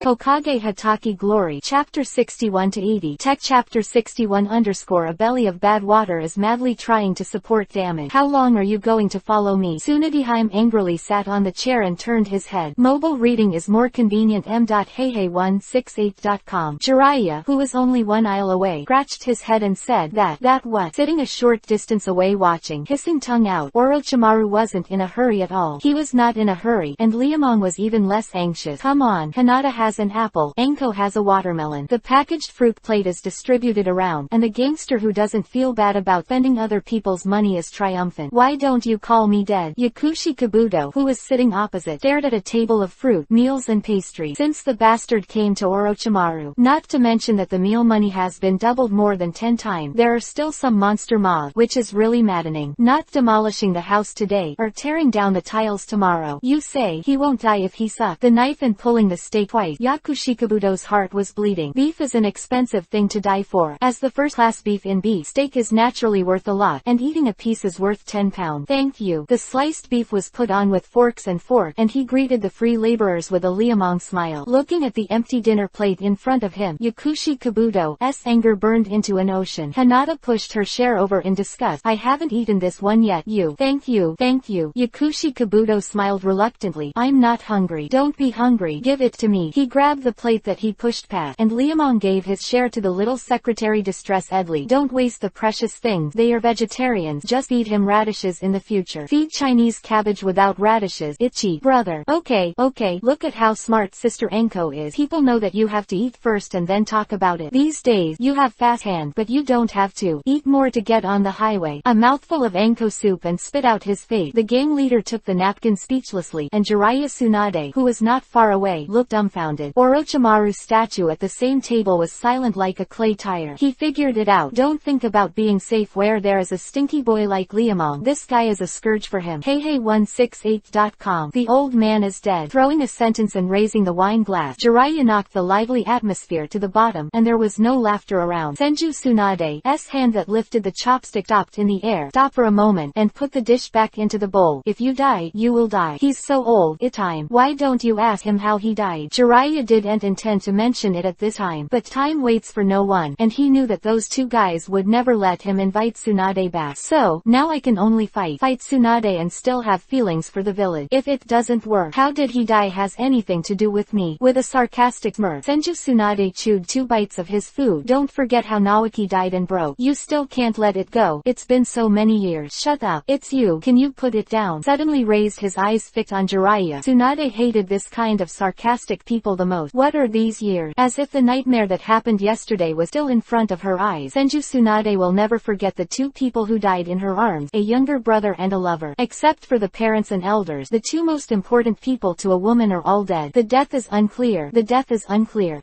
Hokage Hatake Glory Chapter 61-80 Tech Chapter 61 _ A belly of bad water is madly trying to support damage. How long are you going to follow me? Tsunadihime angrily sat on the chair and turned his head. Mobile reading is more convenient. m.heihei168.com Jiraiya, who was only 1 aisle away, scratched his head and said that what? Sitting a short distance away watching, hissing tongue out, Orochimaru wasn't in a hurry at all. He was not in a hurry, and Liamong was even less anxious. Come on, Hinata has an apple, Anko has a watermelon. The packaged fruit plate is distributed around, and the gangster who doesn't feel bad about spending other people's money is triumphant. Why don't you call me dead? Yakushi Kabuto, who was sitting opposite, stared at a table of fruit, meals and pastries. Since the bastard came to Orochimaru, not to mention that the meal money has been doubled more than 10 times, there are still some monster mobs, which is really maddening. Not demolishing the house today, or tearing down the tiles tomorrow. You say he won't die if he sucks the knife and pulling the steak twice. Yakushi Kabuto's heart was bleeding. Beef is an expensive thing to die for, as the first-class beef in beef steak is naturally worth a lot, and eating a piece is worth 10 pounds. Thank you. The sliced beef was put on with forks and forks, and he greeted the free laborers with a Liamong smile. Looking at the empty dinner plate in front of him, Yakushi Kabuto's anger burned into an ocean. Hinata pushed her share over in disgust. I haven't eaten this one yet. You. Thank you. Thank you. Yakushi Kabuto smiled reluctantly. I'm not hungry. Don't be hungry. Give it to me. He grabbed the plate that he pushed past, and Liamong gave his share to the little secretary. Distress Edley. Don't waste the precious things. They are vegetarians. Just feed him radishes in the future. Feed Chinese cabbage without radishes. Itchy. Brother. Okay. Look at how smart Sister Anko is. People know that you have to eat first and then talk about it. These days, you have fast hand, but you don't have to. Eat more to get on the highway. A mouthful of Anko soup and spit out his face. The gang leader took the napkin speechlessly, and Jiraiya Tsunade, who was not far away, looked dumbfounded. Orochimaru's statue at the same table was silent like a clay tire. He figured it out. Don't think about being safe where there is a stinky boy like Liamong. This guy is a scourge for him. heihei168.com The old man is dead. Throwing a sentence and raising the wine glass, Jiraiya knocked the lively atmosphere to the bottom, and there was no laughter around. Senju Tsunade's hand that lifted the chopstick stopped in the air, stopped for a moment, and put the dish back into the bowl. If you die, you will die. He's so old. It's time. Why don't you ask him how he died? Jiraiya didn't intend to mention it at this time, but time waits for no one, and he knew that those two guys would never let him invite Tsunade back. So, now I can only fight Tsunade and still have feelings for the village. If it doesn't work, how did he die has anything to do with me. With a sarcastic smirk, Senju Tsunade chewed 2 bites of his food. Don't forget how Naoki died and broke. You still can't let it go. It's been so many years. Shut up. It's you. Can you put it down? Suddenly raised his eyes fixed on Jiraiya. Tsunade hated this kind of sarcastic people the most. What are these years? As if the nightmare that happened yesterday was still in front of her eyes. Senju Tsunade will never forget the 2 people who died in her arms, a younger brother and a lover. Except for the parents and elders, the 2 most important people to a woman are all dead. The death is unclear.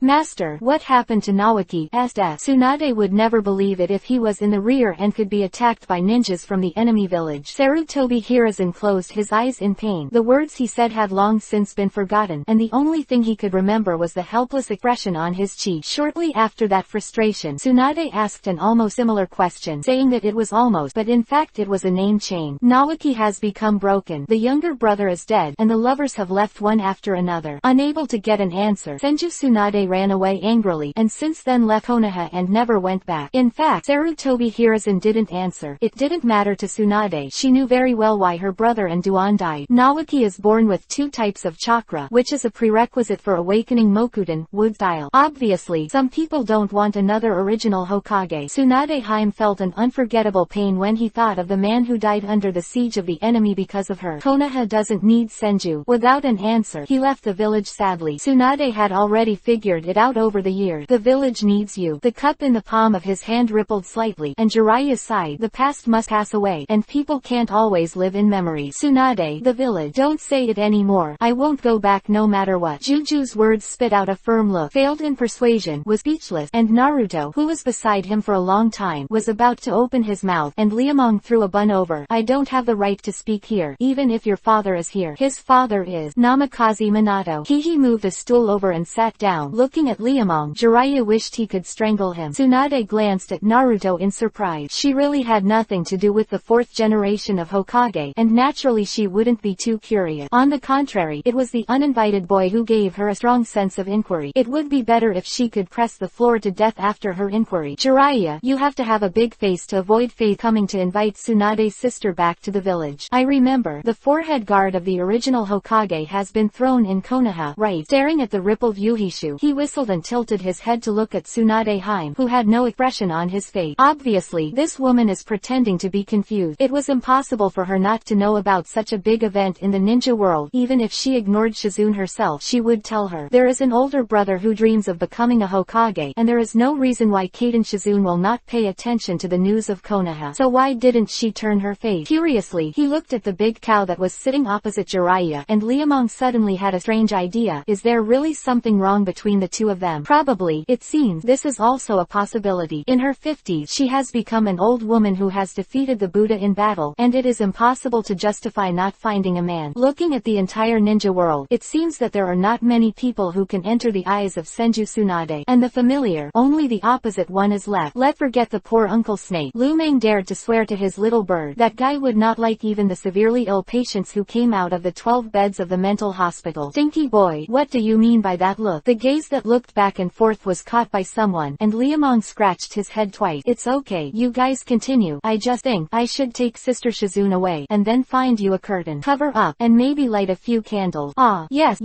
Master, what happened to Naoki's death? Tsunade would never believe it if he was in the rear and could be attacked by ninjas from the enemy village. Sarutobi Hiruzen closed his eyes in pain. The words he said had long since been forgotten, and the only thing he could remember was the helpless expression on his cheek. Shortly after that frustration, Tsunade asked an almost similar question, saying that it was almost, but in fact it was a name change. Naoki has become broken. The younger brother is dead, and the lovers have left one after another. Unable to get an answer, Senju Tsunade ran away angrily, and since then left Konoha and never went back. In fact, Sarutobi Hiruzen didn't answer. It didn't matter to Tsunade. She knew very well why her brother and Duan died. Naoki is born with 2 types of chakra, which is a prerequisite for awakening Mokuden, wood style. Obviously, some people don't want another original Hokage. Tsunade felt an unforgettable pain when he thought of the man who died under the siege of the enemy because of her. Konoha doesn't need Senju. Without an answer, he left the village sadly. Tsunade had already figured it out over the years. The village needs you. The cup in the palm of his hand rippled slightly, and Jiraiya sighed. The past must pass away, and people can't always live in memory. Tsunade, the village. Don't say it anymore. I won't go back no matter what. Juju's words spit out a firm look. Failed in persuasion, was speechless, and Naruto, who was beside him for a long time, was about to open his mouth, and Liamong threw a bun over. I don't have the right to speak here, even if your father is here. His father is Namikaze Minato. He moved a stool over and sat down. Looking at Liamong, Jiraiya wished he could strangle him. Tsunade glanced at Naruto in surprise. She really had nothing to do with the 4th generation of Hokage, and naturally she wouldn't be too curious. On the contrary, it was the uninvited boy who gave her a strong sense of inquiry. It would be better if she could press the floor to death after her inquiry. Jiraiya, you have to have a big face to avoid Faith coming to invite Tsunade's sister back to the village. I remember, the forehead guard of the original Hokage has been thrown in Konoha, right? Staring at the rippled Yuhishu, he whistled and tilted his head to look at Tsunade Haim, who had no expression on his face. Obviously, this woman is pretending to be confused. It was impossible for her not to know about such a big event in the ninja world. Even if she ignored Shizune herself, she would tell her. There is an older brother who dreams of becoming a Hokage, and there is no reason why Kaden Shizune will not pay attention to the news of Konoha. So why didn't she turn her face? Curiously, he looked at the big cow that was sitting opposite Jiraiya, and Liamong suddenly had a strange idea. Is there really something wrong between the two of them? Probably. It seems this is also a possibility. In her 50s, she has become an old woman who has defeated the Buddha in battle, and it is impossible to justify not finding a man. Looking at the entire ninja world, it seems that there are not many people who can enter the eyes of Senju Tsunade, and the familiar, only the opposite one is left. Let's forget the poor Uncle Snake. Lu Meng dared to swear to his little bird that guy would not like even the severely ill patients who came out of the 12 beds of the mental hospital. Stinky boy, what do you mean by that look? The gaze that looked back and forth was caught by someone, and Liamong scratched his head twice. It's okay, you guys continue. I just think I should take Sister Shizune away, and then find you a curtain. Cover up, and maybe light a few candles. Ah, yes,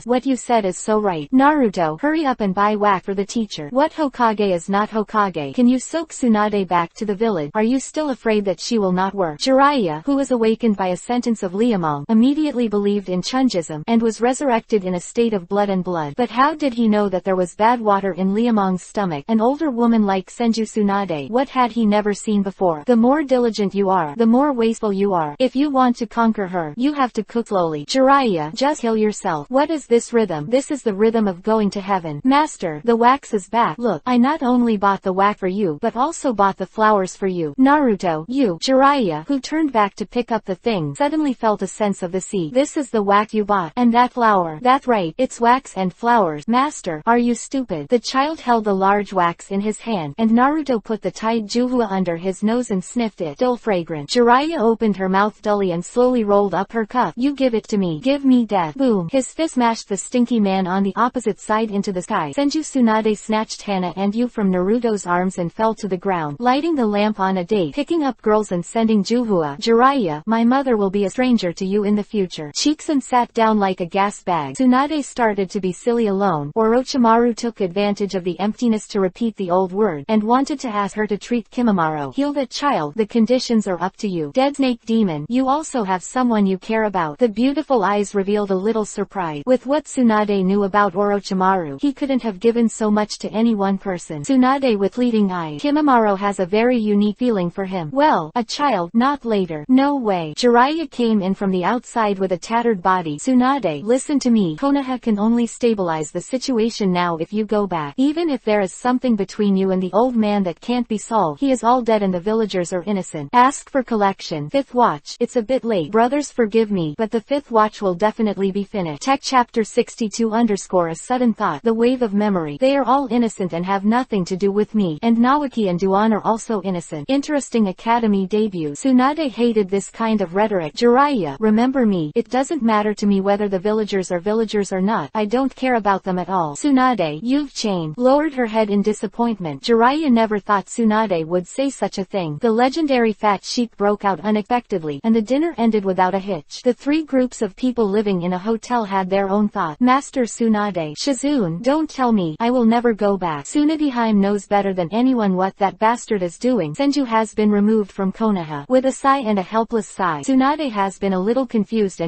what you said is so right. Naruto, hurry up and buy whack for the teacher. What Hokage is not Hokage? Can you soak Tsunade back to the village? Are you still afraid that she will not work? Jiraiya, who was awakened by a sentence of Liamong, immediately believed in Chunjism, and was resurrected in a state of blood and blood. But how did he know that there was bad water in Liamong's stomach? An older woman like Senju Tsunade, what had he never seen before? The more diligent you are, the more wasteful you are. If you want to conquer her, you have to cook slowly. Jiraiya, just kill yourself. What is this rhythm? This is the rhythm of going to heaven. Master, the wax is back. Look, I not only bought the wax for you, but also bought the flowers for you. Naruto, you. Jiraiya, who turned back to pick up the thing, suddenly felt a sense of the sea. This is the wax you bought. And that flower. That's right, it's wax and flowers. Master, are you stupid? The child held the large wax in his hand, and Naruto put the Tide Juhua under his nose and sniffed it. Still fragrant. Jiraiya opened her mouth dully and slowly rolled up her cup. You give it to me. Give me death. Boom. His fist smashed the stinky man on the opposite side into the sky. Senju Tsunade snatched Hana and Yu from Naruto's arms and fell to the ground, lighting the lamp on a date, picking up girls and sending Juhua. Jiraiya, my mother will be a stranger to you in the future. Cheeksun sat down like a gas bag. Tsunade started to be silly alone. Orochimaru took advantage of the emptiness to repeat the old word, and wanted to ask her to treat Kimimaro. Heal that child. The conditions are up to you. Dead Snake Demon, you also have someone you care about. The beautiful eyes revealed a little surprise. With what Tsunade knew about Orochimaru, he couldn't have given so much to any one person. Tsunade with pleading eyes. Kimimaro has a very unique feeling for him. Well, a child, not later. No way. Jiraiya came in from the outside with a tattered body. Tsunade, listen to me. Konoha can only stabilize the situation now if you go back. Even if there is something between you and the old man that can't be solved, he is all dead and the villagers are innocent. Ask for collection. Fifth watch. It's a bit late. Brothers, forgive me, but the fifth watch will definitely be finished. Tech chapter 62 _ a sudden thought. The wave of memory. They are all innocent and have nothing to do with me. And Naoki and Duan are also innocent. Interesting academy debut. Tsunade hated this kind of rhetoric. Jiraiya, remember me. It doesn't matter to me whether the villagers are villagers or not. I don't care about them at all. Tsunade, you've changed. Lowered her head in disappointment. Jiraiya never thought Tsunade would say such a thing. The legendary fat sheep broke out unexpectedly, and the dinner ended without a hitch. The three groups of people living in a hotel had their own thought. Master Tsunade, Shizune, don't tell me. I will never go back. Tsunadeheim knows better than anyone what that bastard is doing. Senju has been removed from Konoha. With a sigh and a helpless sigh, Tsunade has been a little confused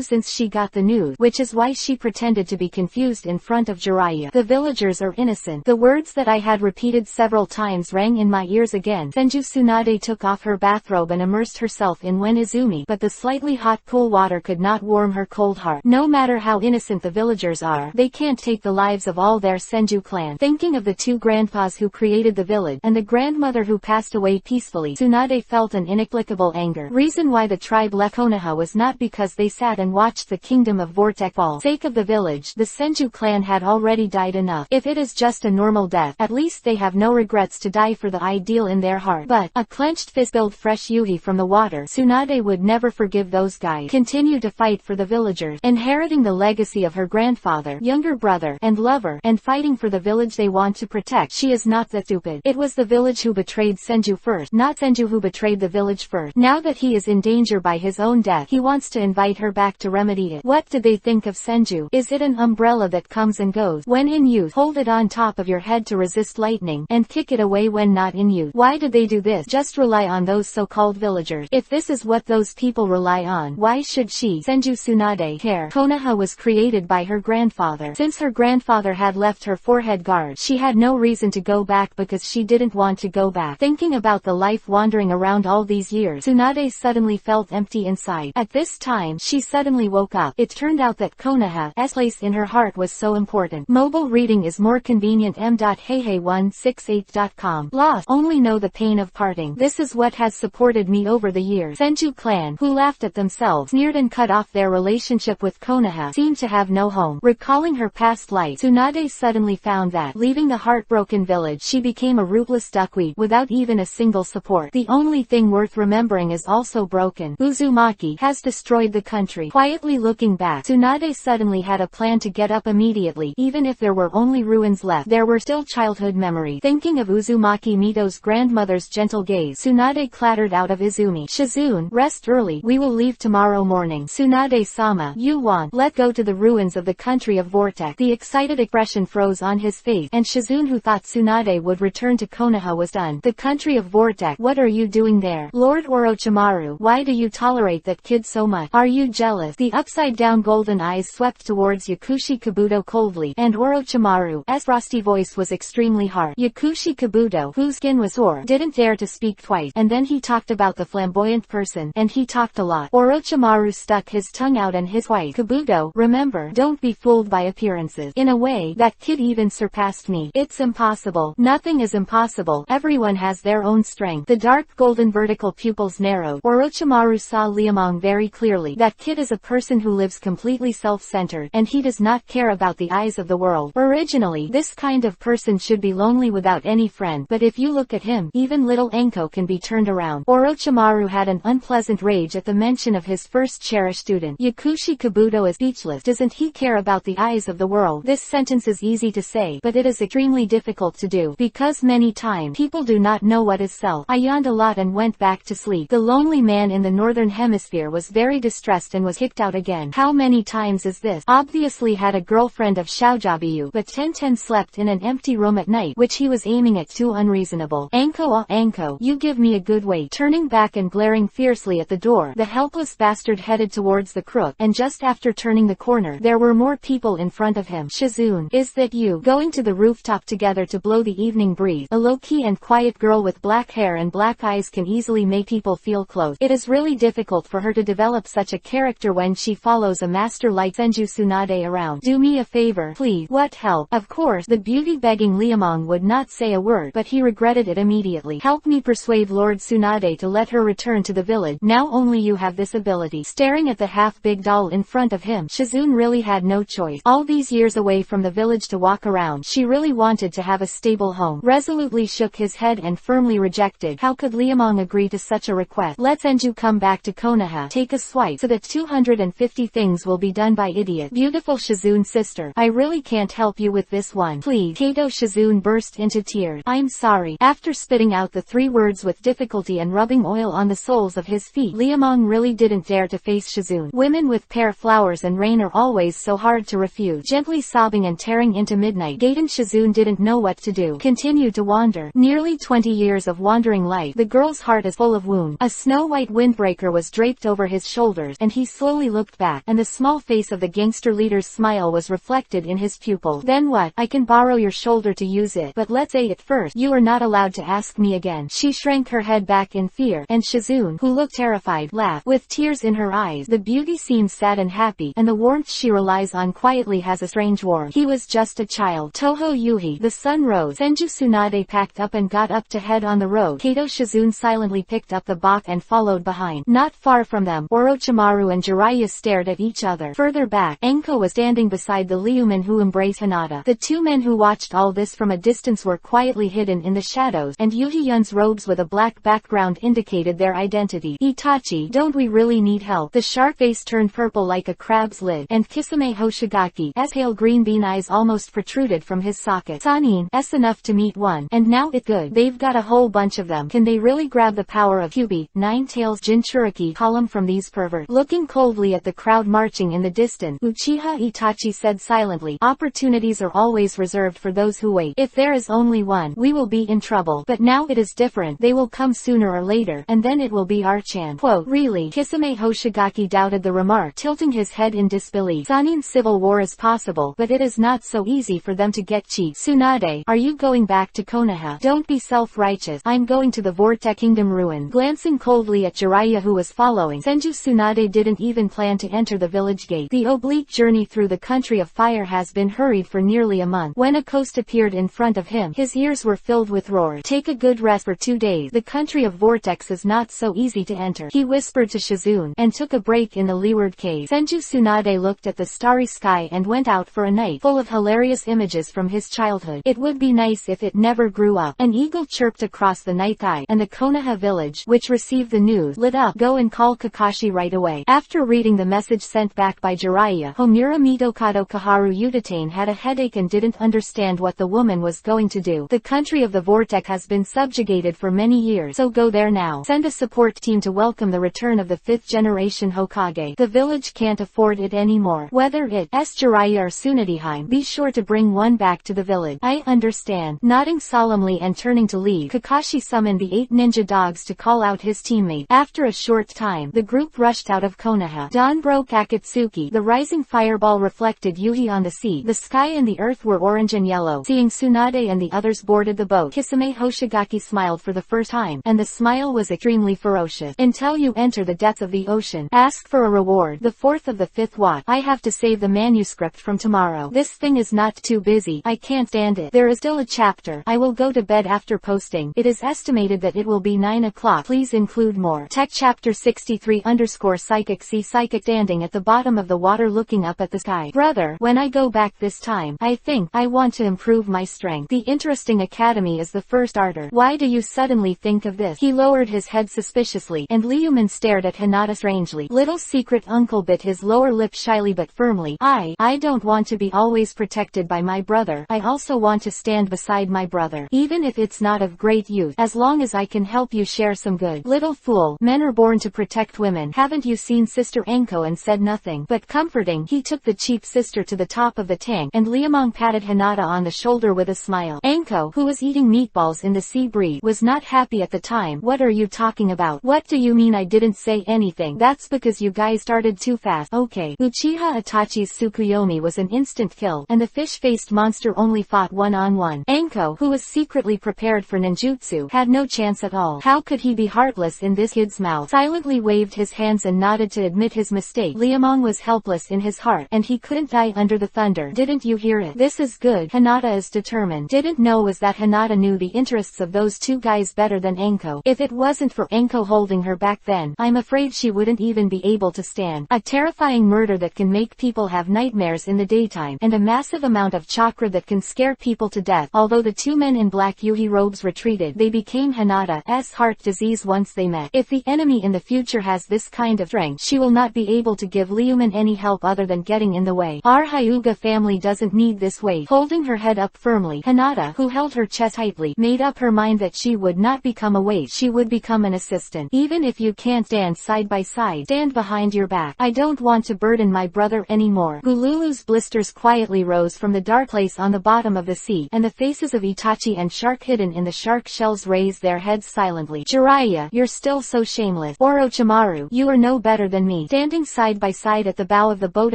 since she got the news, which is why she pretended to be confused in front of Jiraiya. The villagers are innocent. The words that I had repeated several times rang in my ears again. Senju Tsunade took off her bathrobe and immersed herself in Wenizumi, but the slightly hot cool water could not warm her cold heart. No matter how innocent the villagers are, they can't take the lives of all their Senju clan. Thinking of the two grandpas who created the village, and the grandmother who passed away peacefully, Tsunade felt an inexplicable anger. Reason why the tribe left Konoha was not because they sat and watched the kingdom of Vortex fall. Sake of the village, the Senju clan had already died enough. If it is just a normal death, at least they have no regrets to die for the ideal in their heart. But, a clenched fist spilled fresh yuhi from the water. Tsunade would never forgive those guys. Continue to fight for the villagers. Inheriting the legacy of her grandmother, grandfather, younger brother, and lover, and fighting for the village they want to protect. She is not that stupid. It was the village who betrayed Senju first, not Senju who betrayed the village first. Now that he is in danger by his own death, he wants to invite her back to remedy it. What did they think of Senju? Is it an umbrella that comes and goes? When in use, hold it on top of your head to resist lightning, and kick it away when not in use. Why did they do this? Just rely on those so-called villagers. If this is what those people rely on, why should she, Senju Tsunade, care? Konoha was created by her grandfather. Since her grandfather had left her forehead guard, she had no reason to go back because she didn't want to go back. Thinking about the life wandering around all these years, Tsunade suddenly felt empty inside. At this time, she suddenly woke up. It turned out that Konoha's place in her heart was so important. Mobile reading is more convenient. m.heihei168.com. Lost. Only know the pain of parting. This is what has supported me over the years. Senju clan, who laughed at themselves, sneered and cut off their relationship with Konoha, seemed to have no home. Recalling her past life, Tsunade suddenly found that, leaving the heartbroken village, she became a rootless duckweed, without even a single support. The only thing worth remembering is also broken. Uzumaki has destroyed the country. Quietly looking back, Tsunade suddenly had a plan to get up immediately. Even if there were only ruins left, there were still childhood memories. Thinking of Uzumaki Mito's grandmother's gentle gaze, Tsunade clattered out of Izumi. Shizune, rest early. We will leave tomorrow morning. Tsunade-sama, you want? Let go to the ruins of the country of Vortex. The excited expression froze on his face, and Shizune, who thought Tsunade would return to Konoha, was done. The country of Vortex. What are you doing there? Lord Orochimaru, why do you tolerate that kid so much? Are you jealous? The upside-down golden eyes swept towards Yakushi Kabuto coldly, and Orochimaru's frosty voice was extremely hard. Yakushi Kabuto, whose skin was sore, didn't dare to speak twice, and then he talked about the flamboyant person, and he talked a lot. Orochimaru stuck his tongue out and his white. Kabuto, remember, don't be fooled by appearances. In a way, that kid even surpassed me. It's impossible. Nothing is impossible. Everyone has their own strength. The dark golden vertical pupils narrowed. Orochimaru saw Liamong very clearly. That kid is a person who lives completely self-centered, and he does not care about the eyes of the world. Originally, this kind of person should be lonely without any friend, but if you look at him, even little Enko can be turned around. Orochimaru had an unpleasant rage at the mention of his first cherished student. Yakushi Kabuto is speechless. Doesn't he care about the eyes of the world? This sentence is easy to say, but it is extremely difficult to do, because many times, people do not know what is self. I yawned a lot and went back to sleep. The lonely man in the northern hemisphere was very distressed and was kicked out again. How many times is this? Obviously had a girlfriend of Xiaojabiyu, but Tenten slept in an empty room at night, which he was aiming at. Too unreasonable. Anko, Anko, you give me a good weight. Turning back and glaring fiercely at the door, the helpless bastard headed towards the crook, and just after turning the corner, there were more people in front of him. Shizune, is that you? Going to the rooftop together to blow the evening breeze. A low-key and quiet girl with black hair and black eyes can easily make people feel close. It is really difficult for her to develop such a character when she follows a master like Senju Tsunade around. Do me a favor, please. What help? Of course, the beauty-begging Liamong would not say a word, but he regretted it immediately. Help me persuade Lord Tsunade to let her return to the village. Now only you have this ability. Staring at the half-big doll in front of him, Shizune really had no choice. All these years away from the village to walk around, she really wanted to have a stable home. Resolutely shook his head and firmly rejected. How could Liamong agree to such a request? Let Senju come back to Konoha, take a swipe, so that 250 things will be done by idiot. Beautiful Shizune sister, I really can't help you with this one. Please. Kato. Shizune burst into tears. I'm sorry. After spitting out the 3 words with difficulty and rubbing oil on the soles of his feet, Liamong really didn't dare to face Shizune. Women with pear flowers and rain are always so hard to refuse. Gently sobbing and tearing into midnight, Gaiden Shizune didn't know what to do. Continued to wander. Nearly 20 years of wandering life. The girl's heart is full of wounds. A snow-white windbreaker was draped over his shoulders, and he slowly looked back, and the small face of the gangster leader's smile was reflected in his pupil. Then what? I can borrow your shoulder to use it, but let's say it first. You are not allowed to ask me again. She shrank her head back in fear, and Shizune, who looked terrified, laughed. With tears in her eyes, the beauty seemed sad and happy, and the warmth she relies on quietly has a strange warmth. He was just a child. Toho Yuhi. The sun rose. Senju Tsunade packed up and got up to head on the road. Kato. Shizune silently picked up the box and followed behind. Not far from them, Orochimaru and Jiraiya stared at each other. Further back, Enko was standing beside the Liuman who embraced Hinata. The 2 men who watched all this from a distance were quietly hidden in the shadows, and Yuhi-yun's robes with a black background indicated their identity. Itachi, don't we really need help? The shark face turned purple like a crab's lid, and Kisame Hoshigaki's pale green bean eyes almost protruded from his socket. Sanin's enough to meet one, and now it's good. They've got a whole bunch of them. Can they really grab the power of EPUB, Nine-Tails Jinchuriki column from these perverts? Looking coldly at the crowd marching in the distance, Uchiha Itachi said silently, opportunities are always reserved for those who wait. If there is only one, we will be in trouble. But now it is different. They will come sooner or later, and then it will be our chance. Quote, really? Kisame Hoshigaki doubted the remark, tilting his head in disbelief. Sanin's civil war is possible, but it is not so easy for them to get cheap. Tsunade, are you going back to Konoha? Don't be self-righteous. I'm going to the Vortex Kingdom ruin. Glancing coldly at Jiraiya who was following, Senju Tsunade didn't even plan to enter the village gate. The oblique journey through the country of fire has been hurried for nearly a month. When a coast appeared in front of him, his ears were filled with roars. Take a good rest for 2 days. The country of Vortex is not so easy to enter, he whispered to Shizune, and took a break in the leeward cave. Senju Tsunade looked at the starry sky and went out for a night full of hilarious images from his childhood. It would be nice if it never grew up. An eagle chirped across the night sky, and the Konoha village, which received the news, lit up. Go and call Kakashi right away. After reading the message sent back by Jiraiya, Homura Mitokado Kaharu Udatane had a headache and didn't understand what the woman was going to do. The country of the Vortex has been subjugated for many years, so go there now. Send a support team to welcome the return of the 5th generation Hokage. The village can't afford it anymore. Whether it's Jiraiya or Tsunadehime, be sure to bring one back to the village. I understand. Nodding solemnly and turning to leave, Kakashi summoned the 8 ninja dogs to call out his teammate. After a short time, the group rushed out of Konoha. Dawn broke Akatsuki. The rising fireball reflected Yuhi on the sea. The sky and the earth were orange and yellow. Seeing Tsunade and the others boarded the boat, Kisame Hoshigaki smiled for the first time, and the smile was extremely ferocious. Until you enter the depths of the ocean, ask for a reward. The 4th of the 5th watch. I have to save the manuscript from tomorrow. This thing is not too busy. I can't stand it. There is still a chapter. I will go to bed after posting. It is estimated that it will be 9 o'clock. Please include more. Tech chapter 63 _ psychic. See psychic standing at the bottom of the water looking up at the sky. Brother, when I go back this time, I think I want to improve my strength. The interesting academy is the first starter. Why do you suddenly think of this? He lowered his head suspiciously, and Liuman stared at Hinata strangely. Little secret uncle bit his lower lip shyly but firmly. I don't want to be always protected by my brother. I also want to stand beside my brother, even if it's not of great use, as long as I can help you share some good. Little fool, men are born to protect women. Haven't you seen Sister Anko and said nothing but comforting? He took the cheap sister to the top of the tank, and Liamong patted Hinata on the shoulder with a smile. Anko, who was eating meatballs in the sea breeze, was not happy at the time. What are you talking about? What do you mean I didn't say anything? That's because you guys started too fast. Okay. Uchiha Itachi's Tsukuyomi was an instant kill, and the fish-faced monster only fought one-on-one. Anko, who was secretly prepared for ninjutsu, had no chance at all. How could he be heartless in this kid's mouth? Silently waved his hands and nodded to admit his mistake. Liamong was helpless in his heart, and he couldn't die under the thunder. Didn't you hear it? This is good. Hinata is determined. Didn't know was that Hinata knew the interests of those two guys better than Anko. If it wasn't for Anko holding her back then, I'm afraid she wouldn't even be able to stand a terrifying murder that can make people have nightmares in the daytime, and a massive amount of chakra that can scare people to death. Although the two men in black Yuhi robes retreated, they became Hinata's heart disease once they met. If the enemy in the future has this kind of strength, she will not be able to give Liuman any help other than getting in the way. Our Hyuga family doesn't need this weight. Holding her head up firmly, Hinata, who held her chest tightly, made up her mind that she would not become a weight. She would become an assistant. Even if you can't stand side by side, stand behind your back. I don't want to burden my brother anymore. Gululu's blisters quietly rose from the dark place on the bottom of the sea, and the faces of Itachi and Shark hidden in the shark shells raised their heads silently. Jiraiya, you're still so shameless. Orochimaru, you are no better than me. Standing side by side at the bow of the boat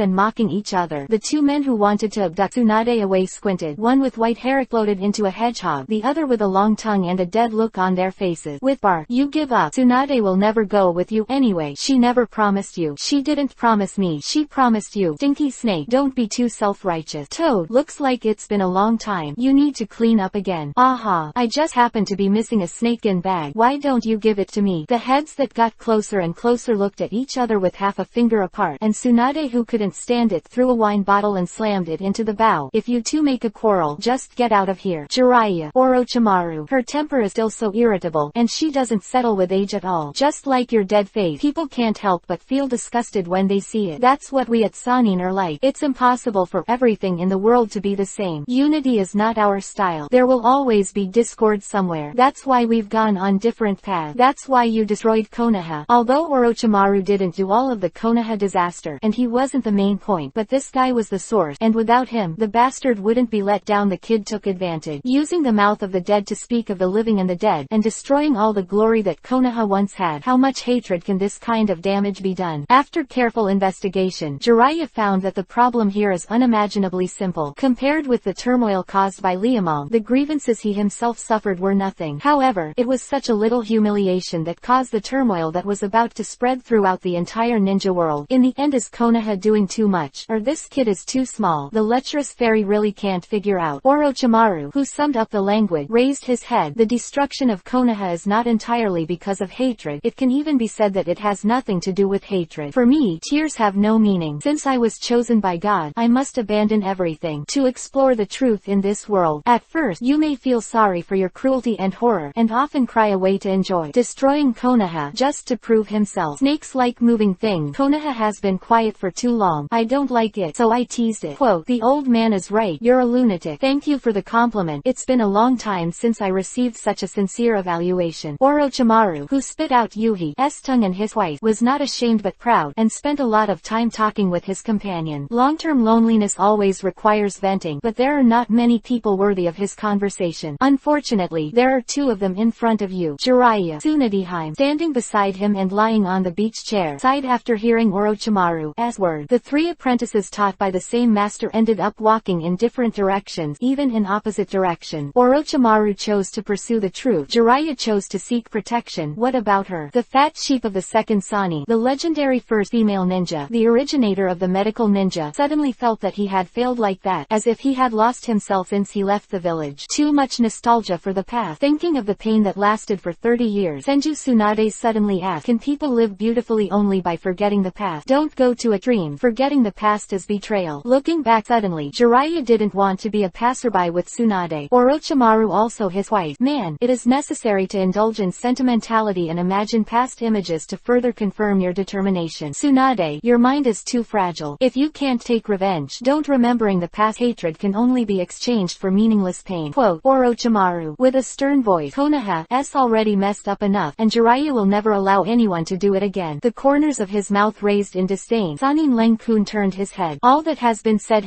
and mocking each other, the two men who wanted to abduct Tsunade away squinted, one with white hair floated into a hedgehog, the other with a long tongue and a dead look on their faces. With bark, you give up. Tsunade will never go with you anyway. She never promised you. She didn't promise me. She promised you. Stinky snake, don't be too self-righteous. Toad, looks like it's been a long time. You need to clean up again. Aha, I just happen to be missing a snake-in bag. Why don't you give it to me? The heads that got closer and closer looked at each other with half a finger apart, and Tsunade, who couldn't stand it, threw a wine bottle and slammed it into the bow. If you two make a quarrel, just get out of here. Jiraiya, Orochimaru, her temper is still so irritable, and she doesn't settle with age at all. Just like your dead face. People can't help but feel disgusted when they see it. That's what we at Sanin pain or light. It's impossible for everything in the world to be the same. Unity is not our style. There will always be discord somewhere. That's why we've gone on different paths. That's why you destroyed Konoha. Although Orochimaru didn't do all of the Konoha disaster, and he wasn't the main point, but this guy was the source, and without him, the bastard wouldn't be let down. The kid took advantage, using the mouth of the dead to speak of the living and the dead, and destroying all the glory that Konoha once had. How much hatred can this kind of damage be done? After careful investigation, Jiraiya found that the problem here is unimaginably simple. Compared with the turmoil caused by Liamong, the grievances he himself suffered were nothing. However, it was such a little humiliation that caused the turmoil that was about to spread throughout the entire ninja world. In the end, is Konoha doing too much, or this kid is too small? The lecherous fairy really can't figure out. Orochimaru, who summed up the language, raised his head. The destruction of Konoha is not entirely because of hatred. It can even be said that it has nothing to do with hatred. For me, tears have no meaning. Since I was chosen by God, I must abandon everything to explore the truth in this world. At first, you may feel sorry for your cruelty and horror, and often cry away to enjoy destroying Konoha just to prove himself. Snakes like moving things. Konoha has been quiet for too long. I don't like it, so I teased it. Quote, the old man is right. You're a lunatic. Thank you for the compliment. It's been a long time since I received such a sincere evaluation. Orochimaru, who spit out Yuhi's tongue and his wife, was not ashamed but proud, and spent a lot of time talking with his companion. Long-term loneliness always requires venting, but there are not many people worthy of his conversation. Unfortunately, there are two of them in front of you. Jiraiya, Tsunade, standing beside him and lying on the beach chair, sighed after hearing Orochimaru's word. The three apprentices taught by the same master ended up walking in different directions, even in opposite direction. Orochimaru chose to pursue the truth. Jiraiya chose to seek protection. What about her? The fat sheep of the second Sani, the legendary first female ninja, the originator of the medical ninja, suddenly felt that he had failed like that, as if he had lost himself since he left the village. Too much nostalgia for the past. Thinking of the pain that lasted for 30 years, Senju Tsunade suddenly asked, can people live beautifully only by forgetting the past? Don't go to a dream. Forgetting the past is betrayal. Looking back suddenly, Jiraiya didn't want to be a passerby with Tsunade. Orochimaru also his wife. Man, it is necessary to indulge in sentimentality and imagine past images to further confirm your determination. Tsunade, your mind is too fragile. If you can't take revenge, don't. Remembering the past. Hatred can only be exchanged for meaningless pain. Quote, Orochimaru, with a stern voice, Konoha's already messed up enough, and Jiraiya will never allow anyone to do it again. The corners of his mouth raised in disdain. Sanin Lengkun turned his head. All that has been said,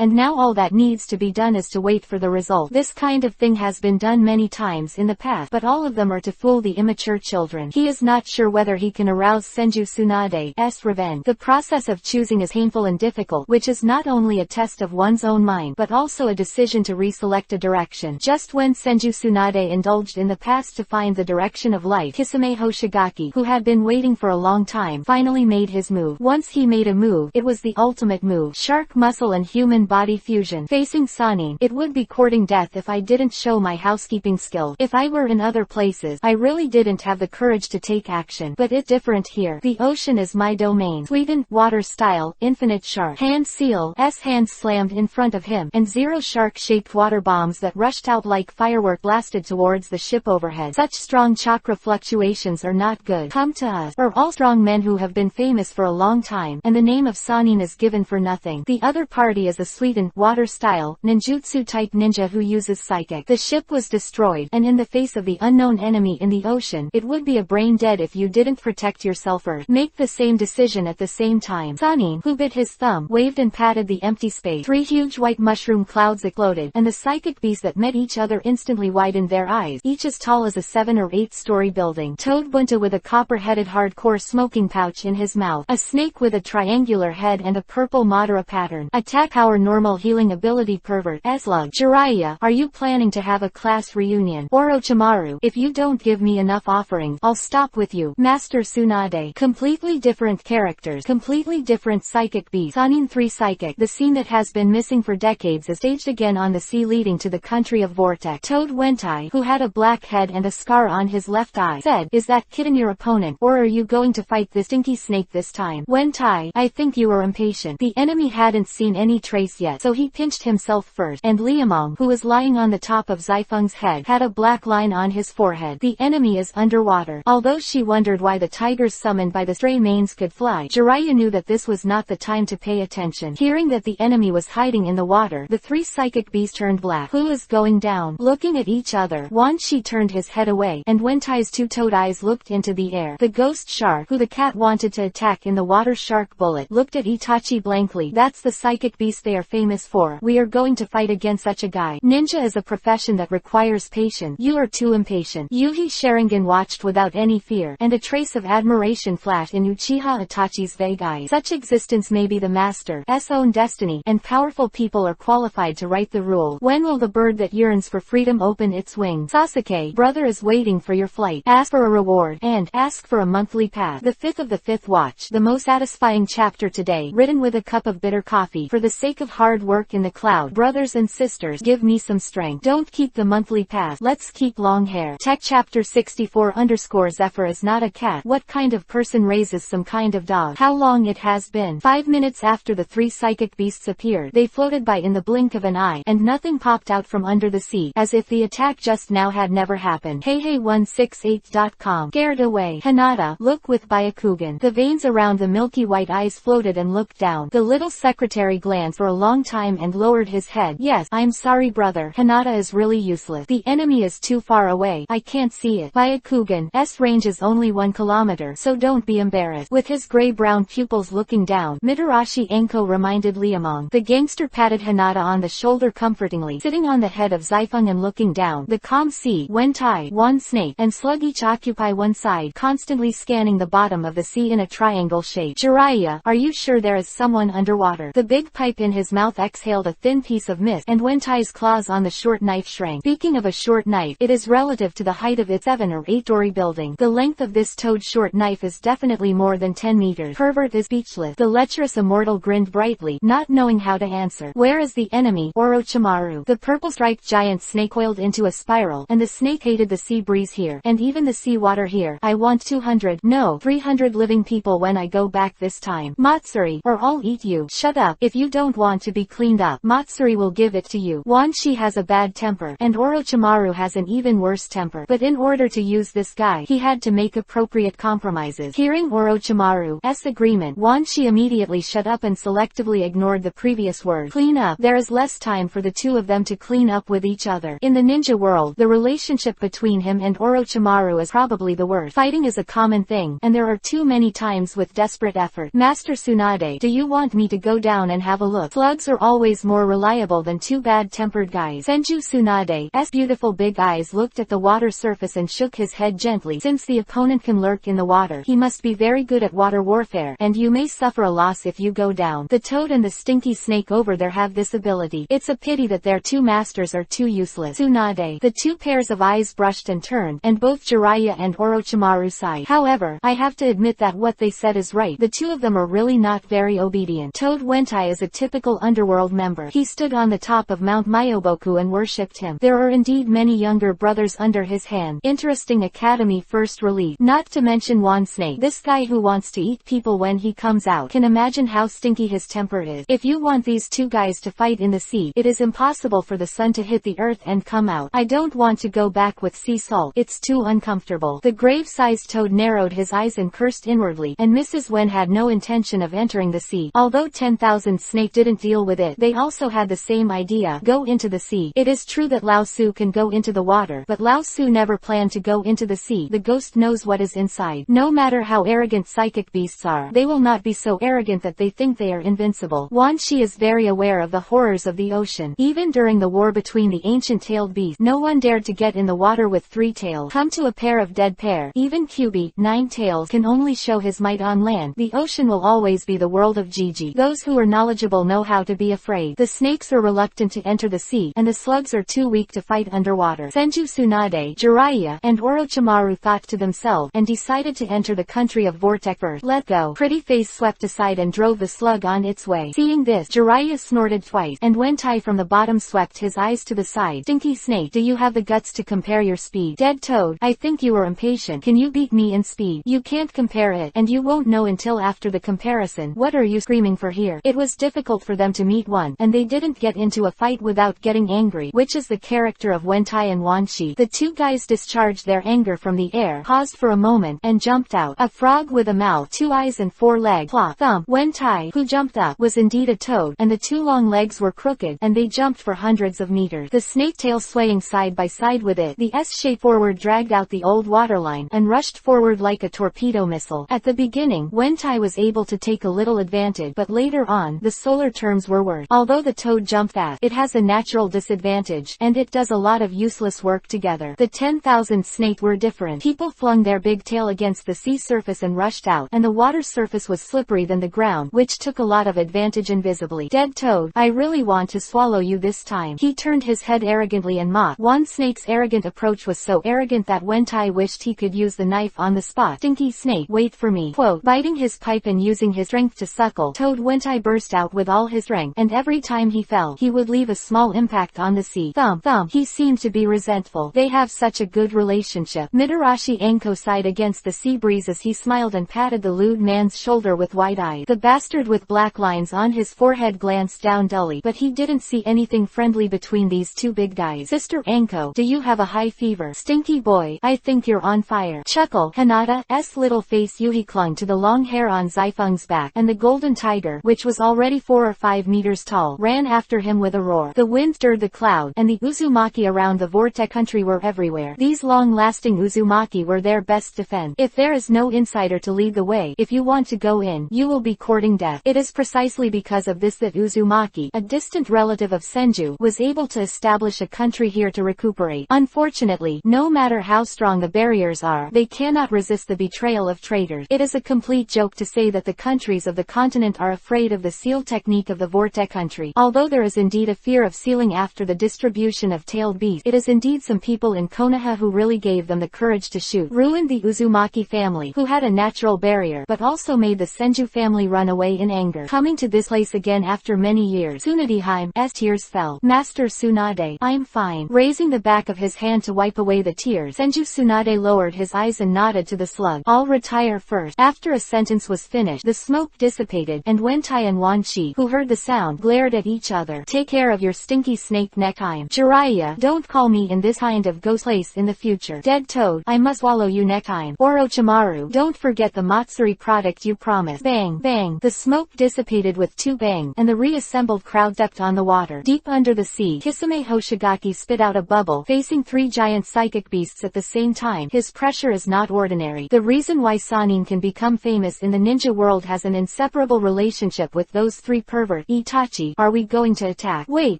and now all that needs to be done is to wait for the result. This kind of thing has been done many times in the past, but all of them are to fool the immature children. He is not sure whether he can arouse Senju Tsunade's revenge. The process of choosing is painful and difficult, which is not only a test of one's own mind, but also a decision to reselect a direction. Just when Senju Tsunade indulged in the past to find the direction of light, Kisame Hoshigaki, who had been waiting for a long time, finally made his move. Once he made a move, it was the ultimate move. Shark muscle and human body fusion. Facing Sanin, it would be courting death if I didn't show my housekeeping skill. If I were in other places, I really didn't have the courage to take action. But it's different here. The ocean is my domain. Sweden, water style, infinite shark. Hand seal, hand slammed in front of him, and 0 shark-shaped water bombs that rushed out like firework blasted towards the ship overhead. Such strong chakra fluctuations are not good. Come to us, or all strong men who have been famous for a long time, and the name of Sanin is given for nothing. The other party is a Sweden, water style, ninjutsu-type ninja who uses psychic. The ship was destroyed, and in the face of the unknown enemy in the ocean, it would be a brain dead if you didn't protect yourself or make the same decision at the same time. Sanin, who bit his thumb, waved and patted the empty space. 3 huge white mushroom clouds exploded, and the psychic bees that met each other instantly widened their eyes, each as tall as a 7 or 8-story building. Toad Bunta with a copper-headed hardcore smoking pouch in his mouth, a snake with a triangular head and a purple Madara pattern. Attack our normal healing ability pervert. Slug. Jiraiya, are you planning to have a class reunion? Orochimaru, if you don't give me enough offerings, I'll stop with you. Master Tsunade. Completely different characters, completely different psychic beasts. Sanin 3 Psychic. The scene that has been missing for decades is staged again on the sea leading to the country of Vortex. Toad Wentai, who had a black head and a scar on his left eye, said, is that kitten your opponent, or are you going to fight this stinky snake this time? Wentai, I think you are impatient. The enemy hadn't seen any trace yet, so he pinched himself first, and Liamong, who was lying on the top of Zaifeng's head, had a black line on his forehead. The enemy is underwater. Although she wondered why the tigers summoned by the stray manes could fly, Jiraiya knew that this was not the time to pay attention. Hearing that the enemy was hiding in the water, the three psychic beasts turned black. Who is going down? Looking at each other, Wan Shi turned his head away, and Wentai's two-toed eyes looked into the air. The ghost shark, who the cat wanted to attack in the water shark bullet, looked at Itachi blankly. That's the psychic beast they are famous for. We are going to fight against such a guy. Ninja is a profession that requires patience. You are too impatient. Yuhi Sharingan watched without any fear, and a trace of admiration flashed in Uchiha Itachi's vague eyes. Such existence may be the master's own destiny, and powerful people are qualified to write the rule. When will the bird that yearns for freedom open its wings? Sasuke, brother is waiting for your flight. Ask for a reward, and ask for a monthly pass. The fifth of the fifth watch, the most satisfying chapter today, written with a cup of bitter coffee. For the sake of hard work in the cloud, brothers and sisters, give me some strength. Don't keep the monthly pass. Let's keep long hair. Tech chapter 64 _ Zephyr is not a cat. What kind of person raises some kind of dog? How long it has been? 5 minutes after the three psychic beasts appeared, they floated by in the blink of an eye, and nothing popped out from under the sea, as if the attack just now had never happened. Heihei168.com. Scared away. Hinata, look with Byakugan. The veins around the milky white eyes floated and looked down. The little secretary glanced for a long time and lowered his head. Yes, I'm sorry brother. Hinata is really useless. The enemy is too far away. I can't see it. Byakugan's range is only 1 kilometer, so don't be embarrassed. With his gray-brown pupils looking down, Mitarashi Enko reminded Liamong. The gangster patted Hinata on the shoulder comfortingly. Sitting on the head of Zaifeng and looking down, the calm sea, Wentai, one snake, and Slug each occupy one side, constantly scanning the bottom of the sea in a triangle shape. Jiraiya, are you sure there is someone underwater? The big pipe in his mouth exhaled a thin piece of mist, and Wentai's claws on the short knife shrank. Speaking of a short knife, it is relative to the height of its 7 or 8-story building. The length of this toed short knife is definitely more than 10 meters. Pervert is speechless. The lecherous immortal grinned brightly, not knowing how to answer. Where is the enemy? Orochimaru. The purple-striped giant snake coiled into a spiral, and the snake hated the sea breeze here, and even the sea water here. I want 200, no, 300 living people when I go back this time. Matsuri, or I'll eat you. Shut up. If you don't want to be cleaned up, Matsuri will give it to you. Wan Shi has a bad temper, and Orochimaru has an even worse temper. But in order to use this guy, he had to make appropriate compromises. Hearing Orochimaru's agreement, Wan Shi immediately shut up and selectively ignored the previous word. Clean up. There is less time for the two of them to clean up with each other. In the ninja world, the relationship between him and Orochimaru is probably the worst. Fighting is a common thing, and there are too many times with desperate effort. Master Tsunade, do you want me to go down and have a look? Slugs are always more reliable than two bad-tempered guys. Senju Tsunade's beautiful big eyes looked at the water surface and shook his head gently. Since the opponent can lurk in the water, he must be very good at water warfare, and you may suffer a loss if you go down. The toad and the stinky snake over there have this ability. It's a pity that their two masters are too useless. Tsunade. The two pairs of eyes brushed and turned, and both Jiraiya and Orochimaru sighed. However, I have to admit that what they said is right. The two of them are really not very obedient. Toad Wentai is a typical underworld member. He stood on the top of Mount Myoboku and worshipped him. There are indeed many younger brothers under his hand. Interesting Academy first release. Not to mention Wan Snake. This guy who wants to eat people when he comes out. Can imagine how stinky his temper is. If you want these two guys to fight in the sea, it is impossible for the sun to hit the earth and come out. I don't want to go back with sea salt. It's too uncomfortable. The grave-sized toad narrowed his eyes and cursed inwardly, and Mrs. Wen had no intention of entering the sea. Although 10,000 Snake didn't deal with it, they also had the same idea. Go into the sea. It is true that Lao Su can go into the water, but Lao Su never planned to go into the sea. The ghost knows what is inside. No matter how arrogant psychic beasts are, they will not be so arrogant that they think they are invincible. Wan Shi is very aware of the horrors of the ocean. Even during the war between the ancient tailed beasts, no one dared to get in the water with 3 tails. Come to a pair of dead pair. Even Kyubi, 9 tails, can only show his might on land. The ocean will always be the world of Gigi. Those who are knowledgeable know how to be afraid. The snakes are reluctant to enter the sea, and the slugs are too weak to fight underwater. Senju Tsunade, Jiraiya, and Orochimaru thought to themselves, and decided to enter the country of Vortex first. Let go. Pretty Face swept aside and drove the slug on its way. Seeing this, Jiraiya snorted twice, and Wentai from the bottom swept his eyes to the side. Stinky Snake, do you have the guts to compare your speed? Dead Toad, I think you are impatient. Can you beat me in speed? You can't compare it, and you won't know until after the comparison. What are you screaming for here? It was difficult for them to meet one, and they didn't get into a fight without getting angry, which is the character of Wentai and Wan Shi. The two guys discharged their anger from the air, paused for a moment, and jumped out. A frog with a mouth, 2 eyes and 4 legs. Plop. thump. Wentai, who jumped up, was indeed a toad, and the two long legs were crooked, and they jumped for hundreds of meters, the snake tail swaying side by side with it. The S-shape forward dragged out the old waterline, and rushed forward like a torpedo missile. At the beginning, Wentai was able to take a little advantage, but later on, the solar terms were worse. Although the toad jumped fast, it has a natural disadvantage, and it does a lot of useless work together. The 10,000 snake were different. People flung their big tail against the sea surface and rushed out, and the water surface was slippery than the ground, which took a lot of advantage invisibly. Dead toad, I really want to swallow you this time. He turned his head arrogantly and mocked. One snake's arrogant approach was so arrogant that Wentai wished he could use the knife on the spot. Stinky snake, wait for me. Quote, biting his pipe and using his strength to suckle, Toad Wentai burst out with all his strength, and every time he fell, he would leave a small impact on the sea. Thump, thump. He seemed to be resentful. They have such a good relationship. Mitarashi Anko sighed against the sea breeze as he smiled and patted the lewd man's shoulder with wide eyes. The bastard with black lines on his forehead glanced down dully, but he didn't see anything friendly between these two big guys. Sister Anko, do you have a high fever? Stinky boy, I think you're on fire. Chuckle. Hanada's little face Yuhi clung to the long hair on Zaifeng's back, and the golden tiger, which was already 4 or 5 meters tall, ran after him with a roar. The wind stirred the cloud, and the Uzumaki around the vortex country were everywhere. These long-lasting Uzumaki were their best defense. If there is no insider to lead the way, if you want to go in, you will be courting death. It is precisely because of this that Uzumaki, a distant relative of Senju, was able to establish a country here to recuperate. Unfortunately, no matter how strong the barriers are, they cannot resist the betrayal of traitors. It is a complete joke to say that the countries of the continent are afraid of the seal technique of the vortex country. Although there is indeed a fear of sealing after the distribution of tailed beasts, it is indeed some people in Konoha who really gave them the courage to shoot. Ruined the Uzumaki family, who had a natural barrier, but also made the Senju family run away in anger. Coming to this place again after many years, Tsunade's tears fell. Master Tsunade, I'm fine. Raising the back of his hand to wipe away the tears, Senju Tsunade lowered his eyes and nodded to the slug. I'll retire first. After a sentence was finished, the smoke dissipated, and Wentai and Wanshi, who heard the sound, glared at each other. Take care of your stinky snake next time. Jiraiya, don't call me in this kind of ghost place in the future. Dead toad, I must swallow you next time. Orochimaru, don't forget the Matsuri product you promised. Bang, bang. The smoke dissipated with 2 bangs, and the reassembled crowd stepped on the water. Deep under the sea, Kisame Hoshigaki spit out a bubble, facing 3 giant psychic beasts at the same time. His pressure is not ordinary. The reason why Sanin can become famous in the ninja world has an inseparable relationship with those 3 perverts. Itachi, are we going to attack? Wait,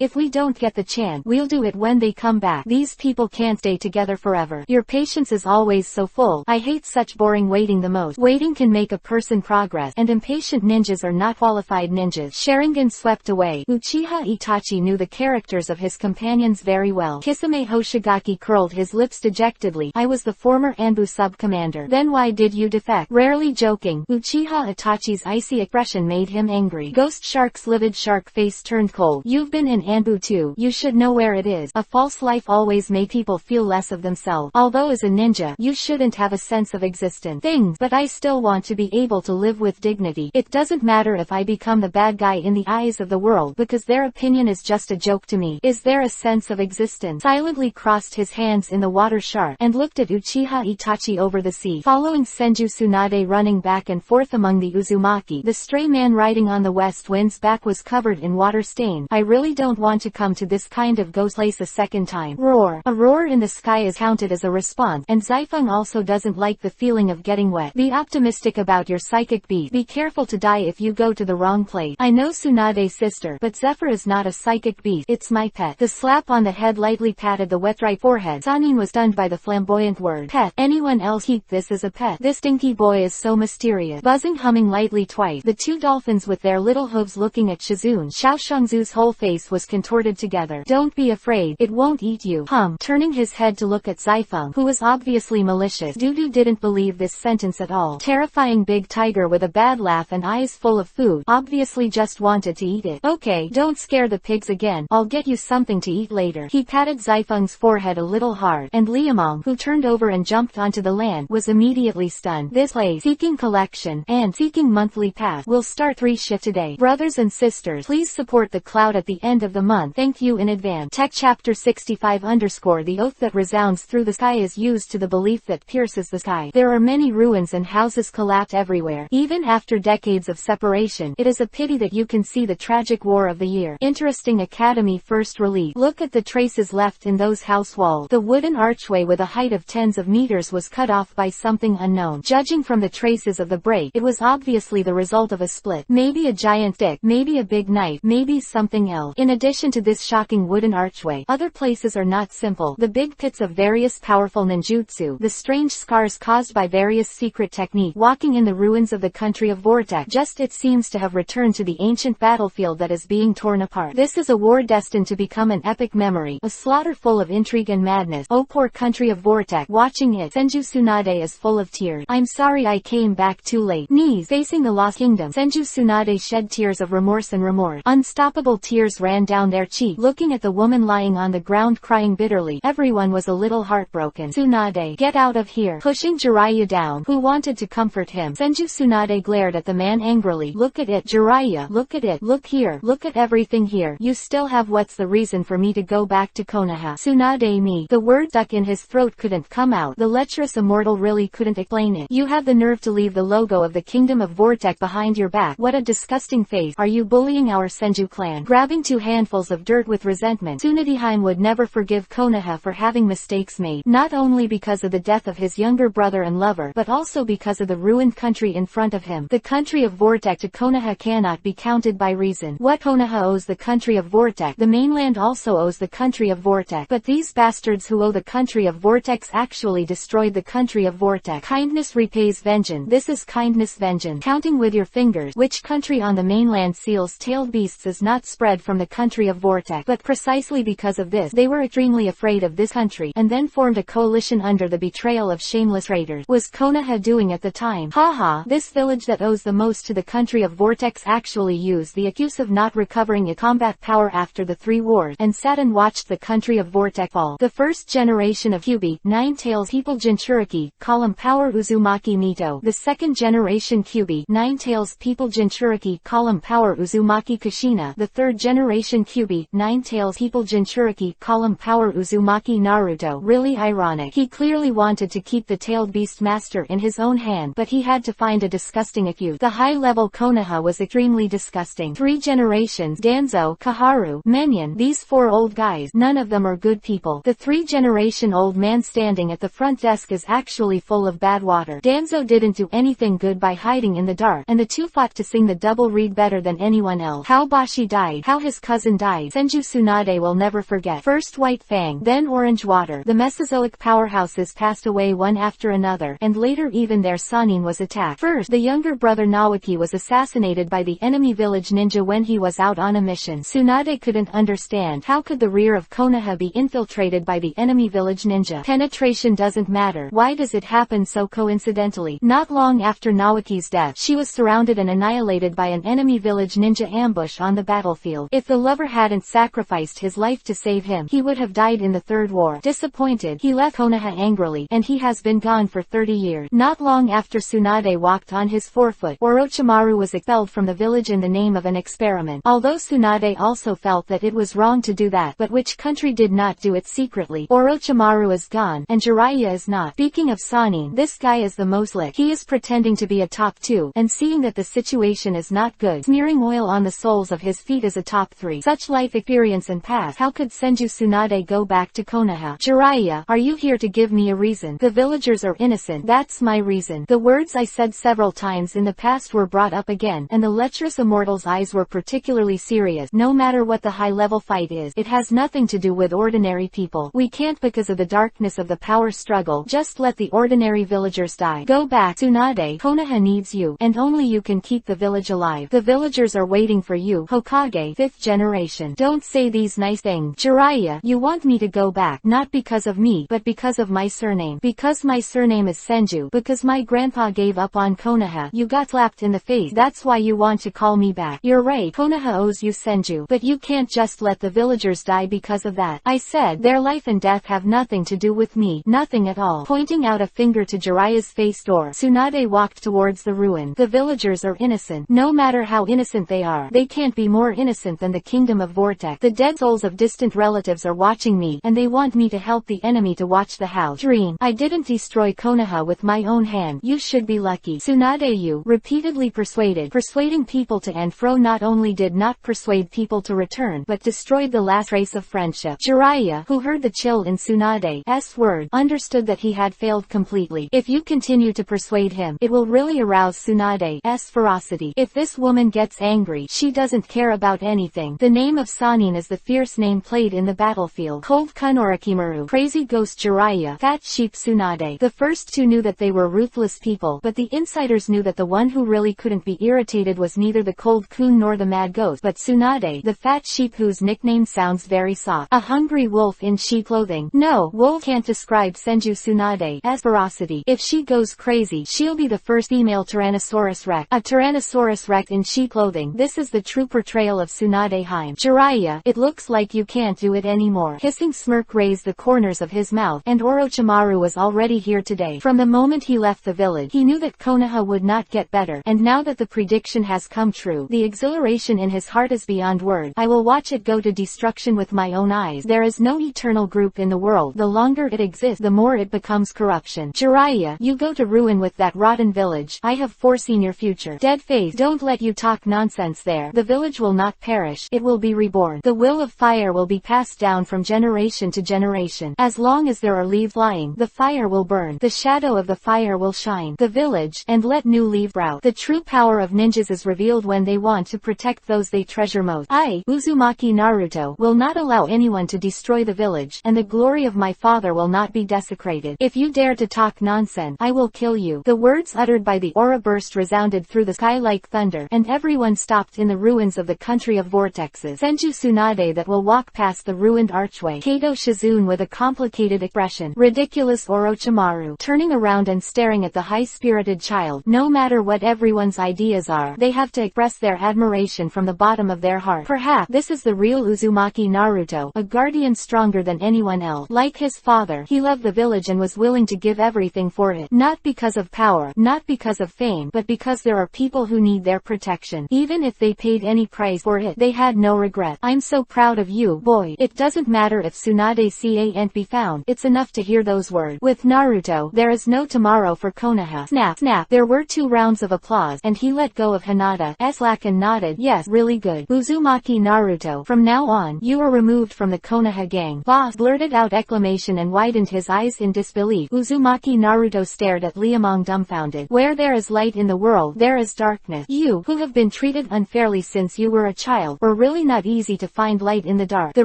if we don't get the chance, we'll do it when they come back. These people can't stay together forever. Your patience is always so full. I hate such boring waiting the most. Waiting can make a person progress, and impatient ninjas are not qualified ninjas. Sharingan swept away. Uchiha Itachi knew the characters of his companions very well. Kisame Hoshigaki curled his lips dejectedly. I was the former Anbu sub-commander. Then why did you defect? Rarely joking. Uchiha Itachi's icy expression made him angry. Ghost Shark's livid shark face turned cold. You've been in Anbu too. You should know where it is. A false life always made people feel less of themselves. Although as a ninja, you shouldn't have a sense of existence. But I still want to be able to live with dignity. It doesn't matter if I become the bad guy in the eyes of the world, because their opinion is just a joke to me. Is there a sense of existence? Silently crossed his hands in the water shark, and looked at Uchiha Itachi over the sea. Following Senju Tsunade running back and forth among the Uzumaki, the stray man riding on the west wind's back was covered in water stain. I really don't want to come to this kind of ghost place a second time. Roar. A roar in the sky is counted as a response, and Zaifeng also doesn't like the feeling of getting wet. Be optimistic about your psychic beast. Be careful to die if you go to the wrong place. I know Tsunade's sister, but Zephyr is not a psychic beast. It's my pet. The slap on the head lightly patted the wet right forehead. Sanin was stunned by the flamboyant word. Pet. Anyone else keep this as a pet? This stinky boy is so mysterious. Buzzing humming lightly twice, the 2 dolphins with their little hooves looking at Shizune. Xiaoshengzu's whole face was contorted together. Don't be afraid, it won't eat you. Turning his head to look at Zaifeng, who was obviously malicious. Dudu didn't believe this sentence at all. Terrifying big tiger with a bad laugh and eyes full of food, obviously just wanted to eat it. Okay, don't scare the pigs again. I'll get you something to eat later. He patted Zaifeng's forehead a little hard, and Liamong, who turned over and jumped onto the land, was immediately stunned. This place, seeking collection, and seeking monthly pass, will start 3 shift today. Brothers and sisters, please support the cloud at the end of the month. Thank you in advance. Tech Chapter 65 _ The oath that resounds through the sky is used to the belief that pierces the sky. There are many ruins and houses collapsed everywhere. Even after after decades of separation. It is a pity that you can see the tragic war of the year. Interesting Academy first release. Look at the traces left in those house walls. The wooden archway with a height of tens of meters was cut off by something unknown. Judging from the traces of the break, it was obviously the result of a split. Maybe a giant stick, maybe a big knife, maybe something else. In addition to this shocking wooden archway, other places are not simple. The big pits of various powerful ninjutsu, the strange scars caused by various secret techniques, walking in the ruins of the country of Vortex. Just it seems to have returned to the ancient battlefield that is being torn apart. This is a war destined to become an epic memory, a slaughter full of intrigue and madness. Oh poor country of Vortex. Watching it, Senju Tsunade is full of tears. I'm sorry I came back too late. Knees facing the lost kingdom. Senju Tsunade shed tears of remorse and remorse. Unstoppable tears ran down their cheeks. Looking at the woman lying on the ground crying bitterly, everyone was a little heartbroken. Tsunade, get out of here. Pushing Jiraiya down, who wanted to comfort him. Senju Tsunade glared at the man angrily. Look at it, Jiraiya. Look at it. Look here. Look at everything here. You still have. What's the reason for me to go back to Konoha? Tsunade me. The word stuck in his throat couldn't come out. The lecherous immortal really couldn't explain it. You have the nerve to leave the logo of the Kingdom of Vortex behind your back. What a disgusting face. Are you bullying our Senju clan? Grabbing two handfuls of dirt with resentment, Tsunade would never forgive Konoha for having mistakes made, not only because of the death of his younger brother and lover, but also because of the ruined country in front of him. The country of Vortex to Konoha cannot be counted by reason. What Konoha owes the country of Vortex, the mainland also owes the country of Vortex. But these bastards who owe the country of Vortex actually destroyed the country of Vortex. Kindness repays vengeance. This is kindness vengeance. Counting with your fingers, which country on the mainland seals tailed beasts is not spread from the country of Vortex. But precisely because of this, they were extremely afraid of this country, and then formed a coalition under the betrayal of shameless traitors. Was Konoha doing at the time? Haha, this village that owes the most to the country of Vortex actually used the excuse of not recovering its combat power after the 3 wars, and sat and watched the country of Vortex fall. The first generation of EPUB, 9 tails people Jinchuriki, column power Uzumaki Mito. The second generation EPUB, 9 tails people Jinchuriki, column power Uzumaki Kushina. The third generation EPUB, 9 tails people Jinchuriki, column power Uzumaki Naruto. Really ironic. He clearly wanted to keep the tailed beast master in his own hand, but he had to find a disgusting excuse. The high-level Konoha was extremely disgusting. 3 generations, Danzo, Kaharu, Menyon. These 4 old guys, none of them are good people. The 3-generation old man standing at the front desk is actually full of bad water. Danzo didn't do anything good by hiding in the dark, and the 2 fought to sing the double read better than anyone else. How Bashi died, how his cousin died, Senju Tsunade will never forget. First White Fang, then Orange Water. The Mesozoic powerhouses passed away one after another, and later even their Sanin was attacked. First, the younger brother Nawaki was assassinated by the enemy village ninja when he was out on a mission. Tsunade couldn't understand how could the rear of Konoha be infiltrated by the enemy village ninja. Penetration doesn't matter. Why does it happen so coincidentally? Not long after Nawaki's death, she was surrounded and annihilated by an enemy village ninja ambush on the battlefield. If the lover hadn't sacrificed his life to save him, he would have died in the 3rd war. Disappointed, he left Konoha angrily, and he has been gone for 30 years. Not long after Tsunade walked on his forefoot, Orochimaru was expelled from the village in the name of an experiment. Although Tsunade also felt that it was wrong to do that, but which country did not do it secretly? Orochimaru is gone, and Jiraiya is not. Speaking of Sanin, this guy is the most licked. He is pretending to be a top 2, and seeing that the situation is not good, smearing oil on the soles of his feet is a top 3. Such life experience and past. How could Senju Tsunade go back to Konoha? Jiraiya, are you here to give me a reason? The villagers are innocent. That's my reason. The words I said several times in the past were brought up again, and the lecherous immortal's eyes were particularly serious. No matter what the high-level fight is, it has nothing to do with ordinary people. We can't because of the darkness of the power struggle. Just let the ordinary villagers die. Go back, Tsunade. Konoha needs you, and only you can keep the village alive. The villagers are waiting for you, Hokage, 5th generation. Don't say these nice things. Jiraiya, you want me to go back, not because of me, but because of my surname. Because my surname is Senju. Because my grandpa gave up on Konoha. You got slapped in the face. That's why you want to call me back. You're right, Konoha owes you Senju. But you can't just let the villagers die because of that. I said their life and death have nothing to do with me. Nothing at all. Pointing out a finger to Jiraiya's face door, Tsunade walked towards the ruin. The villagers are innocent. No matter how innocent they are, they can't be more innocent than the kingdom of Vortex. The dead souls of distant relatives are watching me, and they want me to help the enemy to watch the house. Dream. I didn't destroy Konoha with my own hand. You should be lucky. Tsunade, you repeatedly persuaded. Persuading people to and fro not only did not persuade people to return but destroyed the last trace of friendship. Jiraiya, who heard the chill in Tsunade's word, understood that he had failed completely. If you continue to persuade him, it will really arouse Tsunade's ferocity. If this woman gets angry, she doesn't care about anything. The name of Sanin is the fierce name played in the battlefield. Cold Kun Orochimaru, Crazy Ghost Jiraiya, Fat Sheep Tsunade. The first two knew that they were ruthless people, but the insiders knew that the one who really couldn't be irritated was neither the Cold Kun nor the Mad Ghost, but Tsunade, the fat sheep whose nickname sounds very soft. A hungry wolf in sheep clothing. No, wolf can't describe Senju Tsunade's ferocity. If she goes crazy, she'll be the first female Tyrannosaurus Rex. A Tyrannosaurus Rex in sheep clothing. This is the true portrayal of Tsunade Heim. Jiraiya, it looks like you can't do it anymore. Hissing smirk raised the corners of his mouth, and Orochimaru was already here today. From the moment he left the village, he knew that Konoha would not get better, and now that the prediction has come true, the exhilaration in his heart is beyond words. I will watch it go to destruction with my own eyes. There is no eternal group in the world. The longer it exists, the more it becomes corruption. Jiraiya, you go to ruin with that rotten village. I have foreseen your future. Dead face, don't let you talk nonsense there. The village will not perish. It will be reborn. The will of fire will be passed down from generation to generation. As long as there are leaves flying, the fire will burn. The shadow of the fire will shine the village, and let new leaves sprout. The true power of ninjas is revealed when they want to protect those they treasure most. I, Uzumaki Naruto, will not allow anyone to destroy the village, and the glory of my father will not be desecrated. If you dare to talk nonsense, I will kill you. The words uttered by the aura burst resounded through the sky like thunder, and everyone stopped in the ruins of the country of vortexes. Senju Tsunade that will walk past the ruined archway. Kato Shizune with a complicated expression. Ridiculous Orochimaru, turning around and staring at the high-spirited child. No matter what everyone's ideas are, they have to express their admiration from the bottom of their heart. Perhaps this is the real Uzumaki Naruto, a guardian stronger than anyone else. Like his father, he loved the village and was willing to give everything for it. Not because of power, not because of fame, but because there are people who need their protection. Even if they paid any price for it, they had no regret. I'm so proud of you, boy. It doesn't matter if Tsunade can't be found. It's enough to hear those words. With Naruto, there is no tomorrow for Konoha. Snap, snap. There were 2 rounds of applause, and he let go of Hinata's lack and nodded. Yes, really good. Uzumaki Naruto, from now on, you are removed from the Konoha gang. Boss blurted out exclamation and widened his eyes in disbelief. Uzumaki Naruto stared at Liamong dumbfounded. Where there is light in the world, there is darkness. You, who have been treated unfairly since you were a child, were really not easy to find light in the dark. The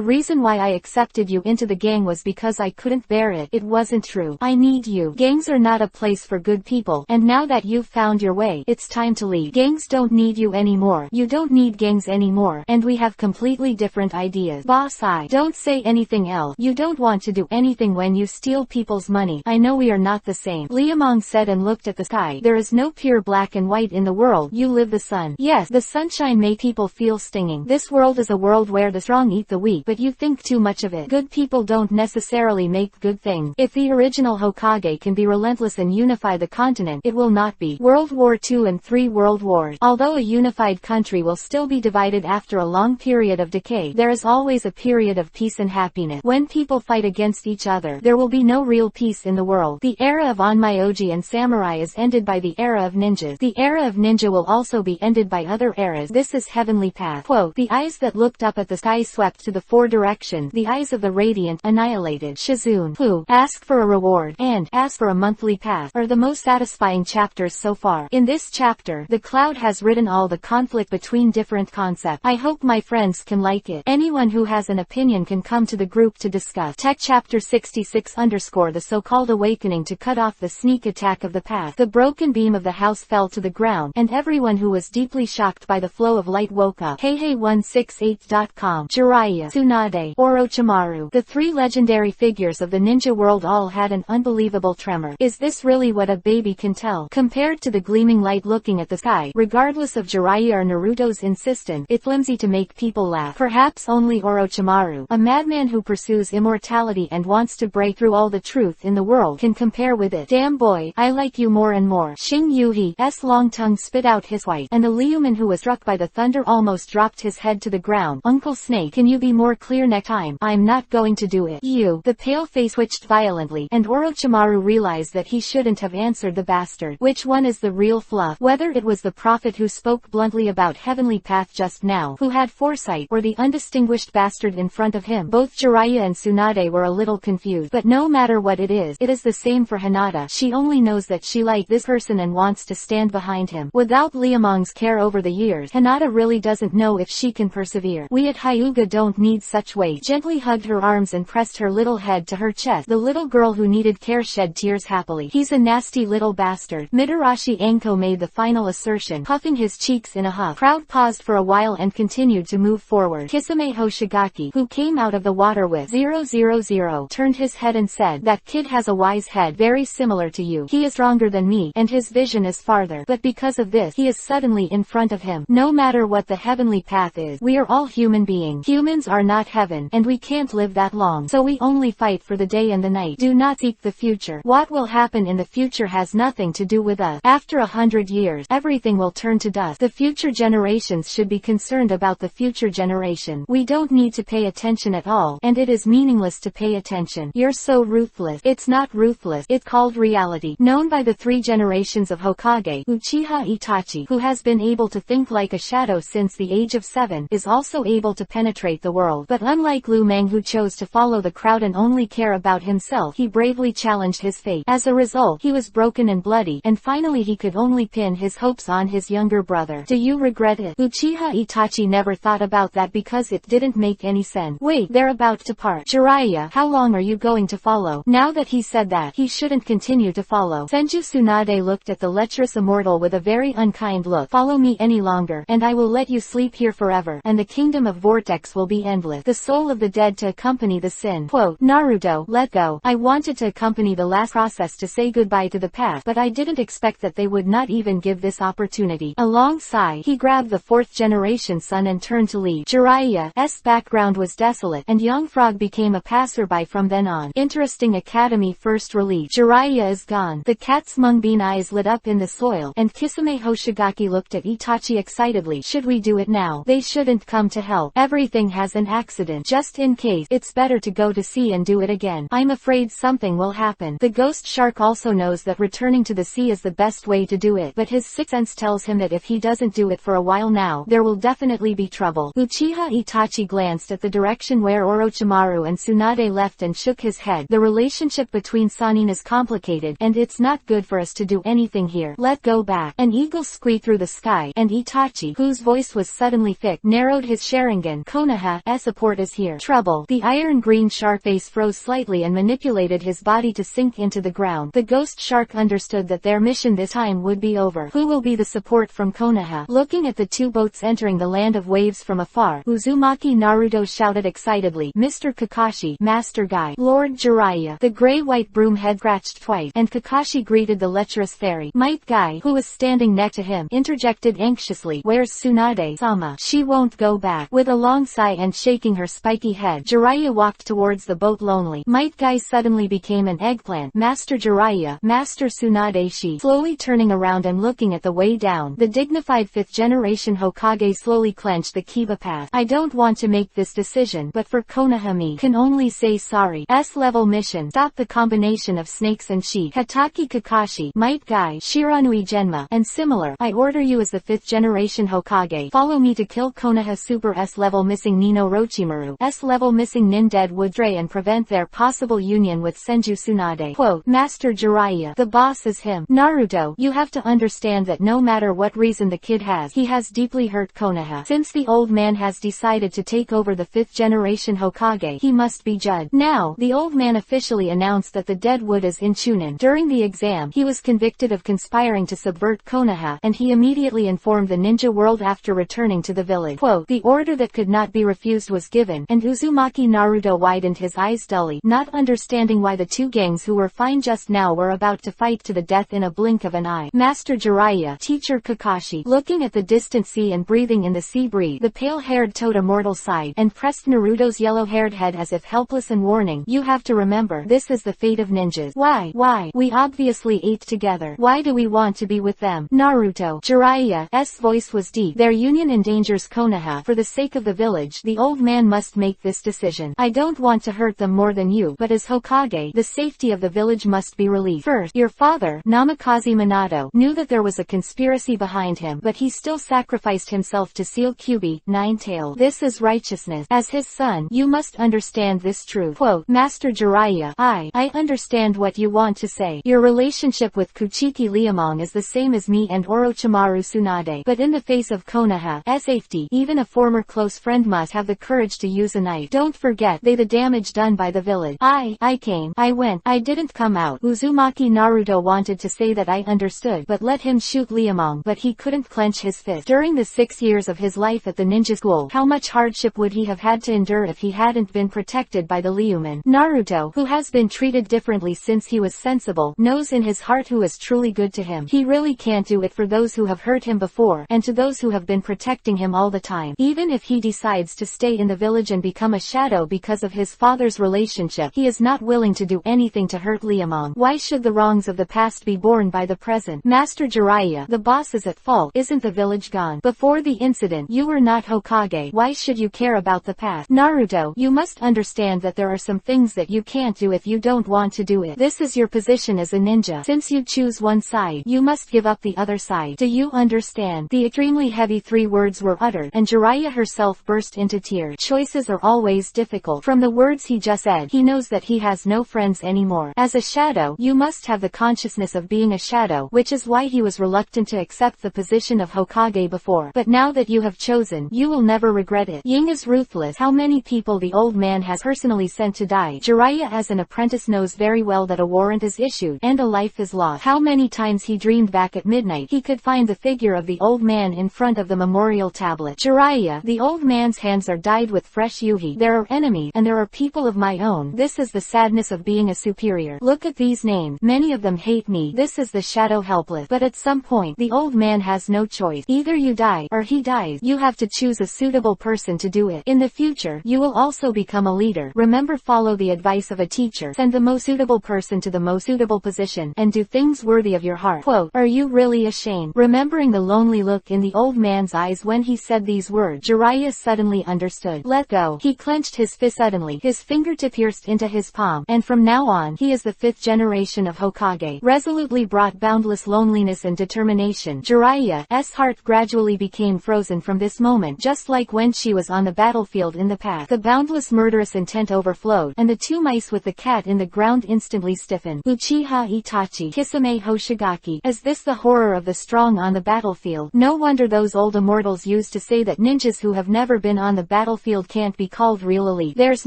reason why I accepted you into the gang was because I couldn't bear it. It wasn't true. I need you. Gangs are not a place for good people, and now that you've found your way, it's time to leave. Gangs don't need you anymore. You don't need gangs anymore, and we have completely different ideas. Boss, I don't say anything else. You don't want to do anything when you steal people's money. I know we are not the same. Liamong said and looked at the sky. There is no pure black and white in the world. You live the sun. Yes, the sunshine makes people feel stinging. This world is a world where the strong eat the weak, but you think too much of it. Good people don't necessarily make good things. If the original Hokage can be relentless and unify the continent, it will not be World War II and 3 World Wars. Although a unified country will still be divided after a long period of decay, there is always a period of peace and happiness. When people fight against each other, there will be no real peace in the world. The era of Onmyoji and samurai is ended by the era of ninjas. The era of ninja will also be ended by other eras. This is heavenly path. Quote, the eyes that looked up at the sky swept to the 4 directions. The eyes of the radiant annihilated. Shizune, who ask for a reward and ask for a monthly pass, are the most satisfying chapters so far. In this chapter, the cloud has written all the conflict between different concepts. I hope my friends can like it. Anyone who has an opinion can come to the group to discuss. Tech chapter 66 _ the so-called awakening to cut off the sneak attack of the past. The broken beam of the house fell to the ground, and everyone who was deeply shocked by the flow of light woke up. Heihei168.com. Jiraiya, Tsunade, Orochimaru. The 3 legendary figures of the ninja world all had an unbelievable tremor. Is this really what a baby can tell? Compared to the gleaming light looking at the sky, regardless of Jiraiya or Naruto's insistence, it's flimsy to make people laugh. Perhaps only Orochimaru, a madman who pursues immortality and wants to break through all the truth in the world, can compare with it. Damn boy, I like you more and more. Xing Yuhi's long tongue spit out his white, and the Liuman who was struck by the thunder almost dropped his head to the ground. Uncle Snake, can you be more clear next time? I'm not going to do it. You. The pale face twitched violently, and Orochimaru realized that he shouldn't have answered the bastard. Which one is the real fluff. Whether it was the prophet who spoke bluntly about heavenly path just now, who had foresight, or the undistinguished bastard in front of him, both Jiraiya and Tsunade were a little confused. But no matter what it is the same for Hinata. She only knows that she likes this person and wants to stand behind him. Without Liamong's care over the years, Hinata really doesn't know if she can persevere. We at Hyuga don't need such weight. Gently hugged her arms and pressed her little head to her chest. The little girl who needed care shed tears happily. He's a nasty little bastard. Mitarashi Anko made the final assertion, puffing his cheeks in a huff. Crowd paused for a while and continued to move forward. Kisame Hoshigaki, who came out of the water with 000, turned his head and said, "That kid has a wise head, very similar to you. He is stronger than me, and his vision is farther. But because of this, he is suddenly in front of him. No matter what the heavenly path is, we are all human beings. Humans are not heaven, and we can't live that long. So we only fight for the day and the night. Do not seek the future. What will happen in the future has nothing to do with us. After 100 years, everything will turn to dust. The future generations should be concerned about the future generation. We don't need to pay attention at all, and it is meaningless to pay attention. You're so ruthless." It's not ruthless, it's called reality. Known by the 3 generations of Hokage, Uchiha Itachi, who has been able to think like a shadow since the age of 7, is also able to penetrate the world. But unlike Lu Meng, who chose to follow the crowd and only care about himself, he bravely challenged his fate. As a result, he was broken and bloody, and finally he could only pin his hopes on his younger brother. Do you regret it? Uchiha Itachi never thought about that because it didn't make any sense. Wait, they're about to part. Jiraiya, how long are you going to follow? Now that he said that, he shouldn't continue to follow. Senju Tsunade looked at the lecherous immortal with a very unkind look. Follow me any longer, and I will let you sleep here forever, and the kingdom of Vortex will be endless. The soul of the dead to accompany the sin. Quote, Naruto, let go. I wanted to accompany the last process to say goodbye to the past, but I didn't expect that they would not even give this opportunity. A long sigh, he grabbed the 4th generation son and turned to leave. Jiraiya's background was desolate, and young Frog became a passerby from then on. Interesting Academy first release. Jiraiya is gone. The cat's mungbean eyes lit up in the soil, and Kisame Hoshigaki looked at Itachi excitedly. Should we do it now? They shouldn't come to help. Everything has an accident. Just in case, it's better to go to sea and do it again. I'm afraid something will happen. The ghost shark also knows that returning to the sea is the best way to do it, but his sixth sense tells him that if he doesn't do it for a while now, there will definitely be trouble. Uchiha Itachi glanced at the direction where Orochimaru and Tsunade left and shook his head. The relationship between Sannin is complicated, and it's not good for us to do anything here. Let go back. An eagle squeaked through the sky, and Itachi, whose voice was suddenly thick, narrowed his Sharingan. Konoha's support is here. Trouble. The iron-green shark face froze slightly and manipulated his body to sink into the ground. The ghost shark understood that their mission this time would be over. Who will be the support from Konoha? Looking at the 2 boats entering the land of waves from afar, Uzumaki Naruto shouted excitedly, Mr. Kakashi, Master Guy, Lord Jiraiya. The gray-white broom head scratched twice, and Kakashi greeted the lecherous fairy. Might Guy, who was standing next to him, interjected anxiously, Where's Tsunade-sama? She won't go back. With a long sigh and shaking her spiky head, Jiraiya walked towards the boat lonely. Might Guy suddenly became an eggplant. Master Jiraiya, Master Tsunade. She, slowly turning around and looking at the way down, the dignified 5th generation Hokage slowly clenched the Kiba path. I don't want to make this decision, but for Konoha me can only say sorry. S-level mission. Stop the combination of snakes and sheep. Hatake Kakashi, Might Guy, Shiranui Genma, and similar. I order you as the 5th generation Hokage. Follow me to kill Konoha Super S-level missing Nino Orochimaru, S-level missing Nin Dead Woodray, and prevent their possible union with Senju Tsunade. Quote, Master Jiraiya, the boss is him. Naruto, you have to understand that no matter what reason the kid has, he has deeply hurt Konoha. Since the old man has decided to take over the 5th generation Hokage, he must be judged. Now, the old man officially announced that the dead wood is in Chunin. During the exam, he was convicted of conspiring to subvert Konoha, and he immediately informed the ninja world after returning to the village. Quote, the order that could not be refused was given, and Uzumaki Naruto widened his eyes dully, not understanding why the 2 gangs who were fine just now were about to fight to the death in a blink of an eye. Master Jiraiya, Teacher Kakashi, looking at the distant sea and breathing in the sea breeze, the pale-haired toad immortal sighed, and pressed Naruto's yellow-haired head as if helpless and warning, you have to remember, this is the fate of ninjas. Why? We obviously ate together. Why do we want to be with them? Naruto. Jiraiya's voice was deep. Their union endangers Konoha. For the sake of the village, the old man must make this decision. I don't want to hurt them more than you, but as Hokage, the safety of the village must be relieved. First, your father, Namikaze Minami, Minato knew that there was a conspiracy behind him, but he still sacrificed himself to seal Kyuubi, Nine-Tailed. This is righteousness. As his son, you must understand this truth. Quote, Master Jiraiya, I understand what you want to say. Your relationship with Kuchiki Liamong is the same as me and Orochimaru Tsunade, but in the face of Konoha's safety, even a former close friend must have the courage to use a knife. Don't forget the damage done by the village. I came, I went, I didn't come out. Uzumaki Naruto wanted to say that I understood, but let him shoot Liamong, but he couldn't clench his fist. During the 6 years of his life at the ninja school, how much hardship would he have had to endure if he hadn't been protected by the Liuman? Naruto, who has been treated differently since he was sensible, knows in his heart who is truly good to him. He really can't do it for those who have hurt him before, and to those who have been protecting him all the time. Even if he decides to stay in the village and become a shadow because of his father's relationship, he is not willing to do anything to hurt Liamong. Why should the wrongs of the past be borne by the present? Master Jiraiya, the boss is at fault. Isn't the village gone? Before the incident, you were not Hokage. Why should you care about the past? Naruto, you must understand that there are some things that you can't do if you don't want to do it. This is your position as a ninja. Since you choose one side, you must give up the other side. Do you understand? The extremely heavy 3 words were uttered, and Jiraiya herself burst into tears. Choices are always difficult. From the words he just said, he knows that he has no friends anymore. As a shadow, you must have the consciousness of being a shadow, which is why he was reluctant to accept the position of Hokage before. But now that you have chosen, you will never regret it. Ying is ruthless. How many people the old man has personally sent to die? Jiraiya as an apprentice knows very well that a warrant is issued, and a life is lost. How many times he dreamed back at midnight he could find the figure of the old man in front of the memorial tablet. Jiraiya, the old man's hands are dyed with fresh yuhi. There are enemies, and there are people of my own. This is the sadness of being a superior. Look at these names. Many of them hate me. This is the shadow helpless. But at some point, the old man has no choice. Either you die, or he dies. You have to choose a suitable person to do it. In the future, you will also become a leader. Remember, follow the advice of a teacher. Send the most suitable person to the most suitable position, and do things worthy of your heart. Quote, are you really ashamed? Remembering the lonely look in the old man's eyes when he said these words, Jiraiya suddenly understood. Let go. He clenched his fist suddenly. His fingertip pierced into his palm, and from now on, he is the 5th generation of Hokage. Resolutely brought boundless loneliness and determination. Jiraiya's heart gradually became frozen from this moment, just like when she was on the battlefield in the past. The boundless murderous intent overflowed, and the 2 mice with the cat in the ground instantly stiffened. Uchiha Itachi, Kisame Hoshigaki. Is this the horror of the strong on the battlefield? No wonder those old immortals used to say that ninjas who have never been on the battlefield can't be called real elite. There's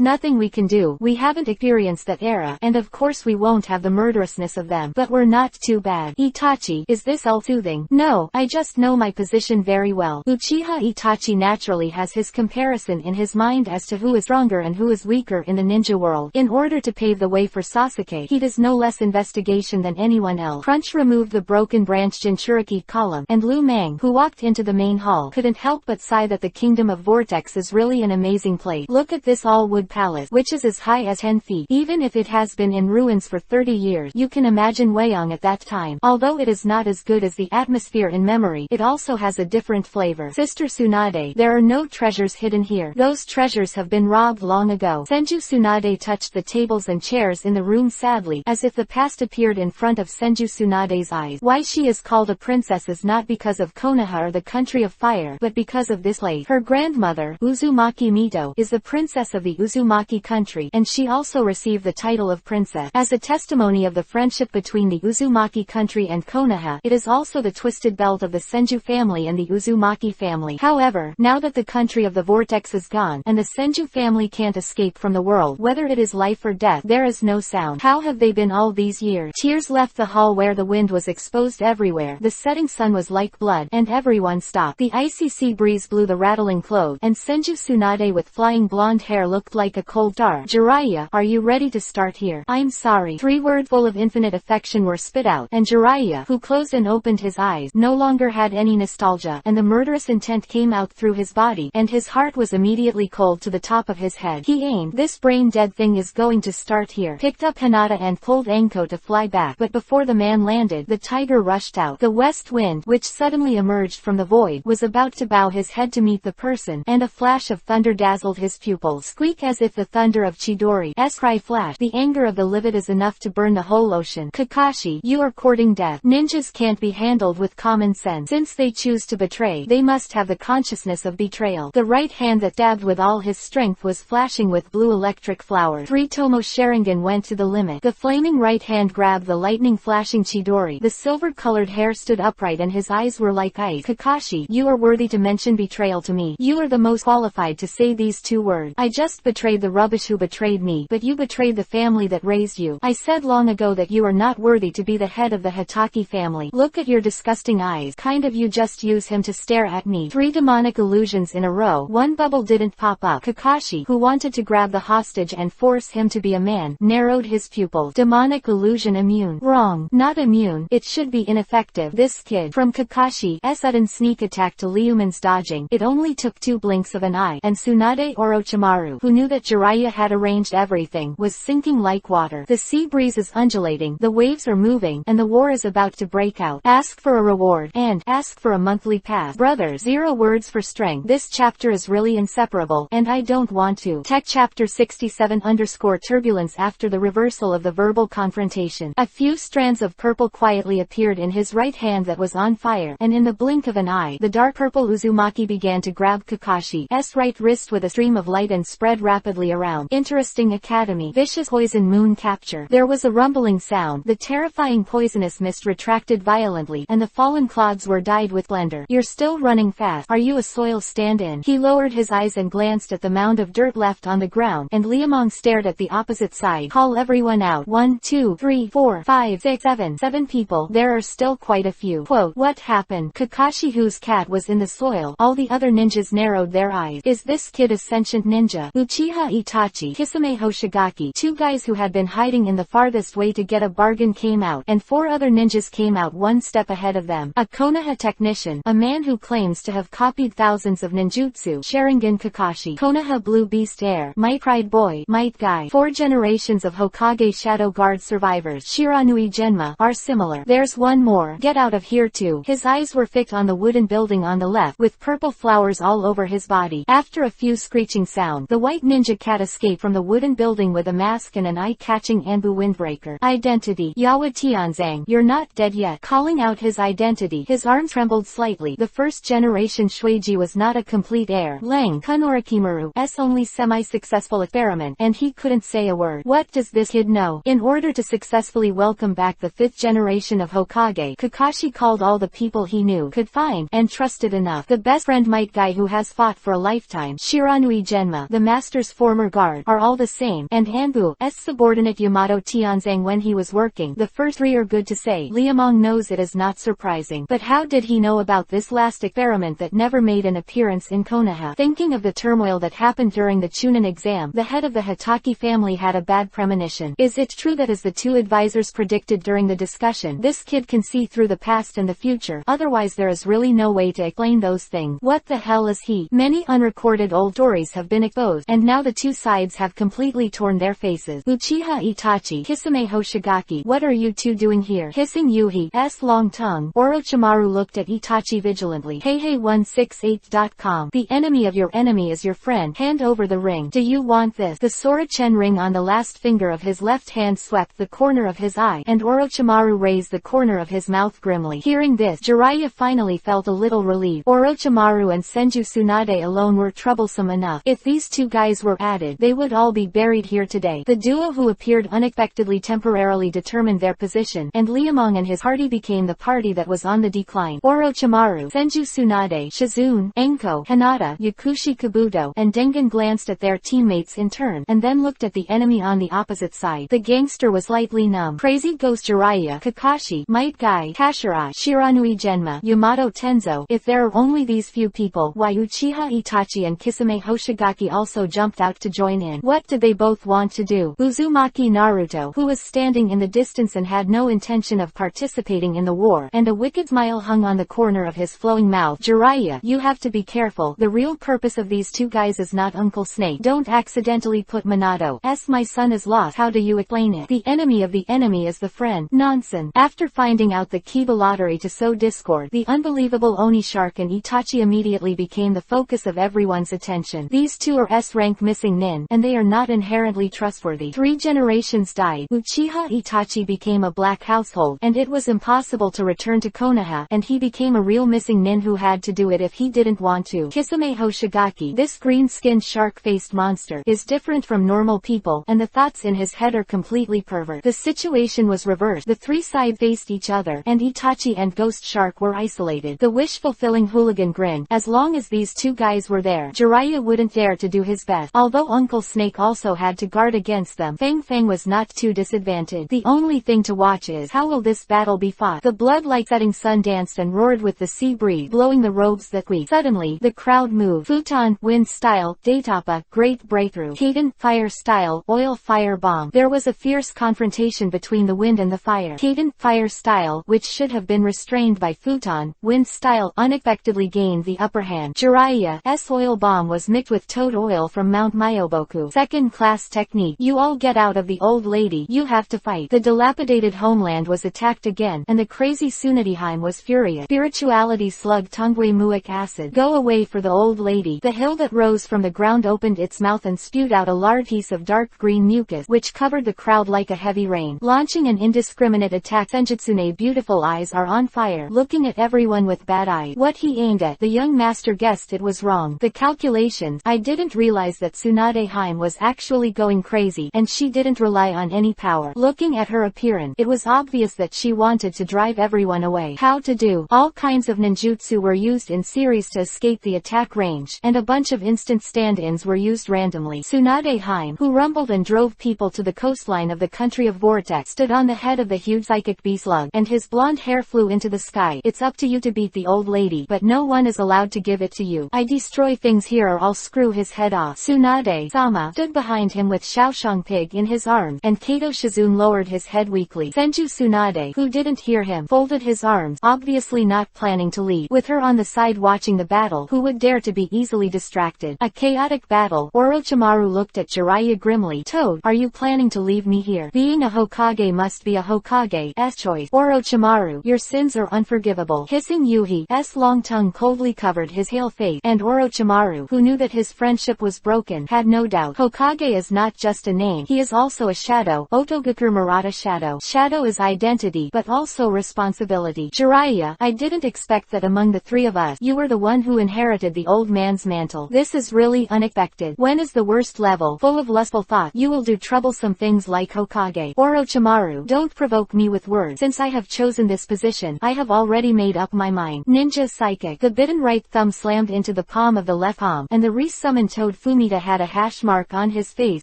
nothing we can do. We haven't experienced that era, and of course we won't have the murderousness of them. But we're not too bad. Itachi, is this all soothing? No, I just know my position very well. Uchiha Itachi naturally has his comparison in his mind as to who is stronger and who is weaker in the ninja world. In order to pave the way for Sasuke, he does no less investigation than anyone else. Crunch removed the broken branch Jinchuriki column, and Lu Mang, who walked into the main hall, couldn't help but sigh that the Kingdom of Vortex is really an amazing place. Look at this all-wood palace, which is as high as 10 feet. Even if it has been in ruins for 30 years, you can imagine Weyang at that time. Although it is not as good as the atmosphere in memory, it also has a different flavor. Sister Tsunade, there are no treasures hidden here. Those treasures have been robbed long ago. Senju Tsunade touched the tables and chairs in the room sadly, as if the past appeared in front of Senju Tsunade's eyes. Why she is called a princess is not because of Konoha or the country of fire, but because of this place. Her grandmother, Uzumaki Mito, is the princess of the Uzumaki country, and she also received the title of princess. As a testimony of the friendship between the Uzumaki country and Konoha, it is also the twisted belt of the Senju family and the Uzumaki family. However, now that the country of the vortex is gone, and the Senju family can't escape from the world, whether it is life or death, there is no sound. How have they been all these years? Tears left the hall where the wind was exposed everywhere. The setting sun was like blood, and everyone stopped. The icy sea breeze blew the rattling clothes, and Senju Tsunade with flying blonde hair looked like a cold star. Jiraiya, are you ready to start here? I'm sorry. 3 words full of infinite affection were spit out, and Jiraiya, who closed and opened his eyes, no longer had any nostalgia, and the murderous intent came out through his body, and his heart was immediately cold to the top of his head. He aimed. This brain-dead thing is going to start here. Picked up Hinata and pulled Enko to fly back, but before the man landed, the tiger rushed out. The west wind, which suddenly emerged from the void, was about to bow his head to meet the person, and a flash of thunder dazzled his pupils. Squeak as if the thunder of Chidori's cry flashed. The anger of the livid is enough to burn the whole ocean. Kakashi, you are courting death. death. Ninjas can't be handled with common sense. Since they choose to betray, they must have the consciousness of betrayal. The right hand that stabbed with all his strength was flashing with blue electric flowers. 3 Tomo Sharingan went to the limit. The flaming right hand grabbed the lightning flashing Chidori. The silver-colored hair stood upright and his eyes were like ice. Kakashi, you are worthy to mention betrayal to me. You are the most qualified to say these 2 words. I just betrayed the rubbish who betrayed me, but you betrayed the family that raised you. I said long ago that you are not worthy to be the head of the Hatake family. Look at your disgusting eyes. Kind of you just use him to stare at me. 3 demonic illusions in a row. 1 bubble didn't pop up. Kakashi, who wanted to grab the hostage and force him to be a man, narrowed his pupils. Demonic illusion immune. Wrong. Not immune. It should be ineffective. This kid. From Kakashi's sudden sneak attack to Liuman's dodging, it only took 2 blinks of an eye, and Tsunade Orochimaru, who knew that Jiraiya had arranged everything, was sinking like water. The sea breeze is undulating, the waves are moving, and the war is about to break out. Ask for a reward, and ask for a monthly pass. Brothers, 0 words for strength. This chapter is really inseparable, and I don't want to. Tech chapter 67 _ turbulence. After the reversal of the verbal confrontation, a few strands of purple quietly appeared in his right hand that was on fire, and in the blink of an eye, the dark purple Uzumaki began to grab Kakashi's right wrist with a stream of light and spread rapidly around. Interesting Academy. Vicious poison moon capture. There was a rumbling sound. The terrifying poisonous mist retracted violently, and the fallen clods were dyed with splendor. You're still running fast. Are you a soil stand-in? He lowered his eyes and glanced at the mound of dirt left on the ground, and Liamong stared at the opposite side. Call everyone out. 1, 2, 3, 4, 5, 6, 7 people. There are still quite a few. Quote, what happened? Kakashi, whose cat was in the soil. All the other ninjas narrowed their eyes. Is this kid a sentient ninja? Uchiha Itachi, Kisame Hoshigaki, 2 guys who had been hiding in the farthest way to get a bargain came out, and 4 other ninjas came out 1 step ahead of them. A Konoha technician, a man who claims to have copied thousands of ninjutsu. Sharingan Kakashi, Konoha Blue Beast Air, Might Pride Boy, Might Guy. 4 generations of Hokage Shadow Guard survivors, Shiranui Genma, are similar. There's one more. Get out of here too. His eyes were fixed on the wooden building on the left, with purple flowers all over his body. After a few screeching sounds, the white ninja cat escaped from the wooden building with a mask and an eye-catching Anbu windbreaker. Identity. Yawa Tianzang, you're not dead yet. Calling out his identity, his arm trembled slightly. The first generation Shueiji was not a complete heir. Lang Kunorikimaru's only semi-successful experiment, and he couldn't say a word. What does this kid know? In order to successfully welcome back the 5th generation of Hokage, Kakashi called all the people he knew, could find, and trusted enough. The best friend Might Guy, who has fought for a lifetime, Shiranui Genma, the master's former guard, are all the same, and Anbu's subordinate Yamato Tianzang when he was working. The first 3 are good to say. Liamong knows it is not surprising. But how did he know about this last experiment that never made an appearance in Konoha? Thinking of the turmoil that happened during the Chunin exam, the head of the Hatake family had a bad premonition. Is it true that, as the 2 advisors predicted during the discussion, this kid can see through the past and the future? Otherwise there is really no way to explain those things. What the hell is he? Many unrecorded old stories have been exposed, and now the 2 sides have completely torn their faces. Uchiha Itachi, Kisame Hoshigaki, what are you 2 doing here? Hissing Yuhi's long tongue. Orochimaru looked at Itachi vigilantly. Heihei168.com. The enemy of your enemy is your friend. Hand over the ring. Do you want this? The Sora-chen ring on the last finger of his left hand swept the corner of his eye, and Orochimaru raised the corner of his mouth grimly. Hearing this, Jiraiya finally felt a little relieved. Orochimaru and Senju Tsunade alone were troublesome enough. If these 2 guys were added, they would all be buried here today. The duo who appeared unexpectedly temporarily determined their position, and Liamong and his party became the party that was on the decline. Orochimaru, Senju Tsunade, Shizune, Enko, Hinata, Yakushi Kabuto, and Dengen glanced at their teammates in turn, and then looked at the enemy on the opposite side. The gangster was lightly numb. Crazy Ghost Jiraiya, Kakashi, Might Guy, Kashirai, Shiranui Genma, Yamato Tenzo. If there are only these few people, why Uchiha Itachi and Kisame Hoshigaki also jumped out to join in? What did they both want to do? Uzumaki Naruto, who was standing in the distance and had no intention of participating in the war, and a wicked smile hung on the corner of his flowing mouth. Jiraiya, you have to be careful. The real purpose of these 2 guys is not Uncle Snake. Don't accidentally put Minato's my son is lost. How do you explain it? The enemy of the enemy is the friend. Nonsense. After finding out the Kiba lottery to sow discord, the unbelievable Oni Shark and Itachi immediately became the focus of everyone's attention. These 2 are S-rank missing nin, and they are not inherently trustworthy. 3 generations died. Uchiha Itachi became a black household. cold, and it was impossible to return to Konoha, and he became a real missing nin who had to do it if he didn't want to. Kisame Hoshigaki, this green-skinned shark-faced monster, is different from normal people, and the thoughts in his head are completely pervert. The situation was reversed. The three side-faced each other, and Itachi and Ghost Shark were isolated. The wish-fulfilling hooligan grinned. As long as these two guys were there, Jiraiya wouldn't dare to do his best. Although Uncle Snake also had to guard against them, Fang Fang was not too disadvantaged. The only thing to watch is, how will this battle be fought? The blood-like setting sun danced and roared with the sea breeze, blowing the robes that weep. Suddenly, the crowd moved. Futon, wind style, Daitapa, great breakthrough. Kaden, fire style, oil fire bomb. There was a fierce confrontation between the wind and the fire. Kaden, fire style, which should have been restrained by Futon, wind style, unexpectedly gained the upper hand. Jiraiya's oil bomb was mixed with toad oil from Mount Myoboku. Second-class technique. You all get out of the old lady. You have to fight. The dilapidated homeland was attacked again, and the crazy Tsunadiheim was furious. Spirituality slug Tongwe Muic acid. Go away for the old lady. The hill that rose from the ground opened its mouth and spewed out a large piece of dark green mucus, which covered the crowd like a heavy rain. Launching an indiscriminate attack, Senjutsune's beautiful eyes are on fire, looking at everyone with bad eyes. What he aimed at, the young master guessed it was wrong. The calculations. I didn't realize that Tsunadeheim was actually going crazy, and she didn't rely on any power. Looking at her appearance, it was obvious that she wanted to drive everyone away. How to do? All kinds of ninjutsu were used in series to escape the attack range, and a bunch of instant stand-ins were used randomly. Tsunadeheim, who rumbled and drove people to the coastline of the country of Vortex, stood on the head of the huge psychic bee slug, and his blonde hair flew into the sky. It's up to you to beat the old lady, but no one is allowed to give it to you. I destroy things here or I'll screw his head off. Tsunade-sama stood behind him with Xiaoshang Pig in his arms, and Kato Shizune lowered his head weakly. Senju Tsunade, who didn't hear him, folded his arms, obviously not planning to leave. With her on the side watching the battle, who would dare to be easily distracted? A chaotic battle. Orochimaru looked at Jiraiya grimly. Toad, are you planning to leave me here? Being a Hokage must be a Hokage's choice. Orochimaru, your sins are unforgivable. Hissing Yuhi's long tongue coldly covered his pale face, and Orochimaru, who knew that his friendship was broken, had no doubt. Hokage is not just a name, he is also a shadow. Otogaku Murata shadow. Shadow is identity, but also responsibility. Jiraiya, I didn't expect that among the three of us, you were the one who inherited the old man's mantle. This is really unexpected. When is the worst level? Full of lustful thought, you will do troublesome things like Hokage. Orochimaru, don't provoke me with words. Since I have chosen this position, I have already made up my mind. Ninja Psychic. The bitten right thumb slammed into the palm of the left palm, and the re-summoned Toad Fumita had a hash mark on his face.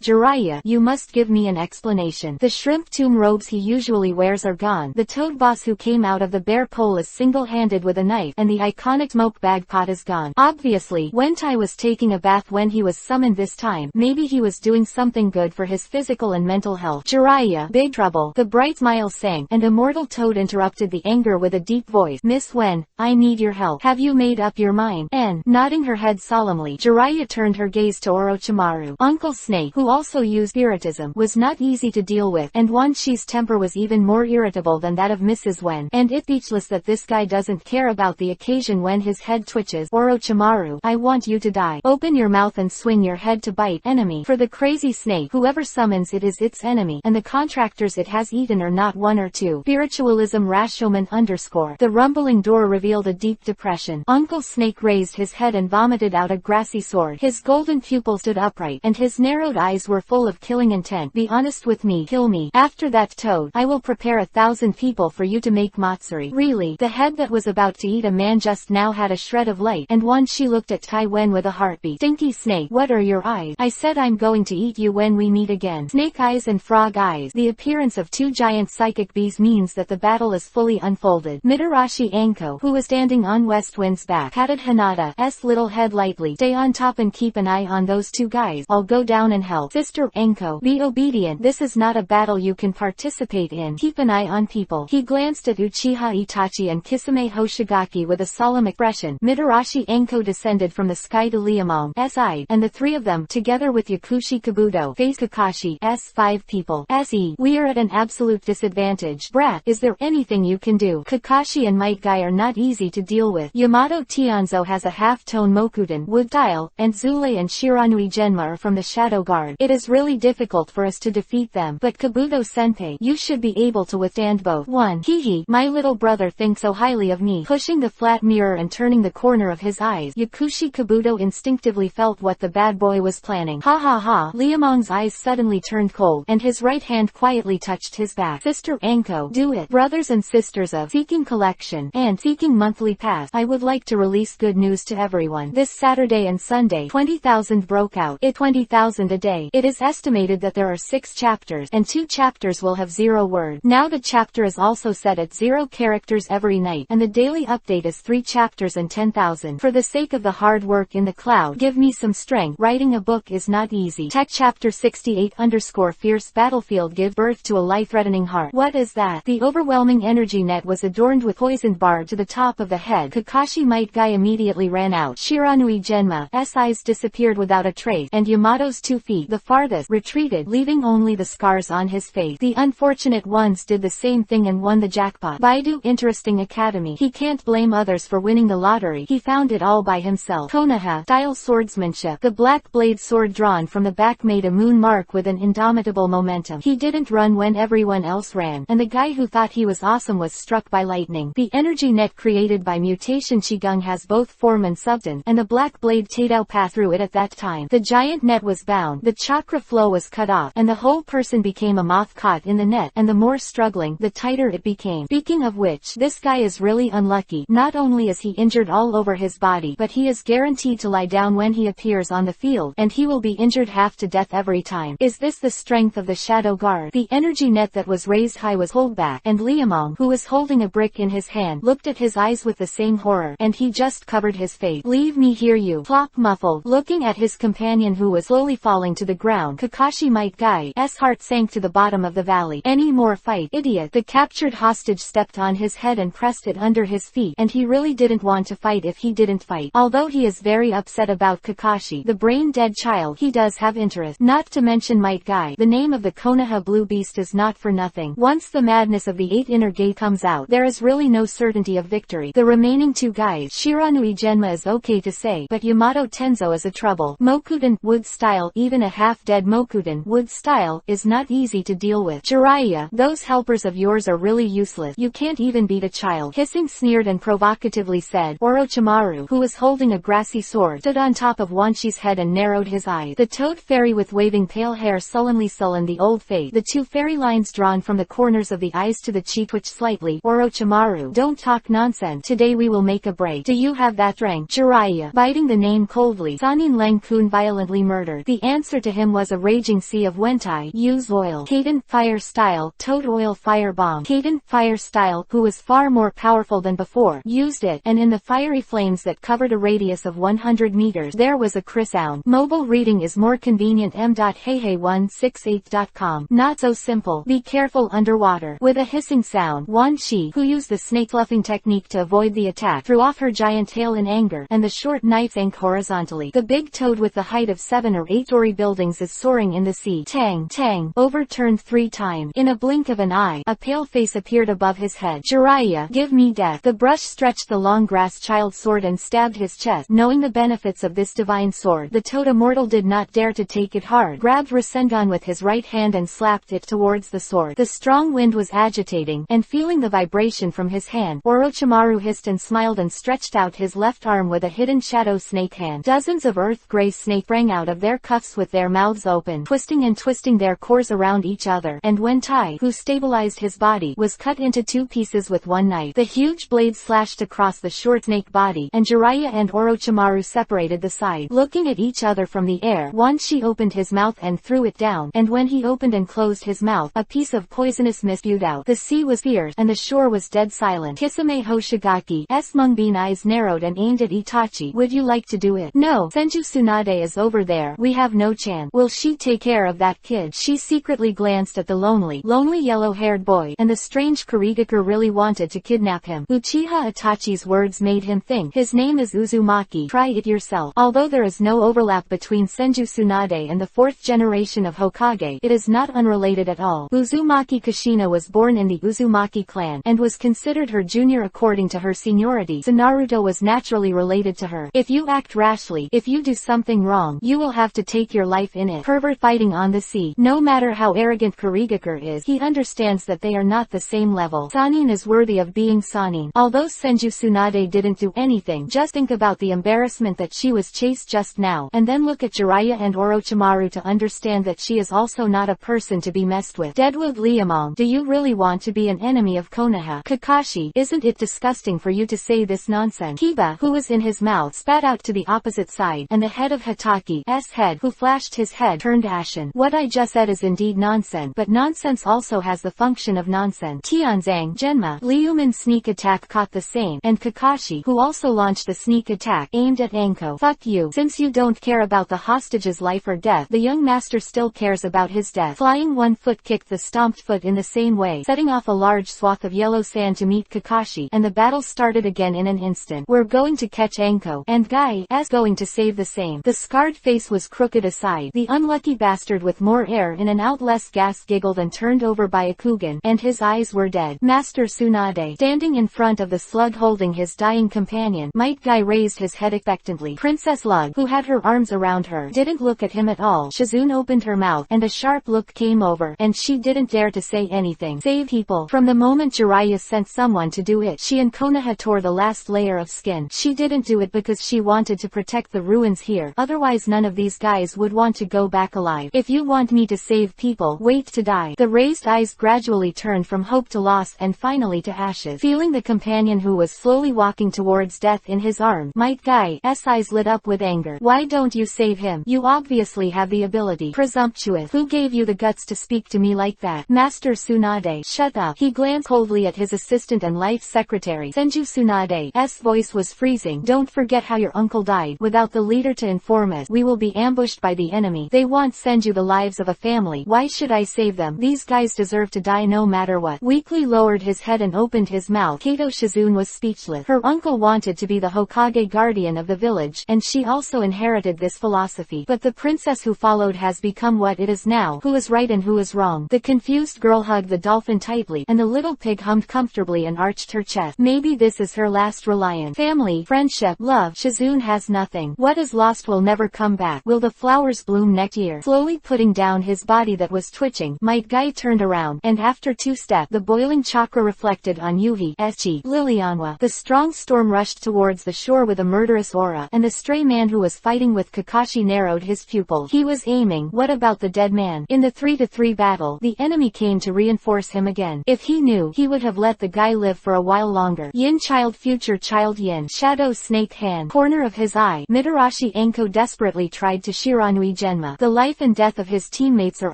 Jiraiya, you must give me an explanation. The shrimp tomb robes he usually wears are gone. The Toad boss who came out of the bear pole is single-handed with a knife, and the iconic smoke bag pot is gone. Obviously, Wentai was taking a bath when he was summoned this time. Maybe he was doing something good for his physical and mental health. Jiraiya, big trouble. The bright smile sang, and Immortal Toad interrupted the anger with a deep voice. Miss Wen, I need your help. Have you made up your mind? And, nodding her head solemnly, Jiraiya turned her gaze to Orochimaru. Uncle Snake, who also used spiritism, was not easy to deal with, and Wan Shi's temper was even more irritable than that of Mrs. Wen. And it's speechless that this guy doesn't care about the occasion when his head twitches. Orochimaru, I want you to die. Open your mouth and swing your head to bite enemy. For the crazy snake, whoever summons it is its enemy, and the contractors it has eaten are not one or two. Spiritualism Rashomon _ The rumbling door revealed a deep depression. Uncle Snake raised his head and vomited out a grassy sword. His golden pupil stood upright, and his narrowed eyes were full of killing intent. Be honest with me, kill me. After that, Toad, I will prepare 1,000 people for you to make Matsuri. Really, the head that was about to eat a man just now had a shred of light, and Wan Shi looked at Tai Wen with a heartbeat. Stinky snake, what are your eyes? I said I'm going to eat you when we meet again. Snake eyes and frog eyes. The appearance of two giant psychic bees means that the battle is fully unfolded. Mitarashi Anko, who was standing on West Wind's back, patted Hanada's little head lightly. Stay on top and keep an eye on those two guys. I'll go down and help. Sister Anko, be obedient. This is not a battle you can participate in. Keep an eye on people. He glanced at Uchiha Itachi and Kisame Hoshigaki with a solemn expression. Mitarashi Anko descended from the sky to Liamong's side, and the three of them, together with Yakushi Kabuto, faced Kakashi's 5 people. Se, we are at an absolute disadvantage. Brat, is there anything you can do? Kakashi and Might Guy are not easy to deal with. Yamato Tianzo has a half-tone Mokuten wood style, and Zule and Shiranui Genma are from the Shadow Guard. It is really difficult for us to defeat them, but Kabuto Senpai, you should be able to withstand understand both. 1. Hee, my little brother thinks so highly of me. Pushing the flat mirror and turning the corner of his eyes, Yakushi Kabuto instinctively felt what the bad boy was planning. Ha ha ha. Liamong's eyes suddenly turned cold, and his right hand quietly touched his back. Sister Anko, do it. Brothers and sisters of Seeking Collection and Seeking Monthly Pass, I would like to release good news to everyone. This Saturday and Sunday, 20,000 broke out. 20,000 a day. It is estimated that there are 6 chapters, and 2 chapters will have 0 word. Now the chapter is also set at 0 characters every night, and the daily update is 3 chapters and 10,000. For the sake of the hard work in the cloud, give me some strength. Writing a book is not easy. Tech chapter 68_Fierce Battlefield give birth to a life-threatening heart. What is that? The overwhelming energy net was adorned with poisoned barb to the top of the head. Kakashi Might Guy immediately ran out. Shiranui Genma's eyes disappeared without a trace, and Yamato's 2 feet, the farthest, retreated, leaving only the scars on his face. The unfortunate ones did the same thing and won the jackpot. Baidu Interesting Academy. He can't blame others for winning the lottery. He found it all by himself. Konoha style swordsmanship. The black blade sword drawn from the back made a moon mark with an indomitable momentum. He didn't run when everyone else ran, and the guy who thought he was awesome was struck by lightning. The energy net created by mutation Qigong has both form and substance, and the black blade Tadao passed through it at that time. The giant net was bound, the chakra flow was cut off, and the whole person became a moth caught in the net, and the more struggling, the tighter it became. Speaking of which, this guy is really unlucky. Not only is he injured all over his body, but he is guaranteed to lie down when he appears on the field, and he will be injured half to death every time. Is this the strength of the Shadow Guard? The energy net that was raised high was pulled back, and Liamong, who was holding a brick in his hand, looked at his eyes with the same horror, and he just covered his face. Leave me here, you. Plop muffled. Looking at his companion who was slowly falling to the ground, Kakashi Might Guy's heart sank to the bottom of the valley. Any more fight, idiot. The captured hostage stepped on his head and pressed it under his feet, and he really didn't want to fight if he didn't fight. Although he is very upset about Kakashi, the brain-dead child, he does have interest. Not to mention Might Guy. The name of the Konoha Blue Beast is not for nothing. Once the madness of the 8 inner gate comes out, there is really no certainty of victory. The remaining 2 guys, Shiranui Genma is okay to say, but Yamato Tenzo is a trouble. Mokuden, wood style, even a half-dead Mokuden, wood style, is not easy to deal with. Jiraiya, those helpers of yours are really useless. You can't even beat a child. Hissing sneered and provocatively said. Orochimaru, who was holding a grassy sword, stood on top of Wanshi's head and narrowed his eyes. The toad fairy with waving pale hair sullenly sullened the old face. The 2 fairy lines drawn from the corners of the eyes to the cheek twitched slightly. Orochimaru, don't talk nonsense. Today we will make a break. Do you have that rank? Jiraiya, biting the name coldly. Sanin Lang-kun violently murdered. The answer to him was a raging sea of Wentai. Use oil. Kaden, fire style, toad oil fire bomb. Kaden, fire style, who was far more powerful than before, used it, and in the fiery flames that covered a radius of 100 meters, there was a crisp sound. Mobile reading is more convenient. m.heihei168.com. Not so simple. Be careful underwater. With a hissing sound, Wan Shi, who used the snake fluffing technique to avoid the attack, threw off her giant tail in anger, and the short knife sank horizontally. The big toad with the height of 7 or 8-story buildings is soaring in the sea. Tang, tang, overturned 3 times. In a blink of an eye, a pale face appeared above his head. Jiraiya, give me death. The brush stretched the long grass child's sword and stabbed his chest. Knowing the benefits of this divine sword, the toad immortal did not dare to take it hard, grabbed Rasengan with his right hand and slapped it towards the sword. The strong wind was agitating, and feeling the vibration from his hand, Orochimaru hissed and smiled and stretched out his left arm with a hidden shadow snake hand. Dozens of earth-gray snakes sprang out of their cuffs with their mouths open, twisting and twisting their cores around each other, and Wentai, who stabilized his body, was cut into 2 pieces with one knife. The huge blade slashed across the short snake body, and Jiraiya and Orochimaru separated the sides. Looking at each other from the air, Wanshi opened his mouth and threw it down, and when he opened and closed his mouth, a piece of poisonous mist spewed out. The sea was fierce, and the shore was dead silent. Kisame Hoshigaki's Mungbean eyes narrowed and aimed at Itachi. Would you like to do it? No. Senju Tsunade is over there. We have no chance. Will she take care of that kid? She secretly glanced at the lonely yellow-haired boy, and the strange Kurigakure really wanted to kidnap him. Uchiha Itachi's words made him think. His name is Uzumaki. Try it yourself. Although there is no overlap between Senju Tsunade and the 4th generation of Hokage, it is not unrelated at all. Uzumaki Kushina was born in the Uzumaki clan, and was considered her junior according to her seniority, so Naruto was naturally related to her. If you act rashly, if you do something wrong, you will have to take your life in it. Pervert fighting on the sea. No matter how arrogant Kurigakure is, he understands that that they are not the same level. Sannin is worthy of being Sannin. Although Senju Tsunade didn't do anything, just think about the embarrassment that she was chased just now, and then look at Jiraiya and Orochimaru to understand that she is also not a person to be messed with. Deadwood Liamong, do you really want to be an enemy of Konoha? Kakashi, isn't it disgusting for you to say this nonsense? Kiba, who was in his mouth, spat out to the opposite side, and the head of Hatake's head, who flashed his head, turned ashen. What I just said is indeed nonsense, but nonsense also has the function of nonsense. Tianzang, Genma, Liuman's sneak attack caught the same, and Kakashi, who also launched the sneak attack, aimed at Anko. Fuck you. Since you don't care about the hostage's life or death, the young master still cares about his death. Flying one foot kicked the stomped foot in the same way, setting off a large swath of yellow sand to meet Kakashi, and the battle started again in an instant. We're going to catch Anko, and Guy is going to save the same. The scarred face was crooked aside. The unlucky bastard with more air in and out less gas giggled and turned over by Ikugan, and his eyes were dead. Master Tsunade, standing in front of the slug holding his dying companion, Might Guy raised his head expectantly. Princess Lug, who had her arms around her, didn't look at him at all. Shizune opened her mouth, and a sharp look came over, and she didn't dare to say anything. Save people. From the moment Jiraiya sent someone to do it, she and Konoha tore the last layer of skin. She didn't do it because she wanted to protect the ruins here, otherwise none of these guys would want to go back alive. If you want me to save people, wait to die. The raised eyes gradually turned from hope to loss and finally to ashes. Feeling the companion who was slowly walking towards death in his arms, Might Guy's eyes lit up with anger. Why don't you save him? You obviously have the ability. Presumptuous. Who gave you the guts to speak to me like that? Master Tsunade, shut up. He glanced coldly at his assistant and life secretary. Senju Tsunade's voice was freezing. Don't forget how your uncle died. Without the leader to inform us, we will be ambushed by the enemy. They want Senju the lives of a family. Why should I save them? These guys deserve to die no matter what. Weakly lowered his head and opened his mouth. Kato Shizune was speechless. Her uncle wanted to be the Hokage guardian of the village, and she also inherited this philosophy. But the princess who followed has become what it is now. Who is right and who is wrong? The confused girl hugged the dolphin tightly, and the little pig hummed comfortably and arched her chest. Maybe this is her last reliance. Family, friendship, love. Shizune has nothing. What is lost will never come back. Will the flowers bloom next year? Slowly putting down his body that was twitching, Might Guy turned around, and after two steps, the boiling chakra reflected on Yuhi's cheek. Lilianwa. The strong storm rushed towards the shore with a murderous aura, and the stray man who was fighting with Kakashi narrowed his pupil. He was aiming. What about the dead man? In the 3-3 battle, the enemy came to reinforce him again. If he knew, he would have let the guy live for a while longer. Yin child future child Yin. Shadow snake hand. Corner of his eye. Mitarashi Anko desperately tried to Shiranui Genma. The life and death of his teammates are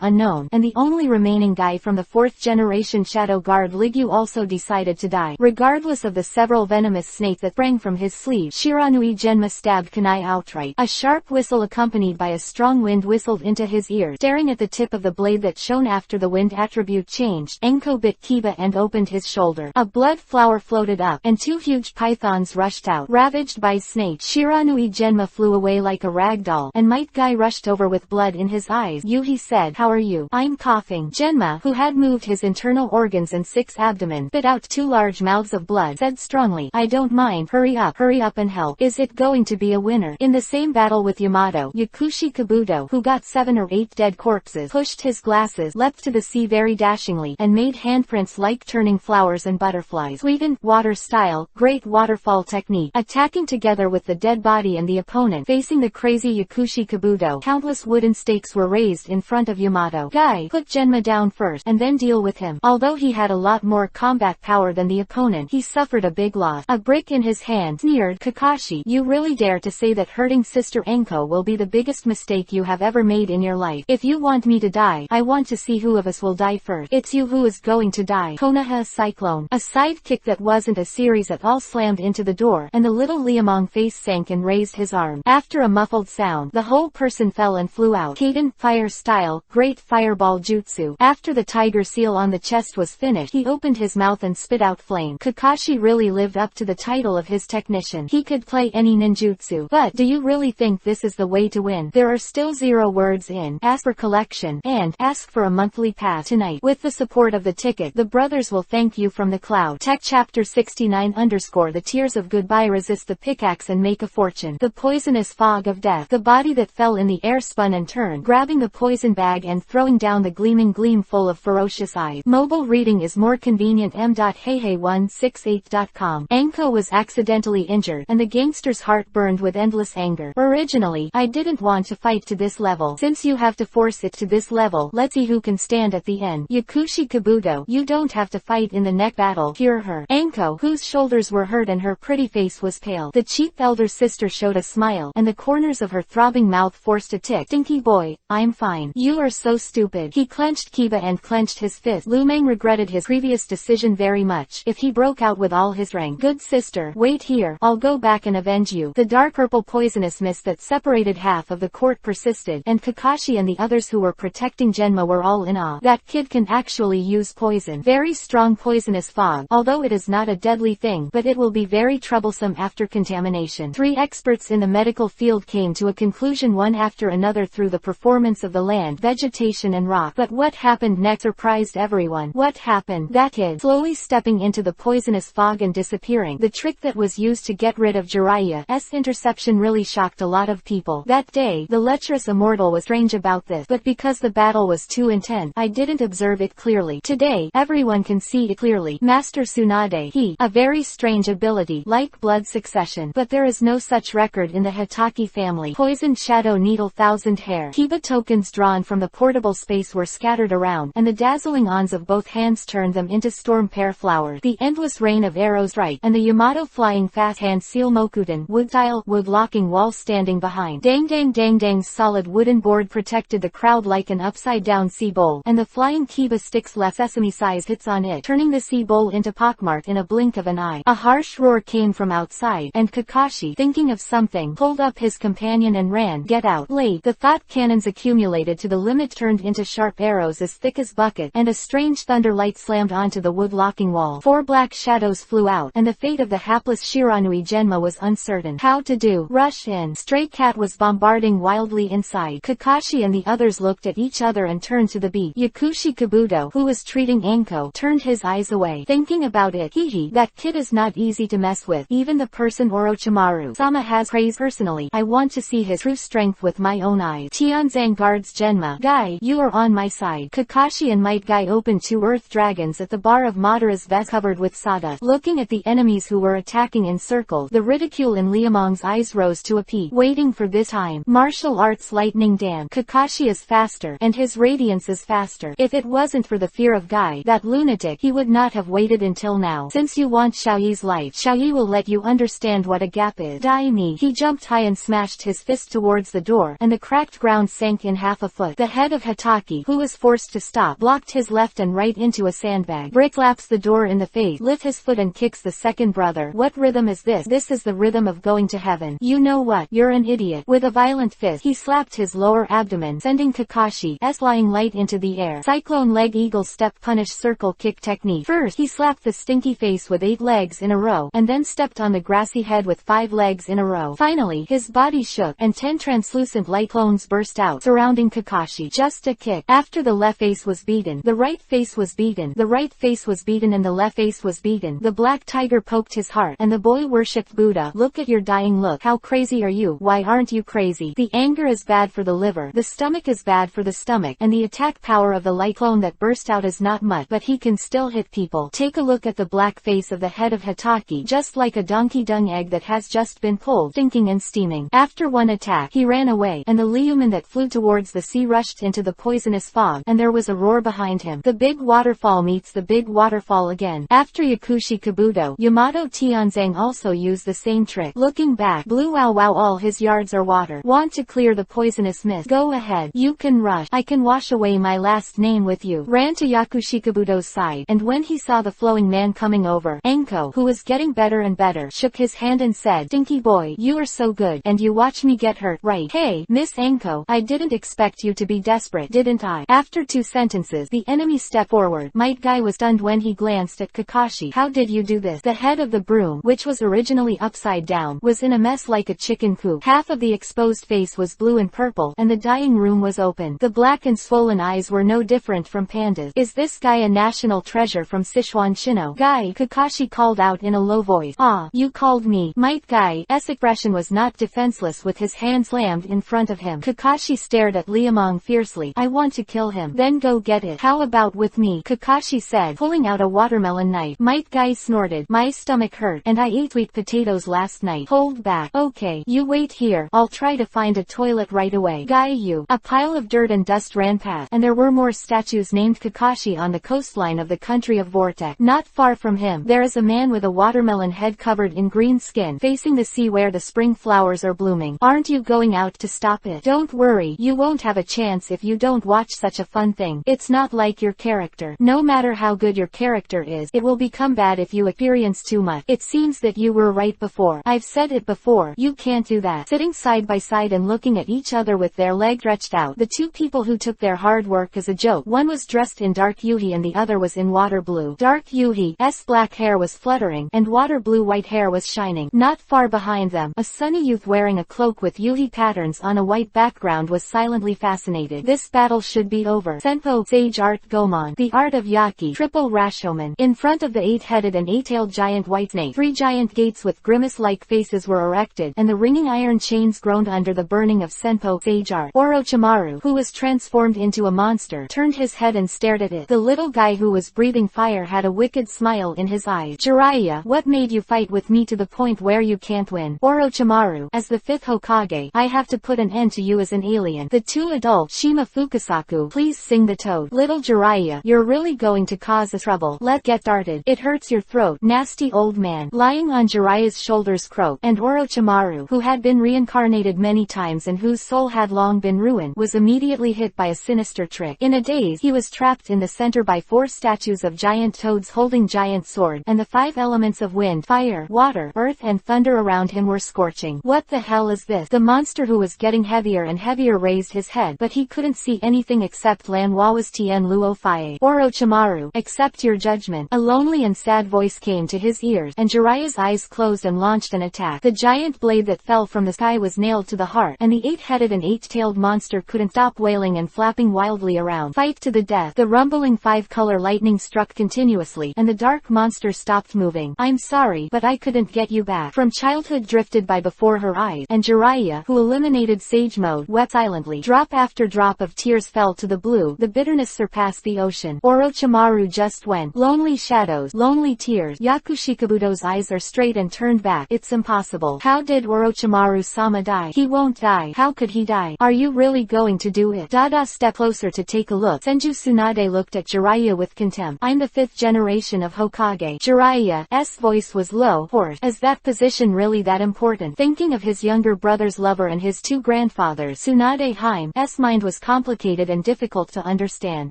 unknown, and the only remaining guy from the 4th generation Shadow Guard Ligyu also decided to die. Regardless of the several venomous snakes that sprang from his sleeve, Shiranui Genma stabbed Kunai outright. A sharp whistle accompanied by a strong wind whistled into his ears. Staring at the tip of the blade that shone after the wind attribute changed, Anko bit Kiba and opened his shoulder. A blood flower floated up, and 2 huge pythons rushed out. Ravaged by snakes, Shiranui Genma flew away like a rag doll, and Might Guy rushed over with blood in his eyes. Yuhi said, how are you? I'm coughing. Genma, who had moved his internal organs and 6 abdomen, spit out 2 large mouths of blood, said strongly, I don't mind. Hurry up and help. Is it going to be a winner? In the same battle with Yamato, Yakushi Kabuto, who got 7 or 8 dead corpses, pushed his glasses, leapt to the sea very dashingly, and made handprints like turning flowers and butterflies. Sweetened water style, great waterfall technique. Attacking together with the dead body and the opponent, facing the crazy Yakushi Kabuto, countless wooden stakes were raised in front of Yamato. Guy, put Genma down first, and then deal with him. Although he had a lot more combat power than the opponent, he suffered a big loss. A brick in his hand, sneered Kakashi, you really dare to say that hurting Sister Anko will be the biggest mistake you have ever made in your life. If you want me to die, I want to see who of us will die first. It's you who is going to die. Konoha Cyclone. A sidekick that wasn't a series at all slammed into the door, and the little Liamong face sank and raised his arm. After a muffled sound, the whole person fell and flew out. Kaden, fire style, great fireball jutsu. After the tiger seal on the chest was finished, he opened his mouth and spit out flame. Kakashi really lived up to the title of his technician. He could play any ninjutsu. But, do you really think this is the way to win? There are still 0 words in. Ask for collection, and ask for a monthly pass tonight. With the support of the ticket, the brothers will thank you from the cloud. Tech chapter 69 _ the tears of goodbye resist the pickaxe and make a fortune. The poisonous fog of death. The body that fell in the air spun and turned, grabbing the poison bag and throwing down the gleaming gleam full of ferocious 5. Mobile reading is more convenient. m.heyhey168.com. Anko was accidentally injured, and the gangster's heart burned with endless anger. Originally, I didn't want to fight to this level. Since you have to force it to this level, let's see who can stand at the end. Yakushi Kabuto, you don't have to fight in the neck battle. Hear her. Anko, whose shoulders were hurt and her pretty face was pale. The cheap elder sister showed a smile, and the corners of her throbbing mouth forced a tick. Stinky boy, I'm fine. You are so stupid. He clenched Kiba and clenched his fist. Lumang regretted his previous decision very much. If he broke out with all his strength. Good sister, wait here. I'll go back and avenge you. The dark purple poisonous mist that separated half of the court persisted, and Kakashi and the others who were protecting Genma were all in awe. That kid can actually use poison. Very strong poisonous fog, although it is not a deadly thing, but it will be very troublesome after contamination. 3 experts in the medical field came to a conclusion one after another through the performance of the land, vegetation and rock. But what happened next surprised everyone. What happened? That kid slowly stepping into the poisonous fog and disappearing. The trick that was used to get rid of Jiraiya's interception really shocked a lot of people. That day, the lecherous immortal was strange about this, but because the battle was too intense, I didn't observe it clearly. Today, everyone can see it clearly. Master Tsunade, a very strange ability, like blood succession, but there is no such record in the Hatake family. Poisoned shadow needle, thousand hair. Kiba tokens drawn from the portable space were scattered around, and the dazzling ons of both hands turned them into storm pear flowers. The endless rain of arrows right, and the Yamato flying fast hand seal Mokuten wood tile wood locking wall standing behind. Dang dang dang dang's solid wooden board protected the crowd like an upside down sea bowl, and the flying Kiba sticks left sesame sized hits on it, turning the sea bowl into pockmarked in a blink of an eye. A harsh roar came from outside, and Kakashi, thinking of something, pulled up his companion and ran. Get out. Late. The thought cannons accumulated to the limit turned into sharp arrows as thick as bucket, and a strange thunder light slammed onto the wood locking wall. 4 black shadows flew out, and the fate of the hapless Shiranui Genma was uncertain. How to do? Rush in. Stray Cat was bombarding wildly inside. Kakashi and the others looked at each other and turned to the beat. Yakushi Kabuto, who was treating Anko, turned his eyes away. Thinking about it, that kid is not easy to mess with. Even the person Orochimaru-sama has praised personally. I want to see his true strength with my own eyes. Tianzang guards Genma. Guy, you are on my side. Kakashi and Might Guy opened 2 earth dragons at the bar of Madara's vest covered with sawdust. Looking at the enemies who were attacking in circles, the ridicule in Liamong's eyes rose to a peak. Waiting for this time. Martial arts lightning dam. Kakashi is faster, and his radiance is faster. If it wasn't for the fear of Guy, that lunatic, he would not have waited until now. Since you want Xiaoyi's life, Xiaoyi will let you understand what a gap is. Die me. He jumped high and smashed his fist towards the door, and the cracked ground sank in half a foot. The head of Hatake, who was forced to stop, blocked his left and right into a sandbag. Brick laps the door in the face, lifts his foot and kicks the second brother. What rhythm is this? This is the rhythm of going to heaven. You know what? You're an idiot. With a violent fist, he slapped his lower abdomen, sending Kakashi's flying light into the air. Cyclone leg eagle step punish circle kick technique. First, he slapped the stinky face with 8 legs in a row, and then stepped on the grassy head with 5 legs in a row. Finally, his body shook, and 10 translucent light clones burst out, surrounding Kakashi. Just a kick. After the left face was beaten, the right face was beaten, the right face was beaten, and the left face was beaten. The black tiger poked his heart, and the boy worshipped Buddha. Look at your dying look. How crazy are you? Why aren't you crazy? The anger is bad for the liver, the stomach is bad for the stomach, and the attack power of the light clone that burst out is not much, but he can still hit people. Take a look at the black face of the head of Hatake, just like a donkey dung egg that has just been pulled, stinking and steaming. After one attack, he ran away, and the Liuman that flew towards the sea rushed into the poisonous fog, and there was a roar behind him. The big waterfall meets the big waterfall again. After Yakushi Kabuto, Yamato Tianzang also used the same trick. Looking back, blue wow wow, all his yards are water. Want to clear the poisonous mist? Go ahead. You can rush. I can wash away my last name with you. Ran to Yakushi Kabuto's side, and when he saw the flowing man coming over, Anko, who was getting better and better, shook his hand and said, Stinky boy, you are so good, and you watch me get hurt, right? Hey, Miss Anko, I didn't expect you to be desperate, didn't I? After 2 sentences, the enemy stepped forward. Might Guy was stunned when he glanced at Kakashi. How did you do this? The head of the broom, which was originally upside down, was in a mess like a chicken coop. Half of the exposed face was blue and purple, and the dying room was open. The black and swollen eyes were no different from pandas. Is this guy a national treasure from Sichuan Shino? Guy, Kakashi called out in a low voice. Ah, you called me. Might Guy's expression was not defenseless with his hand slammed in front of him. Kakashi stared at Liamong fiercely. I want to kill him. Then go get it. How about with me?" Kakashi said, pulling out a watermelon knife. Might Guy snorted, "My stomach hurt, and I ate sweet potatoes last night." "Hold back. Okay, you wait here. I'll try to find a toilet right away." "Guy, you." A pile of dirt and dust ran past, and there were more statues named Kakashi on the coastline of the country of Vortex. Not far from him, there is a man with a watermelon head covered in green skin, facing the sea where the spring flowers are blooming. "Aren't you going out to stop it?" "Don't worry, you won't have a chance if you don't watch such a fun thing. It's not like your character. No matter how good your character is, it will become bad if you experience too much. It seems that you were right before. I've said it before, you can't do that." Sitting side by side and looking at each other with their legs stretched out, the two people who took their hard work as a joke. One was dressed in dark Yuhi and the other was in water blue. Dark Yuhi's black hair was fluttering, and water blue white hair was shining. Not far behind them, a sunny youth wearing a cloak with Yuhi patterns on a white background was silently fascinated. "This battle should be over. Senpo, Sage Art Gomon, the art of Yaki, Triple Rashomon." In front of the eight-headed and eight-tailed giant white snake, 3 giant gates with grimace-like faces were erected, and the ringing iron chains groaned under the burning of Senpo, Sage Art. Orochimaru, who was transformed into a monster, turned his head and stared at it. The little guy who was breathing fire had a wicked smile in his eyes. "Jiraiya, what made you fight with me to the point where you can't win?" "Orochimaru, as the 5th Hokage, I have to put an end to you as an alien." The two adults, Shima Fukasaku, please sing the toad. "Little Jiraiya, you're really going to cause us trouble. Let's get started. It hurts your throat, nasty old man." Lying on Jiraiya's shoulders croaked, and Orochimaru, who had been reincarnated many times and whose soul had long been ruined, was immediately hit by a sinister trick. In a daze, he was trapped in the center by 4 statues of giant toads holding giant swords, and the 5 elements of wind, fire, water, earth and thunder around him were scorching. "What the hell is this?" The monster, who was getting heavier and heavier, raised his head, but he couldn't see anything except Lan Wawas Tien Luo Faye. "Orochimaru, accept your judgment." A lonely and sad voice came to his ears, and Jiraiya's eyes closed and launched an attack. The giant blade that fell from the sky was nailed to the heart, and the 8-headed and 8-tailed monster couldn't stop wailing and flapping wildly around. Fight to the death. The rumbling 5-color lightning struck continuously, and the dark monster stopped moving. "I'm sorry, but I couldn't get you back." From childhood drifted by before her eyes, and Jiraiya, who eliminated Sage Mode, wept silently. Drop after drop of tears fell to the blue. The bitterness surpassed the ocean. Orochimaru just went. Lonely shadows, lonely tears. Yakushikabuto's eyes are straight and turned back. "It's impossible. How did Orochimaru-sama die?" "He won't die." "How could he die?" "Are you really going to do it?" Dada stepped closer to take a look. Senju Tsunade looked at Jiraiya with contempt. "I'm the 5th generation of Hokage." Jiraiya's voice was low, hoarse. "Is that position really that important?" Thinking of his younger brother's lover and his 2 grandfathers, Tsunade's mind was complicated and difficult to understand.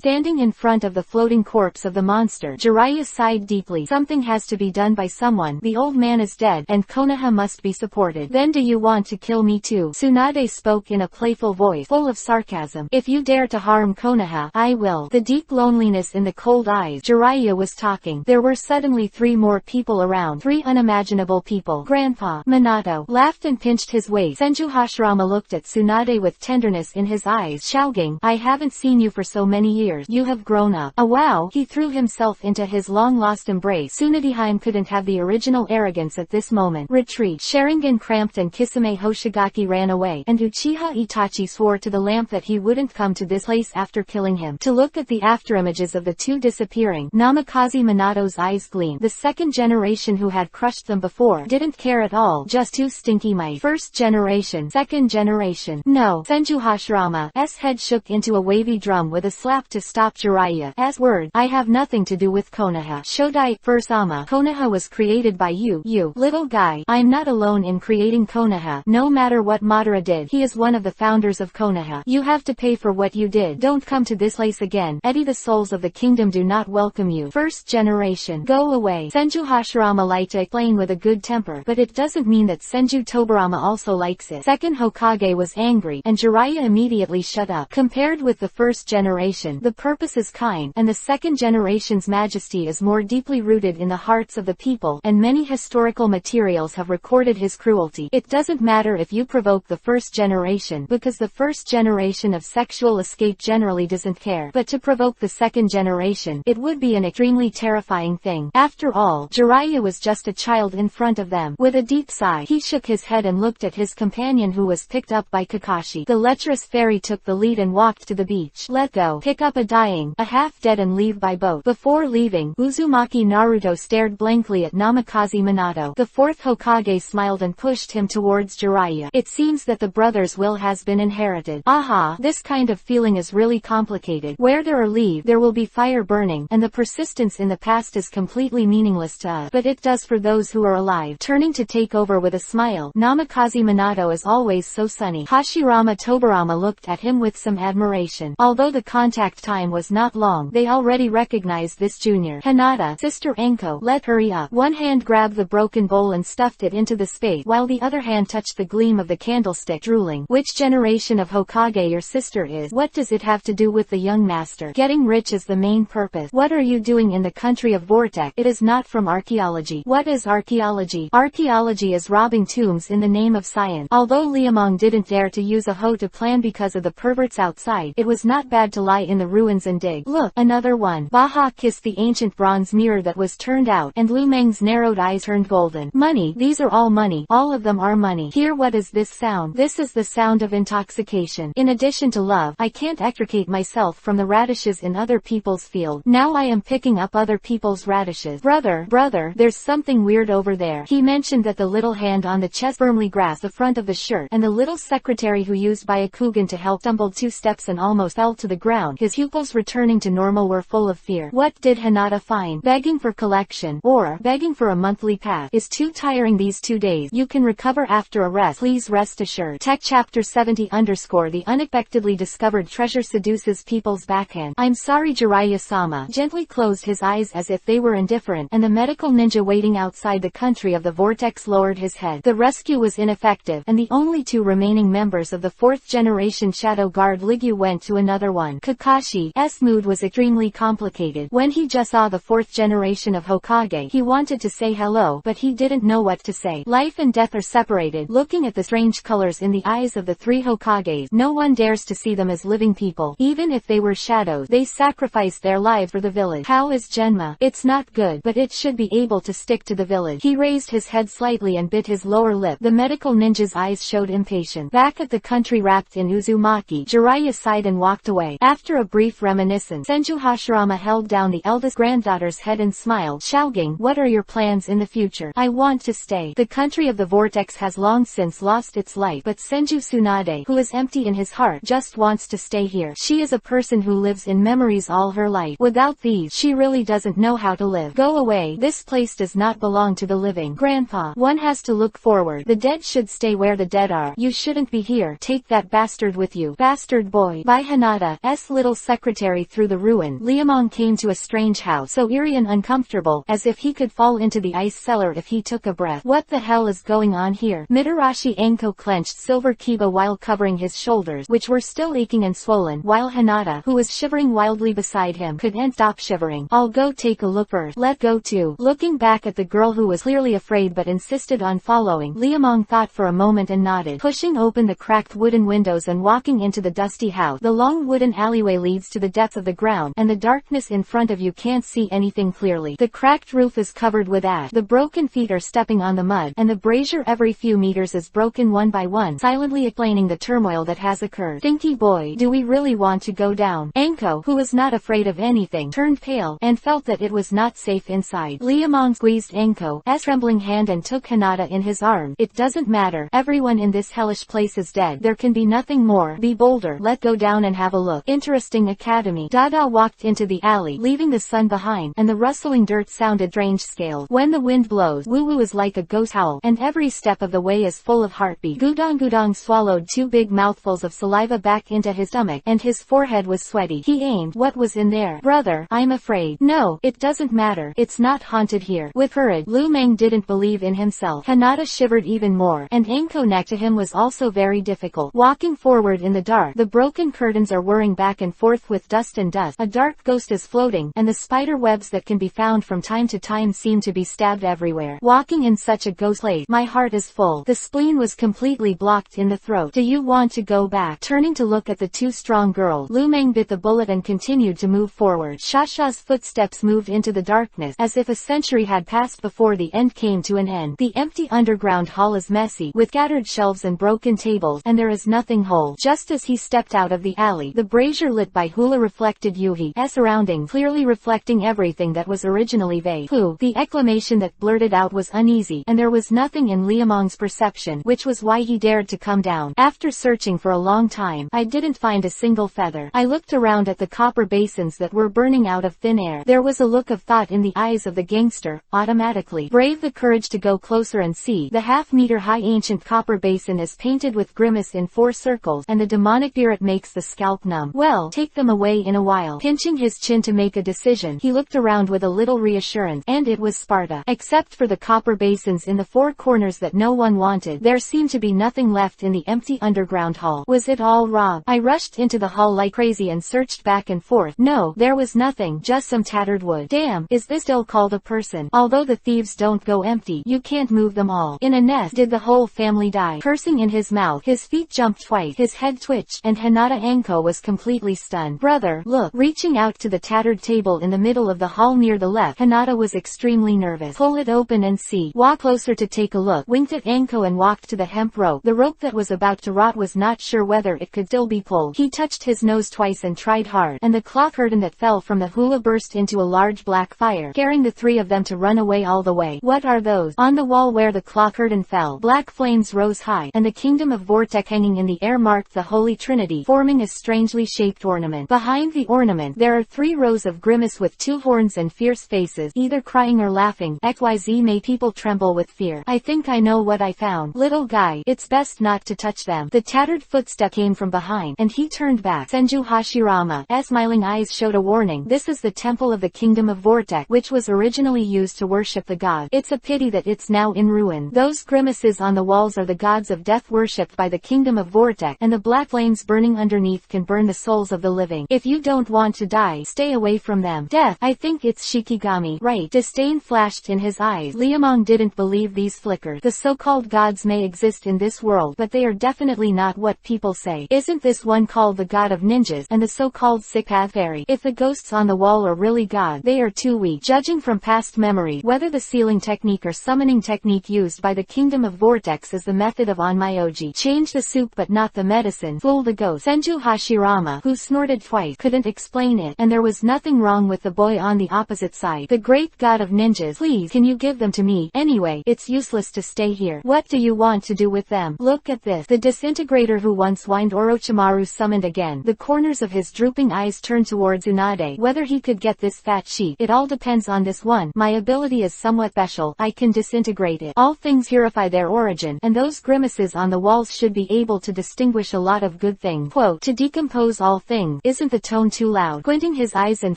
Standing in front of the floating corpse of the monster, Jiraiya sighed deeply. "Something has to be done by someone. The old man is dead, and Konoha must be supported." "Then do you want to kill me too?" Tsunade spoke in a playful voice, full of sarcasm. "If you dare to harm Konoha, I will." The deep loneliness in the cold eyes. Jiraiya was talking. There were suddenly 3 more people around. 3 unimaginable people. Grandpa Minato laughed and pinched his waist. Senju Hashirama looked at Tsunade with tenderness in his eyes, shouting, "I haven't seen you for so many years. You have grown up." "A wow!" He threw himself into his long-lost embrace. Tsunadeheim couldn't have the original arrogance at this moment. Retreat. Sharingan cramped and Kisame Hoshigaki ran away, and Uchiha Itachi swore to the lamp that he wouldn't come to this place after killing him. To look at the afterimages of the 2 disappearing, Namikaze Minato's eyes gleamed. The 2nd generation who had crushed them before didn't care at all. Just 2 stinky mice. 1st generation, 2nd generation. No. Senju Hashirama's head shook into a wavy drum with a slap to stop Jiraiya's word. "I have nothing to do with Konoha." "Shodai Fursama, Konoha was created by you, little guy. I'm not alone in creating Konoha. No matter what Madara did, he is one of the founders of Konoha. You have to pay for what you did. Don't come to this place again. Eddie, the souls of the kingdom do not welcome you. 1st generation, go away." Senju Hashirama liked to explain with a good temper, but it doesn't mean that Senju Tobarama also likes it. 2nd Hokage was angry, and Jiraiya immediately shut up. Compared with the 1st generation, the purpose is kind, and the 2nd generation's majesty is more deeply rooted in the hearts of the people, and many historical materials have recorded his cruelty. It doesn't matter if you provoke the 1st generation, because the 1st generation of sexual escape generally doesn't care, but to provoke the 2nd generation, it would be an extremely terrifying thing. After all, Jiraiya was just a child in front of them. With a deep sigh, he shook his head and looked at his companion, who was picked up by Kakashi. The lecherous fairy took the lead and walked to the beach. "Let go. Pick up a dying, a half-dead and leave by boat. Before leaving, Uzumaki Naruto stared blankly at Namikaze Minato. The fourth Hokage smiled and pushed him towards Jiraiya. It seems that the brother's will has been inherited. Aha, this kind of feeling is really complicated. Where there are leave, there will be fire burning, and the persistence in the past is completely meaningless to us. But it does for those who are alive. Turning to take over with a smile, Namikaze Minato is always so sunny. Hashirama Tobirama looked at him with some admiration. Although the contact time was not long, they already recognized this junior. Hinata, Sister Anko, let hurry up. One hand grabbed the broken bowl and stuffed it into the space, while the other hand touched the gleam of the candlestick, drooling. Which generation of Hokage your sister is? What does it have to do with the young master? Getting rich is the main purpose. What are you doing in the country of Vortex? It is not from archaeology. What is archaeology? Archaeology is robbing tombs in the name of science. Although Liamong didn't dare to use a hoe to plan because of the perverts outside, it was not bad to lie in the ruins and dig. Look, another one. Baha kissed the ancient bronze mirror that was turned out, and Lu Meng's narrowed eyes turned golden. Money, these are all money. All of them are money. Hear, what is this sound? This is the sound of intoxication. In addition to love, I can't extricate myself from the radishes in other people's field. Now I am picking up other people's radishes. Brother, there's something weird over there. He mentioned that the little hand on the chest firmly grasped the front of the shirt, and the little secretary who used by Akugan to help stumbled 2 steps and almost fell to the ground. His pupils returning to normal were full of fear. What did Hinata find? Begging for collection, or begging for a monthly pass, is too tiring these 2 days. You can recover after a rest. Please rest assured. Tech Chapter 70 _ The unexpectedly discovered treasure seduces people's backhand. I'm sorry, Jiraiya-sama gently closed his eyes as if they were indifferent, and the medical ninja waiting outside the country of the vortex lowered his head. The rescue was ineffective, and the only 2 remaining members of the 4th generation Shadow Guard Ligyu went to another one. Kakashi's mood was extremely complicated. When he just saw the 4th generation of Hokage, he wanted to say hello, but he didn't know what to say. Life and death are separated. Looking at the strange colors in the eyes of the 3 Hokages, no one dares to see them as living people. Even if they were shadows, they sacrificed their lives for the village. How is Genma? It's not good, but it should be able to stick to the village. He raised his head slightly and bit his lower lip. The medical ninja's eyes showed impatience. Back at the country wrapped in Uzumaki, Jiraiya sighed and walked away. After a brief reminiscence, Senju Hashirama held down the eldest granddaughter's head and smiled. Shaogang, what are your plans in the future? I want to stay. The country of the vortex has long since lost its light, but Senju Tsunade, who is empty in his heart, just wants to stay here. She is a person who lives in memories all her life. Without these, she really doesn't know how to live. Go away. This place does not belong to the living. Grandpa, one has to look forward. The dead should stay where the dead are. You shouldn't be here. Take that bastard with you. Bastard boy. By Hinata's little secretary through the ruin, Liamong came to a strange house, so eerie and uncomfortable, as if he could fall into the ice cellar if he took a breath. What the hell is going on here? Mitarashi Anko clenched silver kiba while covering his shoulders, which were still aching and swollen, while Hinata, who was shivering wildly beside him, couldn't stop shivering. I'll go take a look first. Let go too. Looking back at the girl who was clearly afraid but insisted on following, Liamong thought for a moment and nodded. Pushing open the cracked wooden windows and walking into the dusty house, the long wooden alleyway leads to the depth of the ground, and the darkness in front of you can't see anything clearly. The cracked roof is covered with ash. The broken feet are stepping on the mud, and the brazier every few meters is broken one by one, silently explaining the turmoil that has occurred. Thinky boy, do we really want to go down? Anko, who was not afraid of anything, turned pale, and felt that it was not safe inside. Liamong squeezed Anko's trembling hand and took Hinata in his arms. It doesn't matter. Everyone in this hellish place is dead. There can be nothing more. Be bolder. Let go down and have a look. Interesting academy. Dada walked into the alley, leaving the sun behind, and the rustling dirt sounded strange scales. When the wind blows, woo-woo is like a ghost howl, and every step of the way is full of heartbeat. Gudong swallowed 2 big mouthfuls of saliva back into his stomach, and his forehead was sweaty. He aimed. What was in there? Brother, I'm afraid. No, it doesn't matter. It's not haunted here. With courage, Lu Meng didn't believe in himself. Hinata shivered even more, and Anko next to him was also very difficult. Walking forward in the dark, the broken curtains are whirring back and forth with dust and dust. A dark ghost is floating, and the spider webs that can be found from time to time seem to be stabbed everywhere. Walking in such a ghost place, my heart is full. The spleen was completely blocked in the throat. Do you want to go back? Turning to look at the 2 strong girls, Lu Meng bit the bullet and continued to move forward. Shasha's footsteps moved into the darkness, as if a century had passed before the end came to an end. The empty underground hall is messy, with scattered shelves and broken tables, and there is nothing whole. Just as he stepped out of the alley, the brazier lit by hula reflected Yuhi's surrounding, clearly reflecting everything that was originally vague. Who? The exclamation that blurted out was uneasy, and there was nothing in Liamong's perception, which was why he dared to come down. After searching for a long time, I didn't find a single feather. I looked around at the copper basins that were burning out of thin air. There was a look of thought in the eyes of the gangster. Automatically brave the courage to go closer and see. The half-meter-high ancient copper basin is painted with grimace in 4 circles, and the demonic spirit makes the scalp numb. Well, take them away in a while. Pinching his chin to make a decision, he looked around with a little reassurance, and it was Sparta. Except for the copper basins in the 4 corners that no one wanted, there seemed to be nothing left in the empty underground hall. Was it all robbed? I rushed into the hall like crazy and searched back and forth. No, there was nothing, just some tattered wood. Damn, is this still called a person? Although the thieves don't go empty, you can't move them all. In a nest, did the whole family die? Cursing in his mouth, his feet jumped twice, his head twitched, and Hinata Anko was completely stunned. Brother, look. Reaching out to the tattered table in the middle of the hall near the left, Hinata was extremely nervous. Pull it open and see. Walk closer to take a look. Winked at Anko and walked to the hemp rope. The rope that was about to rot was not sure whether it could still be pulled. He touched his nose twice and tried hard, and the cloth curtain that fell from the hula burst into a large black fire, scaring the 3 of them to run away all the way. What are those? On the wall where the cloth curtain fell, black flames rose high, and the kingdom of Vortex hanging in the air marked the Holy Trinity, forming a strangely shaped ornament. Behind the ornament, there are 3 rows of grimace with 2 horns and fierce faces, either crying or laughing. XYZ made people tremble with fear. I think I know what I found. Little guy, it's best not to touch them. The tattered footstep came from behind, and he turned back. Senju Hashirama's smiling eyes showed a warning. This is the temple of the kingdom of Vortex, which was originally used to worship the god. It's a pity that it's now in ruin. Those grimaces on the walls are the gods of death worshipped by the kingdom of Vortex, and the black flames burning underneath can burn the souls of the living. If you don't want to die, stay away from them. Death, I think it's Shikigami, right? Disdain flashed in his eyes. Liamong didn't believe these flickers. The so-called gods may exist in this world, but they are definitely not what people say. Isn't this one called the god of ninjas, and the so-called sick path fairy? If the ghosts on the wall are really god, they are too weak. Judging from past memory, whether the sealing technique or summoning technique used by the kingdom of Vortex is the method of Onmyoji. Change the soup but not the medicine. Fool the ghost. Senju Hashirama, who snorted twice, couldn't explain it, and there was nothing wrong with the boy on the opposite side. The great god of ninjas, please, can you give them to me? Anyway, it's useless to stay here. What do you want to do with them? Look at this. The disintegrator who once whined Orochimaru summoned again. The corners of his drooping eyes turned towards Tsunade. Whether he could get this fat sheep, it all depends on this one. My ability is somewhat special. I can disintegrate it. All things purify their origin, and those grimaces on the walls should be able to distinguish a lot of good things. Quote, to decompose all things. Isn't the tone too loud? Squinting his eyes and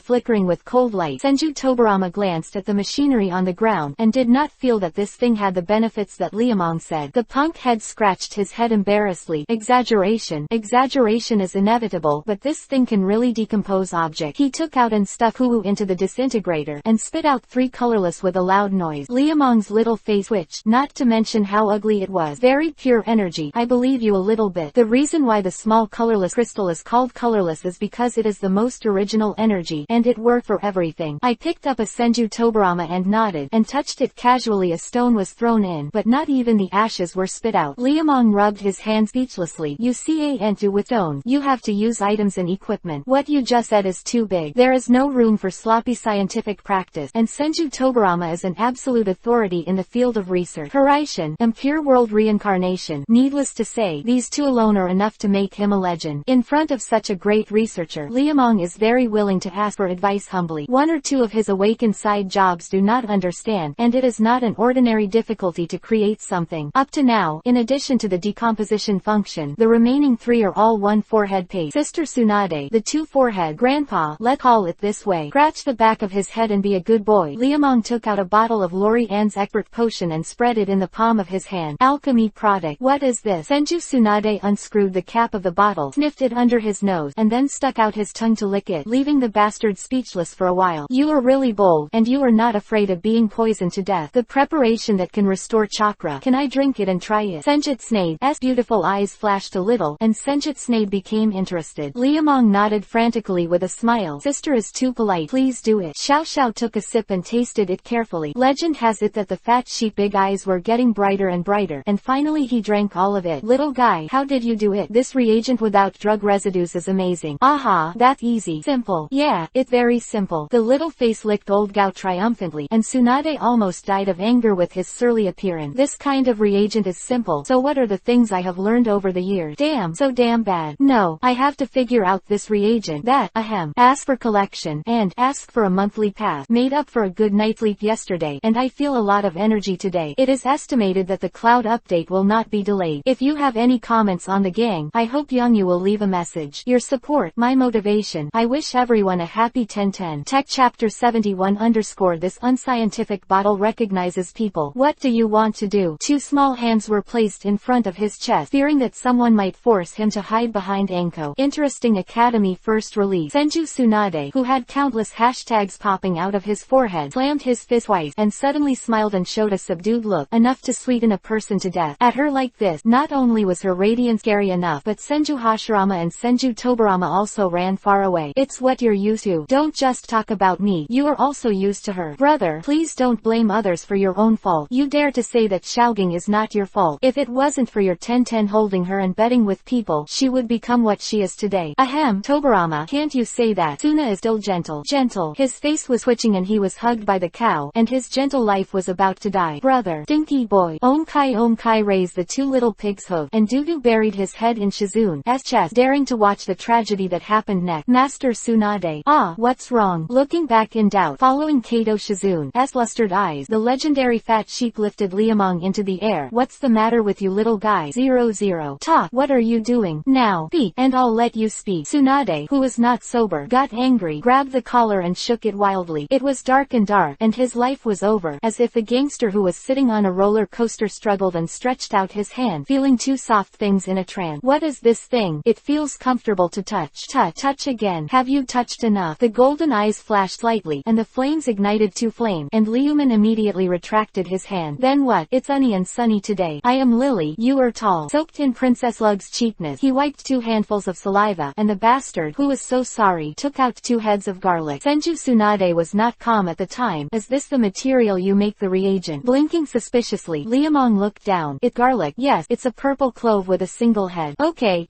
flickering with cold light, Senju Tobarama glanced at the machinery on the ground, and did not feel that this thing had the benefits that Liamong said. The punk head scratched his head embarrassedly. Exaggeration. Exaggeration is inevitable, but this thing can really decompose objects. He took out and stuck Huwu into the disintegrator, and spit out 3 colorless with a loud noise. Liamong's little face twitched, not to mention how ugly it was. Very pure energy. I believe you a little bit. The reason why the small colorless crystal is called colorless is because it is the most original energy, and it worked for everything. I picked up a Senju Tobarama and nodded, and touched it casually. A stone was thrown in, but not even the ashes were spit out. Liamong rubbed his hand speechlessly. You see Antu with stone. You have to use items and equipment. What you just said is too big. There is no room for sloppy scientific practice, and Senju Tobarama is an absolute authority in the field of research. Horaitian, impure world reincarnation. Needless to say, these 2 alone are enough to make him a legend. In front of such a great researcher, Liamong is very willing to ask for advice humbly. 1 or 2 of his awakened side jobs do not understand, and it is not an ordinary difficulty to create something. Up to now, in addition to the decomposition function, the remaining 3 are all 1 forehead paste. Sister Tsunade, the 2 forehead. Grandpa, let's call it this way. Scratch the back of his head and be a good boy. Liamong took out a bottle of Lori Ann's expert potion and spread it in the palm of his hand. Alchemy product. What is this? Senju Tsunade unscrewed the cap of the bottle, sniffed it under his nose, and then stuck out his tongue to lick it, leaving the bastard speechless for a while. You are really bold, and you are not afraid of being poisoned to death. The preparation that can restore chakra. Can I drink it and try it? Senjit Snade's beautiful eyes flashed a little, and Senjit Snade became interested. Liamong nodded frantically with a smile. Sister is too polite. Please do it. Xiao Xiao took a sip and tasted it carefully. Legend has it that the fat sheep big eyes were getting brighter and brighter, and finally he drank all of it. Little guy, how did you do it? This reagent without drug residues is amazing. Aha, Ah, that's easy. Simple. Yeah, it's very simple. The little face licked old Gao triumphantly, and Tsunade almost died of anger with his surly appearance. This kind of reagent is simple, so what are the things I have learned over the years? Damn, so damn bad. No, I have to figure out this reagent. That, ahem. Ask for collection, and ask for a monthly pass. Made up for a good night's sleep yesterday, and I feel a lot of energy today. It is estimated that the cloud update will not be delayed. If you have any comments on the gang, I hope Youngyu will leave a message. Your support, my motivation. I wish everyone a happy 1010. Tech Chapter 71 _ This unscientific bottle recognizes people. What do you want to do? Two small hands were placed in front of his chest, fearing that someone might force him to hide behind Anko. Interesting Academy first release. Senju Tsunade, who had countless hashtags popping out of his forehead, slammed his fist twice, and suddenly smiled and showed a subdued look, enough to sweeten a person to death. At her like this, not only was her radiance scary enough, but Senju Hashirama and Senju Tobarama also ran far away. It's what you're used to. Don't just talk about me. You are also used to her. Brother, please don't blame others for your own fault. You dare to say that Xiaogang is not your fault. If it wasn't for your 1010 holding her and betting with people, she would become what she is today. Ahem, Tobarama, can't you say that? Suna is still gentle. Gentle. His face was twitching and he was hugged by the cow, and his gentle life was about to die. Brother, dinky boy. Omkai raised the two little pig's hoof, and Dudu buried his head in Shizune's chest, daring to watch the tragedy that happened next. Master Tsunade. Ah, what's wrong? Looking back in doubt, following Kato Shizune's lustered eyes, the legendary fat sheep lifted Liamong into the air. What's the matter with you little guy? 00. Talk. What are you doing? Now, speak, and I'll let you speak. Tsunade, who was not sober, got angry, grabbed the collar and shook it wildly. It was dark, and his life was over, as if the gangster who was sitting on a roller coaster struggled and stretched out his hand, feeling two soft things in a trance. What is this thing? It feels comfortable to touch. Touch again. Have you touched enough? The golden eyes flashed slightly, and the flames ignited to flame, and Liuman immediately retracted his hand. Then what? It's sunny and sunny today. I am Lily. You are tall. Soaked in Princess Lug's cheapness, he wiped 2 handfuls of saliva, and the bastard, who was so sorry, took out 2 heads of garlic. Senju Tsunade was not calm at the time. Is this the material you make the reagent? Blinking suspiciously, Liamong looked down. It's garlic. Yes, it's a purple clove with a single head. Okay,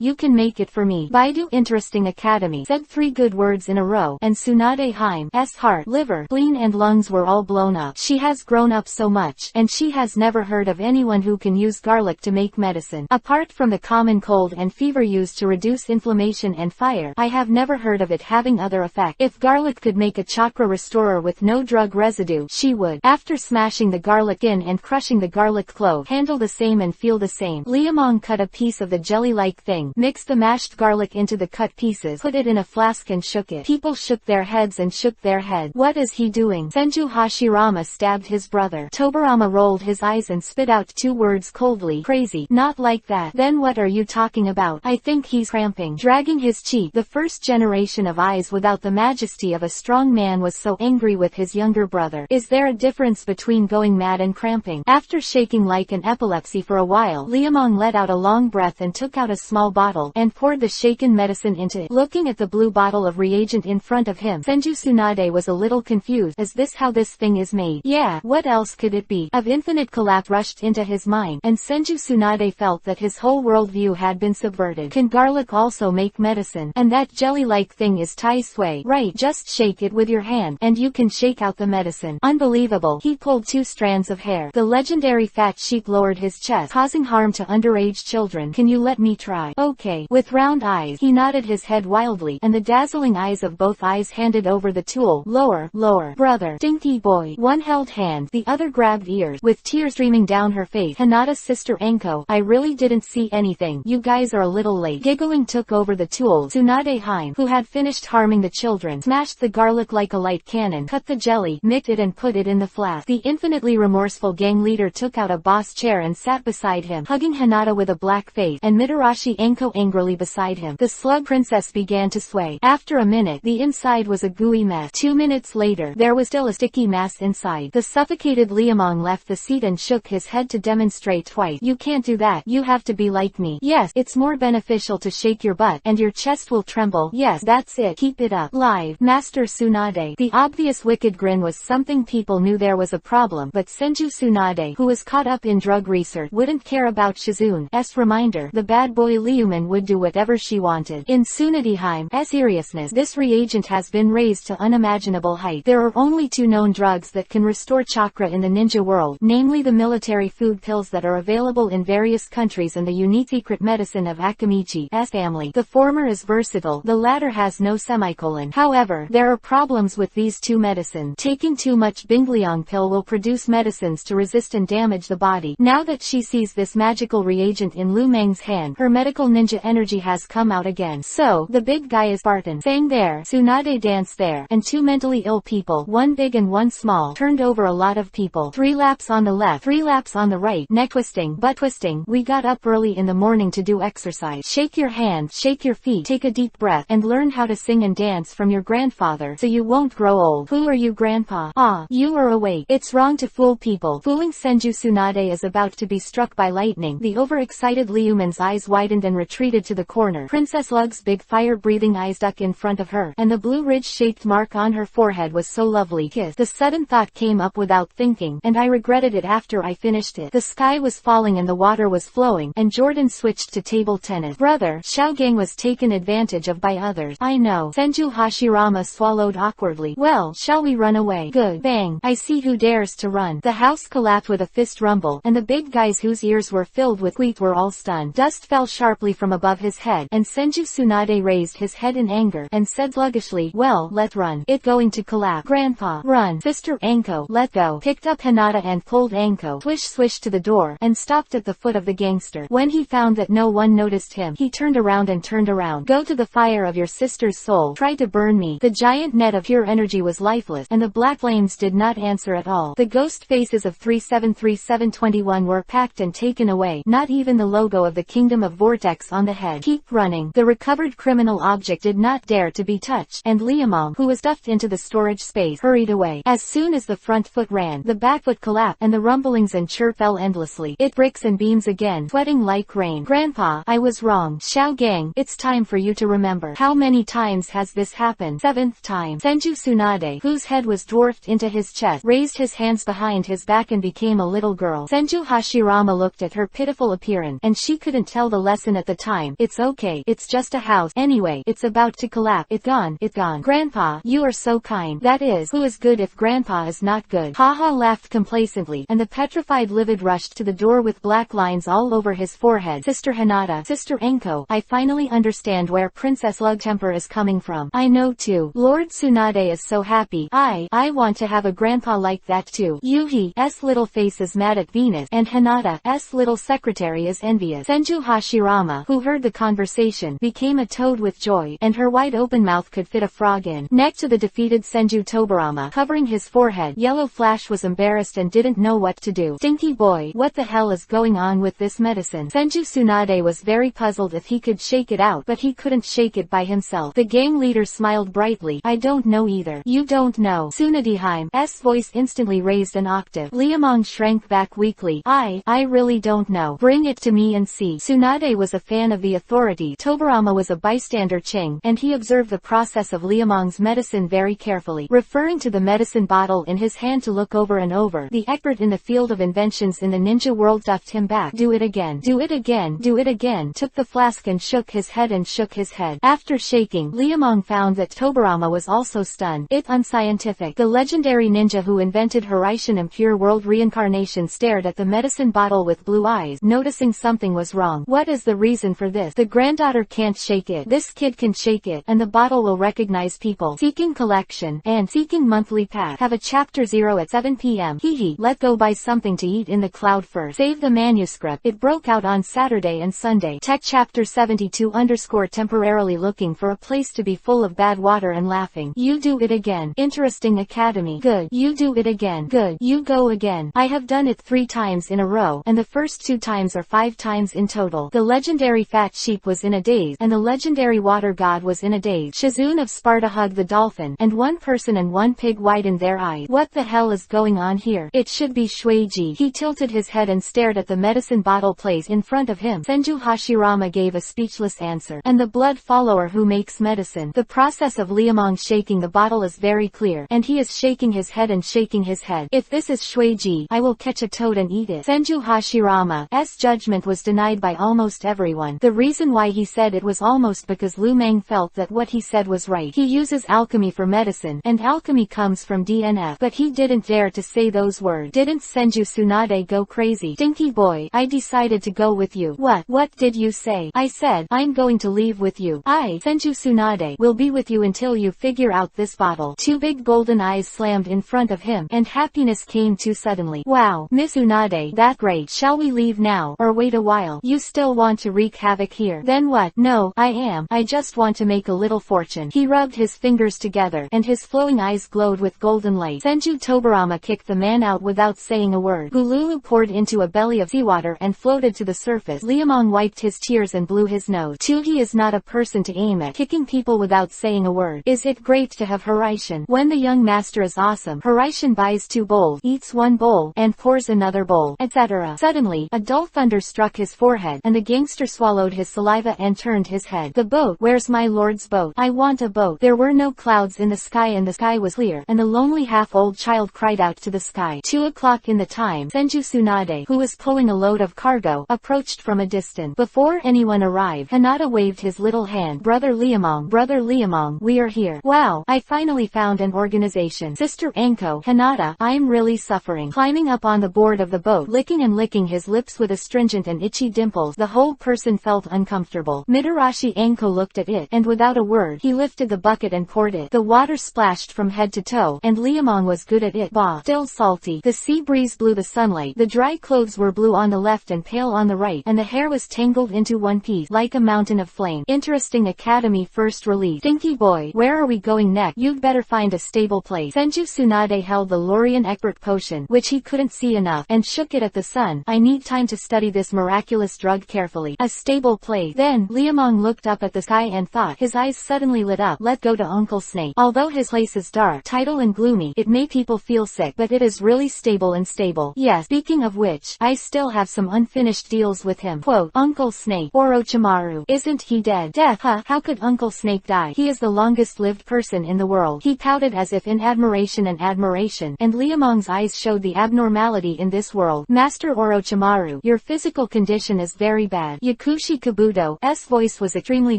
you can make it for me. Baidu Interesting Academy said 3 good words in a row, and Tsunade Haim's heart, liver, spleen and lungs were all blown up. She has grown up so much, and she has never heard of anyone who can use garlic to make medicine. Apart from the common cold and fever used to reduce inflammation and fire, I have never heard of it having other effects. If garlic could make a chakra restorer with no drug residue, she would. After smashing the garlic in and crushing the garlic clove, handle the same and feel the same. Liamong cut a piece of the jelly-like thing, mixed the mashed garlic into the cut pieces, put it in a flask and shook it. People shook their heads and shook their heads. What is he doing? Senju Hashirama stabbed his brother. Tobarama rolled his eyes and spit out 2 words coldly. Crazy. Not like that. Then what are you talking about? I think he's cramping. Dragging his cheek. The first generation of eyes without the majesty of a strong man was so angry with his younger brother. Is there a difference between going mad and cramping? After shaking like an epilepsy for a while, Liamong let out a long breath and took out a small bottle, and poured the shaken medicine into it. Looking at the blue bottle of reagent in front of him, Senju Tsunade was a little confused. Is this how this thing is made? Yeah, what else could it be? Of infinite collapse rushed into his mind, and Senju Tsunade felt that his whole worldview had been subverted. Can garlic also make medicine? And that jelly-like thing is Tai Sui. Right, just shake it with your hand, and you can shake out the medicine. Unbelievable. He pulled 2 strands of hair. The legendary fat sheep lowered his chest, causing harm to underage children. Can you let me try? Okay. With round eyes, he nodded his head wildly, and the dazzling eyes of both eyes handed over the tool. Lower. Brother. Dinky boy. One held hand, the other grabbed ears. With tears streaming down her face, Hinata's sister Anko, I really didn't see anything. You guys are a little late. Giggling took over the tool. Tsunade Haim, who had finished harming the children, smashed the garlic like a light cannon, cut the jelly, mixed it and put it in the flask. The infinitely remorseful gang leader took out a boss chair and sat beside him, hugging Hinata with a black face, and Mitarashi Anko angrily beside him. The slug princess began to sway. After a minute, the inside was a gooey mess. 2 minutes later, there was still a sticky mass inside. The suffocated Liamong left the seat and shook his head to demonstrate twice. You can't do that. You have to be like me. Yes, it's more beneficial to shake your butt, and your chest will tremble. Yes, that's it. Keep it up. Live. Master Tsunade. The obvious wicked grin was something people knew there was a problem, but Senju Tsunade, who was caught up in drug research, wouldn't care about Shizune's reminder. The bad boy Liuman would do whatever she wanted. In Tsunadiheim's seriousness, this reagent has been raised to unimaginable height. There are only 2 known drugs that can restore chakra in the ninja world, namely the military food pills that are available in various countries and the unique secret medicine of Akamichi's family. The former is versatile, the latter has no semicolon. However, there are problems with these 2 medicines. Taking too much Bingliang pill will produce medicines to resist and damage the body. Now that she sees this magical reagent in Lu Meng's hand, her medical ninja energy has come out again. So, the big guy is Spartan sang there, Tsunade danced there, and 2 mentally ill people, 1 big and 1 small, turned over a lot of people. 3 laps on the left, 3 laps on the right, neck twisting, butt twisting. We got up early in the morning to do exercise. Shake your hands, shake your feet, take a deep breath, and learn how to sing and dance from your grandfather so you won't grow old. Who are you, grandpa? Ah, you are awake. It's wrong to fool people. Fooling Senju Tsunade is about to be struck by lightning. The overexcited Liuman's eyes widened and retreated to the corner. Princess Lug's big fire-breathing eyes duck in front of her, and the blue ridge-shaped mark on her forehead was so lovely. Kiss. The sudden thought came up without thinking, and I regretted it after I finished it. The sky was falling and the water was flowing, and Jordan switched to table tennis. Brother, Xiaogang was taken advantage of by others. I know. Senju Hashirama swallowed awkwardly. Well, shall we run away? Good. Bang. I see who dares to run. The house collapsed with a fist rumble, and the big guys whose ears were filled with wheat were all stunned. Dust fell sharply from above his head, and Senju Tsunade raised his head in anger, and said sluggishly, well, let's run. It going to collapse. Grandpa, run. Sister Anko, let go. Picked up Hinata and pulled Anko, swish swish to the door, and stopped at the foot of the gangster. When he found that no one noticed him, he turned around and turned around. Go to the fire of your sister's soul. Try to burn me. The giant net of pure energy was lifeless, and the black flames did not answer at all. The ghost faces of 373721 were packed and taken away. Not even the logo of the Kingdom of Vortex on the head. Keep running. The recovered criminal object did not dare to be touched, and Liamong, who was stuffed into the storage space, hurried away. As soon as the front foot ran, the back foot collapsed, and the rumblings and chirp fell endlessly. It bricks and beams again, sweating like rain. Grandpa, I was wrong. Xiaogang, it's time for you to remember. How many times has this happened? 7th time. Senju Tsunade, whose head was dwarfed into his chest, raised his hands behind his back and became a little girl. Senju Hashirama looked at her pitiful appearance, and she couldn't tell the lesson at the time. It's okay. It's just a house. Anyway, it's about to collapse. It's gone. It's gone. Grandpa, you are so kind. That is, who is good if Grandpa is not good? Haha laughed complacently, and the petrified livid rushed to the door with black lines all over his forehead. Sister Hinata, Sister Anko, I finally understand where Princess Lug temper is coming from. I know too. Lord Tsunade is so happy. I want to have a grandpa like that too. Yuhi's little face is mad at Venus, and Hinata's little secretary is envious. Senju Hashirama, who heard the conversation, became a toad with joy, and her wide open mouth could fit a frog in. Next to the defeated Senju Tobarama, covering his forehead, Yellow Flash was embarrassed and didn't know what to do. Stinky boy, what the hell is going on with this medicine? Senju Tsunade was very puzzled if he could shake it out, but he couldn't shake it by himself. The gang leader smiled brightly. I don't know either. You don't know. Tsunadiheim's voice instantly raised an octave. Liamong shrank back weakly. I really don't know. Bring it to me and see. Tsunade was a fan of the authority. Tobarama was a bystander Cheng, and he observed the process of Liamong's medicine very carefully, referring to the medicine bottle in his hand to look over and over. The expert in the field of inventions in the ninja world duffed him back. Do it again. Do it again. Do it again. Took the flask and shook his head and shook his head. After shaking, Liamong found that Tobarama was also stunned. It's unscientific. The legendary ninja who invented Horaitian Impure World Reincarnation stared at the medicine bottle with blue eyes, noticing something was wrong. What is the reason for this? The granddaughter can't shake it. This kid can shake it, and the bottle will recognize people. Seeking collection, and seeking monthly pack. Have a chapter 0 at 7 p.m. Hehe. Let go buy something to eat in the cloud first. Save the manuscript. It broke out on Saturday and Sunday. Tech chapter 72 _ temporarily looking for a place to be full of bad water and laughing. You do it again. Interesting academy. Good. You do it again. Good. You go again. I have done it 3 times in a row, and the first 2 times are 5 times in total. The legendary fat sheep was in a daze, and the legendary water god was in a daze. Shizune of Sparta hugged the dolphin, and 1 person and 1 pig widened their eyes. What the hell is going on here? It should be Shueiji. He tilted his head and stared at the medicine bottle placed in front of him. Senju Hashirama gave a speechless answer. And the blood follower who makes medicine. The process of Liamong shaking the bottle is very clear, and he is shaking his head and shaking his head. If this is Shueiji, I will catch a toad and eat it. Senju Hashirama's judgment was denied by almost everyone. The reason why he said it was almost because Lu Meng felt that what he said was right. He uses alchemy for medicine, and alchemy comes from DNF. But he didn't dare to say those words. Didn't Senju Tsunade go crazy? Dinky boy, I decided to go with you. What did you say? I said, I'm going to leave with you. Senju Tsunade, will be with you until you figure out this bottle. Two big golden eyes slammed in front of him, and happiness came too suddenly. Wow, Miss Tsunade, that great. Shall we leave now, or wait a while? You still want to wreak havoc here? Then what? No, I just want to make a little fortune. He rubbed his fingers together, and his flowing eyes glowed with golden light. Senju Tobarama kicked the man out without saying a word. Gululu poured into a belly of seawater and floated to the surface. Liamong wiped his tears and blew his nose. He is not a person to aim at, kicking people without saying a word. Is it great to have Horaishin? When the young master is awesome, Horaishin buys 2 bowls, eats 1 bowl, and pours another bowl, etc. Suddenly, a dull thunder struck his forehead, and the gangster swallowed his saliva and turned his head. The boat, where's my lord's boat? I want a boat. There were no clouds in the sky and the sky was clear, and the lonely half-old child cried out to the sky. 2 o'clock in the time, Senju Tsunade, who was pulling a load of cargo, approached from a distance. Before anyone arrived, Hanada waved his little hand. Brother Liamong, we are here. Wow, I finally found an organization. Sister Anko, Hanada, I'm really suffering. Climbing up on the board of the boat, licking his lips with astringent and itchy dimples, the whole person felt uncomfortable. Mitarashi Anko looked at it, and without a word, he lifted the bucket and poured it. The water splashed from head to toe, and Liamong was good at it. Still salty. The sea breeze blew the sunlight. The dry clothes were blue on the left and pale on the right, and the hair was tangled into one piece, like a mountain of flame. Interesting Academy first release. Dinky boy, where are we going next? You'd better find a stable place. Senju Tsunade held the Lorien Egbert potion, which he couldn't see enough, and shook it at the sun. I need time to study this miraculous drug carefully. A stable place. Then, Liamong looked up at the sky and thought. His eyes suddenly lit up. Let go to Uncle Snake. Although his place is dark, tidal and gloomy, it may people feel sick, but it is really stable and stable. Yes, speaking of which, I still have some unfinished deals with him. Quote, Uncle Snake. Orochimaru. Isn't he dead? Death, huh? How could Uncle Snake die? He is the longest lived person in the world. He pouted as if in admiration, and Liamong's eyes showed the abnormality in this world. Master Orochimaru, your physical condition is very bad. Yakushi Kabuto's voice was extremely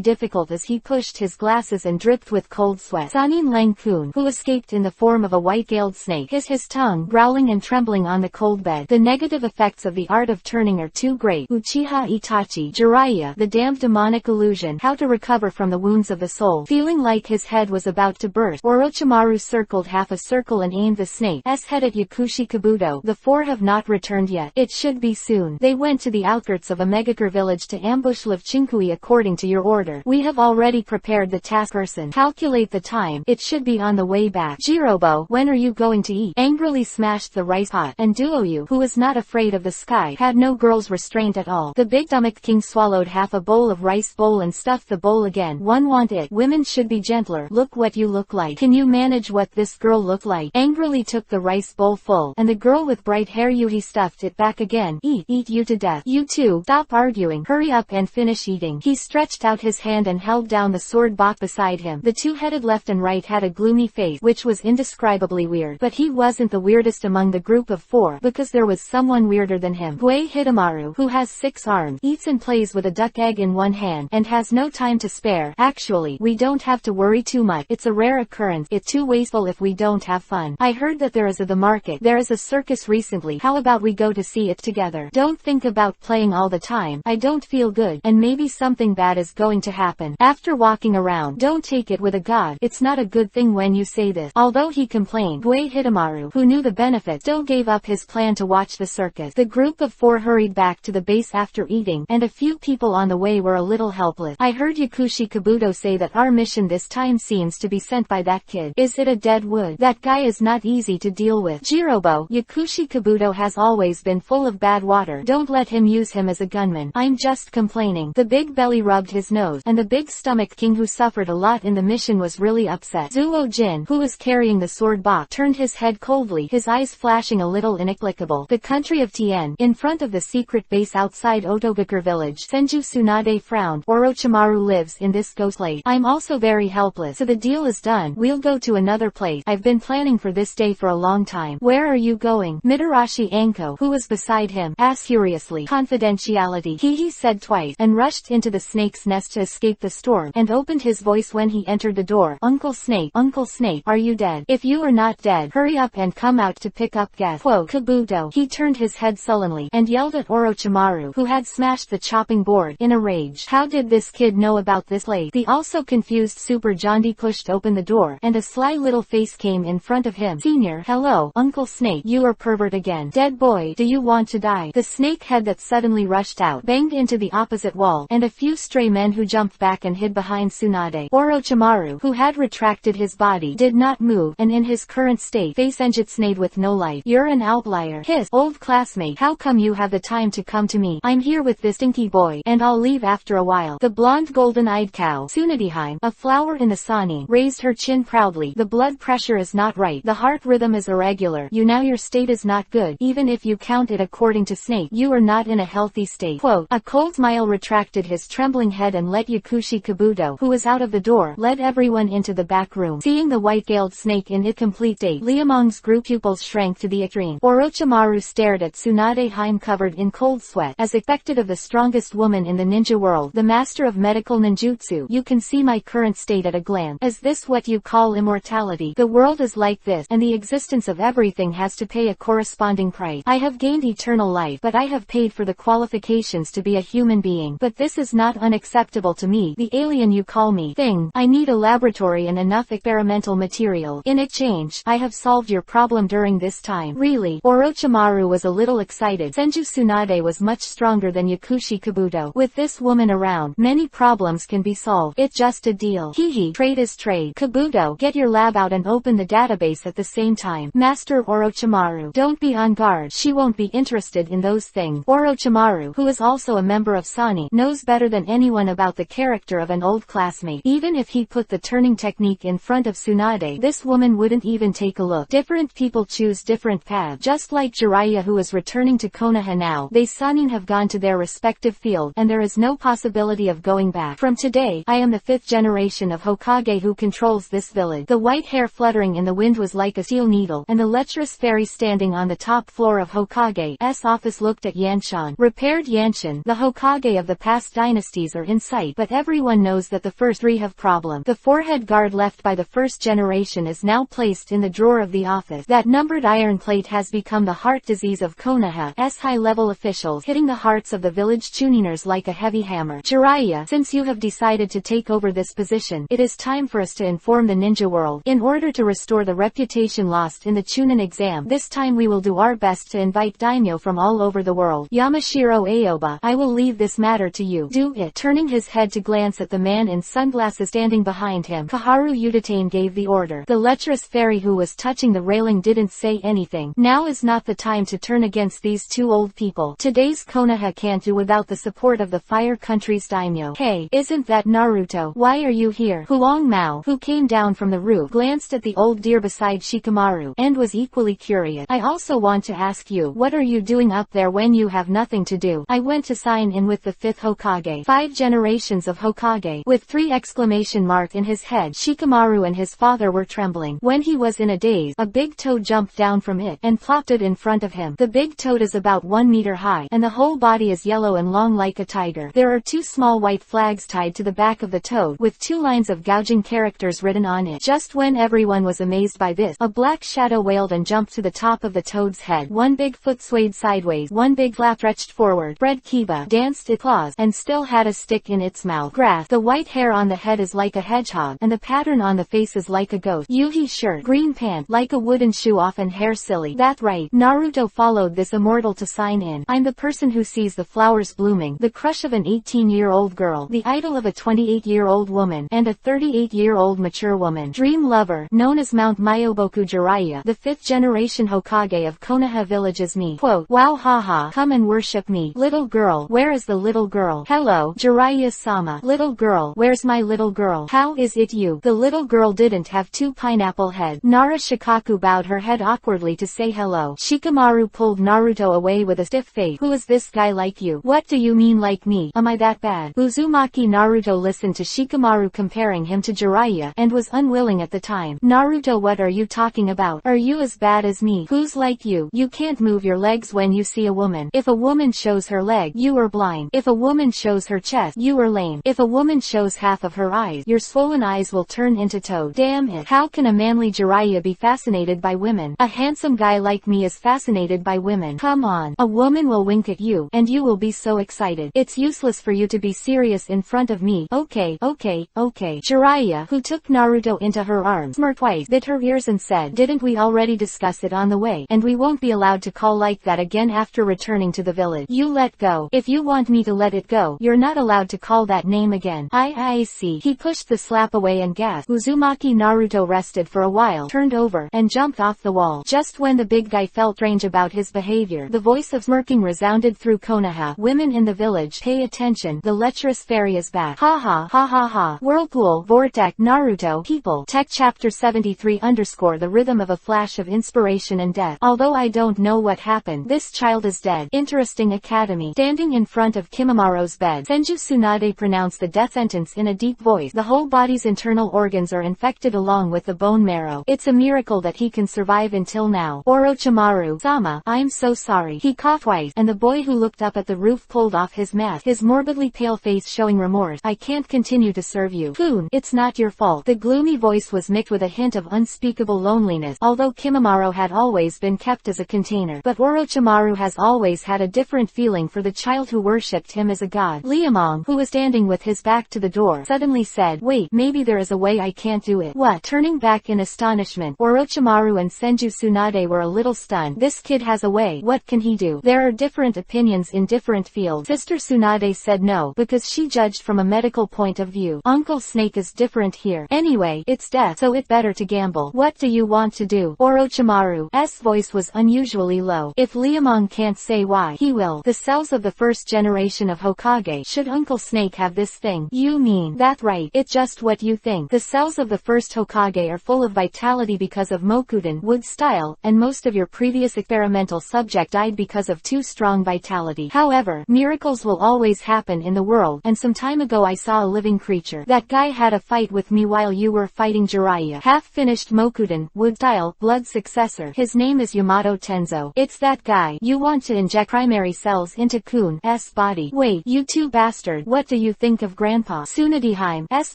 difficult as he pushed his glasses and dripped with cold sweat. Sanin Lang-kun, who escaped in the form of a white-gailed snake, his tongue growling and trembling on the cold bed. The negative effects of the art of turning are too great. Uchiha Itachi, Jiraiya, the damned demonic illusion. How to recover from the wounds of the soul. Feeling like his head was about to burst, Orochimaru circled half a circle and aimed the snake's head at Yakushi Kabuto. The 4 have not returned yet. It should be soon. They went to the outskirts of a megacre village to ambush Liv Chinkui according to your order. We have already prepared the task person. Calculate the time. It should be on the way back. Jirobo, when are you going to eat? Angrily smashed the rice pot, and Duoyu, who was not afraid of the sky, had no girl's restraint at all. The big stomach king swallowed half a bowl of rice bowl and stuffed the bowl again. One want it. Women should be gentler. Look what you look like. Can you manage what this girl looked like? Angrily took the rice bowl full, and the girl with bright hair Yuhi stuffed it back again. Eat you to death. You two, stop arguing. Hurry up and finish eating. He stretched out his hand and held down the sword box beside him. The two-headed left and right had a gloomy face, which was indescribably weird. But he wasn't the weirdest among the group of 4, because there was someone weirder than him. Gue Hitamaru, who has 6 arms, eats and plays with a duck egg in one hand, and has no time to spare. Actually, we don't have to worry too much. It's a rare occurrence. It's too wasteful if we don't have fun. I heard that there is the market. There is a circus recently. How about we go to see it together? Don't think about playing all the time. I don't feel good, and maybe something bad is going to happen. After walking around, don't take it with a god. It's not a good thing when you say this. Although he complained, Gue Hitamaru, who knew the benefit, still gave up his plan to watch the circus. The group of 4 hurried back to the base after eating, and a few people on the way were a little helpless. I heard Yakushi Kabuto say that our mission this time seems to be sent by that kid. Is it a dead wood? That guy is not easy to deal with. Jirobo, Yakushi Kabuto has always been full of bad water. Don't let him use him as a gunman. I'm just complaining. The big belly rubbed his nose, and the big stomach king, who suffered a lot in the mission, was really upset. Zuo Jin, who was carrying the sword box, turned his head coldly, his eyes flashing a little inexplicable. The country of Tien, in front of the secret base outside Otobukar village. Senju Tsunade frowned. Orochimaru lives in this ghost place. I'm also very helpless. So the deal is done. We'll go to another place. I've been planning for this day for a long time. Where are you going? Mitarashi Anko, who was beside him, asked curiously. Confidentiality, he said twice, and rushed into into the snake's nest to escape the storm, and opened his voice when he entered the door. Uncle Snake, are you dead? If you are not dead, hurry up and come out to pick up Gas. Quote, Kabuto. He turned his head sullenly, and yelled at Orochimaru, who had smashed the chopping board, in a rage. How did this kid know about this late? The also confused Super Jondi pushed open the door, and a sly little face came in front of him. Senior, hello, Uncle Snake, you are pervert again. Dead boy, do you want to die? The snake head that suddenly rushed out, banged into the opposite wall, and a few stray men who jumped back and hid behind Tsunade. Orochimaru, who had retracted his body, did not move, and in his current state, face enjitsnade with no life. You're an outlier. Hiss, old classmate, how come you have the time to come to me? I'm here with this stinky boy, and I'll leave after a while. The blonde golden-eyed cow, Tsunadeheim, a flower in the Sani, raised her chin proudly. The blood pressure is not right. The heart rhythm is irregular. Your state is not good. Even if you count it according to Snake, you are not in a healthy state. Quote, a cold smile retracted his trembling head and let Yakushi Kabuto, who was out of the door, led everyone into the back room. Seeing the white-gailed snake in its complete state, Liamong's group pupils shrank to the extreme. Orochimaru stared at Tsunadeheim covered in cold sweat, as expected of the strongest woman in the ninja world, the master of medical ninjutsu. You can see my current state at a glance. Is this what you call immortality? The world is like this, and the existence of everything has to pay a corresponding price. I have gained eternal life, but I have paid for the qualifications to be a human being. But this is not unacceptable to me, the alien you call me. Thing, I need a laboratory and enough experimental material. In exchange, I have solved your problem during this time. Really? Orochimaru was a little excited. Senju Tsunade was much stronger than Yakushi Kabuto. With this woman around, many problems can be solved. It's just a deal. Hehe, trade is trade. Kabuto, get your lab out and open the database at the same time. Master Orochimaru, don't be on guard. She won't be interested in those things. Orochimaru, who is also a member of Sani, knows better than anyone about the character of an old classmate. Even if he put the turning technique in front of Tsunade, this woman wouldn't even take a look. Different people choose different paths. Just like Jiraiya, who is returning to Konoha now, they Sanin have gone to their respective field, and there is no possibility of going back. From today, I am the 5th generation of Hokage who controls this village. The white hair fluttering in the wind was like a steel needle, and the lecherous fairy standing on the top floor of Hokage's office looked at Yanshan. Repaired Yanshan, the Hokage of the past dynasties are in sight, but everyone knows that the first 3 have problem. The forehead guard left by the first generation is now placed in the drawer of the office. That numbered iron plate has become the heart disease of Konoha's high-level officials, hitting the hearts of the village Chuniners like a heavy hammer. Jiraiya, since you have decided to take over this position, it is time for us to inform the ninja world. In order to restore the reputation lost in the Chunin exam, this time we will do our best to invite daimyo from all over the world. Yamashiro Aoba, I will leave this matter to you. Do it. Turning his head to glance at the man in sunglasses standing behind him, Kaharu Udatane gave the order. The lecherous fairy who was touching the railing didn't say anything. Now is not the time to turn against these 2 old people. Today's Konoha can't do without the support of the Fire Country's daimyo. Hey, isn't that Naruto? Why are you here? Huang Mao, who came down from the roof, glanced at the old deer beside Shikamaru, and was equally curious. I also want to ask you, what are you doing up there when you have nothing to do? I went to sign in with the 5th Hokage. 5 generations of Hokage. With 3 exclamation marks in his head, Shikamaru and his father were trembling. When he was in a daze, a big toad jumped down from it, and plopped it in front of him. The big toad is about 1 meter high, and the whole body is yellow and long like a tiger. There are 2 small white flags tied to the back of the toad, with 2 lines of gouging characters written on it. Just when everyone was amazed by this, a black shadow wailed and jumped to the top of the toad's head. 1 big foot swayed sideways, 1 big flap stretched forward. Fred Kiba danced its claws, and still had a stick in its mouth. Graph, the white hair on the head is like a hedgehog, and the pattern on the face is like a ghost. Yuhi shirt, green pant, like a wooden shoe off and hair silly. That's right, Naruto followed this immortal to sign in. I'm the person who sees the flowers blooming, the crush of an 18-year-old girl, the idol of a 28-year-old woman, and a 38-year-old mature woman. Dream lover, known as Mount Myoboku Jiraiya, the 5th generation Hokage of Konoha Village is me. Quote, wow haha, come and worship me. Little girl, where is the little girl? Hello, Jiraiya-sama. Little girl, where's my little girl? How is it you? The little girl didn't have 2 pineapple heads. Nara Shikaku bowed her head awkwardly to say hello. Shikamaru pulled Naruto away with a stiff face. Who is this guy like you? What do you mean like me? Am I that bad? Uzumaki Naruto listened to Shikamaru comparing him to Jiraiya, and was unwilling at the time. Naruto, what are you talking about? Are you as bad as me? Who's like you? You can't move your legs when you see a woman. If a woman shows her leg, you are blind. If a woman shows shows her chest, you are lame. If a woman shows half of her eyes, your swollen eyes will turn into toad. Damn it. How can a manly Jiraiya be fascinated by women? A handsome guy like me is fascinated by women. Come on. A woman will wink at you, and you will be so excited. It's useless for you to be serious in front of me. Okay. Jiraiya, who took Naruto into her arms, smirked twice, bit her ears and said, didn't we already discuss it on the way? And we won't be allowed to call like that again after returning to the village. You let go. If you want me to let it go, you're not allowed to call that name again. I see. He pushed the slap away and gasped. Uzumaki Naruto rested for a while, turned over, and jumped off the wall. Just when the big guy felt strange about his behavior, the voice of smirking resounded through Konoha. Women in the village, pay attention. The lecherous fairy is back. Ha ha ha ha ha. Whirlpool, vortex, Naruto, people. Tech chapter 73 _ the rhythm of a flash of inspiration and death. Although I don't know what happened, this child is dead. Interesting academy. Standing in front of Kimamaro's bed, Senju Tsunade pronounced the death sentence in a deep voice. The whole body's internal organs are infected along with the bone marrow. It's a miracle that he can survive until now. Orochimaru-sama, I'm so sorry. He coughed twice, and the boy who looked up at the roof pulled off his mask, his morbidly pale face showing remorse. I can't continue to serve you. Kun, it's not your fault. The gloomy voice was mixed with a hint of unspeakable loneliness. Although Kimamaro had always been kept as a container, but Orochimaru has always had a different feeling for the child who worshipped him as a god. Liamong, who was standing with his back to the door, suddenly said, wait, maybe there is a way I can't do it. What? Turning back in astonishment, Orochimaru and Senju Tsunade were a little stunned. This kid has a way. What can he do? There are different opinions in different fields. Sister Tsunade said no, because she judged from a medical point of view. Uncle Snake is different here. Anyway, it's death, so it better to gamble. What do you want to do? Orochimaru's voice was unusually low. If Liamong can't say why, he will. The cells of the first generation of Hokage. Should Uncle Snake have this thing? You mean? That's right. It's just what you think. The cells of the first Hokage are full of vitality because of Mokuden wood style, and most of your previous experimental subject died because of too strong vitality. However, miracles will always happen in the world, and some time ago I saw a living creature. That guy had a fight with me while you were fighting Jiraiya. Half-finished Mokuden wood style blood successor. His name is Yamato Tenzo. It's that guy. You want to inject primary cells into Kun's body. Wait, you two bastard. What do you think of Grandpa? Tsunadehime's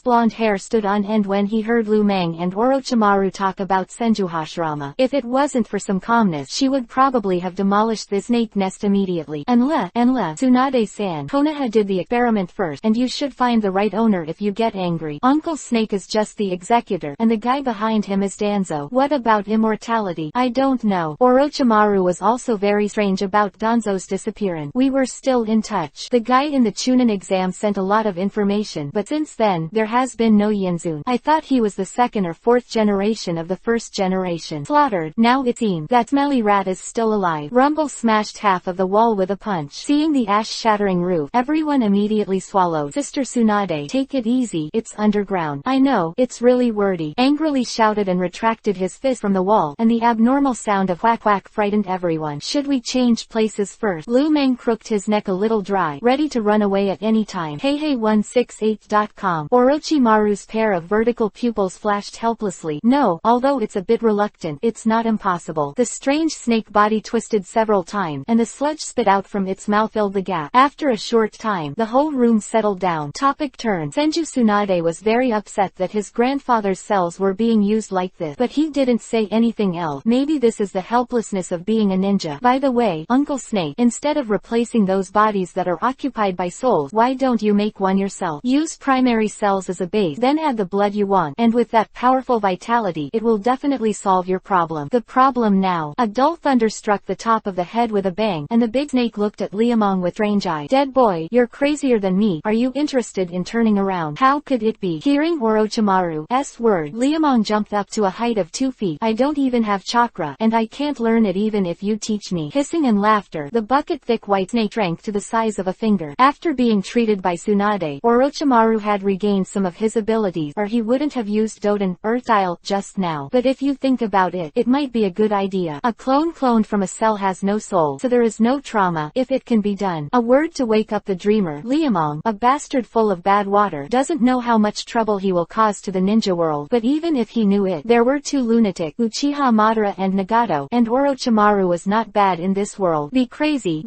blonde hair stood on end when he heard Lu Meng and Orochimaru talk about Senjuhashirama. If it wasn't for some calmness, she would probably have demolished this snake nest immediately. Unless Tsunade-san, Konoha did the experiment first, and you should find the right owner if you get angry. Uncle Snake is just the executor, and the guy behind him is Danzo. What about immortality? I don't know. Orochimaru was also very strange about Danzo's disappearance. We were still in touch. The guy in the Chunin exam sent a lot of information, but since then, there has been no Yinzun. I thought he was the second or fourth generation of the first generation. Slaughtered. Now it seems that smelly rat is still alive. Rumble smashed half of the wall with a punch. Seeing the ash-shattering roof, everyone immediately swallowed. Sister Tsunade, take it easy. It's underground. I know, it's really wordy. Angrily shouted and retracted his fist from the wall, and the abnormal sound of whack whack frightened everyone. Should we change places first? Lu Meng crooked his neck a little dry, ready to run away at any time. Hey168.com. Orochimaru's pair of vertical pupils flashed helplessly. No, although it's a bit reluctant, it's not impossible. The strange snake body twisted several times, and the sludge spit out from its mouth filled the gap. After a short time, the whole room settled down. Topic turn. Senju Tsunade was very upset that his grandfather's cells were being used like this, but he didn't say anything else. Maybe this is the helplessness of being a ninja. By the way, Uncle Snake, instead of replacing those bodies that are occupied by souls, why don't you make one yourself? Use primary cells as a base, then add the blood you want, and with that powerful vitality, it will definitely solve your problem. The problem now. A dull thunder struck the top of the head with a bang, and the big snake looked at Liamong with strange eyes. Dead boy, you're crazier than me. Are you interested in turning around? How could it be? Hearing Orochimaru's word, Liamong jumped up to a height of 2 feet. I don't even have chakra, and I can't learn it even if you teach me. Hissing and laughter, the bucket-thick white snake shrank to the size of a finger. After being treated by Tsunade, Orochimaru had regained some of his abilities, or he wouldn't have used Doden, Earth style, just now. But if you think about it, it might be a good idea. A clone cloned from a cell has no soul, so there is no trauma, if it can be done. A word to wake up the dreamer. Liamong, a bastard full of bad water, doesn't know how much trouble he will cause to the ninja world. But even if he knew it, there were two lunatics, Uchiha Madara and Nagato, and Orochimaru was not bad in this world. Be crazy,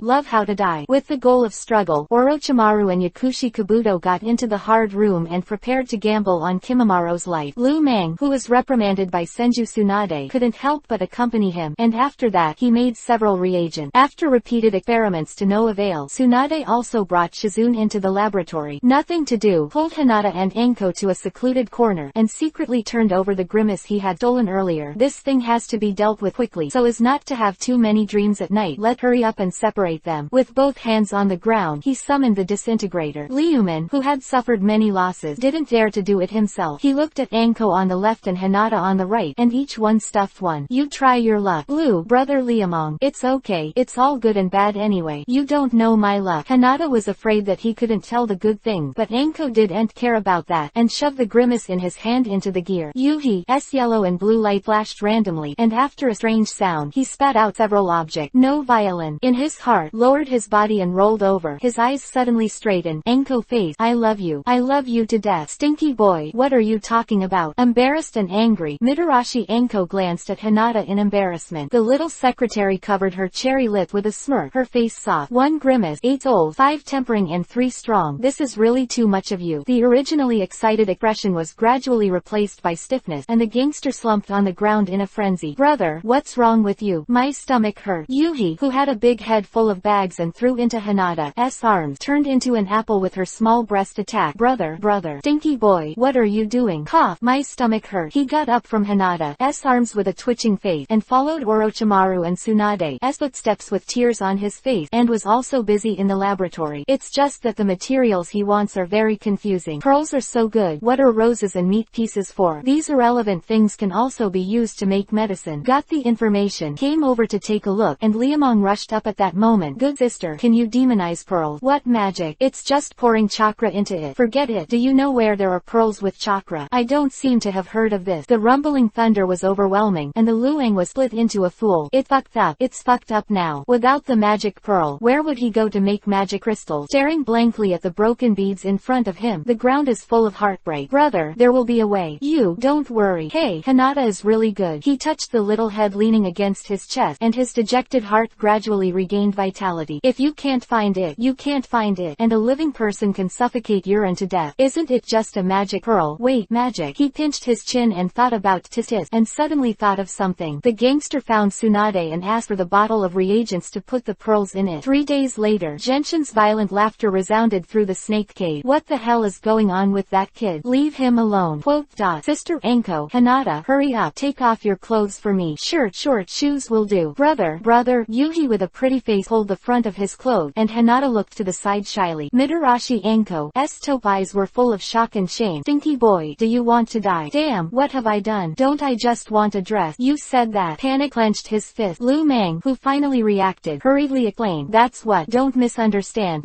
love how to die. With the goal of struggling struggle, Orochimaru and Yakushi Kabuto got into the hard room and prepared to gamble on Kimimara's life. Lu Mang, who was reprimanded by Senju Tsunade, couldn't help but accompany him, and after that he made several reagents. After repeated experiments to no avail, Tsunade also brought Shizune into the laboratory. Nothing to do, pulled Hinata and Anko to a secluded corner, and secretly turned over the grimace he had stolen earlier. This thing has to be dealt with quickly, so as not to have too many dreams at night. Let's hurry up and separate them. With both hands on the ground, he summoned the disintegrator. Liuman, who had suffered many losses, didn't dare to do it himself. He looked at Anko on the left and Hinata on the right, and each one stuffed one. You try your luck. Blue, brother Liamong. It's okay, it's all good and bad anyway. You don't know my luck. Hinata was afraid that he couldn't tell the good thing, but Anko didn't care about that, and shoved the grimace in his hand into the gear. Yuhi's yellow and blue light flashed randomly, and after a strange sound, he spat out several objects. No violin. In his heart, lowered his body and rolled over. His eyes suddenly straightened. Anko face. I love you. I love you to death. Stinky boy. What are you talking about? Embarrassed and angry, Mitarashi Anko glanced at Hinata in embarrassment. The little secretary covered her cherry lip with a smirk, her face soft. 1 grimace, 8 old, 5 tempering and 3 strong. This is really too much of you. The originally excited expression was gradually replaced by stiffness, and the gangster slumped on the ground in a frenzy. Brother, what's wrong with you? My stomach hurt. Yuhi, who had a big head full of bags and threw into Hinata's arms, turned into an apple with her small breast attack. Brother, stinky boy, what are you doing? Cough, my stomach hurt. He got up from Hinata's arms with a twitching face, and followed Orochimaru and Tsunade's footsteps with tears on his face, and was also busy in the laboratory. It's just that the materials he wants are very confusing. Pearls are so good. What are roses and meat pieces for? These irrelevant things can also be used to make medicine. Got the information, came over to take a look, and Liamong rushed up at that moment. Good sister, can you demonize pearls? What magic? It's just pouring chakra into it. Forget it. Do you know where there are pearls with chakra? I don't seem to have heard of this. The rumbling thunder was overwhelming, and the Luang was split into a fool. It fucked up. It's fucked up now. Without the magic pearl, where would he go to make magic crystals? Staring blankly at the broken beads in front of him, the ground is full of heartbreak. Brother, there will be a way. You, don't worry. Hey, Hinata is really good. He touched the little head leaning against his chest, and his dejected heart gradually regained vitality. If you can't find it, you can't find it, and a living person can suffocate urine to death. Isn't it just a magic pearl? Wait, magic. He pinched his chin and thought about tis, and suddenly thought of something. The gangster found Tsunade and asked for the bottle of reagents to put the pearls in it. 3 days later, Genshin's violent laughter resounded through the snake cave. What the hell is going on with that kid? Leave him alone. Quote. Sister Anko, Hinata, hurry up. Take off your clothes for me. Short shoes will do. Brother, Yuhi with a pretty face pulled the front of his clothes, and Hinata looked to the side shyly. Mitarashi Anko's taupe eyes were full of shock and shame. Stinky boy, do you want to die? Damn, what have I done? Don't I just want a dress? You said that. Panic clenched his fist. Lu Mang, who finally reacted, hurriedly explained. That's what. Don't misunderstand.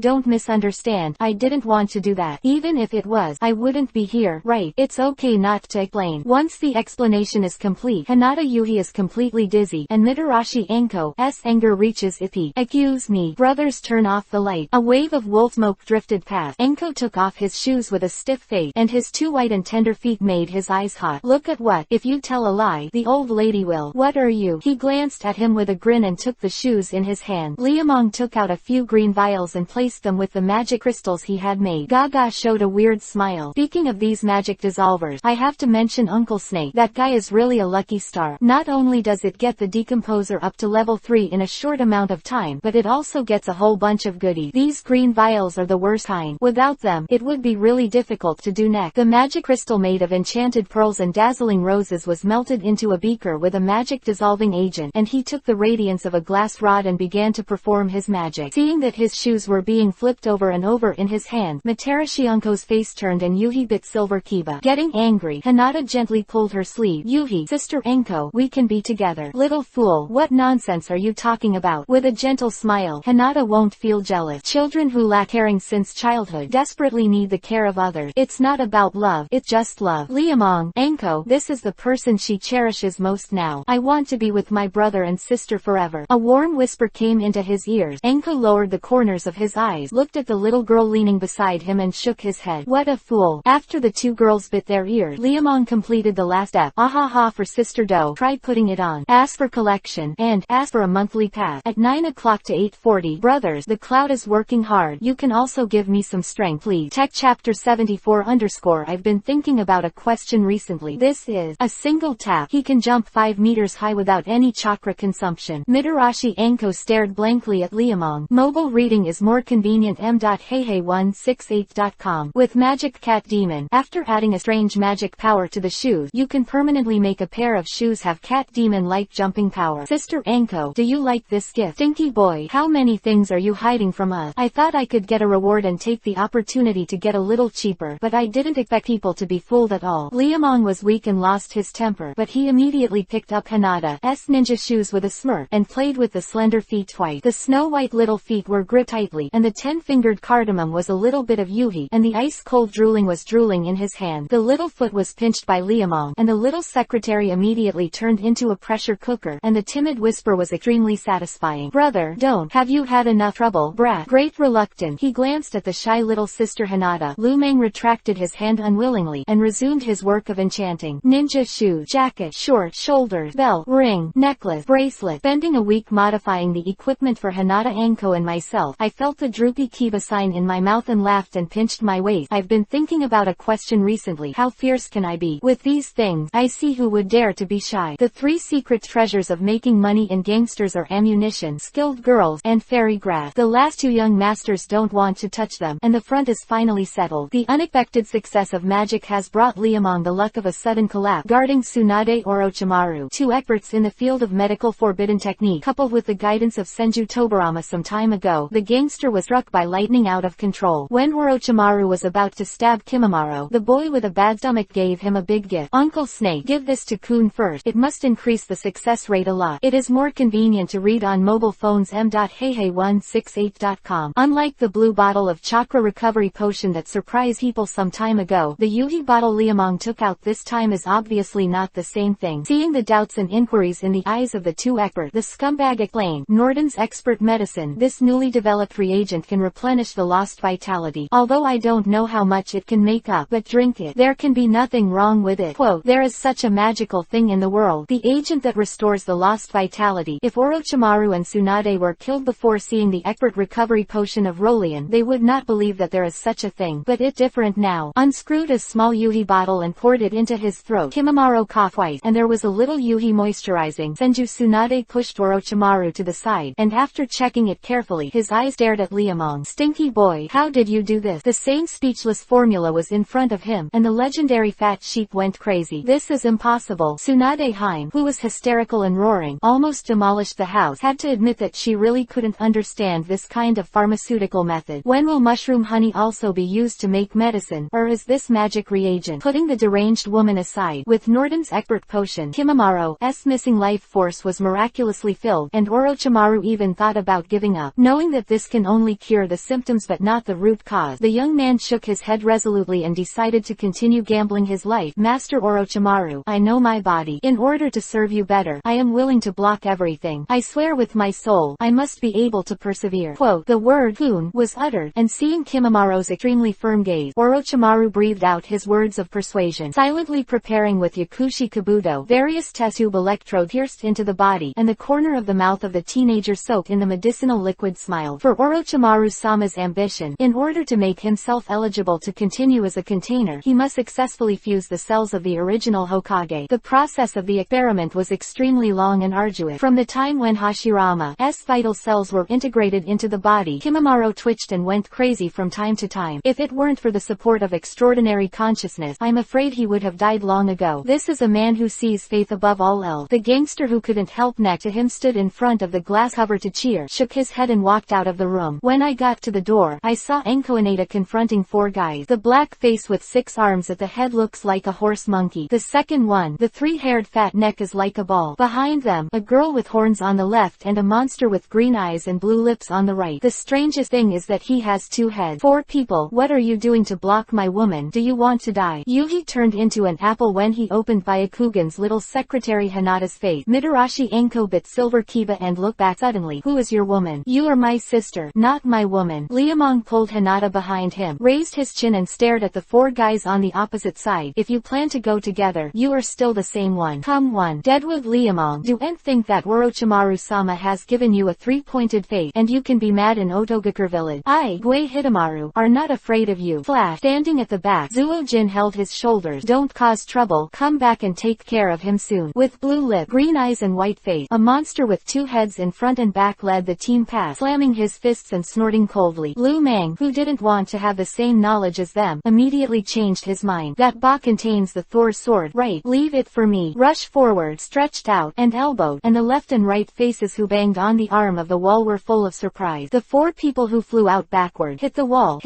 I didn't want to do that. Even if it was, I wouldn't be here. Right. It's okay not to explain. Once the explanation is complete, Hinata Yuhi is completely dizzy, and Mitarashi Anko's anger reaches its peak. Excuse me. Brothers, turn off the light. A wave of wolf smoke drifted past. Anko took off his shoes with a stiff face, and his 2 white and tender feet made his eyes hot. Look at what? If you tell a lie, the old lady will. What are you? He glanced at him with a grin and took the shoes in his hand. Liamong took out a few green vials and placed them with the magic crystals he had made. Gaga showed a weird smile. Speaking of these magic dissolvers, I have to mention Uncle Snake. That guy is really a lucky star. Not only does it get the decomposer up to level 3 in a short amount of time, but it also gets a whole bunch of goodies. These green vials are the worst kind. Without them, it would be really difficult to do next. The magic crystal made of enchanted pearls and dazzling roses was melted into a beaker with a magic dissolving agent, and he took the radiance of a glass rod and began to perform his magic. Seeing that his shoes were being flipped over and over in his hand, Mitarashi Anko's face turned and Yuhi bit Silver Kiba. Getting angry, Hinata gently pulled her sleeve. Yuhi, Sister Anko, we can be together. Little fool, what nonsense are you talking about? With a gentle smile, Hinata won't feel jealous. Children who lack caring since childhood desperately need the care of others. It's not about love, it's just love. Liamong, Anko, this is the person she cherishes most now. I want to be with my brother and sister forever. A warm whisper came into his ears. Anko lowered the corners of his eyes, looked at the little girl leaning beside him and shook his head. What a fool. After the 2 girls bit their ears, Liamong completed the last step. Ahaha for Sister Do. Try putting it on. Ask for collection, and ask for a monthly pass. At 9 o'clock to 8:40, brothers, the cloud Hanada's working hard. You can also give me some strength, please. Tech Chapter 74 _ I've been thinking about a question recently. This is a single tap. He can jump 5 meters high without any chakra consumption. Mitarashi Anko stared blankly at Liamong. Mobile reading is more convenient. m.heihei168.com. With Magic Cat Demon. After adding a strange magic power to the shoes, you can permanently make a pair of shoes have Cat Demon-like jumping power. Sister Anko, do you like this gift? Stinky boy, how many things are you hiding from us? I thought I could get a reward and take the opportunity to get a little cheaper, but I didn't expect people to be fooled at all. Liamong was weak and lost his temper, but he immediately picked up Hanada's ninja shoes with a smirk, and played with the slender feet twice. The snow-white little feet were gripped tightly, and the 10-fingered cardamom was a little bit of Yuhi, and the ice-cold drooling was drooling in his hand. The little foot was pinched by Liamong, and the little secretary immediately turned into a pressure cooker, and the timid whisper was extremely satisfying. Brother, don't. Have you had enough trouble, brat? Great reluctant. He glanced at the shy little sister Hanada. Lumang retracted his hand unwillingly, and resumed his work of enchanting. Ninja shoes, jacket, short, shoulders, belt, ring, necklace, bracelet. Spending a week modifying the equipment for Hanada Anko and myself, I felt the droopy Kiba sign in my mouth and laughed and pinched my waist. I've been thinking about a question recently. How fierce can I be? With these things, I see who would dare to be shy. The 3 secret treasures of making money in gangsters are ammunition, skilled girls, and fairy grass. The last 2 young masters don't want to touch them, and the front is finally settled. The unexpected success of magic has brought Liamong the luck of a sudden collapse. Guarding Tsunade Orochimaru, 2 experts in the field of medical forbidden technique, coupled with the guidance of Senju Tobarama some time ago, the gangster was struck by lightning out of control. When Orochimaru was about to stab Kimimaro, the boy with a bad stomach gave him a big gift. Uncle Snake, give this to Kun first. It must increase the success rate a lot. It is more convenient to read on mobile phones. m.heihei168.com. Unlike the blue bottle of chakra recovery potion that surprised people some time ago, the Yuhi bottle Liamong took out this time is obviously not the same thing. Seeing the doubts and inquiries in the eyes of the 2 experts, the scumbag explained, Norden's expert medicine. This newly developed reagent can replenish the lost vitality. Although I don't know how much it can make up, but drink it. There can be nothing wrong with it. Quote, there is such a magical thing in the world. The agent that restores the lost vitality. If Orochimaru and Tsunade were killed before seeing the expert recovery potion of Rolian, they would not believe that there is such a thing. But it's different now. Unscrewed a small Yuhi bottle and poured it into his throat. Kimimaro coughed twice, and there was a little Yuhi moisturizing. Senju Tsunade pushed Orochimaru to the side, and after checking it carefully, his eyes stared at Liamong. Stinky boy, how did you do this? The same speechless formula was in front of him, and the legendary fat sheep went crazy. This is impossible. Tsunade Haim, who was hysterical and roaring, almost demolished the house, had to admit that she really couldn't understand this kind of pharmaceutical method. When will mushroom honey also be used to make medicine, or is this magic reagent? Putting the deranged woman aside, with Norden's expert potion, Kimimaro's missing life force was miraculously filled, and Orochimaru even thought about giving up. Knowing that this can only cure the symptoms but not the root cause, the young man shook his head resolutely and decided to continue gambling his life. Master Orochimaru, I know my body. In order to serve you better, I am willing to block everything. I swear with my soul, I must be able to persevere. Quote, the word Kun was uttered, and seeing Kimimaro's extremely firm gaze, Orochimaru breathed out his words of persuasion. Silently preparing with Yakushi Kabuto, various test tube electrode pierced into the body, and the corner of the mouth of the teenager soaked in the medicinal liquid smiled. For Orochimaru-sama's ambition, in order to make himself eligible to continue as a container, he must successfully fuse the cells of the original Hokage. The process of the experiment was extremely long and arduous. From the time when Hashirama's vital cells were integrated into the body, Kimimaro twitched and went crazy from time to time. If it weren't for the support of extraordinary consciousness, I'm afraid he would have died long ago. This is a man who sees faith above all else. The gangster who couldn't help next to him stood in front of the glass cover to cheer, shook his head and walked out of the room. When I got to the door, I saw Enko Inada confronting 4 guys. The black face with 6 arms at the head looks like a horse monkey. The second one, the 3-haired fat neck is like a ball. Behind them, a girl with horns on the left and a monster with green eyes and blue lips on the right. The strangest thing is that he has 2 heads. 4 people, what are you doing to block my woman? Do you want to die? Yuhi turned into an apple when he opened Byakugan's little secretary Hanada's face. Mitarashi Enko bit Silver Kiba and looked back suddenly. Who is your woman? You are my sister, not my woman. Liamong pulled Hanada behind him, raised his chin and stared at the 4 guys on the opposite side. If you plan to go together, you are still the same one. Come one. Deadwood Liamong, do you think that Orochimaru-sama has given you a 3-pointed face, and you can be mad mad in Otogakur village. I, Gui Hitamaru, are not afraid of you. Flash. Standing at the back, Zuo-jin held his shoulders. Don't cause trouble, come back and take care of him soon. With blue lip, green eyes and white face, a monster with two heads in front and back led the team past, slamming his fists and snorting coldly. Lu Mang, who didn't want to have the same knowledge as them, immediately changed his mind. That box contains the Thor's sword. Right, leave it for me. Rush forward, stretched out, and elbowed, and the left and right faces who banged on the arm of the wall were full of surprise. The four people who flew out backward, hit the wall,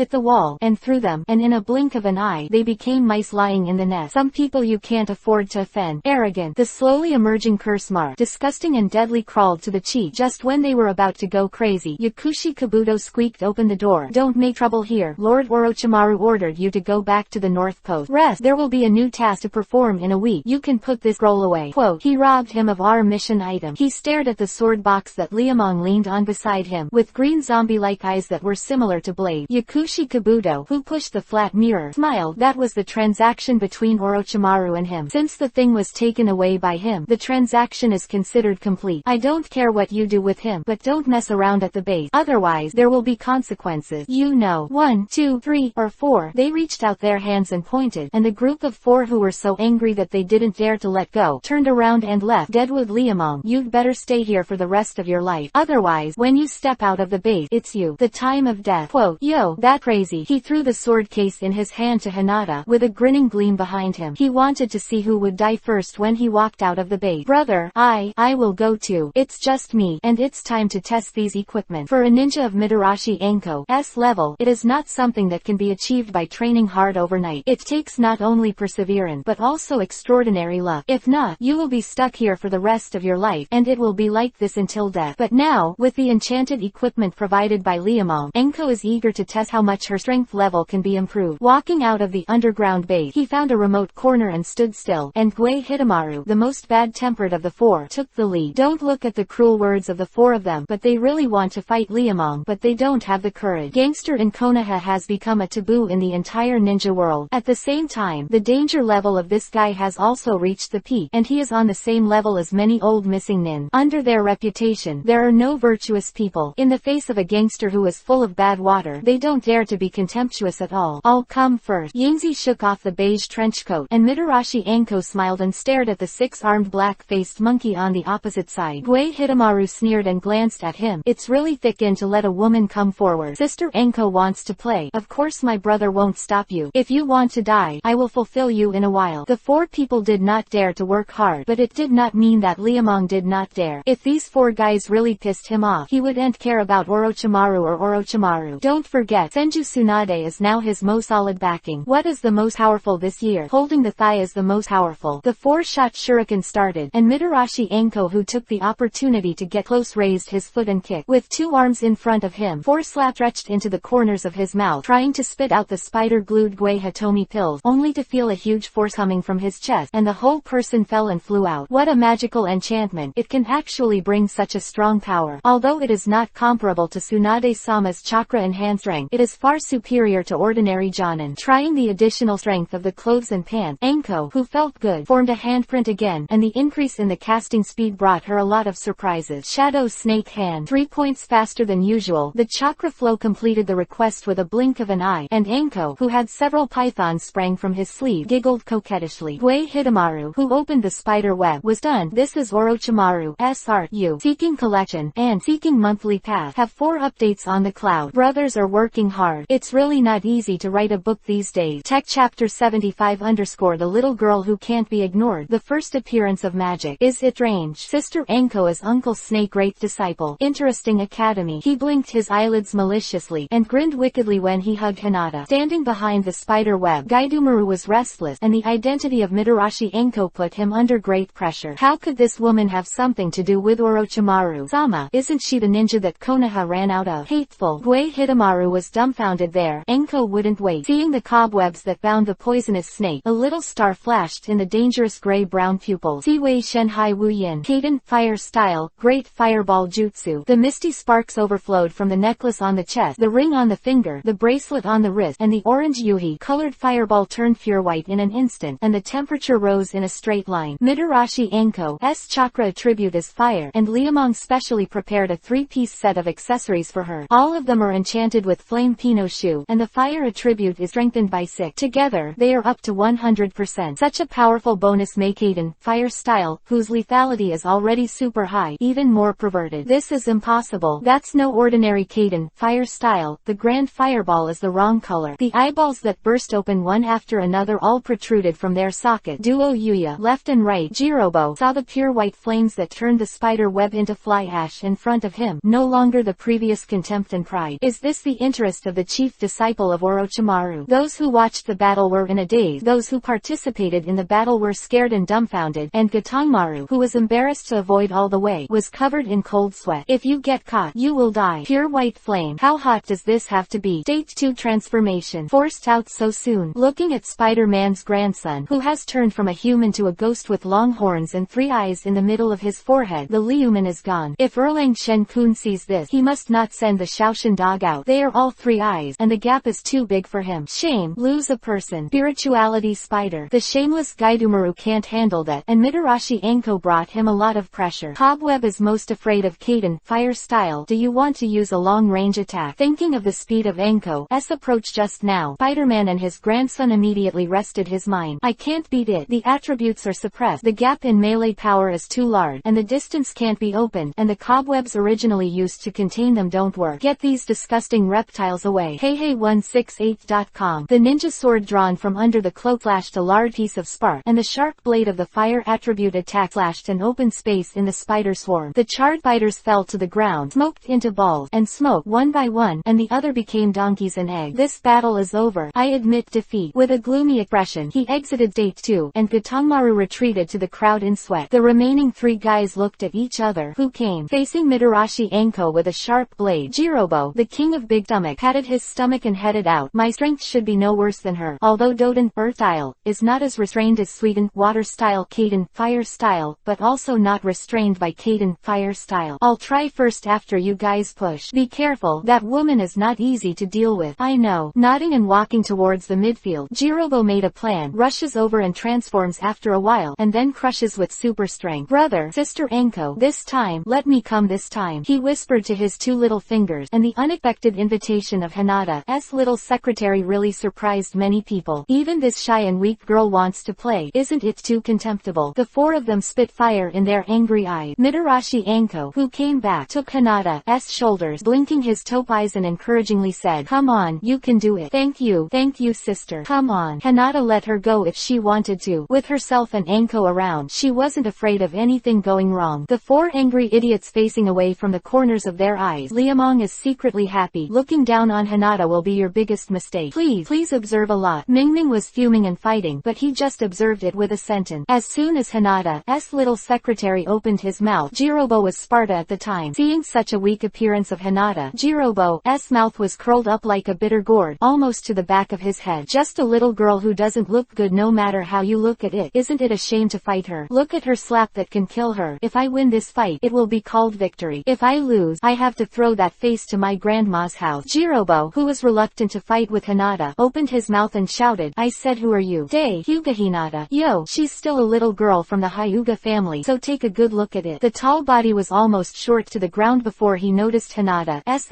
and threw them, and in a blink of an eye, they became mice lying in the nest. Some people you can't afford to offend. Arrogant. The slowly emerging curse mark, disgusting and deadly, crawled to the cheek. Just when they were about to go crazy, Yakushi Kabuto squeaked open the door. Don't make trouble here. Lord Orochimaru ordered you to go back to the North Post. Rest. There will be a new task to perform in a week. You can put this scroll away. Quote, he robbed him of our mission item. He stared at the sword box that Liamong leaned on beside him, with green zombie-like eyes that were similar to blades. Yakushi Kabuto, who pushed the flat mirror, smiled. That was the transaction between Orochimaru and him. Since the thing was taken away by him, the transaction is considered complete. I don't care what you do with him, but don't mess around at the base. Otherwise, there will be consequences. You know. 1, 2, 3, or 4. They reached out their hands and pointed, and the group of 4 who were so angry that they didn't dare to let go, turned around and left. Deadwood Liamong, you'd better stay here for the rest of your life. Otherwise, when you step out of the base, it's you. The time of death. Quote, yo, that crazy. He threw the sword case in his hand to Hinata, with a grinning gleam behind him. He wanted to see who would die first when he walked out of the base. Brother, I will go too. It's just me, and it's time to test these equipment. For a ninja of Mitarashi Enko's level, it is not something that can be achieved by training hard overnight. It takes not only perseverance, but also extraordinary luck. If not, you will be stuck here for the rest of your life, and it will be like this until death. But now, with the enchanted equipment provided by Liamong, Enko is eager to test how much her strength level can be improved. Walking out of the underground base, he found a remote corner and stood still, and Gui Hitamaru, the most bad-tempered of the 4, took the lead. Don't look at the cruel words of the 4 of them, but they really want to fight Liamong, but they don't have the courage. Gangster in Konoha has become a taboo in the entire ninja world. At the same time, the danger level of this guy has also reached the peak, and he is on the same level as many old missing nin. Under their reputation, there are no virtuous people. In the face of a gangster who is full of bad water, they don't dare to be contemptuous at all. I'll come first. Yingzi shook off the beige trench coat, and Mitarashi Enko smiled and stared at the 6-armed black-faced monkey on the opposite side. Gui Hitamaru sneered and glanced at him. It's really thick-in to let a woman come forward. Sister Enko wants to play. Of course my brother won't stop you. If you want to die, I will fulfill you in a while. The 4 people did not dare to work hard, but it did not mean that Liamong did not dare. If these 4 guys really pissed him off, he wouldn't care about Orochimaru or Orochimaru. Don't forget, Senju Tsunade is now his most solid backing. What is the most powerful this year? Holding the thigh is the most powerful. The 4-shot shuriken started, and Mitarashi Enko, who took the opportunity to get close, raised his foot and kicked. With 2 arms in front of him, 4 slaps stretched into the corners of his mouth, trying to spit out the spider-glued Gui Hitomi pills, only to feel a huge force coming from his chest, and the whole person fell and flew out. What a magical enchantment. It can actually bring such a strong power. Although it is not comparable to Tsunade-sama's chakra-enhanced strength, it is far superior to ordinary Jonin. Trying the additional strength of the clothes and pants, Enko, who felt good, formed a handprint again, and the increase in the casting speed brought her a lot of surprises. Shadow Snake Hand, 3 points faster than usual. The chakra flow completed the request with a blink of an eye, and Enko, who had several pythons sprang from his sleeve, giggled coquettishly. Gui Hitamaru, who opened the spider web, was done. This is Orochimaru's art. You, Seeking Collection, and Seeking Monthly Pass have 4 updates on the cloud. Brothers are working hard. It's really not easy to write a book these days. Tech Chapter 75 _ The little girl who can't be ignored. The first appearance of magic. Is it strange? Sister Enko is Uncle Snake great disciple. Interesting academy. He blinked his eyelids maliciously, and grinned wickedly when he hugged Hinata. Standing behind the spider web, Gaidumaru was restless, and the identity of Mitarashi Enko put him under great pressure. How could this woman have something to do with Orochimaru-sama? Isn't she the ninja that Konoha ran out of? Hateful. Gui Hitamaru was dumbfounded there. Enko wouldn't wait. Seeing the cobwebs that bound the poisonous snake, a little star flashed in the dangerous gray-brown pupils. Siwei Shenhai Wuyin. Kaden, fire style, great fireball jutsu. The misty sparks overflowed from the necklace on the chest, the ring on the finger, the bracelet on the wrist, and the orange yuhi-colored fireball turned pure white in an instant, and the temperature rose in a straight line. Mitarashi Enko's chakra attribute is fire, and Liamong specially prepared a 3-piece set of accessories accessories for her. All of them are enchanted with flame Pinocchio, and the fire attribute is strengthened by 6. Together, they are up to 100%. Such a powerful bonus make Kaden, fire style, whose lethality is already super high, even more perverted. This is impossible. That's no ordinary Kaden, fire style. The grand fireball is the wrong color. The eyeballs that burst open one after another all protruded from their socket. Duo Yuya, left and right. Jirobo saw the pure white flames that turned the spider web into fly ash in front of him. No longer the previous contempt and pride. Is this the interest of the chief disciple of Orochimaru? Those who watched the battle were in a daze. Those who participated in the battle were scared and dumbfounded, and Gatonmaru, who was embarrassed to avoid all the way, was covered in cold sweat. If you get caught, you will die. Pure white flame. How hot does this have to be? State 2 transformation. Forced out so soon. Looking at Spider-Man's grandson, who has turned from a human to a ghost with long horns and 3 eyes in the middle of his forehead, the Liuman is gone. If Erlang Shen-kun sees this, he must not send the Shaoshan dog out. They are all 3 eyes, and the gap is too big for him. Shame. Lose a person. Spirituality spider. The shameless Gaidumaru can't handle that, and Mitarashi Anko brought him a lot of pressure. Cobweb is most afraid of Kaden, fire style. Do you want to use a long-range attack? Thinking of the speed of Anko's approach just now, Spider-Man and his grandson immediately rested his mind. I can't beat it. The attributes are suppressed. The gap in melee power is too large, and the distance can't be opened, and the cobwebs originally used to contain them don't work. Get these disgusting reptiles away. Heihei168.com. The ninja sword drawn from under the cloak flashed a large piece of spark, and the sharp blade of the fire attribute attack flashed an open space in the spider swarm. The charred biters fell to the ground, smoked into balls, and smoke one by one, and the other became donkeys and eggs. This battle is over. I admit defeat. With a gloomy expression, he exited State 2, and Gatonmaru retreated to the crowd in sweat. The remaining 3 guys looked at each other. Who came? Facing Mitarashi Anko with a sharp blade, Jirobo, the king of big stomach, patted his stomach and headed out. My strength should be no worse than her. Although Doden, earth style, is not as restrained as Suiden, water style, Kaden, fire style, but also not restrained by Kaden, fire style. I'll try first after you guys push. Be careful, that woman is not easy to deal with. I know. Nodding and walking towards the midfield, Jirobo made a plan, rushes over and transforms after a while, and then crushes with super strength. Brother, sister Anko, this time, let me come this time, he whispered to his 2 little fingers, and the unexpected invitation of Hinata's little secretary really surprised many people. Even this shy and weak girl wants to play. Isn't it too contemptible? The 4 of them spit fire in their angry eyes. Mitarashi Anko, who came back, took Hinata's shoulders, blinking his taupe eyes, and encouragingly said, "Come on, you can do it. Thank you, sister. Come on." Hinata let her go if she wanted to. With herself and Anko around, she wasn't afraid of anything going wrong. The 4 angry idiots facing away from the corners of their eyes. Liamong is secretly happy. Looking down on Hinata will be your biggest mistake. Please observe a lot. Mingming was fuming and fighting, but he just observed it with a sentence. As soon as Hinata's little secretary opened his mouth, Jirobo was Sparta at the time. Seeing such a weak appearance of Hinata, Jirobo's mouth was curled up like a bitter gourd, almost to the back of his head. Just a little girl who doesn't look good no matter how you look at it. Isn't it a shame to fight her? Look at her slap that can kill her. If I win this fight, it will be called victory. If I lose, I have to throw that face to my grandma's house. Jirobo, who was reluctant to fight with Hinata, opened his mouth and shouted, "I said, who are you?" "Day, Hyuga Hinata." "Yo, she's still a little girl from the Hyuga family, so take a good look at it." The tall body was almost short to the ground before he noticed Hinata's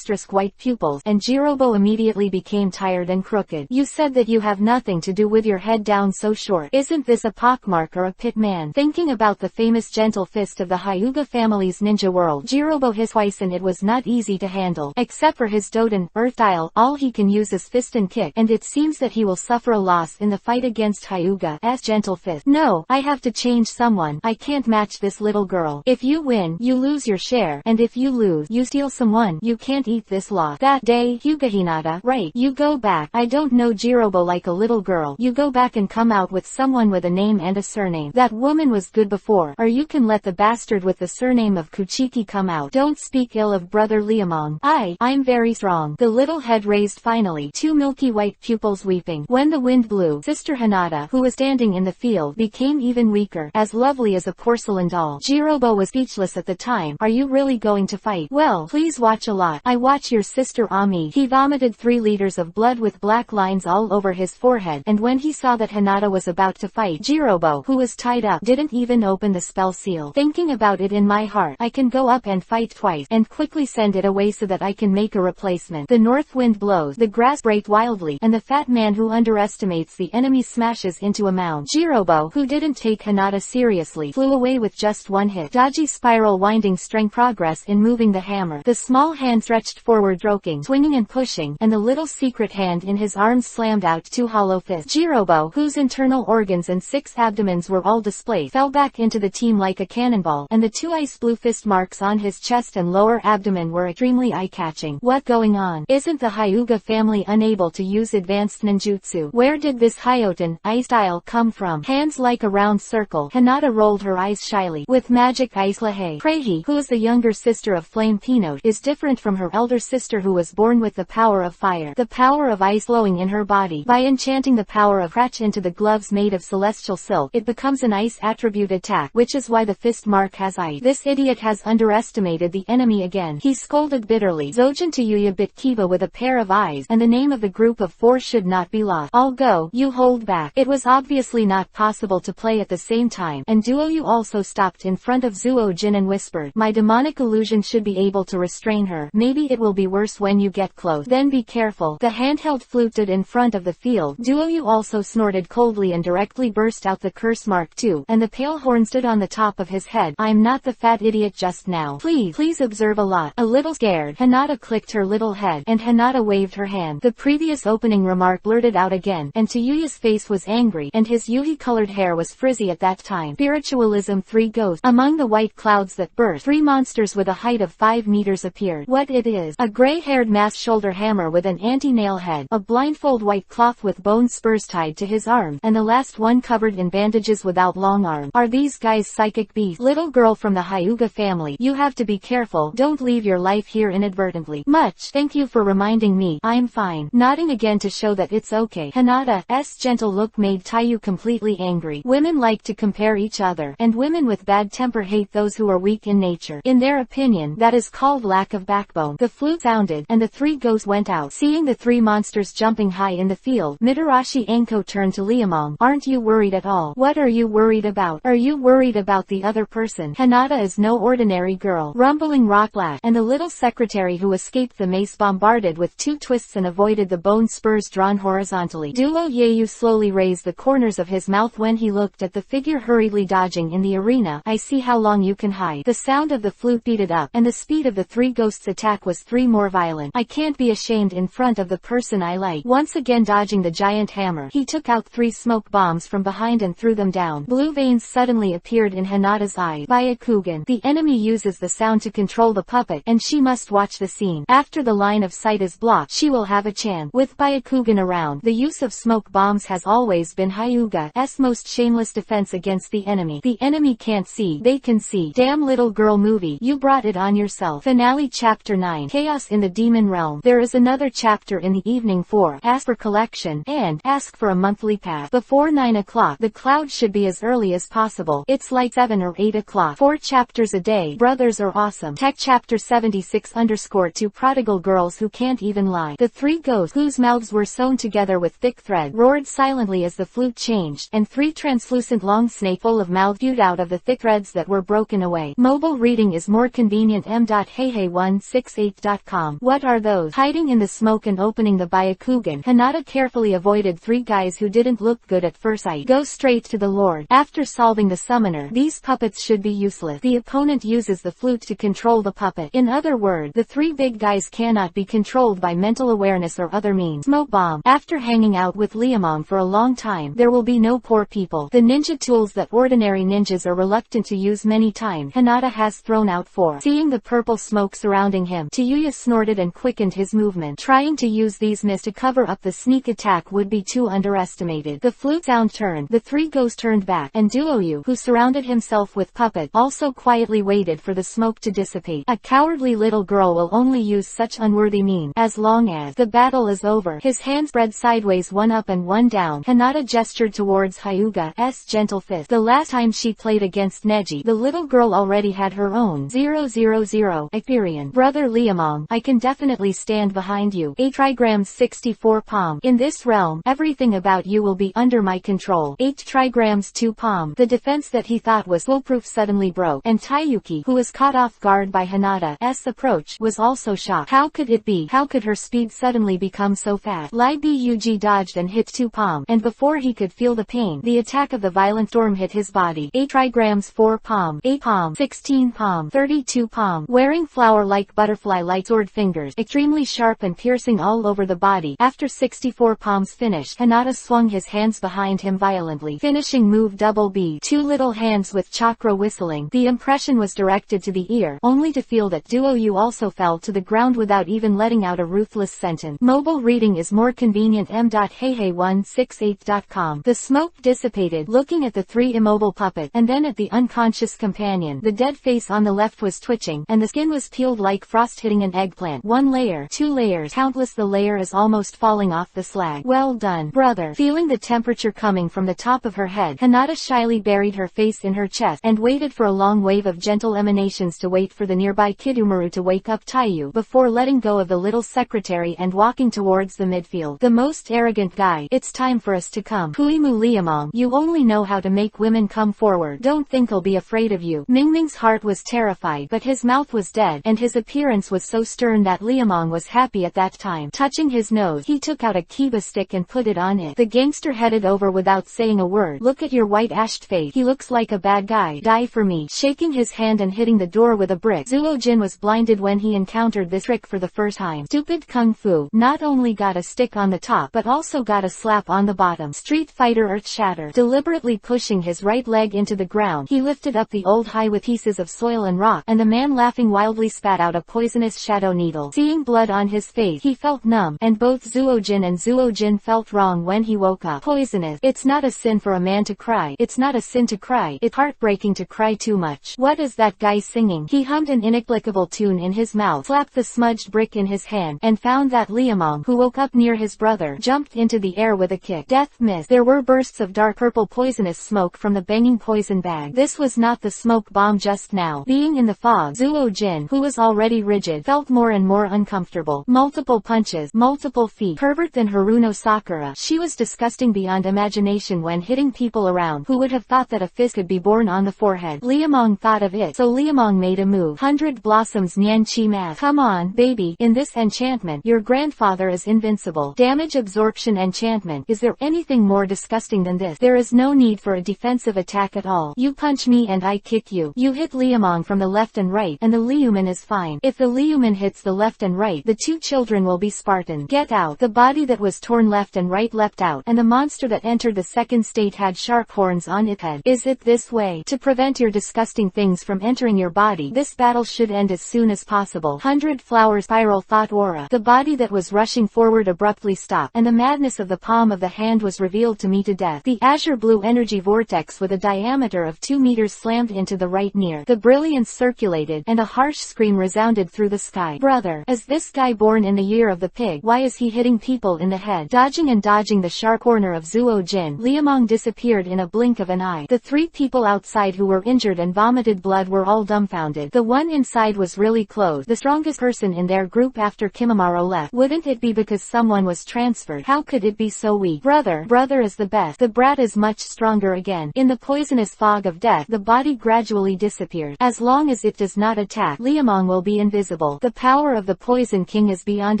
white pupils, and Jirobo immediately became tired and crooked. "You said that you have nothing to do with your head down so short. Isn't this a pockmark or a pit man?" Thinking about the famous gentle fist of the Hyuga family's ninja world, Jirobo his twice, and it was not easy to handle. Except for his Doden, earth style, all he can use is fist and kick, and it seems that he will suffer a loss in the fight against Hyuga's gentle fist. No, I have to change someone. I can't match this little girl. If you win, you lose your share, and if you lose, you steal someone. You can't eat this loss. That day, Hyuga Hinata, right, you go back. I don't know Jirobo like a little girl. You go back and come out with someone with a name and a surname. That woman was good before, or you can let the bastard with the surname of Kuchiki come out. Don't speak ill of brother Liamong. I'm very strong. The little head raised finally, 2 milky white pupils weeping. When the wind blew, Sister Hinata, who was standing in the field, became even weaker, as lovely as a porcelain doll. Jirobo was speechless at the time. Are you really going to fight? Well, please watch a lot. I watch your sister Ami. He vomited 3 liters of blood with black lines all over his forehead, and when he saw that Hinata was about to fight, Jirobo, who was tied up, didn't even open the spell seal. Thinking about it in my heart, I can go up and fight twice, and quickly send it away so that I can make a replacement. The north wind blows, the grass breaks wildly, and the fat man who underestimates the enemy smashes into a mound. Jirobo, who didn't take Hinata seriously, flew away with just one hit. Dodgy spiral winding strength progress in moving the hammer. The small hand stretched forward, stroking, swinging and pushing, and the little secret hand in his arms slammed out two hollow fists. Jirobo, whose internal organs and 6 abdomens were all displayed, fell back into the team like a cannonball, and the 2 ice blue fist marks on his chest and lower abdomen were extremely eye-catching. What going on? Isn't the Hyuga family unable to use advanced ninjutsu? Where did this Hyoten ice style come from? Hands like a round circle. Hinata rolled her eyes shyly. With magic ice Lahei. Prehi, who is the younger sister of Flame Pinot, is different from her elder sister who was born with the power of fire. The power of ice flowing in her body. By enchanting the power of Kratch into the gloves made of celestial silk, it becomes an ice attribute attack, which is why the fist mark has ice. This idiot has underestimated the enemy again. He scolded bitterly. Zojin to Yuya bit Kiba with a pair of eyes, and the name of the group of 4 should not be lost. I'll go. You hold back. It was obviously not possible to play at the same time, and Duoyu also stopped in front of Zuo-jin and whispered, my demonic illusion should be able to restrain her. Maybe it will be worse when you get close. Then be careful. The handheld flute stood in front of the field. Duoyu also snorted coldly and directly burst out the curse mark too, and the pale horn stood on the top of his head. I'm not the fat idiot just now. Please observe a lot. A little scared. Hinata clicked her little head, and Hinata waved her hand. The previous opening remark blurted out again, and Tayuya's face was angry, and his yuhi-colored hair was frizzy at that time. Spiritualism 3 Ghosts. Among the white clouds that burst, 3 monsters with a height of 5 meters appeared. What it is? A gray-haired masked shoulder hammer with an anti-nail head, a blindfold white cloth with bone spurs tied to his arm, and the last one covered in bandages without long arm. Are these guys psychic beasts? Little girl from the Hyuga family, you have to be careful. Don't leave your life here inadvertently. Much. Thank you for reminding me. I'm fine. Nodding again to show that it's okay. Hinata's gentle look made Taiyu completely angry. Women like to compare each other, and women with bad temper hate those who are weak in nature. In their opinion, that is called lack of backbone. The flute sounded, and the 3 ghosts went out. Seeing the 3 monsters jumping high in the field, Mitarashi Enko turned to Liamong. Aren't you worried at all? What are you worried about? Are you worried about the other person? Hinata is no ordinary girl. Rumbling rock laughed, and the little secretary who escaped the mace bombarded with 2 twists and avoided the bone spurs drawn horizontally. Duo Yeyu slowly raised the corners of his mouth when he looked at the figure hurriedly dodging in the arena. I see how long you can hide. The sound of the flute beated up, and the speed of the 3 ghosts' attack was 3 more violent. I can't be ashamed in front of the person I like. Once again dodging the giant hammer, he took out 3 smoke bombs from behind and threw them down. Blue veins suddenly appeared in Hinata's eyes. Byakugan. The enemy uses the sound to control the puppet, and she must watch the scene. After the line of sight is blocked, she will have a chance. With Byakugan around, the use of smoke bombs has always been Hyuga's most shameless defense against the enemy. The enemy can't see, they can see. Damn little girl movie, you brought it on yourself. Finale Chapter 9. Chaos in the Demon Realm. There is another chapter in the evening for ask for collection, and ask for a monthly pass. Before 9 o'clock, the cloud should be as early as possible. It's like 7 or 8 o'clock. 4 chapters a day. Brothers are awesome. Tech Chapter 76_2 Prodigal Girls Who Can't Even Lie. The 3 ghosts, whose mouths were sewn together with thick thread, roared silently as the flute changed, and 3 translucent long snake full of mouth viewed out of the thick threads that were broken away. Mobile reading is more convenient. m.heihei168.com. What are those? Hiding in the smoke and opening the Byakugan, Hinata carefully avoided 3 guys who didn't look good at first sight. Go straight to the Lord. After solving the summoner, these puppets should be useless. The opponent uses the flute to control the puppet. In other words, the 3 big guys cannot be controlled by mental awareness or other means. Smoke bomb. After hanging out with Liamong for a long time, there will be no poor people. The ninja tools that ordinary ninjas are reluctant to use many times, Hinata has thrown out 4. Seeing the purple smoke surrounding him, Tayuya snorted and quickened his movement. Trying to use these mists to cover up the sneak attack would be too underestimated. The flute sound turned, the 3 ghosts turned back, and Duoyu, who surrounded himself with puppet, also quietly waited for the smoke to dissipate. A cowardly little girl will only use such unworthy means. As long as the battle is over, his hands spread sideways, one up and one down. Hinata gestured towards Hyuga's gentle fist. The last time she played against Neji, the little girl already had her own 000 experience. Brother Liamong, I can definitely stand behind you. 8 trigrams 64 palm. In this realm, everything about you will be under my control. 8 trigrams 2 palm. The defense that he thought was foolproof suddenly broke, and Taiyuki, who was caught off guard by Hinata's approach, was also shocked. How could it be? How could her speed suddenly become so fast? Lie Bug dodged and hit 2 palm, and before he could feel the pain, the attack of the violent storm hit his body. 8 trigrams 4 palm, 8 palm, 16 palm, 32 palm. Wearing flower-like butterfly-like sword fingers, extremely sharp and piercing all over the body. After 64 palms finished, Hinata swung his hands behind him violently. Finishing move double B. 2 little hands with chakra whistling. The impression was directed to the ear, only to feel that Duo Yu also fell to the ground without even letting out a ruthless sentence. Mobile reading is more convenient. m.heihei168.com. The smoke dissipated, looking at the 3 immobile puppets, and then at the unconscious companion. The dead face on the left was twitching, and the skin was peeled like frost hitting an eggplant. 1 layer, 2 layers, countless. The layer is almost falling off the slag. Well done, brother. Feeling the temperature coming from the top of her head, Hinata shyly buried her face in her chest, and waited for a long wave of gentle emanations to wait for the nearby Kidomaru to wake up Taiyu, before letting go of the little secretary and walking towards the midfield. The most arrogant guy. It's time for us to come. Puimu Liamong, you only know how to make women come forward. Don't think I'll be afraid of you. Mingming's heart was terrified, but his mouth was dead, and his appearance was so stern that Liamong was happy at that time. Touching his nose, he took out a kiba stick and put it on it. The gangster headed over without saying a word. Look at your white-ashed face. He looks like a bad guy. Die for me. Shaking his hand and hitting the door with a brick. Zuo Jin was blinded when he encountered this trick for the first time. Stupid kung fu. Not only got a stick on the top, but also got a slap on the bottom. Street Fighter Earth Shatter. Deliberately pushing his right leg into the ground, he lifted up the old high with pieces of soil and rock, and the man laughing wildly spat out a poisonous shadow needle. Seeing blood on his face, he felt numb, and both Zuo Jin felt wrong when he woke up. Poisonous. It's not a sin for a man to cry. It's not a sin to cry. It's heartbreaking to cry too much. What is that guy singing? He hummed an inexplicable tune in his mouth, slapped the smudged brick in his hand, and found that Liamong, who woke up near his brother, jumped into the air with a kick. Death miss. There were bursts of dark purple poisonous smoke from the banging poison bag. This was not the smoke bomb just now. Being in the fog, Zuo Jin, who was already rigid, felt more and more uncomfortable. Multiple punches, multiple feet. Pervert than Haruno Sakura. She was disgusting beyond imagination when hitting people around. Who would have thought that a fist could be born on the forehead? Liamong thought of it, so Liamong made a move. 100 Blossoms Nian Chi Math. Come on, baby. In this enchantment, your grandfather is invincible. Damage absorption enchantment. Is there anything more disgusting than this? There is no need for a defensive attack at all. You punch me and I kick you. You hit Liamong from the left and right, and the Liuman is fine. If the Liuman hits the left and right, the 2 children will be Spartan. Get out. The body that was torn left and right leapt out, and the monster that entered the second state had sharp horns on its head. Is it this way? To prevent your disgusting things from entering your body, this battle should end as soon as possible. 100 Flower Spiral Thought Aura. The body that was rushing forward abruptly stopped, and the madness of the palm of the hand was revealed to me to death. The azure blue energy vortex with a diameter of 2 meters slammed into the right ear. The brilliance circulated, and a harsh scream resounded through the sky. Brother, is this guy born in the year of the pig? Why is he hitting people in the head? Dodging and dodging the sharp corner of Zuo Jin, Liamong disappeared in a blink of an eye. The 3 people outside who were injured and vomited blood were all dumbfounded. The one inside was really close, the strongest person in their group after Kimimaro left. Wouldn't it be because someone was transferred? How could it be so weak? Brother is the best. The brat is much stronger again. In the poisonous fog of death, the body gradually disappears. As long as it does not attack, Liamong will be invisible. The power of the Poison King is beyond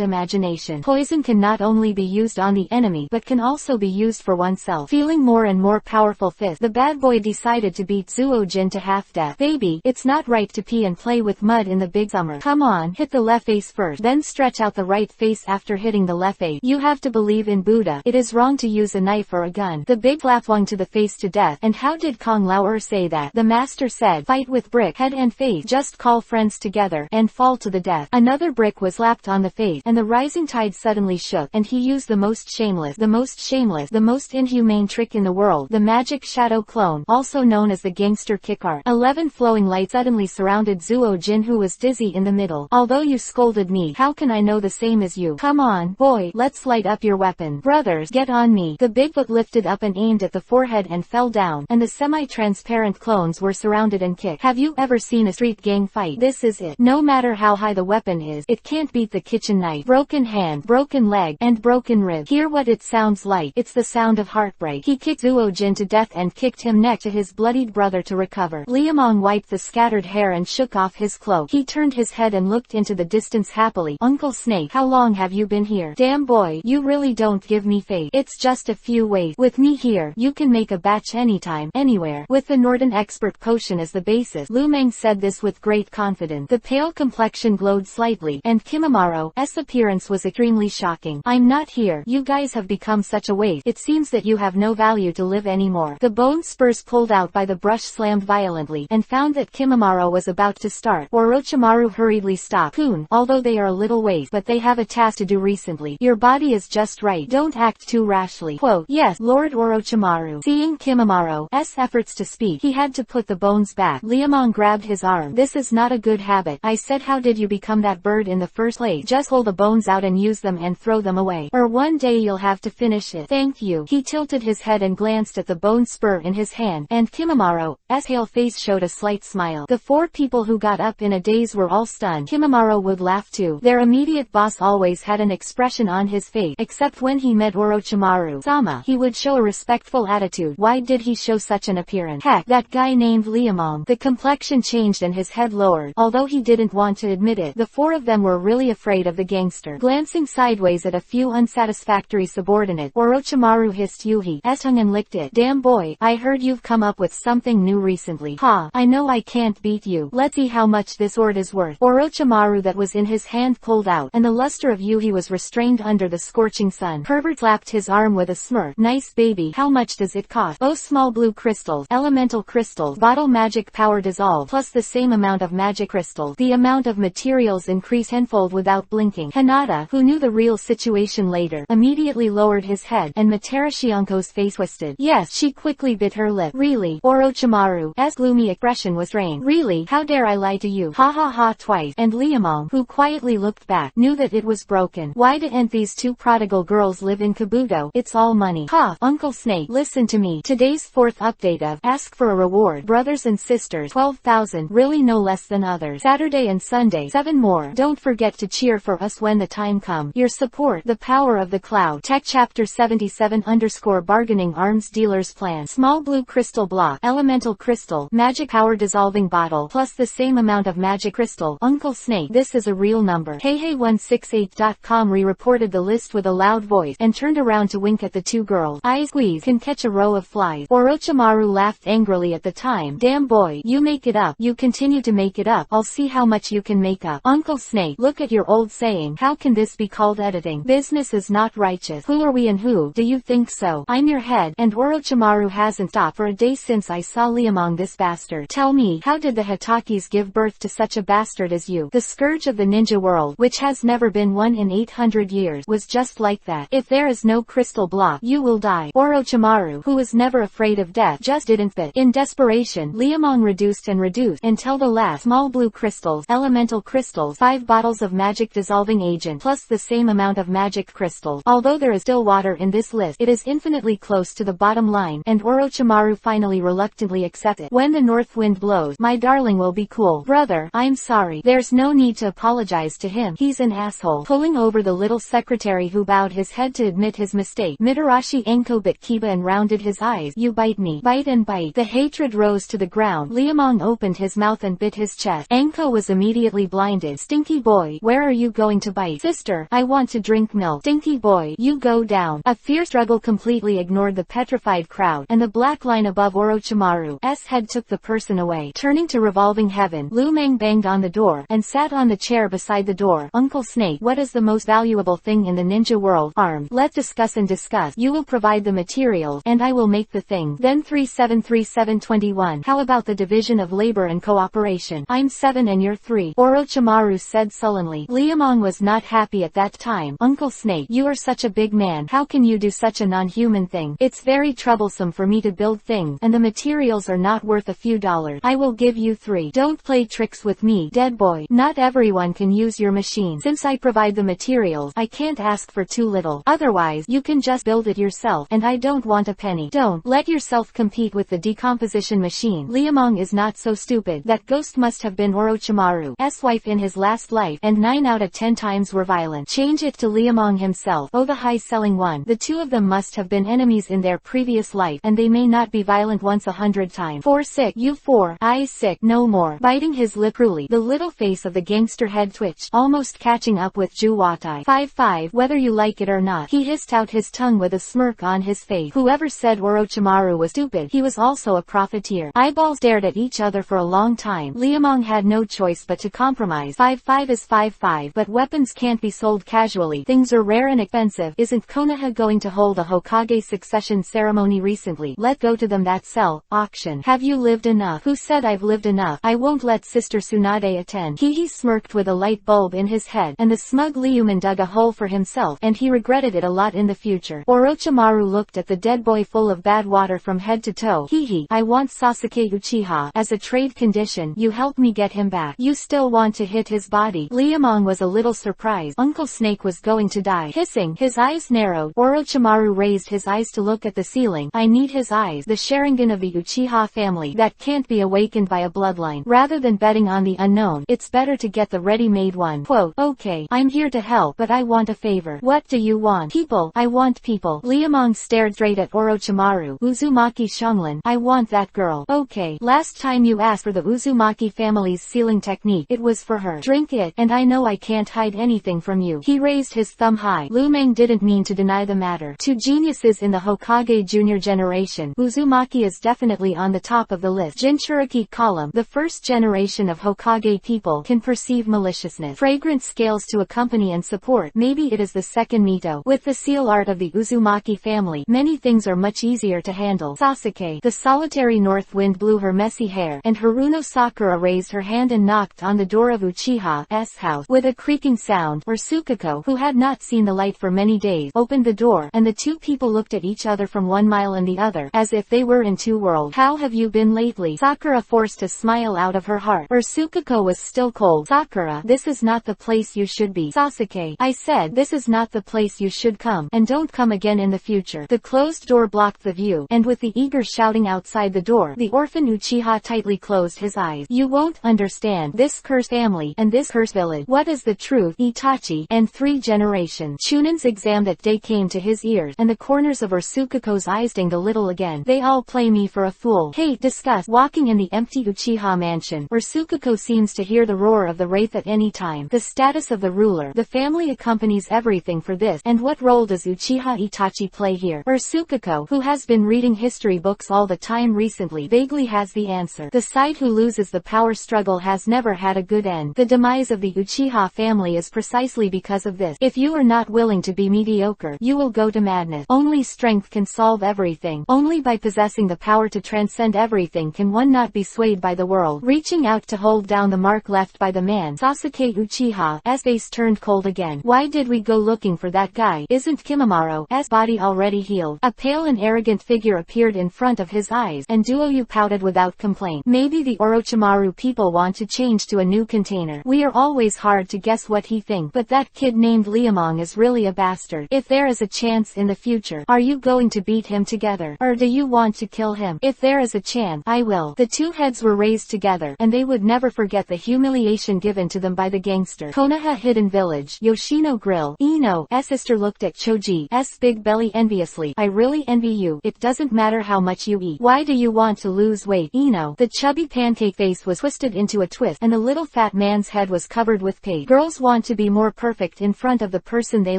imagination. Poison can not only be used on the enemy, but can also be used for oneself. Feeling more and more powerful fist, the bad boy decided to beat Zuo Jin to half death. Baby, it's not right to pee and play with mud in the big summer. Come on, hit the left face first, then stretch out the right face after hitting the left face. You have to believe in Buddha. It is wrong to use a knife or a gun. The big flap swung to the face to death. And how did Kong Lao say that? The master said, fight with brick, head and face. Just call friends together, and fall to the death. Another brick was slapped on the face, and the rising tide suddenly shook, and he used the most shameless, the most inhumane trick in the world, the magic shadow clone, also known as the gangster kick art. 11 flowing lights suddenly surrounded Zuo Jin, who was dizzy in the middle. Although you scolded me, how can I know the same as you? Come on, boy, let's light up your weapon. Brothers, get on me. The big foot lifted up and aimed at the forehead and fell down, and the semi-transparent clones were surrounded and kicked. Have you ever seen a street gang fight? This is it. No matter how high the weapon is, it can't beat the kitchen knife. Broken hand, broken leg, and broken rib. Hear what it sounds like. It's the sound of heartbreak. He kicked Zuo Jin to death and kicked him next to his bloodied brother to recover. Liamong wiped the scattered hair and shook off his cloak. He turned his head and looked into the distance happily. Uncle Snake, how long have you been here? Damn boy, you really don't give me faith. It's just a few ways. With me here, you can make a batch anytime, anywhere. With the Norton Expert Potion as the basis. Lu Meng said this with great confidence. The pale complexion glowed slightly, and Kimamaro's appearance was extremely shocking. I'm not here. You guys have become such a waste. It seems that you have no value to live anymore. The bone spurs pulled out by the brush slammed violently, and found that Kimamaro was about to start. Orochimaru hurriedly stopped. Kun, although they are a little waste, but they have a task to do recently. Your body is just right. Don't act too rashly. Quote, yes, Lord Orochimaru. Seeing Kimamaro's efforts to speak, he had to put the bones back. Liamong grabbed his arm. This is not a good habit. I said, how did you become that bird in the first place? Just pull the bones out and use them and throw them away. Or one day you'll have to finish it. Thank you. He tilted his head and glanced at the bone spur in his hand, and Kimamaro's pale face showed a slight smile. The four people who got up in a daze were all stunned. Kimamaro would laugh too. Their immediate boss always had an expression on his face, except when he met Orochimaru-sama. He would show a respectful attitude. Why did he show such an appearance? Heck, that guy named Liamong. The complexion changed and his head lowered. Although he didn't want to admit it, the four of them were really afraid of the gangster. Glancing sideways at a few unsatisfactory subordinates, Orochimaru hissed Yuhi's tongue and licked it. Damn boy, I heard you've come up with something new recently. Ha, I know I can't beat you. Let's see how much this sword is worth. Orochimaru that was in his hand pulled out, and the luster of Yuhi was restrained under the scorching sun. Herbert slapped his arm with a smirk. Nice baby. How much does it cost? Oh, small blue crystals, elemental crystals, bottle magic power dissolve, plus the same amount of magic crystals. The amount of materials increased tenfold without blinking. Hinata, who knew the real situation later, immediately lowered his head, and Matarashionko's face twisted. Yes, she quickly bit her lip. Really? Orochimaru's gloomy expression was strained. Really? How dare I lie to you? Ha ha ha twice. And Liamong, who quietly looked back, knew that it was broken. Why didn't these two prodigal girls live in Kabuto? It's all money. Ha! Uncle Snake, listen to me. Today's fourth update of Ask for a Reward. Brothers and sisters, 12,000, really no less than others. Saturday and Sunday, 7 more. Don't forget to cheer for us when the time comes. Your support, the power of the cloud. Tech Chapter 77 _ Bargaining Arms Dealer's Plan. Small blue crystal block, elemental crystal, magic power dissolving bottle, plus the same amount of magic crystal. Uncle Snake, this is a real number. HeyHey168.com re-reported the list with a loud voice, and turned around to wink at the two girls. Eyes squeeze can catch a row of flies. Orochimaru laughed angrily at the time. Damn boy, you make it up. You continue to make it up. I'll see how much you can make up. Uncle Snake, look at your old saying. How can this be called editing? Business is not righteous. Who are we and who do you think so? I'm your head, and Orochimaru hasn't stopped for a day since I saw Liamong this bastard. Tell me, how did the Hatakes give birth to such a bastard as you? The scourge of the ninja world, which has never been one in 800 years, was just like that. If there is no crystal block, you will die. Orochimaru, who was never afraid of death, just didn't fit. In desperation, Liamong reduced and reduced, until the last small blue crystals, elemental crystals, 5 bottles of magic dissolving agent, plus the same amount of magic crystals. Although there is still water in this list, it is infinitely close to the bottom line, and Orochimaru finally reluctantly accepted. When the north wind blows, my darling will be cool. Brother, I'm sorry. There's no need to apologize to him. He's an asshole. Pulling over the little secretary who bowed his head to admit his mistake, Mitarashi Enko bit Kiba and rounded his eyes. You bite me. Bite and bite. The hatred rose to the ground. Liamong opened his mouth and bit his chest. Enko was immediately blinded. Stinky boy, where are you going to bite? Sister, I want to drink milk. Stinky boy, you go down. A fierce struggle completely ignored the petrified crowd, and the black line above Orochimaru's head took the person away. Turning to revolving heaven, Lu Meng banged on the door, and sat on the chair beside the door. Uncle Snake, what is the most valuable thing in the ninja world? Arms. Let's discuss and discuss. You will provide the materials, and I will make the thing. Then 373721. How about the division of labor and cooperation? I'm 7 and you're 3. Orochimaru said sullenly. Liamong was not happy at that time. Uncle Snake, you are such a big man. How can you do such a non-human thing? It's very troublesome for me to build things, and the materials are not worth a few dollars. I will give you 3. Don't play tricks with me, dead boy. Not everyone can use your machine. Since I provide the materials, I can't ask for too little. Otherwise, you can just build it yourself, and I don't want a penny. Don't let yourself compete with the decomposition machine. Liamong is not so stupid. That ghost must have been Orochimaru's wife in his last life, and 9 out of 10 times were violent. Change it to Liamong himself. Oh, the high-selling one. The two of them must have been enemies in their previous life, and they may not be violent once 100 times. 4 sick. You 4. I sick, no more. Biting his lip cruelly, the little face of the gangster head twitched, almost catching up with Juwatai. 5-5, whether you like it or not. He hissed out his tongue with a smirk on his face. Whoever said Orochimaru was stupid, he was also a profiteer. Eyeballs stared at each other for a long time. Liamong had no choice but to compromise. 5-5 is 5-5, but weapons can't be sold casually. Things are rare and expensive. Isn't Konoha going to hold a Hokage succession ceremony recently? Let go to them that sell. Auction. Have you lived enough? Who said I've lived enough? I won't let Sister Tsunade attend. He smirked with a light bulb in his head, and the smug Liuman dug a hole for himself, and he regretted it a lot in the future. Orochimaru looked at the dead boy full of bad water from head to toe. I want Sasuke Uchiha. As a trade condition, you help me get him back. You still want to hit his body? Liamong was a little surprised. Uncle Snake was going to die. Hissing, his eyes narrowed. Orochimaru raised his eyes to look at the ceiling. I need his eyes. The Sharingan of the Uchiha family that can't be awakened by a bloodline. Rather than betting on the unknown, it's better to get the ready-made one. Quote, okay, I'm here to help, but I want a favor. What do you want? People. I want people. Liamong stared straight at Orochimaru. Uzumaki Shunglin. I want that girl. Okay. Last time you asked for the Uzumaki family's sealing technique, it was for her. Drink it, and I know I can't hide anything from you. He raised his thumb high. Lu Meng didn't mean to deny the matter. Two geniuses in the Hokage junior generation. Uzumaki is definitely on the top of the list. Jinchuriki column. The first generation of Hokage people can perceive maliciousness. Fragrant scales to accompany and support. Maybe it is the second Mito. With the seal art of the Uzumaki family, many things are much easier to handle. Sasuke. The solitary north wind blew her messy hair, and Haruno Sakura raised her hand and knocked on the door of Uchiha's house. With a creaking sound, Sukiko, who had not seen the light for many days, opened the door, and the two people looked at each other from one mile and the other, as if they were in two worlds. How have you been lately? Sakura forced a smile out of her heart. Sukiko was still cold. Sakura, this is not the place you should be. Sasuke, I said this is not the place you should come, and don't come again in the future. The closed door blocked the view, and with the eager shouting outside the door, the orphan Uchiha tightly closed his eyes. You won't understand. This cursed family, and this cursed village. What is the truth? Itachi, and 3 generations. Chunon's exam that day came to his ears, and the corners of Sukiko's eyes dinged a little again. They all play me for a fool. Hate, disgust. Walking in the empty Uchiha mansion, Sukiko seems to hear the roar of the wraith at any time. The status of the ruler. The family accompanies everything for this, and what role does Uchiha Itachi play here? Sukiko, who has been reading history books all the time recently, vaguely has the answer. The side who loses the power struggle has never had a good end. The demise of the Uchiha family is precisely because of this. If you are not willing to be mediocre, you will go to madness. Only strength can solve everything. Only by possessing the power to transcend everything can one not be swayed by the world. Reaching out to hold down the mark left by the man, Sasuke Uchiha's face turned cold again. Why did we go looking for that guy? Isn't Kimamaro's body already healed? A pale and arrogant figure appeared in front of his eyes, and Duoyu pouted without complaint. Maybe the Orochimaru people want to change to a new container. We are always hard to guess what he thinks, but that kid named Liamong is really a bastard. If there is a chance in the future, are you going to beat him together? Or do you want to kill him? If there is a chance, I will. The two heads were raised together, and they would never forget the humiliation given to them by the gangster. Konoha Hidden Village. Yoshino Grill. Ino's sister looked at Choji's big belly enviously. I really envy you. It doesn't matter how much you eat. Why do you want to lose weight? The chubby pancake face was twisted into a twist, and the little fat man's head was covered with paste. Girls want to be more perfect in front of the person they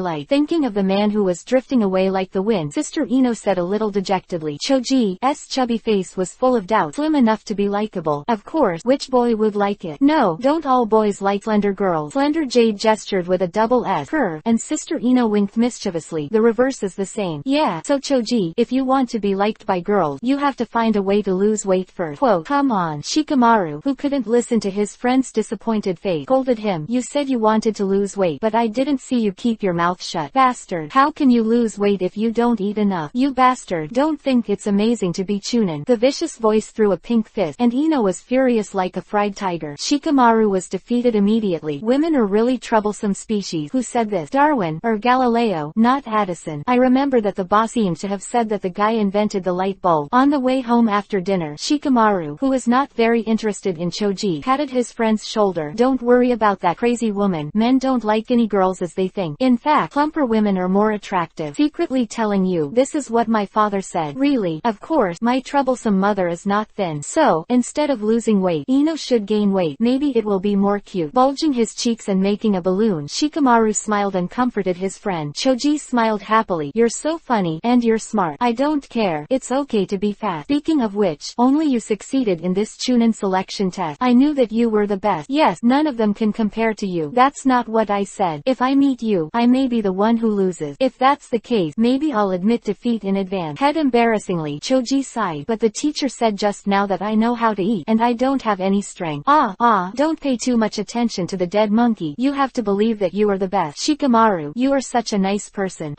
like. Thinking of the man who was drifting away like the wind, Sister Ino said a little dejectedly. Choji's chubby face was full of doubt. Slim enough to be likable. Of course, which boy would like it? No, don't all boys like slender girls? Slender Jade gestured with a double S. Her, and Sister Ino winked mischievously. The reverse is the same. Yeah, so Choji, if you want to be liked by girls, you have to find a way to lose weight first. Quote, come on. Shikamaru, who couldn't listen to his friend's disappointed face, scolded him. You said you wanted to lose weight, but I didn't see you keep your mouth shut. Bastard. How can you lose weight if you don't eat enough? You bastard. Don't think it's amazing to be Chunin. The vicious voice threw a pink fist, and Ino was furious like a fried tiger. Shikamaru was defeated immediately. Women are really troublesome species. Who said this? Darwin, or Galileo, not Addison. I remember that the boss seemed to have said that the guy invented the light bulb. On the way home after dinner, Shikamaru, who was not very interested in Choji, patted his friend's shoulder. Don't worry about that crazy woman. Men don't like any girls as they think. In fact, plumper women are more attractive. Secretly telling you, this is what my father said. Really? Of course, my troublesome mother is not thin. So, instead of losing weight, Ino should gain weight. Maybe it will be more cute. Bulging his cheeks and making a balloon, Shikamaru smiled and comforted his friend. Choji smiled happily. You're so funny, and you're smart. I don't care. It's okay to be fat. Speaking of which, only you succeeded in this Chunin selection test. I knew that you were the best. Yes, none of them can compare to you. That's not what I said. If I meet you, I may be the one who loses. If that's the case, maybe I'll admit defeat in advance. Head embarrassingly, Choji sighed. But the teacher said just now that I know how to eat, and I don't have any strength. Don't pay too much attention to the dead monkey. You have to believe that you are the best. Shikamaru, you are such a nice person.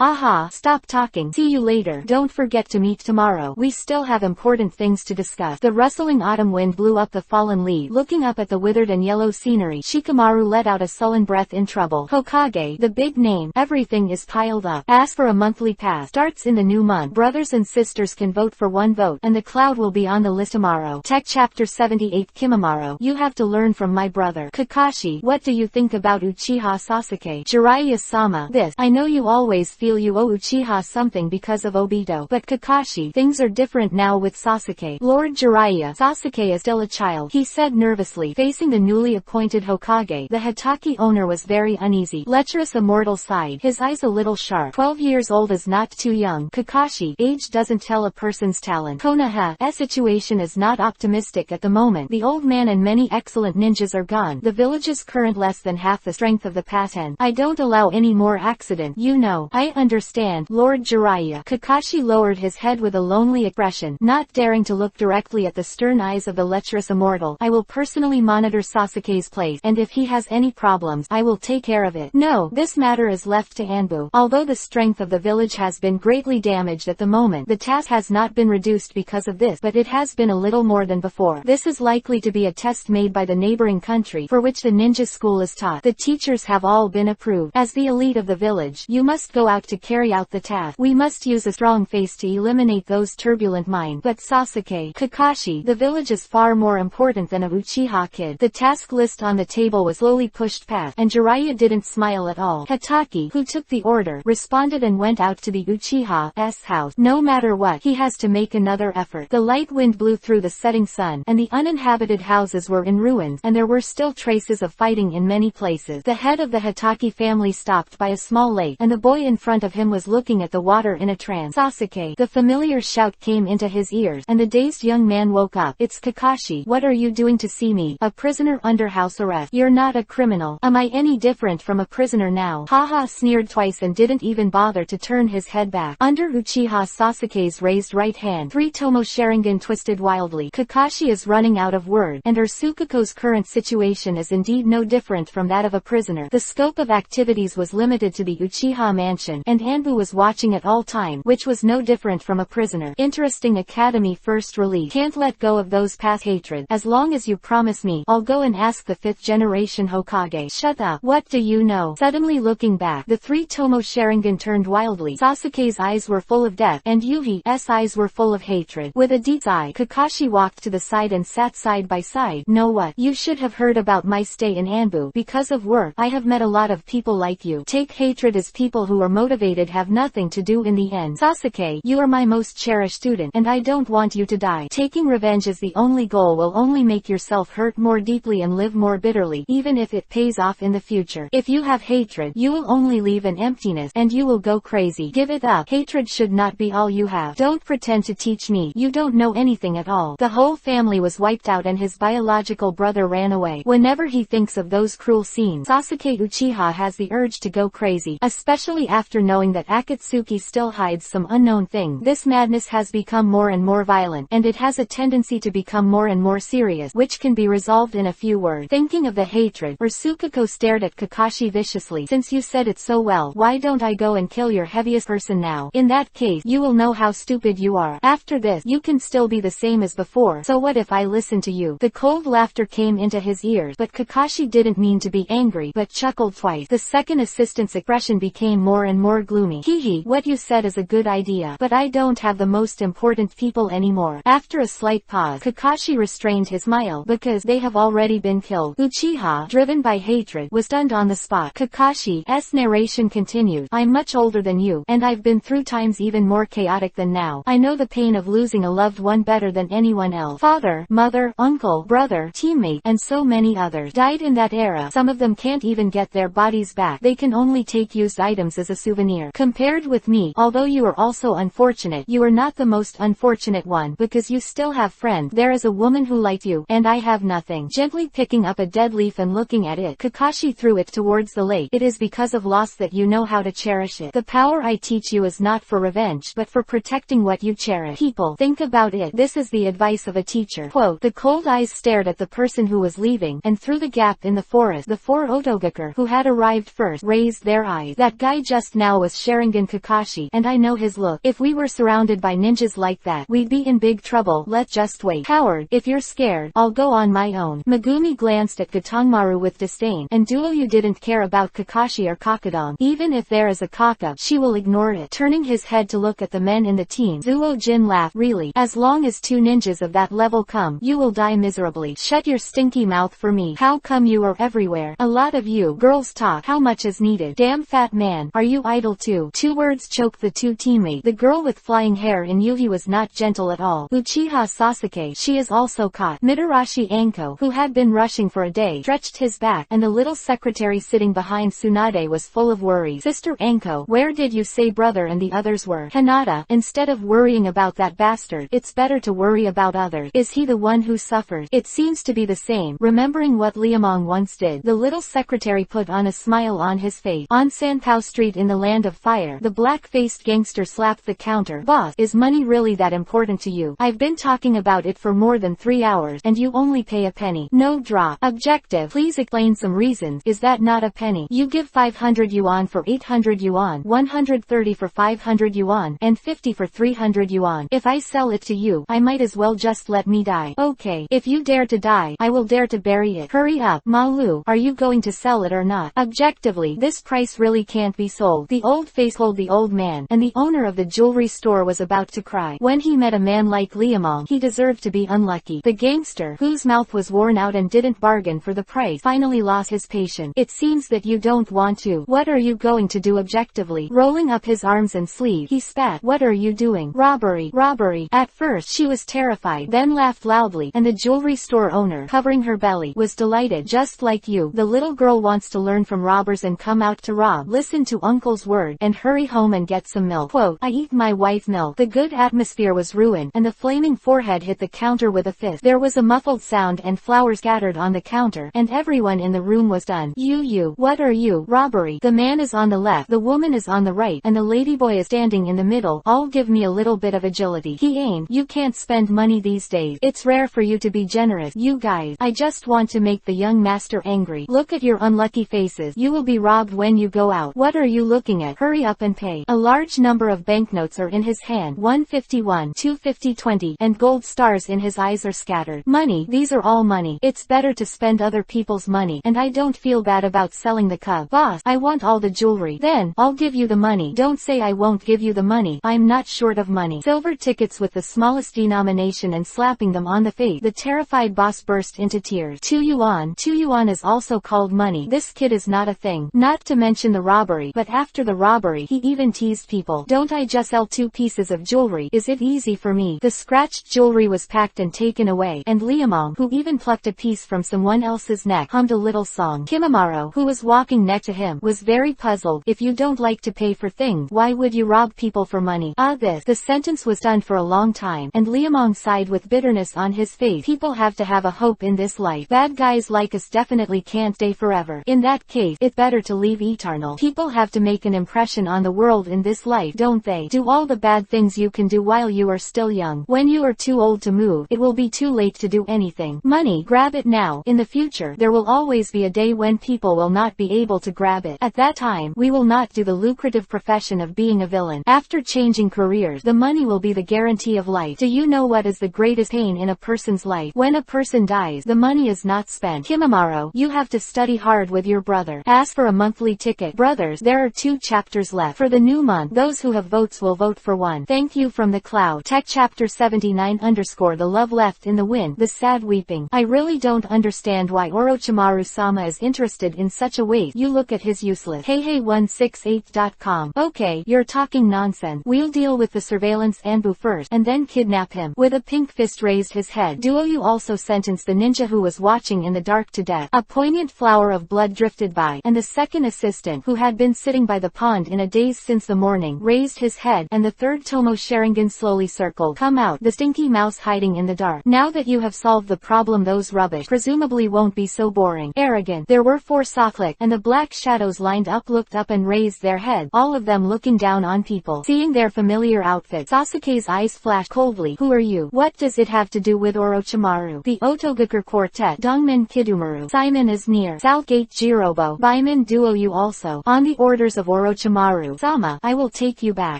Stop talking. See you later. Don't forget to meet tomorrow. We still have important things to discuss. The rustling autumn wind blew up the fallen leaves. Looking up at the withered and yellow scenery, Shikamaru let out a sullen breath in trouble. Hokage, the big name. Everything is piled up. As for a monthly pass, starts in the new month. Brothers and sisters can vote for one vote, and the cloud will be on the list tomorrow. Tech Chapter 78 Kimimaro, you have to learn from my brother. Kakashi, what do you think about Uchiha Sasuke? Jiraiya-sama, this. I know you always feel you owe Uchiha something because of Obito, but Kakashi, things are different now with Sasuke. Lord Jiraiya, Sasuke is still a child, he said nervously, facing the newly appointed Hokage. The Hatake owner was very uneasy. Lecherous Immortal sighed, his eyes a little sharp. 12 years old is not too young. Kakashi, age doesn't tell a person's talent. Konoha's situation is not optimistic at the moment. The old man and many excellent ninjas are gone. The village's current less than half the strength of the past 10. I don't allow any more accident. You know. I understand, Lord Jiraiya. Kakashi lowered his head with a lonely expression, not daring to look directly at the stern eyes of the lecherous immortal. I will personally monitor Sasuke's place, and if he has any problems, I will take care of it. No, this matter is left to Anbu. Although the strength of the village has been greatly damaged at the moment, the task has not been reduced because of this, but it has been a little more than before. This is likely to be a test made by the neighboring country, for which the ninja school is taught. The teachers have all been approved. As the elite of the village, you must go out to carry out the task. We must use a strong face to eliminate those turbulent minds. But Sasuke, Kakashi, the village is far more important than a Uchiha kid. The task list on the table was slowly pushed past, and Jiraiya didn't smile at all. Hatake, who took the order, responded and went out to the Uchiha's house. No matter what, he has to make another effort. The light wind blew through the setting sun, and the uninhabited houses were in ruins, and there were still traces of fighting in many places. The head of the Hatake family stopped by a small lake, and the boy in front of him was looking at the water in a trance. Sasuke, the familiar shout came into his ears, and the dazed young man woke up. It's Kakashi. What are you doing to see me? A prisoner under house arrest. You're not a criminal. Am I any different from a prisoner now? Haha sneered twice and didn't even bother to turn his head back. Under Uchiha Sasuke's raised right hand, 3 Tomo Sharingan twisted wildly. Kakashi is running out of words, and Ursukako's current situation is indeed no different from that of a prisoner. The scope of activities was limited to the Uchiha mansion, and Anbu was watching at all time, which was no different from a prisoner. Interesting Academy first release. Can't let go of those past hatred. As long as you promise me, I'll go and ask the 5th generation Hokage. Shut up. What do you know? Suddenly looking back, the 3 Tomo Sharingan turned wildly. Sasuke's eyes were full of death, and Yuhi's eyes were full of hatred. With a deep sigh, Kakashi walked to the side and sat side by side. Know what? You should have heard about my stay in Anbu. Because of work, I have met a lot of people like you. Take hatred as people who are motivated have nothing to do in the end. Sasuke, you are my most cherished student, and I don't want you to die. Taking revenge as the only goal will only make yourself hurt more deeply and live more bitterly, even if it pays off in the future. If you have hatred, you will only leave an emptiness, and you will go crazy. Give it up. Hatred should not be all you have. Don't pretend to teach me. You don't know anything at all. The whole family was wiped out and his biological brother ran away. Whenever he thinks of those cruel scenes, Sasuke Uchiha has the urge to go crazy, especially after knowing that Akatsuki still hides some unknown thing. This madness has become more and more violent, and it has a tendency to become more and more serious, which can be resolved in a few words. Thinking of the hatred, Ursuko stared at Kakashi viciously. Since you said it so well, why don't I go and kill your heaviest person now? In that case, you will know how stupid you are. After this, you can still be the same as before. So what if I listen to you? The cold laughter came into his ears, but Kakashi didn't mean to be angry, but chuckled twice. The second assistant's expression became more and more gloomy. Hehe, what you said is a good idea, but I don't have the most important people anymore. After a slight pause, Kakashi restrained his smile, because they have already been killed. Uchiha, driven by hatred, was stunned on the spot. Kakashi's narration continued. I'm much older than you, and I've been through times even more chaotic than now. I know the pain of losing a loved one better than anyone else. father, mother, uncle, brother, teammate, and so many others died in that era. Some of them can't even get their bodies back. They can only take used items as a souvenir. Compared with me, although you are also unfortunate, you are not the most unfortunate one, because you still have friends. There is a woman who liked you, and I have nothing. Gently picking up a dead leaf and looking at it, Kakashi threw it towards the lake. It is because of loss that you know how to cherish it. The power I teach you is not for revenge, but for protecting what you cherish. People, think about it. This is the advice of a teacher. Quote, the cold eyes stared at the person who was leaving, and through the gap in the forest, the four Otogaker who had arrived first raised their eyes. That guy just now was Sharingan Kakashi, and I know his look. If we were surrounded by ninjas like that, we'd be in big trouble. Let's just wait. Coward, if you're scared, I'll go on my own. Megumi glanced at Katangmaru with disdain, and Duo, you didn't care about Kakashi or Kakadong. Even if there is a Kaka, she will ignore it. Turning his head to look at the men in the team, Zuo Jin laughed. Really? As long as two ninjas of that level come, you will die miserably. Shut your stinky mouth for me. How come you are everywhere? A lot of you girls talk. How much is needed? Damn fat man. Are you idle too? Two words choked the two teammates. The girl with flying hair in Yuhi was not gentle at all. Uchiha Sasuke, she is also caught. Mitarashi Anko, who had been rushing for a day, stretched his back, and the little secretary sitting behind Tsunade was full of worries. Sister Anko, where did you say brother and the others were? Hinata, instead of worrying about that bastard, it's better to worry about others. Is he the one who suffers? It seems to be the same. Remembering what Liamong once did, the little secretary put on a smile on his face. On Sanpao Street in the Land of Fire, the black-faced gangster slapped the counter. Boss, is money really that important to you? I've been talking about it for more than 3 hours, and you only pay a penny. No drop. Objective. Please explain some reasons. Is that not a penny? You give 500 yuan for 800 yuan, 130 for 500 yuan, and 50 for 300 yuan. If I sell it to you, I might as well just let me die. Okay. If you dare to die, I will dare to bury it. Hurry up. Malu, are you going to sell it or not? Objectively, this price really can't be sold. The old face told the old man, and the owner of the jewelry store was about to cry. When he met a man like Liamong, he deserved to be unlucky. The gangster, whose mouth was worn out and didn't bargain for the price, finally lost his patience. It seems that you don't want to. What are you going to do? Objectively, rolling up his arms and sleeve, he spat. What are you doing? Robbery. Robbery. At first she was terrified, then laughed loudly, and the jewelry store owner, covering her belly, was delighted. Just like you, the little girl wants to learn from robbers and come out to rob. Listen to uncle's word, and hurry home and get some milk. Quote, I eat my wife's milk. The good atmosphere was ruined, and the flaming forehead hit the counter with a fist. There was a muffled sound and flowers scattered on the counter, and everyone in the room was done. You, what are you? Robbery. The man is on the left, the woman is on the right, and the ladyboy is standing in the middle. All give me a little bit of agility. He ain't. You can't spend money these days. It's rare for you to be generous. You guys. I just want to make the young master angry. Look at your unlucky faces. You will be robbed when you go out. What are you looking at? Hurry up and pay. A large number of banknotes are in his hand. 151, 250, 20, and gold stars in his eyes are scattered. Money. These are all money. It's better to spend other people's money, and I don't feel bad about selling the cub. Boss, I want all the jewelry. Then, I'll give you the money. Don't say I won't give you the money. I'm not short of money. Silver tickets with the smallest denomination and slapping them on the face. The terrified boss burst into tears. 2 yuan. 2 yuan is also called money. This kid is not a thing. Not to mention the robbery, but after the robbery, he even teased people. Don't I just sell 2 pieces of jewelry? Is it easy for me? The scratched jewelry was packed and taken away, and Liamong, who even plucked a piece from someone else's neck, hummed a little song. Kimimaro, who was walking next to him, was very puzzled. If you don't like to pay for things, why would you rob people for money? The sentence was done for a long time, and Liamong sighed with bitterness on his face. People have to have a hope in this life. Bad guys like us definitely can't stay forever. In that case, it's better to leave eternal. People have to make an impression on the world in this life, don't they? Do all the bad things you can do while you are still young. When you are too old to move, it will be too late to do anything. Money, grab it now. In the future, there will always be a day when people will not be able to grab it. At that time, we will not do the lucrative profession of being a villain. After changing careers, the money will be the guarantee of life. Do you know what is the greatest pain in a person's life? When a person dies, the money is not spent. Kimimaro, you have to study hard with your brother. Ask for a monthly ticket. Brothers, there are 2 chapters left. For the new month, those who have votes will vote for one. Thank you from the cloud. Tech chapter 79 _ the love left in the wind, the sad weeping. I really don't understand why Orochimaru-sama is interested in such a waste. You look at his useless Heihei168.com. Okay, you're talking nonsense. We'll deal with the surveillance Anbu first, and then kidnap him. With a pink fist artist raised his head. "Do you also sentence the ninja who was watching in the dark to death?" A poignant flower of blood drifted by, and the second assistant, who had been sitting by the pond in a daze since the morning, raised his head, and the third Tomo Sharingan slowly circled. "Come out, the stinky mouse hiding in the dark. Now that you have solved the problem, those rubbish presumably won't be so boring." Arrogant. There were 4 Soklik, and the black shadows lined up looked up and raised their heads, all of them looking down on people. Seeing their familiar outfits, Sasuke's eyes flashed coldly. "Who are you? What does it have to do with Orochimaru?" "The Otogakure Quartet. Dongmin Kidumaru. Simon is near. Southgate Jirobo. Baiman duo you also. On the orders of Orochimaru Sama, I will take you back."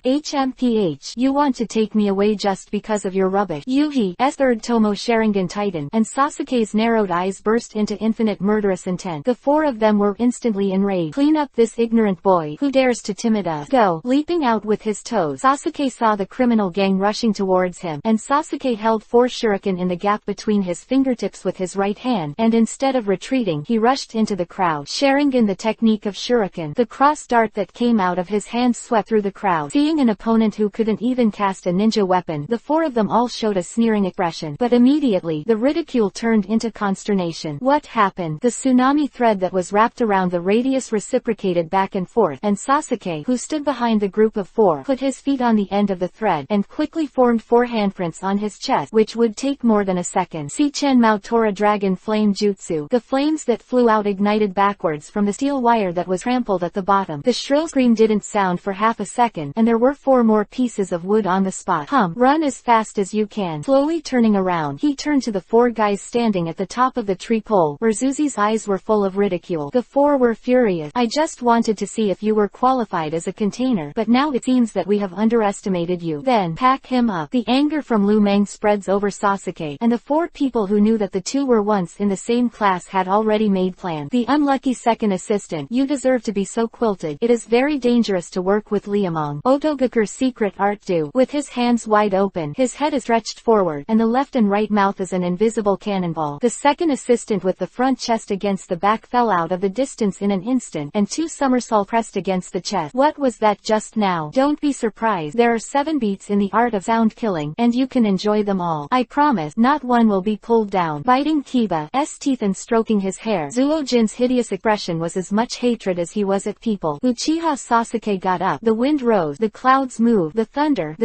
"HMPH. You want to take me away just because of your rubbish?" Yuhi's third Tomo Sharingan tightened, and Sasuke's narrowed eyes burst into infinite murderous intent. The 4 of them were instantly enraged. "Clean up this ignorant boy. Who dares to timid us? Go!" Leaping out with his toes, Sasuke saw the criminal gang rushing towards him, and Sasuke held 4 shuriken in the gap between his fingertips with his right hand, and instead of retreating, he rushed into the crowd. Sharingan, the technique of shuriken. The cross dart that came out of his hand swept through the crowd. Seeing an opponent who couldn't even cast a ninja weapon, the 4 of them all showed a sneering expression, but immediately, the ridicule turned into consternation. What happened? The tsunami thread that was wrapped around the radius reciprocated back and forth, and Sasuke, who stood behind the group of 4, put his feet on the end of the thread, and quickly formed 4 handprints on his chest, which would take more than a second. Shichen Mao Tora Dragon Flame Jutsu. The flames that flew out ignited backwards from the steel wire that was trampled at the bottom. The shrill scream didn't sound for half a second, and there were 4 more pieces of wood on the spot. Run as fast as you can." Slowly turning around, he turned to the 4 guys standing at the top of the tree pole, where Zuzi's eyes were full of ridicule. The 4 were furious. "I just wanted to see if you were qualified as a container, but now it seems that we have underestimated you. Then pack him up." The anger from Lu Meng spreads over Sasuke, and the 4 people who knew that the 2 were once in the same class had already made plans. "The unlucky second assistant, you deserve to be so quilted. It is very dangerous to work with Liamong." Otogakure's secret art do. With his hands wide open, his head is stretched forward, and the left and right mouth is an invisible cannonball. The second assistant with the front chest against the back fell out of the distance in an instant, and 2 somersaults pressed against the chest. "What was that just now?" "Don't be surprised. There are 7 beats in the art of sound killing, and you can enjoy them all. I promise, not one will be pulled down." Biting Kiba's teeth and stroking his hair, Zuojin's hideous expression was as much hatred as he was at people. Uchiha Sasuke got up. The wind rose, the clouds moved, the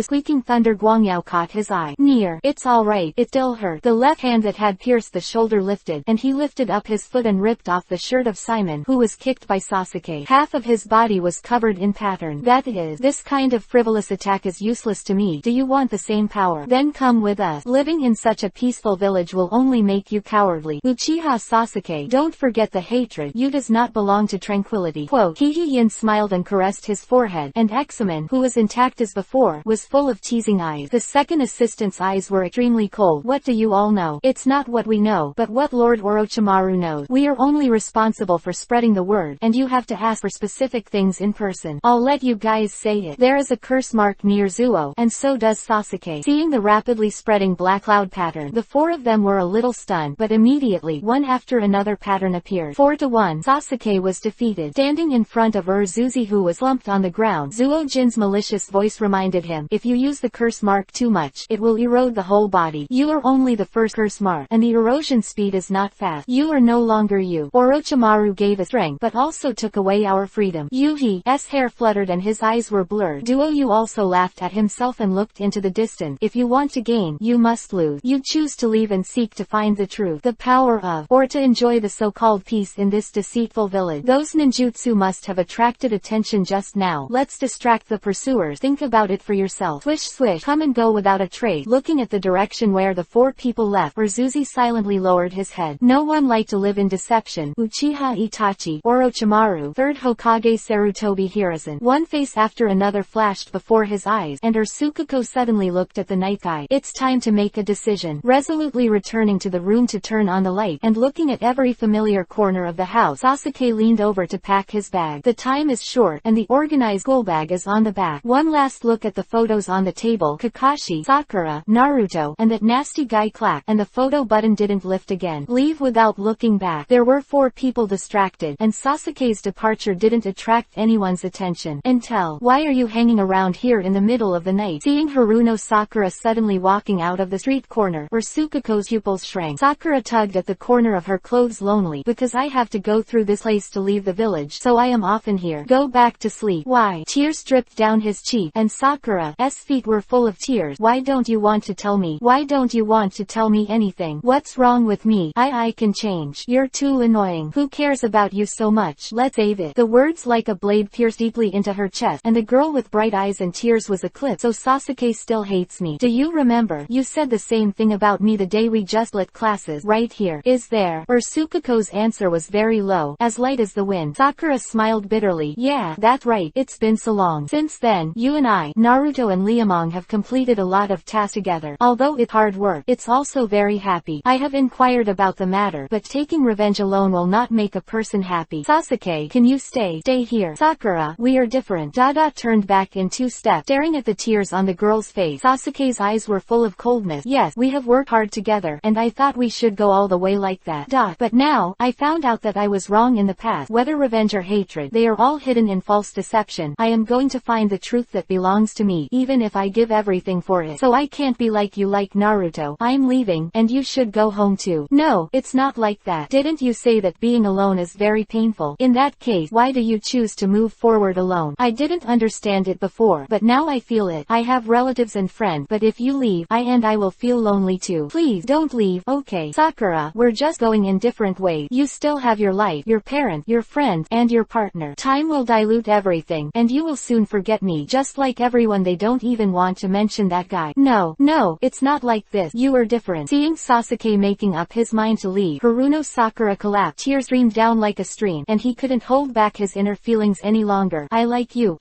squeaking thunder. Guangyao caught his eye. "Near. It's all right. It still hurt." The left hand that had pierced the shoulder lifted, and he lifted up his foot and ripped off the shirt of Simon, who was kicked by Sasuke. Half of his body was covered in pattern. "That is, this kind of frivolous attack is useless to me. Do you want the same power? Then come with us. Living in such a peaceful village will only make you cowardly." Uchiha Sasuke, don't forget the hatred. You does not belong to tranquility. Quote. Hihiyin smiled and caressed his forehead, and Examen, who was intact as before, was full of teasing eyes. The second assistant's eyes were extremely cold. "What do you all know? It's not what we know, but what Lord Orochimaru knows. We are only responsible for spreading the word, and you have to ask for specific things in person. I'll let you guys say it. There is a curse mark near Zuo, and so does Sasuke." Seeing the rapidly spreading black cloud pattern, the 4 of them were a little stunned, but immediately, one after another pattern appeared. 4-1, Sasuke was defeated. Standing in front of Zuzi, who was slumped on the ground, Zuojin's malicious voice reminded him, "If you use the curse mark too much, it will erode the whole body. You are only the first curse mark, and the erosion speed is not fast. You are no longer you. Orochimaru gave us strength, but also took away our freedom." Yuhi's hair fluttered and his eyes were blurred. Duoyu also laughed at himself and looked into the distance. "If you want to gain, you must lose. You choose to leave and seek to find the truth, the power of, or to enjoy the so-called peace in this deceitful village. Those ninjutsu must have attracted attention just now. Let's distract the pursuers. Think about it for yourself." Swish swish, come and go without a trace. Looking at the direction where the 4 people left, Zuzi silently lowered his head. No one liked to live in deception. Uchiha Itachi, Orochimaru, 3rd Hokage Sarutobi Hiruzen. One face after another flashed before his eyes, and Ursukuko suddenly looked at the night sky. "It's time to make a decision." Resolutely returning to the room to turn on the light, and looking at every familiar corner of the house, Sasuke leaned over to pack his bag. The time is short, and the organized school bag is on the back. One last look at the photos on the table, Kakashi, Sakura, Naruto, and that nasty guy Clack, and the photo button didn't lift again. Leave without looking back. There were 4 people distracted, and Sasuke's departure didn't attract anyone's attention. Until, "Why are you hanging around here in the middle of the night?" Seeing Haruno Sakura suddenly walking out of the street corner. Ursukako's pupils shrank. Sakura tugged at the corner of her clothes lonely. Because I have to go through this place to leave the village, so I am often here. Go back to sleep. Why? Tears dripped down his cheek, and Sakura's feet were full of tears. Why don't you want to tell me? Why don't you want to tell me anything? What's wrong with me? I can change. You're too annoying. Who cares about you so much? Let's save it. The words like a blade pierced deeply into her chest, and the girl with bright eyes and tears was eclipsed. So Sasuke still hates me. Do you remember? You said the same thing about me the day we just lit classes. Right here. Is there? Ursukako's answer was very low, as light as the wind. Sakura smiled bitterly. Yeah, that's right. It's been so long. Since then, you and I, Naruto and Liamong have completed a lot of tasks together. Although it's hard work, it's also very happy. I have inquired about the matter, but taking revenge alone will not make a person happy. Sasuke, can you stay here? Sakura, we are different. Dada turned back in 2 steps, staring at the tears on the girl's face. Sasuke's eyes were full of coldness. Yes, we have worked hard together, and I thought we should go all the way like that. But now, I found out that I was wrong in the past. Whether revenge or hatred, they are all hidden in false deception. I am going to find the truth that belongs to me, even if I give everything for it. So I can't be like you like Naruto. I'm leaving, and you should go home too. No, it's not like that. Didn't you say that being alone is very painful? In that case, why do you choose to move forward alone? I didn't understand it before, but now I feel it. I have relatives and friends, but if you leave, I will feel lonely too. Please don't leave. Okay, Sakura, we're just going in different ways. You still have your life, your parent, your friend, and your partner. Time will dilute everything, and you will soon forget me. Just like everyone, they don't even want to mention that guy. No, it's not like this. You are different. Seeing Sasuke making up his mind to leave, Haruno Sakura collapsed. Tears streamed down like a stream, and he couldn't hold back his inner feelings any longer. I like you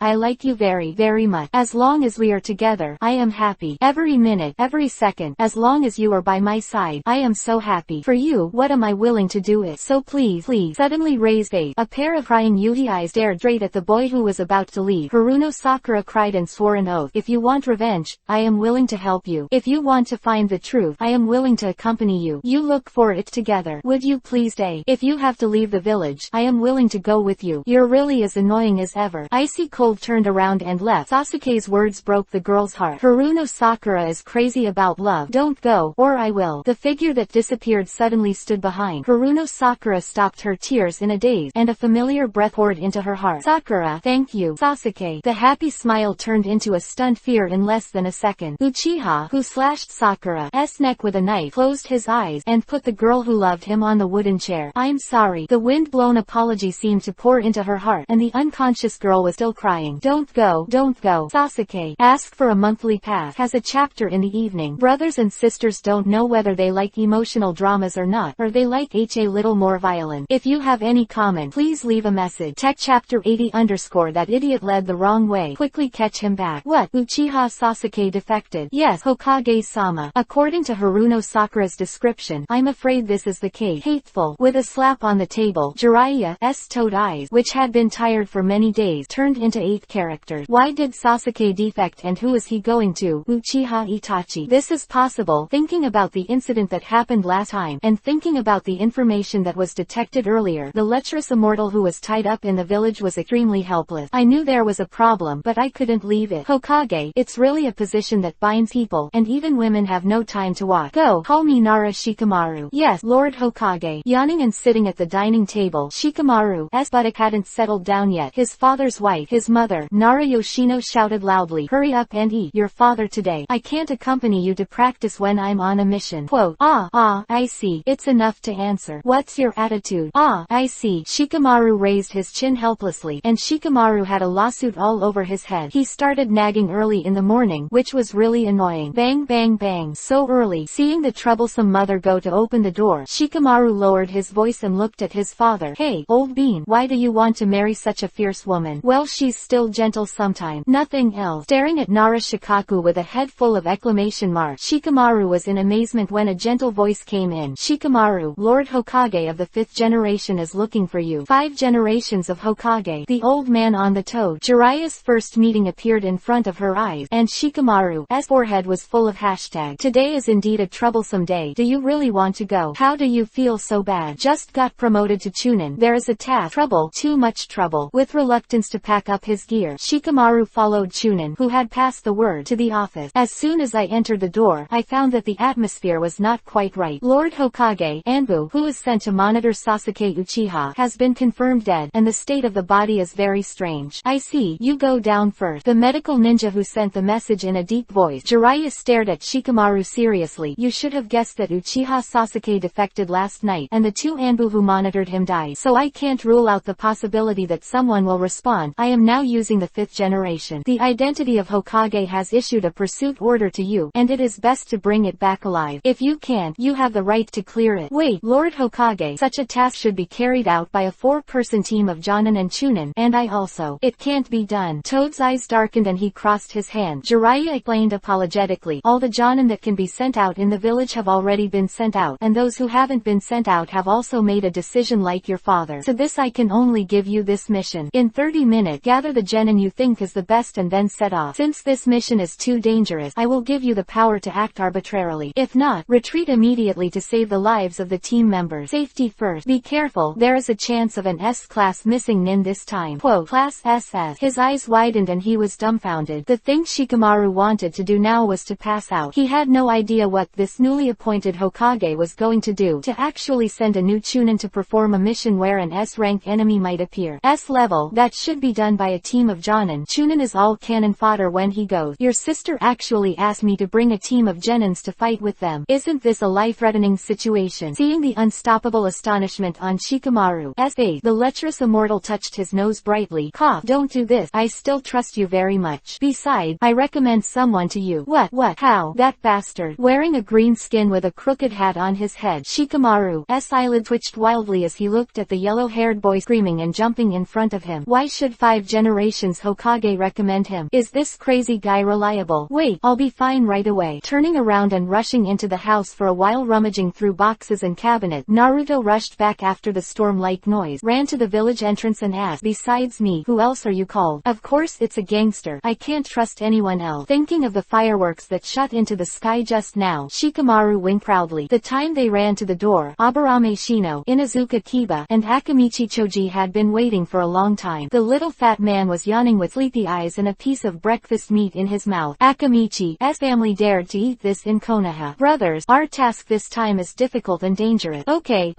very, very much. As long as we are together, I am happy. Every minute, every second, as long as you are by my side, I am so happy. For you, what am I willing to do it? So please. Suddenly raised face. A pair of crying Yuhi eyes stared straight at the boy who was about to leave. Haruno Sakura cried and swore an oath. If you want revenge, I am willing to help you. If you want to find the truth, I am willing to accompany you. You look for it together. Would you please stay? If you have to leave the village, I am willing to go with you. You're really as annoying as ever. Icy Cold turned around and left. Sasuke's words broke the girl's heart. Haruno Sakura is crazy about love. Don't go, or I will. The figure that disappeared suddenly stood behind. Haruno Sakura stopped her tears in a daze, and a familiar breath poured into her heart. Sakura, thank you. Sasuke. The happy smile turned into a stunned fear in less than a second. Uchiha, who slashed Sakura's neck with a knife, closed his eyes, and put the girl who loved him on the wooden chair. I'm sorry. The wind-blown apology seemed to pour into her heart, and the unconscious girl was still crying. Don't go. Sasuke. Ask for a monthly pass. Has a chapter in the evening. Brothers and sisters don't know whether they like emotional dramas or not, or they like a little more violent. If you have any comment, please leave a message. Tech chapter 80 _ that idiot led the wrong way. Quickly catch him back. What? Uchiha Sasuke defected. Yes, Hokage-sama. According to Haruno Sakura's description, I'm afraid this is the case. Hateful. With a slap on the table, Jiraiya's toad eyes, which had been tired for many days, turned into 8 characters. Why did Sasuke defect, and who is he going to? Uchiha Itachi. This is possible. Thinking about the incident that happened last time, and thinking about the information that was detected earlier, the lecherous immortal who was tied up in the village was extremely helpless. I knew there was a problem, but I couldn't leave it. Hokage, it's really a position that binds people, and even women have no time to watch. Go, call me Nara Shikamaru. Yes, Lord Hokage. Yawning and sitting at the dining table, Shikamaru's buttock hadn't settled down yet. His father's wife, his mother, Nara Yoshino, shouted loudly, hurry up and eat your father today. I can't accompany you to practice when I'm on a mission. Quote, I see. It's enough to answer. What's your attitude? I see. Shikamaru raised his chin helplessly, and Shikamaru had a lawsuit all over his head. He started nagging early in the morning, which was really annoying. Bang bang bang. So early. Seeing the troublesome mother go to open the door, Shikamaru lowered his voice and looked at his father. Hey, old bean, why do you want to marry such a fierce woman? Well, she's still gentle sometimes. Nothing else. Staring at Nara Shikaku with a head full of exclamation marks, Shikamaru was in amazement when a gentle voice came in. Shikamaru, Lord Hokage of the 5th generation is looking for you. 5 generations of Hokage. The old man on the toad. Jiraiya's first meeting appeared in front of her eyes, and Shikamaru's forehead was full of hashtag. Today is indeed a troublesome day. Do you really want to go? How do you feel so bad? Just got promoted to Chunin. There is a task. Trouble. Too much trouble. With reluctance to pack up his gear, Shikamaru followed Chunin, who had passed the word, to the office. As soon as I entered entered the door, I found that the atmosphere was not quite right. Lord Hokage, Anbu, who was sent to monitor Sasuke Uchiha, has been confirmed dead, and the state of the body is very strange. I see, you go down first. The medical ninja who sent the message in a deep voice. Jiraiya stared at Shikamaru seriously. You should have guessed that Uchiha Sasuke defected last night, and the 2 Anbu who monitored him died. So I can't rule out the possibility that someone will respond. I am now using the 5th generation. The identity of Hokage has issued a pursuit order to you, and it is best to bring it back alive. If you can't, you have the right to clear it. Wait, Lord Hokage, such a task should be carried out by a 4-person team of Jonin and Chunin, and I also. It can't be done. Toad's eyes darkened and he crossed his hand. Jiraiya explained apologetically. All the Jonin that can be sent out in the village have already been sent out, and those who haven't been sent out have also made a decision like your father. So this I can only give you this mission. In 30 minutes, gather the genin you think is the best and then set off. Since this mission is too dangerous, I will give you the power to act arbitrarily. If not, retreat immediately to save the lives of the team members. Safety first. Be careful, there is a chance of an S-class missing nin this time. Quote, Class SS. His eyes widened and he was dumbfounded. The thing Shikamaru wanted to do now was to pass out. He had no idea what this newly appointed Hokage was going to do, to actually send a new Chunin to perform a mission where an S-rank enemy might appear. S-level, that should be done by a team of Jonin. Chunin is all cannon fodder when he goes. Your sister actually asked me to bring a team of Genins to fight with them. Isn't this a life-threatening situation? Seeing the unstoppable astonishment on Shikamaru's face, the lecherous immortal touched his nose brightly. Cough, don't do this. I still trust you very much. Besides, I recommend someone to you. What, how? That bastard. Wearing a green skin with a crooked hat on his head. Shikamaru's eyelid twitched wildly as he looked at the yellow-haired boy screaming and jumping in front of him. Why should 5 generations Hokage recommend him? Is this crazy guy reliable? Wait, I'll be fine right away. Turning around and rushing into the house for a while rummaging through boxes and cabinets, Naruto rushed back after the storm-like noise, ran to the village entrance and asked, besides me, who else are you called? Of course it's a gangster. I can't trust anyone else. Thinking of the fireworks that shot into the sky just now, Shikamaru winked proudly. The time they ran to the door, Aburame Shino, Inuzuka Kiba, and Akamichi Choji had been waiting for a long time. The little fat man was yawning with sleepy eyes and a piece of breakfast meat in his mouth. Akamichi's family dared to eat this in Konoha. Brothers, our task this time is difficult and dangerous. Okay,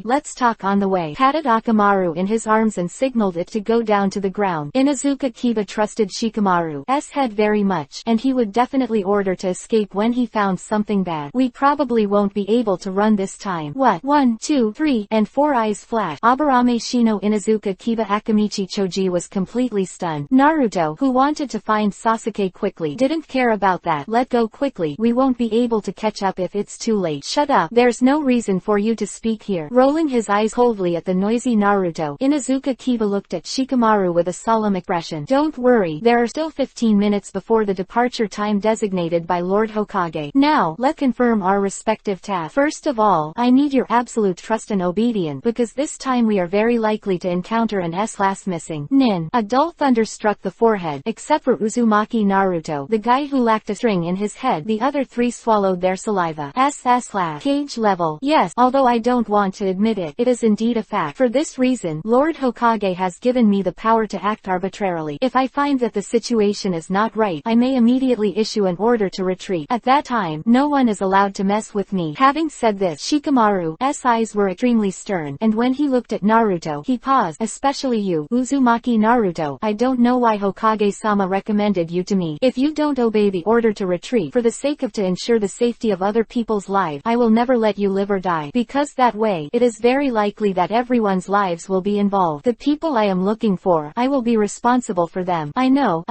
let's talk on the way. Patted Akamaru in his arms and signaled it to go down to the ground. Inuzuka Kiba trusted Shikamaru's head very much, and he would definitely order to escape when he found something bad. We probably won't be able to run this time. What? 1, 2, 3, and 4 eyes flashed. Aburame Shino Inuzuka Kiba Akamichi Choji was completely stunned. Naruto, who wanted to find Sasuke quickly, didn't care about that. Let go quickly. We won't be able to catch up if it's too late. Shut up. There's no reason for you to speak here. Rolling his eyes coldly at the noisy Naruto, Inuzuka Kiba looked at Shikamaru with a solemn expression. Don't worry, there are still 15 minutes before the departure time designated by Lord Hokage. Now, let's confirm our respective tasks. First of all, I need your absolute trust and obedience, because this time we are very likely to encounter an S-class missing nin. A dull thunder struck the forehead, except for Uzumaki Naruto, the guy who lacked a string in his head. The other 3 swallowed their saliva. S-class. Cage level. Yes, although I don't want to admit it, it is indeed a fact. For this reason, Lord Hokage has given me the power to act arbitrarily. If I find that the situation is not right, I may immediately issue an order to retreat. At that time, no one is allowed to mess with me. Having said this, Shikamaru's eyes were extremely stern, and when he looked at Naruto, he paused. Especially you, Uzumaki Naruto. I don't know why Hokage-sama recommended you to me. If you don't obey the order to retreat, for the sake of to ensure the safety of other people's lives, I will never let you live or die. Because that way, it is very likely that everyone's lives will be involved. The people I am looking for, I will be responsible for them. I know,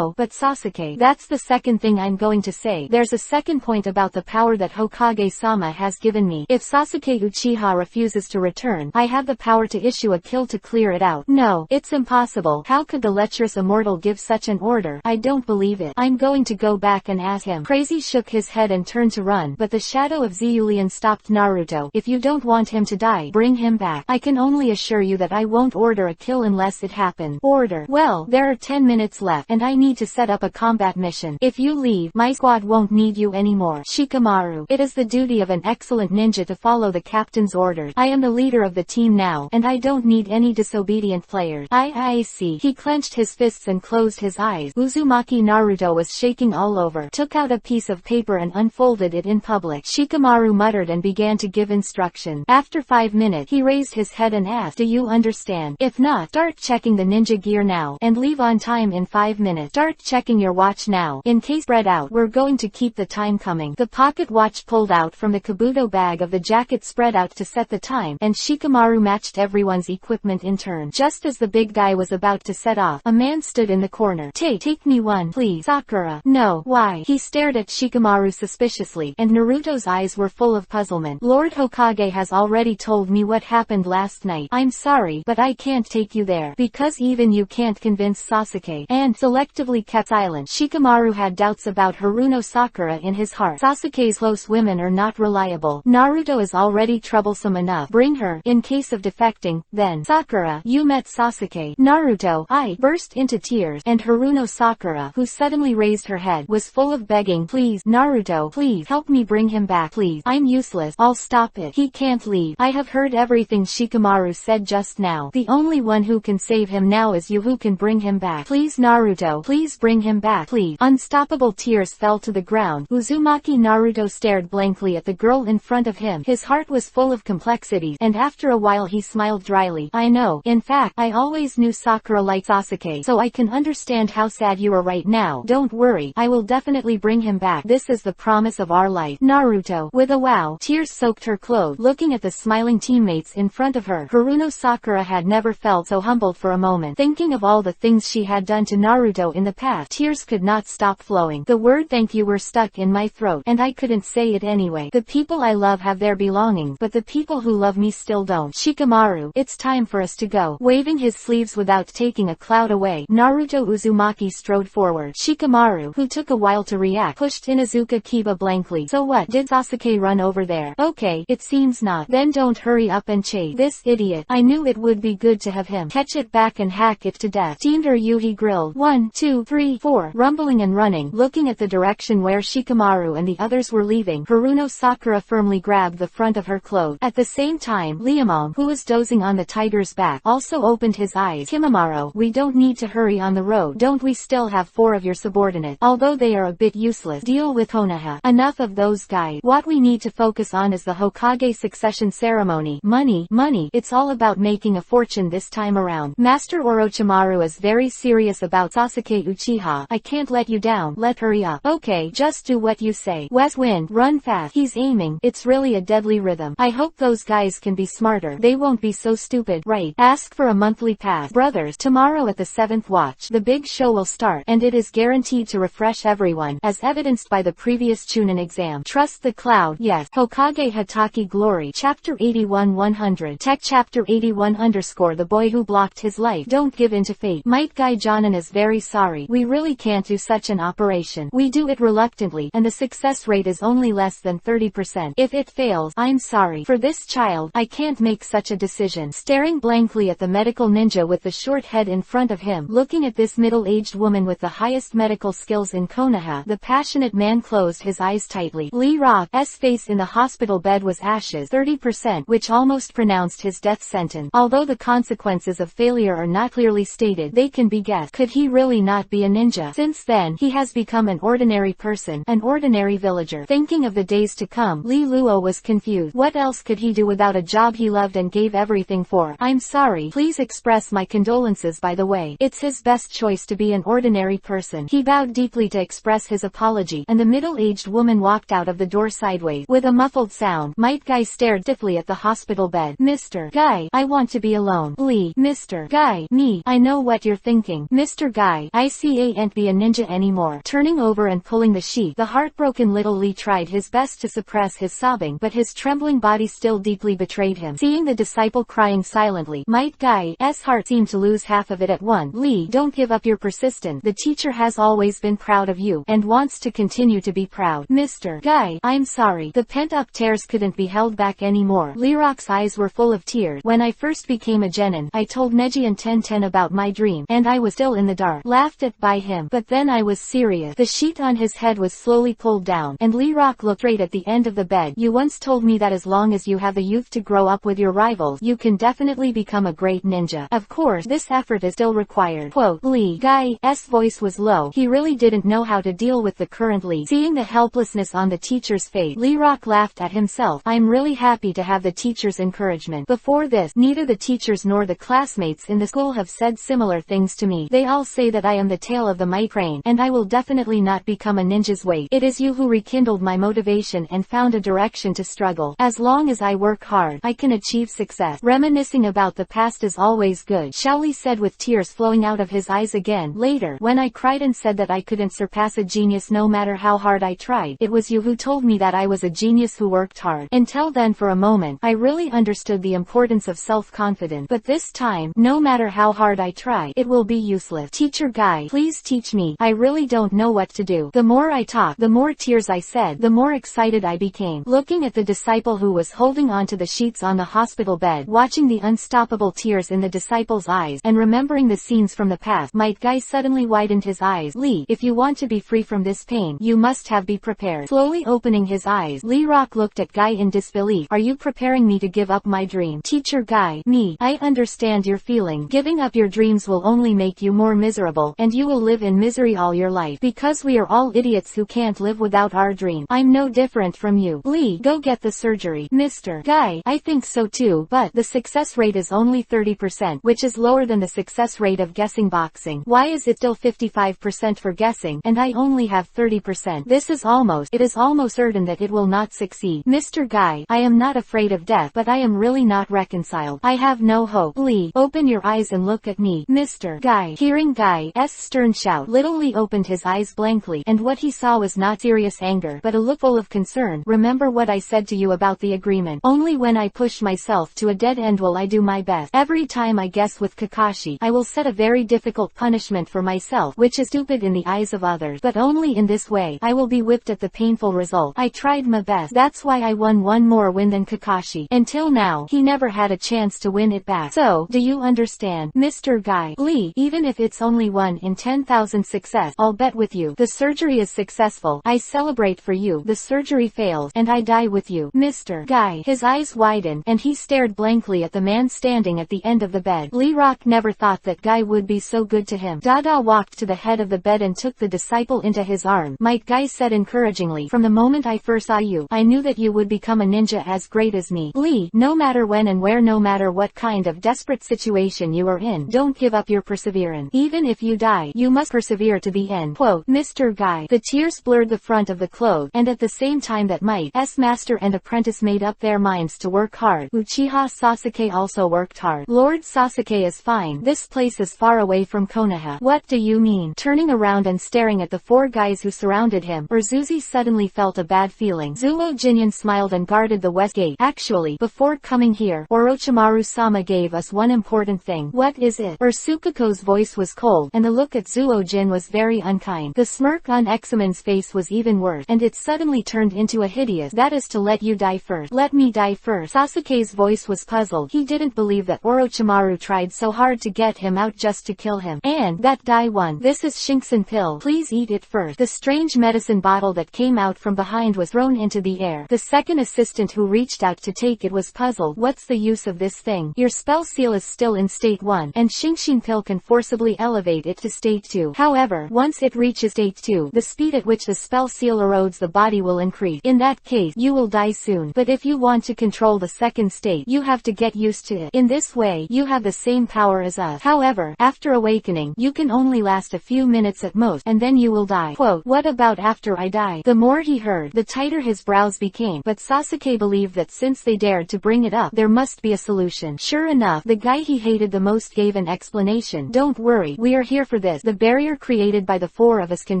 but Sasuke, that's the second thing I'm going to say. There's a second point about the power that Hokage-sama has given me. If Sasuke Uchiha refuses to return, I have the power to issue a kill to clear it out. No, it's impossible. How could the lecherous immortal give such an order? I don't believe it. I'm going to go back and ask him. Crazy shook his head and turned to run, but the shadow of Zeulien stopped Naruto. If you don't want him to die, bring him back. I can only assure you that I won't order a kill unless it happens. Order. Well, there are 10 minutes left, and I need to set up a combat mission. If you leave, my squad won't need you anymore. Shikamaru, it is the duty of an excellent ninja to follow the captain's orders. I am the leader of the team now, and I don't need any disobedient players. I see. He clenched his fists and closed his eyes. Uzumaki Naruto was shaking all over. Took out a a piece of paper and unfolded it in public. Shikamaru muttered and began to give instructions. After 5 minutes, he raised his head and asked, "Do you understand? If not, start checking the ninja gear now, and leave on time in 5 minutes. Start checking your watch now. In case spread out, we're going to keep the time coming." The pocket watch pulled out from the kabuto bag of the jacket spread out to set the time, and Shikamaru matched everyone's equipment in turn. Just as the big guy was about to set off, a man stood in the corner. Take me one, please." "Sakura." "No, why?" He stared at Shikamaru suspiciously, and Naruto's eyes were full of puzzlement. "Lord Hokage has already told me what happened last night. I'm sorry, but I can't take you there, because even you can't convince Sasuke," and selectively kept silent. Shikamaru had doubts about Haruno Sakura in his heart. Sasuke's close women are not reliable. Naruto is already troublesome enough. Bring her, in case of defecting, then. "Sakura, you met Sasuke." "Naruto." I burst into tears, and Haruno Sakura, who suddenly raised her head, was full of begging. "Please, Naruto, please, help me bring him back, please. I'm useless. I'll stop it. He can't leave. I have heard everything Shikamaru said just now. The only one who can save him now is you, who can bring him back. Please, Naruto, please bring him back, please." Unstoppable tears fell to the ground. Uzumaki Naruto stared blankly at the girl in front of him. His heart was full of complexities, and after a while he smiled dryly. "I know. In fact, I always knew Sakura liked Sasuke, so I can understand how sad you are right now. Don't worry, I will definitely bring him back. This is the promise of our life." Naruto, with a wow, tears soaked her clothes. Looking at the smiling teammates in front of her, Haruno Sakura had never felt so humbled for a moment. Thinking of all the things she had done to Naruto in the past, tears could not stop flowing. The word thank you were stuck in my throat, and I couldn't say it anyway. The people I love have their belongings, but the people who love me still don't. "Shikamaru, it's time for us to go." Waving his sleeves without taking a cloud away, Naruto Uzumaki strode forward. Shikamaru, who took a while to react, pushed Inuzuka Kiba blankly. "So what, did Sasuke run over there?" "Okay, it seems not." "Then don't hurry up and chase this idiot. I knew it would be good to have him catch it back and hack it to death." "Teamed or you?" he grilled. 1, 2, 3, 4. Rumbling and running, looking at the direction where Shikamaru and the others were leaving, Haruno Sakura firmly grabbed the front of her clothes. At the same time, Liamon, who was dozing on the tiger's back, also opened his eyes. "Kimimaro, we don't need to hurry on the road. Don't we still have 4 of your subordinates? Although they are a bit useless. Deal with Konoha." "Enough of those guys. What we need to focus on is the Hokage succession ceremony. Money, money. It's all about making a fortune this time around. Master Orochimaru is very serious about Sasuke Uchiha. I can't let you down. Let's hurry up." "Okay, just do what you say. West Wind, run fast. He's aiming. It's really a deadly rhythm. I hope those guys can be smarter. They won't be so stupid." "Right. Ask for a monthly pass. Brothers, tomorrow at the 7th watch, the big show will start, and it is guaranteed to refresh everyone, as evidenced by the previous Chunin exam. Trust the cloud. Yes." Hokage Hatake Glory. Chapter 81-100. Tech Chapter 81 _ The boy who blocked his life. Don't give in to fate. Might Guy Jonin is very sorry. We really can't do such an operation. We do it reluctantly, and the success rate is only less than 30%. If it fails, I'm sorry. For this child, I can't make such a decision. Staring blankly at the medical ninja with the short head in front of him, looking at this middle-aged woman with the highest medical skills in Konoha, the passionate man closed his eyes tightly. Lee Rock's face in the hospital bed was ashes 30%, which almost pronounced his death sentence. Although the consequences of failure are not clearly stated, they can be guessed. Could he really not be a ninja? Since then, he has become an ordinary person, an ordinary villager. Thinking of the days to come, Lee Luo was confused. What else could he do without a job he loved and gave everything for? "I'm sorry. Please express my condolences by the way. It's his best choice to be an ordinary person." He bowed deeply to express his apology, and the middle-aged woman walked out of the door sideways. With a muffled sound, Might Guy stared stiffly at the hospital bed. "Mr. Guy, I want to be alone." "Lee." "Mr. Guy, me. I know what you're thinking. Mr. Guy, I can't be a ninja anymore." Turning over and pulling the sheet, the heartbroken little Lee tried his best to suppress his sobbing, but his trembling body still deeply betrayed him. Seeing the disciple crying silently, Might Guy's heart seemed to lose half of it at once. "Lee, don't give up your persistence. The teacher has always been proud of you, and wants to continue to be proud." "Mr. Guy, I'm sorry." The pent-up tears couldn't be held back anymore. Lee Rock's eyes were full of tears. "When I first became a genin, I told Neji and Tenten about my dream, and I was still in the dark. Laughed at by him, but then I was serious." The sheet on his head was slowly pulled down, and Lee Rock looked straight at the end of the bed. "You once told me that as long as you have the youth to grow up with your rivals, you can definitely become a great ninja. Of course, this effort is still required." Quote. Lee Guy's voice was low. He really didn't know how to deal with the the current Lee. Seeing the helplessness on the teacher's face, Lee Rock laughed at himself. I'm really happy to have the teacher's encouragement. Before this, neither the teachers nor the classmates in the school have said similar things to me. They all say that I am the tail of the might crane, and I will definitely not become a ninja's weight. It is you who rekindled my motivation and found a direction to struggle. As long as I work hard, I can achieve success. Reminiscing about the past is always good, Xiaoli said with tears flowing out of his eyes again. Later, when I cried and said that I couldn't surpass a genius no matter how hard I tried, it was you who told me that I was a genius who worked hard. Until then, for a moment, I really understood the importance of self-confidence. But this time, no matter how hard I try, it will be useless. Teacher Guy, please teach me. I really don't know what to do. The more I talked, the more tears I said, the more excited I became. Looking at the disciple who was holding onto the sheets on the hospital bed, watching the unstoppable tears in the disciple's eyes, and remembering the scenes from the past, Might Guy suddenly widened his eyes. Lee, if you want to be free from this pain, you must have be prepared. Slowly opening his eyes, Lee Rock looked at Guy in disbelief. Are you preparing me to give up my dream? Teacher Guy, me, I understand your feeling. Giving up your dreams will only make you more miserable, and you will live in misery all your life, because we are all idiots who can't live without our dream. I'm no different from you. Lee, go get the surgery. Mr. Guy, I think so too, but the success rate is only 30%, which is lower than the success rate of guessing boxing. Why is it still 55% for guessing, and I only have 30%? It is almost certain that it will not succeed. Mr. Guy, I am not afraid of death, but I am really not reconciled. I have no hope. Lee, open your eyes and look at me. Mr. Guy. Hearing Guy's stern shout, little Lee opened his eyes blankly, and what he saw was not serious anger, but a look full of concern. Remember what I said to you about the agreement. Only when I push myself to a dead end will I do my best. Every time I guess with Kakashi, I will set a very difficult punishment for myself, which is stupid in the eyes of others, but only in this way. I will be whipped at the painful result. I tried my best. That's why I won one more win than Kakashi. Until now, he never had a chance to win it back. So, do you understand, Mr. Guy? Lee, even if it's only 1 in 10,000 success, I'll bet with you. The surgery is successful. I celebrate for you. The surgery fails, and I die with you. Mr. Guy. His eyes widened, and he stared blankly at the man standing at the end of the bed. Lee Rock never thought that Guy would be so good to him. Dada walked to the head of the bed and took the disciple into his arms. Might Guy said encouragingly, from the moment I first saw you, I knew that you would become a ninja as great as me. Lee, no matter when and where, no matter what kind of desperate situation you are in, don't give up your perseverance. Even if you die, you must persevere to the end. Quote, Mr. Guy. The tears blurred the front of the clothes, and at the same time that Might's master and apprentice made up their minds to work hard, Uchiha Sasuke also worked hard. Lord Sasuke is fine. This place is far away from Konoha. What do you mean? Turning around and staring at the 4 guys who surrounded him, Urzuzi suddenly felt a bad feeling. Zuo Jinyan smiled and guarded the west gate. Actually, before coming here, Orochimaru-sama gave us one important thing. What is it? Ursukako's voice was cold, and the look at Zuo-jin was very unkind. The smirk on Examon's face was even worse, and it suddenly turned into a hideous, that is to let you die first. Let me die first. Sasuke's voice was puzzled. He didn't believe that Orochimaru tried so hard to get him out just to kill him. And that die one. This is Shinxin pill. Please eat it first. The strange medicine bottle that came out from behind was thrown into the air. The second assistant who reached out to take it was puzzled. What's the use of this thing? Your spell seal is still in state 1, and Shinxin pill can forcibly elevate it to state 2. However, once it reaches state 2, the speed at which the spell seal erodes the body will increase. In that case, you will die soon. But if you want to control the second state, you have to get used to it. In this way, you have the same power as us. However, after awakening, you can only last a few minutes at most, and then you will die. Quote, what about after I die? The more he heard, the tighter his brows became, but Sasuke believed that since they dared to bring it up, there must be a solution. Sure enough, the guy he hated the most gave an explanation. Don't worry, we are here for this. The barrier created by the 4 of us can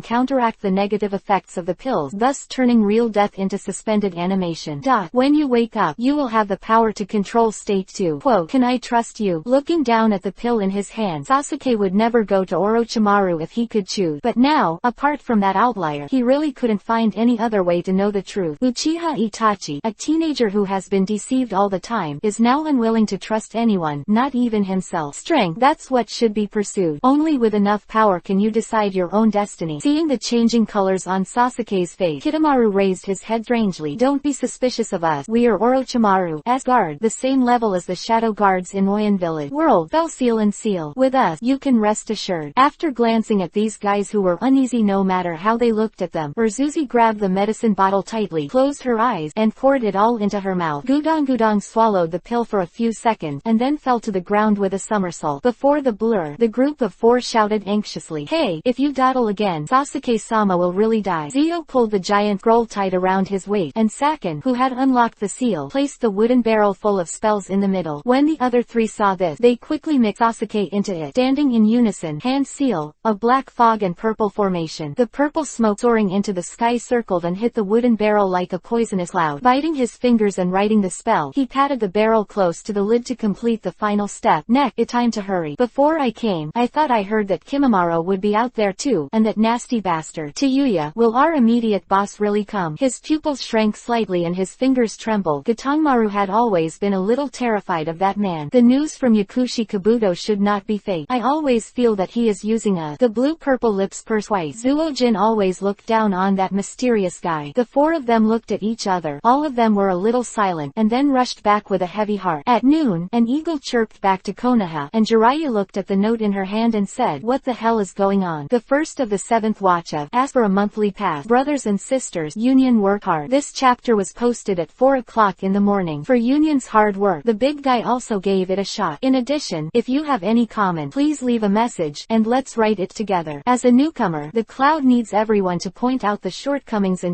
counteract the negative effects of the pills, thus turning real death into suspended animation. When you wake up, you will have the power to control state 2. Quote, can I trust you? Looking down at the pill in his hand, Sasuke would never go to Orochimaru if he could choose. But now, apart from that outlier, he really couldn't find any other way to know the truth. Uchiha Itachi, a teenager who has been deceived all the time, is now unwilling to trust anyone, not even himself. Strength, that's what should be pursued. Only with enough power can you decide your own destiny. Seeing the changing colors on Sasuke's face, Kitamaru raised his head strangely. Don't be suspicious of us. We are Orochimaru's guard, the same level as the shadow guards in Oyen Village. World, spell seal and seal. With us, you can rest assured. After glancing at these guys who were uneasy no matter how they looked at them. Urzuzi grabbed the medicine bottle tightly, closed her eyes, and poured it all into her mouth. Gudong swallowed the pill for a few seconds, and then fell to the ground with a somersault. Before the blur, the group of 4 shouted anxiously, "Hey, if you dawdle again, Sasuke-sama will really die." Zio pulled the giant scroll tied around his waist, and Sakin, who had unlocked the seal, placed the wooden barrel full of spells in the middle. When the other 3 saw this, they quickly mixed Sasuke into it, standing in unison, hand seal, a black fog and purple formation. The purple smoke soaring into the sky circled and hit the wooden barrel like a poisonous cloud. Biting his fingers and writing the spell, he patted the barrel close to the lid to complete the final step. "Neck, it's time to hurry. Before I came, I thought I heard that Kimimaro would be out there too, and that nasty bastard Tayuya. Will our immediate boss really come?" His pupils shrank slightly and his fingers trembled. Gatonmaru had always been a little terrified of that man. The news from Yakushi Kabuto should not be fake. "I always feel that he is using us." The blue-purple lips pursed twice. Zuojin always looked down on that mysterious guy. The 4 of them looked at each other. All of them were a little silent, and then rushed back with a heavy heart. At noon, an eagle chirped back to Konoha, and Jiraiya looked at the note in her hand and said, "What the hell is going on?" The first of the 7th watch of As for a monthly pass, Brothers and Sisters, Union work hard. This chapter was posted at 4 o'clock in the morning. For Union's hard work, the big guy also gave it a shot. In addition, if you have any comment, please leave a message, and let's write it together. As a newcomer, the cloud needs everyone to point out the shortcomings.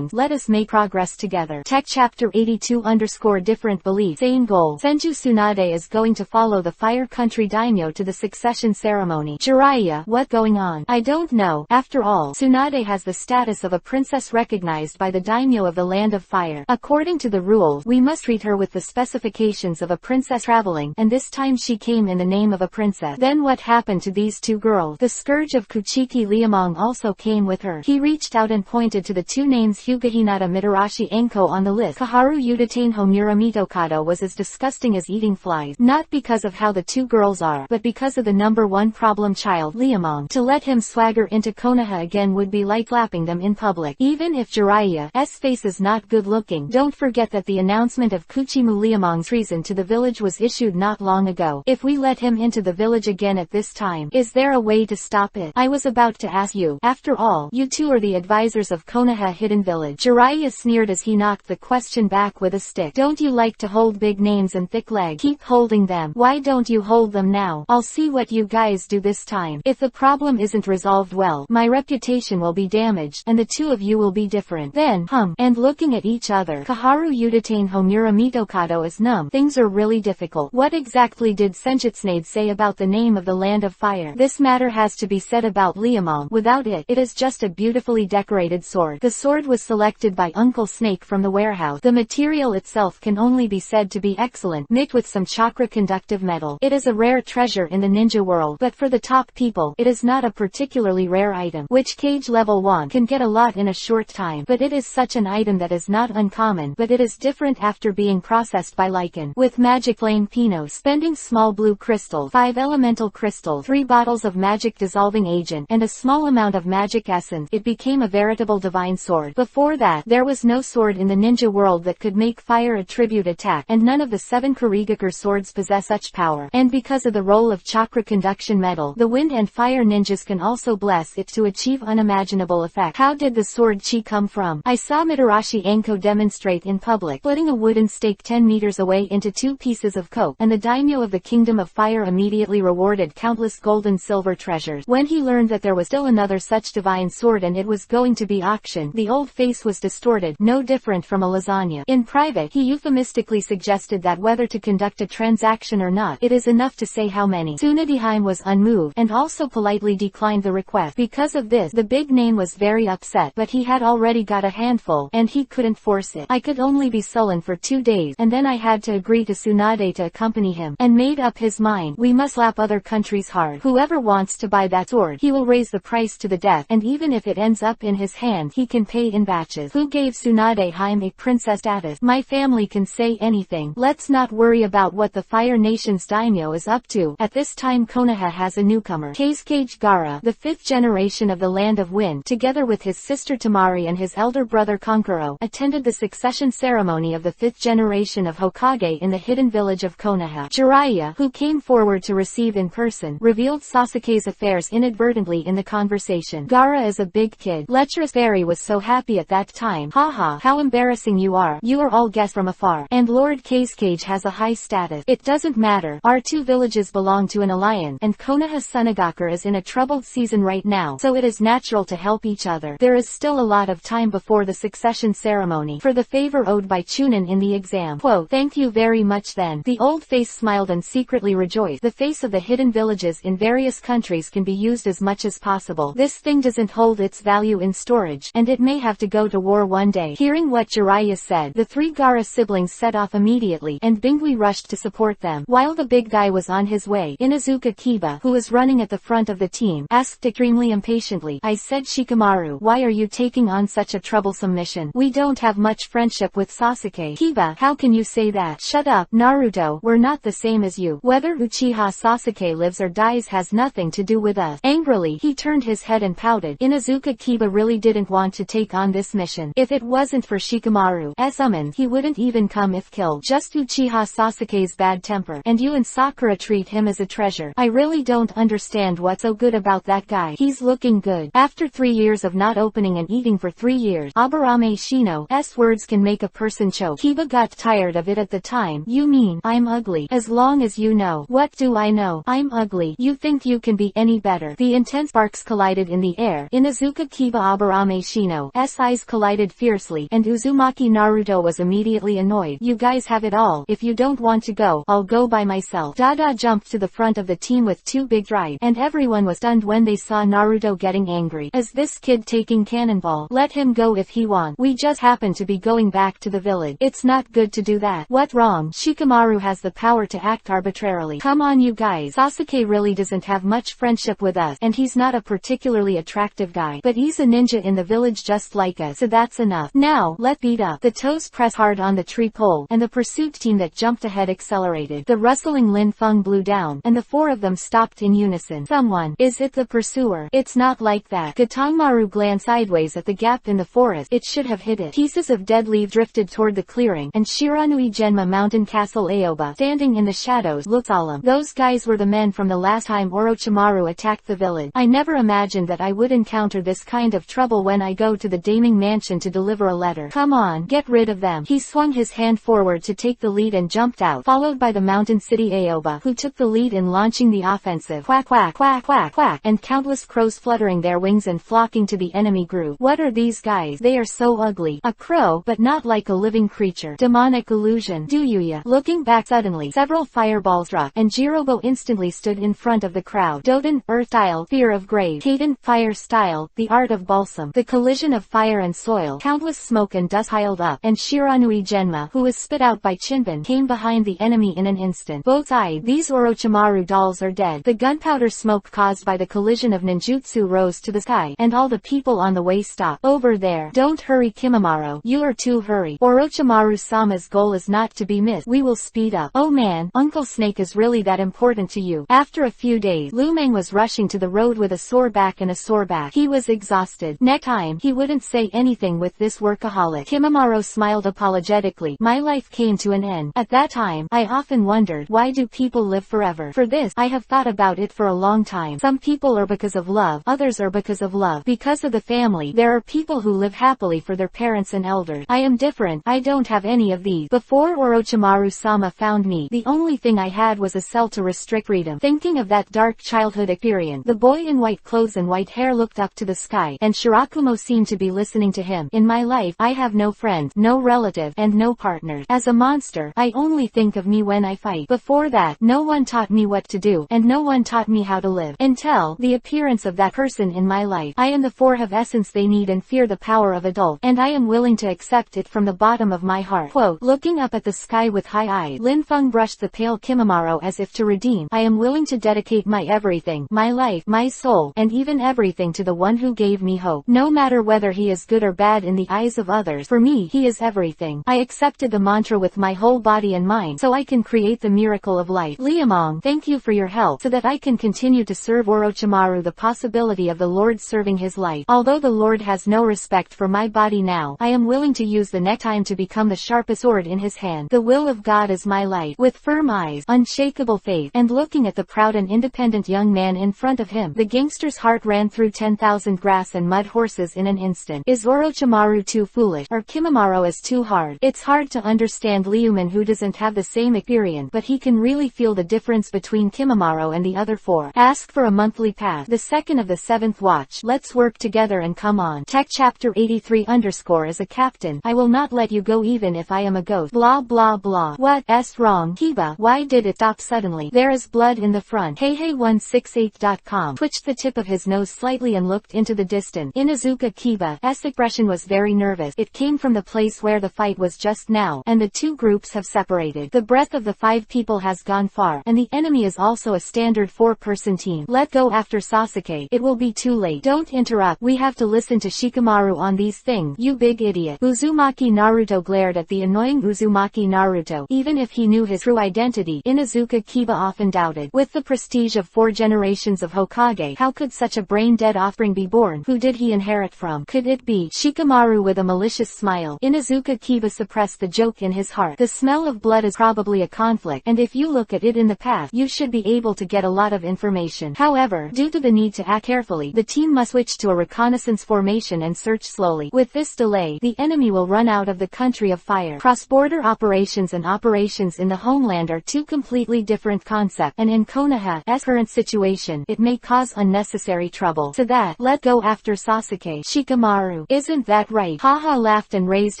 Let us make progress together. Tech Chapter 82 _ Different Beliefs. Same goal. Senju Tsunade is going to follow the Fire Country daimyo to the succession ceremony. Jiraiya, what going on? I don't know. After all, Tsunade has the status of a princess recognized by the daimyo of the Land of Fire. According to the rules, we must treat her with the specifications of a princess traveling, and this time she came in the name of a princess. Then what happened to these 2 girls? The scourge of Kuchiki Liamong also came with her. He reached out and pointed to the 2 names Hyuga-Hinata Mitarashi Enko on the list. Kaharu Yudate Homura Mitokado was as disgusting as eating flies, not because of how the 2 girls are, but because of the number 1 problem child, Liamong. To let him swagger into Konoha again would be like slapping them in public. Even if Jiraiya's face is not good looking, don't forget that the announcement of Kuchimu Liamong's treason to the village was issued not long ago. If we let him into the village again at this time, is there a way to stop it? I was about to ask you. After all, you 2 are the advisors of Konoha Hidden Village. Jiraiya sneered as he knocked the question back with a stick. Don't you like to hold big names and thick legs? Keep holding them. Why don't you hold them now? I'll see what you guys do this time. If the problem isn't resolved well, my reputation will be damaged, and the 2 of you will be different. Then, and looking at each other, Kaharu Yudate Homura Mitokado is numb. Things are really difficult. What exactly did Senjutsunade say about the name of the Land of Fire? This matter has to be said about Liamong. Without it, it is just a beautifully decorated sword. The sword was selected by Uncle Snake from the warehouse. The material itself can only be said to be excellent, mixed with some chakra-conductive metal. It is a rare treasure in the ninja world, but for the top people, it is not a particularly rare item, which Cage Level 1 can get a lot in a short time. But it is such an item that is not uncommon, but it is different after being processed by Lycan. With Magic Flame Pinos, spending small blue crystals, 5 elemental crystals, 3 bottles of magic dissolving agent, and a small amount of magic essence, it became a veritable divine sword. Before that, there was no sword in the ninja world that could make fire attribute attack, and none of the 7 Kurigakur swords possess such power. And because of the role of chakra conduction metal, the wind and fire ninjas can also bless it to achieve unimaginable effect. How did the sword chi come from? I saw Mitarashi Enko demonstrate in public, splitting a wooden stake 10 meters away into 2 pieces of coke, and the daimyo of the Kingdom of Fire immediately rewarded countless gold and silver treasures. When he learned that there was still another such divine sword and it was going to be auctioned, the old face was distorted, no different from a lasagna. In private, he euphemistically suggested that whether to conduct a transaction or not, it is enough to say how many. Tsunade was unmoved, and also politely declined the request. Because of this, the big name was very upset, but he had already got a handful, and he couldn't force it. I could only be sullen for 2 days, and then I had to agree to Tsunade to accompany him, and made up his mind. We must slap other countries hard. Whoever wants to buy that sword, he will raise the price to the death, and even if it ends up in his hand, he can pay in batches. Who gave Tsunade a princess status? My family can say anything. Let's not worry about what the Fire Nation's daimyo is up to. At this time Konoha has a newcomer. Kazekage Gaara, the 5th generation of the Land of Wind, together with his sister Tamari and his elder brother Konkuro, attended the succession ceremony of the 5th generation of Hokage in the hidden village of Konoha. Jiraiya, who came forward to receive in person, revealed Sasuke's affairs inadvertently in the conversation. mission. Gaara is a big kid. Lecherous Fairy was so happy at that time. Haha, how embarrassing you are. You are all guests from afar. And Lord Kazekage has a high status. It doesn't matter. Our two villages belong to an alliance, and Konoha Sunagakure is in a troubled season right now, so it is natural to help each other. There is still a lot of time before the succession ceremony for the favor owed by Chunin in the exam. Quote, thank you very much then. The old face smiled and secretly rejoiced. The face of the hidden villages in various countries can be used as much as possible. This thing doesn't hold its value in storage, and it may have to go to war one day. Hearing what Jiraiya said, the three Gaara siblings set off immediately, and Bingui rushed to support them. While the big guy was on his way, Inuzuka Kiba, who was running at the front of the team, asked extremely impatiently, I said Shikamaru, why are you taking on such a troublesome mission? We don't have much friendship with Sasuke. Kiba, how can you say that? Shut up, Naruto, we're not the same as you. Whether Uchiha Sasuke lives or dies has nothing to do with us. Angrily, he turned his head and pouted. Inuzuka Kiba really didn't want to take on this mission. If it wasn't for Shikamaru's summons, he wouldn't even come if killed. Just Uchiha Sasuke's bad temper, and you and Sakura treat him as a treasure. I really don't understand what's so good about that guy. He's looking good. After 3 years of not opening and eating for 3 years, Aburame Shino's words can make a person choke. Kiba got tired of it at the time. You mean, I'm ugly? As long as you know. What do I know? I'm ugly. You think you can be any better? The intense sparks collided in the air. Inuzuka Kiba Aburame Shino's eyes collided fiercely, and Uzumaki Naruto was immediately annoyed. You guys have it all. If you don't want to go, I'll go by myself. Dada jumped to the front of the team with 2 big strides, and everyone was stunned when they saw Naruto getting angry. Is this kid taking cannonball? Let him go if he wants. We just happen to be going back to the village. It's not good to do that. What wrong? Shikamaru has the power to act arbitrarily. Come on you guys. Sasuke really doesn't have much friendship with us, and he's not a particularly attractive guy, but he's a ninja in the village just like us, so that's enough. Now, let's beat up. The toes pressed hard on the tree pole, and the pursuit team that jumped ahead accelerated. The rustling Lin Feng blew down, and the 4 of them stopped in unison. Someone. Is it the pursuer? It's not like that. Gatonmaru glanced sideways at the gap in the forest. It should have hit it. Pieces of dead leaves drifted toward the clearing, and Shiranui Genma Mountain Castle Aoba, standing in the shadows, looked solemn. Those guys were the men from the last time Orochimaru attacked the village. I never imagined that I would encounter this kind of trouble when I go to the Daming Mansion to deliver a letter. Come on, get rid of them. He swung his hand forward to take the lead and jumped out, followed by the Mountain City Aoba, who took the lead in launching the offensive. Quack quack quack quack quack, and countless crows fluttering their wings and flocking to the enemy group. What are these guys? They are so ugly. A crow, but not like a living creature. Demonic illusion. Do you? Looking back suddenly, several fireballs struck, and Jirobo instantly stood in front of the crowd. Doden, earth style, fear of grave. Kaden, fire style, the art of balsam. The collision of fire and soil. Countless smoke and dust piled up, and Shiranui Genma, who was spit out by Chinbin, came behind the enemy in an instant. Both sides. These Orochimaru dolls are dead. The gunpowder smoke caused by the collision of ninjutsu rose to the sky, and all the people on the way stopped. Over there. Don't hurry Kimimaro. You are too hurry. Orochimaru-sama's goal is not to be missed. We will speed up. Oh man, Uncle Snake is really that important to you. After a few days, Lumang was rushing to the road with a sore back and a sore back. He was exhausted. Next time, he wouldn't say anything with this workaholic. Kimimaro smiled apologetically. My life came to an end. At that time, I often wondered, why do people live forever? For this, I have thought about it for a long time. Some people are because of love, others are because of love. Because of the family, there are people who live happily for their parents and elders. I am different. I don't have any of these. Before Orochimaru-sama found me, the only thing I had was a cell to restrict freedom. Thinking of that dark childhood experience, the boy in white clothes and white hair looked up to the sky, and Shirakumo seemed to be listening to him. In my life, I have no friends, no relative, and no partners. As a monster, I only think of me when I fight. Before that, no one taught me what to do, and no one taught me how to live. Until the appearance of that person in my life, I am the 4 of essence they need and fear the power of adult, and I am willing to accept it from the bottom of my heart. Quote, looking up at the sky with high eyes, Lin Feng brushed the pale Kimimaro as if to redeem. I am willing to dedicate my everything, my life, my soul, and even everything to the one who gave me hope. No matter whether he is good or bad in the eyes of others, for me, he is everything. I accepted the mantra with my whole body and mind, so I can create the miracle of life. Liamong, thank you for your help, so that I can continue to serve Orochimaru. The possibility of the Lord serving his life. Although the Lord has no respect for my body now, I am willing to use the next time to become the sharpest sword in his hand. The will of God is my light. With firm eyes, unshakable faith, and looking at the proud and independent young man in front of him, the gangster's heart ran through 10,000 grass and mud horses in an instant. Is Orochimaru too foolish, or Kimimaro is too hard? It's hard to understand Liuman, who doesn't have the same experience, but he can really feel the difference between Kimimaro and the other four. Ask for a monthly pass. The second of the 7th watch. Let's work together and come on. Tech chapter 83 _ as a captain. I will not let you go even if I am a ghost. Blah blah blah. What's wrong, Kiba? Why did it stop suddenly? There is blood in the front. Hey168.com twitched the tip of his nose slightly and looked into the distance. Inuzuka Kiba's expression was very nervous. It came from the place where the fight was just now, and the two groups have separated. The breadth of the 5 people has gone far, and the enemy is also a standard 4-person team. Let go after Sasuke. It will be too late. Don't interrupt. We have to listen to Shikamaru on these things, you big idiot. Uzumaki Naruto glared at the annoying Uzumaki Naruto. Even if he knew his true identity, Inuzuka Kiba often doubted. With the prestige of 4 generations of Hokage, how could such a brain-dead offspring be born? Who did he inherit from? Could it be Shikamaru? With a malicious smile, Inuzuka Kiba suppressed the joke in his heart. The smell of blood is probably a conflict, and if you look at it in the past, you should be able to get a lot of information. However, due to the need to act carefully, the team must switch to a reconnaissance formation and search slowly. With this delay, the enemy will run out of the country of fire. Cross-border operations and operations in the homeland are two completely different concepts, and in Konoha's current situation, it may cause unnecessary trouble. To that, let go after Sasuke. Shikamaru, isn't that right? Haha laughed and raised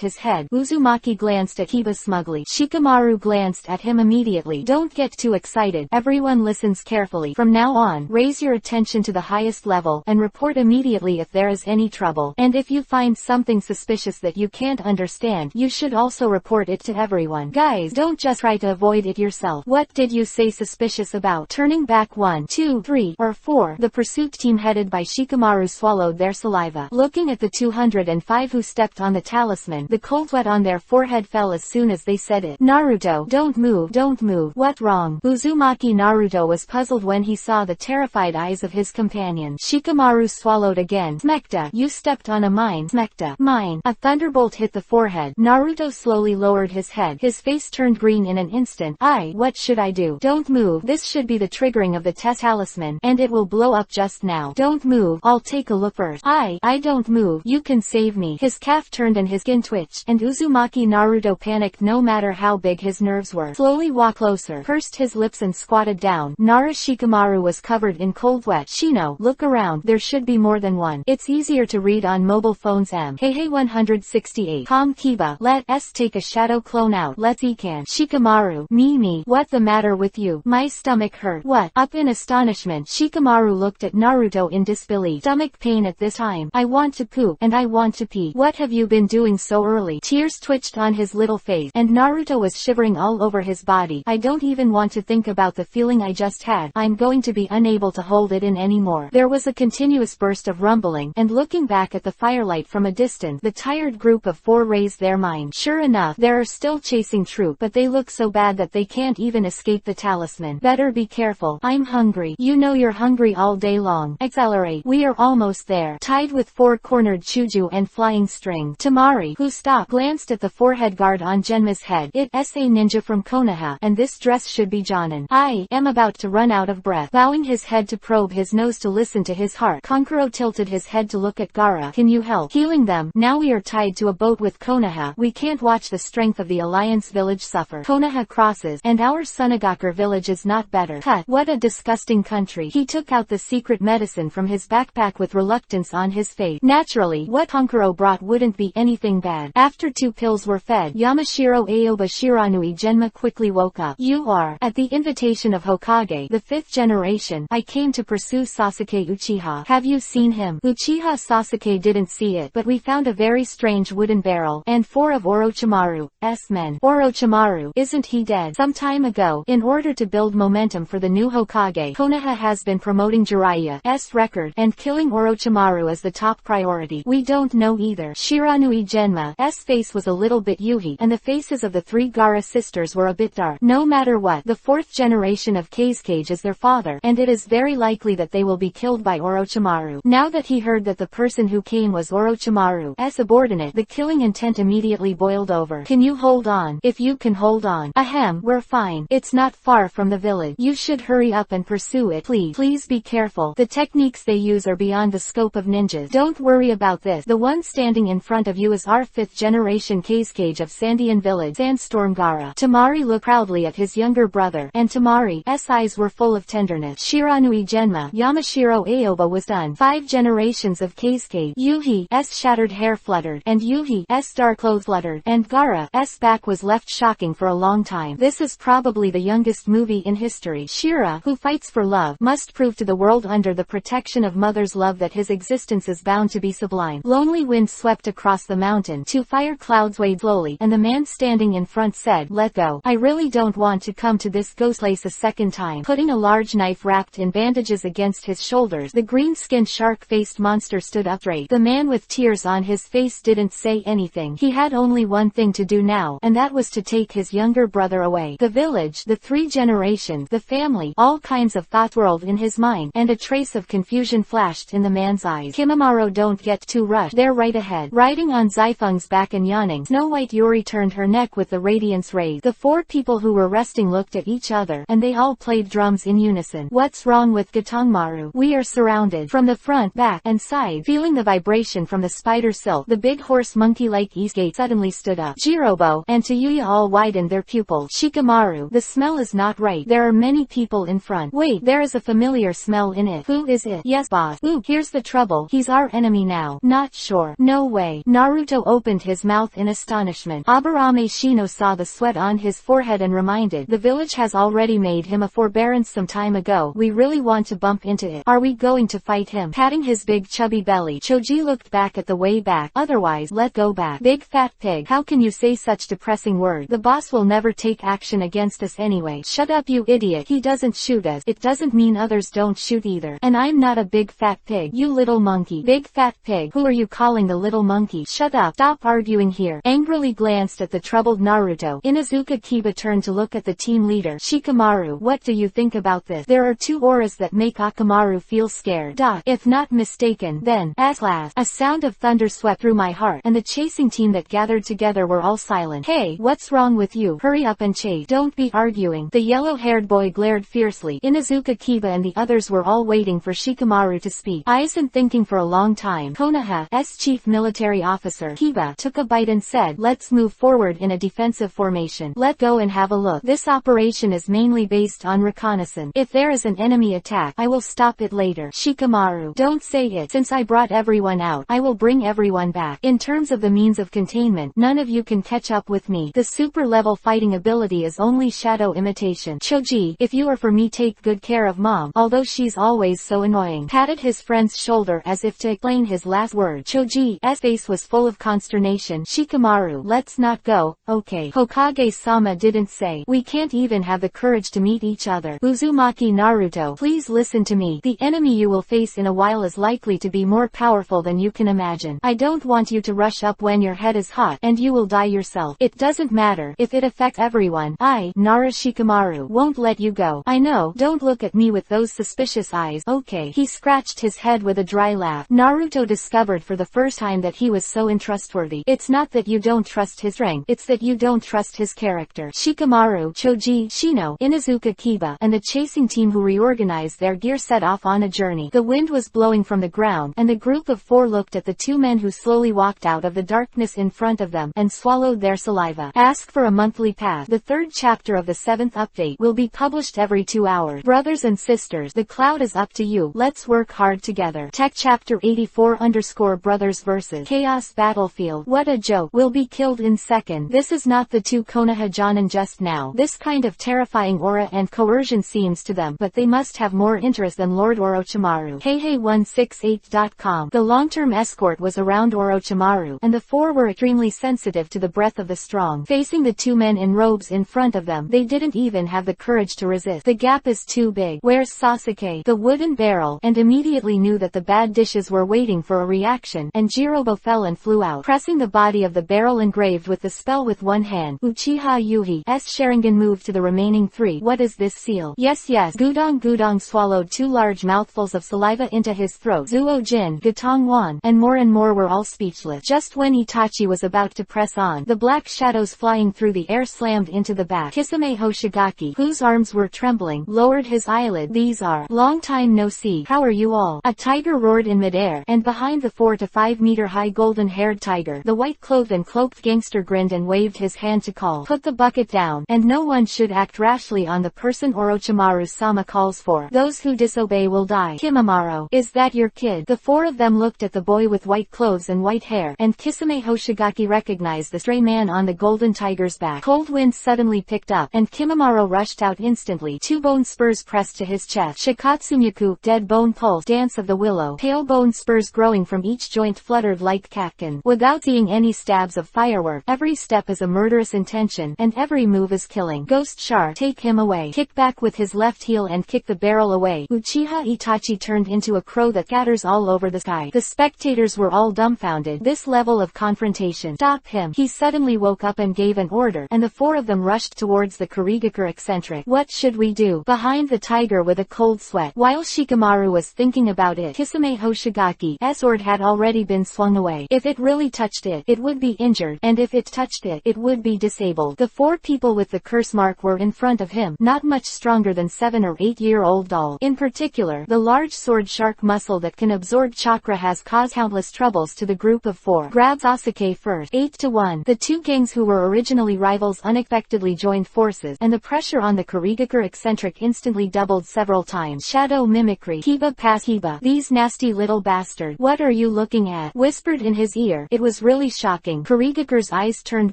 his head. Uzumaki glanced at Kiba smugly. Shikamaru glanced at him immediately. Don't get too excited. Everyone listens carefully. From now on, raise your attention to the highest level, and report immediately if there is any trouble. And if you find something suspicious that you can't understand, you should also report it to everyone. Guys, don't just try to avoid it yourself. What did you say suspicious about? Turning back 1, 2, 3, or 4. The pursuit team headed by Shikamaru swallowed their saliva. Looking at the 205 who stepped on the talisman, the cold sweat on their forehead fell as soon as they said it. Naruto, don't move, don't move. What wrong? Uzumaki Naruto was puzzled when he saw the terrified eyes of his companion. Shikamaru swallowed again. Smekta, you stepped on a mine. Smekta, mine. A thunderbolt hit the forehead. Naruto slowly lowered his head. His face turned green in an instant. What should I do? Don't move. This should be the triggering of the test talisman, and it will blow up just now. Don't move. I'll take a look first. I don't move. You can save me. His calf turned and his skin twitched, and Uzumaki Naruto panicked no matter how big his nerves were. Slowly walked closer, pursed his lips and squatted down. Nara Shikamaru was covered in cold sweat. Shino, look around. There should be more than one. It's easier to read on mobile phones. Hey 168. Calm Kiba. Let's take a shadow clone out. Let's ecan. Shikamaru. Me. What the matter with you? My stomach hurt. What? Up in astonishment, Shikamaru looked at Naruto in disbelief. Stomach pain at this time. I want to poop, and I want to pee. What have you been doing so early? Tears twitched on his little face, and Naruto was shivering all over his body. I don't even want to think about the feeling I just had. I'm going to be unable to hold it in anymore. There was a continuous burst of rumbling, and looking back at the firelight from a distance, the tired group of 4 raised their mind. Sure enough, there are still chasing troops, but they look so bad that they can't even escape the talisman. Better be careful. I'm hungry. You know you're hungry all day long. Accelerate. We are almost there. Tied with 4-cornered Chuju and flying string. Tamari, who stopped, glanced at the forehead guard on Genma's head. It's a ninja from Konoha, and this dress should be Jonin. I am about to run out of breath. Bowing his head to probe his nose to listen to his heart, Kankuro tilted his head to look at Gaara. Can you help healing them? Now we are tied to a boat with Konoha. We can't watch the strength of the Alliance village suffer. Konoha crosses, and our Sunagakure village is not better. Cut. What a disgusting country. He took out the secret medicine from his backpack with reluctance on his face. Naturally, what Kankuro brought wouldn't be anything bad. After 2 pills were fed, Yamashiro Aoba Shiranui Genma quickly woke up. You are. At the invitation of Hokage, the 5th generation, I came to pursue Sasuke Uchiha. Have you seen him? Uchiha Sasuke didn't see it, but we found a very strange wooden barrel, and 4 of Orochimaru's men. Orochimaru, isn't he dead? Some time ago. In order to build momentum for the new Hokage, Konoha has been promoting Jiraiya's record, and killing Orochimaru as the top priority. We don't know either. Shiranui Genma's face was a little bit yuhi, and the faces of the 3 Gaara sisters were a bit dark. No matter what, the 4th generation of Kazekage is their father, and it is very likely that they will be killed by Orochimaru. Now that he heard that the person who came was Orochimaru's subordinate, the killing intent immediately boiled over. Can you hold on? If you can hold on. Ahem, we're fine. It's not far from the village. You should hurry up and pursue it. Please be careful. The technique techniques they use are beyond the scope of ninjas. Don't worry about this. The one standing in front of you is our 5th generation Kazekage of Sandian Village, Sandstorm Gaara. Tamari looked proudly at his younger brother, and Tamari's eyes were full of tenderness. Shiranui Genma Yamashiro Aoba was done. 5 generations of Kazekage. Yuhi's shattered hair fluttered, and Yuhi's dark clothes fluttered, and Gaara's back was left shocking for a long time. This is probably the youngest movie in history. Shira, who fights for love, must prove to the world under the protection of mother's love that his existence is bound to be sublime. Lonely wind swept across the mountain. 2 fire clouds waved slowly, and the man standing in front said, "Let go. I really don't want to come to this ghost place a second time." Putting a large knife wrapped in bandages against his shoulders, the green-skinned shark-faced monster stood up straight. The man with tears on his face didn't say anything. He had only one thing to do now, and that was to take his younger brother away. The village, the 3 generations, the family, all kinds of thoughts whirled in his mind, and a trace of confusion flashed in the man's eyes. Kimimaro, don't get too rushed. They're right ahead. Riding on Zaifeng's back and yawning, Snow White Yuri turned her neck with the radiance rays. The 4 people who were resting looked at each other, and they all played drums in unison. What's wrong with Gatongmaru? We are surrounded. From the front, back, and side, feeling the vibration from the spider silk, the big horse monkey-like Eastgate suddenly stood up. Jirobo and Tayuya all widened their pupils. Shikamaru, the smell is not right. There are many people in front. Wait, there is a familiar smell in it. Who is it? Yes, boss. Ooh, here's the trouble. He's our enemy now. Not sure. No way. Naruto opened his mouth in astonishment. Aburame Shino saw the sweat on his forehead and reminded, the village has already made him a forbearance some time ago. We really want to bump into it. Are we going to fight him? Patting his big chubby belly, Choji looked back at the way back. Otherwise, let go back. Big fat pig. How can you say such depressing words? The boss will never take action against us anyway. Shut up, you idiot. He doesn't shoot us. It doesn't mean others don't shoot either. And I'm not a big fat pig. You little monkey. Big fat pig. Who are you calling the little monkey? Shut up. Stop arguing here. Angrily glanced at the troubled Naruto, Inuzuka Kiba turned to look at the team leader. Shikamaru, what do you think about this? There are 2 auras that make Akamaru feel scared. If not mistaken, then, at last, a sound of thunder swept through my heart, and the chasing team that gathered together were all silent. Hey, what's wrong with you? Hurry up and chase. Don't be arguing. The yellow-haired boy glared fiercely. Inuzuka Kiba and the others were all waiting for Shikamaru to speak. Eyes and thinking for a long time. Konoha's chief military officer, Kiba, took a bite and said, let's move forward in a defensive formation. Let go and have a look. This operation is mainly based on reconnaissance. If there is an enemy attack, I will stop it later. Shikamaru, don't say it. Since I brought everyone out, I will bring everyone back. In terms of the means of containment, none of you can catch up with me. The super level fighting ability is only shadow imitation. Choji, if you are for me, take good care of mom, although she's always so annoying. Patted his friend's shoulder as if to explain his last word. Choji's face was full of consternation. Shikamaru, let's not go, okay? Hokage-sama didn't say. We can't even have the courage to meet each other. Uzumaki Naruto, please listen to me. The enemy you will face in a while is likely to be more powerful than you can imagine. I don't want you to rush up when your head is hot, and you will die yourself. It doesn't matter if it affects everyone. Nara Shikamaru, won't let you go. I know, don't look at me with those suspicious eyes. Okay. He scratched his head with a dry laugh. Naruto discovered for the first time that he was so untrustworthy. It's not that you don't trust his rank, it's that you don't trust his character. Shikamaru, Choji, Shino, Inuzuka Kiba, and the chasing team who reorganized their gear set off on a journey. The wind was blowing from the ground, and the group of 4 looked at the 2 men who slowly walked out of the darkness in front of them, and swallowed their saliva. Ask for a monthly pass. The 3rd chapter of the 7th update will be published every 2 hours. Brothers and sisters, the cloud is up to you. Let's work hard together. Tech Chapter 84_Brothers vs. Chaos Battlefield. What a joke. Will be killed in second. This is not the 2 Konoha Jonin just now. This kind of terrifying aura and coercion seems to them, but they must have more interest than Lord Orochimaru. Heihei168.com. The long-term escort was around Orochimaru, and the 4 were extremely sensitive to the breath of the strong. Facing the 2 men in robes in front of them, they didn't even have the courage to resist. The gap is too big. Where's Sasuke? The wooden barrel, and immediately knew that the bad dishes were waiting for a reaction, and Jirobo fell and flew out, pressing the body of the barrel engraved with the spell with one hand. Uchiha Yuhi's Sharingan moved to the remaining 3. What is this seal? Yes. Gudong swallowed 2 large mouthfuls of saliva into his throat. Zuo Jin, Gatong Wan, and more were all speechless. Just when Itachi was about to press on, the black shadows flying through the air slammed into the back. Kisame Hoshigaki, whose arms were trembling, lowered his eyelid. These are long time no see. how are you all? A tiger roared in midair, and behind the 4 to 5 meter high golden-haired tiger, the white-clothed and cloaked gangster grinned and waved his hand to call, put the bucket down, and no one should act rashly on the person Orochimaru-sama calls for. Those who disobey will die. Kimimaro, is that your kid? The four of them looked at the boy with white clothes and white hair, and Kisame Hoshigaki recognized the stray man on the golden tiger's back. Cold wind suddenly picked up, and Kimimaro rushed out instantly. 2 bone spurs pressed to his chest. Shikatsumyaku, dead bone pulse, dance of the willow. Pale bone spurs growing from each joint fluttered like catkin. Without seeing any stabs of firework, every step is a murderous intention, and every move is killing. Ghost Shard, take him away. Kick back with his left heel and kick the barrel away. Uchiha Itachi turned into a crow that scatters all over the sky. The spectators were all dumbfounded. This level of confrontation. Stop him. He suddenly woke up and gave an order, and the 4 of them rushed towards the Kurigakure eccentric. What should we do? Behind the tiger with a cold sweat. While Shikamaru was thinking about it, Kisame Hoshigaki's sword had already been swung away. If it really touched it, it would be injured, and if it touched it, it would be disabled. The 4 people with the curse mark were in front of him, not much stronger than 7 or 8-year-old doll. In particular, the large sword shark muscle that can absorb chakra has caused countless troubles to the group of 4. Grab Sasuke first. 8 to 1. The 2 gangs who were originally rivals unexpectedly joined forces, and the pressure on the Kurigakure eccentric instantly doubled several times. Shadow mimicry. Hiba pass Hiba. These nasty little bastards. What are you looking at? Whispered in his ear. It was really shocking. Kurigakure's eyes turned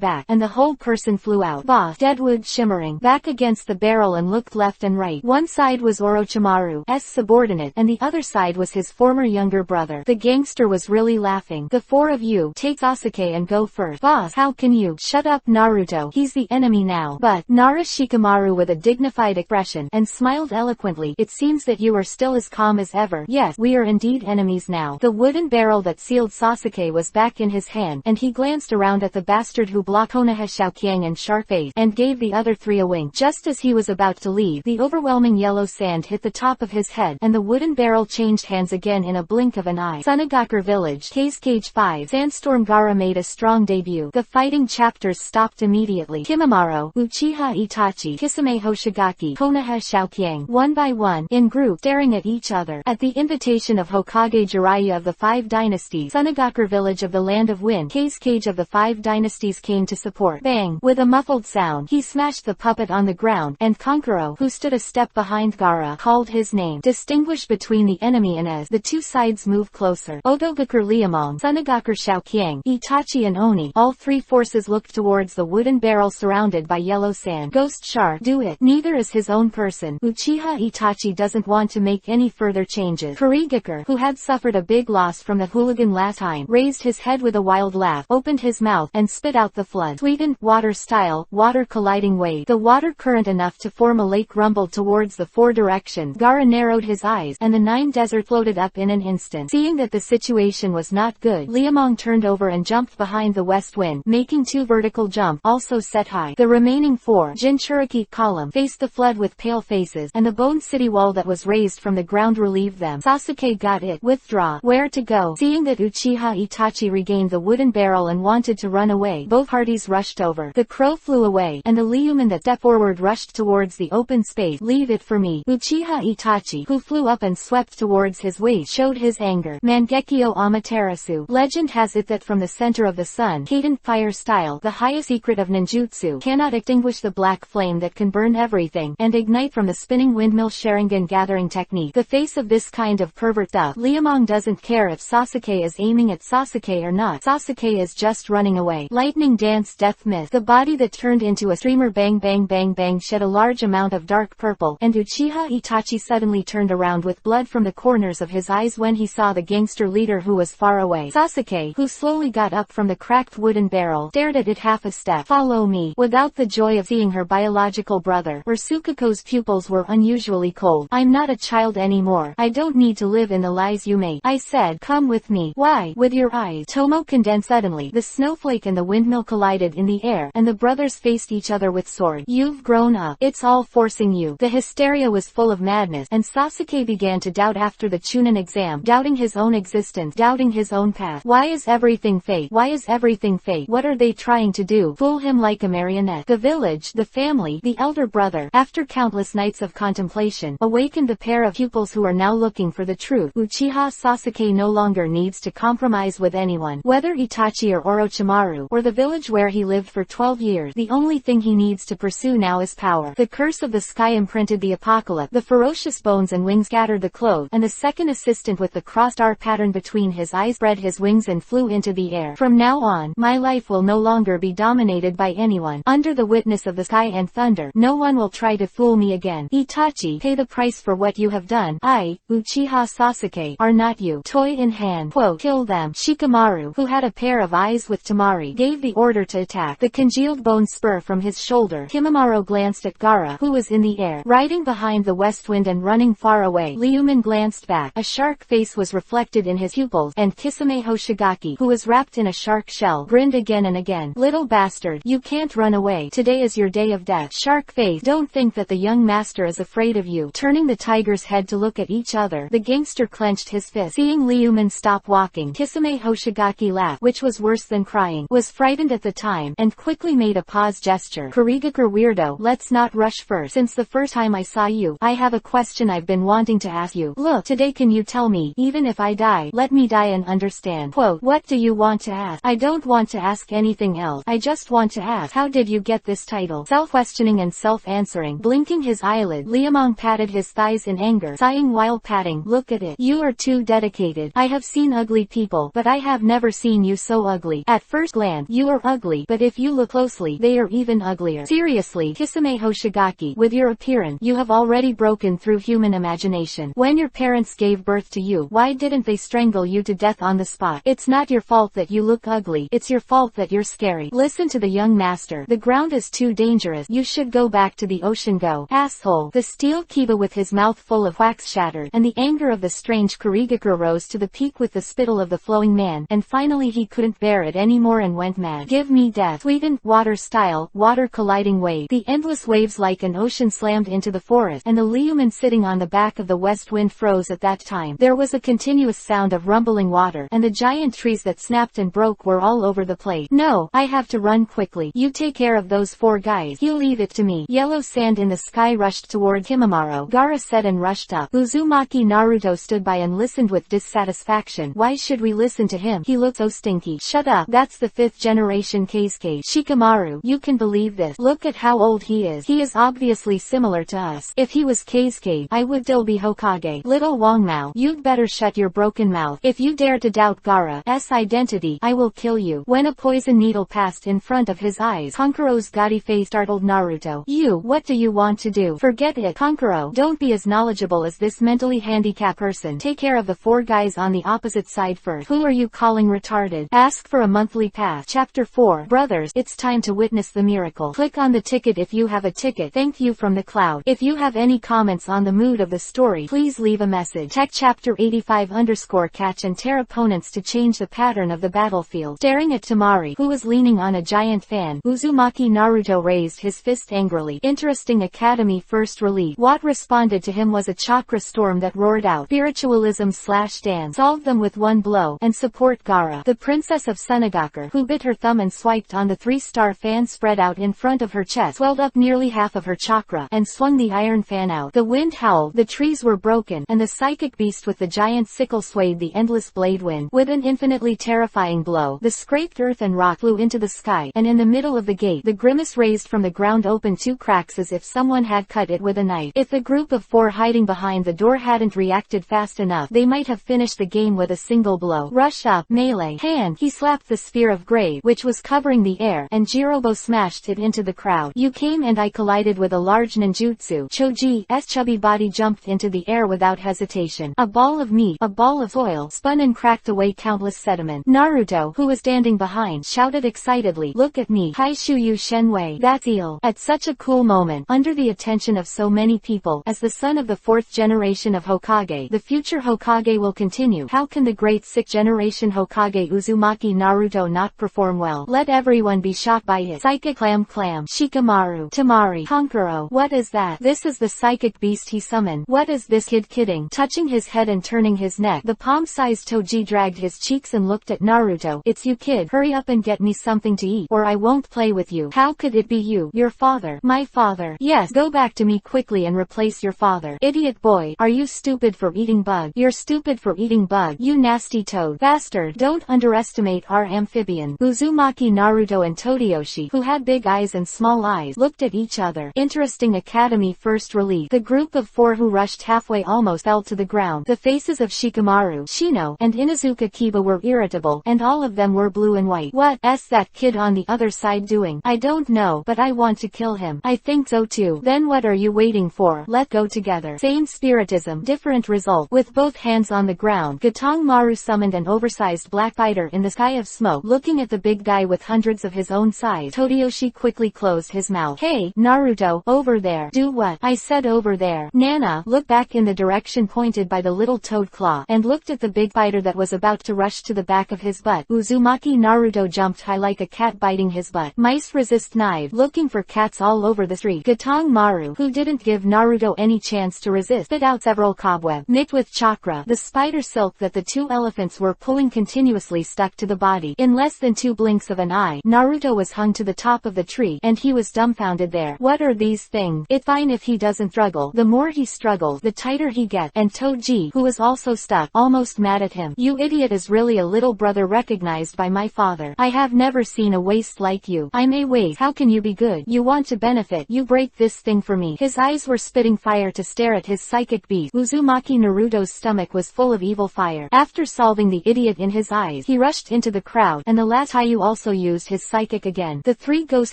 back, and the whole person flew out. Boss. Deadwood shimmering. Back against the barrel and looked left and right. One side was Orochimaru's subordinate, and the other side was his former younger brother. The gangster was really laughing. The 4 of you, take Sasuke and go first. Boss, how can you? Shut up Naruto. He's the enemy now. But, Nara Shikamaru with a dignified expression, and smiled eloquently. It seems that you are still as calm as ever. Yes, we are indeed enemies now. The wooden barrel that sealed Sasuke was back in his hand, and he glanced around at the bastard who blocked Konoha Xiaoqiang and Sharkface, and gave the other 3 a wink. Just as he was about to leave, the overwhelming yellow sand hit the top of his head, and the wooden barrel changed hands again in a blink of an eye. Sunagakure Village. Case Cage 5. Sandstorm Gaara made a strong debut. The fighting chapters stopped immediately. Kimimaro, Uchiha Itachi, Kisame Hoshigaki, Konoha Xiaoqiang, one by one, in groups, staring at each other. At the invitation of Hokage Jiraiya of the 5 dynasties, Sunagakure Village of the Land of Wind, Case Cage of the 5 dynasties came to support. Bang! With a muffled sound, he smashed the puppet on the ground, and Kankuro, who stood a step behind Gaara, called his name. Distinguish between the enemy, and as the 2 sides moved closer, Odogakure Liamong, Sunagakure Xiaoqiang, Itachi and Oni, all 3 forces looked towards the wooden barrel surrounded by yellow sand. Ghost Shark, do it. Neither is his own person. Uchiha Itachi doesn't want to make any further changes. Kurigakure, who had suffered a big loss from the hooligan last time, raised his head with a wild laugh, opened his mouth, and spit out the flood. Sweetened, water style, water colliding wave. The water current enough to form a lake rumbled towards the 4 directions. Gaara narrowed his eyes, and the 9 desert floated up in an instant. Seeing that the situation was not good, Liamong turned over and jumped behind the west wind, making 2 vertical jump, also set high. The remaining 4, Jinchuriki column, faced the flood with pale faces, and the bone city wall that was raised from the ground relieved them. Sasuke got it. Withdraw. Where to go? Seeing that Uchiha Itachi regained the wooden barrel and wanted to run away, both parties rushed over. The crow flew away, and the Liuman that stepped forward rushed towards the open space. Leave it for me. Uchiha Itachi, who flew up and swept towards his waist, showed his anger. Mangekyo Amaterasu. Legend has it that from the center of the sun, Kaden fire style, the highest secret of ninjutsu, cannot extinguish the black flame that can burn everything, and ignite from the spinning windmill Sharingan gathering technique. The face of this kind of pervert stuff. Liamong doesn't care if Sasuke is aiming at Sasuke or not. Sasuke is just running away. Lightning dance death myth. The body that turned into a streamer bang bang bang bang shed a large amount of dark purple, and Uchiha Itachi suddenly turned around with blood from the corners of his eyes when he saw the gangster leader who was far away. Sasuke, who slowly got up from the cracked wooden barrel, stared at it half a step. Follow me. Without the joy of seeing her biological brother, Ursukako's pupils were unusually cold. I'm not a child anymore. I don't need to live in the lies you make. I said, come with me. Why? With your eyes. Tomo condensed suddenly. The snowflake and the windmill collided in the air, and the brothers faced each other with swords. You've grown up. It's all forcing you. The hysteria was full of madness, and Sasuke began to doubt after the Chunin exam, doubting his own existence, doubting his own path. Why is everything fate? Why is everything fate? What are they trying to do? Fool him like a marionette. The village, the family, the elder brother, after countless nights of contemplation, awakened the pair of pupils who are now looking for the truth. Uchiha Sasuke no longer needs to compromise with anyone, whether Itachi or Orochimaru, or the village where he lived for 12 years. The only thing he needs to pursue now is power. The curse of the sky imprinted the apocalypse. The ferocious bones and wings scattered the clothes, and the second assistant with the cross-star pattern between his eyes spread his wings and flew into the air. From now on, my life will no longer be dominated by anyone. Under the witness of the sky and thunder, no one will try to fool me again. Itachi, pay the price for what you have done. I, Uchiha Sasuke, are not you. Toy in hand. Quote, kill them. Shikamaru, who had a pair of eyes with Temari, gave the order to attack. The congealed bone spur from his shoulder. Kimimaro glanced at Gaara, who was in the air, riding behind the west wind and running far away. Liuman glanced back. A shark face was reflected in his pupils, and Kisame Hoshigaki, who was wrapped in a shark shell, grinned again and again. Little bastard, you can't run away. Today is your day of death. Shark face, don't think that the young master is afraid of you. Turning the tiger's head to look at each other, the gangster clenched his fist. Seeing Liuman stop walking, Kisame Hoshigaki laughed, which was worse than crying, was frightened at the time, and quickly made a pause gesture. Kurigakure weirdo, let's not rush first. Since the first time I saw you, I have a question I've been wanting to ask you. Look, today can you tell me, even if I die, let me die and understand. Quote, what do you want to ask? I don't want to ask anything else. I just want to ask, how did you get this title? Self-questioning and self-answering. Blinking his eyelid, Liamong patted his thighs in anger, sighing while patting. Look at it. You are too dedicated. I have seen ugly people, but I have never seen you so ugly. At first glance, you are ugly, but if you look closely, they are even uglier. Seriously, Kisame Hoshigaki, with your appearance, you have already broken through human imagination. When your parents gave birth to you, why didn't they strangle you to death on the spot? It's not your fault that you look ugly, it's your fault that you're scary. Listen to the young master. The ground is too dangerous. You should go back to the ocean. Go, asshole. The steel kiba with his mouth full of wax shattered, and the anger of the strange Kurigakure rose to the peak with the spittle of the flowing man, and finally he couldn't bear it anymore and went mad. Give me death. Sweetened, water style, water colliding wave. The endless waves like an ocean slammed into the forest, and the Liuman sitting on the back of the west wind froze at that time. There was a continuous sound of rumbling water, and the giant trees that snapped and broke were all over the place. No, I have to run quickly. You take care of those 4 guys. He'll leave it to me. Yellow sand in the sky rushed toward Kimimaro. Gaara said and rushed up. Uzumaki Naruto stood by and listened with dissatisfaction. Why should we listen to him? He looks so stinky. Shut up. That's the 5th generation Keisuke. Shikamaru, you can believe this. Look at how old he is. He is obviously similar to us. If he was Keisuke, I would still be Hokage. Little Wangmao, you'd better shut your broken mouth. If you dare to doubt Gaara's identity, I will kill you. When a poison needle passed in front of his eyes, Kankuro's gaudy face startled Naruto. You, what do you want to do? Forget it, Kankuro. Don't be as knowledgeable as this mentally handicapped person. Take care of the 4 guys on the opposite side first. Who are you calling retarded? Ask for a monthly pass. Chapter 4. Brothers, it's time to witness the miracle. Click on the ticket if you have a ticket. Thank you from the cloud. If you have any comments on the mood of the story, please leave a message. Tech Chapter 85 _ catch and tear opponents to change the pattern of the battlefield. Staring at Temari, who was leaning on a giant fan, Uzumaki Naruto raised his fist angrily. Interesting Academy first release. What responded to him was a chakra storm that roared out. Spiritualism/dance. Solve them with one blow, and support Gaara. The princess of Sunagakure, who bit her thumb and swiped on the 3-star fan spread out in front of her chest, swelled up nearly half of her chakra, and swung the iron fan out. The wind howled, the trees were broken, and the psychic beast with the giant sickle swayed the endless blade wind. With an infinitely terrifying blow, the scraped earth and rock flew into the sky, and in the middle of the gate, the grimace raised from the ground opened 2 cracks as if someone had cut it with a knife. If the group of 4 hiding behind the door hadn't reacted fast enough, they might have finished the game with a single blow. Rush up, melee, hand. He slapped the sphere of grave, which was covering the air, and Jirobo smashed it into the crowd. You came and I collided with a large ninjutsu. Choji's chubby body jumped into the air without hesitation. A ball of meat, a ball of oil, spun and cracked away countless sediment. Naruto, who was standing behind, shouted excitedly, look at me. Haishuyu Shenwei. That's eel. At such a cool moment, under the attention of so many people, as the son of the 4th generation of Hokage, the future Hokage will continue. How can the great 6th generation Hokage Uzumaki Naruto not perform well? Let everyone be shocked by it. Psychic clam. Shikamaru. Temari. Kankuro. What is that? This is the psychic beast he summoned. What is this kid kidding? Touching his head and turning his neck, the palm-sized Toji dragged his cheeks and looked at Naruto. It's you kid. Hurry up and get me something to eat, or I won't play with you. How could it be you? Your father. My father. Yes, go back to me quickly and replace your father. Idiot boy. boy, are you stupid for eating bug? You're stupid for eating bug, you nasty toad. Bastard, don't underestimate our amphibian. Uzumaki, Naruto and Todeyoshi, who had big eyes and small eyes, looked at each other. Interesting Academy first release. The group of 4 who rushed halfway almost fell to the ground. The faces of Shikamaru, Shino, and Inuzuka Kiba were irritable, and all of them were blue and white. What's that kid on the other side doing? I don't know, but I want to kill him. I think so too. Then what are you waiting for? Let go together. Same spiritism, different result. With both hands on the ground, Gatong Maru summoned an oversized black spider in the sky of smoke. Looking at the big guy with hundreds of his own size, Todeyoshi quickly closed his mouth. Hey, Naruto, over there. Do what? I said over there. Nana looked back in the direction pointed by the little toad claw, and looked at the big spider that was about to rush to the back of his butt. Uzumaki Naruto jumped high like a cat biting his butt. Mice resist knives. Looking for cats all over the street. Gatong Maru, who didn't give Naruto any chance to resist, spit out several cobwebs knit with chakra. The spider silk that the 2 elephants were pulling continuously stuck to the body. In less than 2 blinks of an eye, Naruto was hung to the top of the tree, and he was dumbfounded there. What are these things? It's fine if he doesn't struggle. The more he struggles, the tighter he gets. And Toji, who was also stuck, almost mad at him. You idiot, is really a little brother recognized by my father. I have never seen a waste like you. I'm a waste. How can you be good? You want to benefit. You break this thing for me. His eyes were spitting fire to stare at his psychic beast. Uzumaki Naruto's stomach was full of evil fire. After solving the idiot in his eyes, he rushed into the crowd, and the last Hayu also used his psychic again. The 3 ghosts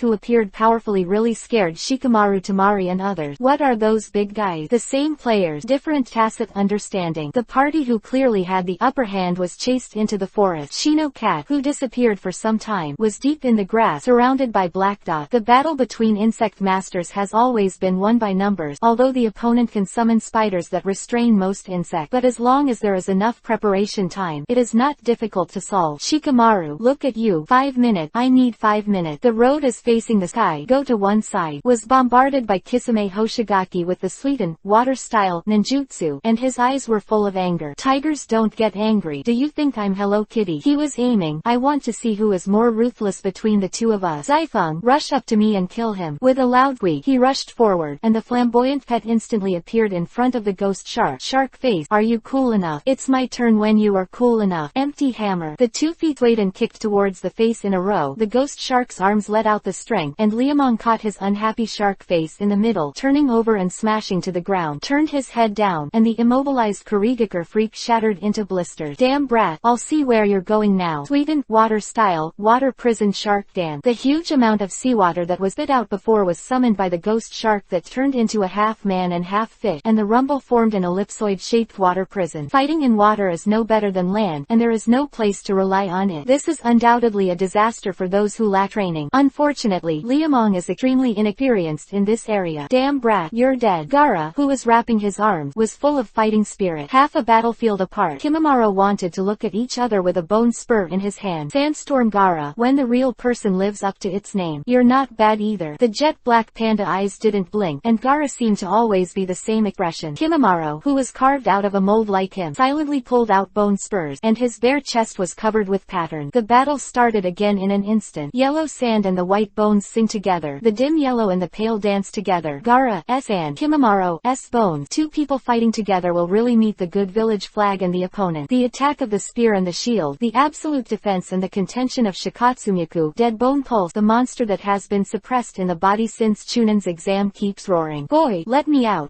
who appeared powerfully really scared Shikamaru, Tamari and others. What are those big guys? The same players, different tacit understanding. The party who clearly had the upper hand was chased into the forest. Shino Cat, who disappeared for some time, was deep in the grass, surrounded by black dots. The battle between insect masters has always been won by numbers, although the opponent can summon spiders that restrain most insects. But as long as there is enough preparation time, it is not difficult to solve. Shikamaru, look at you. 5 minutes. I need 5 minutes. The road is facing the sky. Go to one side. Was bombarded by Kisame Hoshigaki with the sweetened, water-style, ninjutsu, and his eyes were full of anger. Tigers don't get angry. Do you think I'm Hello Kitty? He was aiming. I want to see who is more ruthless between the 2 of us. Zaifeng, rush up to me and kill him. With a loud squeak, he rushed forward, and the flamboyant pet instantly appeared in front of the ghost shark. Shark face, are you cool enough? It's my turn when you are cool enough. Empty hammer. The 2 feet swayed and kicked towards the face in a row. The ghost shark's arms let out the strength, and Liamong caught his unhappy shark face in the middle, turning over and smashing to the ground, turned his head down, and the immobilized Kurigakure freak shattered into blisters. Damn brat, I'll see where you're going now. Sweetened, water style, water prison shark dance. The huge amount of seawater that was spit out before was summoned by the ghost shark that turned into a half man and half fish, and the rumble formed an ellipsoid-shaped water prison. Fighting in water is no better than land, and there is no place to rely on it. This is undoubtedly a disaster for those who lack training. Unfortunately, Liamong is extremely inexperienced in this area. Damn brat, you're dead. Gaara, who was wrapping his arms, was full of fighting spirit. Half a battlefield apart, Kimimaro wanted to look at each other with a bone spur in his hand. Sandstorm Gaara, when the real person lives up to its name. You're not bad either. The jet black panda eyes didn't blink, and Gaara seemed to always be the same expression. Kimimaro, who was carved out of a mold like him, silently pulled out bone spurs, and his bare chest was covered with pattern. The battle started again in an instant. Yellow sand and the white bones sing together. The dim yellow and the pale dance together. Gaara's and Kimimaro's bones. 2 people fighting together will really meet the good village flag and the opponent. The attack of the spear and the shield. The absolute defense and the contention of Shikatsumiku. Dead bone pulse. The monster that has been suppressed in the body since Chunan's exam keeps roaring. Boy, let me out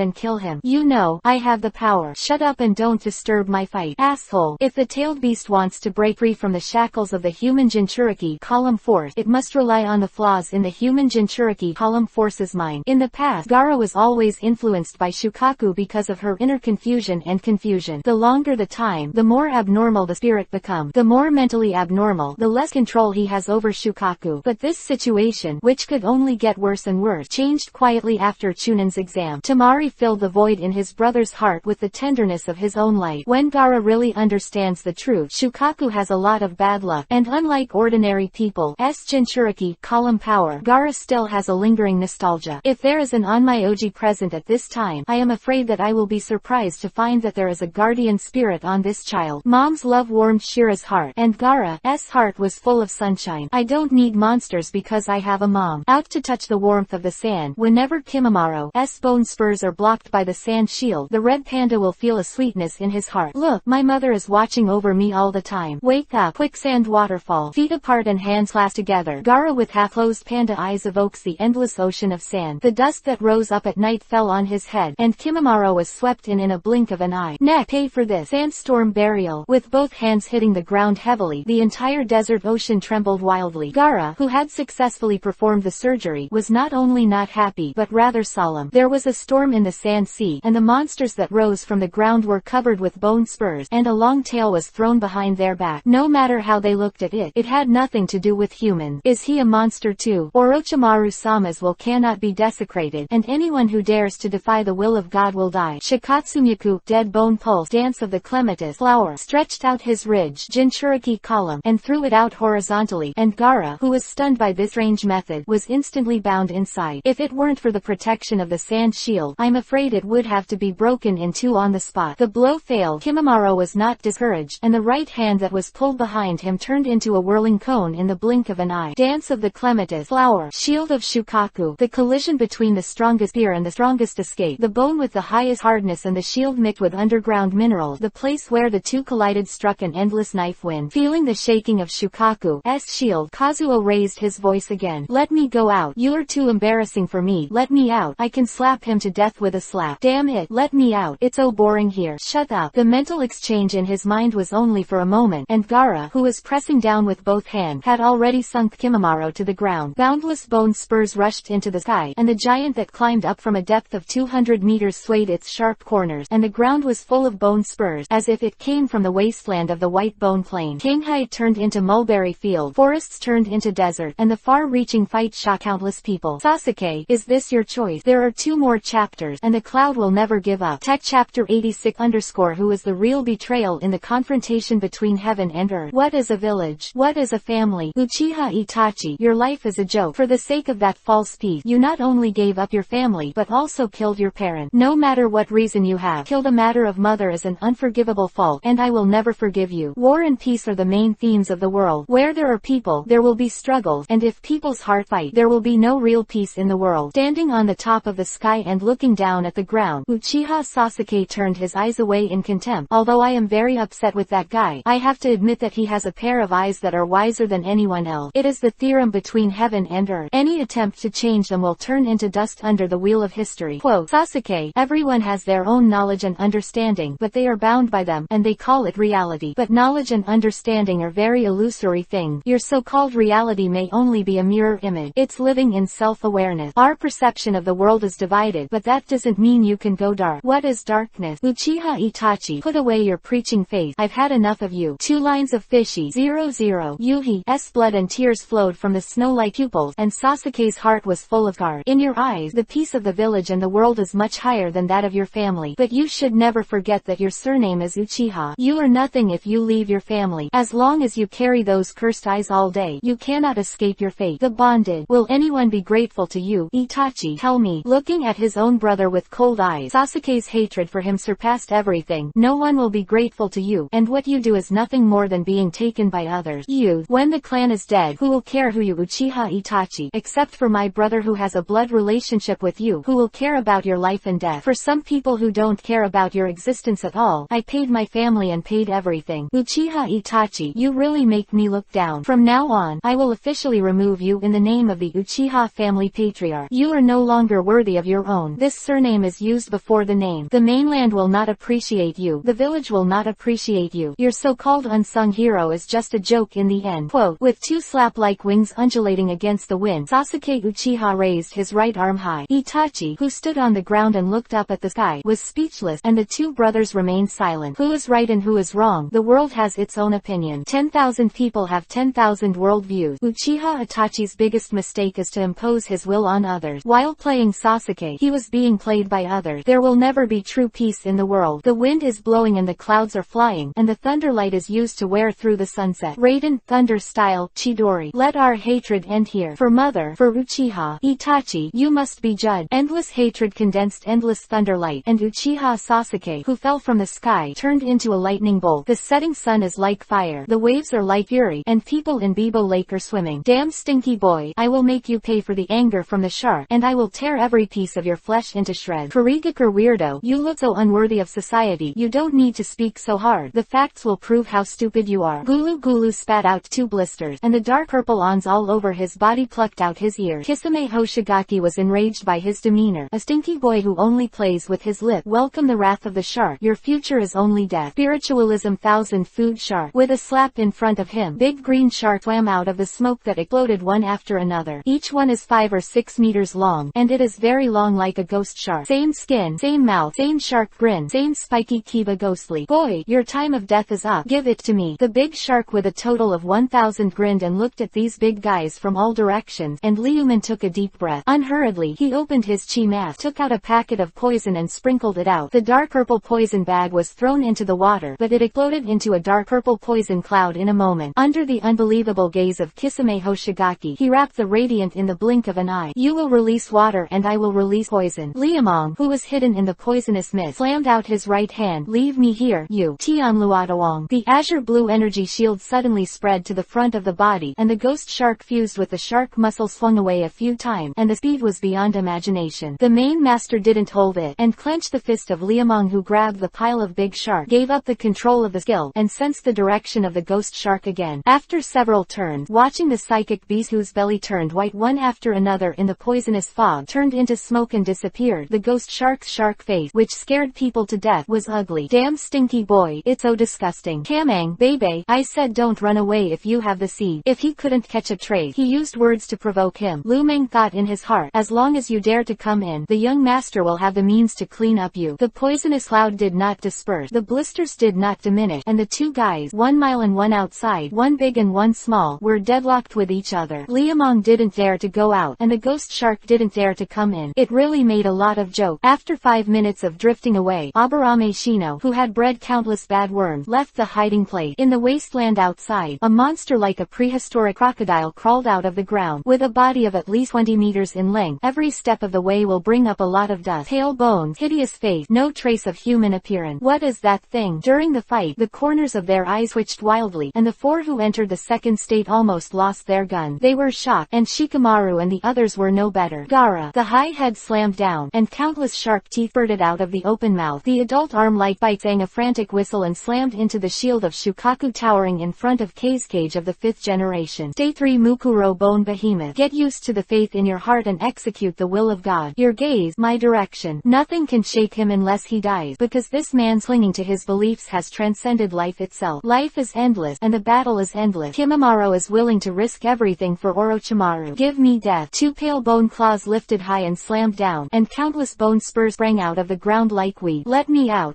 and kill him. You know, I have the power. Shut up and don't disturb my fight. Asshole. If the tailed beast wants to break free from the shackles of the human Jinchuriki column force, it must rely on the flaws in the human Jinchuriki column force's mind. In the past, Gaara was always influenced by Shukaku because of her inner confusion and confusion. The longer the time, the more abnormal the spirit becomes. The more mentally abnormal, the less control he has over Shukaku. But this situation, which could only get worse and worse, changed quietly after Chunan's exam. Tamari filled the void in his brother's heart with the tenderness of his own light. When Gaara really understands the truth, Shukaku has a lot of bad luck, and unlike ordinary people's Jinchuriki column power, Gaara still has a lingering nostalgia. If there is an Onmyoji present at this time, I am afraid that I will be surprised to find that there is a guardian spirit on this child. Mom's love warmed Shira's heart, and Gaara's heart was full of sunshine. I don't need monsters because I have a mom. Out to touch the warmth of the sand. Whenever Kimimaro's bone spurs are blocked by by the sand shield, the red panda will feel a sweetness in his heart. Look, my mother is watching over me all the time. Wake up. Quicksand waterfall. Feet apart and hands clasped together. Gaara with half-closed panda eyes evokes the endless ocean of sand. The dust that rose up at night fell on his head, and Kimimaro was swept in a blink of an eye. Neck. Pay for this. Sandstorm burial. With both hands hitting the ground heavily, the entire desert ocean trembled wildly. Gaara, who had successfully performed the surgery, was not only not happy but rather solemn. There was a storm in the sand sea, and the monsters that rose from the ground were covered with bone spurs, and a long tail was thrown behind their back. No matter how they looked at it, it had nothing to do with human. Is he a monster too? Orochimaru-sama's will cannot be desecrated, and anyone who dares to defy the will of God will die. Shikatsumiku, dead bone pulse, dance of the clematis flower, stretched out his ridge, Jinchuriki column, and threw it out horizontally, and Gaara, who was stunned by this strange method, was instantly bound inside. If it weren't for the protection of the sand shield, I'm afraid it would have to be broken in two on the spot. The blow failed. Kimimaro was not discouraged, and the right hand that was pulled behind him turned into a whirling cone in the blink of an eye. Dance of the clematis flower, shield of Shukaku, the collision between the strongest spear and the strongest escape, the bone with the highest hardness and the shield mixed with underground minerals, the place where the two collided struck an endless knife wind. Feeling the shaking of Shukaku's shield, Kazuo raised his voice again. Let me go out. You're too embarrassing for me. Let me out. I can slap him to death with a slap. Damn it. Let me out. It's so boring here. Shut up. The mental exchange in his mind was only for a moment, and Gaara, who was pressing down with both hands, had already sunk Kimimaro to the ground. Boundless bone spurs rushed into the sky, and the giant that climbed up from a depth of 200 meters swayed its sharp corners, and the ground was full of bone spurs, as if it came from the wasteland of the White Bone Plain. Shanghai turned into mulberry field, forests turned into desert, and the far-reaching fight shocked countless people. Sasuke, is this your choice? There are 2 more chapters, and the cloud will never give up. Tech Chapter 86 _ Who is the real betrayal in the confrontation between heaven and earth? What is a village? What is a family? Uchiha Itachi, your life is a joke. For the sake of that false peace, you not only gave up your family but also killed your parent. No matter what reason you have, killed a matter of mother is an unforgivable fault, and I will never forgive you. War and peace are the main themes of the world. Where there are people, there will be struggles, and if people's heart fight, there will be no real peace in the world. Standing on the top of the sky and looking down at the ground, Uchiha Sasuke turned his eyes away in contempt. Although I am very upset with that guy, I have to admit that he has a pair of eyes that are wiser than anyone else. It is the theorem between heaven and earth. Any attempt to change them will turn into dust under the wheel of history. Quote, Sasuke, everyone has their own knowledge and understanding, but they are bound by them, and they call it reality. But knowledge and understanding are very illusory things. Your so-called reality may only be a mirror image. It's living in self-awareness. Our perception of the world is divided, but that doesn't mean you can go dark. What is darkness? Uchiha Itachi, put away your preaching face. I've had enough of you. 2 lines of fishy. 00. Yuhi's blood and tears flowed from the snow-like pupils, and Sasuke's heart was full of guard. In your eyes, the peace of the village and the world is much higher than that of your family. But you should never forget that your surname is Uchiha. You are nothing if you leave your family. As long as you carry those cursed eyes all day, you cannot escape your fate. The bonded. Will anyone be grateful to you? Itachi, tell me. Looking at his own brother with cold eyes, Sasuke's hatred for him surpassed everything. No one will be grateful to you, and what you do is nothing more than being taken by others. You. When the clan is dead, who will care who you Uchiha Itachi? Except for my brother who has a blood relationship with you, who will care about your life and death. For some people who don't care about your existence at all, I paid my family and paid everything. Uchiha Itachi, you really make me look down. From now on, I will officially remove you in the name of the Uchiha family patriarch. You are no longer worthy of your own. This surname is used before the name. The mainland will not appreciate you. The village will not appreciate you. Your so-called unsung hero is just a joke in the end. Quote, with 2 slap-like wings undulating against the wind, Sasuke Uchiha raised his right arm high. Itachi, who stood on the ground and looked up at the sky, was speechless, and the 2 brothers remained silent. Who is right and who is wrong? The world has its own opinion. 10,000 people have 10,000 worldviews. Uchiha Itachi's biggest mistake is to impose his will on others. While playing Sasuke, he was being played by others. There will never be true peace in the world. The wind is blowing and the clouds are flying, and the thunderlight is used to wear through the sunset. Raiden, thunder style, Chidori. Let our hatred end here. For mother, for Uchiha Itachi, you must be judged. Endless hatred condensed endless thunderlight, and Uchiha Sasuke, who fell from the sky, turned into a lightning bolt. The setting sun is like fire. The waves are like fury, and people in Bibo Lake are swimming. Damn stinky boy, I will make you pay for the anger from the shark, and I will tear every piece of your flesh into shreds. Kurigakure weirdo, you look so unworthy of society. You don't need to speak so hard. The facts will prove how stupid you are. Gulu Gulu spat out 2 blisters, and the dark purple ons all over his body plucked out his ears. Kisame Hoshigaki was enraged by his demeanor. A stinky boy who only plays with his lip. Welcome the wrath of the shark. Your future is only death. Spiritualism 1000 food shark. With a slap in front of him, big green shark swam out of the smoke that exploded one after another. Each one is 5 or 6 meters long, and it is very long like a ghost shark. Same skin, same mouth, same shark grin, same spiky kiba ghostly. Boy, your time of death is up. Give it to me. The big shark with a total of 1000 grinned and looked at these big guys from all directions, and Liuman took a deep breath. Unhurriedly, he opened his chi mask, took out a packet of poison and sprinkled it out. The dark purple poison bag was thrown into the water, but it exploded into a dark purple poison cloud in a moment. Under the unbelievable gaze of Kisame Hoshigaki, he wrapped the radiant in the blink of an eye. You will release water and I will release poison. Liamong, who was hidden in the poisonous mist, slammed out his right hand. Leave me here, you. Tianluatawong. The azure blue energy shield suddenly spread to the front of the body, and the ghost shark fused with the shark muscle swung away a few times, and the speed was beyond imagination. The main master didn't hold it, and clenched the fist of Liamong, who grabbed the pile of big shark, gave up the control of the skill, and sensed the direction of the ghost shark again. After several turns, watching the psychic beast whose belly turned white one after another in the poisonous fog turned into smoke and disappeared, the ghost shark's shark face, which scared people to death, was ugly. Damn stinky boy, it's so disgusting. Kamang, baby, I said don't run away if you have the seed. If he couldn't catch a trace, he used words to provoke him. Lu Meng thought in his heart, as long as you dare to come in, the young master will have the means to clean up you. The poisonous cloud did not disperse, the blisters did not diminish, and the 2 guys, 1 mile and 1 outside, 1 big and 1 small, were deadlocked with each other. Liamong didn't dare to go out, and the ghost shark didn't dare to come in. It really made a lot of joke. After 5 minutes of drifting away, Aburame Shino, who had bred countless bad worms, left the hiding place. In the wasteland outside, a monster like a prehistoric crocodile crawled out of the ground, with a body of at least 20 meters in length. Every step of the way will bring up a lot of dust. Pale bones, hideous face, no trace of human appearance. What is that thing? During the fight, the corners of their eyes twitched wildly, and the 4 who entered the second state almost lost their gun. They were shocked, and Shikamaru and the others were no better. Gara, the high head slammed down, and countless sharp teeth spurted out of the open mouth. The adult arm-like bite sang a frantic whistle and slammed into the shield of Shukaku towering in front of Kei's cage of the 5th generation. Day 3 Mukuro Bone Behemoth. Get used to the faith in your heart and execute the will of God. Your gaze, my direction. Nothing can shake him unless he dies, because this man's clinging to his beliefs has transcended life itself. Life is endless, and the battle is endless. Kimamaro is willing to risk everything for Orochimaru. Give me death. 2 pale bone claws lifted high and slammed down, and countless bone spurs sprang out of the ground like weed. Let me out,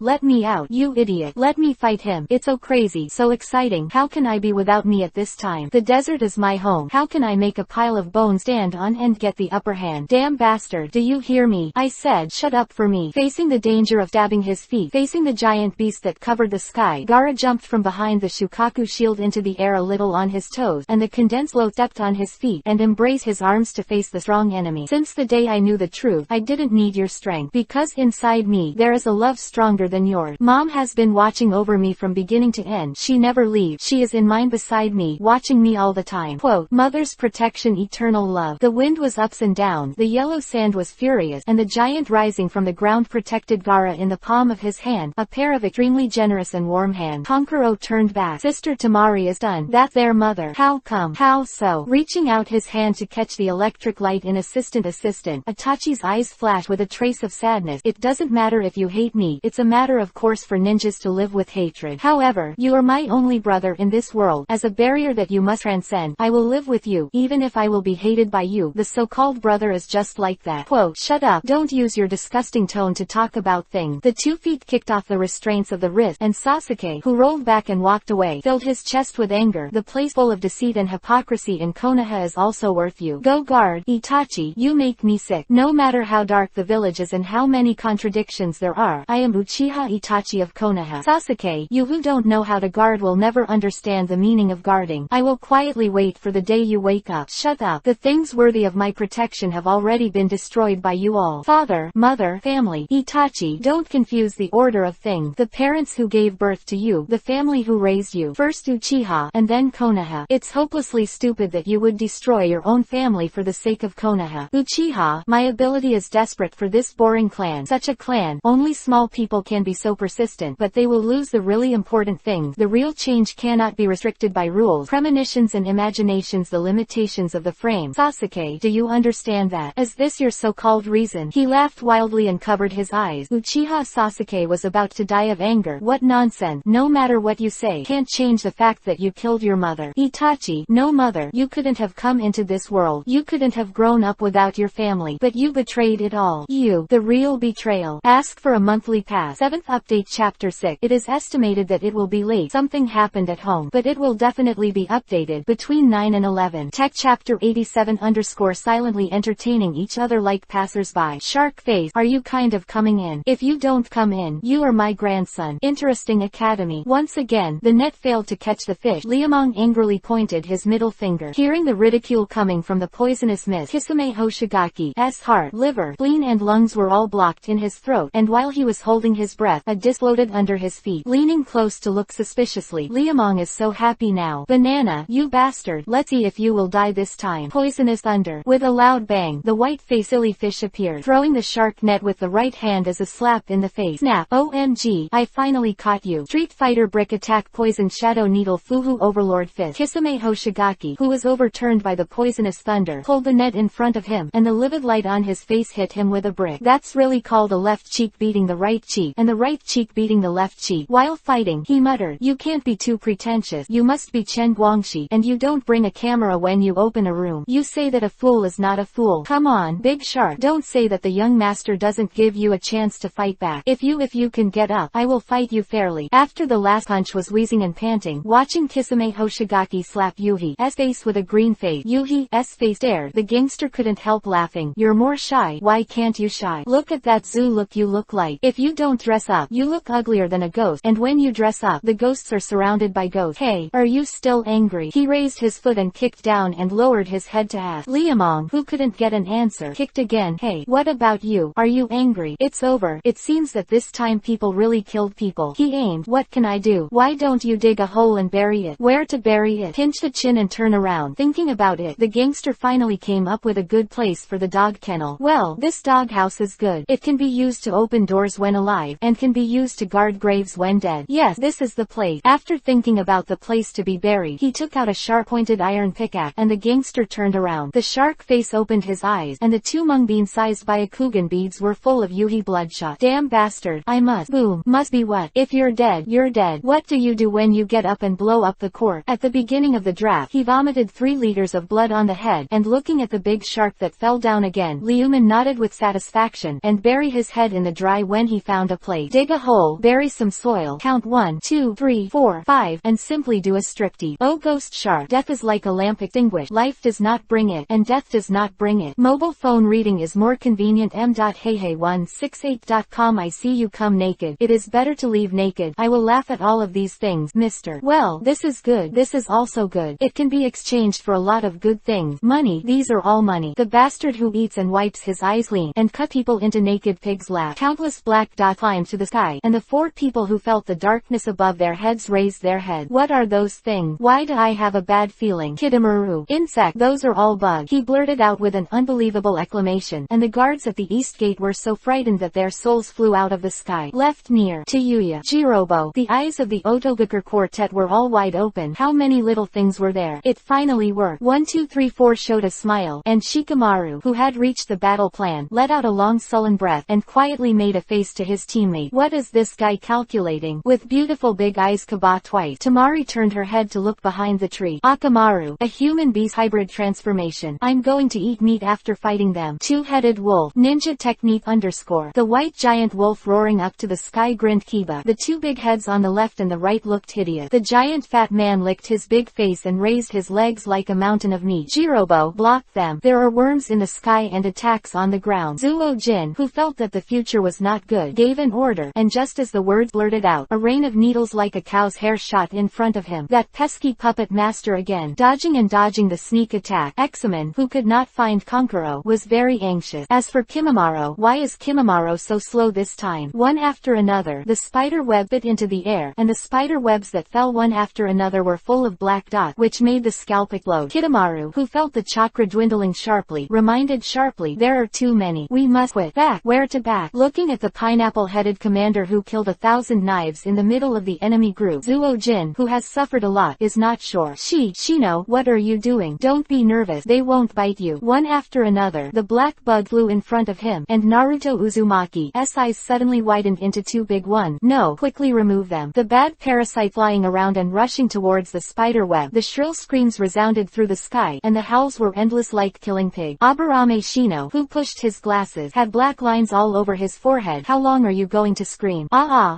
you idiot. Let me fight him. It's so crazy, so exciting. How can I be without me at this time? The desert is my home. How can I make a pile of bones stand on and get the upper hand? Damn bastard, do you hear me? I said shut up for me. Facing the danger of stabbing his feet, facing the giant beast that covered the sky, Gara jumped from behind the Shukaku shield into the air a little on his toes, and the condensed low stepped on his feet and embraced his arms to face the strong enemy. Since the day I knew the truth, I didn't need your strength, because inside me there is a love stronger than yours. Mom has been watching over me from beginning to end. She never leaves. She is in mine beside me, watching me all the time. Quote, mother's protection, eternal love. The wind was ups and downs, the yellow sand was furious, and the giant rising from the ground protected Gara in the palm of his hand, a pair of extremely generous and warm hands. Konkuro turned back. Sister Tamari is done. That there mother. How come? How so? Reaching out his hand to catch the electric light in assistant, Itachi's eyes flashed with a trace of sadness. It doesn't matter if you hate me, it's a matter of course for ninjas to live with hatred. However, you are my only brother in this world. As a barrier that you must transcend, I will live with you, even if I will be hated by you. The so-called brother is just like that. Quote, shut up, don't use your disgusting tone to talk about things. The 2 feet kicked off the restraints of the wrist, and Sasuke, who rolled back and walked away, filled his chest with anger. The place full of deceit and hypocrisy in Konoha is also worth you. Go guard, Itachi, you make me sick. No matter how dark the village is and how many contradictions there are, I am Uchiha Itachi of Konoha. Sasuke, you who don't know how to guard will never understand the meaning of guarding. I will quietly wait for the day you wake up. Shut up. The things worthy of my protection have already been destroyed by you all. Father, mother, family. Itachi, don't confuse the order of things. The parents who gave birth to you, the family who raised you, first Uchiha, and then Konoha. It's hopelessly stupid that you would destroy your own family for the sake of Konoha. Uchiha, my ability is desperate for this this boring clan. Such a clan. Only small people can be so persistent, but they will lose the really important things. The real change cannot be restricted by rules, premonitions and imaginations, the limitations of the frame. Sasuke, do you understand that? Is this your so-called reason? He laughed wildly and covered his eyes. Uchiha Sasuke was about to die of anger. What nonsense. No matter what you say, can't change the fact that you killed your mother. Itachi, no mother. You couldn't have come into this world. You couldn't have grown up without your family. But you betrayed it all. You, the real betrayal. Ask for a monthly pass. 7th update chapter 6. It is estimated that it will be late. Something happened at home, but it will definitely be updated between 9 and 11. Tech chapter 87 _ silently entertaining each other like passers-by. Shark face, are you kind of coming in? If you don't come in, you are my grandson. Interesting academy. Once again, the net failed to catch the fish. Liamong angrily pointed his middle finger. Hearing the ridicule coming from the poisonous mist, Kisame Hoshigaki's heart, liver, spleen and lungs were all blocked in his throat, and while he was holding his breath, a disc floated under his feet. Leaning close to look suspiciously, Liamong is so happy now. Banana, you bastard. Let's see if you will die this time. Poisonous thunder. With a loud bang, the white-faced silly fish appeared, throwing the shark net with the right hand as a slap in the face. Snap. OMG, I finally caught you. Street Fighter brick attack poison shadow needle Fuhu overlord fist. Kisame Hoshigaki, who was overturned by the poisonous thunder, pulled the net in front of him, and the livid light on his face hit him with a brick. That's really called a left cheek beating the right cheek, and the right cheek beating the left cheek. While fighting, he muttered, you can't be too pretentious. You must be Chen Guangxi, and you don't bring a camera when you open a room. You say that a fool is not a fool. Come on, big shark. Don't say that the young master doesn't give you a chance to fight back. If you can get up, I will fight you fairly. After the last punch was wheezing and panting, watching Kisame Hoshigaki slap Yuhi's face with a green face. Yuhi's face stared. The gangster couldn't help laughing. You're more shy. Why can't you shy? Look at that zoo look you look like. If you don't dress up, you look uglier than a ghost, and when you dress up, the ghosts are surrounded by ghosts. Hey, are you still angry? He raised his foot and kicked down and lowered his head to ask. Liamong, who couldn't get an answer, kicked again. Hey, what about you? Are you angry? It's over. It seems that this time people really killed people. He aimed. What can I do? Why don't you dig a hole and bury it? Where to bury it? Pinch the chin and turn around. Thinking about it, the gangster finally came up with a good place for the dog kennel. Well, this doghouse is good. It can be used to open doors when alive, and can be used to guard graves when dead. Yes, this is the place. After thinking about the place to be buried, he took out a sharp-pointed iron pickaxe, and the gangster turned around. The shark face opened his eyes, and the two mung-bean-sized Byakugan beads were full of Yuhi bloodshot. Damn bastard. I must. Boom. Must be what? If you're dead, you're dead. What do you do when you get up and blow up the court? At the beginning of the draft, he vomited 3 liters of blood on the head, and looking at the big shark that fell down again, Liuman nodded with satisfaction, and bury his head in the dry when he found a place. Dig a hole, bury some soil, count 1, 2, 3, 4, 5, and simply do a striptease. Oh ghost shark, death is like a lamp extinguished. Life does not bring it, and death does not bring it. Mobile phone reading is more convenient. m.heyhey168.com. I see you come naked. It is better to leave naked. I will laugh at all of these things, mister. Well, this is good. This is also good. It can be exchanged for a lot of good things. Money. These are all money. The bastard who eats and wipes his eyes clean, and cut people into naked pigs laugh. Countless black dots climbed to the sky, and the 4 people who felt the darkness above their heads raised their heads. What are those things? Why do I have a bad feeling? Kidomaru. Insect. Those are all bugs. He blurted out with an unbelievable exclamation, and the guards at the east gate were so frightened that their souls flew out of the sky. Left near to Yuya. Jirobo. The eyes of the Otogakur quartet were all wide open. How many little things were there? It finally worked. 1 2 3 4 showed a smile, and Shikamaru, who had reached the battle plan, let out a long sullen breath, and quietly made a face to his teammate. What is this guy calculating? With beautiful big eyes Kaba twice. Tamari turned her head to look behind the tree. Akamaru. A human-beast hybrid transformation. I'm going to eat meat after fighting them. Two-headed wolf. Ninja technique _ The white giant wolf roaring up to the sky grinned Kiba. The 2 big heads on the left and the right looked hideous. The giant fat man licked his big face and raised his legs like a mountain of meat. Jirobo blocked them. There are worms in the sky and attacks on the ground. Zuo Jin, who felt that the future was not good, gave an order, and just as the words blurted out, a rain of needles like a cow's hair shot in front of him. That pesky puppet master again. Dodging and dodging the sneak attack. Examen, who could not find Konkuro, was very anxious. As for Kimimaro, why is Kimimaro so slow this time? One after another, the spider web bit into the air, and the spider webs that fell one after another were full of black dots, which made the scalp explode. Kidomaru, who felt the chakra dwindling sharply, reminded sharply, there are too many. We must quit. Back. Where to back? Looking at the pineapple-headed commander who killed 1,000 knives in the middle of the enemy group, Zuo Jin, who has suffered a lot, is not sure. Shino, what are you doing? Don't be nervous, they won't bite you. One after another, the black bug flew in front of him, and Naruto Uzumaki's eyes suddenly widened into two big ones. No, quickly remove them. The bad parasite flying around and rushing towards the spider web. The shrill screams resounded through the sky, and the howls were endless like killing pig. Aburame Shino, who pushed his glasses, had black lines all over his forehead. How long are you going to scream?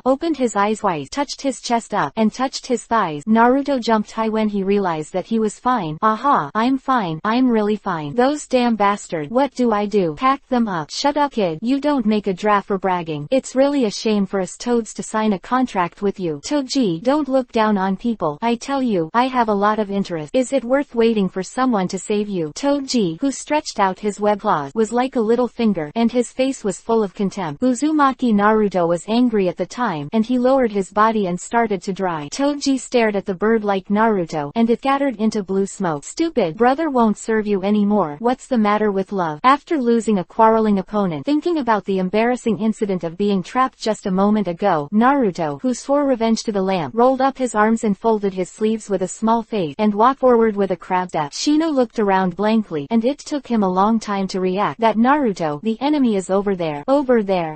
Opened his eyes wide, touched his chest up, and touched his thighs. Naruto jumped high when he realized that he was fine. I'm fine. I'm really fine. Those damn bastards. What do I do? Pack them up. Shut up, kid. You don't make a draft for bragging. It's really a shame for us toads to sign a contract with you. Toji, don't look down on people. I tell you, I have a lot of interest. Is it worth waiting for someone to save you? Toji, who stretched out his web claws, was like a little finger, and his face was full of contempt. Uzumaki Naruto was angry at the time, and he lowered his body and started to dry. Toji stared at the bird like Naruto, and it scattered into blue smoke. Stupid brother won't serve you anymore. What's the matter with love? After losing a quarreling opponent, thinking about the embarrassing incident of being trapped just a moment ago, Naruto, who swore revenge to the lamp, rolled up his arms and folded his sleeves with a small face, and walked forward with a crab step. Shino looked around blankly, and it took him a long time to react that Naruto, the enemy is over there,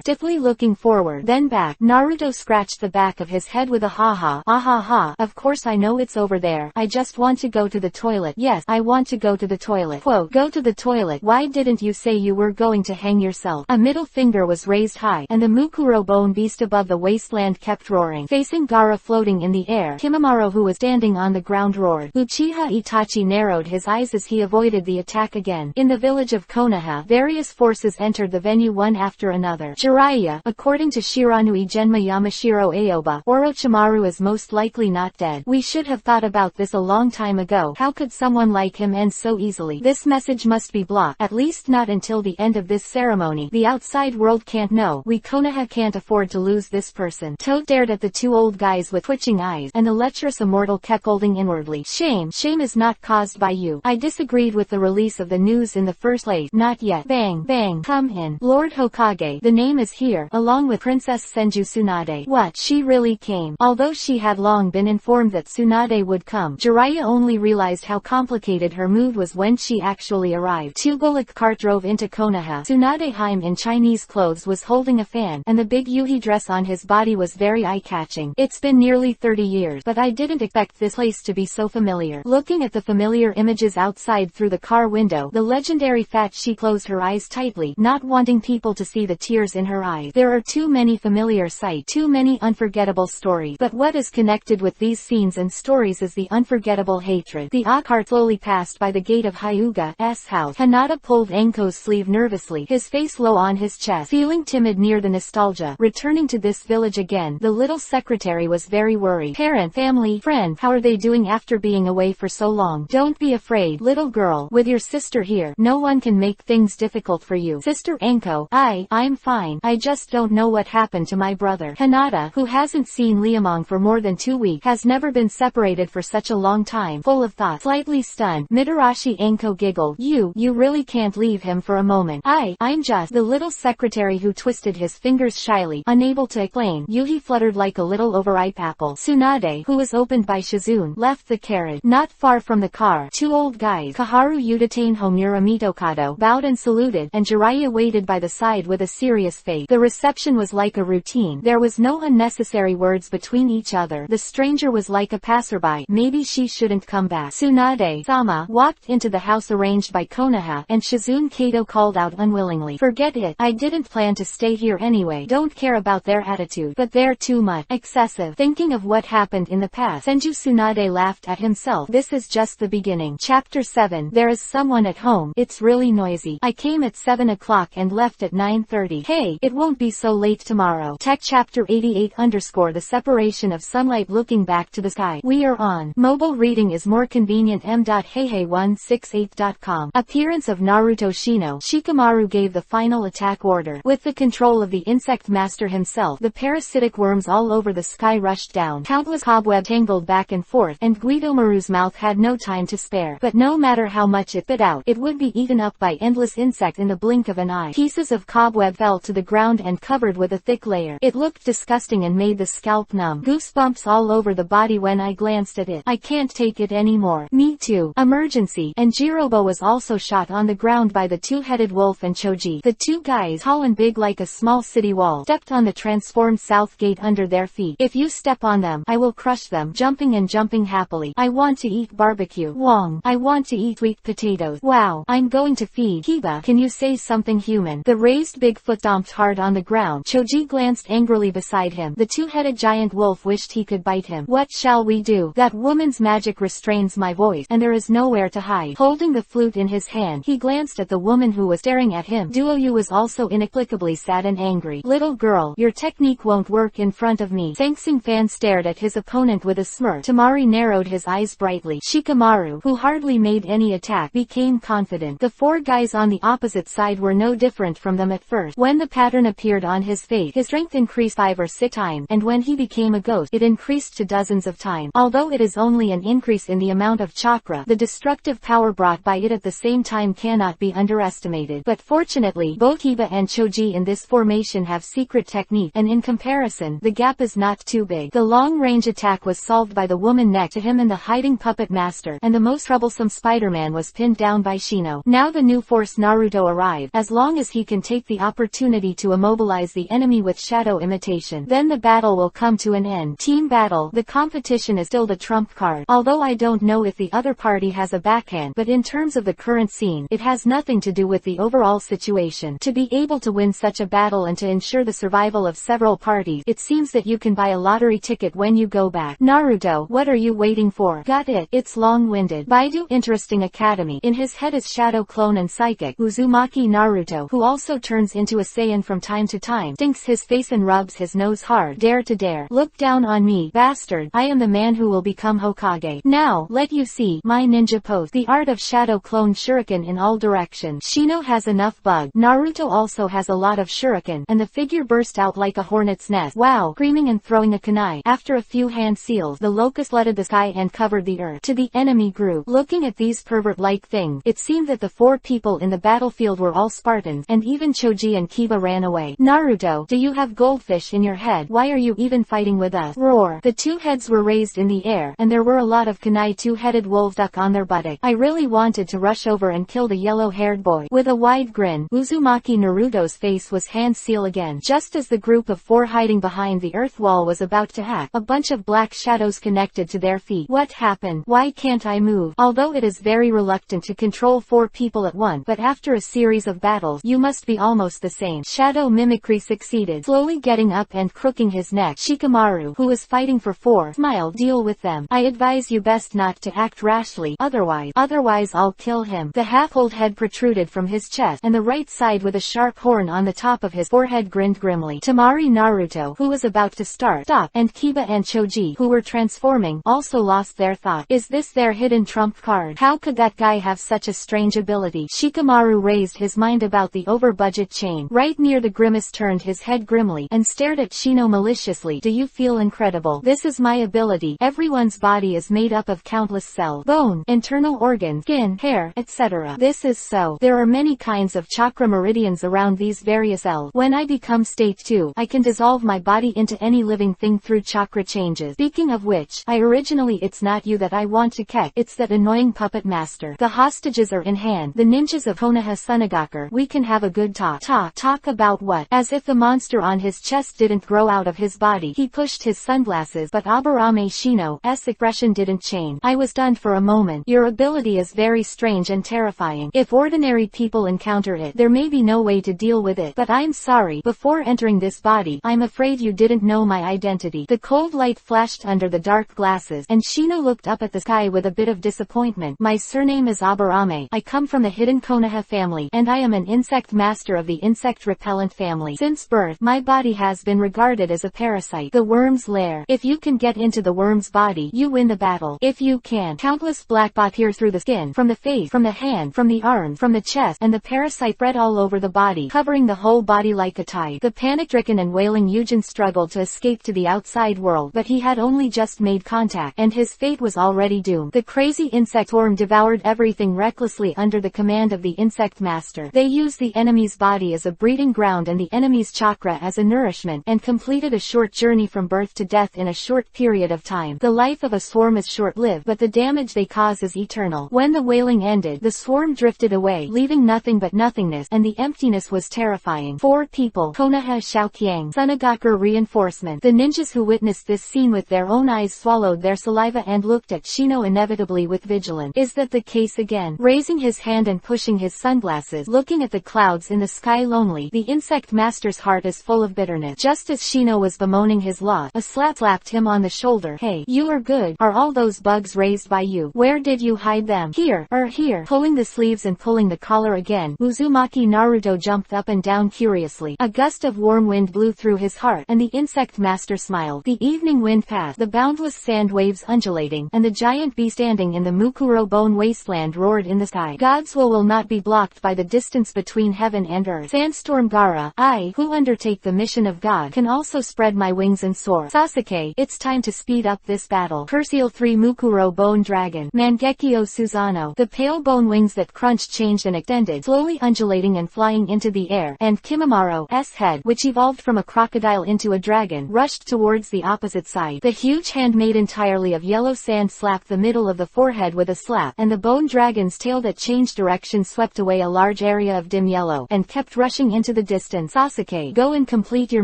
stiffly looking forward, then back. Naruto scratched the back of his head with a ha-ha. Ah-ha-ha, of course I know it's over there. I just want to go to the toilet. Yes, I want to go to the toilet. Quote, go to the toilet. Why didn't you say you were going to hang yourself? A middle finger was raised high, and the Mukuro bone beast above the wasteland kept roaring. Facing Gaara floating in the air, Kimimaro, who was standing on the ground, roared. Uchiha Itachi narrowed his eyes as he avoided the attack again. In the village of Konoha, various forces entered the venue one after another. Jiraiya, according to Shiranui Genma Yamashiro Aoba, Orochimaru is most likely not dead. We should have thought about this a long time ago. How could someone like him end so easily? This message must be blocked, at least not until the end of this ceremony. The outside world can't know. We Konoha can't afford to lose this person. Toad stared at the two old guys with twitching eyes, and the lecherous immortal kept scolding inwardly. Shame is not caused by you. I disagreed with the release of the news in the first place. Not yet. Bang, bang, come in. Lord Hokage, the name is here, along with Princess Senju Tsunade. What? She really came. Although she had long been informed that Tsunade would come, Jiraiya only realized how complicated her mood was when she actually arrived. Two bullock cart drove into Konoha. Tsunade Haim in Chinese clothes was holding a fan, and the big yuhi dress on his body was very eye-catching. It's been nearly 30 years, but I didn't expect this place to be so familiar. Looking at the familiar images outside through the car window, the legendary fat she closed her eyes tightly, not wanting people to see the tears in her eyes. There are too many familiar sights, too many unforgettable stories. But what is connected with these scenes and stories is the unforgettable hatred. The cart slowly passed by the gate of Hyuga's house. Hinata pulled Enko's sleeve nervously, his face low on his chest, feeling timid near the nostalgia. Returning to this village again, the little secretary was very worried. Parent, family, friend, how are they doing after being away for so long? Don't be afraid, little girl. With your sister here, no one can make things difficult for you. Sister Enko, I'm fine. I just don't know what happened to my brother. Hinata, who hasn't seen Liamong for more than 2 weeks, has never been separated for such a long time. Full of thought, slightly stunned, Mitarashi Enko giggled. You really can't leave him for a moment. I'm just the little secretary who twisted his fingers shyly, unable to explain. Yuhi fluttered like a little overripe apple. Tsunade, who was opened by Shizune, left the carriage. Not far from the car, two old guys, Kaharu Udatane Homura Mitokado, bowed and saluted, and Jiraiya waited by the side with a serious face. The reception was like a routine. There was no unnecessary words between each other. The stranger was like a passerby. Maybe she shouldn't come back. Tsunade-sama walked into the house arranged by Konoha, and Shizune Kato called out unwillingly. Forget it. I didn't plan to stay here anyway. Don't care about their attitude. But they're too much. Excessive. Thinking of what happened in the past, Senju Tsunade laughed at himself. This is just the beginning. Chapter 7. There is someone at home. It's really noisy. I came at 7 o'clock and left at 9:30. Hey, it won't be so late tomorrow. Tech Chapter 88 _ the separation of sunlight. Looking back to the sky. We are on. Mobile reading is more convenient. m.heihei168.com. Appearance of Naruto Shino. Shikamaru gave the final attack order. With the control of the insect master himself, the parasitic worms all over the sky rushed down. Countless cobwebs tangled back and forth, and Guidomaru's mouth had no time to spare. But no matter how much it spit out, it would be eaten up by endless insects in the blink of an an eye. Pieces of cobweb fell to the ground and covered with a thick layer. It looked disgusting and made the scalp numb. Goosebumps all over the body when I glanced at it. I can't take it anymore. Me too. Emergency. And Jirobo was also shot on the ground by the two-headed wolf and Choji. The two guys, tall and big like a small city wall, stepped on the transformed south gate under their feet. If you step on them, I will crush them. Jumping and jumping happily. I want to eat barbecue. Wong. I want to eat sweet potatoes. Wow. I'm going to feed. Kiba, can you say something human? The raised big foot stomped hard on the ground. Choji glanced angrily beside him. The two-headed giant wolf wished he could bite him. What shall we do? That woman's magic restrains my voice, and there is nowhere to hide. Holding the flute in his hand, he glanced at the woman who was staring at him. Duoyu was also inexplicably sad and angry. Little girl, your technique won't work in front of me. Sangsing Fan stared at his opponent with a smirk. Tamari narrowed his eyes brightly. Shikamaru, who hardly made any attack, became confident. The four guys on the opposite side were no different from them at first. When the pattern appeared on his face, his strength increased 5 or 6 times, and when he became a ghost, it increased to dozens of times. Although it is only an increase in the amount of chakra, the destructive power brought by it at the same time cannot be underestimated. But fortunately, both Kiba and Choji in this formation have secret technique, and in comparison, the gap is not too big. The long-range attack was solved by the woman next to him and the hiding puppet master, and the most troublesome Spider-Man was pinned down by Shino. Now the new force Naruto arrived. As long as he can take the opportunity to immobilize the enemy with shadow imitation, then the battle will come to an end. Team battle. The competition is still the trump card. Although I don't know if the other party has a backhand, but in terms of the current scene, it has nothing to do with the overall situation. To be able to win such a battle and to ensure the survival of several parties, it seems that you can buy a lottery ticket when you go back. Naruto, what are you waiting for? Got it. It's long-winded. Baidu Interesting Academy. In his head is Shadow Clone and Psychic Uzumaki Naruto, who also turns into a Saiyan from time to time, stinks his face and rubs his nose hard. Dare to dare. Look down on me, bastard. I am the man who will become Hokage. Now, let you see my ninja pose. The art of Shadow Clone Shuriken in all directions. Shino has enough bug. Naruto also has a lot of shuriken, and the figure burst out like a hornet's nest. Wow. Screaming and throwing a kunai. After a few hand seals, the locust flooded the sky and covered the earth. To the enemy group. Looking at these pervert-like things, it seemed that the 4 people in the battlefield were all Spartans, and even Choji and Kiba ran away. Naruto, do you have goldfish in your head? Why are you even fighting with us? Roar. The two heads were raised in the air, and there were a lot of kunai two-headed wolves stuck on their buttock. I really wanted to rush over and kill the yellow-haired boy. With a wide grin, Uzumaki Naruto's face was hand seal again. Just as the group of 4 hiding behind the earth wall was about to hack, a bunch of black shadows connected to their feet. What happened? Why can't I move? Although it is very reluctant to control 4 people at once, but after a series of battles, you must be almost the same. Shadow mimicry succeeded. Slowly getting up and crooking his neck, Shikamaru, who was fighting for 4, smiled. Deal with them. I advise you best not to act rashly, otherwise I'll kill him. The half-old head protruded from his chest, and the right side with a sharp horn on the top of his forehead grinned grimly. Tamari Naruto, who was about to start, stopped, and Kiba and Choji, who were transforming, also lost their thought. Is this their hidden trump card? How could that guy have such a strange ability? Shikamaru raised his mind about the over-budget chain. Right near the grimace turned his head grimly, and stared at Shino maliciously. Do you feel incredible? This is my ability. Everyone's body is made up of countless cells. Bone, internal organs, skin, hair, etc. This is so. There are many kinds of chakra meridians around these various cells. When I become state 2, I can dissolve my body into any living thing through chakra changes. Speaking of which, it's not you that I want to catch, it's that annoying puppet master. The hostages are in hand. The ninjas of Konoha Sunagakure. We can have a good talk. Talk about what? As if the monster on his chest didn't grow out of his body. He pushed his sunglasses, but Aburame Shino's expression didn't change. I was stunned for a moment. Your ability is very strange and terrifying. If ordinary people encounter it, there may be no way to deal with it. But I'm sorry. Before entering this body, I'm afraid you didn't know my identity. The cold light flashed under the dark glasses, and Shino looked up at the sky with a bit of disappointment. My surname is Aburame. I come from the hidden Konoha family, and I am an insect master of the insect repellent family. Since birth, my body has been regarded as a parasite, the worm's lair. If you can get into the worm's body, you win the battle. If you can, countless black spots appear through the skin, from the face, from the hand, from the arms, from the chest, and the parasite spread all over the body, covering the whole body like a tide. The panic-stricken and wailing Eugen struggled to escape to the outside world, but he had only just made contact, and his fate was already doomed. The crazy insect swarm devoured everything recklessly under the command of the insect master. They used the enemy's body as a breeding ground and the enemy's chakra as a nourishment, and completed a short journey from birth to death in a short period of time. The life of a swarm is short-lived, but the damage they cause is eternal. When the wailing ended, the swarm drifted away, leaving nothing but nothingness, and the emptiness was terrifying. 4 people. Konoha Xiaoqiang. Sunagaku reinforcement. The ninjas who witnessed this scene with their own eyes swallowed their saliva and looked at Shino inevitably with vigilance. Is that the case again? Raising his hand and pushing his sunglasses, looking at the clouds in the sky lonely, the insect master's heart is full of bitterness. Just as Shino was bemoaning his loss, a slap slapped him on the shoulder. Hey, you are good. Are all those bugs raised by you? Where did you hide them? Here. Here. Pulling the sleeves and pulling the collar again, Uzumaki Naruto jumped up and down curiously. A gust of warm wind blew through his heart, and the insect master smiled. The evening wind passed, the boundless sand waves undulating, and the giant bee standing in the Mukuro bone wasteland roared in the sky. God's will not be blocked by the distance between heaven and earth. Sandstorm Gaara, I, who undertake the mission of God, can also spread my wings and soar. Sasuke, it's time to speed up this battle. Perseal 3 Mukuro bone dragon. Mangekyo Susanoo. The pale bone wings that crunched changed and extended, slowly undulating and flying into the air, and Kimamaro's head, which evolved from a crocodile into a dragon, rushed towards the opposite side. The huge hand made entirely of yellow sand slapped the middle of the forehead with a slap, and the bone dragon's tail that changed direction swept away a large area of dim yellow, and kept rushing into the distance. Sasuke, go and complete your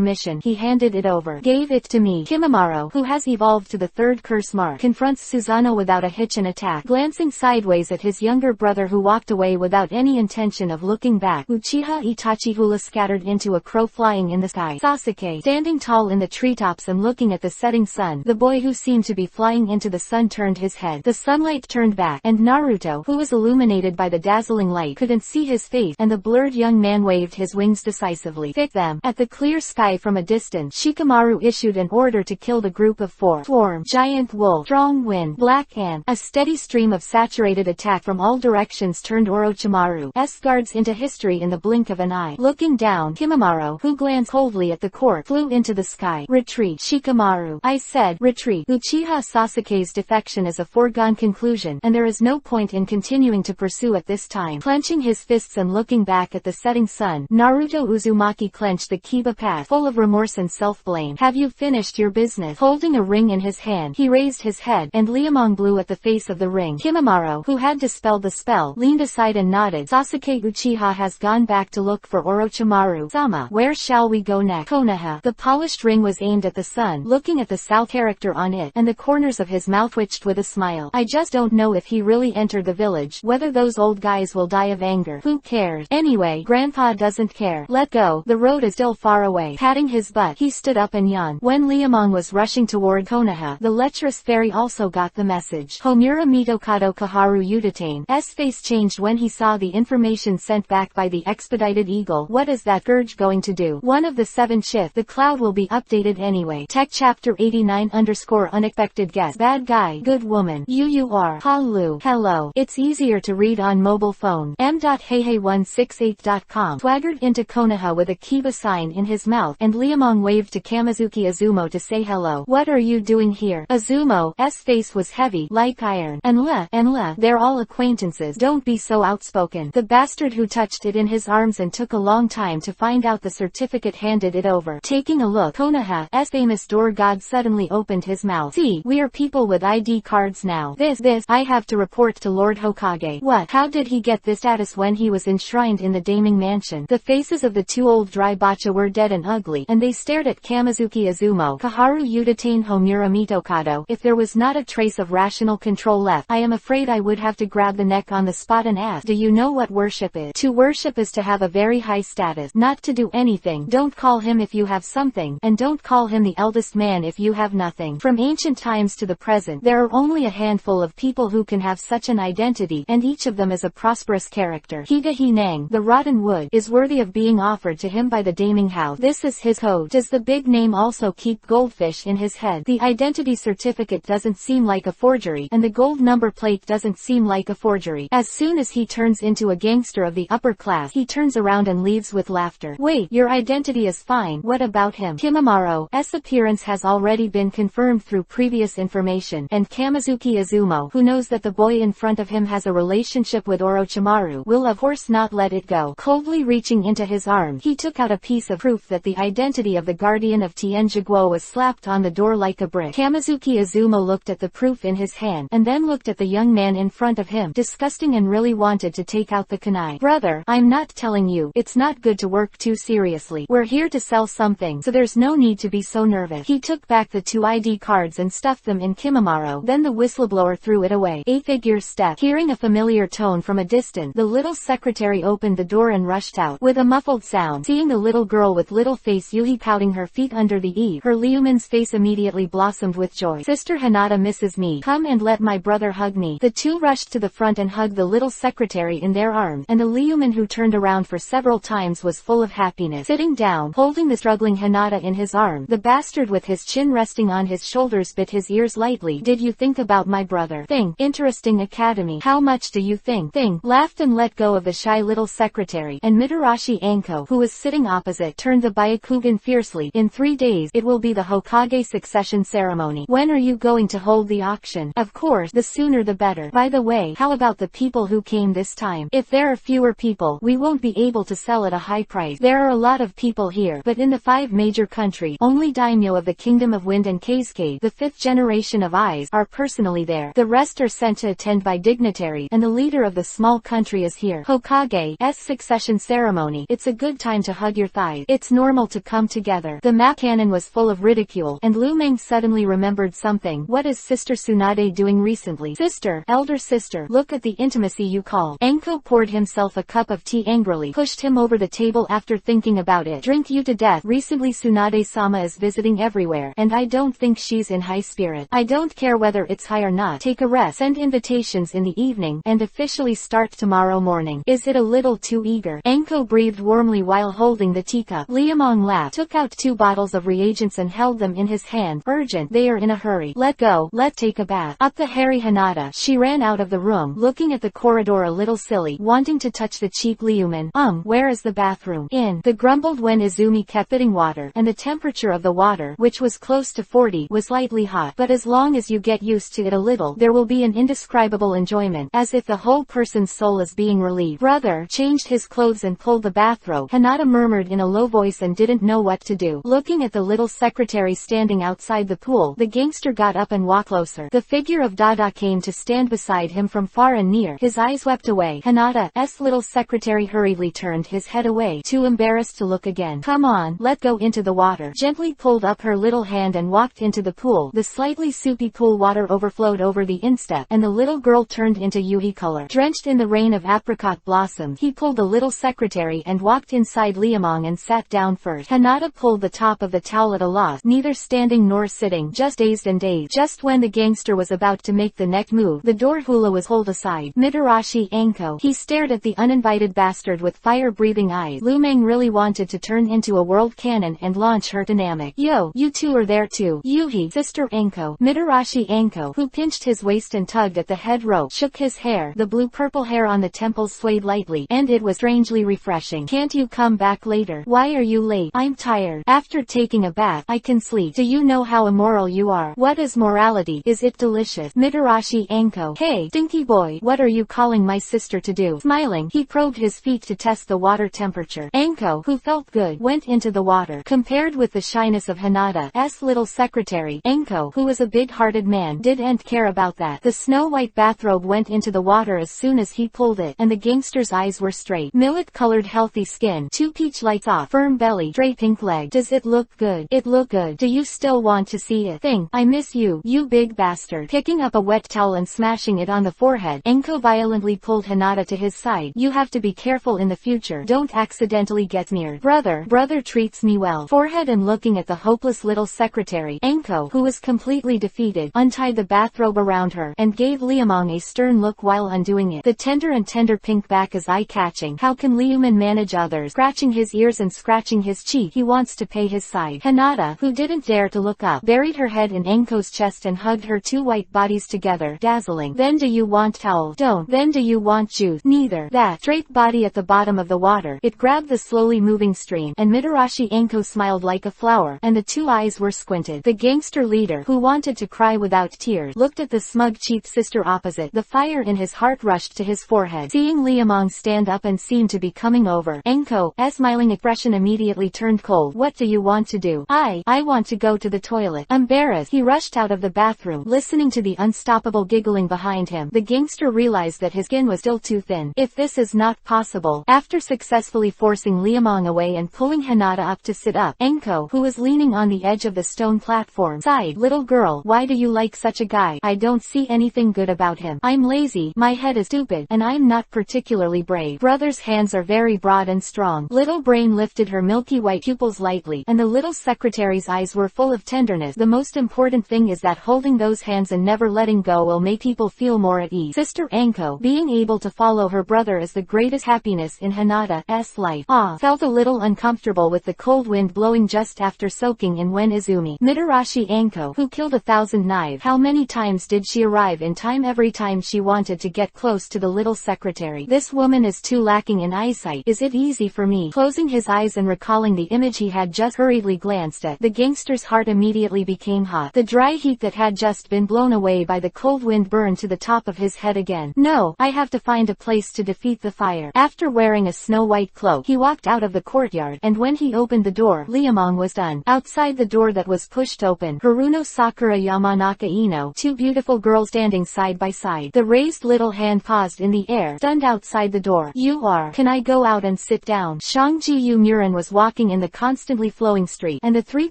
mission. He handed it over. Gave it to me. Kimamaro, who has evolved to the 3rd curse mark, confronts Susanoo without a hitch and attack, glancing sideways at his younger brother who walked away without any intention of looking back. Uchiha Itachi hula scattered into a crow flying in the sky. Sasuke, standing tall in the treetops and looking at the setting sun, the boy who seemed to be flying into the sun turned his head. The sunlight turned back, and Naruto, who was illuminated by the dazzling light, couldn't see his face, and the blurred young man waved his wings decisively. Pick them. At the clear sky from a distance, Shikamaru issued an order to kill the group of 4. Swarm, giant wolf, strong wind, black ant. A steady stream of saturated attack from all directions turned Orochimaru's guards into history in the blink of an eye. Looking down, Kimamaro, who glanced coldly at the court, flew into the sky. Retreat, Shikamaru. I said, retreat. Uchiha Sasuke's defection is a foregone conclusion, and there is no point in continuing to pursue at this time. Clenching his fists and looking back at the setting sun, Naruto Uzumaki clenched the Kiba path, full of remorse and self-blame. Have you finished your business? Holding a ring in his hand, he raised his head, and Liamong blew at the face of the ring. Kimamaro, who had dispelled the spell, leaned aside and nodded. Sasuke Uchiha has gone back to look for Orochimaru-sama. Where shall we go next? Konoha. The polished ring was aimed at the sun, looking at the south character on it, and the corners of his mouth twitched with a smile. I just don't know if he really entered the village, whether those old guys will die of anger. Who cares? Anyway, Grandpa doesn't care. Let go. The road is still far away. Patting his butt, he stood up and yawned. When Liamong was rushing toward Konoha, the lecherous fairy also got the message. Homura Mitokado Kaharu Udatane's face changed when he saw the information sent back by the expedited eagle. What is that Gurge going to do? One of the 7 shift. The cloud will be updated anyway. Tech chapter 89_unexpected guest. Bad guy. Good woman. You are. Halu. Hello. It's easier to read on mobile phone. m.heihei168.com. Swaggered into Konoha with a Kiba sign in his mouth, and Liamong waved to Kamizuki Azumo to say hello. What are you doing here? Azumo's face was heavy, like iron. Enla, they're all acquaintances. Don't be so outspoken. The bastard who touched it in his arms and took a long time to find out the certificate handed it over. Taking a look, Konoha's famous door god suddenly opened his mouth. See, we are people with ID cards now. This, I have to report to Lord Hokage. What? How did he get this status when he was enshrined in the Daming Mansion? The faces of the 2 old dry bacha were dead and ugly, and they stared at Kamizuki Azumo. Kaharu Udatane Homura Mitokado. If there was not a trace of rational control left, I am afraid I would have to grab the neck on the spot and ask, do you know what worship is? To worship is to have a very high status, not to do anything. Don't call him if you have something, and don't call him the eldest man if you have nothing. From ancient times to the present, there are only a handful of people who can have such an identity, and each of them is a prosperous character. Higa-Hinang, the rotten wood, is worthy of being offered to him by the Daming House. This is his code. Does the big name also keep goldfish in his head? The identity certificate doesn't seem like a forgery, and the gold number plate doesn't seem like a forgery. As soon as he turns into a gangster of the upper class, he turns around and leaves with laughter. Wait, your identity is fine. What about him? Kimamaro's appearance has already been confirmed through previous information, and Kamizuki Azumo, who knows that the boy in front of him has a relationship with Orochimaru, will of course not let it go. Coldly reaching into his arm, he took out a piece of proof that the identity of the guardian of Tianjiguo was slapped on the door like a brick. Kamizuki Azuma looked at the proof in his hand, and then looked at the young man in front of him, disgusting, and really wanted to take out the kunai. Brother, I'm not telling you, it's not good to work too seriously. We're here to sell something, so there's no need to be so nervous. He took back the 2 ID cards and stuffed them in Kimimaro, then the whistleblower threw it away. A figure stepped. Hearing a familiar tone from a distance, the little secretary opened the door and rushed out. With a muffled sound, seeing the little girl with little face Yuhi pouting her feet under the eave, her Liuman's face immediately blossomed with joy. Sister Hinata misses me. Come and let my brother hug me. The two rushed to the front and hugged the little secretary in their arms, and the Liuman, who turned around for several times, was full of happiness. Sitting down, holding the struggling Hinata in his arm, the bastard with his chin resting on his shoulders bit his ears lightly. Did you think about my brother? Think. Interesting academy. How much do you think? Think. Laughed and let go of the shy little secretary, and Mitarashi Anko, who was sitting opposite, turned the Byakugan fiercely. In 3 days, it will be the Hokage succession ceremony. When are you going to hold the auction? Of course, the sooner the better. By the way, how about the people who came this time? If there are fewer people, we won't be able to sell at a high price. There are a lot of people here, but in the 5 major countries, only daimyo of the Kingdom of Wind and Cascade, the 5th generation of Eyes, are personally there. The rest are sent to attend by dignitaries, and the leader of the small country is here. Hokage's succession ceremony. It's a good time to hug your thighs. It's normal to come together. The map cannon was full of ridicule, and Lu Meng suddenly remembered something. What is Sister Tsunade doing recently? Sister, elder sister, look at the intimacy you call. Anko poured himself a cup of tea angrily, pushed him over the table after thinking about it. Drink you to death. Recently Tsunade-sama is visiting everywhere, and I don't think she's in high spirit. I don't care whether it's high or not. Take a rest. Send invitations in the evening, and officially start tomorrow morning. Is it a little too eager? Anko breathed warmly while holding the teacup. Liamong laughed, took out 2 bottles of reagents and held them in his hand. Urgent. They are in a hurry. Let go. Let take a bath. Up the hairy Hinata. She ran out of the room, looking at the corridor a little silly, wanting to touch the cheap Liuman. Where is the bathroom? In. The grumbled when Izumi kept fitting water, and the temperature of the water, which was close to 40, was slightly hot. But as long as you get used to it a little, there will be an indescribable enjoyment, as if the whole person's soul is being relieved. Brother changed his clothes and pulled the bathrobe. Hinata murmured in a low voice and didn't know what to do. Looking at the little secretary standing outside the pool, the gangster got up and walked closer. The figure of Dada came to stand beside him from far and near. His eyes wept away. Hinata's little secretary hurriedly turned his head away, too embarrassed to look again. Come on, let go into the water. Gently pulled up her little hand and walked into the pool. The slightly soupy pool water overflowed over the instep, and the little girl turned into Yuhi color. Drenched in the rain of apricot blossoms, he pulled the little secretary and walked inside Liamong and sat down first. Hinata pulled the top of the towel at a loss, neither standing nor sitting, just dazed and dazed. Just when the gangster was about to make the next move, the door hula was pulled aside. Mitarashi Anko. He stared at the uninvited bastard with fire-breathing eyes. Lu Meng really wanted to turn into a world cannon and launch her dynamic. Yo, you two are there too. Yuhi, Sister Anko. Mitarashi Anko, who pinched his waist and tugged at the head rope, shook his hair. The blue-purple hair on the temples swayed lightly, and it was strangely refreshing. Can't you come back later? Why are you late? I'm tired. After taking a bath, I can sleep. Do you know how immoral you are? What is morality? Is it delicious? Mitarashi Anko. Hey, stinky boy, what are you calling my sister to do? Smiling, he probed his feet to test the water temperature. Anko, who felt good, went into the water. Compared with the shyness of Hinata's little secretary, Anko, who was a big-hearted man, didn't care about that. The snow-white bathrobe went into the water as soon as he pulled it, and the gangster's eyes were straight. Millet-colored healthy skin, 2 peach lights off, firm belly, straight pink leg. Does it look good? It look good. Do you still want to see it? Think. I miss you, you big bastard. Picking up a wet towel and smashing it on the forehead, Anko violently pulled Hinata to his side. You have to be careful in the future. Don't accidentally get smeared. Brother treats me well. Forehead. And looking at the hopeless little secretary, Anko, who was completely defeated, untied the bathrobe around her, and gave Liamong a stern look while undoing it. The tender pink back is eye-catching. How can Liuman manage others? Scratching his ears and scratching his cheek, he wants to pay his side. Hinata, who didn't dare to look up, buried her head in Anko's chest and hugged her 2 white bodies together, dazzling. Then do you want towel? Don't. Then do you want juice? Neither. That straight body at the bottom of the water. It grabbed the slowly moving stream, and Mitarashi Anko smiled like a flower, and the 2 eyes were squinted. The gangster leader, who wanted to cry without tears, looked at the smug cheap sister opposite. The fire in his heart rushed to his forehead. Seeing Liamong stand up and seemed to be coming over. Enko's smiling expression immediately turned cold. What do you want to do? I want to go to the toilet. Embarrassed, he rushed out of the bathroom, listening to the unstoppable giggling behind him. The gangster realized that his skin was still too thin. If this is not possible, after successfully forcing Liamong away and pulling Hinata up to sit up, Enko, who was leaning on the edge of the stone platform, sighed. Little girl, why do you like such a guy? I don't see anything good about him. I'm lazy, my head is stupid, and I'm not particularly brave. Brother's hands are very broad and strong. Little Brain lifted her milky white pupils lightly, and the little secretary's eyes were full of tenderness. The most important thing is that holding those hands and never letting go will make people feel more at ease. Sister Enko, being able to follow her brother is the greatest happiness in Hinata's life. Felt a little uncomfortable with the cold wind blowing just after soaking in when Izumi. Mitarashi Enko, who killed 1,000 knives. How many times did she arrive in time every time she wanted to get close to the little secretary? This woman is too lacking in eyesight. Is it easy for me? Closing his eyes and recalling the image he had just hurriedly glanced at, the gangster's heart immediately became hot. The dry heat that had just been blown away by the cold wind burned to the top of his head again. No, I have to find a place to defeat the fire. After wearing a snow-white cloak, he walked out of the courtyard, and when he opened the door, Liamong was done. Outside the door that was pushed open, Haruno Sakura Yamanaka Ino, two beautiful girls standing side by side. The raised little hand paused in the air, stunned outside the door. You are. Can I go out and sit down? Shangji Murin was walking in the constantly flowing street, and the three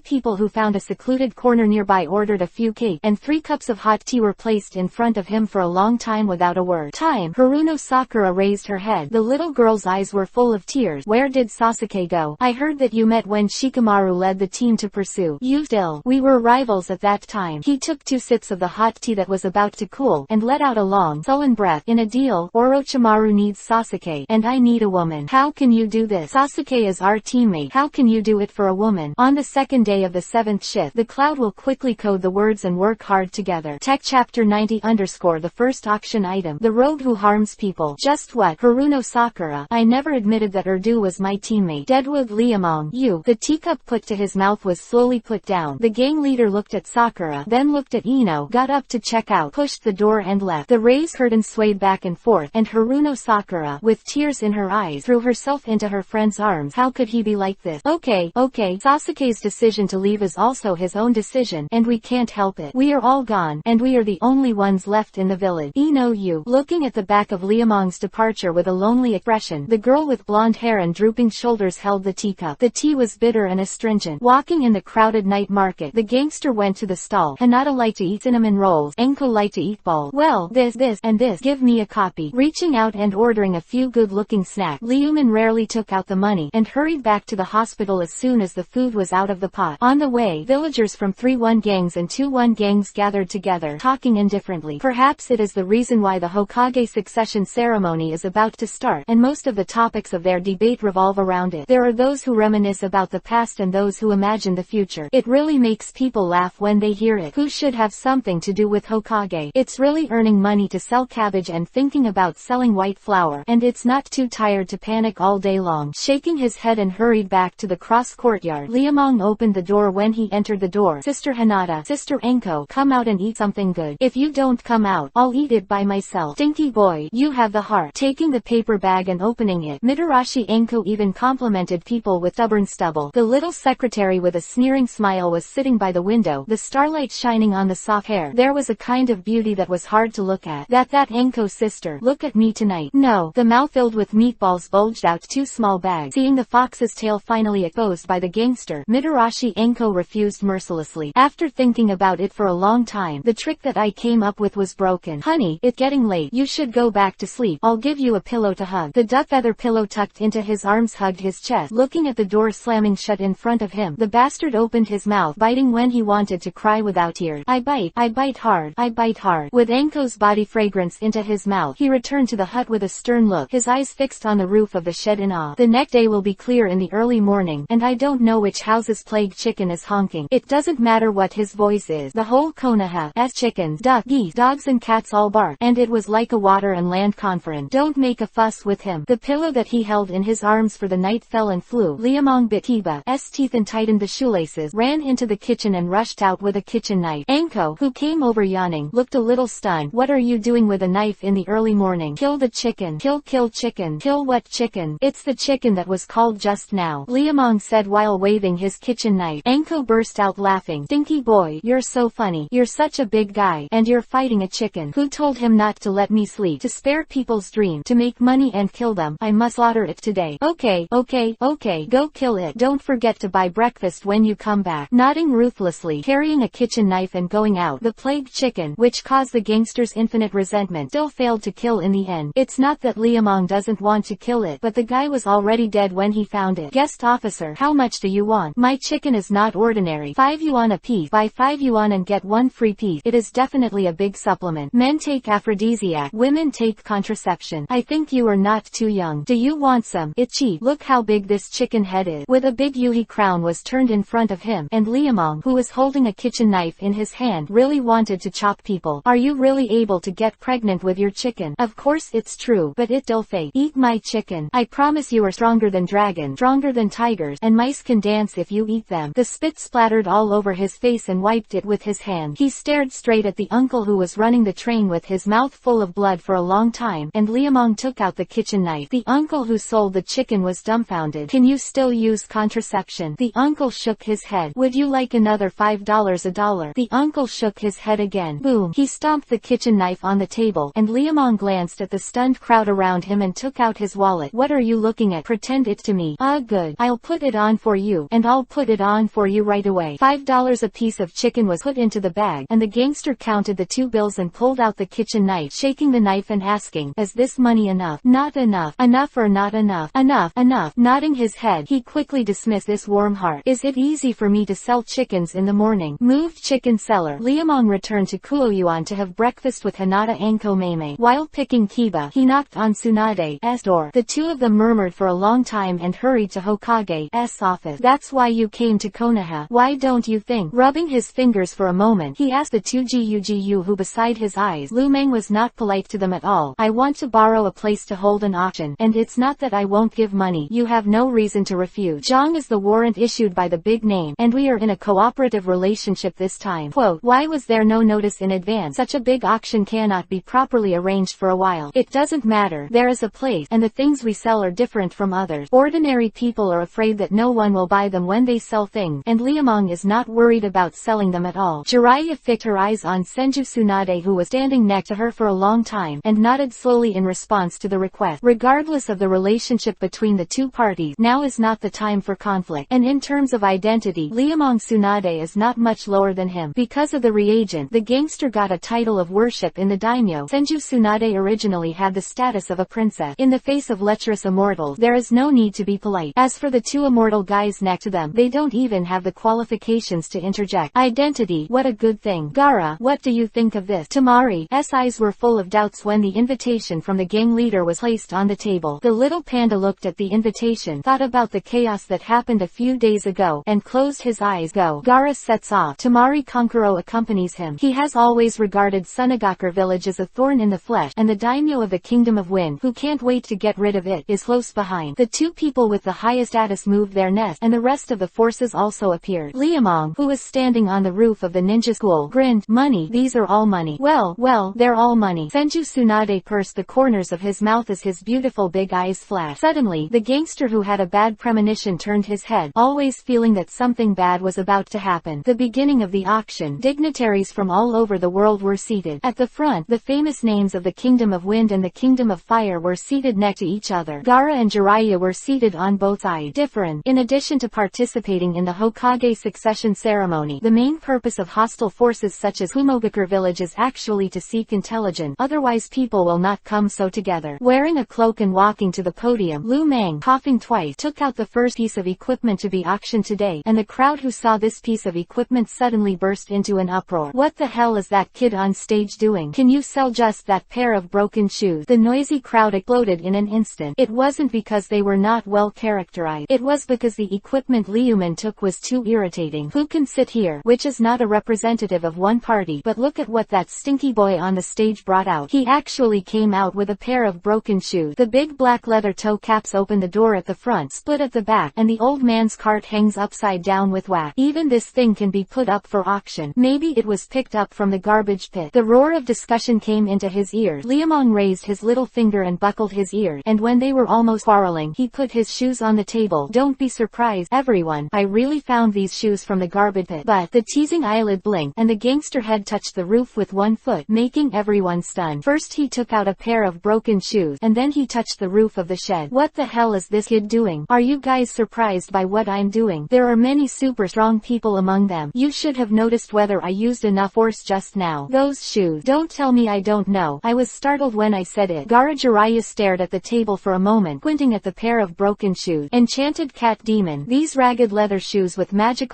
people who found a secluded corner nearby ordered a few cake, and 3 cups of hot tea were placed in front of him for a long time without a word. Haruno Sakura raised her head. The little girl's eyes were full of tears. Where did Sasuke go? I heard that you met when Shikamaru led the team to pursue you. Still, we were rivals at that time. He took 2 sips of the hot tea that was about to cool, and let out a long, sullen breath. In a deal, Orochimaru needs Sasuke, and I need a woman. How can you do this? Sasuke is our teammate. How can you do it for a woman? On the second day of the 7th shift, the cloud will quickly code the words and work hard together. Tech Chapter 90 _ the first auction item. The rogue who harms people. Just what? Haruno Sakura. I never admitted that Urdu was my teammate. Deadwood Liamong. You. The teacup put to his mouth was slowly put down. The gang leader looked at Sakura, then looked at Ino, got up to check out, pushed the door and left. The raised curtain swayed back and forth, and Haruno Sakura, with tears in her eyes, threw herself into her friend's arms. How could he be like this? Okay. Sasuke's decision to leave is also his own decision, and we can't help it. We are all gone, and we are the only ones left in the village. Ino, you. Looking at the back of Liamong's departure with a lonely expression, the girl with blonde hair and drooping shoulders held the teacup. The tea was bitter and astringent. Walking in the crowded night market, the gangster went to the stall. Hinata liked to eat cinnamon rolls. Enko liked to eat balls. Well, this, and this. Give me a copy. Reaching out and ordering a few good-looking snacks, Liuman rarely took out the money, and hurried back to the hospital as soon as the food was out of the pot. On the way, villagers from 3-1 gangs and 2-1 gangs gathered together, talking indifferently. Perhaps it is the reason why the Hokage succession ceremony is about to start, and most of the topics of their debate revolve around it. There are those who reminisce about the past and those who imagine the future. It really makes people laugh when they hear it. Who should have something to do with Hokage? It's really earning money to sell cabbage and thinking about selling white flour, and it's not too tired to panic all day long. Shaking his head and hurried back to the cross courtyard, Liamong opened the door. When he entered the door, Sister Hinata, Sister Enko, come out and eat something good. If you don't come out, I'll eat it by myself. Stinky boy, you have the heart. Taking the paper bag and opening it, Mitarashi Enko even complimented people with stubborn stubble. The little secretary with a sneering smile was sitting by the window, the starlight shining on the soft hair. There was a kind of beauty that was hard to look at. That Enko sister. Look at me tonight. No. The mouth filled with meatballs bulged out 2 small bags. Seeing the fox's tail finally exposed by the gangster, Mitarashi Enko refused mercilessly. After thinking about it for a long time, the trick that I came up with was broken. Honey, it's getting late. You should go back to sleep. I'll give you a pillow to hug. The duck feather pillow tucked into his arms hugged his chest. Looking at the door slamming shut in front of him, the bastard opened his mouth, biting when he wanted to cry without tears. I bite hard. With Enko's body fragrance into his mouth, he returned to the hut with a stern look, his eyes fixed on the roof of the shed in awe. The next day will be clear in the early morning, and I don't know which house's plague chicken is honking. It doesn't matter what his voice is. The whole Konoha's chickens, ducks, geese, dogs and cats all bark, and it was like a water and land conference. Don't make a fuss with him. The pillow that he held in his arms for the night fell and flew. Liamong bit Kiba's teeth and tightened the shoelaces, ran into the kitchen and rushed out with a kitchen knife. Enko, who came over yawning, looked a little stunned. What are you doing with a knife in the early morning? Kill the chicken. Kill kill chicken. Kill what chicken? It's the chicken that was called just now, Liamong said while waving his kitchen knife. Anko burst out laughing. Stinky boy, you're so funny. You're such a big guy, and you're fighting a chicken. Who told him not to let me sleep? To spare people's dream, to make money and kill them. I must slaughter it today. Okay, go kill it. Don't forget to buy breakfast when you come back. Nodding ruthlessly, carrying a kitchen knife and going out, the plagued chicken, which caused the gangster's infinite resentment, still failed to kill in the end. It's not that Liamong doesn't want to kill it, but the guy was already dead when he found it. Guest officer, how much do you want? My chicken is not ordinary. 5 yuan a piece. Buy 5 yuan and get 1 free piece. It is definitely a big supplement. Men take aphrodisiac, women take contraception. I think you are not too young. Do you want some? It's cheap. Look how big this chicken head is. With a big Yuhi crown was turned in front of him, and Liamong, who was holding a kitchen knife in his hand, really wanted to chop people. Are you really able to get pregnant with your chicken? Of course it's true, but it's still fake. Eat my chicken. I promise you are stronger than dragons, stronger than tigers, and mice can dance if you eat them. The spit splattered all over his face and wiped it with his hand. He stared straight at the uncle who was running the train with his mouth full of blood for a long time, and Liamong took out the kitchen knife. The uncle who sold the chicken was dumbfounded. Can you still use contraception? The uncle shook his head. Would you like another $5 a dollar? The uncle shook his head again. Boom. He stomped the kitchen knife on the table, and Liamong glanced at the stunned crowd around him and took out his wallet. What are you looking at? Pretend it to me. Ah, good. I'll put it on for you, and I'll put it on for you right away. $5 a piece of chicken was put into the bag, and the gangster counted the 2 bills and pulled out the kitchen knife, shaking the knife and asking, is this money enough? Not enough. Enough or not enough? Enough. Enough. Nodding his head, he quickly dismissed this warm heart. Is it easy for me to sell chickens in the morning? Moved chicken seller. Liamong returned to Kuoyuan to have breakfast with Hanada Anko Meme. While picking Kiba, he knocked on Tsunade's door. The two of them murmured for a long time and hurried to Hokage's office. That's why you came to Konoha. Why don't you think? Rubbing his fingers for a moment, he asked the 2 Gugu who beside his eyes. Lu Meng was not polite to them at all. I want to borrow a place to hold an auction, and it's not that I won't give money. You have no reason to refuse. Zhang is the warrant issued by the big name, and we are in a cooperative relationship this time. Quote, why was there no notice in advance? Such a big auction cannot be properly arranged for a while. It doesn't matter. There is a place, and the things we sell are different from others. Ordinary people are afraid that no one will buy them when they sell things, and Liamong is not worried about selling them at all. Jiraiya fixed her eyes on Senju Tsunade, who was standing next to her for a long time, and nodded slowly in response to the request. Regardless of the relationship between the two parties, now is not the time for conflict. And in terms of identity, Liamong Tsunade is not much lower than him. Because of the reagent, the gangster got a title of worship in the daimyo. Senju Tsunade originally had the status of a princess. In the face of lecherous immortals, there is no need to be polite. As for the 2 immortal guys next to them, they don't even have the qualifications to interject. Identity, what a good thing. Gara, what do you think of this? Tamari's eyes were full of doubts when the invitation from the gang leader was placed on the table. The little panda looked at the invitation, thought about the chaos that happened a few days ago, and closed his eyes. Go. Gara sets off. Tamari Konkuro accompanies him. He has always regarded Sunagakure village as a thorn in the flesh, and the daimyo of the Kingdom of Wind, who can't wait to get rid of it, is close behind. The 2 people with the highest status moved their nest, and the rest of the forces also appeared. Liamong, who was standing on the roof of the ninja school, grinned. Money, these are all money. Well, they're all money. Senju Tsunade pursed the corners of his mouth as his beautiful big eyes flashed. Suddenly, the gangster who had a bad premonition turned his head, always feeling that something bad was about to happen. The beginning of the auction, dignitaries from all over the world were seated. At the front, the famous names of the Kingdom of Wind and the Kingdom of Fire were seated next to each other. Gara and Jiraiya were seated on both sides. Different. In addition to participating in the Hokage succession ceremony, the main purpose of hostile forces such as Humogakure village is actually to seek intelligence, otherwise people will not come so together. Wearing a cloak and walking to the podium, Lu Meng, coughing twice, took out the first piece of equipment to be auctioned today, and the crowd who saw this piece of equipment suddenly burst into an uproar. What the hell is that kid on stage doing? Can you sell just that pair of broken shoes? The noisy crowd exploded in an instant. It wasn't because they were not well characterized. It was because the equipment Liuman took was too irritating. Who can sit here? Which is not a representative of one party, but look at what that stinky boy on the stage brought out. He actually came out with a pair of broken shoes. The big black leather toe caps open the door at the front, split at the back, and the old man's cart hangs upside down with wax. Even this thing can be put up for auction. Maybe it was picked up from the garbage pit. The roar of discussion came into his ears. Liamong raised his little finger finger and buckled his ear, and when they were almost quarreling, he put his shoes on the table. Don't be surprised, everyone. I really found these shoes from the garbage pit. But the teasing eyelid blinked, and the gangster head touched the roof with one foot, making everyone stunned. First he took out a pair of broken shoes, and then he touched the roof of the shed. What the hell is this kid doing? Are you guys surprised by what I'm doing? There are many super strong people among them. You should have noticed whether I used enough force just now. Those shoes. Don't tell me I don't know. I was startled when I said it. Garajiraya stared at the table for a moment, squinting at the pair of broken shoes. Enchanted cat demon. These ragged leather shoes with magic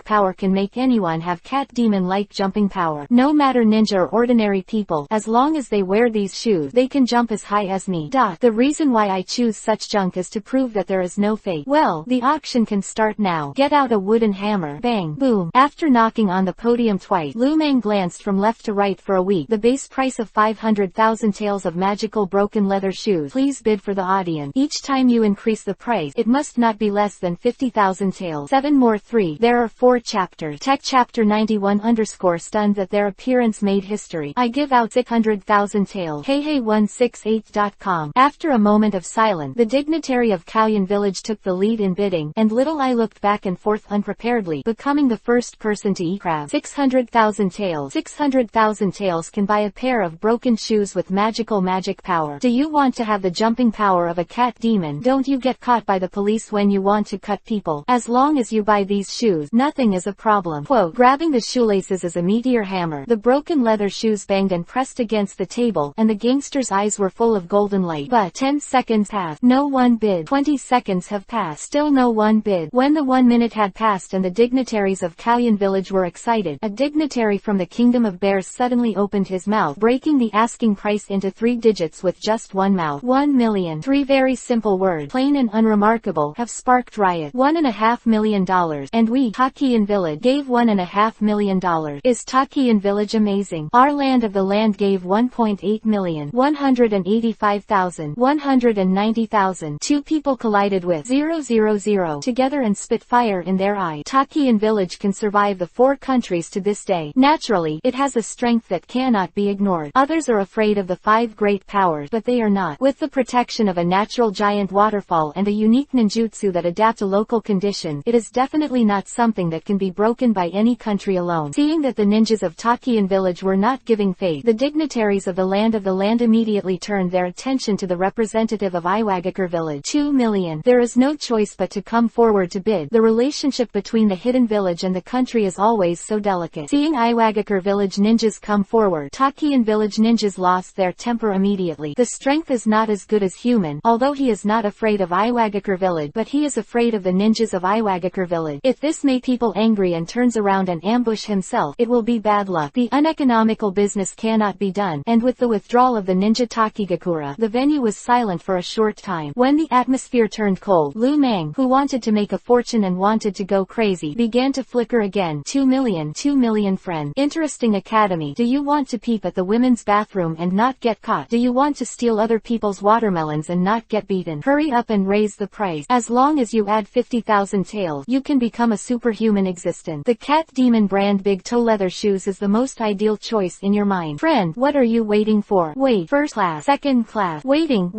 power can make anyone have cat demon-like jumping power. No matter ninja or ordinary people, as long as they wear these shoes, they can jump as high as me. The reason why I choose such junk is to prove that there is no fate. Well, the auction can start now. Get out a wooden hammer. Bang. Boom. After knocking on the podium twice, Lu Meng glanced from left to right for a week. The base price of 500,000 taels of magical broken leather shoes. Please bid for the audience. Each time you increase the price, it must not be less than 50,000 taels. 7 more 3. There are 4 chapters. Tech chapter 91 _ stunned that their appearance made history. I give out 600,000 taels. Hey168.com. After a moment of silence, the dignitary of Kaoyan village took the lead in bidding, and little I looked back and forth unpreparedly, becoming the first person to eat crab. 600,000 taels. 600,000 taels can buy a pair of broken shoes with magic power. Do you want to have the jumping power of a cat demon? Don't you get caught by the police when you want to cut people? As long as you buy these shoes, nothing is a problem. Quote, grabbing the shoelaces as a meteor hammer, the broken leather shoes banged and pressed against the table, and the gangster's eyes were full of golden light. But 10 seconds passed. No one bid. 20 seconds have passed. Still no one bid. When the 1 minute had passed and the dignitaries of Kaoyan village were excited, a dignitary from the kingdom of bears suddenly opened his mouth, breaking the asking price into 3 digits with just one mouth. 1 million. 3 very simple words, plain and unremarkable, have sparked riot. $1.5 million. And we, Takian village, gave $1.5 million. Is Takian village amazing? Our land of the land gave 1.8 million. 185,000. 190,000. 2 people collided with 000 together and spit fire in their eye. Takian village can survive the 4 countries to this day. Naturally, it has a strength that cannot be ignored. Others are afraid of the 5 great powers, but they are not. With the protection of a natural giant waterfall and a unique ninjutsu that adapt to local conditions, it is definitely not something that can be broken by any country alone. Seeing that the ninjas of Takian village were not giving faith, the dignitaries of the land immediately turned their attention to the representative of Iwagakure village. 2 million. There is no choice but to come forward to bid. The relationship between the hidden village and the country is always so delicate. Seeing Iwagakure village ninjas come forward, Takian village ninjas lost their temper immediately. The strength is not as good as human, although he is not afraid of Iwagakure village, but he is afraid of the ninjas of Iwagakure village. If this make people angry and turns around and ambush himself, it will be bad luck. The uneconomical business cannot be done, and with the withdrawal of the ninja Takigakura, the venue was silent for a short time. When the atmosphere turned cold, Lu Meng, who wanted to make a fortune and wanted to go crazy, began to flicker again. 2 million. 2 million friend. Interesting academy. Do you want to peep at the women's bathroom and not get caught? Do you want to steal other people's watermelons and not get beaten? Hurry up and raise the price. As long as you add 50,000 taels, you can become a superhuman existence. The cat demon brand big toe leather shoes is the most ideal choice in your mind. Friend, what are you waiting for? Wait. First class. Second class. Waiting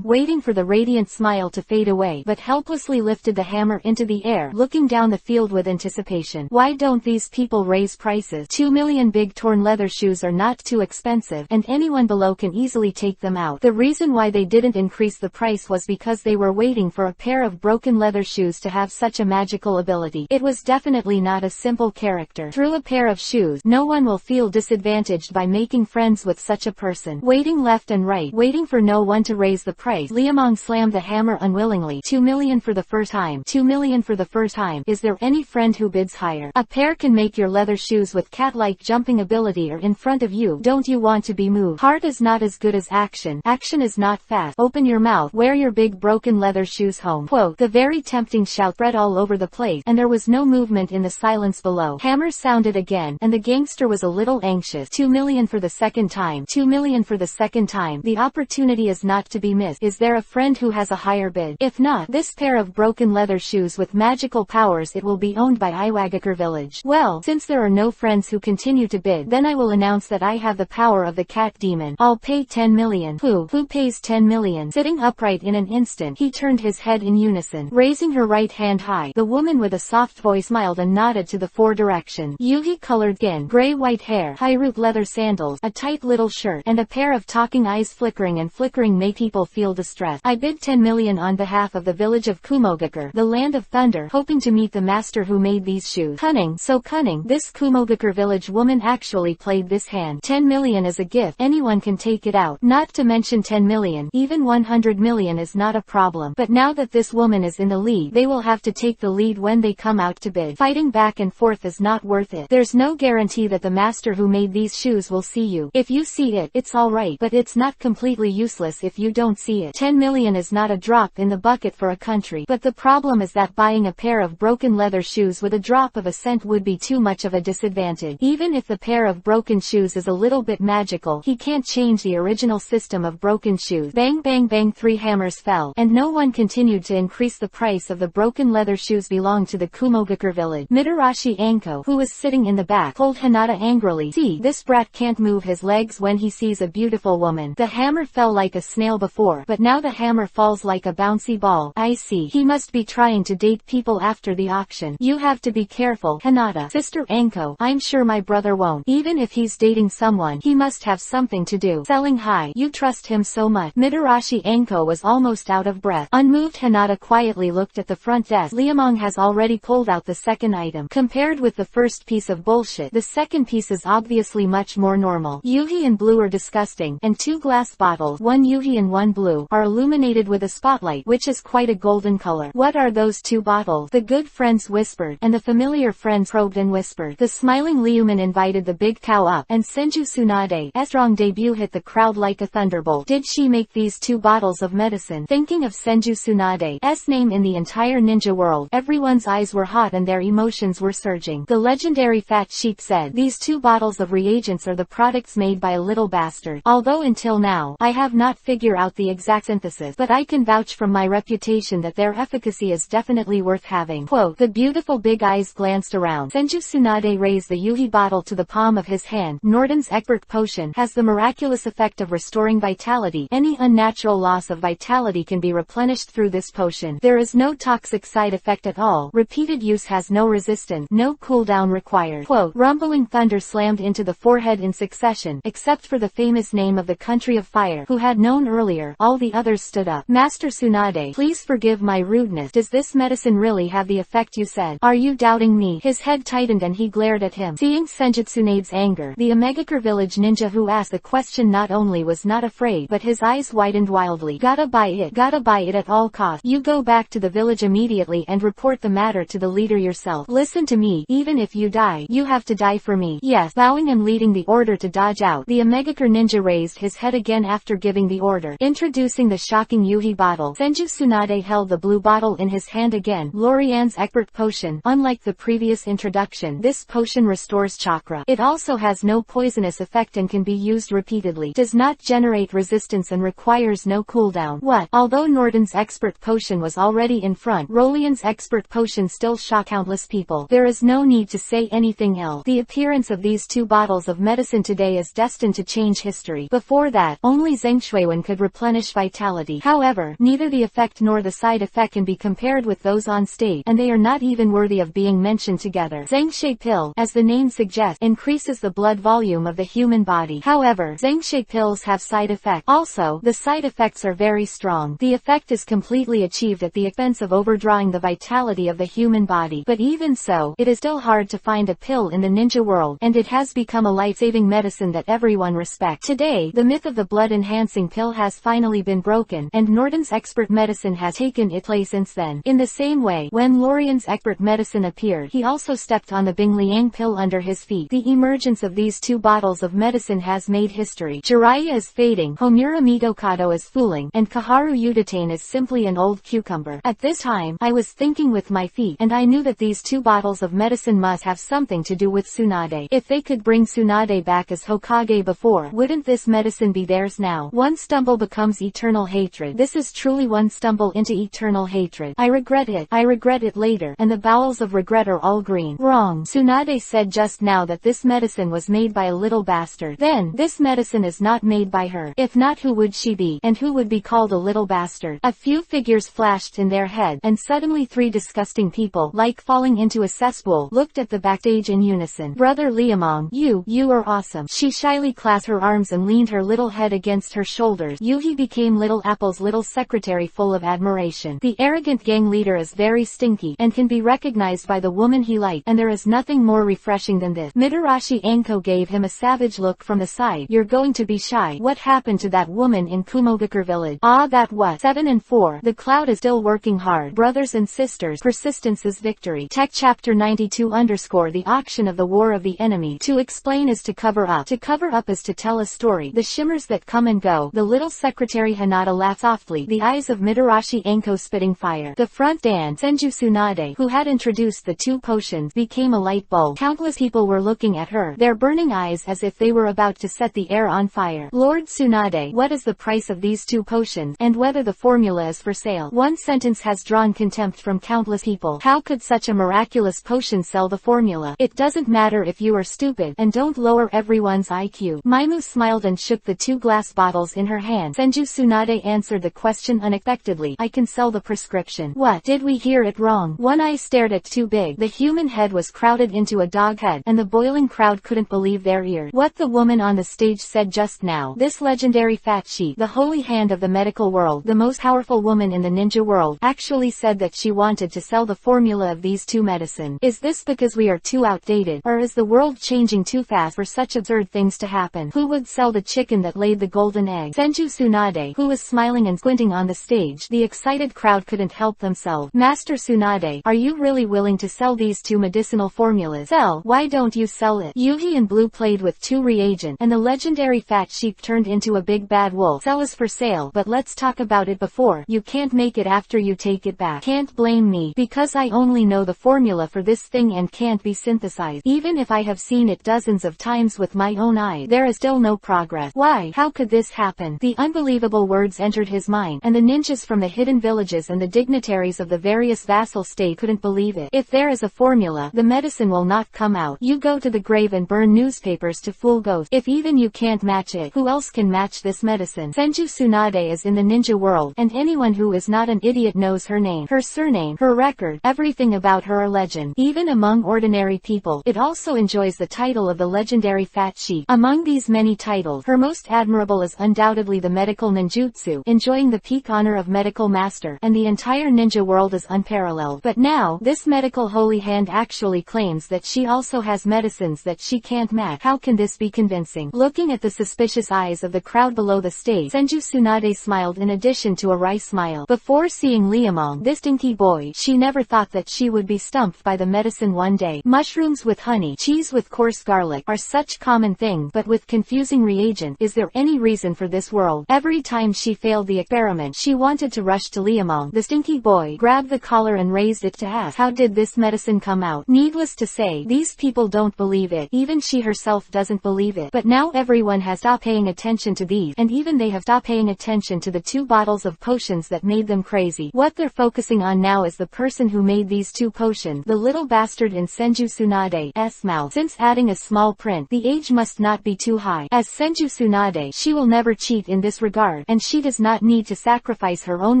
for the radiant smile to fade away, but helplessly lifted the hammer into the air, looking down the field with anticipation. Why don't these people raise prices? 2 million big torn leather shoes are not too expensive, and anyone below can easily take them out. The reason why they didn't increase the price was because they were waiting for a pair of broken leather shoes to have such a magical ability. It was definitely not a simple character. Through a pair of shoes, no one will feel disadvantaged by making friends with such a person. Waiting left and right, waiting for no one to raise the price. Liamong slammed the hammer unwillingly. 2 million for the first time. 2 million for the first time. Is there any friend who bids higher? A pair can make your leather shoes with cat-like jumping ability or in front of you. Don't you want to be moved? Heart is not as good as action. Action is not fast. Open your mouth. Wear your big broken leather shoes home. Quote, the very tempting shout spread all over the place, and there was no movement in the silence below. Hammers sounded again, and the gangster was a little anxious. 2 million for the second time. 2 million for the second time. The opportunity is not to be missed. Is there a friend who has a higher bid? If not, this pair of broken leather shoes with magical powers, it will be owned by Iwagakure village. Well, since there are no friends who continue to bid, then I will announce that I have the power of the cat demon. I'll pay 10 million. Who pays 10 million? Sitting upright in an instant, he turned his head in unison, raising her right hand high. The woman with a soft voice smiled and nodded to the four directions. Yuhi-colored skin, gray-white hair, high-root leather sandals, a tight little shirt, and a pair of talking eyes flickering make people feel distressed. I bid 10 million on behalf of the village of Kumogakure, the land of thunder, hoping to meet the master who made these shoes. Cunning, so cunning. This Kumogakure village woman actually played this hand. 10 million is a gift. Anyone can take it out. Not to mention 10 million. Even 100 million is not a problem. But now that this woman is in the lead, they will have to take the lead when they come out to bid. Fighting back and forth is not worth it. There's no guarantee that the master who made these shoes will see you. If you see it, it's alright, but it's not completely useless if you don't see it. 10 million is not a drop in the bucket for a country. But the problem is that buying a pair of broken leather shoes with a drop of a cent would be too much of a disadvantage. Even if the pair of broken shoes is a little bit magical, he can't change the original system of broken shoes. Bang bang bang, 3 hammers fell, and no one continued to increase the price of the broken leather shoes belonged to the Kumogakure village. Mitarashi Anko, who was sitting in the back, told Hinata angrily, "See, this brat can't move his legs when he sees a beautiful woman. The hammer fell like a snail before, but now the hammer falls like a bouncy ball. I see. He must be trying to date people after the auction. You have to be careful, Hinata." "Sister Anko, I'm sure my brother won't. Even if he's dating someone, he must have something to do. Selling high. You trust him so much." Mitarashi Anko was almost out of breath. Unmoved, Hinata quietly looked at the front desk. Liamong has already pulled out the second item. Compared with the first piece of bullshit, the second piece is obviously much more normal. Yuhi and blue are disgusting, and 2 glass bottles, one Yuhi and one blue, are illuminated with a spotlight, which is quite a golden color. "What are those 2 bottles?" the good friends whispered, and the familiar friends probed and whispered. The smiling Liuman invited the big cow up, and Senju Tsunade's strong debut hit the crowd like a thunderbolt. Did she make these 2 bottles of medicine? Thinking of Senju Tsunade's name in the entire ninja world, everyone's eyes were hot and their emotions were surging. The legendary Fat Sheep said, "These 2 bottles of reagents are the products made by a little bastard. Although until now, I have not figured out the exact synthesis, but I can vouch from my reputation that their efficacy is definitely worth having." Quote, the beautiful big eyes glanced around. Senju Tsunade raised the Yuhi bottle to the palm of his hand. "Norden's expert potion has the miraculous effect of restoring vitality. Any unnatural loss of vitality can be replenished through this potion. There is no toxic side effect at all. Repeated use has no resistance, no cooldown required." Quote, rumbling thunder slammed into the forehead in succession, except for the famous name of the country of fire, who had known earlier. All the others stood up. "Master Tsunade, please forgive my rudeness. Does this medicine really have the effect you said? Are you doubting me?" His head tightened and he glared at him. Seeing Senjutsunade's anger, the Omegakure village ninja who asked the question not only was not afraid, but his eyes widened wildly. "Gotta buy it at all costs. You go back to the village immediately and report the matter to the leader yourself. Listen to me, even if you die, you have to die for me." "Yes." Bowing and leading the order to dodge out, the Omegakure ninja raised his head again after giving the order. Introducing the shocking Yuhi bottle, Senju Tsunade held the blue bottle in his hand again. Lorian's expert potion. Unlike the previous introduction, this potion restores chakra. It also has no poisonous effect and can be used repeatedly. Does not generate resistance and requires no cooldown. What? Although Norden's expert potion was already in front, Rolian's expert potion still shocked countless people. There is no need to say anything else. The appearance of these 2 bottles of medicine today is destined to change history. Before that, only Zheng Shuiwen could replenish vitality. However, neither the effect nor the side effect can be compared with those on stage, and they are not even worthy of being mentioned together. Zheng Shui pill, as the name suggests, increases the blood volume of the human body. However, Zheng Shui pills have side effects. Also, the side effects are very strong. The effect is completely achieved at the expense of overdrawing the vitality of the human body. But even so, it is still hard to find a pill in the ninja world, and it has become a life-saving medicine that everyone respects. Today, the myth of the blood-enhancing pill has finally been broken, and Norden's expert medicine has taken its place since then. In the same way, when Lorian's expert medicine appeared, he also stepped on the Bingliang pill under his feet. The emergence of these 2 bottles of medicine has made history. Jiraiya is fading, Homura Mitokado is fooling, and Kaharu Udatane is simply an old cucumber. At this time, I was thinking with my feet, and I knew that these 2 bottles of medicine must have something to do with Tsunade. If they could bring Tsunade back as Hokage before, wouldn't this medicine be theirs now? One stumble becomes eternal hatred. This is truly one stumble into eternal hatred. I regret it later, and the bowels of regret are all green. Wrong. Tsunade said just now that this medicine was made by a little bastard. Then, this medicine is not made by her. her? If not, who would she be? And who would be called a little bastard? A few figures flashed in their head, and suddenly 3 disgusting people, like falling into a cesspool, looked at the backstage in unison. Brother Liamong, you are awesome. She shyly clasped her arms and leaned her little head against her shoulders. Yuhi became Little Apple's little secretary, full of admiration. The arrogant gang leader is very stinky, and can be recognized by the woman he liked, and there is nothing more refreshing than this. Mitarashi Anko gave him a savage look from the side. You're going to be shy. What happened to that woman in Kumogakure village? Ah, that what? 7 and 4. The cloud is still working hard. Brothers and sisters, persistence is victory. Tech chapter 92 _ the auction of the war of the enemy. To explain is to cover up. To cover up is to tell a story. The shimmers that come and go. The little secretary Hanada laughed softly, the eyes of Mitarashi Anko spitting fire. The front Dan, Senju Tsunade, who had introduced the 2 potions, became a light bulb. Countless people were looking at her, their burning eyes as if they were about to set the air on fire. Lord Tsunade, what is the price of these 2 potions, and whether the formula is for sale? One sentence has drawn contempt from countless people. How could such a miraculous potion sell the formula? It doesn't matter if you are stupid, and don't lower everyone's IQ. Maimu smiled and shook the 2 glass bottles in her hand. Senju Tsunade answered the question unexpectedly. I can sell the prescription. What? Did we hear it wrong? One eye stared at Too Big. The human head was crowded into a dog head, and the boiling crowd couldn't believe their ears. What the woman on the stage said just now. This legendary fat sheep, the holy hand of the medical world, the most powerful woman in the ninja world, actually said that she wanted to sell the formula of these 2 medicine. Is this because we are too outdated, or is the world changing too fast for such absurd things to happen? Who would sell the chicken that laid the golden egg? Senju Tsunade, who was smiling and squinting on the stage. The excited crowd couldn't help themselves. Master Tsunade, are you really willing to sell these 2 medicinal formulas? Sell? Why don't you sell it? Yuhi and Blue played with 2 reagents, and the legendary fat sheep turned into a big bad wolf. Sell is for sale, but let's talk about it before. You can't make it after you take it back. Can't blame me, because I only know the formula for this thing and can't be synthesized. Even if I have seen it dozens of times with my own eyes, there is still no progress. Why? How could this happen? The unbelievable words entered his mind, and the ninjas from the hidden villages and the dignitaries of the various vassal states couldn't believe it. If there is a formula, the medicine will not come out. You go to the grave and burn newspapers to fool ghosts. If even you can't match it, who else can match this medicine? Senju Tsunade is in the ninja world, and anyone who is not an idiot knows her name, her surname, her record, everything about her a legend. Even among ordinary people, it also enjoys the title of the legendary fat sheep. Among these many titles, her most admirable is undoubtedly the medical ninjutsu, enjoying the peak honor of medical master, and the entire ninja world is unparalleled. But now, this medical holy hand actually claims that she also has medicines that she can't match. How can this be convincing? Looking at the suspicious eyes of the crowd below the stage, Senju Tsunade smiled in addition to a wry smile. Before seeing Liamong, this dinky boy, she never thought that she would be stumped by the medicine one day. Mushrooms with honey, cheese with coarse garlic, are such common things, but with confusing reagent, is there any reason for this world? Every time she failed the experiment, she wanted to rush to Liamong. The stinky boy grabbed the collar and raised it to ask, how did this medicine come out? Needless to say, these people don't believe it. Even she herself doesn't believe it. But now everyone has stopped paying attention to these, and even they have stopped paying attention to the 2 bottles of potions that made them crazy. What they're focusing on now is the person who made these 2 potions, the little bastard in Senju Tsunade's mouth. Since adding a small print, the age must not be too high. As Senju Tsunade, she will never cheat in this regard, and she does not need to sacrifice her own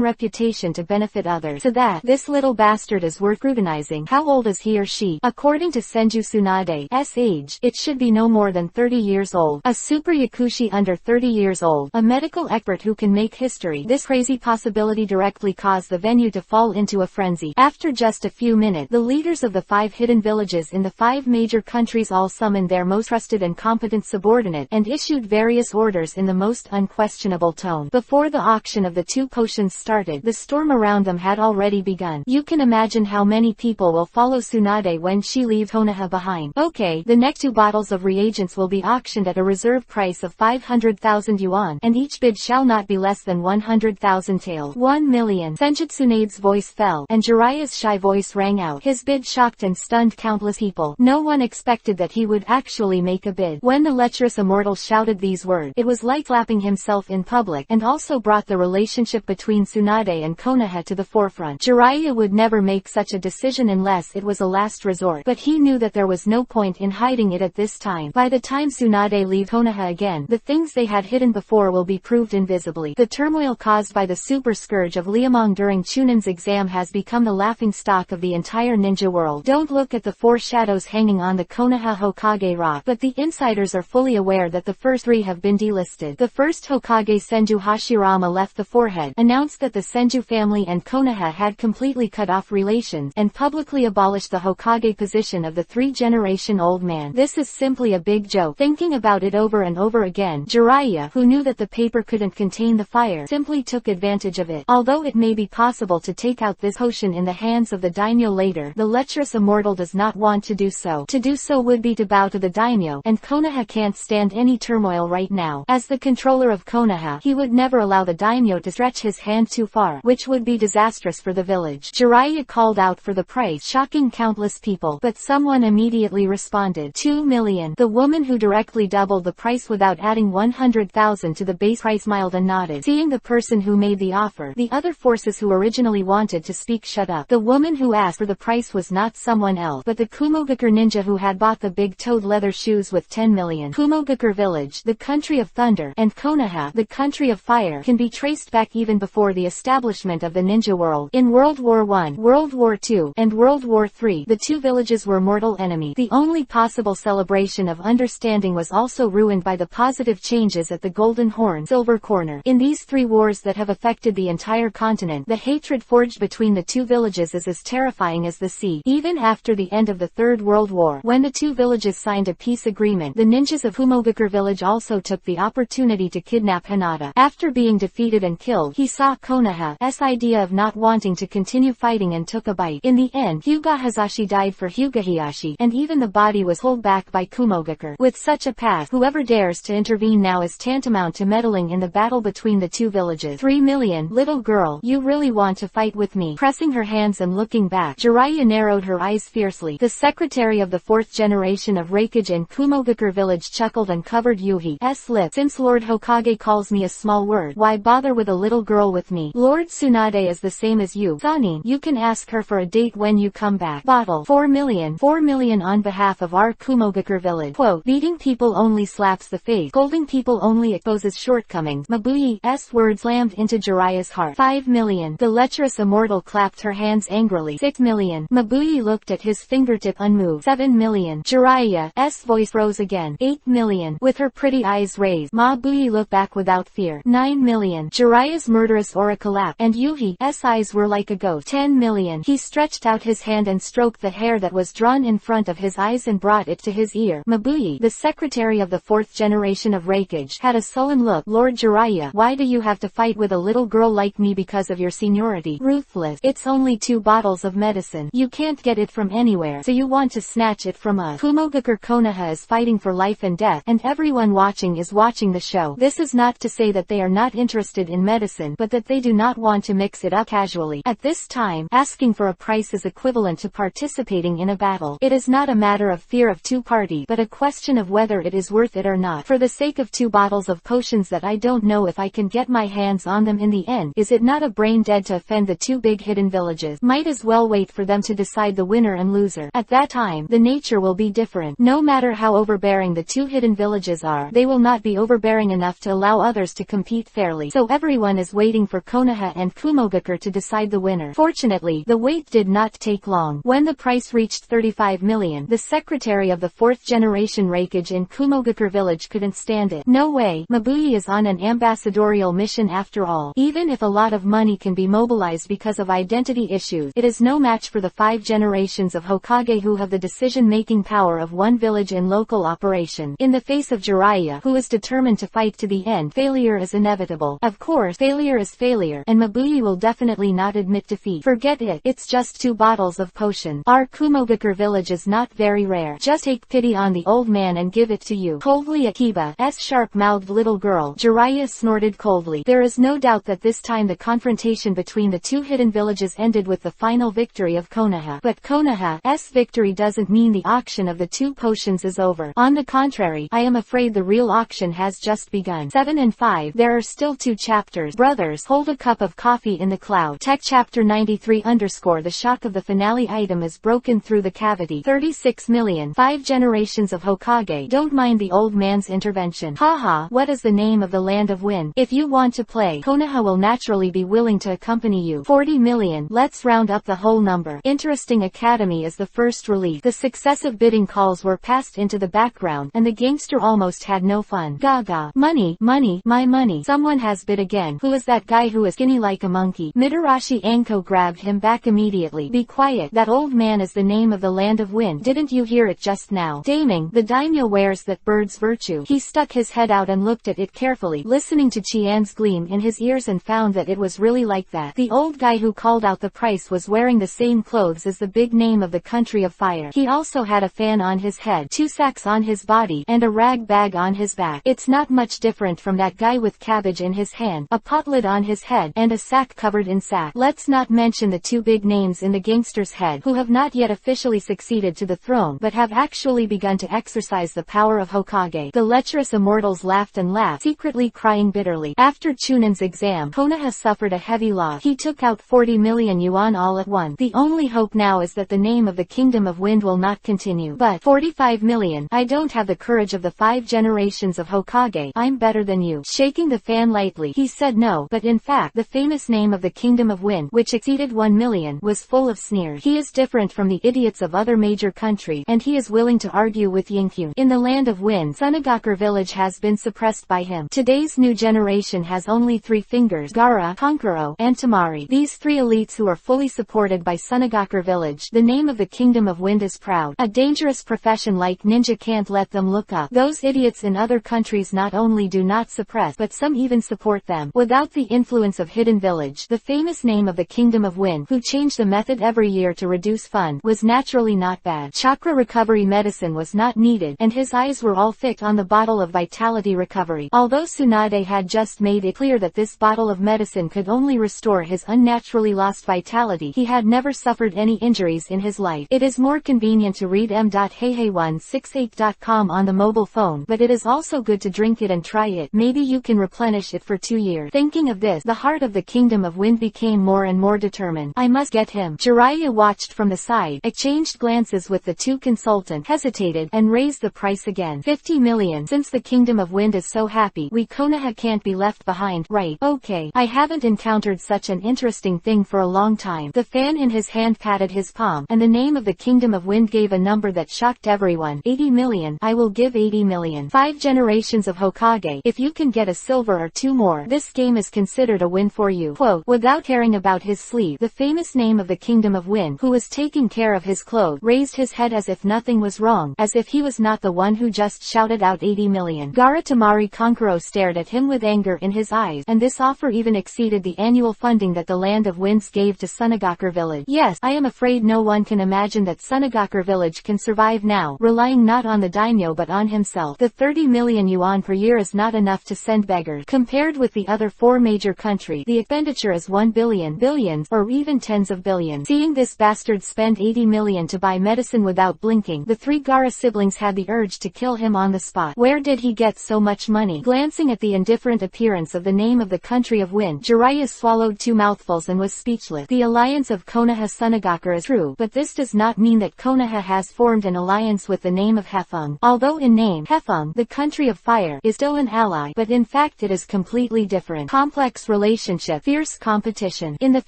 reputation to benefit others. To that, this little bastard is worth scrutinizing. How old is he or she? According to Senju Tsunade's age, it should be no more than 30 years old. A super yakushi under 30 years old, a medical expert who can make history. This crazy possibility directly caused the venue to fall into a frenzy. After just a few minutes, the leaders of the 5 hidden villages in the 5 major countries all summoned their most trusted and competent subordinate, and issued various orders in the most unquestionable tone. Before the auction of the 2 potions started, the storm around them had already begun. You can imagine how many people will follow Tsunade when she leaves Konoha behind. Okay, the next 2 bottles of reagents will be auctioned at a reserve price of 500,000 yuan, and each bid shall not be less than 100,000 taels. 1 million. Senjutsunade's voice fell, and Jiraiya's shy voice rang out. His bid shocked and stunned countless people. No one expected that he would actually make a bid. When the lecherous immortal shouted these words, it was like slapping himself in public, and also brought the relationship between Tsunade and Konoha to the forefront. Jiraiya would never make such a decision unless it was a last resort, but he knew that there was no point in hiding it at this time. By the time Tsunade leave Konoha again, the things they had had hidden before will be proved invisibly. The turmoil caused by the super scourge of Liamong during Chunan's exam has become the laughingstock of the entire ninja world. Don't look at the 4 shadows hanging on the Konoha Hokage rock, but the insiders are fully aware that the first 3 have been delisted. The first Hokage, Senju Hashirama, left the forehead, announced that the Senju family and Konoha had completely cut off relations, and publicly abolished the Hokage position of the 3-generation-old man. This is simply a big joke. Thinking about it over and over again, Jiraiya, who knew that the paper couldn't contain the fire, simply took advantage of it. Although it may be possible to take out this potion in the hands of the daimyo later, the lecherous immortal does not want to do so. To do so would be to bow to the daimyo, and Konoha can't stand any turmoil right now. As the controller of Konoha, he would never allow the daimyo to stretch his hand too far, which would be disastrous for the village. Jiraiya called out for the price, shocking countless people, but someone immediately responded. 2 million. The woman who directly doubled the price without adding 100,000 to the base price smiled and nodded. Seeing the person who made the offer, the other forces who originally wanted to speak shut up. The woman who asked for the price was not someone else, but the Kumogakure ninja who had bought the big-toed leather shoes with 10 million. Kumogakure village, the country of thunder, and Konoha, the country of fire, can be traced back even before the establishment of the ninja world. In World War I, World War II, and World War III, the 2 villages were mortal enemies. The only possible celebration of understanding was also ruined by the positive changes at the Golden Horn, Silver Corner. In these 3 wars that have affected the entire continent, the hatred forged between the 2 villages is as terrifying as the sea. Even after the end of the Third World War, when the 2 villages signed a peace agreement, the ninjas of Kumogakure village also took the opportunity to kidnap Hinata. After being defeated and killed, he saw Konoha's idea of not wanting to continue fighting and took a bite. In the end, Hyuga Hazashi died for Hyuga Hiyashi, and even the body was pulled back by Kumogakure. With such a past, whoever dares to intervene now is tantamount to meddling in the battle between the 2 villages. 3 million. Little girl, you really want to fight with me? Pressing her hands and looking back, Jiraiya narrowed her eyes fiercely. The secretary of the 4th generation of Reikage in Kumogakure village chuckled and covered Yuhi's lips. Since Lord Hokage calls me a small word, why bother with a little girl with me? Lord Tsunade is the same as you. Thani, you can ask her for a date when you come back. Bottle. 4 million. 4 million on behalf of our Kumogakure village. Quote, beating people only slaps the face. Scolding people only exposes shortcomings. Mabuyi's words slammed into Jiraiya's heart. 5 million. The lecherous immortal clapped her hands angrily. 6 million. Mabuyi looked at his fingertip unmoved. 7 million. Jiraiya's voice rose again. 8 million. With her pretty eyes raised, Mabuyi looked back without fear. 9 million. Jiraiya's murderous aura collapsed, and Yuhi's eyes were like a ghost. 10 million. He stretched out his hand and stroked the hair that was drawn in front of his eyes and brought it to his ear. Mabuyi, the secretary of the 4th generation of Reikage, had a sullen look. Lord Jiraiya, why do you have to fight with a little girl like me because of your seniority? Ruthless. It's only 2 bottles of medicine. You can't get it from anywhere, so you want to snatch it from us. Kumogakure Konoha is fighting for life and death, and everyone watching is watching the show. This is not to say that they are not interested in medicine, but that they do not want to mix it up casually. At this time, asking for a price is equivalent to participating in a battle. It is not a matter of fear of 2 parties, but a question of whether it is worth it or not. For the sake of 2 bottles of potions that I don't know if I can get my hands on them in the end, is it not a brain dead to offend the 2 big hidden villages? Might as well wait for them to decide the winner and loser. At that time, the nature will be different. No matter how overbearing the 2 hidden villages are, they will not be overbearing enough to allow others to compete fairly. So everyone is waiting for Konoha and Kumogakure to decide the winner. Fortunately, the wait did not take long. When the price reached 35 million, the secretary of the 4th generation Reikage in Kumogakure village couldn't stand it. No way, Mabuyi is on an ambassadorial mission after all. Even if a lot of money can be mobilized because of identity issues, it is no match for the 5 generations of Hokage who have the decision-making power of 1 village in local operation. In the face of Jiraiya, who is determined to fight to the end, failure is inevitable. Of course, failure is failure, and Mabuyi will definitely not admit defeat. Forget it, it's just 2 bottles of potion. Our Kumogakure village is not very rare. Just take pity on the old man and give it to you. Coldly Akiba's sharp-mouthed little girl. Jiraiya snorted coldly. There is no doubt that this time the confrontation between the 2 hidden villages ended with the final victory of Konoha. But Konoha's victory doesn't mean the auction of the 2 potions is over. On the contrary, I am afraid the real auction has just begun. 7 and 5. There are still 2 chapters. Brothers, hold a cup of coffee in the cloud. Tech chapter 93 _ the shock of the finale item is broken through the cavity. 36 million. 5 generations of Hokage don't mind the old man's intervention. Haha. Haha, what is the name of the land of wind? If you want to play, Konoha will naturally be willing to accompany you. 40 million. Let's round up the whole number. Interesting Academy is the first release. The successive bidding calls were passed into the background, and the gangster almost had no fun. Gaga. Money, money, my money. Someone has bid again. Who is that guy who is skinny like a monkey? Mitarashi Anko grabbed him back immediately. Be quiet. That old man is the name of the land of wind. Didn't you hear it just now? Daming. The daimyo wears that bird's virtue. He stuck his head out and looked at it carefully, listening to Chian's gleam in his ears, and found that it was really like that. The old guy who called out the price was wearing the same clothes as the big name of the country of fire. He also had a fan on his head, 2 sacks on his body, and a rag bag on his back. It's not much different from that guy with cabbage in his hand, a pot lid on his head, and a sack covered in sack. Let's not mention the 2 big names in the gangster's head, who have not yet officially succeeded to the throne, but have actually begun to exercise the power of Hokage. The lecherous immortals laughed and laughed, secretly crying bitterly. After Chunan's exam, Konoha suffered a heavy loss. He took out 40 million yuan all at once. The only hope now is that the name of the Kingdom of Wind will not continue. But 45 million. I don't have the courage of the 5 generations of Hokage. I'm better than you. Shaking the fan lightly, he said no, but in fact, the famous name of the Kingdom of Wind, which exceeded 1 million, was full of sneers. He is different from the idiots of other major countries, and he is willing to argue with Yinkyun. In the land of wind, Sunagakure village has been suppressed by him. Today's new generation has only 3 fingers: Gaara, Kankuro, and Tamari. These 3 elites who are fully supported by Sunagakure village. The name of the Kingdom of Wind is proud. A dangerous profession like ninja can't let them look up. Those idiots in other countries not only do not suppress, but some even support them. Without the influence of Hidden Village, the famous name of the Kingdom of Wind, who changed the method every year to reduce fun, was naturally not bad. Chakra recovery medicine was not needed, and his eyes were all fixed on the bottle of vitality recovery. Although Tsunade had just made it clear that this bottle of medicine could only restore his unnaturally lost vitality, he had never suffered any injuries in his life. It is more convenient to read m.heihei168.com on the mobile phone, but it is also good to drink it and try it. Maybe you can replenish it for 2 years. Thinking of this, the heart of the Kingdom of Wind became more and more determined. I must get him. Jiraiya watched from the side, exchanged glances with the 2 consultants, hesitated, and raised the price again. 50 million. Since the Kingdom of Wind is so happy, we Konoha can't be left behind, right? Okay. I haven't encountered such an interesting thing for a long time. The fan in his hand patted his palm, and the name of the Kingdom of Wind gave a number that shocked everyone. 80 million. I will give 80 million. 5 generations of Hokage. If you can get a silver or 2 more, this game is considered a win for you. Quote, without caring about his sleeve, the famous name of the Kingdom of Wind, who was taking care of his clothes, raised his head as if nothing was wrong, as if he was not the one who just shouted out 80 million. Gaara Tamari Kankuro stared at him with anger in his eyes, and this offer even exceeded the annual funding that the Land of Winds gave to Sunagakure village. Yes, I am afraid no one can imagine that Sunagakure village can survive now, relying not on the daimyo but on himself. The 30 million yuan per year is not enough to send beggars. Compared with the other 4 major countries, the expenditure is 1 billion, billions, or even tens of billions. Seeing this bastard spend 80 million to buy medicine without blinking, the 3 Gaara siblings had the urge to kill him on the spot. Where did he get so much money? Glancing at the indifferent appearance of the name of the country of wind, Jiraiya swallowed 2 mouthfuls and was speechless. The alliance of Konoha Sunagakure is true, but this does not mean that Konoha has formed an alliance with the name of Hefeng. Although in name, Hefeng, the country of fire, is still an ally, but in fact it is completely different. Complex relationship, fierce competition. In the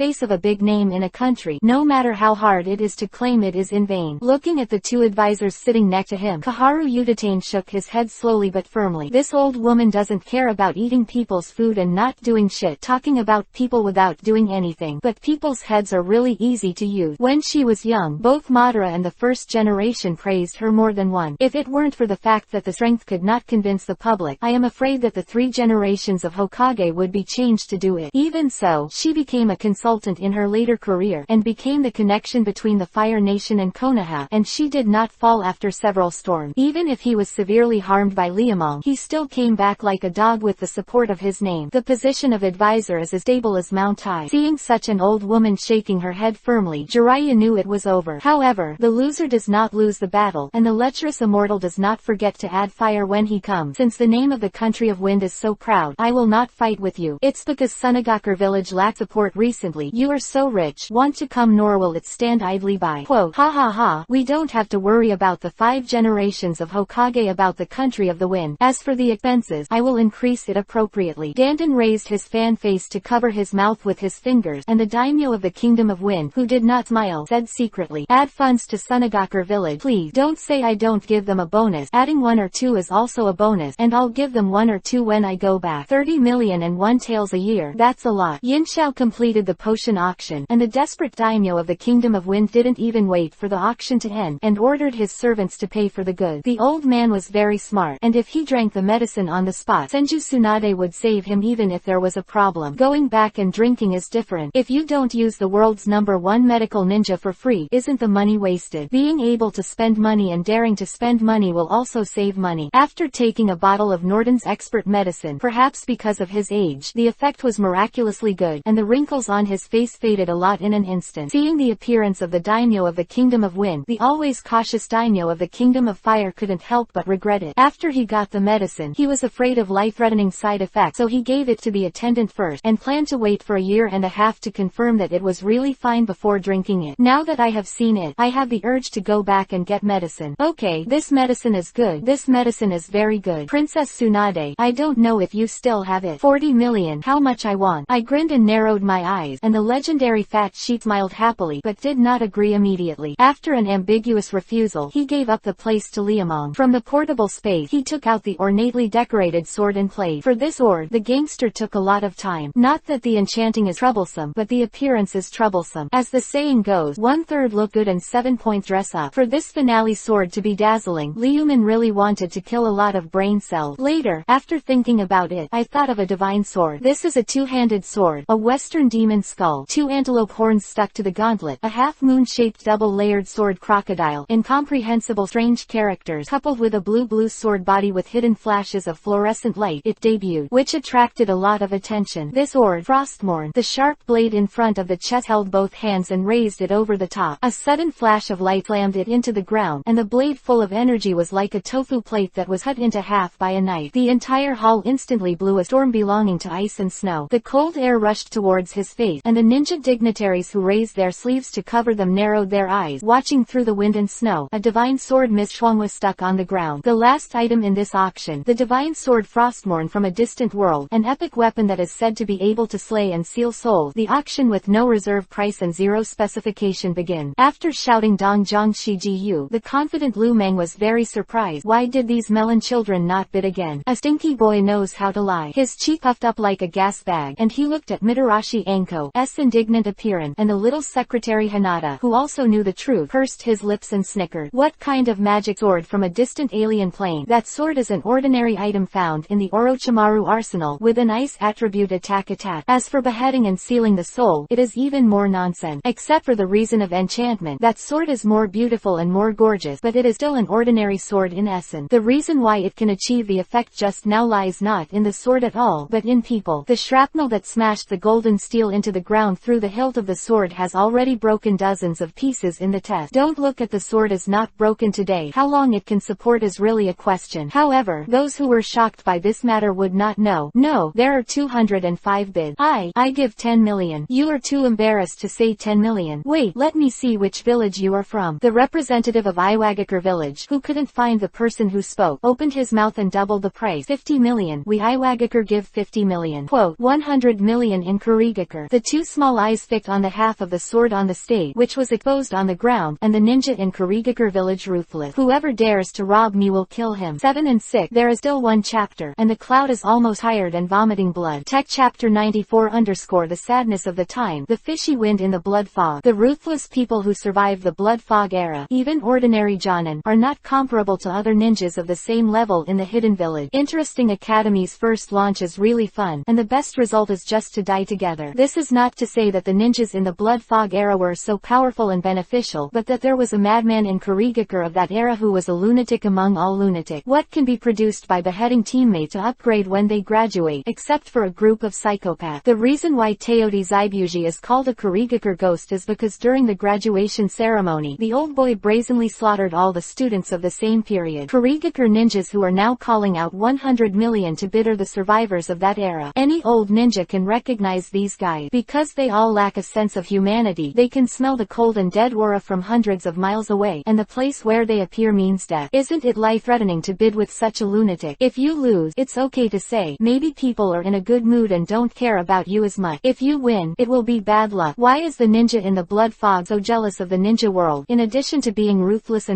face of a big name in a country, no matter how hard it is to claim it is in vain. Looking at the 2 advisors sitting next to him, Kaharu Udatane shook his head slowly but firmly. This old woman doesn't care about eating people's food and not doing shit, talking about people without doing anything. But people's heads are really easy to use. When she was young, both Madara and the first generation praised her more than one. If it weren't for the fact that the strength could not convince the public, I am afraid that the 3 generations of Hokage would be changed to do it. Even so, she became a consultant in her later career, and became the connection between the Fire Nation and Konoha, and she did not fall after several storms. Even if he was severely harmed by Liamong, he still came back like a dog with the support of his name. The position of advisor is as stable as Mount Tai. Seeing such an old woman shaking her head firmly, Jiraiya knew it was over. However, the loser does not lose the battle, and the lecherous immortal does not forget to add fire when he comes. Since the name of the country of wind is so proud, I will not fight with you. It's because Sunagakure village lacked support recently. You are so rich, want to come nor will it stand idly by. Quote, ha ha ha, we don't have to worry about the 5 generations of Hokage about the country of the wind. As As for the expenses, I will increase it appropriately. Dandan raised his fan face to cover his mouth with his fingers, and the daimyo of the Kingdom of Wind, who did not smile, said secretly, add funds to Sunagakure village. Please, don't say I don't give them a bonus. Adding 1 or 2 is also a bonus, and I'll give them 1 or 2 when I go back. 30 million and 1 taels a year. That's a lot. Yin Xiao completed the potion auction, and the desperate daimyo of the Kingdom of Wind didn't even wait for the auction to end, and ordered his servants to pay for the goods. The old man was very smart, and if he drank the medicine on the spot, Senju Tsunade would save him even if there was a problem. Going back and drinking is different. If you don't use the world's #1 medical ninja for free, isn't the money wasted? Being able to spend money and daring to spend money will also save money. After taking a bottle of Norden's expert medicine, perhaps because of his age, the effect was miraculously good, and the wrinkles on his face faded a lot in an instant. Seeing the appearance of the daimyo of the Kingdom of Wind, the always cautious daimyo of the Kingdom of Fire couldn't help but regret it. After he got the medicine, he was afraid of life-threatening side effects, so he gave it to the attendant first, and planned to wait for 1.5 years to confirm that it was really fine before drinking it. Now that I have seen it, I have the urge to go back and get medicine. Okay, this medicine is good. This medicine is very good. Princess Tsunade, I don't know if you still have it. 40 million. How much I want? I grinned and narrowed my eyes, and the legendary fat sheep smiled happily, but did not agree immediately. After an ambiguous refusal, he gave up the place to Liamong. From the portable space, he took out the ornately decorated sword and played. For this ord, the gangster took a lot of time. Not that the enchanting is troublesome, but the appearance is troublesome. As the saying goes, 1/3 look good and 7 points dress up. For this finale sword to be dazzling, Liuman really wanted to kill a lot of brain cells. Later, after thinking about it, I thought of a divine sword. This is a two-handed sword, a western demon skull, 2 antelope horns stuck to the gauntlet, a half-moon-shaped double-layered sword crocodile, incomprehensible strange characters, coupled with a blue sword body with hidden flashes of fluorescent light. It debuted, which attracted a lot of attention. This ord, Frostmourne, the sharp blade in front of the chest held both hands and raised it over the top. A sudden flash of light slammed it into the ground, and the blade full of energy was like a tofu plate that was cut into half by a knife. The entire hall instantly blew a storm belonging to ice and snow. The cold air rushed towards his face, and the ninja dignitaries who raised their sleeves to cover them narrowed their eyes, watching through the wind and snow. A divine sword Misthuang was stuck on the ground. The last item in this auction, the divine sword Frostmourne from a distant world, an epic weapon that is said to be able to slay and seal souls. The auction with no reserve price and 0 specification began. After shouting Dong Zhang Shi Ji Yu, the confident Lu Meng was very surprised. Why did these melon children not bid again? A stinky boy knows how to lie. His cheek puffed up like a gas bag, and he looked at Mitarashi Anko's indignant appearance, and the little secretary Hanada, who also knew the truth, pursed his lips and snickered. What kind of magic sword from a distant alien plane? That sword is an ordinary item found in the Orochimaru arsenal, with an ice attribute attack. As for beheading and sealing the soul, it is even more nonsense. Except for the reason of enchantment, that sword is more beautiful and more gorgeous, but it is still an ordinary sword in essence. The reason why it can achieve the effect just now lies not in the sword at all, but in people. The shrapnel that smashed the golden steel into the ground through the hilt of the sword has already broken dozens of pieces in the test. Don't look at the sword as not broken today. How long it can support is really a question. However, those who were shocked by this matter would not know. No, there are 205 bids. I give 10 million. You are too embarrassed to say 10 million. Wait, let me see which village you are from. The representative of Iwagakure village, who couldn't find the person who spoke, opened his mouth and doubled the price. 50 million. We Iwagakure give 50 million. Quote, 100 million in Kurigakure. The 2 small eyes fixed on the half of the sword on the stage, which was exposed on the ground, and the ninja in Kurigakure village ruthless. Whoever dares to rob me will kill him. 7 and 6. There is still 1 chapter, and the cloud is almost tired and vomiting blood. Tech chapter 94 _ the sadness of the time, the fishy wind in the blood fog. The ruthless people who survived the blood fog era, even ordinary Jonin, are not comparable to other ninjas of the same level in the hidden village. Interesting Academy's first launch is really fun, and the best result is just to die together. This is not to say that the ninjas in the blood fog era were so powerful and beneficial, but that there was a madman in Kurigakure of that era who was a lunatic among all lunatic. What can be produced by beheading teammates to upgrade when they graduate, except for a group of psychopaths? The reason why Teote Zaibuji is called a Kurigakure ghost is because during the graduation ceremony, the old boy brazenly slaughtered all the students of the same period. Kurigakure ninjas who are now calling out 100 million to bid are the survivors of that era. Any old ninja can recognize these guys. Because they all lack a sense of humanity, they can smell the cold and dead aura from hundreds of miles away, and the place where they appear means death. Isn't it life-threatening to bid with such a lunatic. If you lose, it's okay to say, maybe people are in a good mood and don't care about you as much. If you win, it will be bad luck. Why is the ninja in the blood fog so jealous of the ninja world? In addition to being ruthless,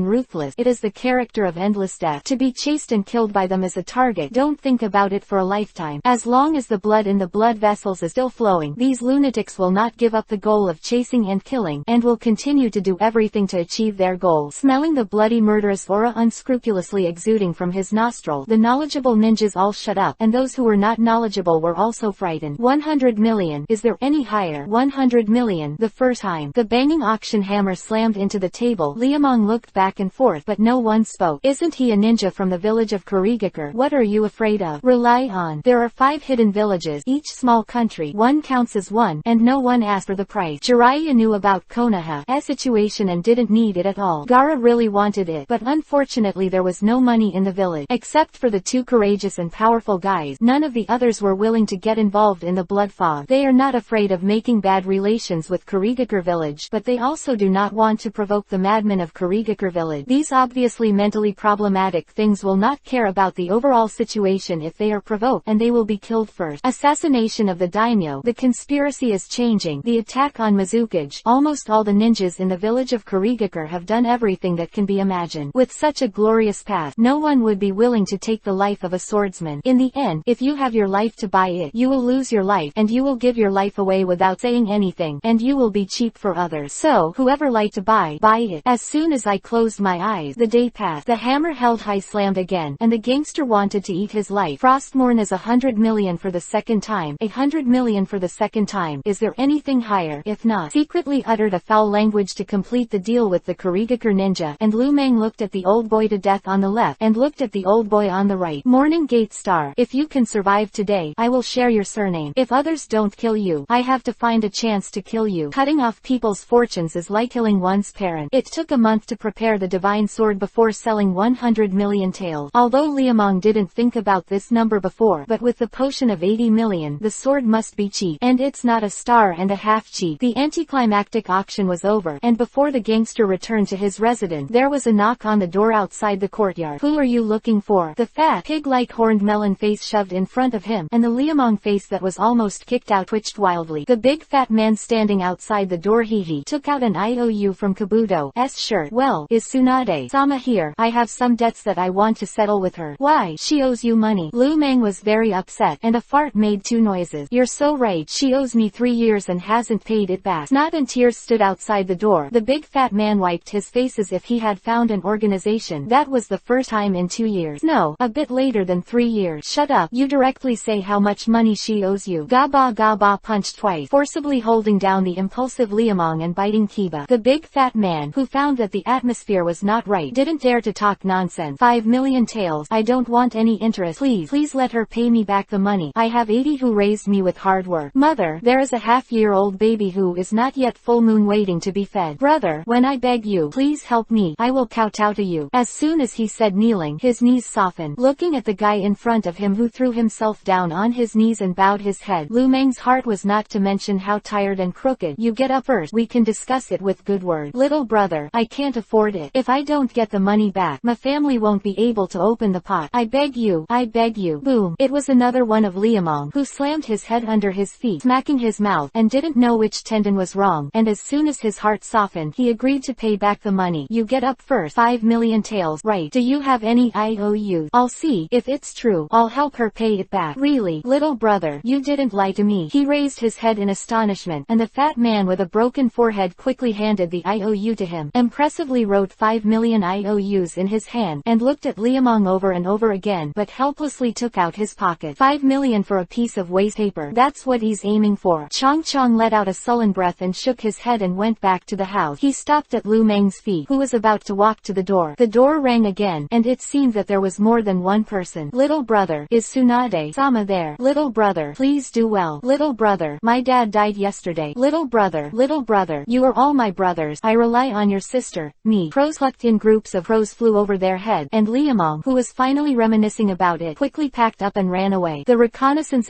it is the character of endless death. To be chased and killed by them as a target, don't think about it for a lifetime. As long as the blood in the blood vessels is still flowing, these lunatics will not give up the goal of chasing and killing, and will continue to do everything to achieve their goal. Smelling the bloody murderous aura unscrupulously exuding from his nostril, the knowledgeable ninjas all shut up, and those who were not knowledgeable were also frightened. 100 million. Is there any higher? 100 million. The first time the banging auction hammer slammed into the table, Liamong looked back and forth, but no one spoke. Isn't he a ninja from the village of Kurigakure? What are you afraid of? Rely on. There are 5 hidden villages, each small country. One counts as one, and no one asked for the price. Jiraiya knew about Konoha's situation and didn't need it at all. Gaara really wanted it, but unfortunately there was no money in the village. Except for the 2 courageous and powerful guys, none of the others were willing to get involved in the blood fog. They are not afraid of making bad relations with Kurigakure village, but they also do not want to provoke the madmen of Kurigakure village. These obviously mentally problematic things will not care about the overall situation if they are provoked, and they will be killed first. Assassination of the daimyo. The conspiracy is changing. The attack on Mizukage. Almost all the ninjas in the village of Kurigakure have done everything that can be imagined. With such a glorious past, no one would be willing to take the life of a swordsman. In the end, if you have your life to buy it, you will lose your life, and you will give your life away without saying anything, and you will be cheap for others. So, whoever liked to buy it. As soon as I closed my eyes, the day passed. The hammer held high slammed again, and the gangster wanted to eat his life. Frostmourne is 100 million for the second time. 100 million for the second time. Is there anything higher? If not, secretly uttered a foul language to complete the deal with the Kurigakure ninja, and Lu Meng looked at the old boy to death on the left, and looked at the old boy on the right. Morning Gate Star. If you can survive today, I will share your surname. If others don't kill you, I have to find a chance to kill you. Cutting off people's fortunes is like killing one's parent. It took a month to prepare the divine sword before selling 100 million taels. Although Liamong didn't think about this number before, but with the potion of 80 million, the sword must be cheap. And it's not a star and a half cheap. The anticlimactic auction was over, and before the gangster returned to his residence, there was a knock on the door outside the courtyard. Who are you looking for? The fat, pig-like horned melon face shoved in front of him, and the Liamong face that was almost kicked out twitched wildly. The big fat man standing outside the door took out an IOU from Kabuto's shirt. Well, is Tsunade-sama here? I have some debts that I want to settle with her. Why? She owes you money. Lu Meng was very upset, and a fart made 2 noises. You're so right, she owes me 3 years and hasn't paid it back. Snot and tears stood outside the door. The big fat man wiped his face as if he had found an organization. That was the first time in 2 years. No, a bit later than 3 years. Shut up. You directly say how much money she owes you. Gaba punched twice, forcibly holding down the impulsive Liamong and biting Kiba. The big fat man, who found that the atmosphere was not right, didn't dare to talk nonsense. 5 million taels. I don't want any interest. Please let her pay me back the money. I have 80 who raised me with hard work. Mother, there is a half-year-old baby who is not yet full moon waiting to be fed. Brother, when I beg you, please help me. I will kowtow to you. As soon as he said kneeling, his knees softened. Looking at the guy in front of him who threw himself down on his knees and bowed his head, Lu Meng's heart was not to mention how tired and crooked. You get up first. We can discuss it with good word. Little brother, I can't afford it. If I don't get the money back, my family won't be able to open the pot. I beg you. I beg you. Boom. It was another one of Liamong, who slammed his head under his feet, smacking his mouth, and didn't know which tendon was wrong, and as soon as his heart softened, he agreed to pay back the money. You get up first. 5 million taels. Right. Do you have any IOUs? I'll see. If it's true, I'll help her pay it back. Really? Little brother, you didn't lie to me. He raised his head in astonishment, and the fat man with a broken forehead quickly handed the IOU to him, impressively wrote 5 million IOUs in his hand, and looked at Liamong over and over again, but helplessly took out his pocket. 5 million for a piece of waste paper. That's what he's aiming for. Chong let out a sullen breath and shook his head and went back to the house. He stopped at Lu Meng's feet, who was about to walk to the door. The door rang again, and it seemed that there was more than one person. Little brother, is Tsunade-sama there? Little brother, please do well. Little brother, my dad died yesterday. Little brother, you are all my brothers. I rely on your sister, me. Crows clucked in groups of crows flew over their head, and Liamong, who was finally reminiscing about it, quickly packed up and ran away. The reconnaissance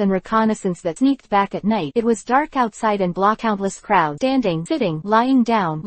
that sneaked back at night. It was dark outside and countless crowds, standing, sitting, lying down,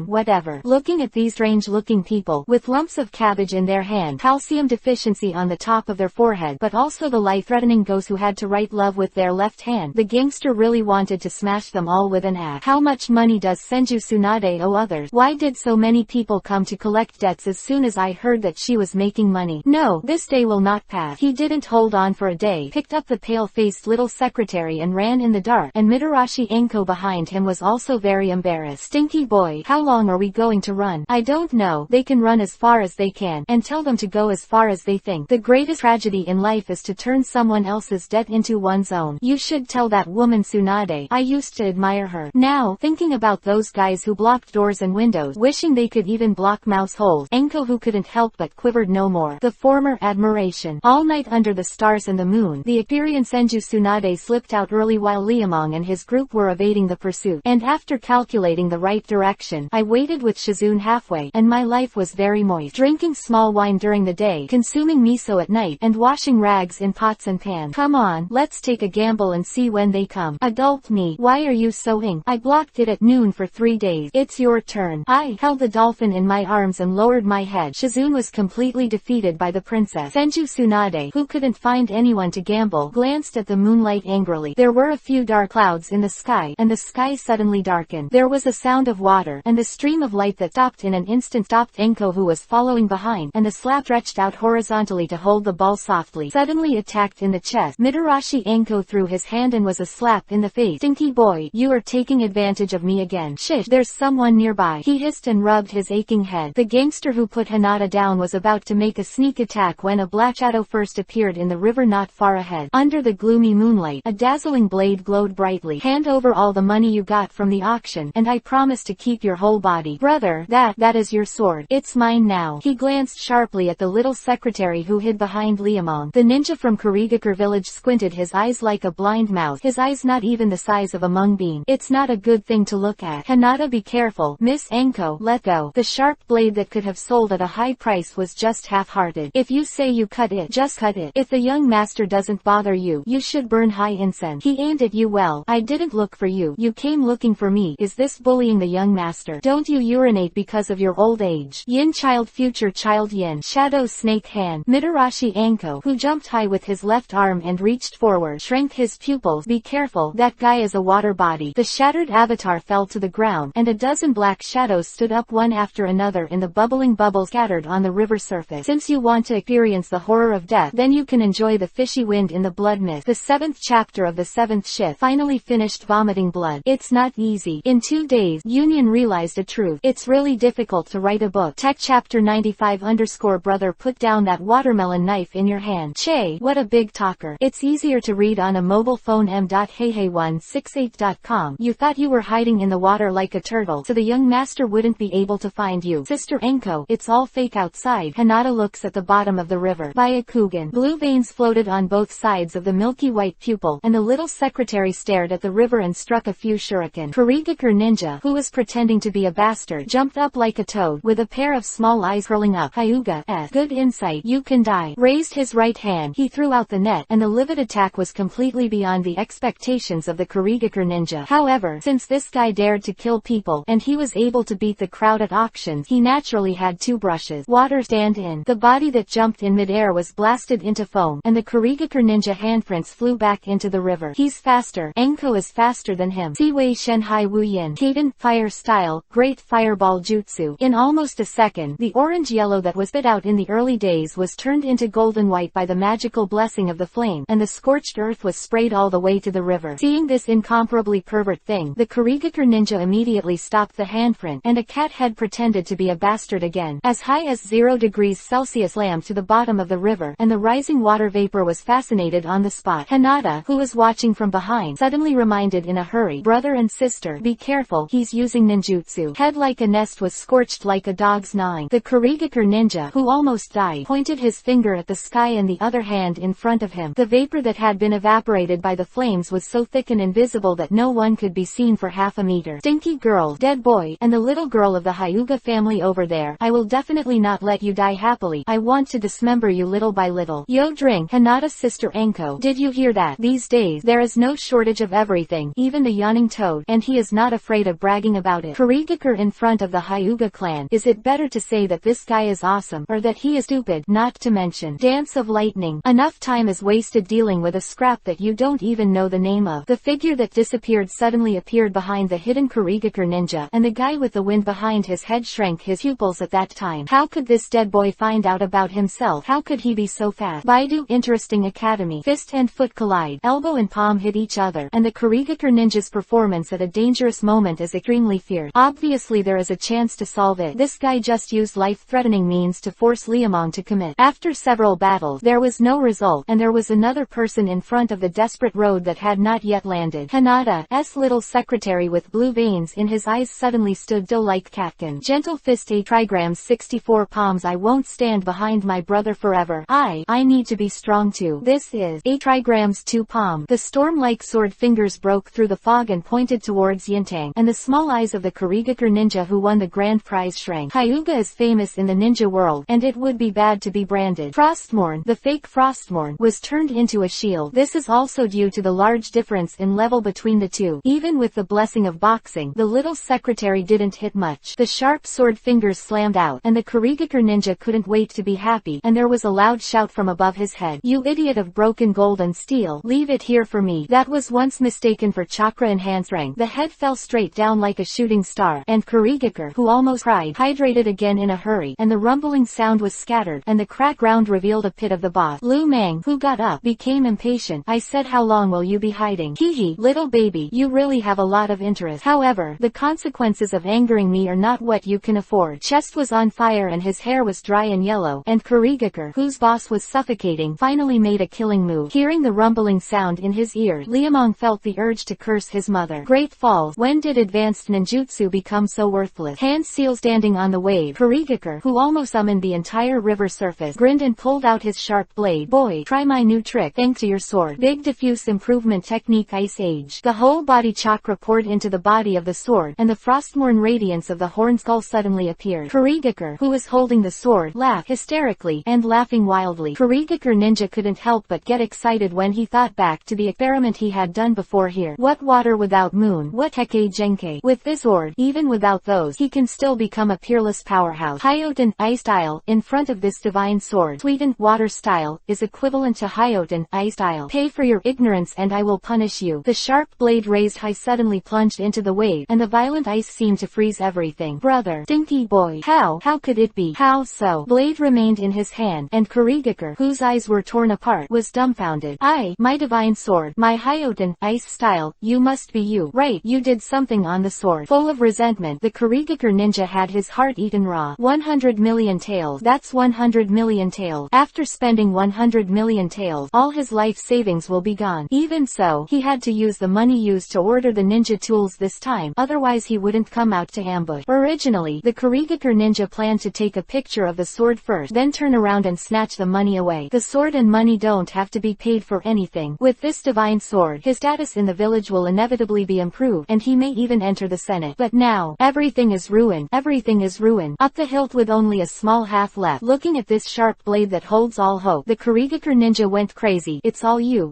whatever. Looking at these strange-looking people, with lumps of cabbage in their hand, calcium sodium deficiency on the top of their forehead, but also the life-threatening ghosts who had to write love with their left hand. The gangster really wanted to smash them all with an axe. How much money does Senju Tsunade owe others? Why did so many people come to collect debts as soon as I heard that she was making money? No, this day will not pass. He didn't hold on for a day, picked up the pale-faced little secretary and ran in the dark, and Mitarashi Enko behind him was also very embarrassed. Stinky boy, how long are we going to run? I don't know. They can run as far as they can, and tell them to go as far as they think. The greatest tragedy in life is to turn someone else's debt into one's own. You should tell that woman Tsunade. I used to admire her. Now, thinking about those guys who blocked doors and windows, wishing they could even block mouse holes, Enko who couldn't help but quivered no more. The former admiration. All night under the stars and the moon, the experienced Senju Tsunade slipped out early while Liamong and his group were evading the pursuit. And after calculating the right direction, I waited with Shizune halfway, and my life was very moist. Drinking small wine during the day, consuming miso at night, and washing rags in pots and pans. Come on, let's take a gamble and see when they come. Adult me, why are you so ing? I blocked it at noon for 3 days. It's your turn. I held the dolphin in my arms and lowered my head. Shizune was completely defeated by the princess. Senju Tsunade, who couldn't find anyone to gamble, glanced at the moonlight angrily. There were a few dark clouds in the sky, and the sky suddenly darkened. There was a sound of water, and the stream of light that stopped in an instant stopped Enko who was following behind, and the slap stretched out horizontally to hold the ball softly. Suddenly attacked in the chest. Mitarashi Enko threw his hand and was a slap in the face. Stinky boy, you are taking advantage of me again. Shish, there's someone nearby. He hissed and rubbed his aching head. The gangster who put Hinata down was about to make a sneak attack when a black shadow first appeared in the river not far ahead. Under the gloomy moonlight, a dazzling blade glowed brightly. Hand over all the money you got from the auction, and I promise to keep your whole body. Brother, that is your sword. It's mine now. He glanced sharply at the little secretary who hid behind Liamong. The ninja from Kurigakure village squinted his eyes like a blind mouse, his eyes not even the size of a mung bean. It's not a good thing to look at. Hinata, be careful. Miss Enko, let go. The sharp blade that could have sold at a high price was just half-hearted. If you say you cut it, just cut it. If the young master doesn't bother you, you should burn high incense. He aimed at you well. I didn't look for you. You came looking for me. Is this bullying the young master? Don't you urinate because of your old age? Yin child, future child yin. Shadow snake hand. Mitarashi Enko, who jumped high with his left arm and reached forward, shrank his pupils. Be careful, that guy is a water body. The shattered avatar fell to the ground, and a dozen black shadows stood up one after another in the bubbling bubbles scattered on the river surface. Since you want to experience the horror of death, then you can enjoy the fishy wind in the blood mist. The 7th chapter of the 7th shift. Finally finished vomiting blood. It's not easy. In 2 days, Union realized a truth. It's really difficult to write a book. Tech chapter 95_brother, put down that watermelon knife in your hand. Che, what a big talker. It's easier to read on a mobile phone. m.heihei168.com. You thought you were hiding in the water like a turtle, so the young master wouldn't be able to find you. Sister Enko, it's all fake outside. Hinata looks at the bottom of the river. Byakugan. Blue veins floated on both sides of the milky white pupil, and the little secretary stared at the river and struck a few shuriken. Kurigakure ninja, who was pretending to be a bastard, jumped up like a toad, with a pair of small eyes curling up. Hyuga, good insight, you can die. Raised his right hand, he threw out the net, and the livid attack was completely beyond the expectations of the Kurigakure ninja. However, since this guy dared to kill people, and he was able to beat the crowd at auctions, he naturally had 2 brushes. Water stand in. The body that jumped in midair was blasted into foam, and the Kurigakure ninja handprints flew back into the river. He's faster. Enko is faster than him. Siwei Shenhai Wu Yin. Kaden, fire style, great fireball jutsu. In almost a second, the orange-yellow that was spit out in the early days was turned into golden white by the magical blessing of the flame, and the scorched earth was sprayed all the way to the river. Seeing this incomparably pervert thing, the Kurigakure ninja immediately stopped the handprint, and a cat head pretended to be a bastard again. As high as 0 degrees Celsius slammed to the bottom of the river, and the rising water vapor was fascinated on the spot. Hinata, who was watching from behind, suddenly reminded in a hurry, brother and sister, be careful, he's using ninjutsu. Head like a nest was scorched like a dog's gnawing. The Kurigakure ninja, who almost died, pointed his finger at the sky and the other hand in front of him. The vapor that had been evaporated by the flames was so thick and invisible that no one could be seen for half a meter. Stinky girl, dead boy, and the little girl of the Hyuga family over there, I will definitely not let you die happily. I want to dismember you little by little. Yo, drink. Hinata's sister Enko, did you hear that? These days, there is no shortage of everything, even the yawning toad, and he is not afraid of bragging about it. Kurigakure in front of the Hyuga clan. Is it better to say that this guy is awesome, or that he is stupid, not to mention dance of lightning. Enough time is wasted dealing with a scrap that you don't even know the name of. The figure that disappeared suddenly appeared behind the hidden Kurigakure ninja, and the guy with the wind behind his head shrank his pupils at that time. How could this dead boy find out about himself? How could he be so fast? Baidu interesting academy. Fist and foot collide, elbow and palm hit each other, and the Kurigakure ninja's performance at a dangerous moment is extremely fierce. Obviously there is a chance to solve it. This guy just used life-threatening means to force Liamong to commit. After several battles, there was no result, and there was another person in front of the desperate road that had not yet landed. Hanada's little secretary with blue veins in his eyes suddenly stood still like Catkin. Gentle fist a trigrams 64 palms. I won't stand behind my brother forever. I need to be strong too. This is a trigrams 2 palm. The storm-like sword fingers broke through the fog and pointed towards Yintang, and the small eyes of the Kurigakure ninja who won the grand prize shrank. Hyuga is famous in the ninja world, and it would be bad to be branded. Frostmourne, the fake Frostmourne, was turned into a shield. This is also due to the large difference in level between the two. Even with the blessing of boxing, the little secretary didn't hit much. The sharp sword fingers slammed out, and the Kurigakure ninja couldn't wait to be happy, and there was a loud shout from above his head. You idiot of broken gold and steel, leave it here for me. That was once mistaken for chakra enhanced rank. The head fell straight down like a shooting star, and Kurigakure, who almost cried, hydrated again in a hurry, and the rumbling sound was scattered, and the crack ground revealed a pit of the boss. Lu Mang, who got up, became impatient. I said, how long will you be hiding? Hehe, little baby, you really have a lot of interest. However, the consequences of angering me are not what you can afford. Chest was on fire and his hair was dry and yellow, and Kurigakure, whose boss was suffocating, finally made a killing move. Hearing the rumbling sound in his ear, Liamong felt the urge to curse his mother. Great Falls, when did advanced ninjutsu become so worthless? Hand seal standing on the wave. Kurigakure, who almost summoned the entire river surface, grinned and pulled out his sharp blade. Boy, try my new trick. Thanks to your sword. Big diffuse improvement technique Ice Age. The whole body chakra poured into the body of the sword, and the Frostmourne radiance of the horn skull suddenly appeared. Kurigakure, who was holding the sword, laughed hysterically, and laughing wildly. Kurigakure ninja couldn't help but get excited when he thought back to the experiment he had done before here. What water without moon? What Heke Genkai? With this sword, even without those, he can still become a peerless powerhouse. Hyoten Ice style, in front of this divine sword, Suiten water style, is equivalent to Hyoten Ice style. Pay for your ignorance and I will punish you. The sharp blade raised high suddenly plunged into the wave, and the violent ice seemed to freeze everything. Brother, stinky boy, how could it be? How so? Blade remained in his hand, and Kurigakure, whose eyes were torn apart, was dumbfounded. My divine sword, my Hyoten Ice style, you must be you. Right, you did something on the sword. Full of resentment, the Kurigakure ninja had his heart eaten raw. 100 million taels, that's 100 million taels. After spending 100 million taels, all his life savings will be gone. Even so, he had to use the money used to order the ninja tools this time, otherwise he wouldn't come out to ambush. Originally, the Kurigakure ninja planned to take a picture of the sword first, then turn around and snatch the money away. The sword and money don't have to be paid for anything. With this divine sword, his status in the village will inevitably be improved, and he may even enter the Senate. But now, everything is ruined. Everything is ruined. Up the hilt with only a small half left. Looking at this sharp blade that holds all hope, the Kurigakure ninja went crazy. It's all you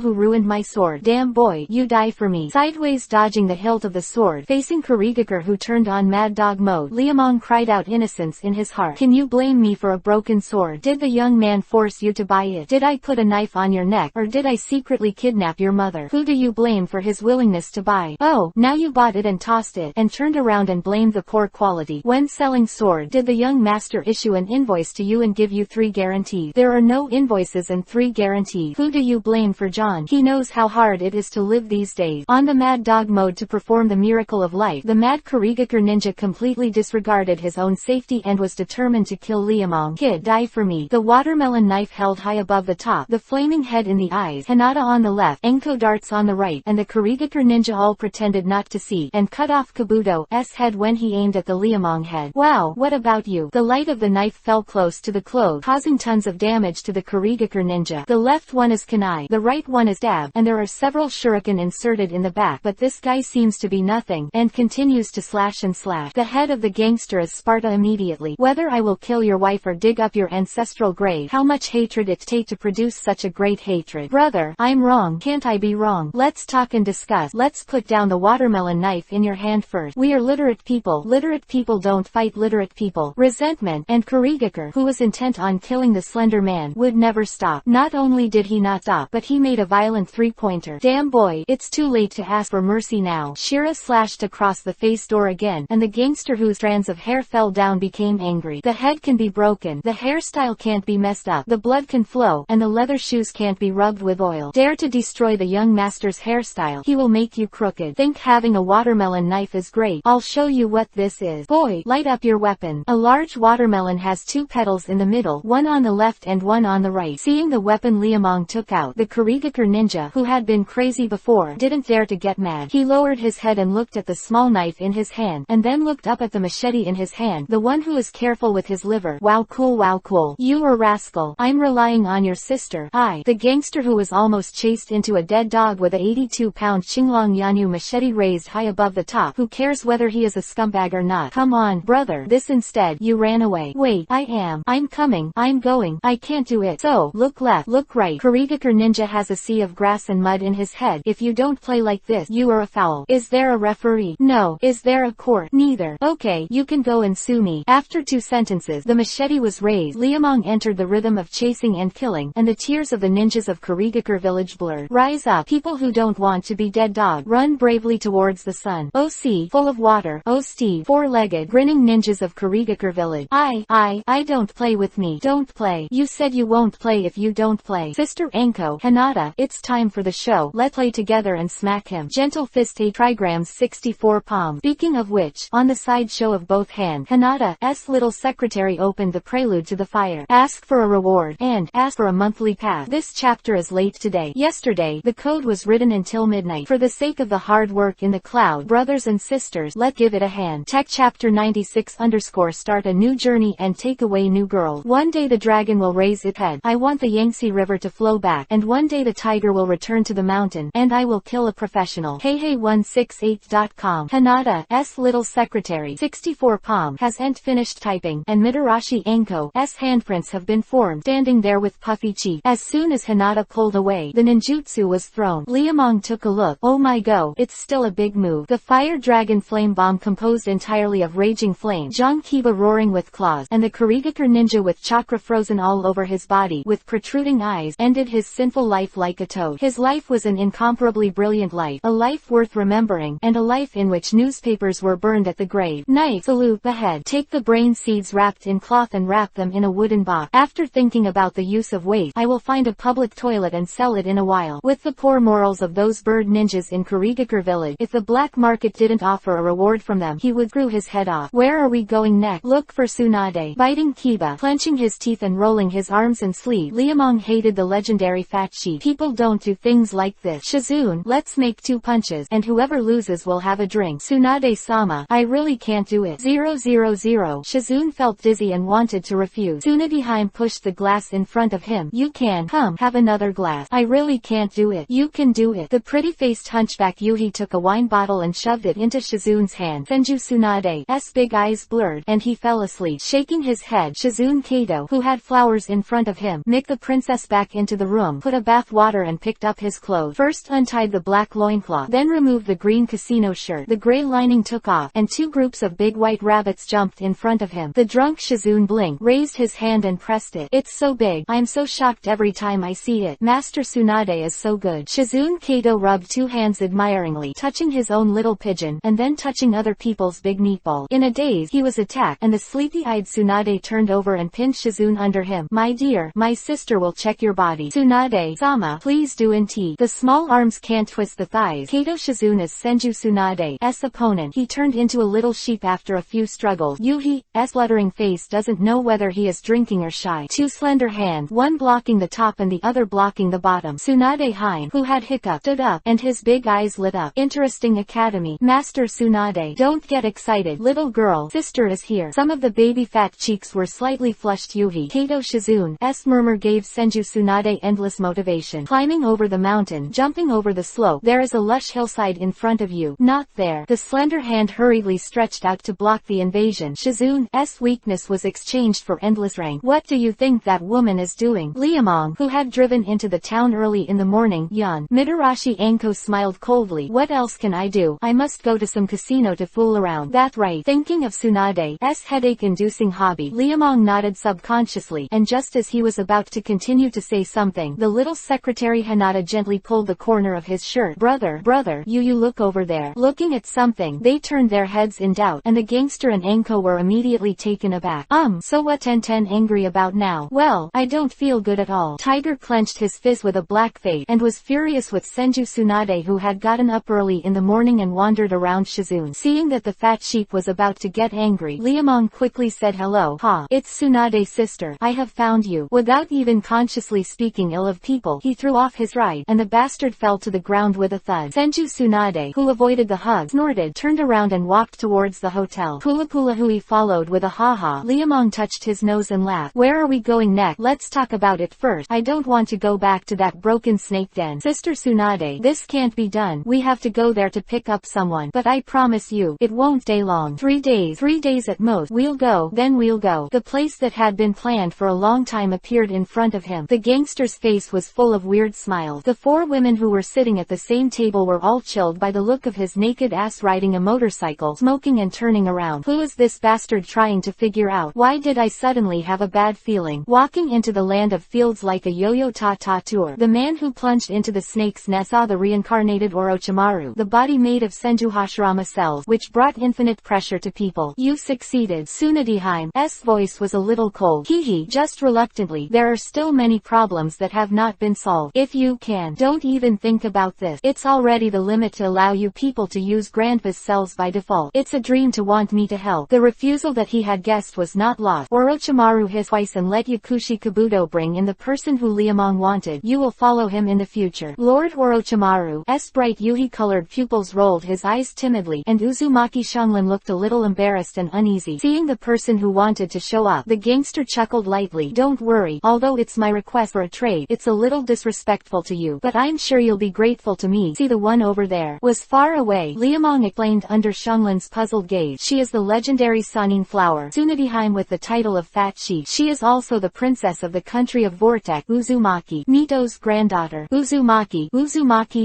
who ruined my sword. Damn boy, you die for me. Sideways dodging the hilt of the sword, facing Kurigakure who turned on mad dog mode, Liamong cried out innocence in his heart. Can you blame me for a broken sword? Did the young man force you to buy it? Did I put a knife on your neck, or did I secretly kidnap your mother? Who do you blame for his willingness to buy? Oh, now you bought it and tossed it, and turned around and blamed the poor quality. When selling sword, did the young master issue an invoice to you and give you 3 guarantees? There are no invoices and 3 guarantees. Who do you blame for John? He knows how hard it is to live these days. On the mad dog mode to perform the miracle of life, the mad Kurigakure ninja completely disregarded his own safety and was determined to kill Liamong. Kid, die for me. The watermelon knife held high above the top, the flaming head in the eyes, Hanada on the left, Enko darts on the right, and the Kurigakure ninja all pretended not to see, and cut off Kabuto's head when he aimed at the Liamong head. Wow, what about you? The light of the knife fell close to the clothes, causing tons of damage to the Kurigakure ninja. The left one is kunai, the right one is dab, and there are several shuriken inserted in the back, but this guy seems to be nothing, and continues to slash and slash. The head of the gangster is Sparta immediately. Whether I will kill your wife or dig up your ancestral grave. How much hatred it take to produce such a great hatred. Brother, I'm wrong. Can't I be wrong? Let's talk and discuss. Let's put down the watermelon knife in your hand first. We are literate people. Literate people don't fight literate people. Resentment, and Kurigakure Kurigakure, who was intent on killing the Slender Man, would never stop. Not only did he not stop, but he made a violent three-pointer. Damn boy, it's too late to ask for mercy now. Shira slashed across the face door again, and the gangster whose strands of hair fell down became angry. The head can be broken, the hairstyle can't be messed up, the blood can flow, and the leather shoes can't be rubbed with oil. Dare to destroy the young master's hairstyle, he will make you crooked. Think having a watermelon knife is great? I'll show you what this is. Boy, light up your weapon. A large watermelon has two petals in the middle, one on the left and one on the right. Seeing the weapon Liamong took out, the Kurigakure ninja, who had been crazy before, didn't dare to get mad. He lowered his head and looked at the small knife in his hand, and then looked up at the machete in his hand, the one who is careful with his liver. Wow cool, wow cool. You a rascal. I'm relying on your sister. The gangster who was almost chased into a dead dog with a 82-pound Qinglong Yanyu machete raised high above the top. Who cares whether he is a scumbag or not? Come on, brother. This instead, you ran away. Wait, I'm coming. I'm going. I can't do it. So, look left, look right. Kurigakure ninja has a sea of grass and mud in his head. If you don't play like this, you are a foul. Is there a referee? No. Is there a court? Neither. Okay, you can go and sue me. After 2 sentences, the machete was raised. Liamong entered the rhythm of chasing and killing, and the tears of the ninjas of Kurigakure village blurred. Rise up, people who don't want to be dead dog. Run bravely towards the sun. Oh sea, full of water. Oh Steve, four-legged, grinning ninjas of Kurigakure village. I don't play with me. Don't play. You said you won't play if you don't play. Sister Anko, Hinata, it's time for the show. Let's play together and smack him. Gentle fist a trigrams 64 palms. Speaking of which, on the side show of both hands, Hinata's little secretary opened the prelude to the fire. Ask for a reward, and ask for a monthly pass. This chapter is late today. Yesterday, the code was written until midnight. For the sake of the hard work in the cloud, brothers and sisters, let's give it a hand. Tech chapter 96 _ start a new journey and take away new girl. One day the dragon will raise its head. I want the Yangtze River to flow back, and one day the tiger will return to the mountain, and I will kill a professional. Heihei168.com. Hinata's little secretary, 64 palm, has finished typing, and Mitarashi Anko's handprints have been formed, standing there with puffy cheeks. As soon as Hinata pulled away, the ninjutsu was thrown. Liamong took a look. Oh my go, it's still a big move. The fire dragon flame bomb composed entirely of raging flame, Zhang Kiba roaring with claws, and the Kurigakure ninja with chakra frozen all over his body, with protruding eyes, ended his sinful life like a toad. His life was an incomparably brilliant life, a life worth remembering, and a life in which newspapers were burned at the grave. Knight, salute the head. Take the brain seeds wrapped in cloth and wrap them in a wooden box. After thinking about the use of waste, I will find a public toilet and sell it in a while. With the poor morals of those bird ninjas in Kurigakure village, if the black market didn't offer a reward from them, he would screw his head off. Where are we going next? Look for Tsunade. Biting Kiba, clenching his teeth and rolling his arms and sleeve, Liamong hated the legendary fat sheep. People don't do things like this. Shizune, let's make 2 punches, and whoever loses will have a drink. Tsunade-sama, I really can't do it. 000. Shizune felt dizzy and wanted to refuse. Tsunadeheim pushed the glass in front of him. You can, come, have another glass. I really can't do it. You can do it. The pretty-faced hunchback Yuhi took a wine bottle and shoved it into Shizune's hand. Senju Tsunade's big eyes blurred, and he fell asleep. Shaking his head, Shizune Kato, who had flowers in front of him, nicked the princess back into the room, put a bath water and picked up his clothes. First untied the black loincloth, then removed the green casino shirt. The gray lining took off, and 2 groups of big white rabbits jumped in front of him. The drunk Shizune blinked, raised his hand and pressed it. It's so big. I'm so shocked every time I see it. Master Tsunade is so good. Shizune Kato rubbed 2 hands admiringly, touching his own little pigeon, and then touching other people's big meatball. In a daze, he was attacked, and the sleepy-eyed Tsunade turned over and pinned Shizune under him. My dear, my sister will check your body. Tsunade-sama, please do indeed. The small arms can't twist the thighs. Kato Shizune is Senju Tsunade's opponent. He turned into a little sheep after a few struggles. Yuhi's fluttering face doesn't know whether he is drinking or shy. 2 slender hands, one blocking the top and the other blocking the bottom. Tsunadeheim, who had hiccup, stood up, and his big eyes lit up. Interesting academy. Master Tsunade, don't get excited. Little girl, sister is here. Some of the baby fat cheeks were slightly flushed. Yuhi Kato Shizune's murmur gave Senju Tsunade endless motivation. Climbing over the mountain, jumping over the slope. There is a lush hillside in front of you. Not there. The slender hand hurriedly stretched out to block the invasion. Shizune's weakness was exchanged for endless rank. What do you think that woman is doing? Liamong, who had driven into the town early in the morning, yawned. Mitarashi Anko smiled coldly. What else can I do? I must go to some casino to fool around. That's right. Thinking of Tsunade's headache-inducing hobby, Liamong nodded subconsciously, and just as he was about to continue to say something, the little secretary Hinata gently pulled the corner of his shirt. Brother, you look over there. Looking at something. They turned their heads in doubt, and the gangster and Anko were immediately taken aback. So what Ten angry about now? Well, I don't feel good at all. Tiger clenched his fist with a black face, and was furious with Senju Tsunade, who had gotten up early in the morning and wandered around Shizune. Seeing that the fat sheep was about to get angry, Liamong quickly said, hello, it's Tsunade's sister. I have found you. Without even consciously speaking ill of people, he threw off his ride, and the bastard fell to the ground with a thud. Senju Tsunade, who avoided the hug, snorted, turned around and walked towards the hotel. Pula Hui followed with a ha-ha. Liamong touched his nose and laughed. Where are we going next? Let's talk about it first. I don't want to go back to that broken snake den. Sister Tsunade, this can't be done. We have to go there to pick up someone. But I promise you, it won't stay long. 3 days. 3 days at most. We'll go. Then we'll go. The place that had been planned for a long time appeared in front of him. The gangster's face was full of weird smiles. The 4 women who were sitting at the same table were all chilled by the look of his naked ass riding a motorcycle, smoking and turning around. Who is this bastard trying to figure out? Why did I suddenly have a bad feeling? Walking into the land of fields like a yo-yo ta-ta tour. The man who plunged into the snake's nest saw the reincarnated Orochimaru, the body made of Senju Hashirama cells, which brought infinite pressure to people. You succeeded. Tsunade's voice was a little cold. Hehe, just reluctantly. There are still many problems that have not been solved. If you can, don't even think about this. It's already the limit to allow you people to use grandpa's cells by default. It's a dream to want me to help. The refusal that he had guessed was not lost. Orochimaru hissed twice and let Yakushi Kabuto bring in the person who Liamong wanted. You will follow him in the future. Lord Orochimaru's bright Yuhi-colored pupils rolled his eyes timidly, and Uzumaki Shanglin looked a little embarrassed and uneasy. Seeing the person who wanted to show up, the gangster chuckled lightly. Don't worry, although it's my request for a trade, it's a little disrespectful to you, but I'm sure you'll be grateful to me. See, the one over there was far away. Liamong explained under Shanglin's puzzled gaze. She is the legendary Sanin flower, Tsunadeheim with the title of Fat Sheep. She is also the princess of the country of Vortex, Uzumaki Mito's granddaughter. Uzumaki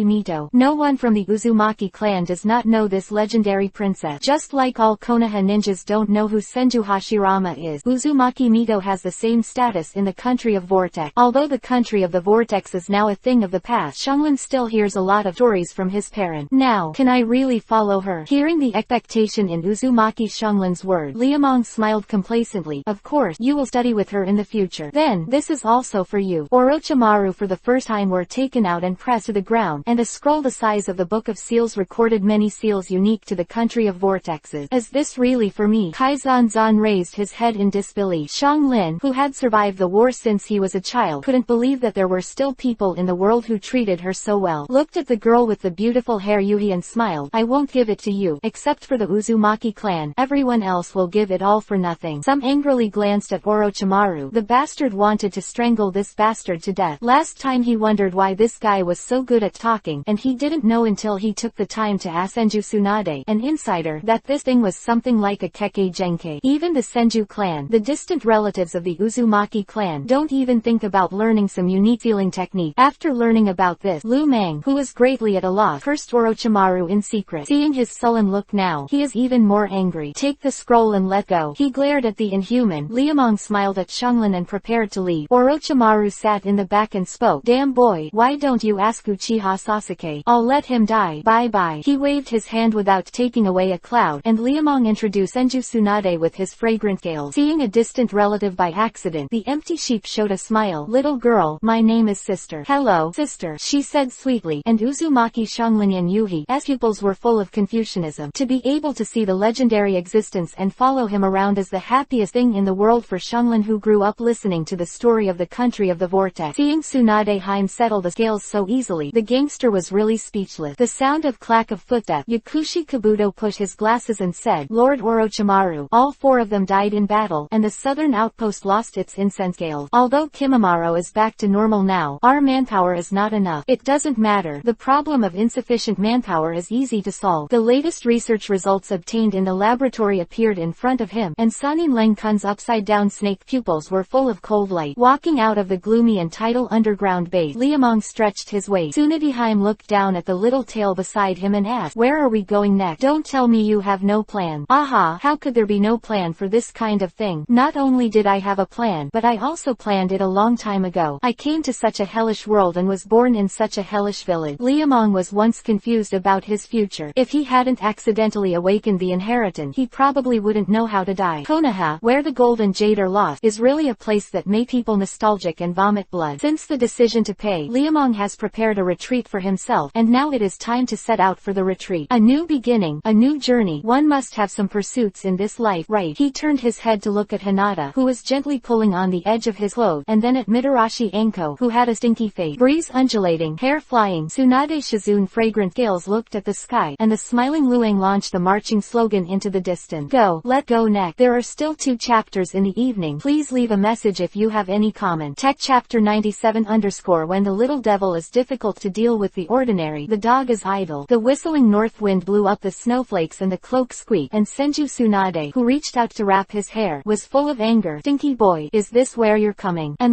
Mito. No one from the Uzumaki clan does not know this legendary princess. Just like all Konoha ninjas don't know who Senju Hashirama is, Uzumaki Mito has the same status in the country of Vortex. Although the country of the Vortex is now a thing of the past, Shanglin still hears a lot of stories from his parent. Now, can I really follow her? Hearing the expectation in Uzumaki Shanglin's word, Liamong smiled complacently. Of course, you will study with her in the future. Then, this is also for you. Orochimaru for the first time were taken out and pressed to the ground, and a scroll the size of the Book of Seals recorded many seals unique to the country of vortexes. Is this really for me? Kaizan raised his head in disbelief. Shanglin, who had survived the war since he was a child, couldn't believe that there were still people in the world who treated her so well. Looked at the girl with the beautiful hair Yuhi and smiled. I won't give it to you, except for the Uzumaki clan. Everyone else will give it all for nothing. Some angrily glanced at Orochimaru. The bastard wanted to strangle this bastard to death. Last time he wondered why this guy was so good at talking, and he didn't know until he took the time to ask Senju Tsunade, an insider, that this thing was something like a Kekkei Genkei. Even the Senju clan, the distant relatives of the Uzumaki clan, don't even think about learning some unique sealing technique. After learning about this, Lu Mang, who was greatly at a loss, cursed Orochimaru in secret. Seeing his sullen look now, he is even more angry. Take the scroll and let go. He glared at the inhuman. Liamong smiled at Shanglin and prepared to leave. Orochimaru sat in the back and spoke. Damn boy, why don't you ask Uchiha Sasuke? I'll let him die. Bye-bye. He waved his hand without taking away a cloud, and Liamong introduced Senju Tsunade with his fragrant scales. Seeing a distant relative by accident, the empty sheep showed a smile. Little girl, my name is sister. Hello, sister, she said sweetly, and Uzumaki Shanglin and Yuhi's pupils were full of Confucianism. To be able to see the legendary existence and follow him around is the happiest thing in the world for Shanglin, who grew up listening to the story of the country of the vortex. Seeing Tsunadeheim settle the scales so easily, the gangster was really speechless. The sound of clack of footsteps. Yakushi Kabuto pushed his glasses and said, Lord Orochimaru, all 4 of them died in battle, and the southern outpost lost its incense scales. Although Kimimaro is back to normal now, our manpower is not enough. It doesn't matter. The problem of insufficient manpower is easy to solve. The latest research results obtained in the laboratory appeared in front of him, and Sanin Lengkun's upside-down snake pupils were full of cold light. Walking out of the gloomy and tidal underground base, Liamong stretched his waist. Tsunadeheim looked down at the little tail beside him and asked, where are we going next? Don't tell me you have no plan. Aha, how could there be no plan for this kind kind of thing. Not only did I have a plan, but I also planned it a long time ago. I came to such a hellish world and was born in such a hellish village. Liamong was once confused about his future. If he hadn't accidentally awakened the inheritance, he probably wouldn't know how to die. Konoha, where the gold and jade are lost, is really a place that made people nostalgic and vomit blood. Since the decision to pay, Liamong has prepared a retreat for himself, and now it is time to set out for the retreat. A new beginning, a new journey. One must have some pursuits in this life, right? He turned his head to look at Hinata, who was gently pulling on the edge of his clothes, and then at Mitarashi Anko, who had a stinky face. Breeze undulating, hair flying. Tsunade Shizune fragrant gales looked at the sky, and the smiling Luang launched the marching slogan into the distance. Go, let go next. There are still 2 chapters in the evening. Please leave a message if you have any comment. Tech chapter 97 _ When the little devil is difficult to deal with the ordinary, the dog is idle. The whistling north wind blew up the snowflakes and the cloak squeaked, and Senju Tsunade, who reached out to wrap his hair, was full of anger. Stinky boy, is this where you're coming? And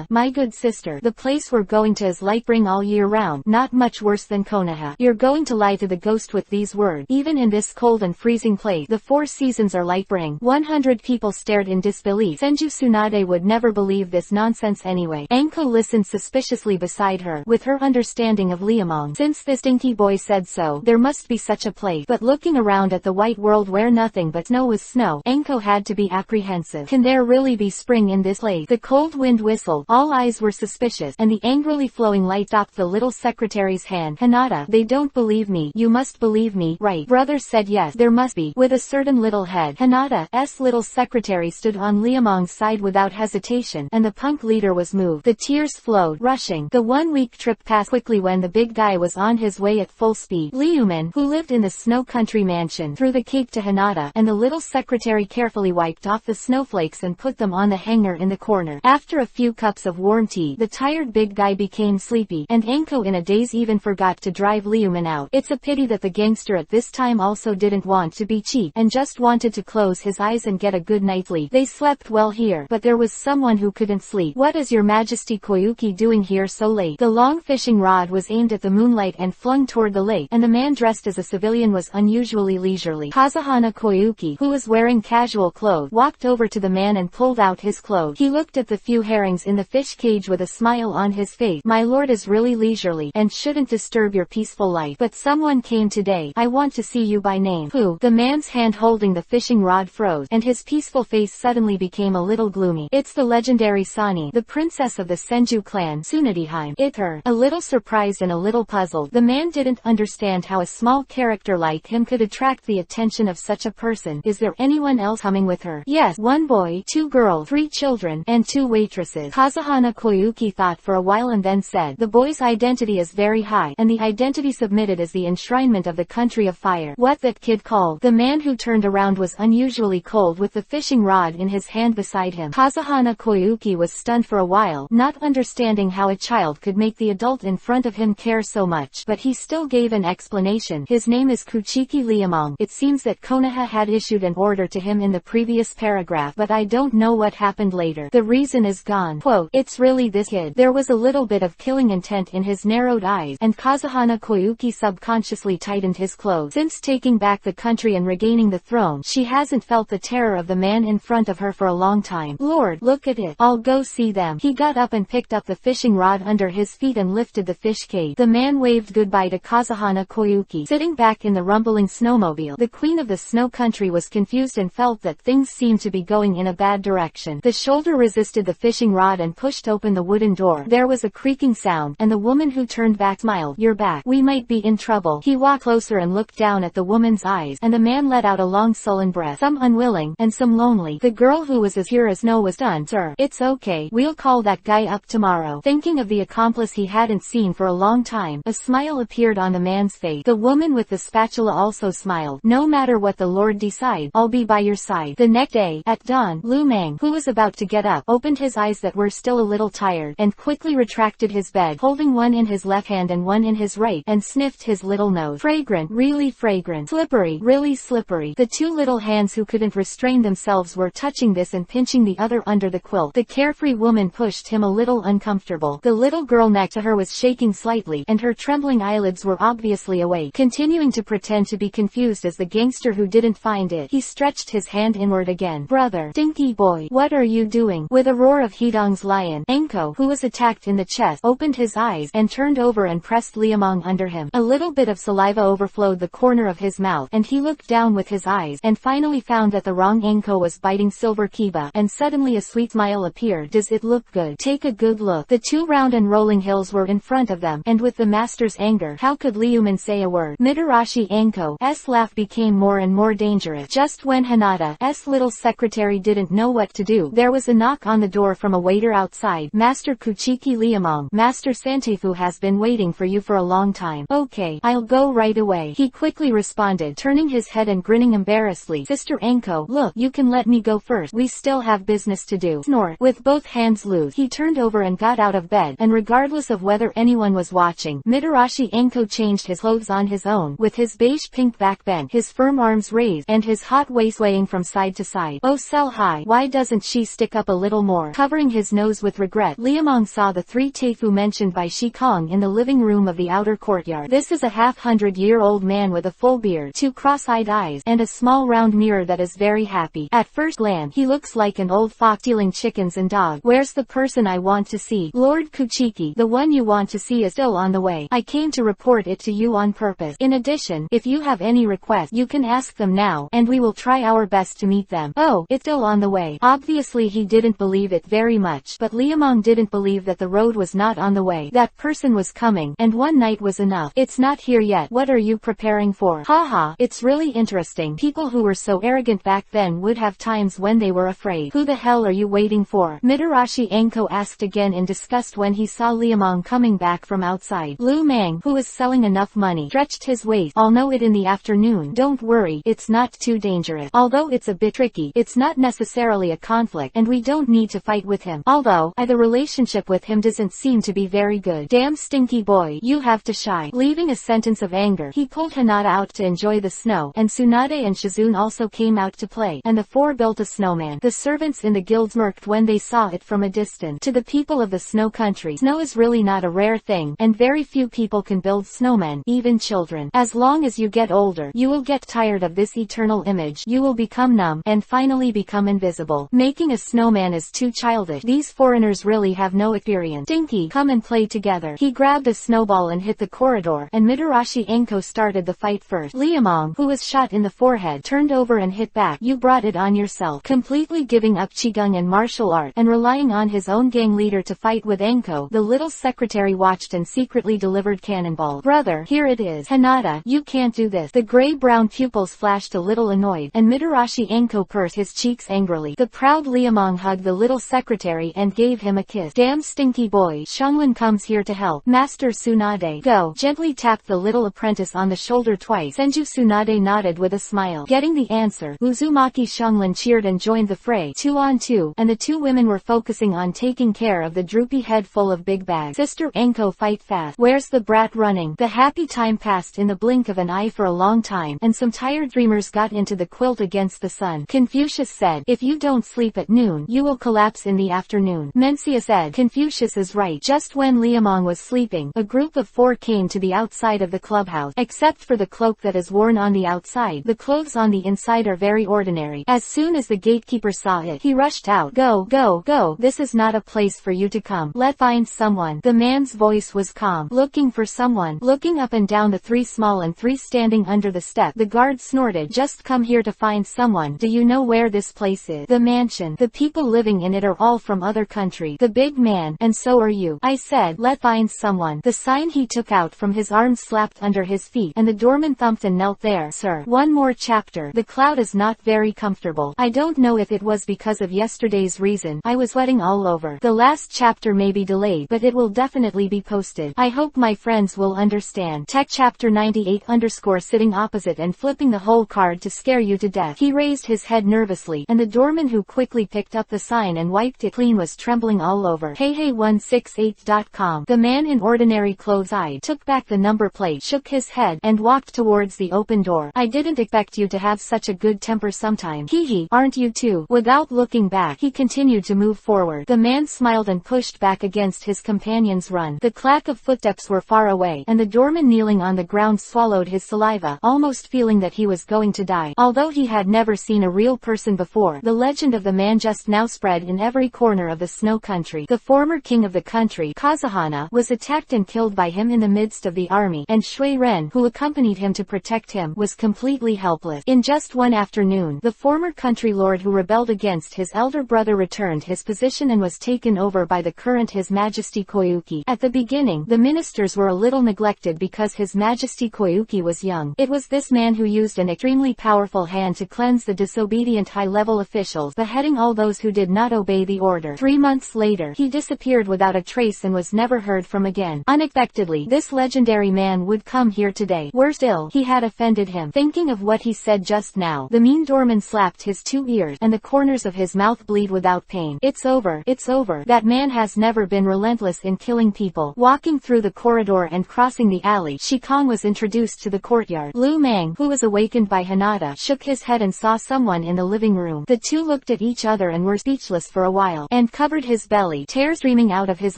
my good sister, the place we're going to is Lightspring all year round, not much worse than Konoha. You're going to lie to the ghost with these words. Even in this cold and freezing place, the 4 seasons are Lightspring. 100 people stared in disbelief. Senju Tsunade would never believe this nonsense anyway. Anko listened suspiciously beside her, with her understanding of Liamong. Since this stinky boy said so, there must be such a place. But looking around at the white world where nothing but snow was snow, Anko had to be apprehensive. Can there really be spring in this place? The cold wind whistled, all eyes were suspicious, and the angrily flowing light stopped the little secretary's hand. Hinata, they don't believe me. You must believe me, right? Brother said yes, there must be. With a certain little head, Hinata's little secretary stood on Liamong's side without hesitation, and the punk leader was moved. The tears flowed, rushing. The 1-week trip passed quickly when the big guy was on his way at full speed. Liuman, who lived in the snow country mansion, threw the cake to Hinata, and the little secretary carefully wiped off the snowflakes and put them on the hanger in the corner. After a few cups of warm tea, the tired big guy became sleepy, and Anko in a daze even forgot to drive Liuman out. It's a pity that the gangster at this time also didn't want to be cheap, and just wanted to close his eyes and get a good night's sleep. They slept well here, but there was someone who couldn't sleep. What is your majesty Koyuki doing here so late? The long fishing rod was aimed at the moonlight and flung toward the lake, and the man dressed as a civilian was unusually leisurely. Kazuhana Koyuki, who was wearing casual clothes, walked over to the man and pulled out his clothes. He looked at the few herrings in the fish cage with a smile on his face. My lord is really leisurely, and shouldn't disturb your peaceful life. But someone came today. I want to see you by name. Who? The man's hand holding the fishing rod froze, and his peaceful face suddenly became a little gloomy. It's the legendary Sani, the princess of the Senju clan, Tsunadihime. It's her. A little surprised and a little puzzled, the man didn't understand how a small character like him could attract the attention of such a person. Is there anyone else coming with her? Yes, 1 boy, 2 girls, 3 children, and 2 waitresses. Kazuhana Koyuki thought for a while and then said, the boy's identity is very high, and the identity submitted is the enshrinement of the country of fire. What that kid called? The man who turned around was unusually cold with the fishing rod in his hand beside him. Kazuhana Koyuki was stunned for a while, not understanding how a child could make the adult in front of him care so much, but he still gave an explanation. His name is Kuchiki Liamong. It seems that Konoha had issued an order to him in the previous paragraph, but I don't know what happened later. The reason is gone. Quote, it's really this kid. There was a little bit of killing intent in his narrowed eyes, and Kazuhana Koyuki subconsciously tightened his clothes. Since taking back the country and regaining the throne, she hasn't felt the terror of the man in front of her for a long time. Lord, look at it. I'll go see them. He got up and picked up the fishing rod under his feet and lifted the fish cage. The man waved goodbye to Kazuhana Koyuki. Sitting back in the rumbling snowmobile, the queen of the snow country was confused and felt that things seemed to be going in a bad direction. The shoulder resisted the fishing rod and pushed open the wooden door. There was a creaking sound, and the woman who turned back smiled. You're back. We might be in trouble. He walked closer and looked down at the woman's eyes, and the man let out a long sullen breath, some unwilling, and some lonely. The girl, who was as pure as snow, was done. Sir, it's okay. We'll call that guy up tomorrow. Thinking of the accomplice he hadn't seen for a long time, a smile appeared on the man's face. The woman with the spatula also smiled. No matter what the Lord decides, I'll be by your side. The next day, at dawn, Lu Mang, who was about to get up, opened his eyes that were still a little tired, and quickly retracted his bed, holding one in his left hand and one in his right, and sniffed his little nose. Fragrant, really fragrant. Slippery, really slippery. The 2 little hands who couldn't restrain themselves were touching this and pinching the other under the quilt. The carefree woman pushed him a little uncomfortable. The little girl next to her was shaking slightly, and her trembling eyelids were obviously awake. Continuing to pretend to be confused as the gangster who didn't find it, he stretched his hand inward again. Brother, stinky boy, what are you doing? With a roar of Hidong's lion, Enko, who was attacked in the chest, opened his eyes, and turned over and pressed Liamong under him. A little bit of saliva overflowed the corner of his mouth, and he looked down with his eyes, and finally found that the wrong Enko was biting Silver Kiba, and suddenly a sweet smile appeared. Does it look good? Take a good look. The two round and rolling hills were in front of them, and with the master's anger, how could Liuman say a word? Mitarashi Enko's laugh became more and more dangerous. Just when Hinata's little secretary didn't know what to do, there was a knock on the door from a waiter outside. Master Kuchiki Liamong, Master Santefu has been waiting for you for a long time. Okay, I'll go right away, he quickly responded, turning his head and grinning embarrassedly. Sister Enko, look, you can let me go first. We still have business to do. Snort. With both hands loose, he turned over and got out of bed, and regardless of whether anyone was watching, Mitarashi Enko changed his clothes on his own, with his beige-pink back bent, his firm arms raised, and his hot waist swaying from side to side. Oh sell high, why doesn't she stick up a little more? Covering his nose with regret, Liamong saw the three Teifu mentioned by Shikong in the living room of the outer courtyard. This is a half-hundred-year-old man with a full beard, two cross-eyed eyes, and a small round mirror that is very happy. At first glance, he looks like an old fox stealing chickens and dogs. Where's the person I want to see? Lord Kuchiki, the one you want to see is still on the way. I came to report it to you on purpose. In addition, if you have any requests, you can ask them now, and we will try our best to meet them. Oh, it's still on the way. Obviously he didn't believe it very much, but Liamong didn't believe that the road was not on the way. That person was coming, and one night was enough. It's not here yet. What are you preparing for? Haha, it's really interesting. People who were so arrogant back then would have times when they were afraid. Who the hell are you waiting for? Mitarashi Enko asked again in disgust when he saw Liamong coming back from outside. Lu Mang, who was selling enough money, stretched his waist. I'll know it in the afternoon. Don't worry, it's not too dangerous. Although it's a bit tricky, it's not necessarily a conflict, and we don't need to fight with him. Although, the relationship with him doesn't seem to be very good. Damn stinky boy, you have to shy. Leaving a sentence of anger, he pulled Hinata out to enjoy the snow, and Tsunade and Shizune also came out to play, and the four built a snowman. The servants in the guild smirked when they saw it from a distance. To the people of the snow country, snow is really not a rare thing, and very few people can build snowmen, even children. As long as you get older, you will get tired of this eternal image. You will become numb, and finally become invisible. Making a snowman is too childish. These foreigners really have no experience. Stinky, come and play together. He grabbed a snowball and hit the corridor, and Mitarashi Enko started the fight first. Liamong, who was shot in the forehead, turned over and hit back. You brought it on yourself. Completely giving up Qigong and martial art, and relying on his own gang leader to fight with Enko, the little secretary watched and secretly delivered cannonball. Brother, here it is. Hinata, you can't do this. The gray-brown pupils flashed a little annoyed, and Mitarashi Enko pursed his cheeks angrily. The proud Liamong hugged the little secretary and gave him a kiss. Damn stinky boy, Xianglin comes here to help. Master Tsunade, go. Gently tapped the little apprentice on the shoulder twice. Senju Tsunade nodded with a smile. Getting the answer, Uzumaki Xianglin cheered and joined the fray. 2-on-2, and the two women were focusing on taking care of the droopy head full of big bags. Sister Enko, fight fast. Where's the brat running? The happy time passed in the blink of an eye for a long time, and some tired dreamers got into the quilt against the sun. Confucius said, if you don't sleep at noon, you will collapse in the afternoon. Mencia said, Confucius is right. Just when Liamong was sleeping, a group of four came to the outside of the clubhouse. Except for the cloak that is worn on the outside, the clothes on the inside are very ordinary. As soon as the gatekeeper saw it, he rushed out. Go, go, go. This is not a place for you to come. Let's find someone. The man's voice was calm. Looking for someone. Looking up and down the three small and three standing under the step, the guard snorted, just come here to find someone. Do you know where this place is? The mansion. The people living in it are all from other countries. The big man, and so are you. I said, let's find someone. The sign he took out from his arms slapped under his feet, and the doorman thumped and knelt there. Sir, one more chapter. The cloud is not very comfortable. I don't know if it was because of yesterday's reason. I was sweating all over. The last chapter may be delayed, but it will definitely be posted. I hope my friends will understand. Tech chapter 98 _ sitting opposite and flipping the whole card to scare you to death. He raised his head nervously, and the doorman who quickly picked up the sign and wiped it clean was trembling all over. Hey168.com. The man in ordinary clothes eyed, took back the number plate, shook his head, and walked towards the open door. I didn't expect you to have such a good temper sometimes. Hee, aren't you too? Without looking back, he continued to move forward. The man smiled and pushed back against his companion's run. The clack of footsteps were far away, and the doorman kneeling on the ground swallowed his saliva, almost feeling that he was going to die. Although he had never seen seen a real person before. The legend of the man just now spread in every corner of the snow country. The former king of the country, Kazuhana, was attacked and killed by him in the midst of the army, and Shui Ren, who accompanied him to protect him, was completely helpless. In just one afternoon, the former country lord who rebelled against his elder brother returned his position and was taken over by the current His Majesty Koyuki. At the beginning, the ministers were a little neglected because His Majesty Koyuki was young. It was this man who used an extremely powerful hand to cleanse the disobedient high-level officials, beheading all those who did not obey the order. 3 months later, he disappeared without a trace and was never heard from again. Unexpectedly, this legendary man would come here today. Worse still, he had offended him. Thinking of what he said just now, the mean doorman slapped his 2 ears, and the corners of his mouth bleed without pain. It's over. It's over. That man has never been relentless in killing people. Walking through the corridor and crossing the alley, Shikong was introduced to the courtyard. Lu Mang, who was awakened by Hinata, shook his head and saw someone in the living room. The two looked at each other and were speechless for a while, and covered his belly, tears streaming out of his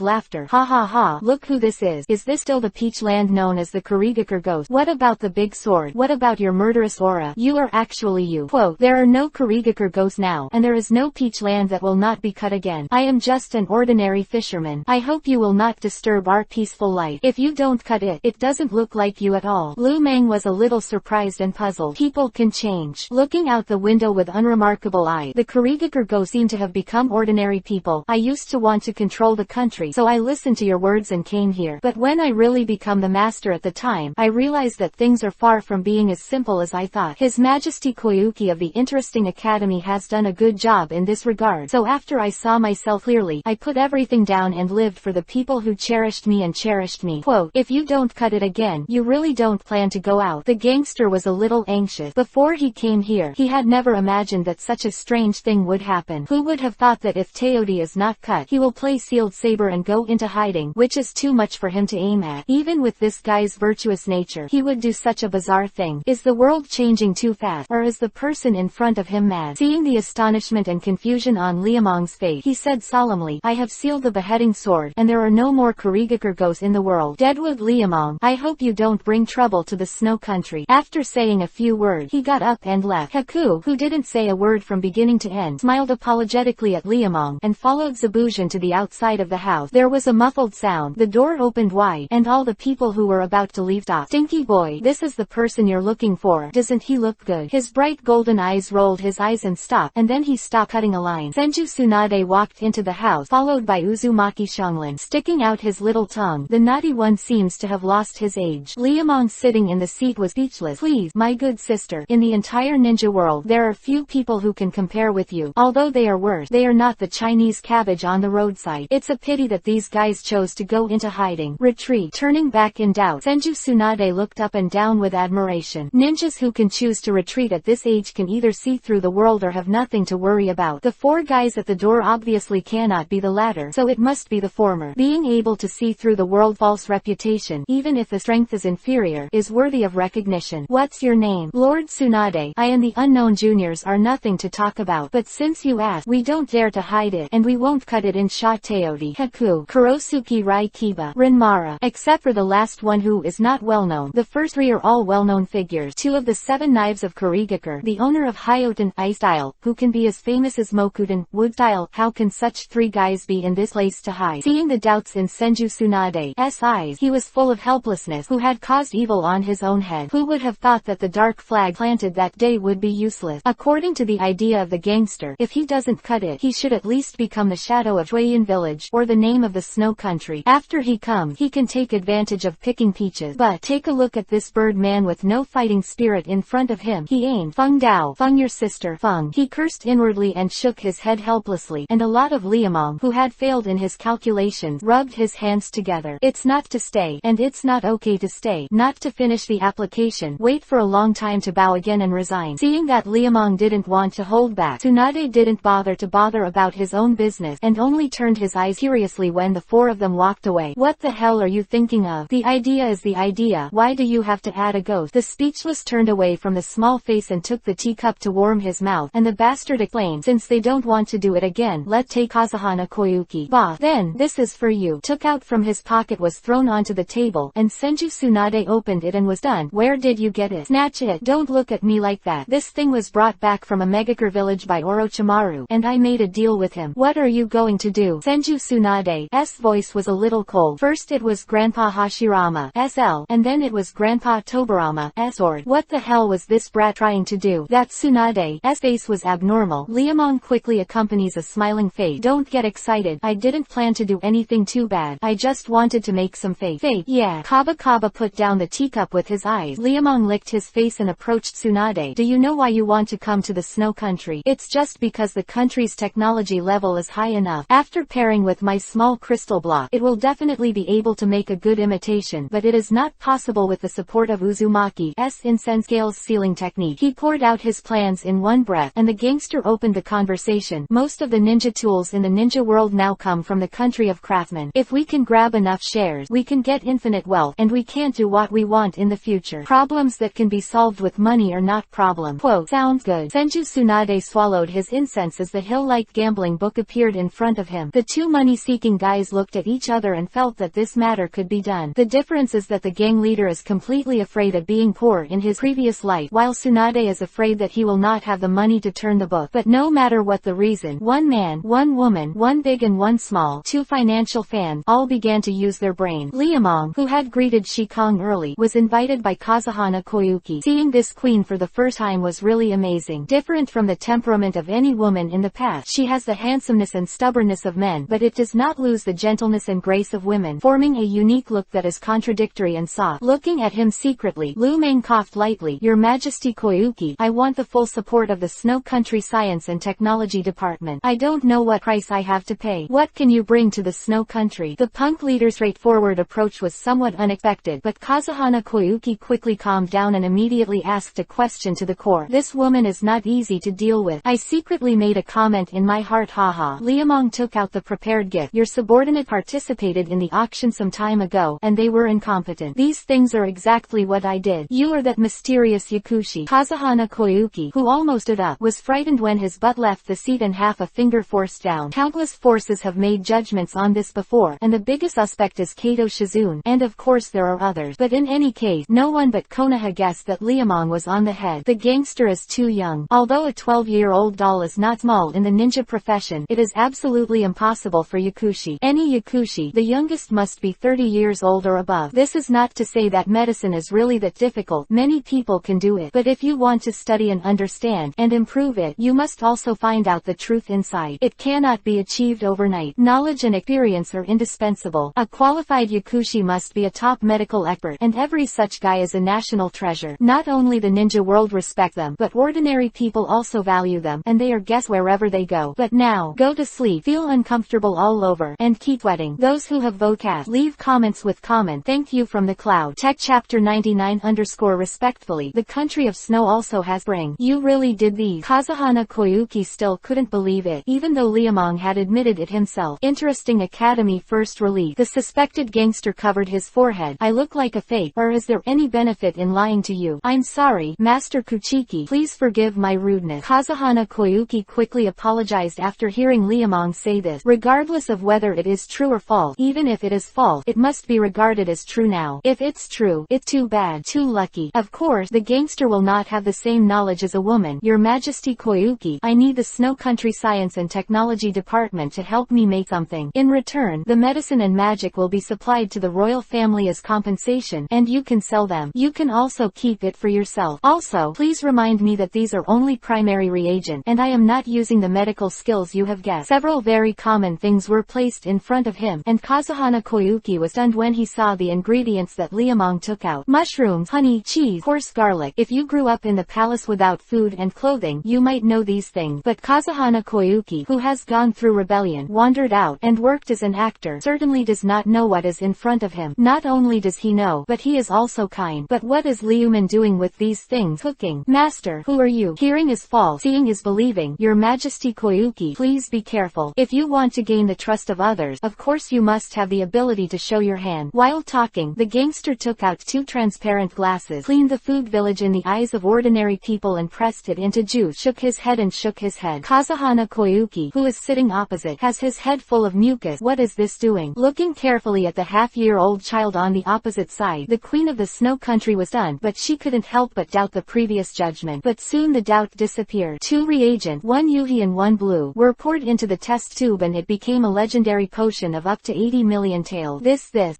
laughter. Ha ha ha, look who this is. Is this still the Peach Land known as the Kurigakure Ghost? What about the big sword? What about your murderous aura? You are actually you. Quote, there are no Kurigakure ghosts now, and there is no Peach Land that will not be cut again. I am just an ordinary fisherman. I hope you will not disturb our peaceful life. If you don't cut it, it doesn't look like you at all. Lu Mang was a little surprised and puzzled. People can change. Looking out the window with unremarkable eye, the Kurigakure ghosts seem to have become ordinary people. I used to want to control the country, so I listened to your words and came here. But when I really become the master at the time, I realized that things are far from being as simple as I thought. His Majesty Koyuki of the Interesting Academy has done a good job in this regard. So after I saw myself clearly, I put everything down and lived for the people who cherished me and cherished me. Quote, if you don't cut it again, you really don't plan to go out. The gangster was a little anxious. Before he came here, he had never imagined that such a strange thing would happen. Who would have thought that if Teodi is not cut, he will play sealed saber and go into hiding, which is too much for him to aim at. Even with this guy's virtuous nature, he would do such a bizarre thing. Is the world changing too fast, or is the person in front of him mad? Seeing the astonishment and confusion on Liamong's face, he said solemnly, I have sealed the beheading sword, and there are no more Kurigakure ghosts in the world. Deadwood Liamong, I hope you don't bring trouble to the snow country. After saying a few words, he got up and left. Haku, who didn't say a word from beginning to end, smiled apologetically at Liamong, and followed Zabujan to the outside of the house. There was a muffled sound, the door opened wide, and all the people who were about to leave stopped. Stinky boy, this is the person you're looking for. Doesn't he look good? His bright golden eyes rolled his eyes and stopped, and then he stopped cutting a line. Senju Tsunade walked into the house, followed by Uzumaki Shanglin, sticking out his little tongue. The naughty one seems to have lost his age. Liamong sitting in the seat was speechless. Please, my good sister, in the entire ninja world, there are few people who can compare with you. Although they are worse, they are not the Chinese cabbage on the roadside. It's a pity that these guys chose to go into hiding. Retreat. Turning back in doubt, Senju Tsunade looked up and down with admiration. Ninjas who can choose to retreat at this age can either see through the world or have nothing to worry about. The 4 guys at the door obviously cannot be the latter, so it must be the former. Being able to see through the world's false reputation, even if the strength is inferior, is worthy of recognition. What's your name? Lord Tsunade. I and the unknown juniors are nothing to talk about, but since you asked, we don't dare to hide it, and we won't cut it in Sha Teodi, Haku, Kurosuke Rai Kiba, Renmara, except for the last one who is not well known. The first 3 are all well-known figures. 2 of the 7 knives of Kurigakure, the owner of Hyoten, Ice Style, who can be as famous as Mokuden, Wood Style. How can such 3 guys be in this place to hide? Seeing the doubts in Senju Tsunade's eyes, he was full of helplessness. Who had caused evil on his own head? Who would have thought that the dark flag planted that day would be useless? According to the idea of the gangster, if he doesn't cut it, he should at least become the shadow of Jueyin village, or the name of the snow country. After he comes, he can take advantage of picking peaches. But take a look at this bird man with no fighting spirit in front of him. He aimed. Feng Dao, Feng your sister, Feng. He cursed inwardly and shook his head helplessly, and a lot of Liamong, who had failed in his calculations, rubbed his hands together. It's not to stay, and it's not okay to stay. Not to finish the application, wait for a long time to bow again and resign. Seeing that Liamong didn't want to hold back, Tsunade didn't bother about his own business, and only turned his eyes curiously when the 4 of them walked away. What the hell are you thinking of? The idea is the idea. Why do you have to add a ghost? The speechless turned away from the small face and took the teacup to warm his mouth, and the bastard explained, since they don't want to do it again, let take Kazuhana Koyuki. Bah, then, this is for you. Took out from his pocket was thrown onto the table, and Senju Tsunade opened it and was done. Where did you get it? Snatch it. Don't look at me like that. This thing was was brought back from a Megakure village by Orochimaru, and I made a deal with him. What are you going to do? Senju Tsunade's voice was a little cold. First it was Grandpa Hashirama SL, and then it was Grandpa Tobarama S-Ord. What the hell was this brat trying to do? That Tsunade's face was abnormal. Liamong quickly accompanies a smiling face. Don't get excited. I didn't plan to do anything too bad. I just wanted to make some fate. Yeah. Kaba put down the teacup with his eyes. Liamong licked his face and approached Tsunade. Do you know why you want to come to the snow country? It's just because the country's technology level is high enough. After pairing with my small crystal block, it will definitely be able to make a good imitation, but it is not possible with the support of Uzumaki's incense scales sealing technique. He poured out his plans in one breath, and the gangster opened the conversation. Most of the ninja tools in the ninja world now come from the country of craftsmen. If we can grab enough shares, we can get infinite wealth, and we can't do what we want in the future. Problems that can be solved with money are not problem. Quote, sounds good. Senju Tsunade swallowed his incense as the hill-like gambling book appeared in front of him. The two money-seeking guys looked at each other and felt that this matter could be done. The difference is that the gang leader is completely afraid of being poor in his previous life, while Tsunade is afraid that he will not have the money to turn the book. But no matter what the reason, one man, one woman, one big and one small, two financial fans, all began to use their brain. Liamong, who had greeted Shikong early, was invited by Kazuhana Koyuki. Seeing this queen for the first time was really amazing. Different from the temperament of any woman in the past, she has the handsomeness and stubbornness of men, but it does not lose the gentleness and grace of women, forming a unique look that is contradictory and soft. Looking at him secretly, Lu Meng coughed lightly. Your Majesty Koyuki, I want the full support of the Snow Country Science and Technology Department. I don't know what price I have to pay. What can you bring to the Snow Country? The punk leader's straightforward approach was somewhat unexpected, but Kazuhana Koyuki quickly calmed down and immediately asked a question to the core. This woman is not easy to deal with. I secretly made a comment in my heart, haha. Liamong took out the prepared gift. Your subordinate participated in the auction some time ago, and they were incompetent. These things are exactly what I did. You are that mysterious Yakushi. Kazuhana Koyuki, who almost stood up, was frightened when his butt left the seat and half a finger forced down. Countless forces have made judgments on this before, and the biggest suspect is Kato Shizune, and of course there are others. But in any case, no one but Konoha guessed that Liamong was on the head. The gangster is too young. Although a 12-year-old doll is not small in the ninja profession, it is absolutely impossible for Yakushi. Any Yakushi, the youngest, must be 30 years old or above. This is not to say that medicine is really that difficult. Many people can do it. But if you want to study and understand, and improve it, you must also find out the truth inside. It cannot be achieved overnight. Knowledge and experience are indispensable. A qualified Yakushi must be a top medical expert, and every such guy is a national treasure. Not only the ninja world respect them, but ordinary people also value them, and they are guests wherever they go. But now, go to sleep, feel uncomfortable all over, and keep sweating. Those who have vote cast, leave comments with comment. Thank you from the cloud. Tech chapter 99 _ respectfully. The country of snow also has spring. You really did these. Kazuhana Koyuki still couldn't believe it, even though Liamong had admitted it himself. Interesting Academy first release. The suspected gangster covered his forehead. I look like a fake, or is there any benefit in lying to you? I'm sorry, Master Kuchiki. Please forgive my rudeness. Kazuhana Koyuki quickly apologized after hearing Liamong say this. Regardless of whether it is true or false, even if it is false, it must be regarded as true now. If it's true, it's too bad, too lucky. Of course, the gangster will not have the same knowledge as a woman. Your Majesty Koyuki, I need the Snow Country Science and Technology Department to help me make something. In return, the medicine and magic will be supplied to the royal family as compensation, and you can sell them. You can also keep it for yourself. Also, please remind me that these are only primary reagent, and I am not using the medical skills you have guessed. Several very common things were placed in front of him, and Kazuhana Koyuki was stunned when he saw the ingredients that Liamong took out. Mushrooms, honey, cheese, coarse garlic. If you grew up in the palace without food and clothing, you might know these things. But Kazuhana Koyuki, who has gone through rebellion, wandered out, and worked as an actor, certainly does not know what is in front of him. Not only does he know, but he is also kind. But what is Liuman doing with these things? Cooking. Master, who are you? Hearing is false, seeing is believing. Your Majesty Koyuki, please be careful. If you want to gain the trust of others, of course you must have the ability to show your hand. While talking, the gangster took out 2 transparent glasses, cleaned the food village in the eyes of ordinary people and pressed it into juice, shook his head and shook his head. Kazuhana Koyuki, who is sitting opposite, has his head full of mucus. What is this doing? Looking carefully at the half-year-old child on the opposite side, the queen of the snow country was stunned, but she couldn't help but doubt the previous judgment. but soon the doubt disappeared. 2 reagent, 1 Yuhi and 1 blue, were poured into the test tube and it became a legendary potion of up to 80 million taels.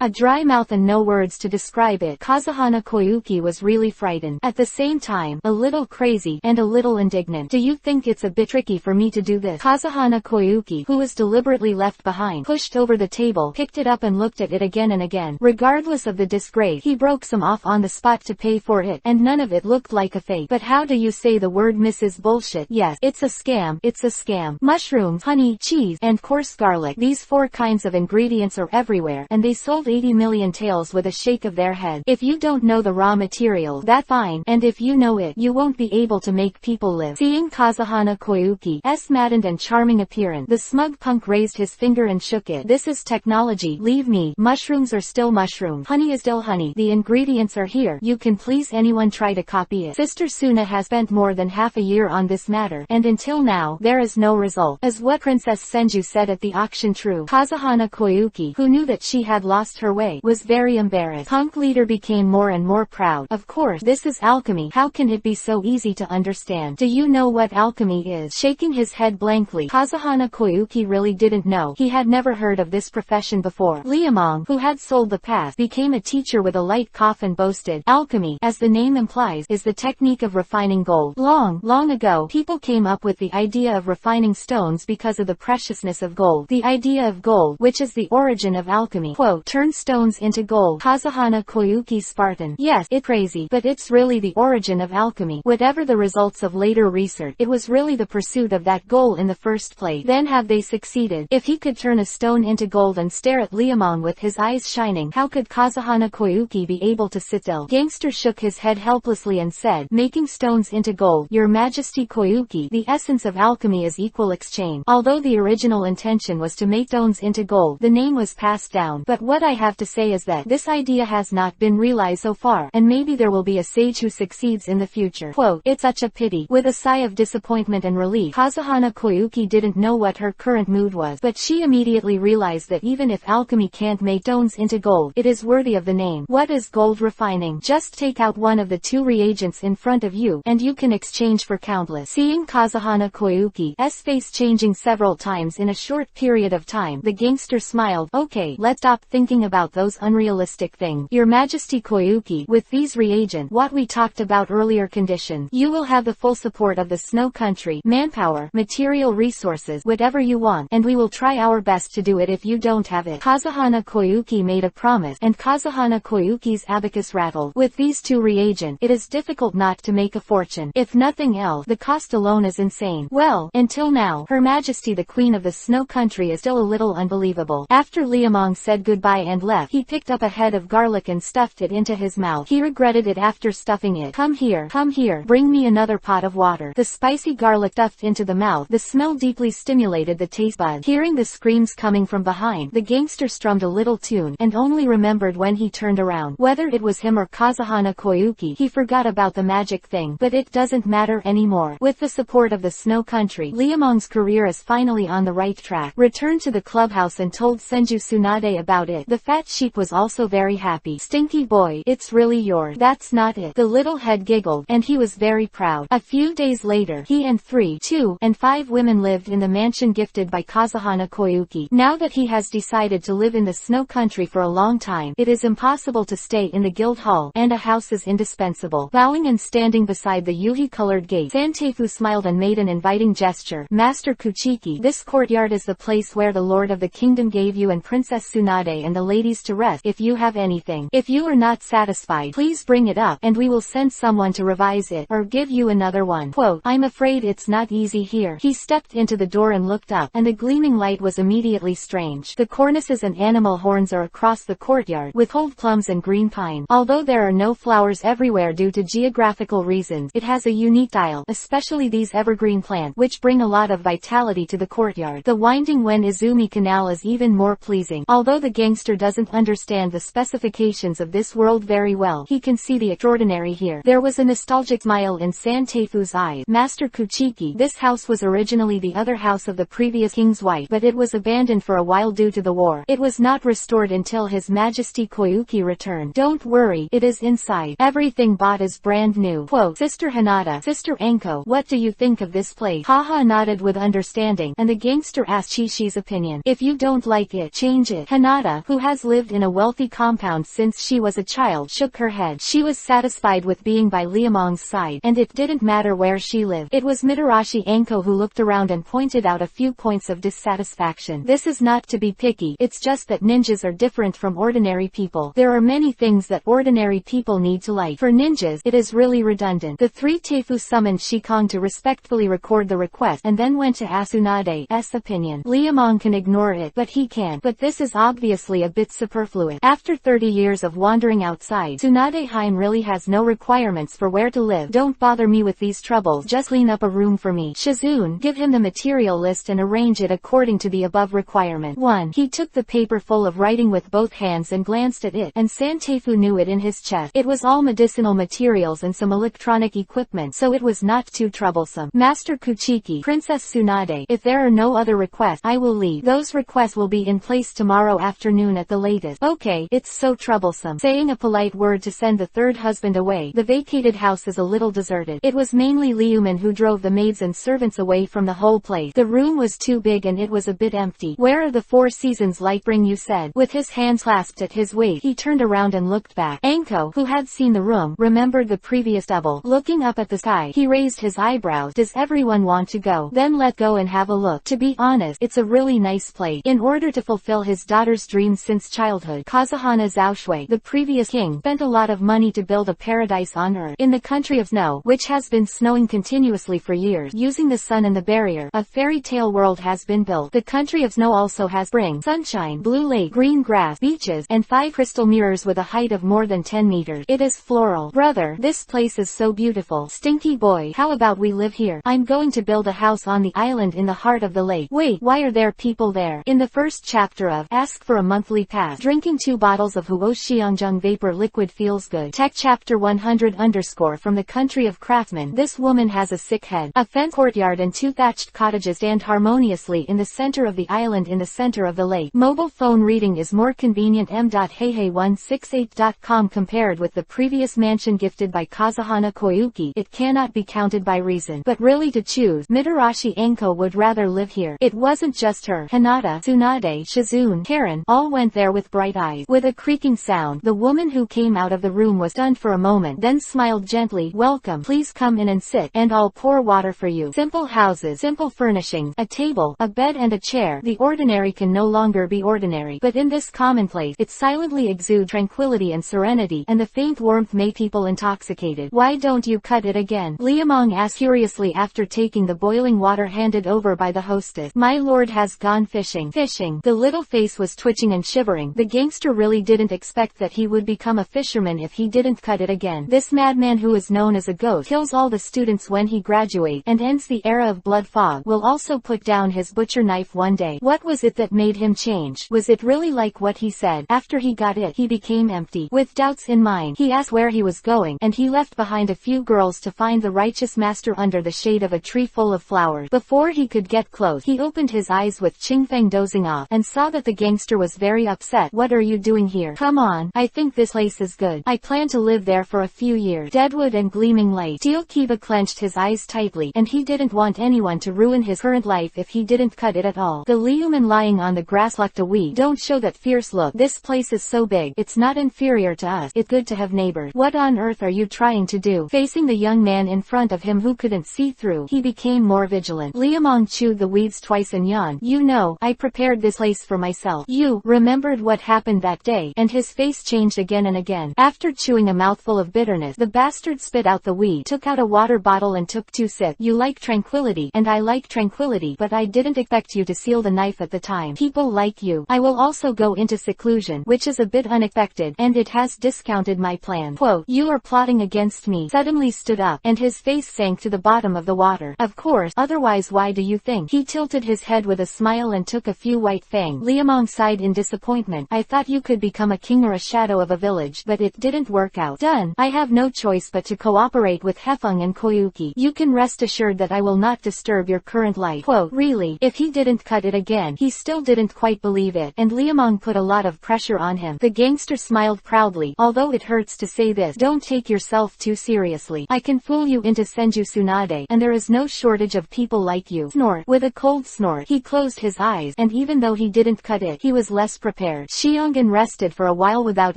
A dry mouth and no words to describe it. Kazuhana Koyuki was really frightened. At the same time, a little crazy, and a little indignant. Do you think it's a bit tricky for me to do this? Kazuhana Koyuki, who was deliberately left behind, pushed over the table, picked it up and looked at it again and again. Regardless of the disgrace, he broke some off on the spot to pay for it, and none of it looked like a fake. But how do you say the word Mrs. Bullshit? Yes, it's a scam. It's a scam. Mushrooms, honey, cheese, and coarse garlic. These 4 kinds of ingredients are everywhere, and they sold 80 million taels with a shake of their head. If you don't know the raw material, that's fine, and if you know it, you won't be able to make people live. Seeing Kazuhana Koyuki's maddened and charming appearance, the smug punk raised his finger and shook it. This is technology. Leave me. Mushrooms are still mushrooms. Honey is still honey. The ingredients are here. You can please anyone try to copy it. Sister Suna has spent more than half a year on this matter, and until now, there is no result. Is what Princess Senju said at the auction true? Kazuhana Koyuki, who knew that she had lost her way, was very embarrassed. Punk leader became more and more proud. Of course, this is alchemy. How can it be so easy to understand? Do you know what alchemy is? Shaking his head blankly, Kazuhana Koyuki really didn't know. He had never heard of this profession before. Liamong, who had sold the past, became a teacher with a light cough and boasted, alchemy, as the name implies, is the technique of refining gold. Long ago, people came up with the idea of refining stones because of the preciousness of gold. The idea of gold, which is the origin of alchemy. Quote, turn stones into gold. Kazuhana Koyuki Spartan. Yes, it's crazy, but it's really the origin of alchemy. Whatever the results of later research, it was really the pursuit of that goal in the first place. Then have they succeeded? If he could turn a stone into gold and stare at Liamong with his eyes shining, how could Kazuhana Koyuki be able to sit still? Gangster shook his head helplessly and said, making stones into gold. Your Majesty Koyuki, the essence of alchemy is equal exchange. Although the original intention was to make stones into gold, the name was passed down. But what I have to say is that this idea has not been realized so far, and maybe there will be a sage who succeeds in the future. Quote, it's such a pity. With a sigh of disappointment and relief, Kazuhana Koyuki didn't know what her current mood was, but she immediately realized that even if alchemy can't make stones into gold, it is worthy of the name. What is gold refining? Just take out one of the 2 reagents in front of you, and you can exchange for countless. Seeing Kazuhana Koyuki's face changing several times in a short period of time, the gangster smiled. Okay, let's stop thinking about those unrealistic things. Your Majesty Koyuki, with these reagents, what we talked about earlier conditions, you will have the full support of the Snow Country, manpower, material resources, whatever you want, and we will try our best to do it if you don't have it. Kazuhana Koyuki made a promise, and Kazuhana Koyuki's abacus rattled. With these 2 reagents, it is difficult not to make a fortune. If nothing else, the cost alone is insane. Well, until now, Her Majesty the Queen of the Snow Country is still a little unbelievable. After Liamong said goodbye and left, he picked up a head of garlic and stuffed it into his mouth. He regretted it after stuffing it. Come here, bring me another pot of water. The spicy garlic stuffed into the mouth, the smell deeply stimulated the taste buds. Hearing the screams coming from behind, the gangster strummed a little tune, and only remembered when he turned around. Whether it was him or Kazuhana Koyuki, he forgot about the magic thing, but it doesn't matter anymore. With the support of the Snow Country, Liamong's career is finally on the right track. Returned to the clubhouse and told Senju Tsunade about it. The fat sheep was also very happy. Stinky boy, it's really yours. That's not it. The little head giggled, and he was very proud. A few days later, he and 2 and 5 women lived in the mansion gifted by Kazuhana Koyuki. Now that he has decided to live in the Snow Country for a long time, it is impossible to stay in the guild hall, and a house is indispensable. Bowing and standing beside the yuhi-colored gate, Santefu smiled and made an inviting gesture. Master Kuchiki, this courtyard is the place where the Lord of the Kingdom gave you and Princess Tsunade and the ladies to rest. If you have anything, if you are not satisfied, please bring it up, and we will send someone to revise it, or give you another one. Quote, I'm afraid it's not easy here. He stepped into the door and looked up, and the gleaming light was immediately strange. The cornices and animal horns are across the courtyard, with cold plums and green pine. Although there are no flowers everywhere due to geographical reasons, it has a unique style, especially these evergreen plants, which bring a lot of vitality to the courtyard. The winding Wen Izumi Canal is even more pleasing. Although the gangster doesn't understand the specifications of this world very well, he can see the extraordinary here. There was a nostalgic smile in Santefu's eyes. Master Kuchiki, this house was originally the other house of the previous king's wife, but it was abandoned for a while due to the war. It was not restored until His Majesty Koyuki returned. Don't worry, it is inside. Everything bought is brand new. Quote, Sister Sister Hinata, Sister Anko, what do you think of this place? Haha nodded with understanding, and the gangster asked Chi-Chi's opinion. If you don't like it, change it. Hinata, who has lived in a wealthy compound since she was a child, shook her head. She was satisfied with being by Liamong's side, and it didn't matter where she lived. It was Mitarashi Anko who looked around and pointed out a few points of dissatisfaction. This is not to be picky, it's just that ninjas are different from ordinary people. There are many things that ordinary people need to like. For ninjas, it is really redundant. The three Teifu summoned Shikong to respectfully record the request, and then went to ask Tsunade's opinion. Liamong can ignore it, but he can't. But this is obviously a bit superfluous. After 30 years of wandering outside, Tsunadeheim really has no requirements for where to live. Don't bother me with these troubles, just clean up a room for me. Shizune, give him the material list and arrange it according to the above requirement. 1. He took the paper full of writing with both hands and glanced at it, and Santeifu knew it in his chest. It was all medicinal materials and some electronic equipment, so it was not too troublesome. Master Kuchiki, Princess Tsunade, if there are no other requests, I will leave. Those requests will be in place tomorrow afternoon at the latest. Okay, it's so troublesome. Saying a polite word to send the third husband away, the vacated house is a little deserted. It was mainly Liuman who drove the maids and servants away from the whole place. The room was too big and it was a bit empty. Where are the Four Seasons Lightbring, you said? With his hands clasped at his waist, he turned around and looked back. Anko, who had seen the room, remembered the previous double. Looking up at the sky, he raised his eyebrows. Does everyone want to go? Then let go and have a look. To be honest, it's a really nice place. In order to fulfill his daughter's dreams since childhood, Kazuhana Zaoshui, the previous king, spent a lot of money to build a paradise on Earth. In the country of snow, which has been snowing continuously for years, using the sun and the barrier, a fairy tale world has been built. The country of snow also has spring, sunshine, blue lake, green grass, beaches, and 5 crystal mirrors with a height of more than 10 meters. It is floral. Brother, this place is so beautiful. Stinky boy, how about we live here? I'm going to build a house on the island in the heart of the lake. Wait, why are there people there? In the first chapter of Ask for a Monthly Pass, drinking 2 bottles of Huoshiangjung vapor liquid feels good. Tech chapter 100_ from the country of craftsmen. This woman has a sick head. A fenced courtyard and 2 thatched cottages stand harmoniously in the center of the island in the center of the lake. Mobile phone reading is more convenient. m.heihei168.com compared with the previous mansion gifted by Kazuhana Koyuki. It cannot be counted by reason. But really to choose, Mitarashi Anko would rather live here. It wasn't just her. Hinata, Tsunade, Shizune, Karen, all went there with bright eyes. With a creaking sound, the woman who came out of the room was stunned for a moment, then smiled gently. Welcome, please come in and sit, and I'll pour water for you. Simple houses, simple furnishings, a table, a bed and a chair. The ordinary can no longer be ordinary, but in this commonplace, it silently exudes tranquility and serenity, and the faint warmth made people intoxicated. Why don't you cut it again? Liamong asked curiously after taking the boiling water handed over by the hostess. My lord has gone fishing. Fishing. The little face was twitching and shivering. The gangster really didn't expect that he would become a fisherman if he didn't cut it again. This madman who is known as a ghost kills all the students when he graduates and ends the era of blood fog will also put down his butcher knife one day. What was it that made him change? Was it really like what he said? After he got it, he became empty. With doubts in mind, he asked where he was going, and he left behind a few girls to find the righteous master under the shade of a tree full of flowers. Before he could get close, he opened his eyes with Qingfeng dozing off, and saw that the gangster was very upset. What are you doing here? Come on, I think this place is good. I plan to live there for a few years. Deadwood and gleaming light. Tiokiba clenched his eyes tightly, and he didn't want anyone to ruin his current life if he didn't cut it at all. The Liuman lying on the grass looked away. Don't show that fierce look. This place is so big, it's not inferior to us. It's good to have neighbors. What on earth are you trying to do? Facing the young man in front of him who couldn't see through, he became more vigilant. Liamong chewed the weeds twice and yawned. You know, I prepared this place for myself. You remembered what happened that day, and his face changed again and again. After chewing a mouthful of bitterness, the bastard spit out the weed, took out a water bottle and took 2 sips. You like tranquility, and I like tranquility, but I didn't expect you to seal the knife at the time. People like you. I will also go into seclusion, which is a bit unexpected, and it has discounted my plan. Quote, you are plotting against me. Suddenly stood up, and his face sank to the bottom of the water. Of course, otherwise why do you think? He tilted his head with a smile and took a few white fangs. Liamong sighed in disappointment. I thought you could become a king or a shadow of a village, but it didn't work out. Done. I have no choice but to cooperate with Hefeng and Koyuki. You can rest assured that I will not disturb your current life. Quote, really? If he didn't cut it again, he still didn't quite believe it, and Liamong put a lot of pressure on him. The gangster smiled proudly. Although it hurts to say this, don't take yourself too seriously. furiously. I can fool you into Senju Tsunade, and there is no shortage of people like you. Snort. With a cold snort, he closed his eyes, and even though he didn't cut it, he was less prepared. Xiongin rested for a while without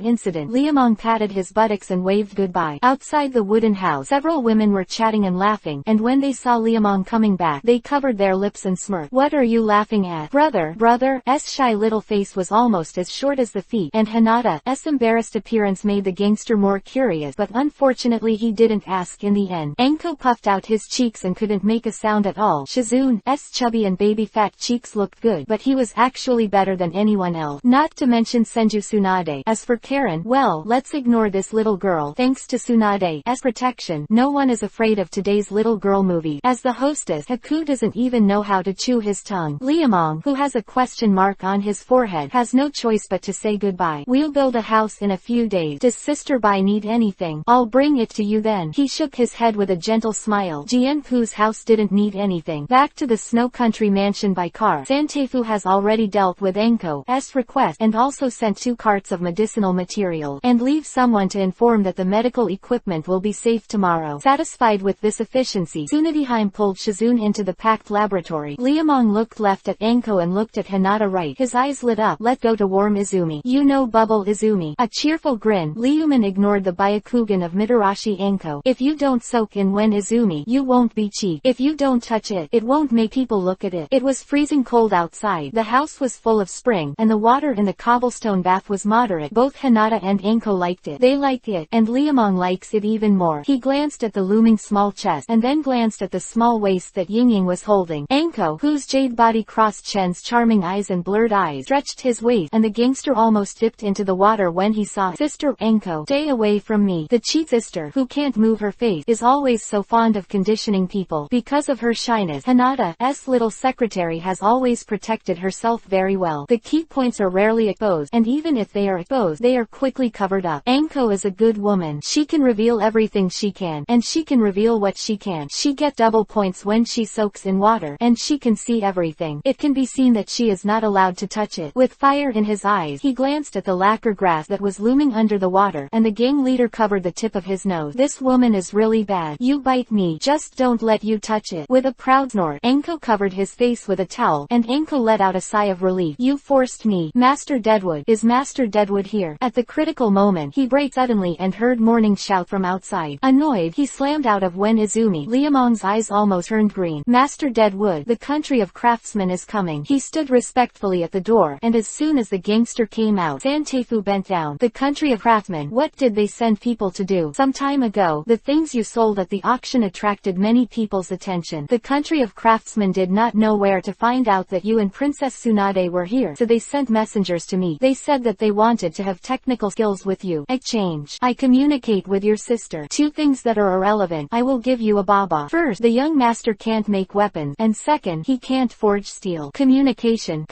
incident. Liamong patted his buttocks and waved goodbye. Outside the wooden house, several women were chatting and laughing, and when they saw Liamong coming back, they covered their lips and smirked. What are you laughing at? Brother's shy little face was almost as short as the feet, and Hinata's embarrassed appearance made the gangster more curious, but unfortunately he didn't ask in the end. Enko puffed out his cheeks and couldn't make a sound at all. Shizune's chubby and baby fat cheeks looked good, but he was actually better than anyone else. Not to mention Senju Tsunade. As for Karen, well, let's ignore this little girl. Thanks to Tsunade's protection, no one is afraid of today's little girl movie. As the hostess, Haku doesn't even know how to chew his tongue. Liamong, who has a question mark on his forehead, has no choice but to say goodbye. We'll build a house in a few days. Does Sister Bai need anything? I'll bring it to you then. He shook his head with a gentle smile. Jianpu's house didn't need anything. Back to the Snow Country mansion by car. Santefu has already dealt with Enko's request and also sent 2 carts of medicinal material, and leave someone to inform that the medical equipment will be safe tomorrow. Satisfied with this efficiency, Tsunadiheim pulled Shizune into the packed laboratory. Liamong looked left at Enko and looked at Hinata right. His eyes lit up. Let go to warm Izumi. You know Bubble Izumi. A cheerful grin. Liuman ignored the Byakugan of Mitarashi Enko. If you don't soak in when Izumi, you won't be cheap. If you don't touch it, it won't make people look at it. It was freezing cold outside. The house was full of spring, and the water in the cobblestone bath was moderate. Both Hinata and Enko liked it. They like it, and Liamong likes it even more. He glanced at the looming small chest, and then glanced at the small waist that Yingying was holding. Enko, whose jade body crossed Chen's charming eyes and blurred eyes, stretched his waist, and the gangster almost dipped into the water when he saw Sister Enko. Stay away from me. The cheat sister, who can't move her face, is always so fond of conditioning people. Because of her shyness, Hinata's little secretary has always protected herself very well. The key points are rarely exposed, and even if they are exposed, they are quickly covered up. Enko is a good woman. She can reveal everything she can, and she can reveal what she can. She gets double points when she soaks in water, and she can see everything. It can be seen that she is not allowed to touch it. With fire in his eyes, he glanced at the lacquer grass that was looming under the water, and the gang leader covered the tip of his nose. This woman is really bad. You bite me. Just don't let you touch it. With a proud snort, Enko covered his face with a towel, and Enko let out a sigh of relief. You forced me. Master Deadwood. Is Master Deadwood here? At the critical moment, he braked suddenly and heard morning shout from outside. Annoyed, he slammed out of when Izumi. Liamong's eyes almost turned green. Master Deadwood, the country of craftsmen is coming. He stood respectfully at the door, and as soon as the gangster came out, Santefu bent down. The country of craftsmen. What did they send people to do? Some time ago, the things you sold at the auction attracted many people's attention. The country of craftsmen did not know where to find out that you and Princess Tsunade were here, so they sent messengers to me. They said that they wanted to have technical skills with you. Exchange. I communicate with your sister. 2 things that are irrelevant. I will give you a baba. First, the young master can't make weapons, and second, he can't forge steel. Communication.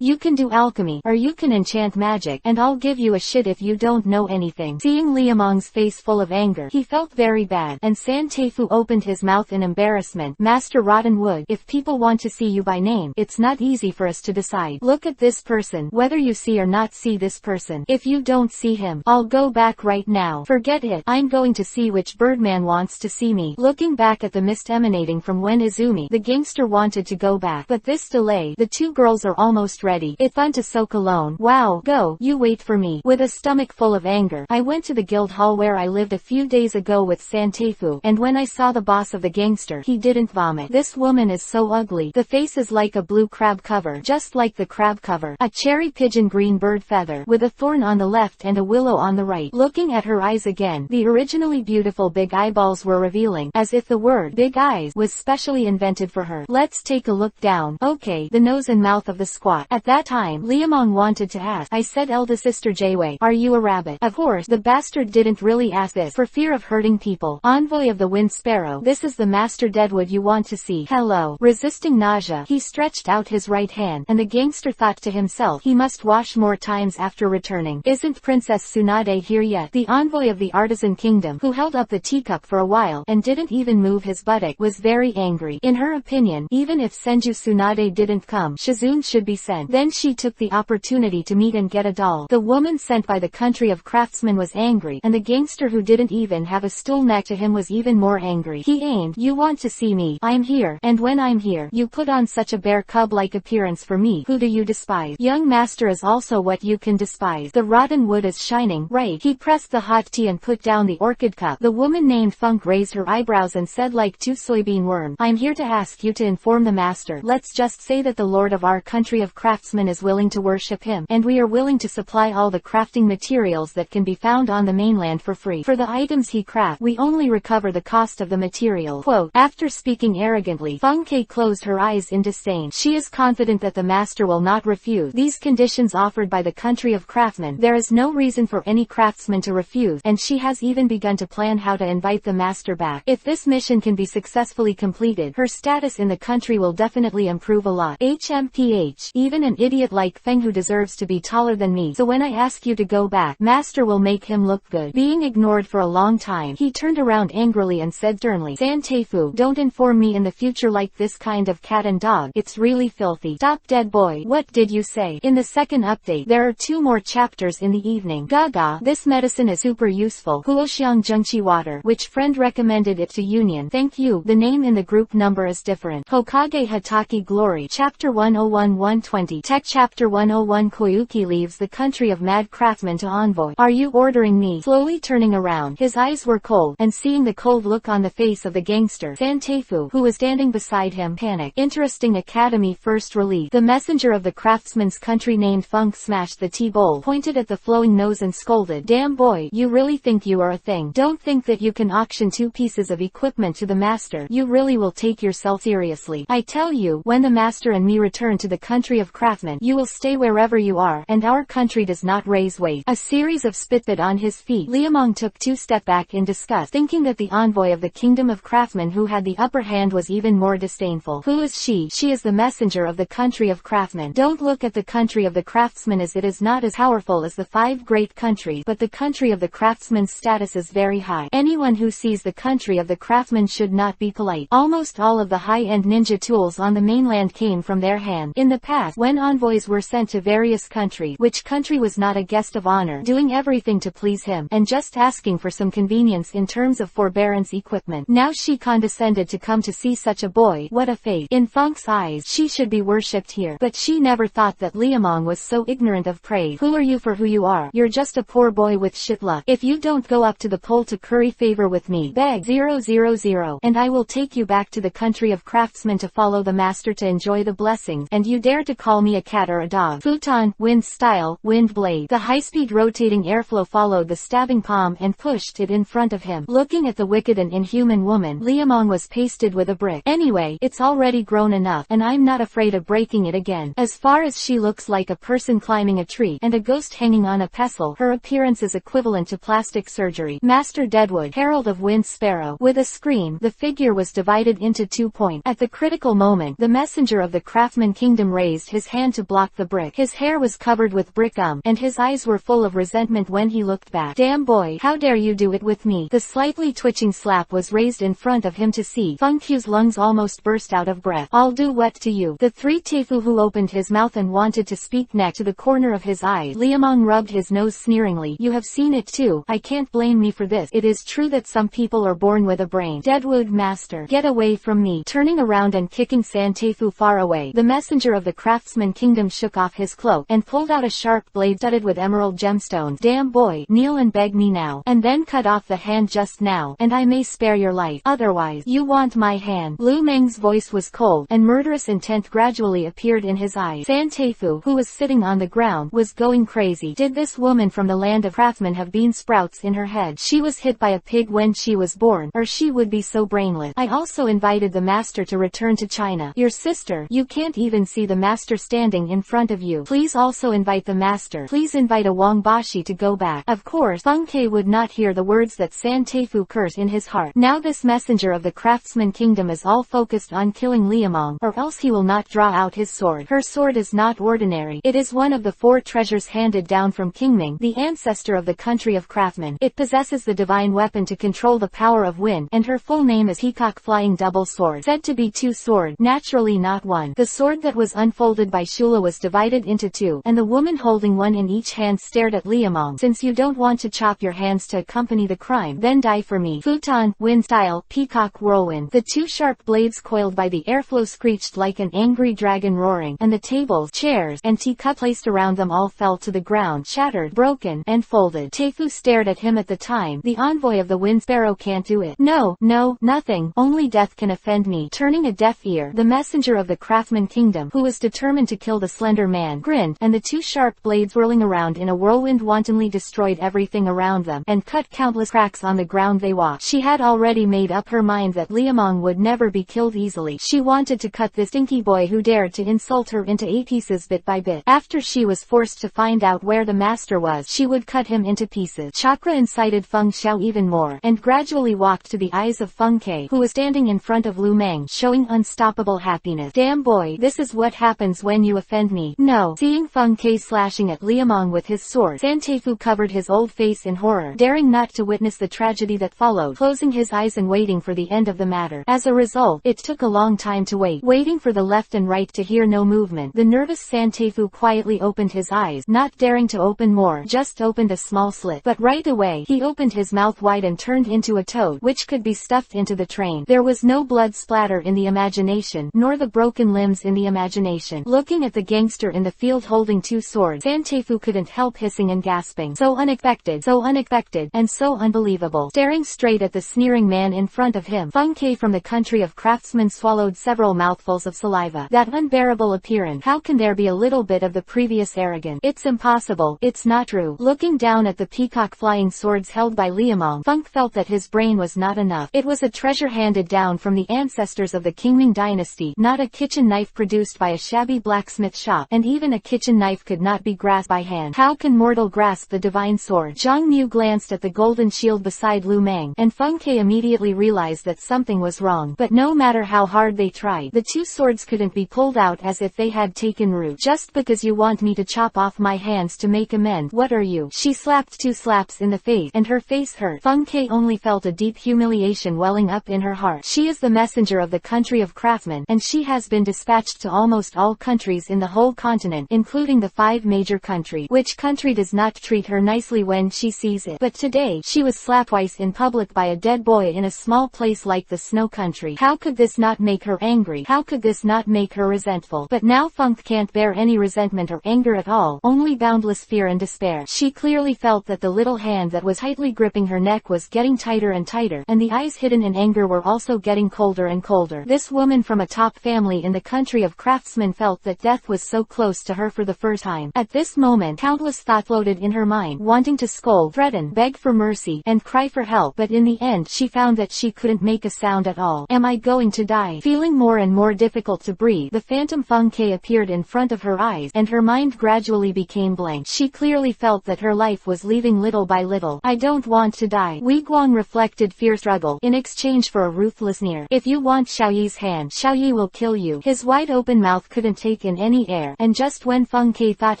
You can do alchemy, or you can enchant magic, and I'll give you a shit if you don't know anything. Seeing Liamong's face full of anger, he felt very bad, and Santefu opened his mouth in embarrassment. Master Rottenwood, if people want to see you by name, it's not easy for us to decide. Look at this person, whether you see or not see this person. If you don't see him, I'll go back right now. Forget it. I'm going to see which Birdman wants to see me. Looking back at the mist emanating from when Izumi, the gangster wanted to go back, but this delay. The 2 girls are almost ready. It's fun to soak alone. Wow, go. You wait for me. With a stomach full of anger, I went to the guild hall where I lived a few days ago with Santefu, and when I saw the boss of the gangster, he didn't vomit. This woman is so ugly. The face is like a blue crab cover, just like the crab cover. A cherry pigeon green bird feather, with a thorn on the left and a willow on the right. Looking at her eyes again, the originally beautiful big eyeballs were revealing, as if the word big eyes was specially invented for her. Let's take a look down. Okay, the nose and mouth of the squat. At that time, Liamong wanted to ask, I said, eldest sister Jaywei, are you a rabbit? Of course, the bastard didn't really ask this for fear of hurting people. Envoy of the Wind Sparrow, this is the Master Deadwood you want to see. Hello. Resisting nausea, he stretched out his right hand, and the gangster thought to himself, he must wash more times after returning. Isn't Princess Tsunade here yet? The envoy of the Artisan Kingdom, who held up the teacup for a while, and didn't even move his buttock, was very angry. In her opinion, even if Senju Tsunade didn't come, Shizune should be sent. Then she took the opportunity to meet and get a doll. The woman sent by the country of craftsmen was angry, and the gangster who didn't even craftsman have a stool neck to him was even more angry. He aimed. You want to see me? I'm here. And when I'm here, you put on such a bear cub-like appearance for me. Who do you despise? Young master is also what you can despise. The rotten wood is shining, right? He pressed the hot tea and put down the orchid cup. The woman named Funk raised her eyebrows and said like two soybean worms, I'm here to ask you to inform the master. Let's just say that the lord of our country of craftsmen is willing to worship him, and we are willing to supply all the crafting materials that can be found on the mainland for free. For the items he crafts, we only recover the cost of the material. Quote, after speaking arrogantly, Feng Ke closed her eyes in disdain. She is confident that the master will not refuse these conditions offered by the country of craftsmen. There is no reason for any craftsman to refuse, and she has even begun to plan how to invite the master back. If this mission can be successfully completed, her status in the country will definitely improve a lot. HMPH, even an idiot like Feng who deserves to be taller than me. So when I ask you to go back, master will make him look good. Being ignored for a long time, he turned around angrily and said sternly, San Teifu, don't inform me in the future like this kind of cat and dog. It's really filthy. Stop, dead boy. What did you say? In the second update, there are 2 more chapters in the evening. Gaga, this medicine is super useful. Huoxiang Zhengqi water. Which friend recommended it to Union? Thank you. The name in the group number is different. Hokage Hatake Glory. Chapter 101-120. Tech Chapter 101. Koyuki leaves the country of mad craftsmen to envoy. Are you ordering me? Slowly turning around, his eyes were cold, and seeing the cold look on the face of the gangster, San Teifu, who was standing beside him, panicked. Interesting Academy first release. The messenger of the craftsman's country named Funk smashed the tea bowl, pointed at the flowing nose and scolded, damn boy, you really think you are a thing? Don't think that you can auction 2 pieces of equipment to the master. You really will take yourself seriously. I tell you, when the master and me return to the country of craftsmen, you will stay wherever you are, and our country does not raise weight. A series of spitbit on his feet. Liamong took 2 steps back in disgust, thinking that the envoy of the kingdom of craftsmen who had the upper hand was even more disdainful. Who is she? She is the messenger of the country of craftsmen. Don't look at the country of the craftsmen as it is not as powerful as the 5 great countries, but the country of the craftsmen's status is very high. Anyone who sees the country of the craftsmen should not be polite. Almost all of the high-end ninja tools on the mainland came from their hand. In the past, when envoys were sent to various countries, which country was not a guest of honor, doing everything to please him, and just asking for some convenience in terms of forbearance equipment. Now she condescended to come to see such a boy. What a fate. In Funk's eyes, she should be worshipped here. But she never thought that Liamong was so ignorant of praise. Who are you for who you are? You're just a poor boy with shit luck. If you don't go up to the pole to curry favor with me, beg 000, and I will take you back to the country of craftsmen to follow the master to enjoy the blessings, and you dare to call me a cat or a dog. Futon, wind style, wind blade. The high-speed rotating airflow followed the stabbing palm and pushed it in front of him. Looking at the wicked and inhuman woman, Liamong was pasted with a brick. Anyway, it's already grown enough, and I'm not afraid of breaking it again. As far as she looks like a person climbing a tree, and a ghost hanging on a pestle, her appearance is equivalent to plastic surgery. Master Deadwood, Herald of Wind Sparrow. With a scream, the figure was divided into 2 points. At the critical moment, the messenger of the craftsman kingdom raised his hand to block the brick. His hair was covered with brick and his eyes were full of resentment when he looked back. Damn boy, how dare you do it with me? The slightly twitching slap was raised in front of him to see. Feng Qiu's lungs almost burst out of breath. I'll do what to you? The 3 Teifu who opened his mouth and wanted to speak next to the corner of his eye. Liamong rubbed his nose sneeringly. You have seen it too. I can't blame me for this. It is true that some people are born with a brain. Deadwood master, get away from me. Turning around and kicking San Teifu far away, the messenger of the craftsman kingdom shook off his cloak and pulled out a sharp blade studded with emerald gemstones. Damn boy, kneel and beg me now, and then cut off the hand just now, and I may spare your life. Otherwise, you want my hand. Lu Meng's voice was cold, and murderous intent gradually appeared in his eyes. San Teifu, who was sitting on the ground, was going crazy. Did this woman from the land of craftsmen have bean sprouts in her head? She was hit by a pig when she was born, or she would be so brainless. I also invited the master to return to China. Your sister, you can't even see the master standing in front of you. Please also invite the master. Please invite a Wangbashi to go back. Of course, Feng Ke would not hear the words that San Teifu cursed in his heart. Now this messenger of the craftsman kingdom is all focused on killing Liamong, or else he will not draw out his sword. Her sword is not ordinary. It is one of the 4 treasures handed down from King Ming, the ancestor of the country of craftsmen. It possesses the divine weapon to control the power of wind, and her full name is Peacock Flying Double Sword. Said to be 2 sword, naturally not 1. The sword that was unfolded by Shula was divided into 2, and the woman holding one in each hand stared at Liamong. Since you don't want to chop your hands to accompany the crime, then die for me. Futon, wind style, peacock whirlwind. The two sharp blades coiled by the airflow screeched like an angry dragon roaring, and the tables, chairs, and teacup placed around them all fell to the ground, shattered, broken, and folded. Teifu stared at him at the time. The envoy of the wind sparrow can't do it. No, nothing. Only death can offend me. Turning a deaf ear, the messenger of the craftsman kingdom, who was determined to kill the slender man, grinned, and the two sharp blades whirling around in a whirlwind wantonly destroyed everything around them, and cut countless cracks on the ground they walked. She had already made up her mind that Liamong would never be killed easily. She wanted to cut this stinky boy who dared to insult her into 8 pieces bit by bit. After she was forced to find out where the master was, she would cut him into pieces. Chakra incited Feng Xiao even more, and gradually walked to the eyes of Feng Ke, who was standing in front of Lu Meng, showing unstoppable happiness. Damn boy, this is what happens when you offend me. No. Seeing Feng Ke slashing at Liamong with his sword, Santeifu covered his old face in horror, daring not to witness the tragedy that followed, closing his eyes and waiting for the end of the matter. As a result, it took a long time to wait, waiting for the left and right to hear no movement. The nervous Santeifu quietly opened his eyes, not daring to open more, just opened a small slit. But right away, he opened his mouth wide and turned into a toad, which could be stuffed into the train. There was no blood splatter in the imagination, nor the broken limbs in the imagination. Looking at the gangster in the field holding 2 swords, Santeifu couldn't help hissing and gasping. So unexpected, and so unbelievable. Staring straight at the sneering man in front of him, Feng Ke from the country of craftsmen swallowed several mouthfuls of saliva. That unbearable appearance. How can there be a little bit of the previous arrogance? It's impossible. It's not true. Looking down at the peacock flying swords held by Liamong, Feng felt that his brain was not enough. It was a treasure handed down from the ancestors of the Qingming dynasty, not a kitchen knife produced by a shabby blacksmith shop, and even a kitchen knife could not be grasped by hand. How can mortal grasp the divine sword? Zhang Mu glanced at the golden shield beside Lu Meng, and Feng Ke immediately realized that something was wrong. But no matter how hard they tried, the 2 swords couldn't be pulled out as if they had taken root. Just because you want me to chop off my hands to make amends, what are you? She slapped 2 slaps in the face, and her face hurt. Feng Ke only felt a deep humiliation welling up in her heart. She is the messenger of the country of craftsmen, and she has been dispatched to almost all countries in the whole continent, including the 5 major countries. Which country does not treat her nicely when she sees it? But today, she was slapped twice in public by a dead boy in a small place like the Snow Country. How could this not make her angry? How could this not make her resentful? But now Feng can't bear any resentment or anger at all, only boundless fear and despair. She clearly felt that the little hand that was tightly gripping her neck was getting tighter and tighter, and the eyes hidden in anger were also getting colder and colder. This woman from a top family in the country of craftsmen felt that death was so close to her for the first time. At this moment, countless thoughts floated in her mind, wanting to scold, threaten, beg for mercy, and cry for help, but in the end she found that she couldn't make a sound at all. Am I going to die? Feeling more and more difficult to breathe, the phantom Feng Ke appeared in front of her eyes, and her mind gradually became blank. She clearly felt that her life was leaving little by little. I don't want to die. Wei Guang reflected fear struggle, in exchange for a ruthless sneer. If you want Xiaoyi's hand, Xiaoyi will kill you. His wide open mouth couldn't take in any air, and just when Feng Ke thought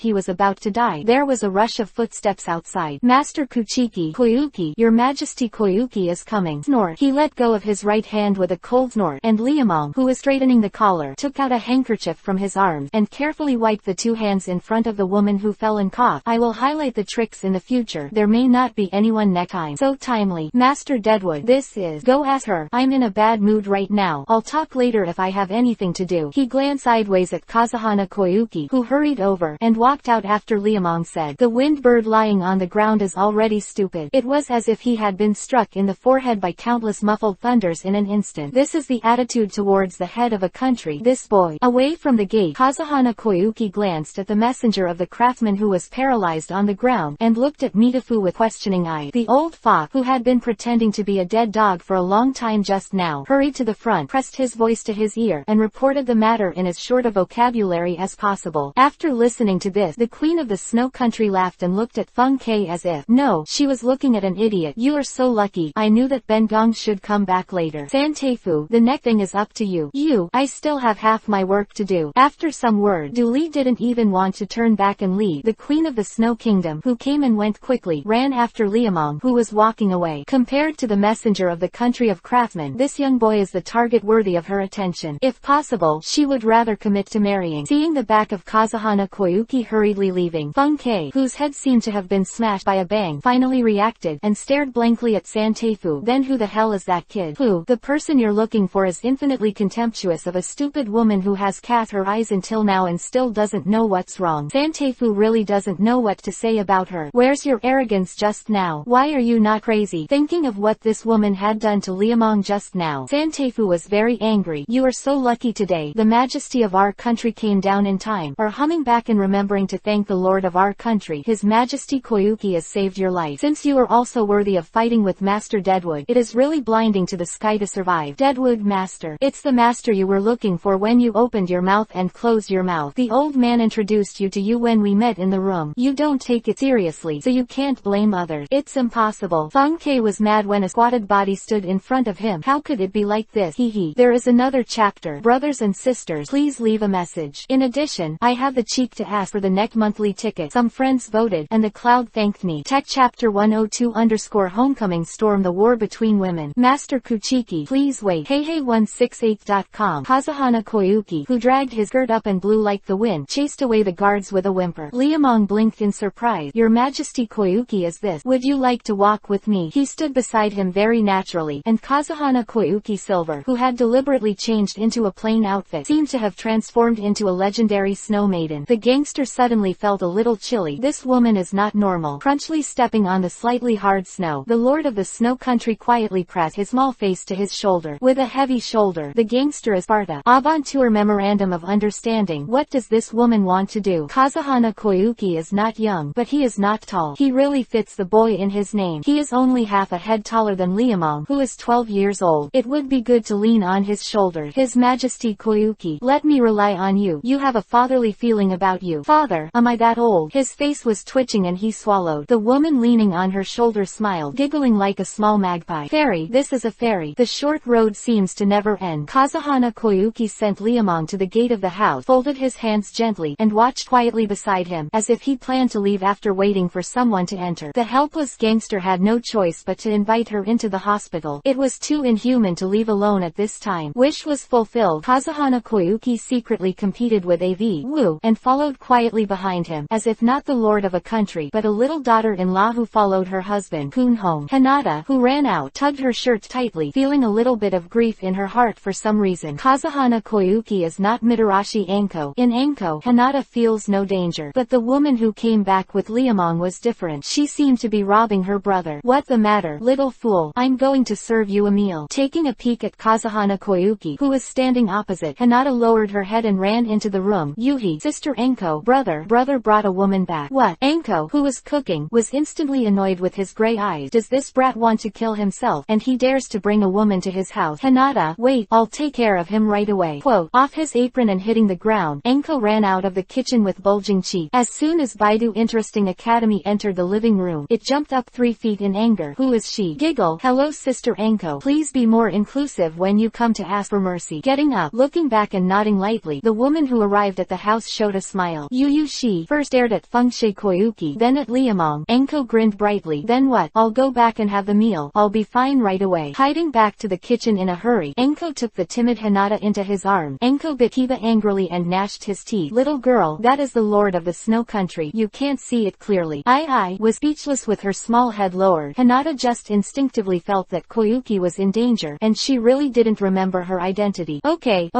he was about to die, there was a rush of footsteps outside. Master Kuchiki, Koyuki, Your Majesty, Koyuki is coming. Snort. He let go of his right hand with a cold snort, and Liamong, who was straightening the collar, took out a handkerchief from his arms, and carefully wiped the 2 hands in front of the woman who fell and coughed. I will highlight the tricks in the future. There may not be anyone next time. So timely. Master Deadwood, this is. Go ask her. I'm in a bad mood right now. I'll talk later if I have anything to do. He glanced sideways at Kazuhana Koyuki, who hurried over, and walked out after Liamong said, the wind bird lying on the ground is already stupid. It was as if he had been struck in the forehead by countless muffled thunders in an instant. This is the attitude towards the head of a country. This boy. Away from the gate, Kazuhana Koyuki glanced at the messenger of the craftsman who was paralyzed on the ground, and looked at Mitafu with questioning eyes. The old fox, who had been pretending to be a dead dog for a long time just now, hurried to the front, pressed his voice to his ear, and reported the matter in as short a vocabulary as possible. After listening to this, the queen of the Snow Country laughed and looked at Feng Ke as if, no, she was looking at an idiot. You are so lucky. I knew that Ben Gong should come back later. Santeifu, the next thing is up to you. I still have half my work to do. After some word, Du Li didn't even want to turn back and leave. The queen of the Snow Kingdom, who came and went quickly, ran after Liamong, who was walking away. Compared to the messenger of the country of craftsmen, this young boy is the target worthy of her attention. If possible, she would rather commit to marrying. Seeing the back of Kazuhana Koyuki hurriedly leaving, Feng Ke, whose head seemed to have been smashed by a bang, finally reacted. interrupted, and stared blankly at Santeifu. Then who the hell is that kid? Who? The person you're looking for is infinitely contemptuous of a stupid woman who has cast her eyes until now and still doesn't know what's wrong. Santeifu really doesn't know what to say about her. Where's your arrogance just now? Why are you not crazy? Thinking of what this woman had done to Liamong just now, Santeifu was very angry. You are so lucky today. The majesty of our country came down in time. Or humming back and remembering to thank the Lord of our country. His Majesty Koyuki has saved your life. Since you are also worthy of fighting with Master Deadwood, it is really blinding to the sky to survive. Deadwood Master. It's the master you were looking for when you opened your mouth and closed your mouth. The old man introduced you to you when we met in the room. You don't take it seriously, so you can't blame others. It's impossible. Feng Ke was mad when a squatted body stood in front of him. How could it be like this? Hee. There is another chapter. Brothers and sisters, please leave a message. In addition, I have the cheek to ask for the next monthly ticket. Some friends voted, and the cloud thanked me. Tech chapter 102_homecoming storm the war between women. Master Kuchiki, please wait. Hey168.com. Kazuhana Koyuki, who dragged his skirt up and blew like the wind, chased away the guards with a whimper. Liamong blinked in surprise. Your Majesty Koyuki, is this? Would you like to walk with me? He stood beside him very naturally, and Kazuhana Koyuki Silver, who had deliberately changed into a plain outfit, seemed to have transformed into a legendary snow maiden. The gangster suddenly felt a little chilly. This woman is not normal. Crunchily stepping on the slightly hard snow, the lord of the snow country quietly pressed his small face to his shoulder. With a heavy shoulder, the gangster is Sparta. Aventure memorandum of understanding. What does this woman want to do? Kazuhana Koyuki is not young, but he is not tall. He really fits the boy in his name. He is only half a head taller than Liamong, who is 12 years old. It would be good to lean on his shoulder. His Majesty Koyuki, let me rely on you. You have a fatherly feeling about you. Father, am I that old? His face was twitching and he swallowed. The woman leaning on her shoulder smiled, giggling like a small magpie. Fairy, this is a fairy. The short road seems to never end. Kazuhana Koyuki sent Liamong to the gate of the house, folded his hands gently, and watched quietly beside him, as if he planned to leave after waiting for someone to enter. The helpless gangster had no choice but to invite her into the hospital. It was too inhuman to leave alone at this time. Wish was fulfilled. Kazuhana Koyuki secretly competed with A.V. Wu, and followed quietly behind him, as if not the lord of a country, but a little daughter-in-law who followed her husband, Kun home. Hinata, who ran out, tugged her shirt tightly, feeling a little bit of grief in her heart for some reason. Kazuhana Koyuki is not Mitarashi Anko. In Anko, Hinata feels no danger, but the woman who came back with Liamong was different. She seemed to be robbing her brother. What the matter, little fool? I'm going to serve you a meal. Taking a peek at Kazuhana Koyuki, who was standing opposite, Hinata lowered her head and ran into the room. Yuhi, sister Anko, brother brought a woman back. What? Anko, who was cooking, was instantly annoyed with his gray eyes. Does this brat want to kill himself, and he dares to bring a woman to his house? Hinata, wait, I'll take care of him right away. Quote, off his apron and hitting the ground, Anko ran out of the kitchen with bulging cheeks. As soon as Baidu Interesting Academy entered the living room, it jumped up 3 feet in anger. Who is she? Giggle. Hello sister Anko. Please be more inclusive when you come to ask for mercy. Getting up, looking back and nodding lightly, the woman who arrived at the house showed a smile. She first stared at Fengshi Koyuki, then at Liamong. Anko grinned brightly. Then what? I'll go back and have the meal. I'll be fine right away. Hiding back to the kitchen in a hurry, Anko took the timid Hinata into his arms. Anko bit Kiba angrily and gnashed his teeth. Little girl, that is the lord of the snow country. You can't see it clearly. I was speechless with her small head lowered. Hinata just instinctively felt that Koyuki was in danger, and she really didn't remember her identity. Okay,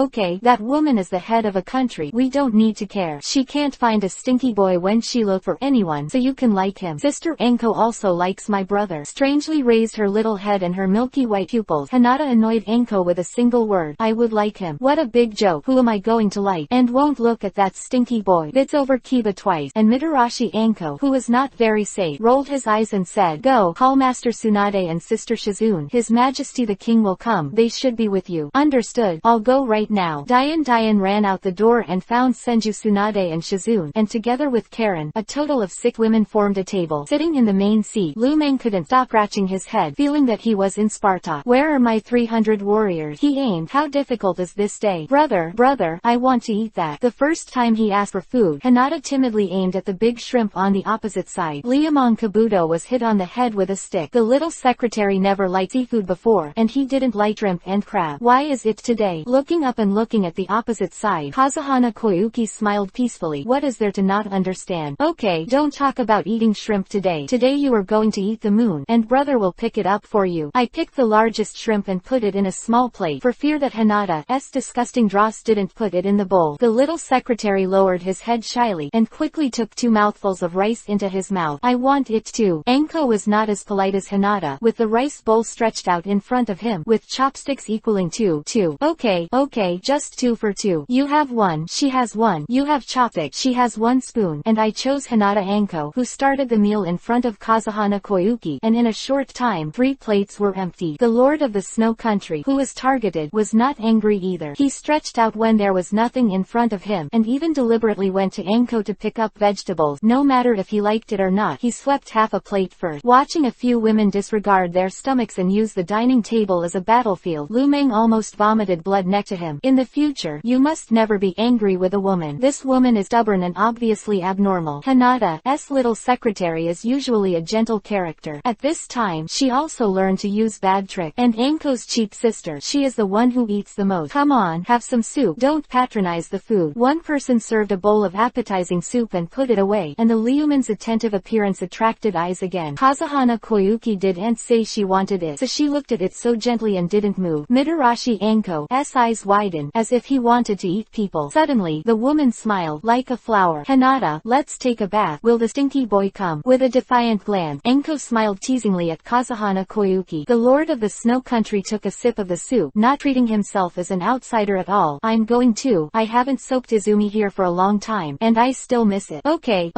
that woman is the head of a country. We don't need to care. She can't find a stinky boy when she look for anyone, so you can like him. Sister Anko also likes my brother. Strangely raised her little head and her milky white pupils. Hinata annoyed Anko with a single word. I would like him. What a big joke. Who am I going to like? And won't look at that stinky boy. Bits over Kiba twice, and Mitarashi Anko, who was not very safe, rolled his eyes and said, go, call Master Tsunade and Sister Shizune. His Majesty the King will come. They should be with you. Understood. I'll go right now. Diane ran out the door and found Senju Tsunade and Shizune, and together with Karen, a total of 6 women formed a table. Sitting in the main seat, Lu Meng couldn't stop scratching his head, feeling that he was in Sparta. Where are my 300 warriors? He aimed. How difficult is this day? Brother, I want to eat that. The first time he asked for food, Hinata timidly aimed at the big shrimp on the opposite side. Liamong Kabuto was hit on the head with a stick. The little secretary never liked seafood before, and he didn't like shrimp and crab. Why is it today? Looking up and looking at the opposite side, Kazuhana Koyuki smiled peacefully. What is there to not understand? Okay, don't talk about eating shrimp today. Today you are going going to eat the moon, and brother will pick it up for you. I picked the largest shrimp and put it in a small plate, for fear that Hinata's disgusting dross didn't put it in the bowl. The little secretary lowered his head shyly, and quickly took 2 mouthfuls of rice into his mouth. I want it too. Anko was not as polite as Hinata, with the rice bowl stretched out in front of him, with chopsticks equaling 2. Okay, just 2 for 2. You have 1, she has 1. You have chopstick, she has 1 spoon. And I chose Hinata Anko, who started the meal in front of Kazuhana Koyuki, and in a short time 3 plates were empty. The lord of the snow country, who was targeted, was not angry either. He stretched out when there was nothing in front of him, and even deliberately went to Anko to pick up vegetables. No matter if he liked it or not, he swept half a plate first. Watching a few women disregard their stomachs and use the dining table as a battlefield, Lu Meng almost vomited blood next to him. In the future, you must never be angry with a woman. This woman is stubborn and obviously abnormal. Hinata's little secretary is usually a gentle character. At this time, she also learned to use bad tricks. And Anko's cheap sister, she is the one who eats the most. Come on, have some soup. Don't patronize the food. One person served a bowl of appetizing soup and put it away, and the Liuman's attentive appearance attracted eyes again. Kazuhana Koyuki didn't say she wanted it, so she looked at it so gently and didn't move. Mitarashi Anko's eyes widened, as if he wanted to eat people. Suddenly, the woman smiled, like a flower. Hinata, let's take a bath. Will the stinky boy come? With a defiant glance, Anko smiled teasingly at Kazuhana Koyuki. The lord of the snow country took a sip of the soup, not treating himself as an outsider at all. I'm going too. I haven't soaked Izumi here for a long time, and I still miss it. Okay,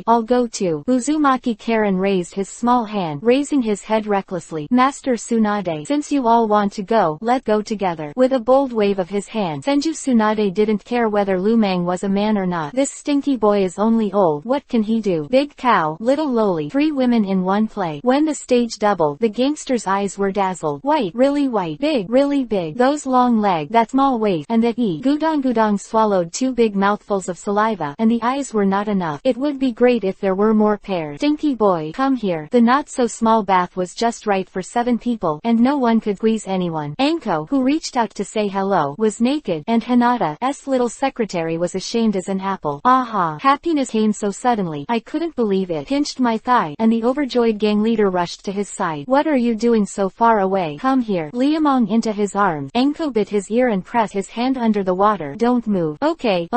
I'll go too. Uzumaki Karen raised his small hand, raising his head recklessly. Master Tsunade, since you all want to go, let's go together. With a bold wave of his hand, Senju Tsunade didn't care whether Lu Meng was a man or not. This stinky boy is only old. What can he do? Big cow, little loli, 3 women in one play. When the stage doubled, the gangster's eyes were dazzled. White, really white, big, really big. Those long legs, that small waist, and that Gudong swallowed 2 big mouthfuls of saliva, and the eyes were not enough. It would be great if there were more pairs. Stinky boy, come here. The not-so-small bath was just right for 7 people, and no one could squeeze anyone. Anko, who reached out to say hello, was naked, and Hinata's little secretary was ashamed as an apple. Aha! Happiness came so suddenly, I couldn't believe it. Pinched my thigh, and the overjoyed gang leader rushed to his side. What are you doing so far away? Come here. Liamong into his arms. Anko bit his ear and pressed his hand under the water. Don't move. Okay,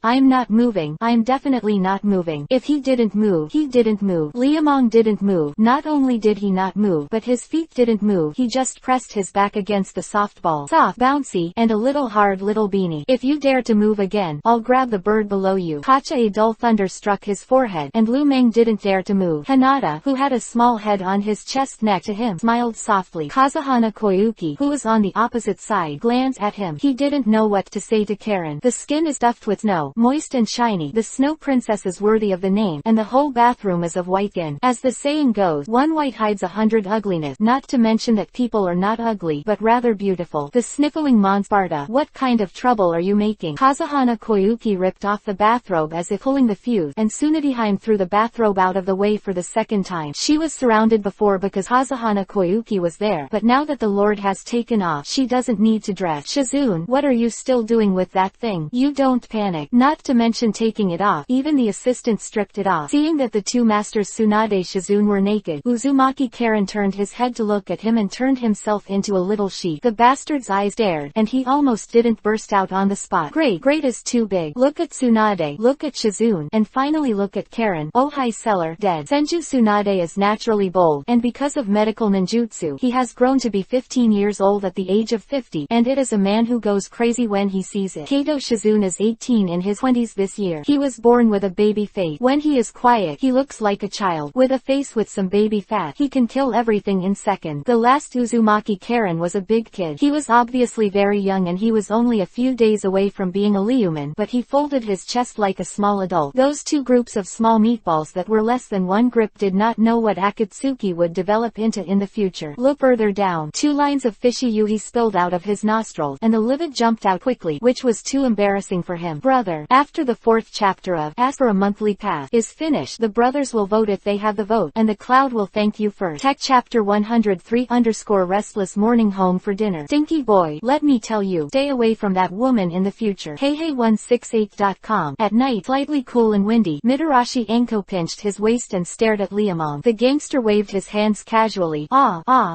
I'm not moving. I'm definitely not moving. If he didn't move, he didn't move. Liamong didn't move. Not only did he not move, but his feet didn't move. He just pressed his back against the softball. Soft, bouncy, and a little hard little beanie. If you dare to move again, I'll grab the bird below you. Kacha. A dull thunder struck his forehead, and Lu Meng didn't dare to move. Hinata, who had a small head on his chest next to him, smiled softly. Kazuhana Koyuki, who was on the opposite side, glanced at him. He didn't know what to say to Karen. The skin is stuffed with snow, moist and shiny. The snow princess is worthy of the name, and the whole bathroom is of white skin. As the saying goes, one white hides 100 ugliness. Not to mention that people are not ugly, but rather beautiful. The sniffling Monsparta. What kind of trouble are you making? Kazuhana Koyuki ripped off the bathrobe as if pulling the fuse, and Tsunadiheim threw the bathrobe out of the way for the second time. She was surrounded before because Kazuhana Koyuki was there, but now that the lord has taken off, she doesn't need to dress. Shizune, what are you still doing with that thing? You don't panic. Not to mention taking it off. Even the assistant stripped it off. Seeing that the 2 masters Tsunade Shizune were naked, Uzumaki Karen turned his head to look at him and turned himself into a little sheep. The bastard's eyes stared, and he almost didn't burst out on the spot. Great is too big. Look at Tsunade, look at Shizune, and finally look at Karen. Oh hi seller, dead. Senju Tsunade is naturally bold, and because of medical ninjutsu, he has grown to be 15 years old at the age of 50, and it is a man who goes crazy when he sees it. Kato Shizune is 18 in his 20s this year. He was born with a baby face. When he is quiet, he looks like a child. With a face with some baby fat, he can kill everything in seconds. The last Uzumaki Karen was a big kid. He was obviously very young and he was only a few days away from being a Liuman, but he folded his chest like a small adult. Those 2 groups of small meatballs that were less than 1 grip did not know what Akatsuki would develop into in the future. Look further down. 2 lines of fishy yuhi spilled out of his nostrils, and the livid jumped out quickly, which was too embarrassing for him. Brother, after the 4th chapter of Ask for a Monthly Pass is finished, the brothers will vote if they have the vote, and the cloud will thank you first. Tech chapter 103 Restless morning home for dinner. Stinky boy, let me tell you, stay away from that woman in the future. Heihei168.com. At night, slightly cool and windy, Mitarashi Anko pinched his waist and stared at Liamong. Liamong. The gangster waved his hands casually.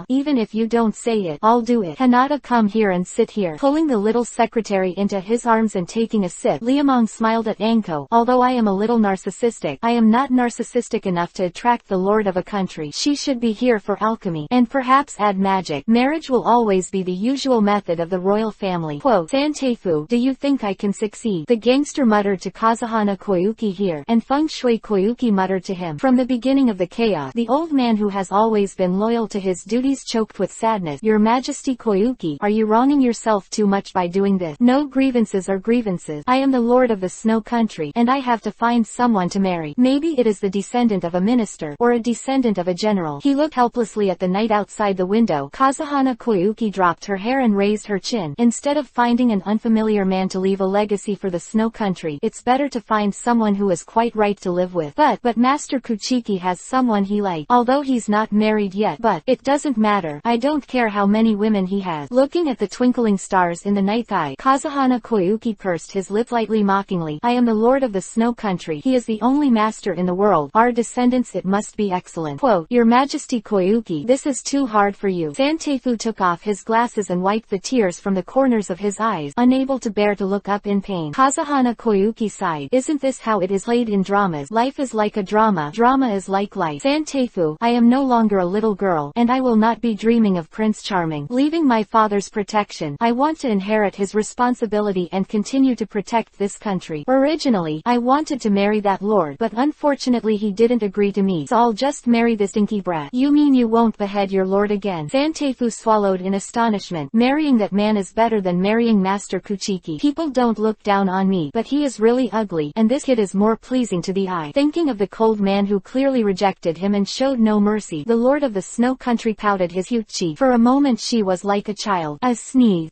Even if you don't say it, I'll do it. Hinata, come here and sit here. Pulling the little secretary into his arms and taking a sip, Liamong smiled at Anko. Although I am a little narcissistic, I am not narcissistic enough to attract the lord of a country. She should be here for alchemy, and perhaps add magic. Marriage will always be the usual method of the royal family. Quote, Santeifu, do you think I can succeed? The gangster muttered to Kazuhana Koyuki here, and Feng Shui Koyuki muttered to him. From the beginning of the chaos, the old man who has always been loyal to his duties choked with sadness. Your Majesty Koyuki, are you wronging yourself too much by doing this? No grievances are grievances. I am the lord of the snow country, and I have to find someone to marry. Maybe it is the descendant of a minister, or a descendant of a general. He looked helplessly at the night outside the window. Kazuhana Koyuki dropped her hair and raised her chin. Instead of finding an unfamiliar man to leave a legacy for the snow country, it's better to find someone who is quite right to live with. But Master Kuchiki has someone he likes, although he's not married yet. But it doesn't matter. I don't care how many women he has. Looking at the twinkling stars in the night sky, Kazuhana Koyuki pursed his lip lightly mockingly. I am the lord of the snow country. He is the only master in the world. Our descendants, it must be excellent. Quote, Your Majesty Koyuki, this is too hard for you. Santeifu took off his glasses and wiped the tears from the corners of his eyes, unable to bear to look up in pain. Kazuhana Koyuki sighed. Isn't this how it is played in dramas? Life is like a drama. Drama is like life. Santeifu, I am no longer a little girl, and I will not be dreaming of Prince Charming. Leaving my father's protection, I want to inherit his responsibility and continue to protect this country. Originally, I wanted to marry that lord, but unfortunately he didn't agree to me, so I'll just marry this stinky brat. You mean you won't behead your lord again? Santeifu swallowed in astonishment. Marrying that man is better than marrying Master Kuchiki. People don't look down on me, but he is really ugly, and this kid is more pleasing to the eye. Thinking of the cold man who clearly rejected him and showed no mercy, the lord of the snow country pouted his huge cheek. For a moment she was like a child. A sneeze.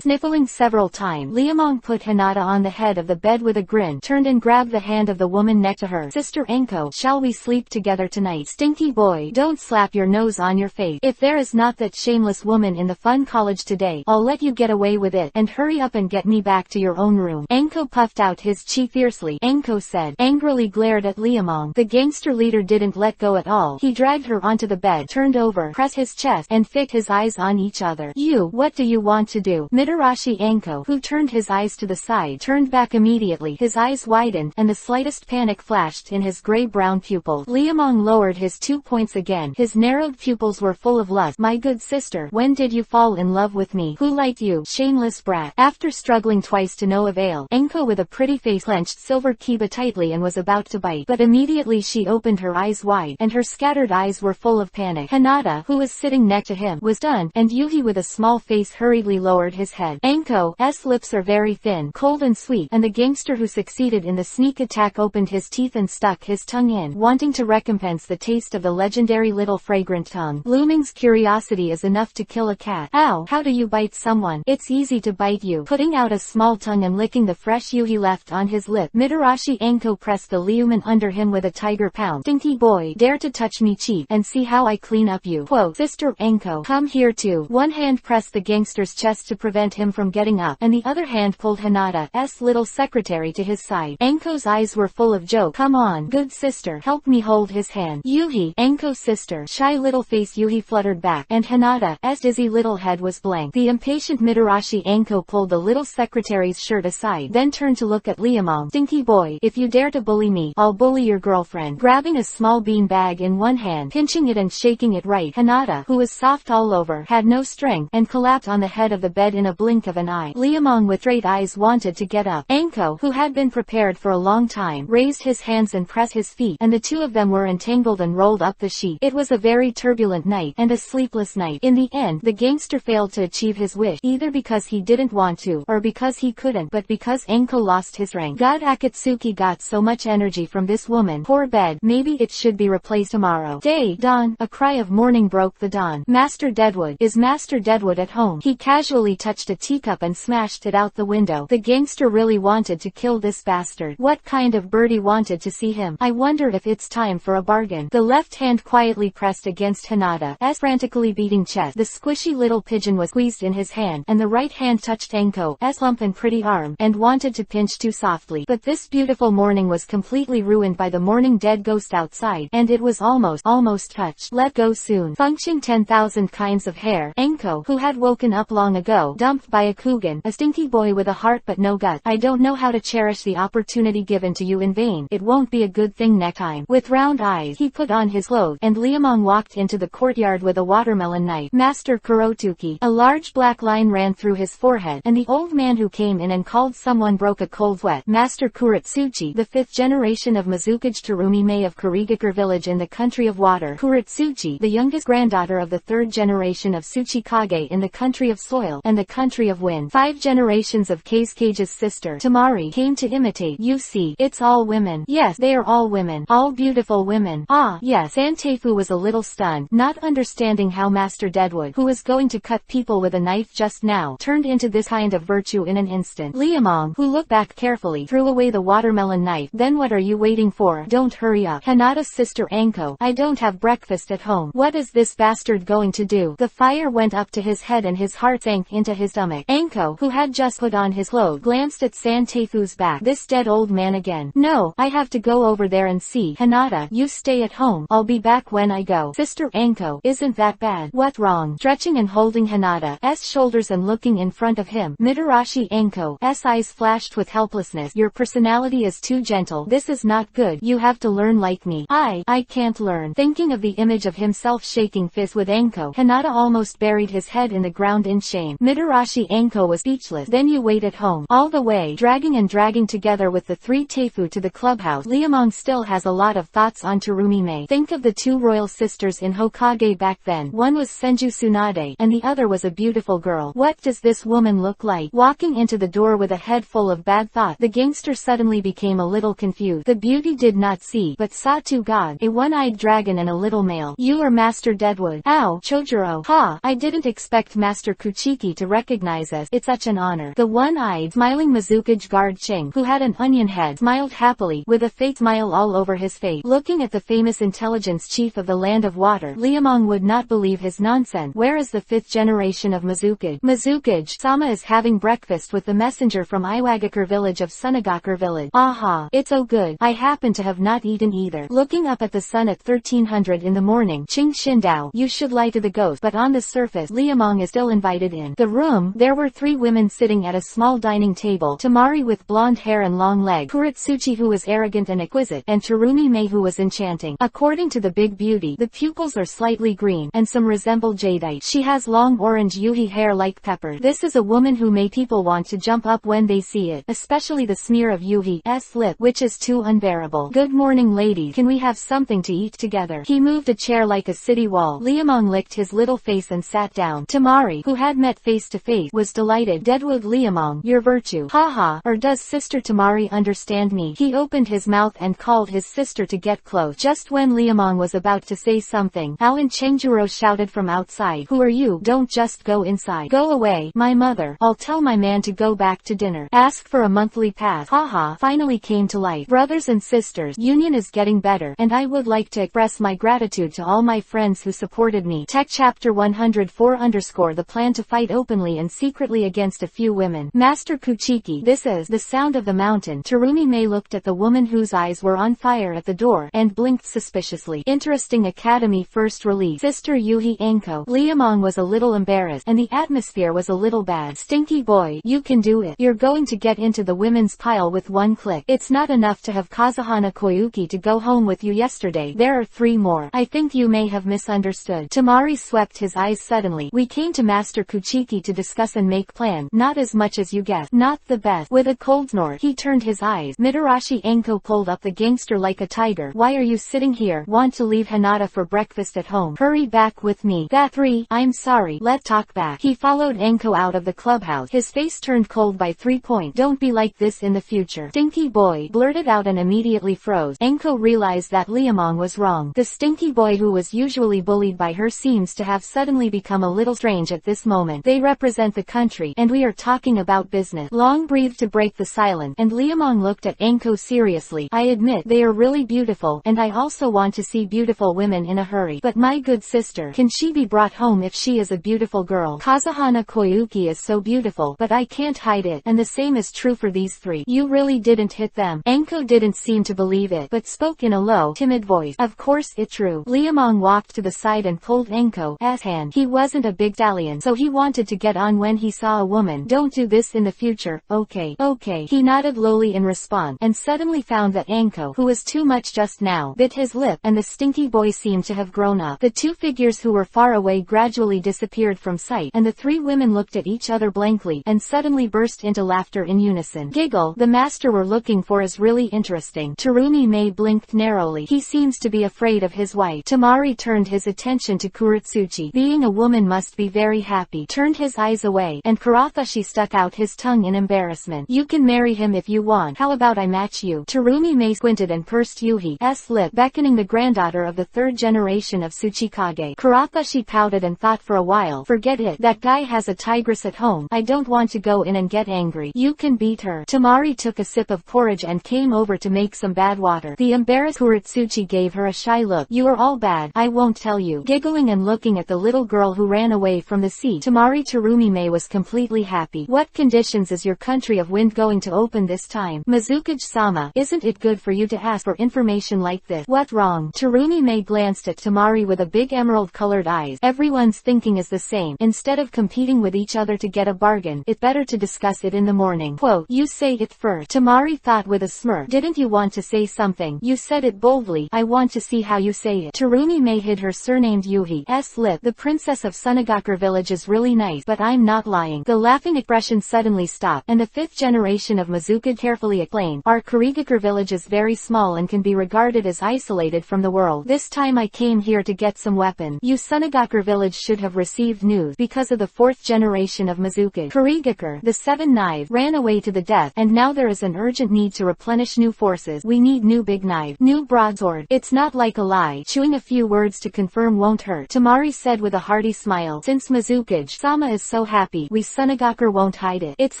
Sniffling several times, Liamong put Hinata on the head of the bed with a grin, turned and grabbed the hand of the woman next to her. Sister Anko, shall we sleep together tonight? Stinky boy, don't slap your nose on your face. If there is not that shameless woman in the fun college today, I'll let you get away with it, and hurry up and get me back to your own room. Anko puffed out his cheek fiercely. Anko said, angrily glared at Liamong. The gangster leader didn't let go at all. He dragged her onto the bed, turned over, pressed his chest, and fixed his eyes on each other. You, what do you want to do? Mitarashi Anko, who turned his eyes to the side, turned back immediately. His eyes widened, and the slightest panic flashed in his gray-brown pupils. Liamong lowered his 2 points again. His narrowed pupils were full of lust. My good sister, when did you fall in love with me? Who liked you? Shameless brat. After struggling twice to no avail, Anko with a pretty face clenched silver kiba tightly and was about to bite, but immediately she opened her eyes wide, and her scattered eyes were full of panic. Hinata, who was sitting next to him, was stunned, and Yuhi with a small face hurriedly lowered his head. Anko's lips are very thin, cold and sweet, and the gangster who succeeded in the sneak attack opened his teeth and stuck his tongue in, wanting to recompense the taste of the legendary little fragrant tongue. Blooming's curiosity is enough to kill a cat. Ow, how do you bite someone? It's easy to bite you. Putting out a small tongue and licking the fresh Yuhi left on his lip, Mitarashi Anko pressed the Liuman under him with a tiger pound. Stinky boy, dare to touch me cheap, and see how I clean up you. Quote, Sister Anko, come here too. One hand pressed the gangster's chest to prevent him from getting up, and the other hand pulled Hinata's little secretary to his side. Anko's eyes were full of joke. Come on, good sister, help me hold his hand. Yuhi, Anko's sister. Shy little face Yuhi fluttered back, and Hinata's dizzy little head was blank. The impatient Mitarashi Anko pulled the little secretary's shirt aside, then turned to look at Liamong. Stinky boy, if you dare to bully me, I'll bully your girlfriend. Grabbing a small bean bag in one hand, pinching it and shaking it right, Hinata, who was soft all over, had no strength, and collapsed on the head of the bed in a blink of an eye. Liamong with straight eyes wanted to get up. Anko, who had been prepared for a long time, raised his hands and pressed his feet, and the two of them were entangled and rolled up the sheet. It was a very turbulent night, and a sleepless night. In the end, the gangster failed to achieve his wish, either because he didn't want to, or because he couldn't, but because Anko lost his rank. God, Akatsuki got so much energy from this woman. Poor bed, maybe it should be replaced tomorrow. Day, dawn, a cry of morning broke the dawn. Master Deadwood, is Master Deadwood at home? He casually touched a teacup and smashed it out the window. The gangster really wanted to kill this bastard. What kind of birdie wanted to see him? I wonder if it's time for a bargain. The left hand quietly pressed against Hinata's frantically beating chest. The squishy little pigeon was squeezed in his hand, and the right hand touched Anko's plump and pretty arm, and wanted to pinch too softly. But this beautiful morning was completely ruined by the morning dead ghost outside, and it was almost touched. Let go soon. Function 10,000 kinds of hair. Enko, who had woken up long ago, dumped by a Kugan, a stinky boy with a heart but no gut. I don't know how to cherish the opportunity given to you in vain. It won't be a good thing next time. With round eyes, he put on his clothes, and Liamong walked into the courtyard with a watermelon knife. Master Kurotuki. A large black line ran through his forehead, and the old man who came in and called someone broke a cold sweat. Master Kuratsuchi, the 5th generation of Mizukage Terumi Mei of Kurigakure village in the country of water. Kuratsuchi, the youngest granddaughter of the 3rd generation of Tsuchikage in the country of soil and the country of wind. 5 generations of Kage's sister, Tamari, came to imitate. You see, it's all women. Yes, they are all women. All beautiful women. Ah, yes. Santefu was a little stunned, not understanding how Master Deadwood, who was going to cut people with a knife just now, turned into this kind of virtue in an instant. Liamong, who looked back carefully, threw away the watermelon knife. Then what are you waiting for? Don't hurry up. Hinata's sister Anko. I don't have breakfast at home. What is this bastard going to do? The fire went up to his head and his heart sank into his stomach. Anko, who had just put on his clothes, glanced at Santefu's back. This dead old man again. No, I have to go over there and see. Hinata, you stay at home. I'll be back when I go. Sister Anko, isn't that bad? What wrong? Stretching and holding Hinata's shoulders and looking in front of him, Mitarashi Anko's eyes flashed with helplessness. Your personality is too gentle. This is not good. You have to learn like me. I can't learn. Thinking of the image of himself shaking fists with Anko, Hinata almost buried his head in the ground in shame. Mitarashi Anko was speechless. Then you wait at home. All the way, dragging together with the 3 Teifu to the clubhouse. Liamong still has a lot of thoughts on Terumi Mei. Think of the 2 royal sisters in Hokage back then. One was Senju Tsunade, and the other was a beautiful girl. What does this woman look like? Walking into the door with a head full of bad thought, the gangster suddenly became a little confused. The beauty did not see, but saw 2 gods, a one-eyed dragon and a little male. You are Master Deadwood. Ow, Chojuro. Ha, I didn't expect Master Kuchiki to recognize us. It's such an honor. The one-eyed, smiling Mizukage guard Ching, who had an onion head, smiled happily, with a fake smile all over his face. Looking at the famous intelligence chief of the land of water, Liamong would not believe his nonsense. Where is the 5th generation of Mizukage? Mizukage-sama is having breakfast with the messenger from Iwagakure village of Sunagakure village. Aha, it's so good. I happen to have not eaten either. Looking up at the sun at 1300 in the morning, Ching Shindao, you should lie to the ghost. But on the surface, Liamong is still invited in the room. There were 3 women sitting at a small dining table. Tamari with blonde hair and long legs, Kuratsuchi who was arrogant and exquisite, and Terumi Mei who was enchanting. According to the big beauty, the pupils are slightly green, and some resemble jadeite. She has long orange yuhi hair like pepper. This is a woman who made people want to jump up when they see it, especially the smear of yuhi's lip, which is too unbearable. Good morning ladies, can we have something to eat together? He moved a chair like a city wall. Liamong licked his little face and sat down. Tamari, who had met face to face, was delighted. Deadwood Liamong, your virtue. Haha, or does Sister Tamari understand me? He opened his mouth and called his sister to get close. Just when Liamong was about to say something, Alan Chengjuro shouted from outside. Who are you? Don't just go inside. Go away. My mother. I'll tell my man to go back to dinner. Ask for a monthly pass. Haha, finally came to life. Brothers and sisters, union is getting better, and I would like to express my gratitude to all my friends who supported me. Tech Chapter 104 The plan to fight openly and secretly against a few women. Master Kuchiki, this is the sound of the mountain. Terumi Mei looked at the woman whose eyes were on fire at the door, and blinked suspiciously. Interesting Academy first release. Sister Yuhi Anko. Liamong was a little embarrassed, and the atmosphere was a little bad. Stinky boy, you can do it. You're going to get into the women's pile with one click. It's not enough to have Kazuhana Koyuki to go home with you yesterday. There are 3 more. I think you may have misunderstood. Tamari swept his eyes suddenly. We came to Master Kuchiki to discuss and make plan. Not as much as you guessed. Not the best. With a cold snort, he turned his eyes. Mitarashi Anko pulled up the gangster like a tiger. Why are you sitting here? Want to leave Hinata for breakfast at home? Hurry back with me. That 3. I'm sorry. Let's talk back. He followed Anko out of the clubhouse. His face turned cold by 3 points. Don't be like this in the future. Stinky boy, blurted out and immediately froze. Anko realized that Liamong was wrong. The stinky boy who was usually bullied by her seems to have suddenly become a little strange at this moment. They represent the country, and we are talking about business. Long breathed to break the silence, and Liamong looked at Anko seriously. I admit they are really beautiful, and I also want to see beautiful women in a hurry. But my good sister, can she be brought home if she is a beautiful girl? Kazuhana Koyuki is so beautiful, but I can't hide it, and the same is true for these 3. You really didn't hit them. Anko didn't seem to believe it, but spoke in a low, timid timid voice. Of course it's true. Liamong walked to the side and pulled Enko's hand. He wasn't a big stallion, so he wanted to get on when he saw a woman. Don't do this in the future, okay? Okay. He nodded lowly in response, and suddenly found that Enko, who was too much just now, bit his lip, and the stinky boy seemed to have grown up. The two figures who were far away gradually disappeared from sight, and the three women looked at each other blankly, and suddenly burst into laughter in unison. Giggle, the master we're looking for is really interesting. Terumi-Mei blinked narrowly. He seems to be afraid of his wife. Tamari turned his attention to Kuretsuchi. Being a woman must be very happy. Turned his eyes away, and Karafashi stuck out his tongue in embarrassment. You can marry him if you want. How about I match you? Terumi-Mei squinted and pursed Yuhi's lip, beckoning the granddaughter of the third generation of Tsuchikage. Karafashi pouted and thought for a while. Forget it. That guy has a tigress at home. I don't want to go in and get angry. You can beat her. Tamari took a sip of porridge and came over to make some bad water. The embarrassed Kuretsuchi gave her a shy look. You are all bad. I won't tell you. Giggling and looking at the little girl who ran away from the sea, Tamari Terumi-Mei was completely happy. What conditions is your country of wind going to open this time? Mizukage-sama, isn't it good for you to ask for information like this? What wrong? Terumi-Mei glanced at Tamari with a big emerald-colored eyes. Everyone's thinking is the same. Instead of competing with each other to get a bargain, it's better to discuss it in the morning. Quote, you say it first. Tamari thought with a smirk. Didn't you want to say something? You said it boldly. I want to see how you say it. Terumi-Mei hid her surnamed Yuhi's lip. The princess of Sunagakure village is really nice, but I'm not lying. The laughing expression suddenly stopped, and the fifth generation of Mizukage carefully explained. Our Kurigakure village is very small and can be regarded as isolated from the world. This time I came here to get some weapon. You Sunagakure village should have received news because of the fourth generation of Mizukage. Kurigakure, the seven knives, ran away to the death, and now there is an urgent need to replenish new forces. We need new big knife, new broadsword. It's not like a lie. Chewing a few words to confirm won't hurt, Tamari said with a hearty smile. Since Mizukage-sama is so happy, we Sunagakure won't hide it. It's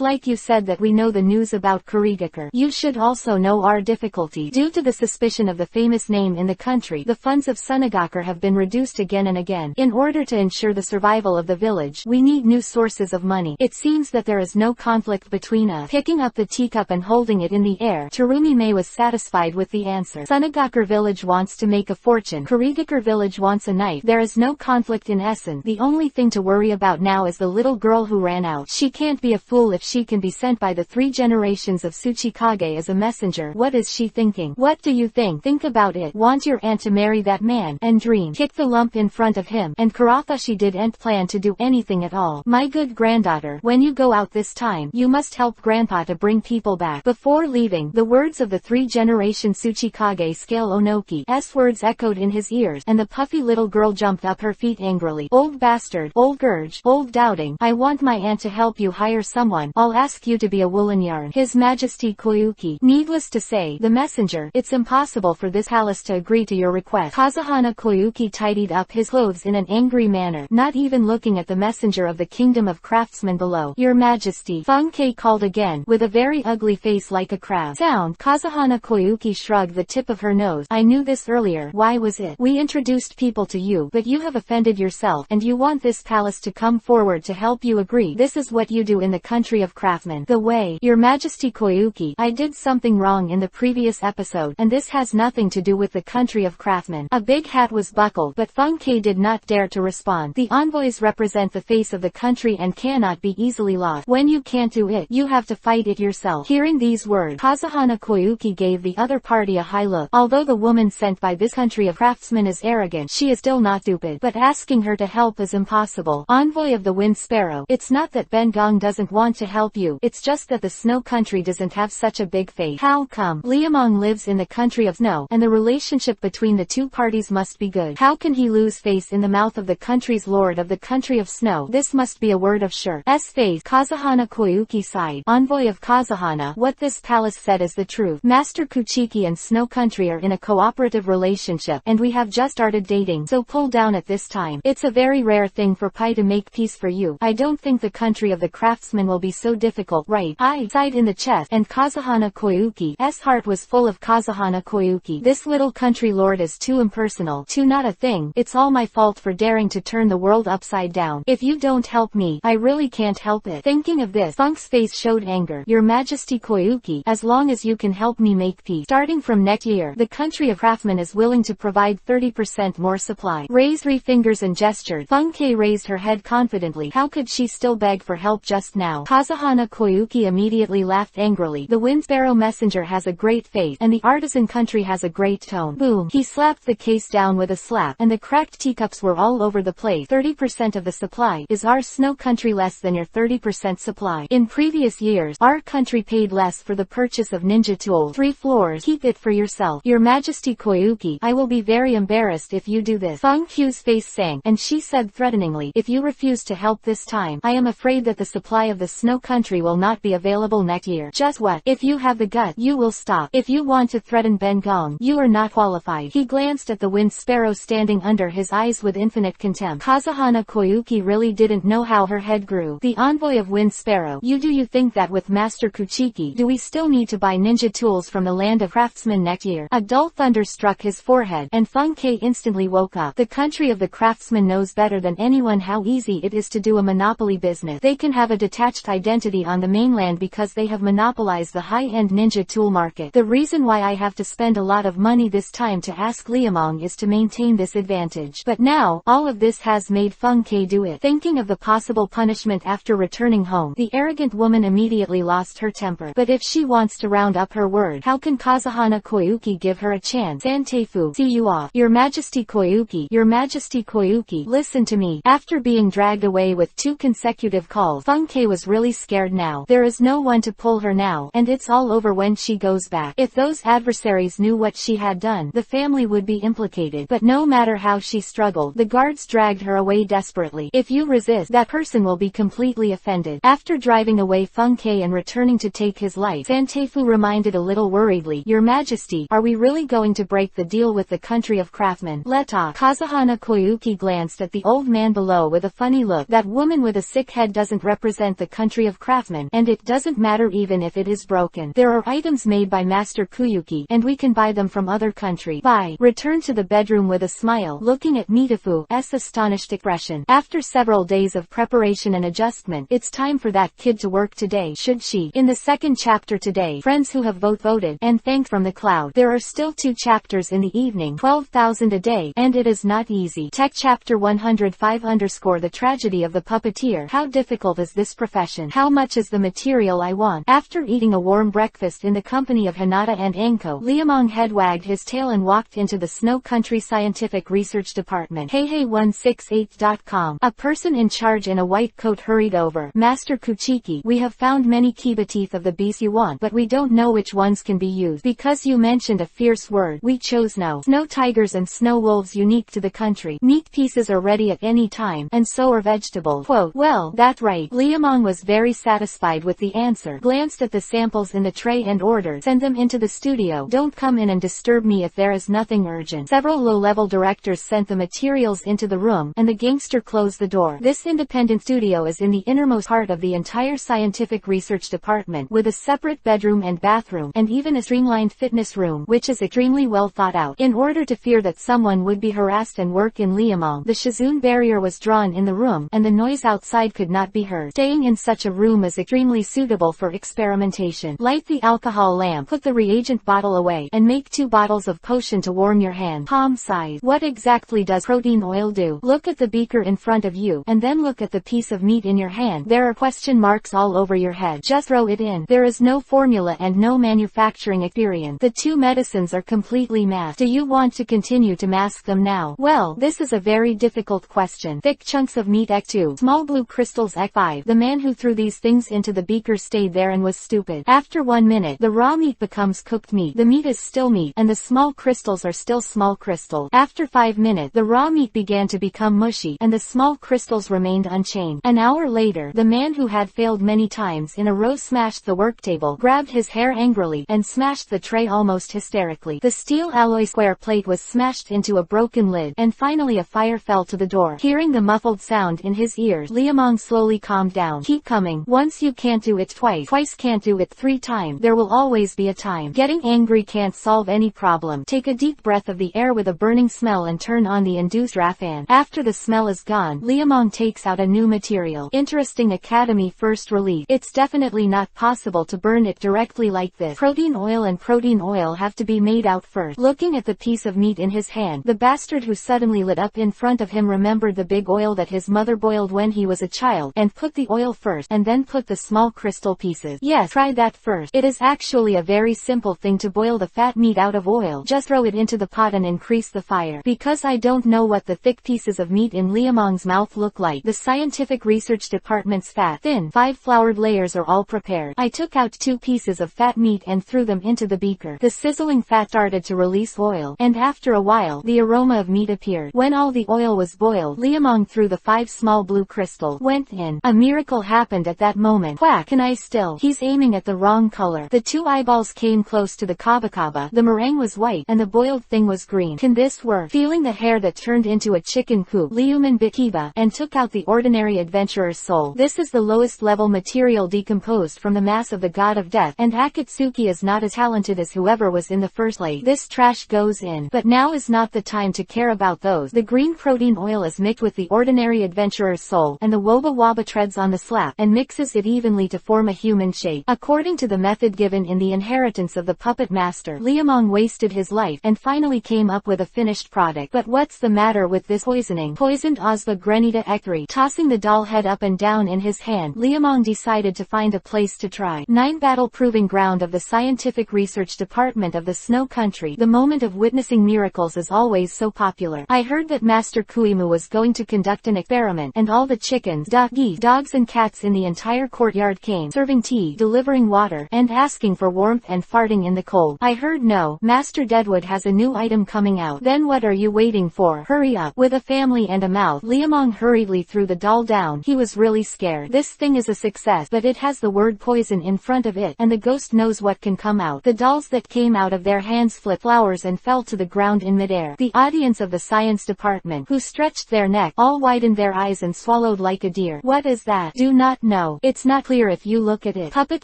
like you said that we know the news about Kurigakure. You should also know our difficulty. Due to the suspicion of the famous name in the country, the funds of Sunagakure have been reduced again and again. In order to ensure the survival of the village, we need new sources of money. It seems that there is no conflict between us. Picking up the teacup and holding it in the air, Terumi-Mei was satisfied with the answer. Sunagakure village wants to make a fortune. Kurigakure village wants a knife. There is no conflict in essence. The only thing to worry about now is the little girl who ran out. She can't be a fool if she can be sent by the three generations of Tsuchikage as a messenger. What is she thinking? What do you think? Think about it. Want your aunt to marry that man, and dream. Kick the lump in front of him. And Karafashi didn't plan to do anything at all. My good granddaughter, when you go out this time, you must help grandpa to bring people back. Before leaving, the words of the three-generation Tsuchikage scale Onoki's words echoed in his ears, and the puffy little girl jumped up her feet angrily. Old bastard, old gurge, old doubting. I want my aunt to help you hire someone. I'll ask you to be a woolen yarn. His Majesty Koyuki. Needless to say, the messenger, it's impossible for this palace to agree to your request. Kazuhana Koyuki tidied up his clothes in an angry manner, not even looking at the messenger of the kingdom of craftsmen below. Your Majesty, Fung-Kei called again, with a very ugly face like a crab. Sound. Kazuhana Koyuki shrugged the tip of her nose. I knew this earlier. Why was it? We introduced people to you, but you have offended yourself, and you want this palace to come forward to help you agree. This is what you do in the country of craftsmen. The way. Your Majesty Koyuki, I did something wrong in the previous episode, and this has nothing to do with the country of craftsmen. A big hat was buckled, but Fung-Kei did not dare to respond. The envoys represent the face of the country and cannot be easily lost. When you can't do it, you have to fight it yourself. Hearing these words, Kazuhana Koyuki gave the other party a high look. Although the woman sent by this country of craftsmen is arrogant, she is still not stupid, but asking her to help is impossible. Envoy of the Wind Sparrow, it's not that Ben Gong doesn't want to help you, it's just that the snow country doesn't have such a big face. How come? Liamong lives in the country of snow, and the relationship between the two parties must be good. How can he lose face in the mouth of the country's lord of the country of snow? This must be a word of sure's face. Kazuhana Koyuki sighed. Envoy of Kazuhana, what this palace said is the truth. Master Kuchiki and Snow Country are in a cooperative relationship, and we have just started dating, so pull down at this time. It's a very rare thing for Pai to make peace for you. I don't think the country of the craftsmen will be so difficult, right? I sighed in the chest, and Kazuhana Koyuki's heart was full of Kazuhana Koyuki. This little country lord is too impersonal, too not a thing. It's all my fault for daring to turn the world upside down. If you don't help me, I really can't help it. Thinking of this, Funk's face showed anger. Your Majesty Koyuki, as long as you can help me make peace, starting from next year, the country country of craftsmen is willing to provide 30% more supply. Raised 3 fingers and gestured. Fung-Kei raised her head confidently. How could she still beg for help just now? Kazuhana Koyuki immediately laughed angrily. The wind sparrow messenger has a great fate, and the artisan country has a great tone. Boom. He slapped the case down with a slap, and the cracked teacups were all over the place. 30% of the supply. Is our snow country less than your 30% supply? In previous years, our country paid less for the purchase of ninja tools. 3 floors. Keep it for yourself. Your Majesty Koyuki, I will be very embarrassed if you do this. Fung Kyu's face sank, and she said threateningly, if you refuse to help this time, I am afraid that the supply of the snow country will not be available next year. Just what? If you have the gut, you will stop. If you want to threaten Ben Gong, you are not qualified. He glanced at the wind sparrow standing under his eyes with infinite contempt. Kazuhana Koyuki really didn't know how her head grew. The envoy of Wind Sparrow. Do you think that with Master Kuchiki, do we still need to buy ninja tools from the land of craftsmen next year? A dull thunder struck his forehead, and Fung-Kei instantly woke up. The country of the craftsmen knows better than anyone how easy it is to do a monopoly business. They can have a detached identity on the mainland because they have monopolized the high-end ninja tool market. The reason why I have to spend a lot of money this time to ask Liamong is to maintain this advantage. But now, all of this has made Fung-Kei do it. Thinking of the possible punishment after returning home, the arrogant woman immediately lost her temper. But if she wants to round up her word, how can Kazuhana Koyuki give her a chance? Santeifu, see you off. Your Majesty Koyuki, Your Majesty Koyuki, listen to me. After being dragged away with 2 consecutive calls, Fung-Kei was really scared now. There is no one to pull her now, and it's all over when she goes back. If those adversaries knew what she had done, the family would be implicated. But no matter how she struggled, the guards dragged her away desperately. If you resist, that person will be completely offended. After driving away Fung-Kei and returning to take his life, Santeifu reminded a little worriedly, Your Majesty, are we really going to break the deal with the country of craftsmen? Let's talk. Kazuhana Koyuki glanced at the old man below with a funny look. That woman with a sick head doesn't represent the country of craftsmen, and it doesn't matter even if it is broken. There are items made by Master Kuyuki, and we can buy them from other countries. Bye. Returned to the bedroom with a smile, looking at Mitafu's astonished expression. After several days of preparation and adjustment, it's time for that kid to work today, should she? In the second chapter today, friends who have voted and thanked from the cloud. There are still 2 chapters in the evening, 12,000 a day, and it is not easy. Tech chapter 105 _ the tragedy of the puppeteer. How difficult is this profession? How much is the material I want? After eating a warm breakfast in the company of Hinata and Anko, Liamong head wagged his tail and walked into the Snow Country Scientific Research Department. Heihei168.com. A person in charge in a white coat hurried over. Master Kuchiki, we have found many Kiba teeth of the beast you want, but we don't know which ones can be used. Because you mentioned a fierce word, we chose no. Snow tigers and snow wolves unique to the country. Meat pieces are ready at any time, and so are vegetables. Quote, well, that's right. Liamong was very satisfied with the answer, glanced at the samples in the tray and ordered, send them into the studio. Don't come in and disturb me if there is nothing urgent. Several low-level directors sent the materials into the room, and the gangster closed the door. This independent studio is in the innermost heart of the entire scientific research department, with a separate bedroom and bathroom, and even a streamlined fitness room, which is extremely well thought out. In order to fear that someone would be harassed and work in Liamong, the Shizun barrier was drawn in the room, and the noise outside could not be heard. Staying in such a room is extremely suitable for experimentation. Light the alcohol lamp, put the reagent bottle away, and make 2 bottles of potion to warm your hand. Palm size. What exactly does protein oil do? Look at the beaker in front of you, and then look at the piece of meat in your hand. There are question marks all over your head. Just throw it in. There is no formula and no manufacturing experience. The 2 medicines are completely masked. Do you want to continue to mask them now? Well, this is a very difficult question. Thick chunks of meat X2, small blue crystals X5. The man who threw these things into the beaker stayed there and was stupid. After 1 minute, the raw meat becomes cooked meat. The meat is still meat, and the small crystals are still small crystals. After 5 minutes, the raw meat began to become mushy, and the small crystals remained unchanged. An hour later, the man who had failed many times in a row smashed the work table, grabbed his hair angrily, and smashed the tray almost hysterically. The steel alloy square plate was smashed into a broken lid, and finally a fire fell to the door. Hearing the muffled sound in his ears, Liamong slowly calmed down. Keep coming. Once you can't do it twice can't do it 3 times. There will always be a time. Getting angry can't solve any problem. Take a deep breath of the air with a burning smell and turn on the induced draft fan. After the smell is gone, Liamong takes out a new material. Interesting Academy first release. It's definitely not possible to burn it directly like this. Protein oil and protein oil have to be made made out first. Looking at the piece of meat in his hand, the bastard who suddenly lit up in front of him remembered the big oil that his mother boiled when he was a child, and put the oil first and then put the small crystal pieces. Yes, try that first. It is actually a very simple thing to boil the fat meat out of oil. Just throw it into the pot and increase the fire. Because I don't know what the thick pieces of meat in Liamong's mouth look like. The scientific research department's fat, thin, 5 floured layers are all prepared. I took out 2 pieces of fat meat and threw them into the beaker. The sizzling fat started to release oil, and after a while, the aroma of meat appeared. When all the oil was boiled, Liamong threw the 5 small blue crystals. Went in. A miracle happened at that moment. Quack! Can I still? He's aiming at the wrong color. The 2 eyeballs came close to the kaba. The meringue was white, and the boiled thing was green. Can this work? Feeling the hair that turned into a chicken coop, Liuman bit Kiba, and took out the ordinary adventurer's soul. This is the lowest level material decomposed from the mass of the god of death, and Akatsuki is not as talented as whoever was in the first place. This trash goes in. But now is not the time to care about those. The green protein oil is mixed with the ordinary adventurer's soul, and the Woba Waba treads on the slab, and mixes it evenly to form a human shape. According to the method given in the Inheritance of the Puppet Master, Liamong wasted his life, and finally came up with a finished product. But what's the matter with this poisoning? Poisoned Ozba Grenita Ekri. Tossing the doll head up and down in his hand, Liamong decided to find a place to try. 9 Battle Proving Ground of the Scientific Research Department of the Snow Country. The moment of witnessing miracles is always so popular. I heard that Master Kuimu was going to conduct an experiment, and all the chickens, dogs and cats in the entire courtyard came, serving tea, delivering water, and asking for warmth and farting in the cold. I heard no, Master Deadwood has a new item coming out. Then what are you waiting for? Hurry up. With a family and a mouth, Liamong hurriedly threw the doll down. He was really scared. This thing is a success, but it has the word poison in front of it, and the ghost knows what can come out. The dolls that came out of their hands flipped flowers and fell to the ground in midair. The audience of the science department, who stretched their neck, all widened their eyes and swallowed like a deer. What is that? Do not know. It's not clear if you look at it. Puppet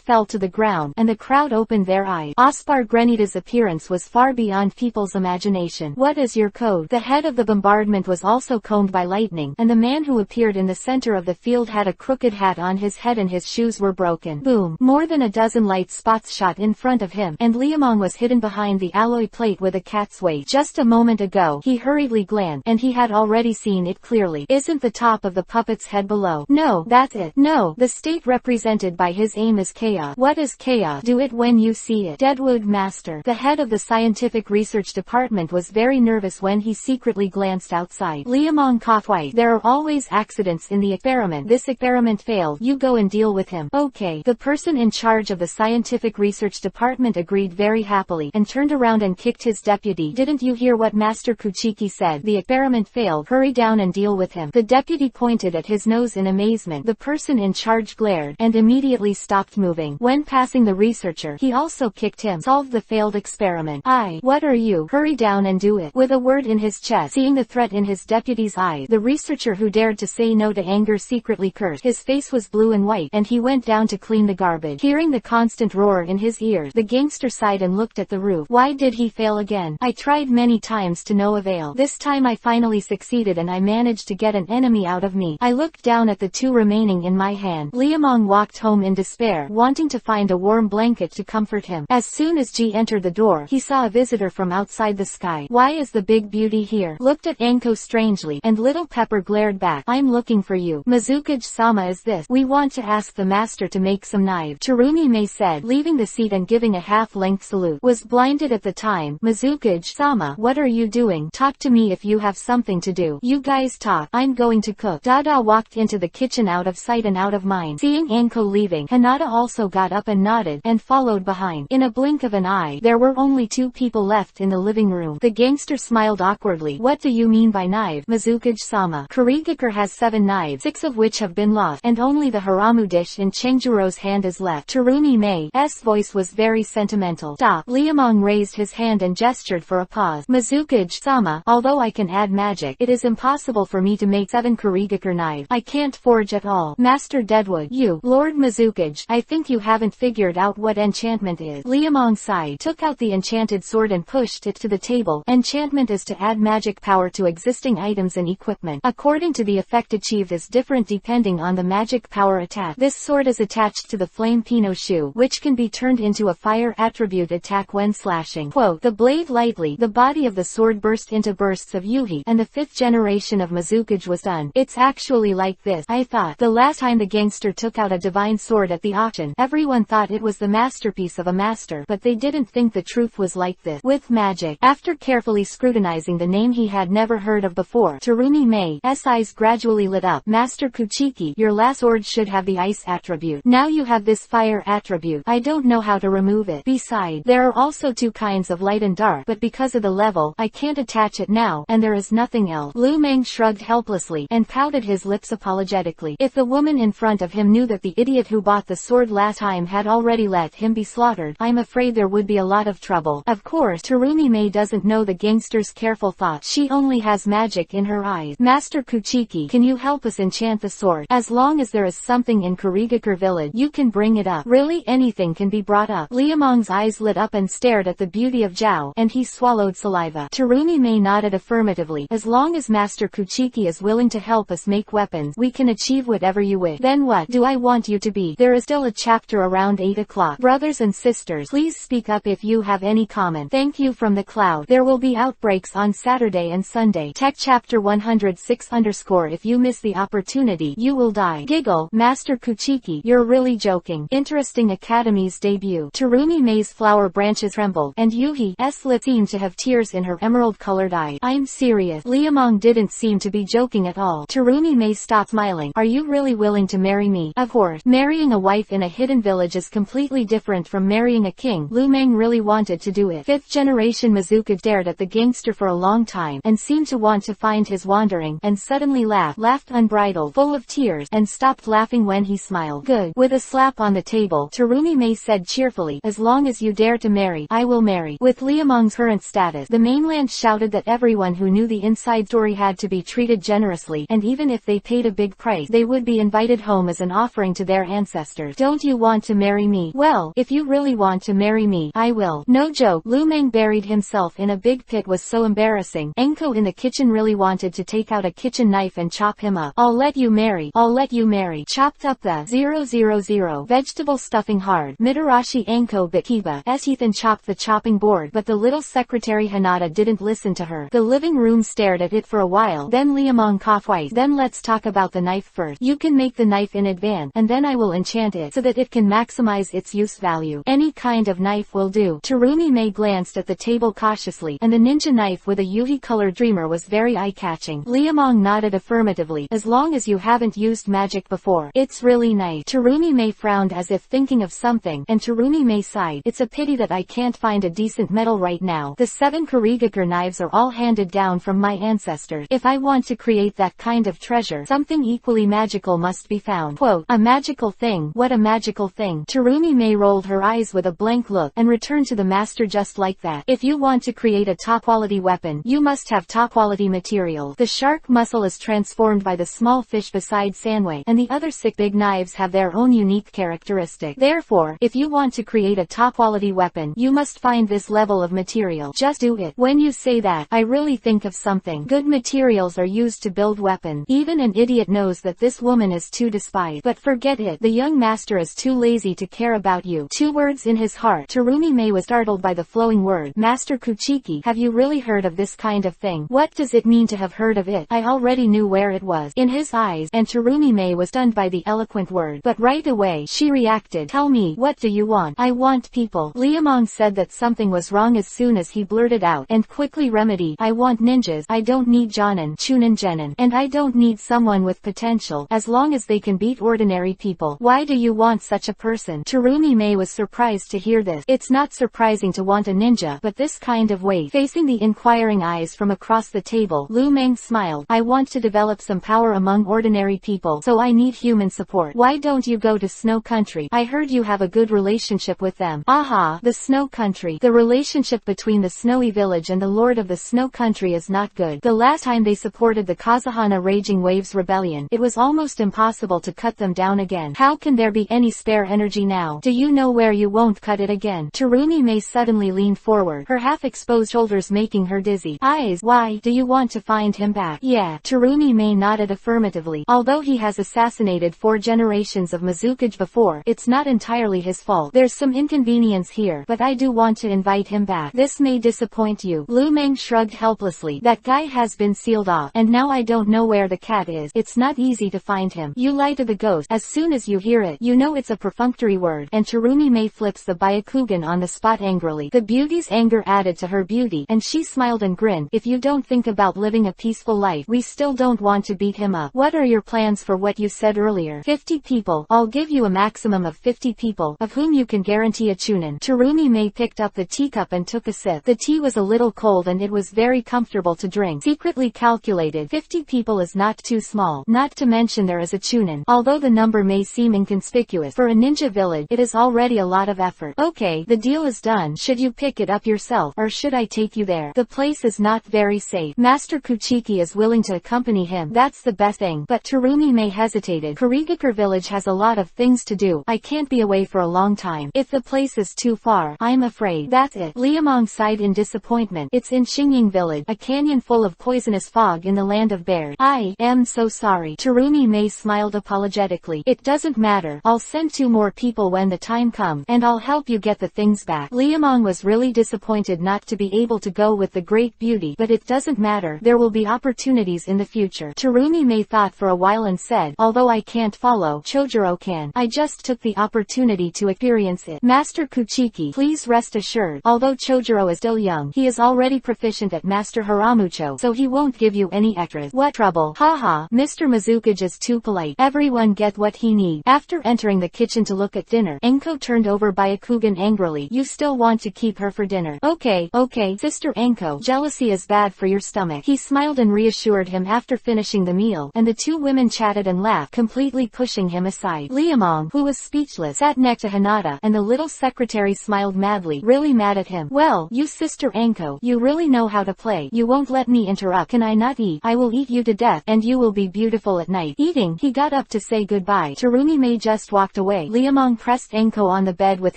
fell to the ground, and the crowd opened their eyes. Ospar Grenita's appearance was far beyond people's imagination. What is your code? The head of the bombardment was also combed by lightning, and the man who appeared in the center of the field had a crooked hat on his head and his shoes were broken. Boom! More than a dozen light spots shot in front of him, and Liamong was hidden behind the alloy plate with a cat's weight. Just a moment ago, he hurriedly glanced, and he had already seen it clearly. Isn't the top of the puppet's head below? No, that's it. No, the state represented by his aim is chaos. What is chaos? Do it when you see it. Deadwood Master. The head of the scientific research department was very nervous when he secretly glanced outside. Liamong coughed white. There are always accidents in the experiment. This experiment failed. You go and deal with him. Okay. The person in charge of the scientific research department agreed very happily, and turned around and kicked his deputy. Didn't you hear what Master Kuchiki said? The experiment failed. Hurry down and deal with him. The deputy pointed at his nose in amazement. The person in charge glared, and immediately stopped moving. When passing the researcher, he also kicked him. Solved the failed experiment. What are you? Hurry down and do it. With a word in his chest, seeing the threat in his deputy's eyes, the researcher who dared to say no to anger secretly cursed. His face was blue and white, and he went down to clean the garbage. Hearing the constant roar in his ears, the gangster sighed and looked at the roof. Why did he fail again? I tried many times to no avail. This time I finally succeeded, and I managed to get an enemy out of me. I looked down at the 2 remaining in my hand. Liamong walked home in despair, wanting to find a warm blanket to comfort him. As soon as G entered the door, he saw a visitor from outside the sky. Why is the big beauty here? Looked at Anko strangely, and Little Pepper glared back. I'm looking for you. Mizukage-sama is this. We want to ask the master to make some knives. Terumi-Mei said, leaving the seat and giving a half-length salute. Was blinded at the time. Mizukage-sama, what are you doing? Talk to me if you have something to do. You guys talk. I'm going to cook. Dada walked into the kitchen out of sight and out of mind. Seeing Anko leaving, Hanada also got up and nodded, and followed behind. In a blink of an eye, there were only 2 people left in the living room. The gangster smiled awkwardly. What do you mean by knife? Mizukage-sama. Kurigakure has 7 knives, 6 of which have been lost, and only the haramu dish in Chengjuro's hand is left. Terumi-Mei's voice was very sentimental. Stop. Liamong raised his hand and gestured for a pause. Mizukage-sama, although I can add magic, it is impossible for me to make 7 Kurigakure knives. I can't forge at all. Master Deadwood, you, Lord Mizukage, I think you haven't figured out what enchantment is. Liamong sighed, took out the enchanted sword and pushed it to the table. Enchantment is to add magic power to existing items and equipment. According to the effect achieved is different depending on the magic power attack. This sword is attached to the flame Pino shoe, which can be turned into a fire attribute attack when slashing. Quote, the blade lightly, the body of the sword burst into bursts of yuhi, and the 5th generation of Mizukage was done. It's actually like this, I thought. The last time the gangster took out a divine sword at the auction, everyone thought it was the masterpiece of a master, but they didn't think the truth was like this. With magic. After carefully scrutinizing the name he had never heard of before, Terumi Mei's eyes gradually lit up. Master Kuchiki, your last sword should have the ice attribute. Now you have this fire attribute. I don't know how to remove it. Besides, there are also 2 kinds of light and dark, but because of the level, I can't attach it now, and there is nothing else. Lu Meng shrugged helplessly, and pouted his lips apologetically. If the woman in front of him knew that the idiot who bought the sword last time had already let him be slaughtered, I'm afraid there would be a lot of trouble. Of course, Terumi Mei doesn't know the gangster's careful thoughts. She only has magic in her eyes. Master Kuchiki, can you help us enchant the sword? As long as there is something in Kurigakure village, you can bring it up. Really, anything can be brought up. Liamong's eyes lit up and stared at the beauty of Zhao, and he swallowed saliva. Terumi Mei nodded affirmatively. As long as Master Kuchiki is willing to help us make weapons, we can achieve whatever you wish. Then what do I want you to be? There is still a chapter around 8 o'clock. Brothers and sisters, please speak up if you have any comment. Thank you from the cloud. There will be outbreaks on Saturday and Sunday. Tech chapter 106 _ if you miss the opportunity, you will die. Giggle. Master Kuchiki, you're really joking. Interesting Academy's debut. Terumi Mei's flower branches trembled, and Yuhi's lips seemed to have tears in her emerald-colored eyes. I'm serious. Liamong didn't seem to be joking at all. Terumi Mei stopped smiling. Are you really willing to marry me? Of course. Marrying a wife in a hidden village is completely different from marrying a king. Lu Meng really wanted to do it. 5th generation Mizuka stared at the gangster for a long time, and seemed to want to find his wandering, and suddenly laughed unbridled, full of tears, and stopped laughing when he smiled. Good. With a slap on the table, Terumi Mei said cheerfully, as long as you dare to marry, I will marry. With Liamong's current status, the mainland shouted that everyone who knew the inside story had to be treated generously, and even if they paid a big price, they would be invited home as an offering to their ancestors. Don't you want to marry me? Well, if you really want to marry me, I will. No joke. Lu Meng buried himself in a big pit was so embarrassing. Enko in the kitchen really wanted to take out a kitchen knife and chop him up. I'll let you marry. I'll let you marry. Chopped up the 000 vegetable stuffing hard. Mitarashi Enko bit Kiba's teeth and chopped the chopping board, but the little secretary Hanada didn't listen to her. The living room stared at it for a while. Then Liamong coughed twice. Then let's talk about the knife first. You can make the knife in advance, and then I will enchant it so that it can maximize its use value. Any kind of knife will do. Terumi Mei glanced at the table cautiously, and the ninja knife with a yuhi-colored dreamer was very eye-catching. Liamong nodded affirmatively. As long as you haven't used magic before, it's really nice. Terumi Mei frowned as if thinking of something, and Terumi Mei sighed. It's a pity that I can't find a decent metal right now. The 7 Kurigakure knives are all handed down from my ancestors. If I want to create that kind of treasure, something equally magical must be found. Quote, a magical thing? What a magical thing? Terumi Mei rolled her eyes with a blank look, and returned to the master just like that. If you want to create a top-quality weapon, you must have top-quality material. The shark muscle is transformed by the small fish beside Sanwei, and the other 6 big knives have their own unique characteristic. Therefore, if you want to create a top-quality weapon, you must find this level of material. Just do it. When you say that, I really think of something. Good materials are used to build weapons. Even an idiot knows that this woman is too despised. But forget it. The young master is too lazy to care about you. 2 words in his heart. Terumi Mei was startled by the flowing word. Master Kuchiki, have you really heard of this kind of thing? What does it mean to have heard of it? I already knew where it was. In his eyes, and Terumi Mei was stunned by the eloquent word. But right away, she reacted. Tell me, what do you want? I want people. Liamong said that something was wrong as soon as he blurted out, and quickly remedied. I want ninjas. I don't need Jonin, Chunin Genin, and I don't need someone with potential, as long as they can beat ordinary people. Why do you want such a person? Terumi Mei was surprised to hear this. It's not surprising to want a ninja, but this kind of weight. Facing the inquiring eyes from across the table, Lu Meng smiled. I want to develop some power among ordinary people, so I need human support. Why don't you go to Snow Country? I heard you have a good relationship with them. Aha, the Snow Country. The relationship between the Snowy Village and the Lord of the Snow Country is not good. The last time they supported the Kazuhana Raging Waves Rebellion, it was almost impossible to cut them down again. How can there be any spare energy now? Do you know where you won't cut it again? Terumi Mei suddenly leaned forward, her half-exposed shoulders making her dizzy. Eyes, why, do you want to find him back? Yeah. Terumi Mei nodded affirmatively. Although he has assassinated 4 generations of Mizukage before, it's not entirely his fault. There's some inconvenience here, but I do want want to invite him back. This may disappoint you. Lu Meng shrugged helplessly. That guy has been sealed off, and now I don't know where the cat is. It's not easy to find him. You lie to the ghost. As soon as you hear it, you know it's a perfunctory word. And Terumi May flips the Byakugan on the spot angrily. The beauty's anger added to her beauty, and she smiled and grinned. If you don't think about living a peaceful life, we still don't want to beat him up. What are your plans for what you said earlier? 50 people. I'll give you a maximum of 50 people, of whom you can guarantee a chunin. Terumi May picked up the teacup and took a sip. The tea was a little cold and it was very comfortable to drink. Secretly calculated, 50 people is not too small. Not to mention there is a chunin. Although the number may seem inconspicuous, for a ninja village, it is already a lot of effort. Okay, the deal is done. Should you pick it up yourself, or should I take you there? The place is not very safe. Master Kuchiki is willing to accompany him. That's the best thing. But Terumi May hesitated. Kurigakure village has a lot of things to do. I can't be away for a long time. If the place is too far, I'm afraid. That's it. Liamong sighed in disappointment. It's in Xingying village, a canyon full of poisonous fog in the land of bears. I am so sorry. Terumi May smiled apologetically. It doesn't matter. I'll send 2 more people when the time comes, and I'll help you get the things back. Liamong was really disappointed not to be able to go with the great beauty, but it doesn't matter. There will be opportunities in the future. Terumi May thought for a while and said, although I can't follow, Chojuro can. I just took the opportunity to experience it. Master Kuchiki, please rest assured, although Chojuro is still young, he is already proficient at Master Haramucho, so he won't give you any extras. What trouble? Haha, Mr. Mizukage is too polite. Everyone get what he needs. After entering the kitchen to look at dinner, Enko turned over Byakugan angrily. You still want to keep her for dinner? Okay, Sister Enko, jealousy is bad for your stomach. He smiled and reassured him after finishing the meal, and the 2 women chatted and laughed, completely pushing him aside. Liamong, who was speechless, sat next to Hinata, and the little secretary smiled madly, really mad at him. Well, you Sister Enko, you really know how to play. You won't let me interrupt. Can I not eat? I will eat you to death, and you will be beautiful at night. Eating, he got up to say goodbye. Terumi May just walked away. Liamong pressed Enko on the bed with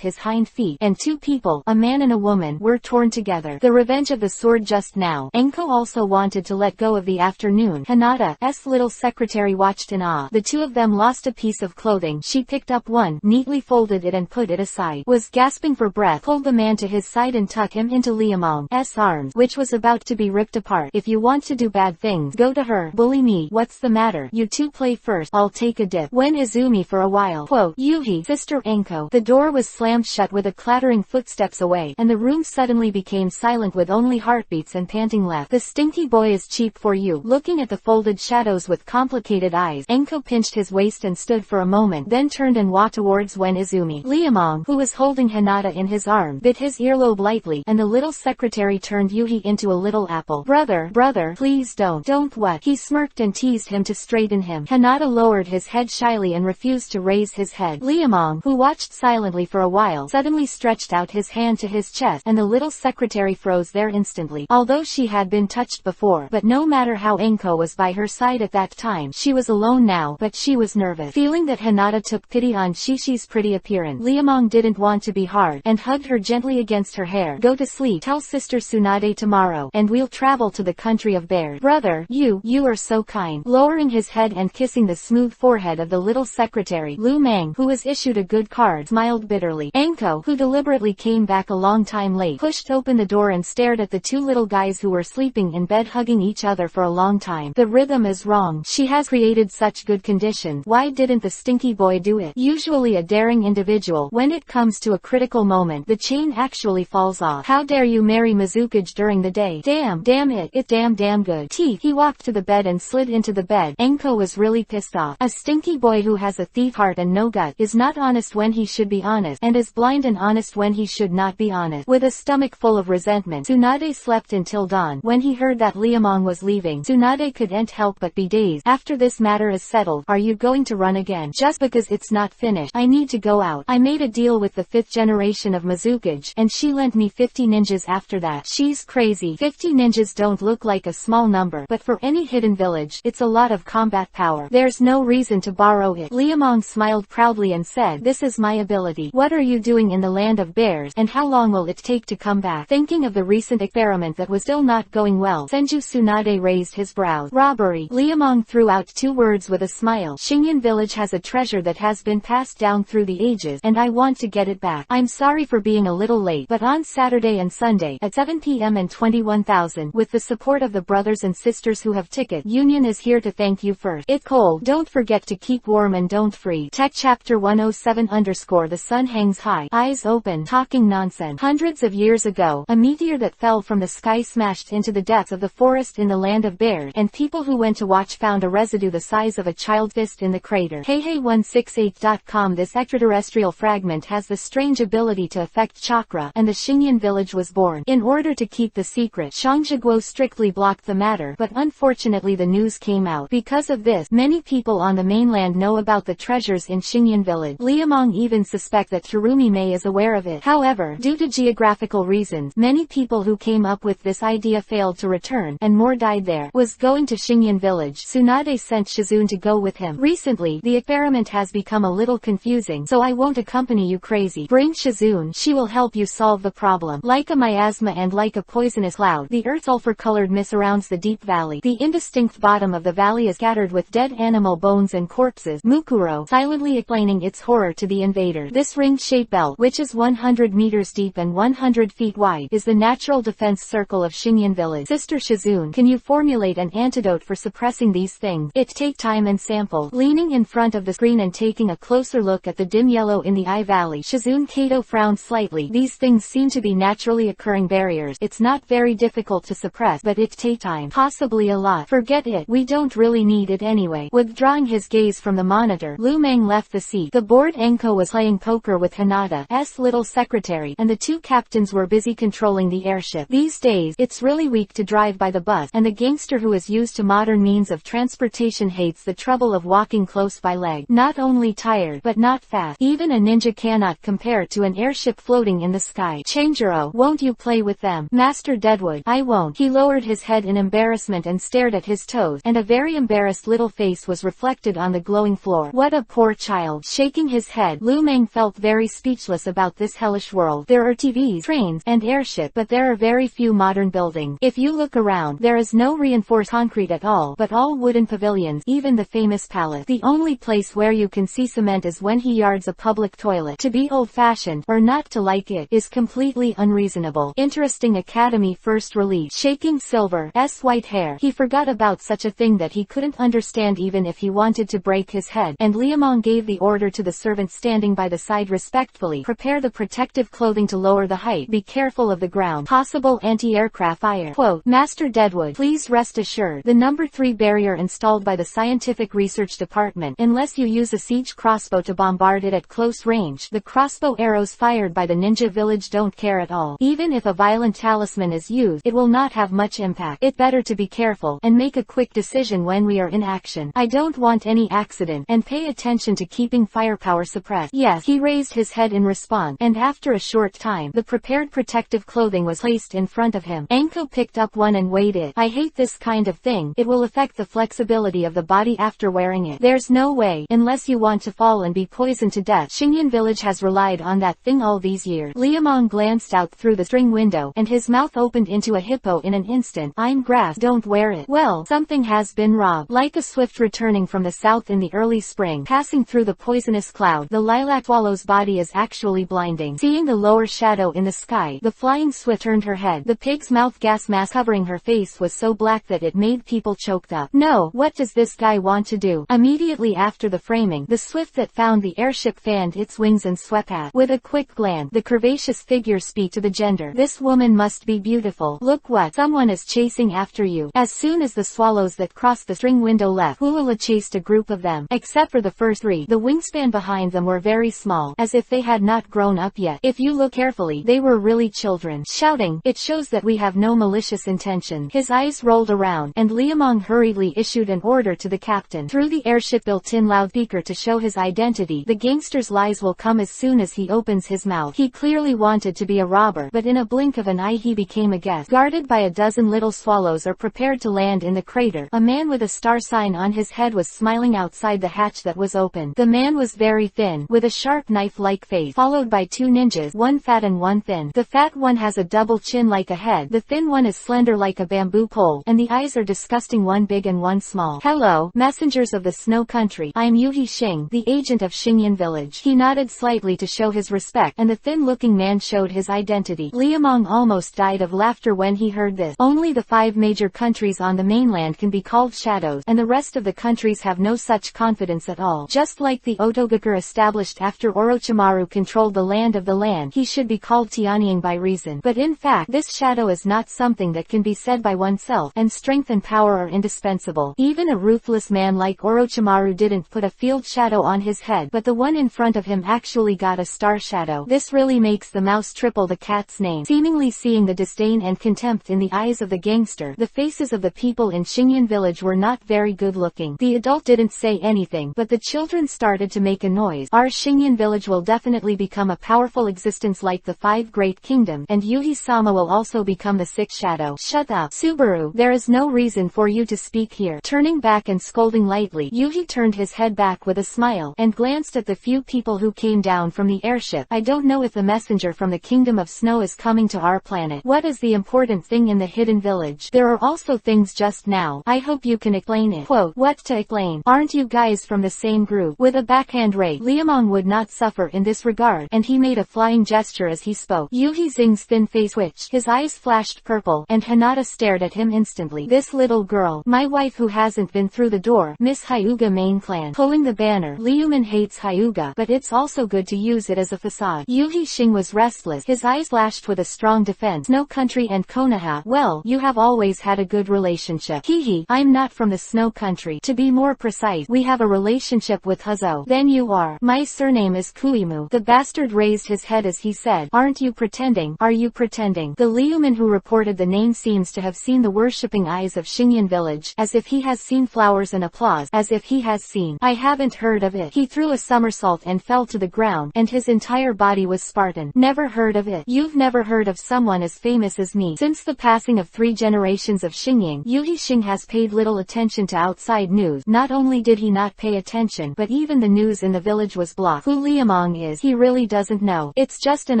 his hind feet, and 2 people, a man and a woman, were torn together. The revenge of the sword just now. Enko also wanted to let go of the afternoon. Hinata's little secretary watched in awe. The 2 of them lost a piece of clothing. She picked up one, neatly folded it and put it aside, was gasping for breath, pulled the man to his side and tucked him into Liamong's arms, which was about to be ripped apart. If you want to do bad things, go to her. Bully me. What's the matter? You 2 play first. I'll take a dip. When Izumi for a while. Quote, Yuhi, Sister Enko. The door was slammed shut with a clattering footsteps away, and the room suddenly became silent with only heartbeats and panting left. The stinky boy is cheap for you. Looking at the folded shadows with complicated eyes, Enko pinched his waist and stood for a moment, then turned and walked towards Wen Izumi. Liamong, who was holding Hinata in his arm, bit his earlobe lightly, and the little secretary turned Yuhi into a little apple. Brother, please don't what? He smirked and teased him to straighten him. Hinata lowered his head shyly and refused to raise his head. Liamong, who watched silently for a while, suddenly stretched out his hand to his chest, and the little secretary froze there instantly. Although she had been touched before, but no matter how Enko was by her side at that time, she was alone now, but she was nervous. Feeling that Hinata took pity on Shishi's pretty appearance, Liamong didn't want to be hard, and hugged her gently against her hair. Go to sleep. Tell Sister Tsunade tomorrow, and we'll travel to the country of bears. Brother, you are so kind. Lowering his head and kissing the smooth forehead of the little secretary, Lu Meng, who was issued a good card, smiled bitterly. Enko, who deliberately came back a long time late, pushed open the door and stared at the 2 little guys who were sleeping in bed hugging each other for a long time. The rhythm is wrong. She has created such good conditions. Why didn't the stinky boy do it? Usually a daring individual, when it comes to a critical moment, the chain actually falls off. How dare you marry Mizukage during the day? Damn it, it's damn good. Teeth. He walked to the bed and slid into the bed. Enko was really pissed off. A stinky boy who has a thief heart and no gut, is not honest when he should be honest, and is blind and honest when he should not be honest. With a stomach full of resentment, Tsunade slept until dawn. When he heard that Liamong was leaving, Tsunade couldn't help but be dazed. After this matter is settled, are you going to run again? Just because it's not finished. I need to go out. I made a deal with the 5th generation of Mizukage, and she lent me 50 ninjas after that. She's crazy. 50 ninjas don't look like a small number, but for any hidden village, it's a lot of combat power. There's no reason to borrow it. Liamong smiled proudly and said, this is my ability. What are you doing in the land of bears, and how long will it take to come back? Thinking of the recent experiment that was still not going well, Senju Tsunade raised his brows. Robbery. Liamong threw out 2 words with a smile. Xingyang village has a treasure that has been passed down through the ages, and I want to get it back. I'm sorry for being a little little late, but on Saturday and Sunday, at 7 p.m. and 21,000, with the support of the brothers and sisters who have ticket, Union is here to thank you first. It cold, don't forget to keep warm and don't freeze. Tech Chapter 107 _ The sun hangs high, eyes open, talking nonsense. Hundreds of years ago, a meteor that fell from the sky smashed into the depths of the forest in the land of bears, and people who went to watch found a residue the size of a child's fist in the crater. Heihei168.com. This extraterrestrial fragment has the strange ability to affect chakra, and the Xingyan village was born. In order to keep the secret, Zhang Zhiguo strictly blocked the matter, but unfortunately the news came out. Because of this, many people on the mainland know about the treasures in Xingyan village. Liamong even suspect that Terumi Mei is aware of it. However, due to geographical reasons, many people who came up with this idea failed to return, and more died there. Was going to Xingyan village. Tsunade sent Shizune to go with him. Recently, the experiment has become a little confusing, so I won't accompany you. Crazy. Bring Shizune, she will help you solve the problem. Like a miasma and like a poisonous cloud, the earth's sulfur-colored mist surrounds the deep valley. The indistinct bottom of the valley is scattered with dead animal bones and corpses. Mukuro, silently explaining its horror to the invader. This ring-shaped belt, which is 100 meters deep and 100 feet wide, is the natural defense circle of Xingyan village. Sister Shizune, can you formulate an antidote for suppressing these things? It take time and sample. Leaning in front of the screen and taking a closer look at the dim yellow in the eye valley, Shizune Kato frowned slightly. These things seem to be naturally occurring barriers. It's not very difficult to suppress, but it take time. Possibly a lot. Forget it. We don't really need it anyway. Withdrawing his gaze from the monitor, Lu Meng left the seat. The bored Enko was playing poker with Hinata's little secretary, and the two captains were busy controlling the airship. These days, it's really weak to drive by the bus, and the gangster who is used to modern means of transportation hates the trouble of walking close by leg. Not only tired, but not fast. Even a ninja cannot compare to an airship floating in the sky. Chanjuro, won't you play with them? Master Deadwood, I won't. He lowered his head in embarrassment and stared at his toes, and a very embarrassed little face was reflected on the glowing floor. What a poor child. Shaking his head, Lu Meng felt very speechless about this hellish world. There are TVs, trains, and airship, but there are very few modern buildings. If you look around, there is no reinforced concrete at all, but all wooden pavilions, even the famous palace. The only place where you can see cement is when he yards a public toilet. To be old-fashioned, or not to like it, is completely unreasonable. Interesting Academy first release. Shaking Silver's white hair, he forgot about such a thing that he couldn't understand even if he wanted to break his head, and Liamong gave the order to the servant standing by the side respectfully. Prepare the protective clothing to lower the height. Be careful of the ground. Possible anti-aircraft fire. Quote, Master Deadwood, please rest assured, the number 3 barrier installed by the Scientific Research Department, unless you use a siege crossbow to bombard it at close range. The crossbow arrows fired by the ninja village don't care at all. Even if a violent talisman is used, it will not have much impact. It better to be careful, and make a quick decision when we are in action. I don't want any accident, and pay attention to keeping firepower suppressed. Yes, he raised his head in response, and after a short time, the prepared protective clothing was placed in front of him. Enko picked up one and weighed it. I hate this kind of thing. It will affect the flexibility of the body after wearing it. There's no way, unless you want to fall and be poisoned to death. Xingyan village has relied on that thing all these years. Liamong glanced out through the string window, and his mouth opened into a hippo in an instant. I'm grass, don't wear it. Well, something has been robbed. Like a swift returning from the south in the early spring, passing through the poisonous cloud, the lilac swallow's body is actually blinding. Seeing the lower shadow in the sky, the flying swift turned her head. The pig's mouth gas mask covering her face was so black that it made people choked up. No, what does this guy want to do? Immediately after the framing, the swift that found the airship fanned its wings and swept past. With a quick glance, the curvaceous figure speak to the gender. This woman must be beautiful. Look what, someone is chasing after you. As soon as the swallows that crossed the string window left, Huala chased a group of them. Except for the first 3, the wingspan behind them were very small, as if they had not grown up yet. If you look carefully, they were really children. Shouting, it shows that we have no malicious intention. His eyes rolled around, and Liamong hurriedly issued an order to the captain. Through the airship built-in loudspeaker to show his identity, the gangster's lies will come as soon as he opens his mouth. He clearly wanted to be a robber, but in a blink of an eye he became a guest. Guarded by a dozen little swallows are prepared to land in the crater. A man with a star sign on his head was smiling outside the hatch that was open. The man was very thin, with a sharp knife-like face, followed by 2 ninjas, one fat and one thin. The fat one has a double chin like a head, the thin one is slender like a bamboo pole, and the eyes are disgusting, one big and one small. Hello, messengers of the snow country. I'm Yuhi Xing, the agent of Xingyan village. He nodded slightly to show his respect, and the thin looking man showed his identity. Liamong almost died of laughter when he heard this. Only the 5 major countries on the mainland can be called shadows, and the rest of the countries have no such confidence at all. Just like the Otogakur established after Orochimaru controlled the land, he should be called Tianying by reason. But in fact, this shadow is not something that can be said by oneself, and strength and power are indispensable. Even a ruthless man like Orochimaru didn't put a field shadow on his head, but the one in front of him actually got a star shadow. This really makes the mouse triple the cat's name. Seemingly seeing the disdain and contempt in the eyes of the gangster, the faces of the people in Xingyan village were not very good looking. The adult didn't say anything, but the children started to make a noise. Our Xingyan village will definitely become a powerful existence like the 5 great kingdoms, and Yuhi-sama will also become the 6th shadow. Shut up, Subaru. There is no reason for you to speak here. Turning back and scolding lightly, Yuhi turned his head back with a smile, and glanced at the few people who came down from the airship. I don't know if a messenger from the Kingdom of Snow is coming to our planet. What is the important thing in the hidden village? There are also things just now. I hope you can explain it. Quote, what to explain? Aren't you guys from the same group? With a backhand ray, Liamong would not suffer in this regard, and he made a flying gesture as he spoke. Yuhi Xing's thin face twitched, his eyes flashed purple, and Hinata stared at him instantly. This little girl, my wife who hasn't been through the door, Miss Hyuga main clan. Pulling the banner, Liuman hates Hyuga, but it's also good to use it as a facade. Yuhi Xing was restless, his eyes flashed with a strong defense. No country and Konoha. Well, you have always had a good relationship. Hehe, I'm not from the snow country. To be more precise, we have a relationship with Hazo. Then you are. My surname is Kuimu. The bastard raised his head as he said, aren't you pretending? Are you pretending? The Liuman who reported the name seems to have seen the worshipping eyes of Xingyan village, as if he has seen flowers and applause, as if he has seen. I haven't heard of it. He threw a somersault and fell to the ground, and his entire body was Spartan. Never heard of it. You've never heard of someone as famous as me. Since the passing of 3 generations of Xingyan, Yuhi Xing has paid little attention to outside news. Not only did he not pay attention, but even the news in the village was blocked. Who Liamong is, he really doesn't know. It's just an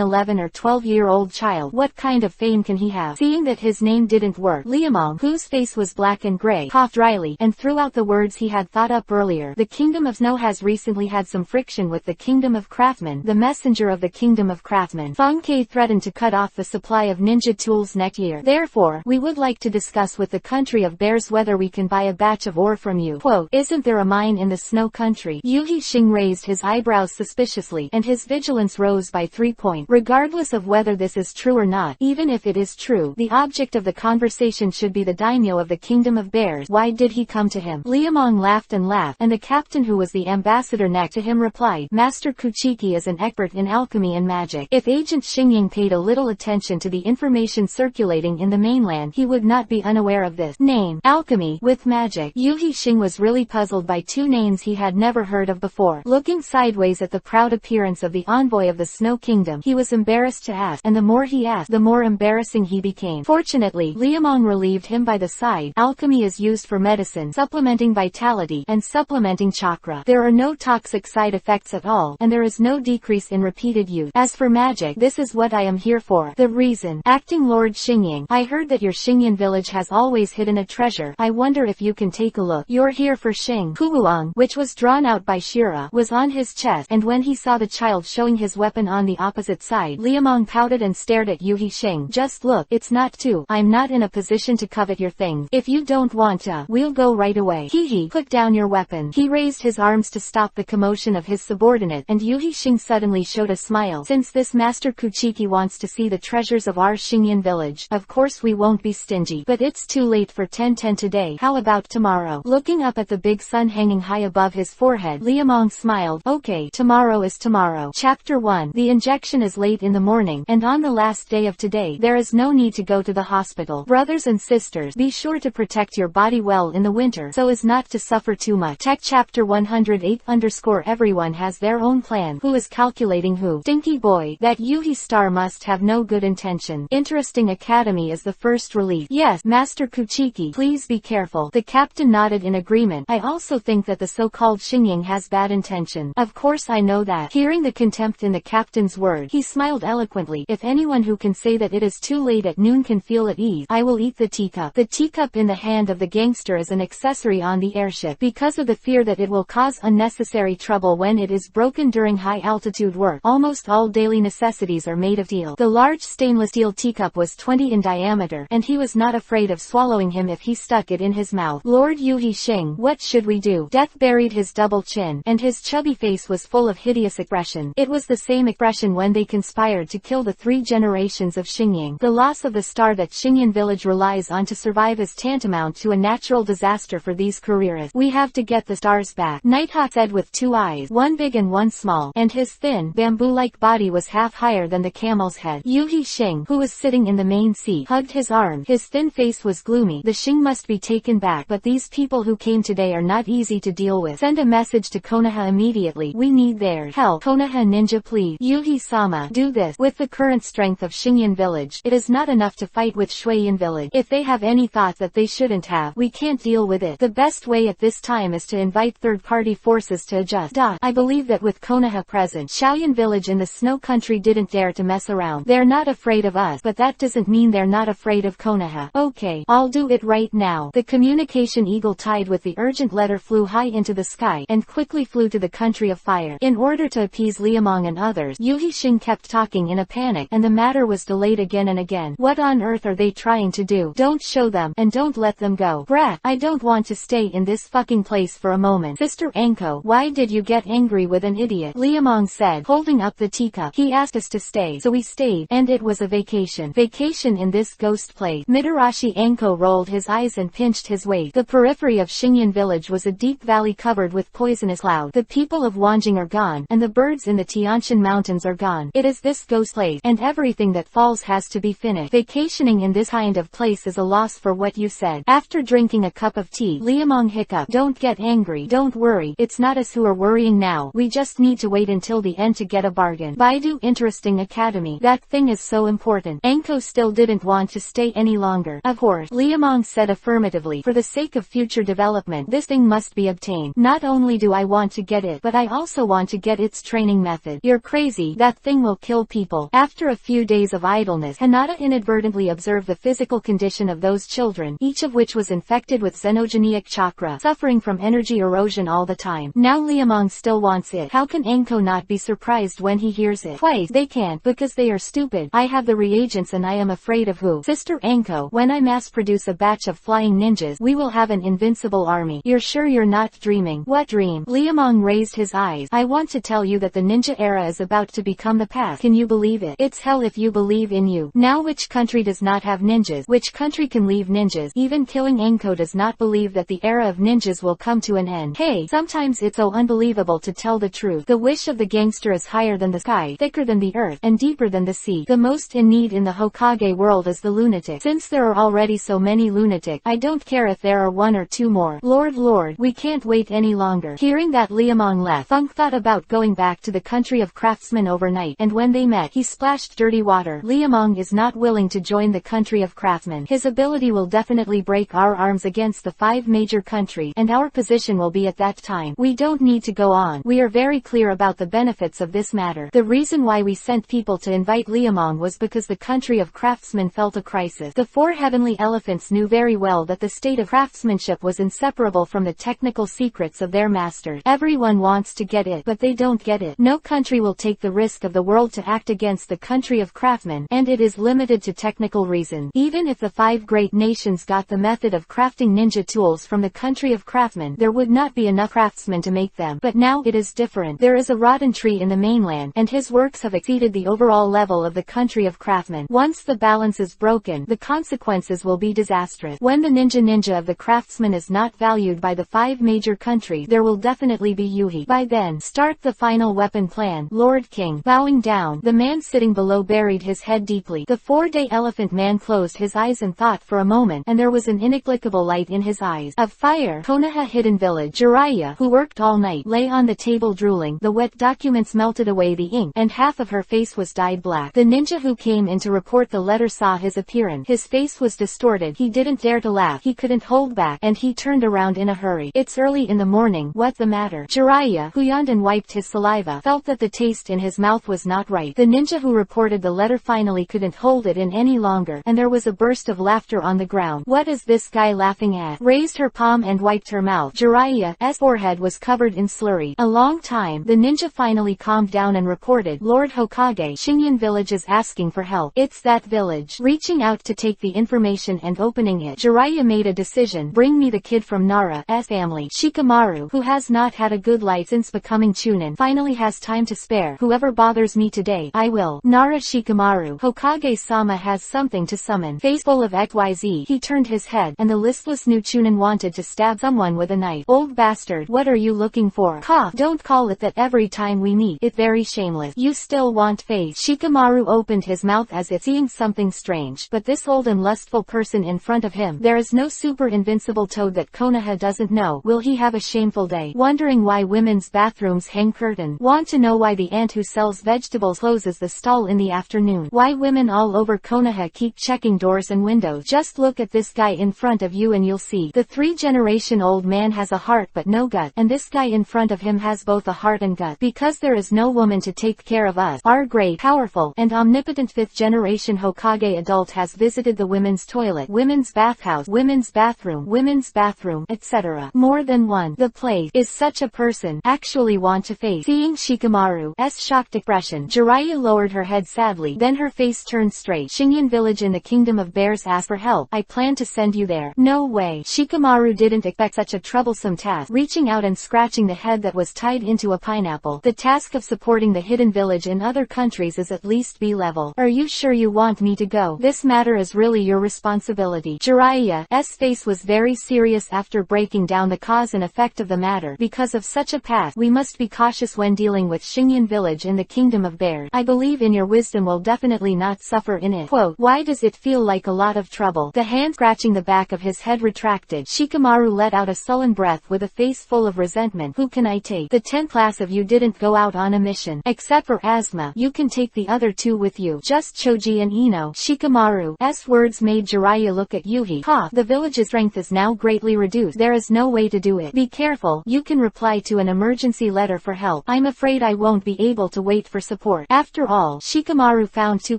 11 or 12-year-old child. What kind of fame can he have? Seeing that his name didn't work, Liamong, whose face was black and gray, coughed dryly, and threw out the words he had thought up earlier. The Kingdom of Snow has recently had some friction with the Kingdom of Craftsmen. The messenger of the Kingdom of Craftsmen, Feng Ke, threatened to cut off the supply of ninja tools next year. Therefore, we would like to discuss with the country of bears whether we can buy a batch of ore from you. Quote, isn't there a mine in the snow country? Yuhi Xing raised his eyebrows suspiciously, and his vigilance rose by 3 points. Regardless of whether this is true or not, even if it is true, the object of the conversation should be the daimyo of the Kingdom of Bears. Why did he come to him? Liamong laughed and laughed, and the captain who was the ambassador next to him replied, Master Kuchiki is an expert in alchemy and magic. If Agent Xingying paid a little attention to the information circulating in the mainland, he would not be unaware of this. Name, alchemy, with magic. Yuhi Xing was really puzzled by 2 names he had never heard of before. Looking sideways at the proud appearance of the envoy of the Snow Kingdom, he was embarrassed to ask, and the more he asked, the more embarrassing he became. Fortunately, Liamong relieved him by the side. Alchemy is used for medicine, supplementing vitality, and supplementing chakra. There are no toxic side effects at all, and there is no decrease in repeated use. As for magic, this is what I am here for. The reason. Acting Lord Xingying, I heard that your Xingyan village has always hidden a treasure. I wonder if you can take a look. You're here for Xing. Kuwuong, which was drawn out by Shira, was on his chest, and when he saw the child showing his weapon on the opposite side, Liamong pouted and stared at Yuhi Xing. Just look, it's not too. I'm not in a position to covet your things. If you don't want to, we'll go right away. Hehe, put down your weapon. He raised his arms to stop the commotion of his subordinate, and Yuhi Xing suddenly showed a smile. Since this Master Kuchiki wants to see the treasures of our Xingyan village, of course we won't be stingy. But it's too late for 10:10 today. How about tomorrow? Looking up at the big sun hanging high above his forehead, Liamong smiled. Okay, tomorrow is tomorrow. Chapter 1. The injection is late in the morning, and on the last day of today, there is no need to go to the hospital. Brothers and sisters, be sure to protect your body well in the winter, so as not to suffer too much. Tech Chapter 108 _ Everyone has their own plan. Who is calculating who? Stinky boy. That Yuhi star must have no good intention. Interesting Academy is the first release. Yes, Master Kuchiki, please be careful. The captain nodded in agreement. I also think that the so-called Xingying has bad intention. Of course I know that. Hearing the contempt in the captain's word, he smiled eloquently. If anyone who can say that it is too late at noon can feel at ease, I will eat the teacup. The teacup in the hand of the gangster is an accessory on the airship, because of the fear that it will cause unnecessary trouble when it is broken during high-altitude work. Almost all daily necessities are made of steel. The large stainless steel teacup was 20 in diameter, and he was not afraid of swallowing him if he stuck it in his mouth. Lord Yuhi Xing, what should we do? Death buried his double chin, and his chubby face was full of hideous expression. It was the same expression when they conspired to kill the 3 generations of Xingying. The loss of the star that Xingyan village relies on to survive is tantamount to a natural disaster for these careerists. We have to get the stars back. Nighthawk said with 2 eyes, one big and one small, and his thin, bamboo-like body was half higher than the camel's head. Yuhi Xing, who was sitting in the main seat, hugged his arm. His thin face was gloomy. The Xing must be taken back, but these people who came today are not easy to deal with. Send a message to Konoha immediately. We need their help. Konoha ninja, please. Yuhi-sama, do this. With the current strength of Xingyan village, it is not enough to fight with Shuiyan village. If they have any thoughts that they shouldn't have, we can't deal with it. The best way at this time is to invite third-party forces to adjust. I believe that with Konoha present, Shaoyan village in the snow country didn't dare to mess around. They're not afraid of us, but that doesn't mean they're not afraid of Konoha. Okay, I'll do it right now. The communication eagle tied with the urgent letter flew high into the sky, and quickly flew to the country of fire. In order to appease Liamong and others, Yuhi Xing kept talking in a panic, and the matter was delayed again and again. What on earth are they trying to do? Don't show them, and don't let them go. Brat, I don't want to stay in this fucking place for a moment. Sister Anko, why did you get angry with an idiot? Liamong said, holding up the teacup. He asked us to stay, so we stayed, and it was a vacation. Vacation in this ghost place. Mitarashi Anko rolled his eyes and pinched his waist. The periphery of Xingyan village was a deep valley covered with poisonous cloud. The people of Wanjing are gone, and the birds in the Tianshan mountains are gone. It is this ghost place, and everything that falls has to be finished. Vacationing in this kind of place is a loss for what you said. After drinking a cup of tea, Liamong hiccuped. Don't get angry. Don't worry. It's not us who are worrying now. We just need to wait until the end to get a bargain. Baidu Interesting Academy. That thing is so important. Anko still didn't want to stay any longer. Of course, Liamong said affirmatively. For the sake of future development, this thing must be obtained. Not only do I want to get it, but I also want to get its training method. You're crazy. That thing will kill people. After a few days of idleness, Hanada inadvertently observed the physical condition of those children, each of which was infected with xenogenic chakra, suffering from energy erosion all the time. Now Liamong still wants it. How can Anko not be surprised when he hears it? Twice. They can't, because they are stupid. I have the reagents and I am afraid of who? Sister Anko, when I mass produce a batch of flying ninjas, we will have an invincible army. You're sure you're not dreaming? What dream? Liamong raised his eyes. I want to tell you that the ninja era is about to become the past. Can you believe it? It's hell if you believe in you. Now which country does not have ninjas? Which country can leave ninjas? Even killing Anko does not believe that the era of ninjas will come to an end. Hey, sometimes it's so unbelievable to tell the truth. The wish of the gangster is higher than the sky, thicker than the earth, and deeper than the sea. The most in need in the Hokage world is the lunatic. Since there are already so many lunatics, I don't care if there are 1 or 2 more. Lord, we can't wait any longer. Hearing that Liamong left, Funk thought about going back to the country of craftsmen overnight, and when they met, he splashed dirty water. Liamong is not willing to join the country of craftsmen. His ability will definitely break our arms against the 5 major countries, and our position will be at that time. We don't need to go on. We are very clear about the benefits of this matter. The reason why we sent people to invite Liamong was because the country of craftsmen felt a crisis. The 4 heavenly elephants knew very well that the state of craftsmanship was inseparable from the technical secrets of their masters. Everyone wants to get it, but they don't get it. No country will take the risk of the world to act against the country of craftsmen, and it is limited to technical reasons. Even if the 5 great nations got the method of crafting ninja tools from the country of craftsmen, there would not be enough craftsmen to make them. But now it is different. There is a rotten tree in the mainland, and his works have exceeded the overall level of the country of craftsmen. Once the balance is broken, the consequences will be disastrous. When the ninja of the craftsman is not valued by the 5 major countries, there will definitely be Yuhi. By then, start the final weapon plan. Lord King. Bowing down, the man sitting below buried his head deeply. The 4-day elephant man closed his eyes and thought for a moment, and there was an inexplicable light in his eyes. Of fire. Konoha hidden village. Jiraiya, who worked all night, lay on the table drooling. The wet documents melted away the ink, and half of her face was dyed black. The ninja who came in to report the letter saw his appearance. His face was distorted. He didn't dare to laugh. He couldn't hold back, and he turned around in a hurry. It's early in the morning. What's the matter? Jiraiya, who yawned and wiped his saliva, felt that the taste in his mouth was not right. The ninja who reported the letter finally couldn't hold it in any longer, and there was a burst of laughter on the ground. What is this guy laughing at? Raised her palm and wiped her mouth. Jiraiya's forehead was covered in slurry. A long time, the ninja finally calmed down and reported shouted, "Lord Hokage, Xingyan village is asking for help." "It's that village." Reaching out to take the information and opening it, Jiraiya made a decision. "Bring me the kid from Nara's family. Shikamaru, who has not had a good life since becoming Chunin, finally has time to spare. Whoever bothers me today, I will." Nara Shikamaru. Hokage-sama has something to summon. Face full of XYZ, he turned his head, and the listless new Chunin wanted to stab someone with a knife. "Old bastard, what are you looking for?" "Cough, don't call it that every time we meet. It's very shameless. You still want face." Shikamaru opened his mouth as if seeing something strange, but this old and lustful person in front of him, there is no super invincible toad that Konoha doesn't know. Will he have a shameful day? Wondering why women's bathrooms hang curtain? Want to know why the aunt who sells vegetables closes the stall in the afternoon? Why women all over Konoha keep checking doors and windows? Just look at this guy in front of you and you'll see. The 3-generation-old man has a heart but no gut, and this guy in front of him has both a heart and gut. Because there is no woman to take care of us, our great, powerful, and omnipotent 5th-generation Hokage adult has visited the women's toilet, women's bathhouse, women's bathroom, etc. more than one. The place is such a person actually want to face. Seeing Shikamaru's shocked expression, Jiraiya lowered her head sadly, then her face turned straight. "Xingyan village in the Kingdom of Bears asked for help. I plan to send you there." "No way." Shikamaru didn't expect such a troublesome task. Reaching out and scratching the head that was tied into a pineapple. "The task of supporting the hidden village in other countries is at least B-level. Are you sure you want me to go? This matter is really your responsibility." Jiraiya's face was very serious after breaking down the cause and effect of the matter. "Because of such a past, we must be cautious when dealing with Xingyan village in the Kingdom of Bears. I believe in your wisdom will definitely not suffer in it." Quote, "Why does it feel like a lot of trouble?" The hand scratching the back of his head retracted. Shikamaru let out a sullen breath with a face full of resentment. "Who can I take? The 10th class of you didn't go out on a mission. Except for Asma, you can take the other 2 with you. Just Choji and Ino." Shikamaru's words made Jiraiya look at Yuhi. "Ha, the village's strength is now greatly reduced. There is no way to do it. Be careful. You can reply to an emergency letter for help. I'm afraid I won't be able to wait for support." After all, Shikamaru found 2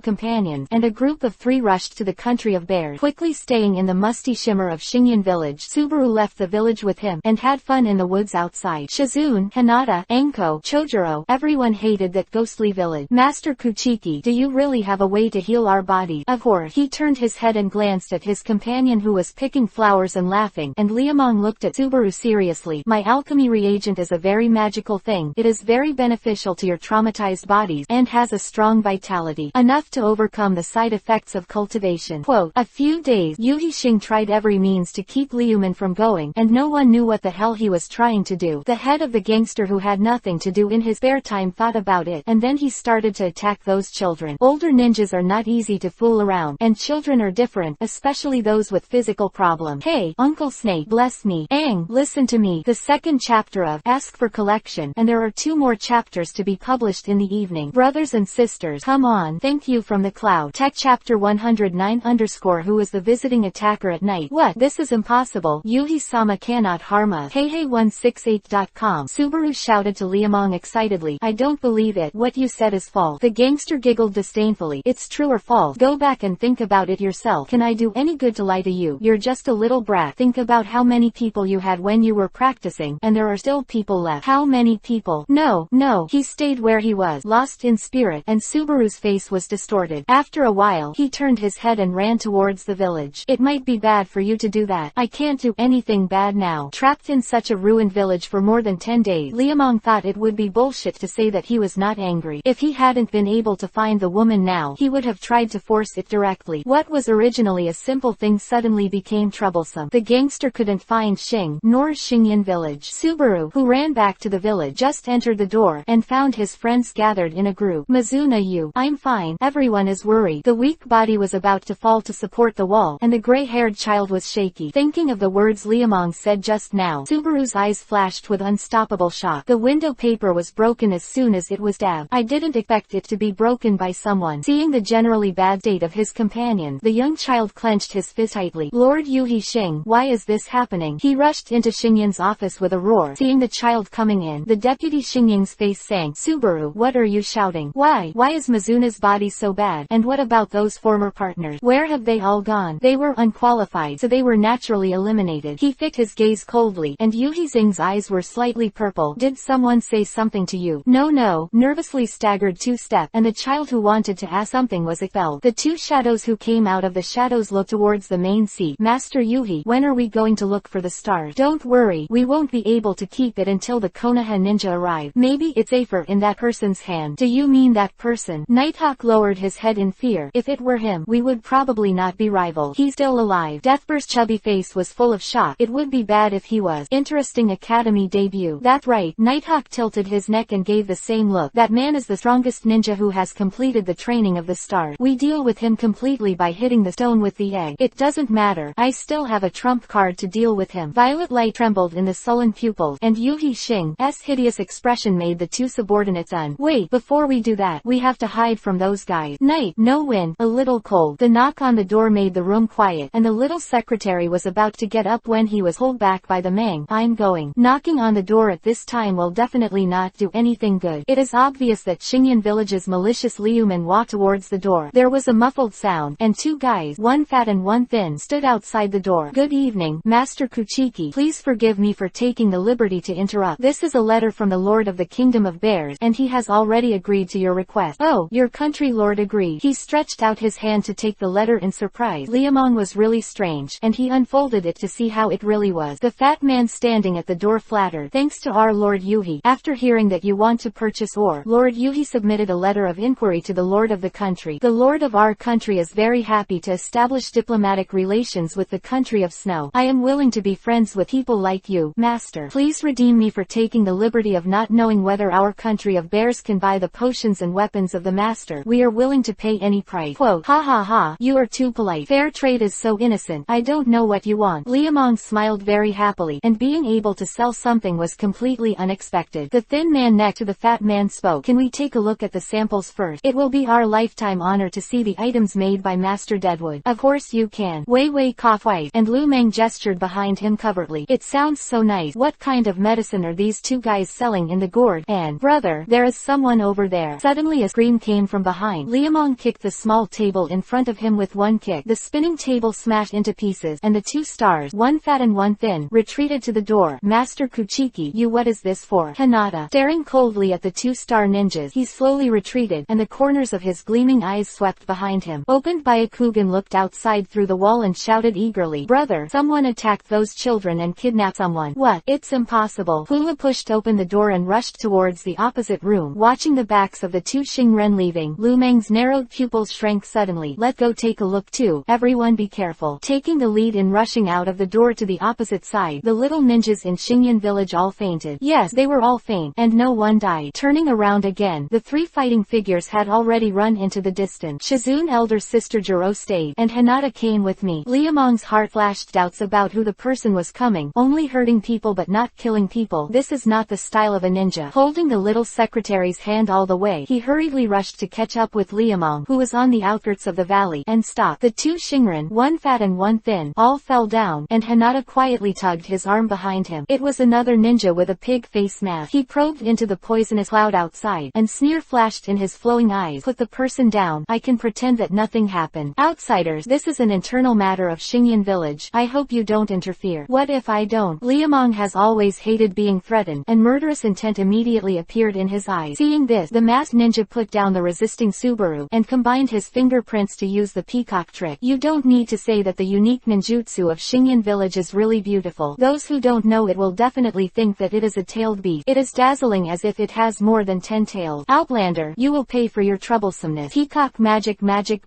companions, and a group of 3 rushed to the country of bears. Quickly staying in the musty shimmer of Xingyan village, Subaru left the village with him, and had fun in the woods outside. Shizune, Hinata, Anko, Chojuro, everyone hated that ghostly village. "Master Kuchiki, do you really have a way to heal our bodies?" "Of course." He turned his head and glanced at his companion who was picking flowers and laughing, and Liamong looked at Subaru seriously. "My alchemy reagent is a very magical thing. It is very beneficial to your traumatized bodies, and has a strong vitality, enough to overcome the side effects of cultivation." Quote, "A few days, Yuhi Xing tried every means to keep Liuman from going, and no one knew what the hell he was trying to do. The head of the gangster who had nothing to do in his spare time thought about it, and then he started to attack those children. Older ninjas are not easy to fool around, and children are different, especially those with physical problems. Hey, Uncle Snake, bless me. Aang, listen to me." The second chapter of Ask for Collection, and there are 2 more chapters to be published in the evening. Brothers and sisters, come on. Thank you from the cloud. Tech chapter 109 _ who is the visiting attacker at night? What? This is impossible. Yuhi-sama cannot harm us. Heihei168.com. Subaru shouted to Liamong excitedly. "I don't believe it. What you said is false." The gangster giggled disdainfully. "It's true or false? Go back and think about it yourself. Can I do any good to lie to you? You're just a little brat. Think about how many people you had when you were practicing, and there are still people left." "How many people?" No. He stayed where he was, lost in spirit, and Subaru's face was distorted. After a while, he turned his head and ran towards the village. "It might be bad for you to do that. I can't do anything bad now. Trapped in such a ruined village for more than 10 days. Liamong thought it would be bullshit to say that he was not angry. If he hadn't been able to find the woman now, he would have tried to force it directly. What was originally a simple thing suddenly became troublesome. The gangster couldn't find Xing, nor Xingyan village. Subaru, who ran back to the village, just entered the door, and found his friends gathered in a group. "Mizuna, I'm fine. Everyone is worried." The weak body was about to fall to support the wall, and the gray-haired child was shaky. Thinking of the words Liamong said just now, Subaru's eyes flashed with unstoppable shock. The window paper was broken as soon as it was dabbed. "I didn't expect it to be broken by someone." Seeing the generally bad state of his companion, the young child clenched his fist tightly. "Lord Yuhi Xing, why is this happening?" He rushed into Xingyan's office with a roar. Seeing the child coming in, the deputy Xingyang's face sank. "Subaru, what are you shouting? Why is Mizuna's body so bad? And what about those former partners? Where have they all gone?" "They were unqualified, so they were naturally eliminated." He fixed his gaze coldly, and Yuhi Xing's eyes were slightly purple. "Did someone say something to you?" No. Nervous nervously staggered 2 steps, and the child who wanted to ask something was expelled. The 2 shadows who came out of the shadows looked towards the main seat. Master Yuhi, when are we going to look for the stars? Don't worry, we won't be able to keep it until the Konoha ninja arrive. Maybe it's safer in that person's hand. Do you mean that person? Nighthawk lowered his head in fear. If it were him, we would probably not be rivals. He's still alive. Deathbird's chubby face was full of shock. It would be bad if he was. Interesting academy debut. That's right. Nighthawk tilted his neck and gave the same look. That man is the strongest ninja who has completed the training of the stars. We deal with him completely by hitting the stone with the egg. It doesn't matter. I still have a trump card to deal with him. Violet light trembled in the sullen pupils, and Yuhi Xing's hideous expression made the 2 subordinates wait, before we do that, we have to hide from those guys. Night, no wind, a little cold. The knock on the door made the room quiet, and the little secretary was about to get up when he was pulled back by the man. I'm going. Knocking on the door at this time will definitely not do anything good. It is obvious that Xingyan Village's malicious Liuman walked towards the door. There was a muffled sound, and 2 guys, one fat and one thin, stood outside the door. Good evening, Master Kuchiki. Please forgive me for taking the liberty to interrupt. This is a letter from the Lord of the Kingdom of Bears, and he has already agreed to your request. Oh, your country lord agreed. He stretched out his hand to take the letter in surprise. Liamong was really strange, and he unfolded it to see how it really was. The fat man standing at the door flattered. Thanks to our Lord Yuhi. After hearing that you want to purchase ore, Lord Yuhi submitted a letter of inquiry to the lord of the country. The lord of our country is very happy to establish diplomatic relations with the country of snow. I am willing to be friends with people like you, master. Please redeem me for taking the liberty of not knowing whether our country of bears can buy the potions and weapons of the master. We are willing to pay any price. Quote, ha ha ha, you are too polite. Fair trade is so innocent. I don't know what you want. Liamong smiled very happily, and being able to sell something was completely unexpected. The thin man next to the fat man spoke. Can we take a look at the samples first? It will be our lifetime honor to see the items made by Master Deadwood. Of course you can. Wei Wei coughed twice, and Lu Meng gestured behind him covertly. It sounds so nice. What kind of medicine are these 2 guys selling in the gourd? And, brother, there is someone over there. Suddenly a scream came from behind. Liamong kicked the small table in front of him with one kick. The spinning table smashed into pieces, and the 2 stars, one fat and one thin, retreated to the door. Master Kuchiki, you, what is this for? Hinata, staring coldly at the 2-star ninjas, he slowly retreated, and the corners of his gleaming eyes swept behind him. Opened by a Kugan looked outside through the wall and shouted eagerly, brother, someone attacked those children and kidnapped someone. What? It's impossible. Hula pushed open the door and rushed towards the opposite room. Watching the backs of the 2 Xingren leaving, Lu Meng's narrowed pupils shrank suddenly. Let go, take a look too. Everyone be careful. Taking the lead in rushing out of the door to the opposite side, the little ninjas in Xingyan Village all fainted. Yes, they were all faint, and no one died. Turning around again, the 3 fighting figures had already run into the distance. Shizune elder sister Jiro stayed, and Hinata came with me. Liamong's heart flashed doubts about who the person was coming. Only hurting people but not killing people. This is not the style of a ninja. Holding the little secretary's hand all the way, he hurriedly rushed to catch up with Liamong, who was on the outskirts of the valley, and stopped. The 2 Xingren, one fat and one thin, all fell down, and Hinata quietly tugged his arm behind him. It was another ninja with a pig face mask. He probed into the poisonous cloud outside, and sneer flashed in his flowing eyes. Put the person down. I can pretend that nothing happened. Outsiders, this is an internal matter of Xingyan Village. I hope you don't interfere. What if I don't? Liamong has always hated being threatened, and murderous intent immediately appeared in his eyes. Seeing this, the masked ninja put down the resisting Subaru, and combined his fingerprints to use the peacock trick. You don't need to say that the unique ninjutsu of Xingyan Village is really beautiful. Those who don't know it will definitely think that it is a tailed beast. It is dazzling as if it has more than 10 tails. Outlander, you will pay for your troublesomeness. Peacock magic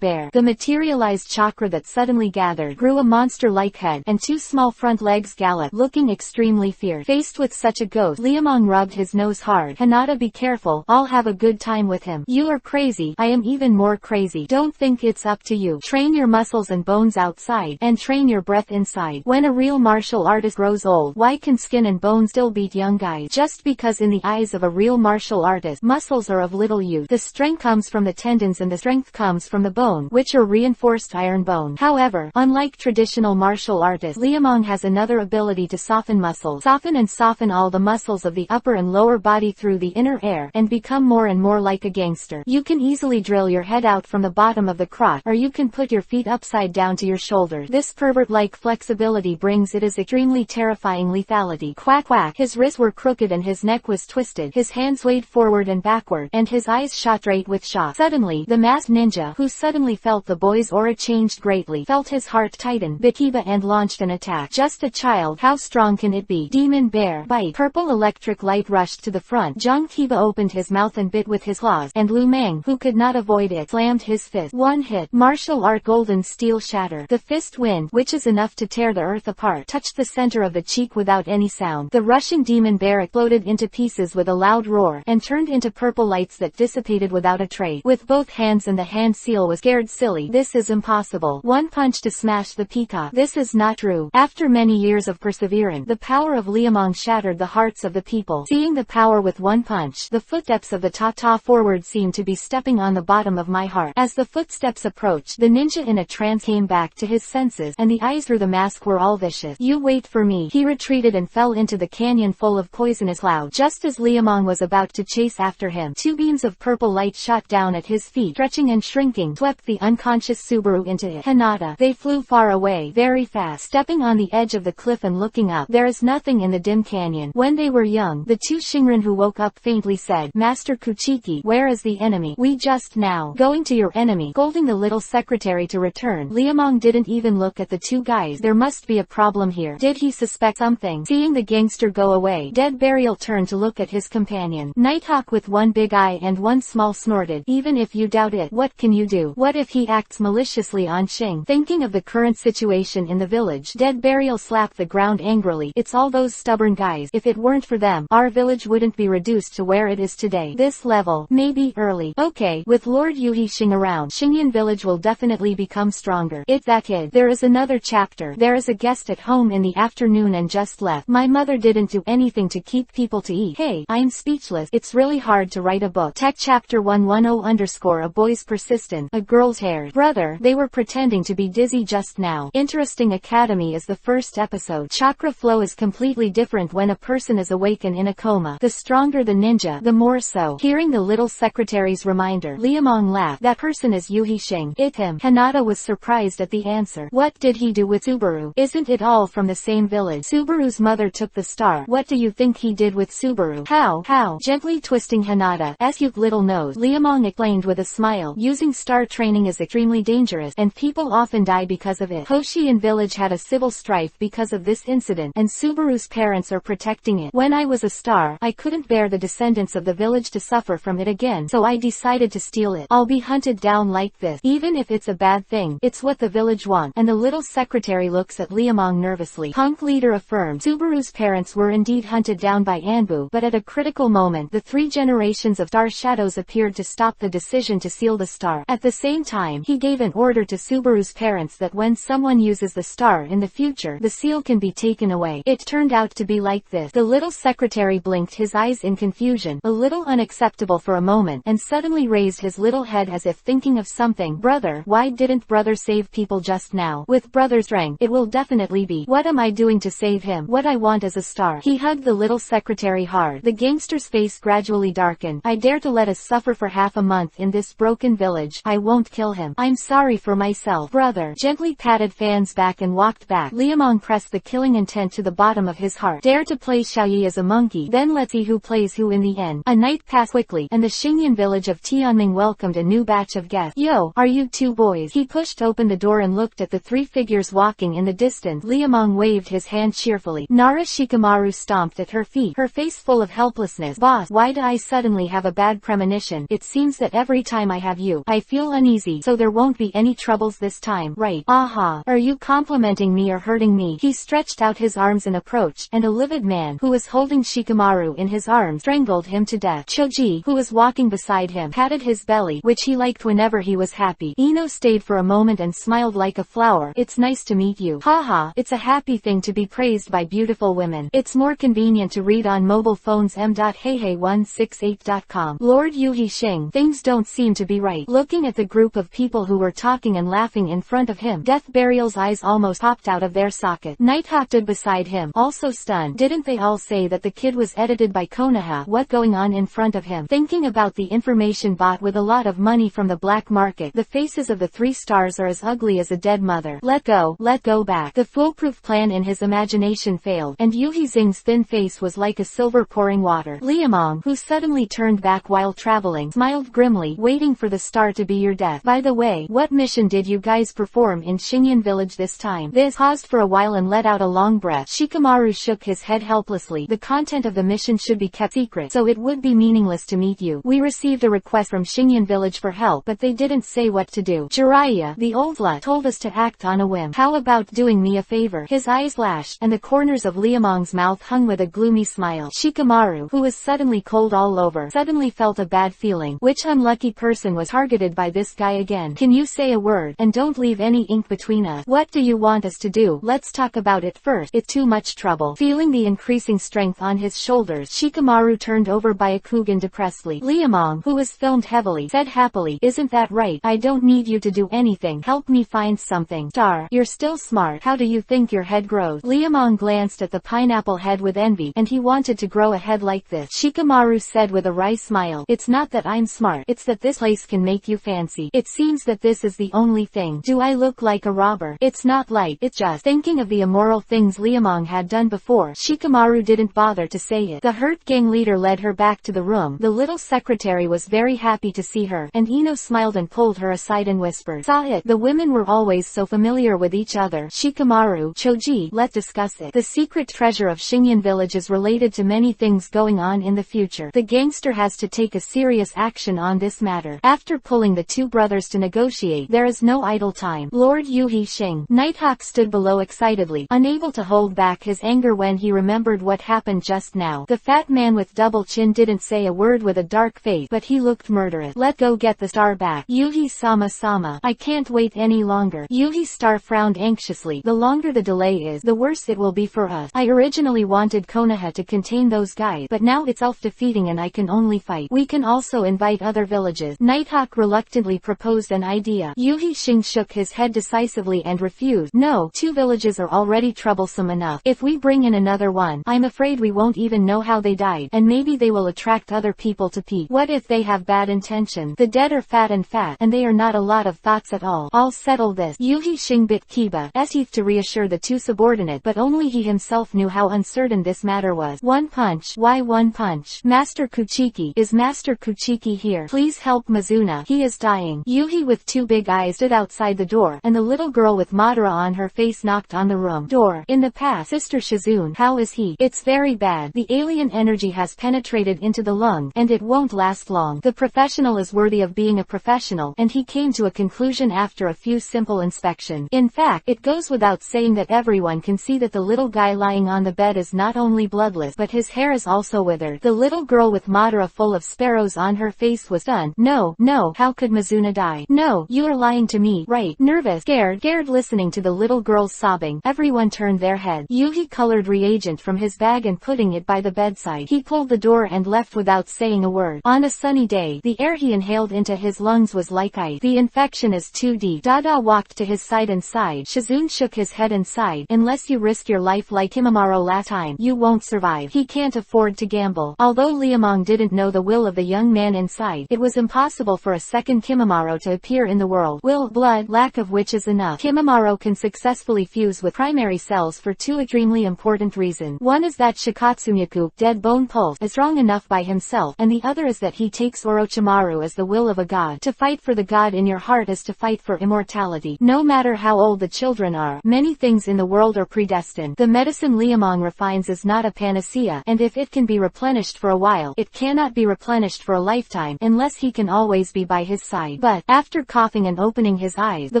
bear. The materialized chakra that suddenly gathered grew a monster-like head, and 2 small front legs galloped, looking extremely fierce. Faced with such a ghost, Liamong rubbed his nose hard. Hinata, be careful. I'll have a good time with him. You are crazy. I am even more crazy. Don't think it's up to you. Train your muscles and bones outside, and train your breath inside. When a real martial artist grows old, why can skin and bones still beat young guys? Just because in the eyes of a real martial artist, muscles are of little use. The strength comes from the tendons and the strength comes from the bone, which are reinforced iron bone. However, unlike traditional martial artists, Liamong has another ability to soften muscles. Soften all the muscles of the upper and lower body through the inner air, and become more and more like a gangster. You can easily drill your head out from the bottom of the crotch, or you can put your feet upside down to your shoulders. This pervert-like flexibility brings it as extremely terrifying lethality. Quack quack. His wrists were crooked and his neck was twisted. His hands swayed forward forward and backward, and his eyes shot straight with shock. Suddenly, the masked ninja, who suddenly felt the boy's aura changed greatly, felt his heart tighten, bit Kiba and launched an attack. Just a child, how strong can it be? Demon Bear Bite. Purple electric light rushed to the front. Young Kiba opened his mouth and bit with his claws, and Lu Meng, who could not avoid it, slammed his fist. One hit. Martial art golden steel shatter. The fist wind, which is enough to tear the earth apart, touched the center of the cheek without any sound. The rushing demon bear exploded into pieces with a loud roar, and turned into purple lights that dissipated without a trace. With both hands, and the hand seal was scared silly. This is impossible. One punch to smash the peacock. This is not true. After many years of perseverance, the power of Liamong shattered the hearts of the people. Seeing the power with one punch, the footsteps of the ta-ta forward seemed to be stepping on the bottom of my heart. As the footsteps approached, the ninja in a trance came back to his senses, and the eyes through the mask were all vicious. You wait for me. He retreated and fell into the canyon full of poisonous clouds. Just as Liamong was about to chase after him, two beams of purple light shot down at his feet, stretching and shrinking, swept the unconscious Subaru into it. Hinata. They flew far away, very fast, stepping on the edge of the cliff and looking up. There is nothing in the dim canyon. When they were young, the two Shinran who woke up faintly said, Master Kuchiki, where is the enemy? We just now going to your enemy, scolding the little secretary to return. Liamong didn't even look at the two guys. There must be a problem here. Did he suspect something? Seeing the gangster go away, Dead Burial turned to look at his companion. Nighthawk with one big eye and one small snorted. Even if you doubt it, what can you do? What if he acts maliciously on Xing? Thinking of the current situation in the village, Dead Burial slapped the ground angrily. It's all those stubborn guys. If it weren't for them, our village wouldn't be reduced to where it is today. This level, maybe early. Okay, with Lord Yuhi Xing around, Xingyan village will definitely become stronger. It's that kid. There is another chapter. There is a guest at home in the afternoon and just left. My mother didn't do anything to keep people to eat. Hey, I'm speechless. It's really hard to write a book. Tech chapter 110 A boy's persistence, a girl's hair. Brother, they were pretending to be dizzy just now. Interesting Academy is the first episode. Chakra flow is completely different when a person is awake and in a coma. The stronger the ninja, the more so. Hearing the little secretary's reminder, Liamong laughed. That person is Yuhi Xing. It's him. Hinata was surprised at the answer. What did he do with Subaru? Isn't it all from the same village? Subaru's mother took the star. What do you think he did with Subaru? How? Gently twisting Hinata, as you little knows, Liamong explained with a smile. Using star training is extremely dangerous, and people often die because of it. Hoshian village had a civil strife because of this incident, and Subaru's parents are protecting it. When I was a star, I couldn't bear the descendants of the village to suffer from it again, so I decided to steal it. I'll be hunted down like this. Even if it's a bad thing, it's what the village wants. And the little secretary looks at Liamong nervously. Punk leader affirmed. Subaru's parents were indeed hunted down by Anbu, but at a critical moment, the three generations of star shadows appeared to stop the decision to seal the star. At the same time, he gave an order to Subaru's parents that when someone uses the star in the future, the seal can be taken away. It turned out to be like this. The little secretary blinked his eyes in confusion, a little unacceptable for a moment, and suddenly raised his little head as if thinking of something. Brother, why didn't brother save people just now? With brother's strength, it will definitely be. What am I doing to save him? What I want is a star. He hugged the little secretary hard. The gangster's face gradually darkened. I dare to let us suffer for half a month in this broken village. I won't kill him. I'm sorry for myself. Brother gently patted Fan's back and walked back. Liamong pressed the killing intent to the bottom of his heart. Dare to play Xiaoyi as a monkey. Then let's see who plays who in the end. A night passed quickly, and the Xingyan village of Tianming welcomed a new batch of guests. Yo, are you two boys? He pushed open the door and looked at the three figures walking in the distance. Liamong waved his hand cheerfully. Nara Shikamaru stomped at her feet, her face full of helplessness. Boss, why do I suddenly have a bad premonition? It seems that every time I have you, I feel uneasy, so there won't be any troubles this time, right? Aha. Are you complimenting me or hurting me? He stretched out his arms and approached, and a livid man, who was holding Shikamaru in his arms, strangled him to death. Choji, who was walking beside him, patted his belly, which he liked whenever he was happy. Ino stayed for a moment and smiled like a flower. It's nice to meet you. Haha, it's a happy thing to be praised by beautiful women. It's more convenient to read on mobile phones. m.heihei168.com. Lord Yuhi Xing, things don't seem to be right. Looking at the group of people who were talking and laughing in front of him, Death Burial's eyes almost popped out of their socket. Nighthawk stood beside him, also stunned. Didn't they all say that the kid was edited by Konoha? What going on in front of him? Thinking about the information bought with a lot of money from the black market, the faces of the three stars are as ugly as a dead mother. Let go back. The foolproof plan in his imagination failed, and Yuhi Xing's thin face was like a silver pouring water. Liamong, who suddenly turned back while traveling, smiled grimly, waiting for the star to be your death. By the way, what mission did you guys perform in Xingyan village this time? This paused for a while and let out a long breath. Shikamaru shook his head helplessly. The content of the mission should be kept secret, so it would be meaningless to meet you. We received a request from Xingyan village for help, but they didn't say what to do. Jiraiya, the old slut, told us to act on a whim. How about doing me a favor? His eyes flashed, and the corners of Liamong's mouth hung with a gloomy smile. Shikamaru, who was suddenly cold all over, suddenly felt a bad feeling. Which unlucky person was targeted by this guy again? Can you say a word, and don't leave any ink between us? What do you want us to do? Let's talk about it first. It's too much trouble. Feeling the increasing strength on his shoulders, Shikamaru turned over Byakugan depressedly. Liamong, who was filmed heavily, said happily, isn't that right? I don't need you to do anything. Help me find something. Star, you're still smart. How do you think your head grows? Liamong glanced at the pineapple head with envy, and he wanted to grow a head like this. Shikamaru said with a wry smile, it's not that I'm smart, it's that this place can make you fancy. It seems that this is the only thing. Do I look like a robber? It's not like, it's just. Thinking of the immoral things Liamong had done before, Shikamaru didn't bother to say it. The hurt gang leader led her back to the room. The little secretary was very happy to see her, and Ino smiled and pulled her aside and whispered, saw it. The women were always so familiar with each other. Shikamaru, Choji, let's discuss it. The secret treasure of Xingyan village is related to many things going on in the future. The gangster has to take a serious action on this matter. After pulling the two brothers to negotiate, there is no idle time. Lord Yuhi Xing. Nighthawk stood below excitedly, unable to hold back his anger when he remembered what happened just now. The fat man with double chin didn't say a word with a dark face, but he looked murderous. Let go, get the star back. Yuhi sama. I can't wait any longer. Yuhi Star frowned anxiously. The longer the delay is, the worse it will be for us. I originally wanted Konoha to contain those guys, but now it's self-defeating and I can only fight. We can also invite other villages. Nighthawk reluctantly proposed an idea. Yuhi Xing shook his head decisively and refused. No, 2 villages are already troublesome enough. If we bring in another one, I'm afraid we won't even know how they died, and maybe they will attract other people to peek. What if they have bad intentions? The dead are fat, and they are not a lot of thoughts at all. I'll settle this. Yuhi Xing bit Kiba's teeth to reassure the 2 subordinates, but only he himself knew how uncertain this matter was. One punch. Why one punch? Master Kuchiki. Is Master Kuchiki here? Please help Mizuna. He is dying. Yuhi with 2 big eyes stood outside the door, and the little girl with Madara on her face knocked on the room door. In the past, Sister Shizune. How is he? It's very bad. The alien energy has penetrated into the lung, and it won't last long. The professional is worthy of being a professional, and he came to a conclusion after a few simple inspection. In fact, it goes without saying that everyone can see that the little guy lying on the bed is not only bloodless, but his hair is also withered. The little girl with Madara full of sparrows on her face was stunned. No, how could Mizuna die? No, you are lying to me, right? Nervous, scared, listening to the little girl's sobbing, everyone turned their heads. Yuhi colored reagent from his bag and putting it by the bedside. He pulled the door and left without saying a word. On a sunny day, the air he inhaled into his lungs was like ice. The infection is too deep. Dada walked to his side and sighed. Shizune shook his head and sighed. Unless you risk your life like Himamaro last time, you won't survive. He can't afford to gamble. Although Liamong didn't know the will of the young man inside, it was impossible for a second Kimamaro to appear in the world. Will, blood, lack of which is enough. Kimamaro can successfully fuse with primary cells for 2 extremely important reasons. One is that Shikatsunyaku, dead bone pulse, is strong enough by himself, and the other is that he takes Orochimaru as the will of a god. To fight for the god in your heart is to fight for immortality. No matter how old the children are, many things in the world are predestined. The medicine Liamong refines is not a panacea, and if it can be replenished for a while, it cannot be replenished for a lifetime, unless he can always be by his side. But, after coughing and opening his eyes, the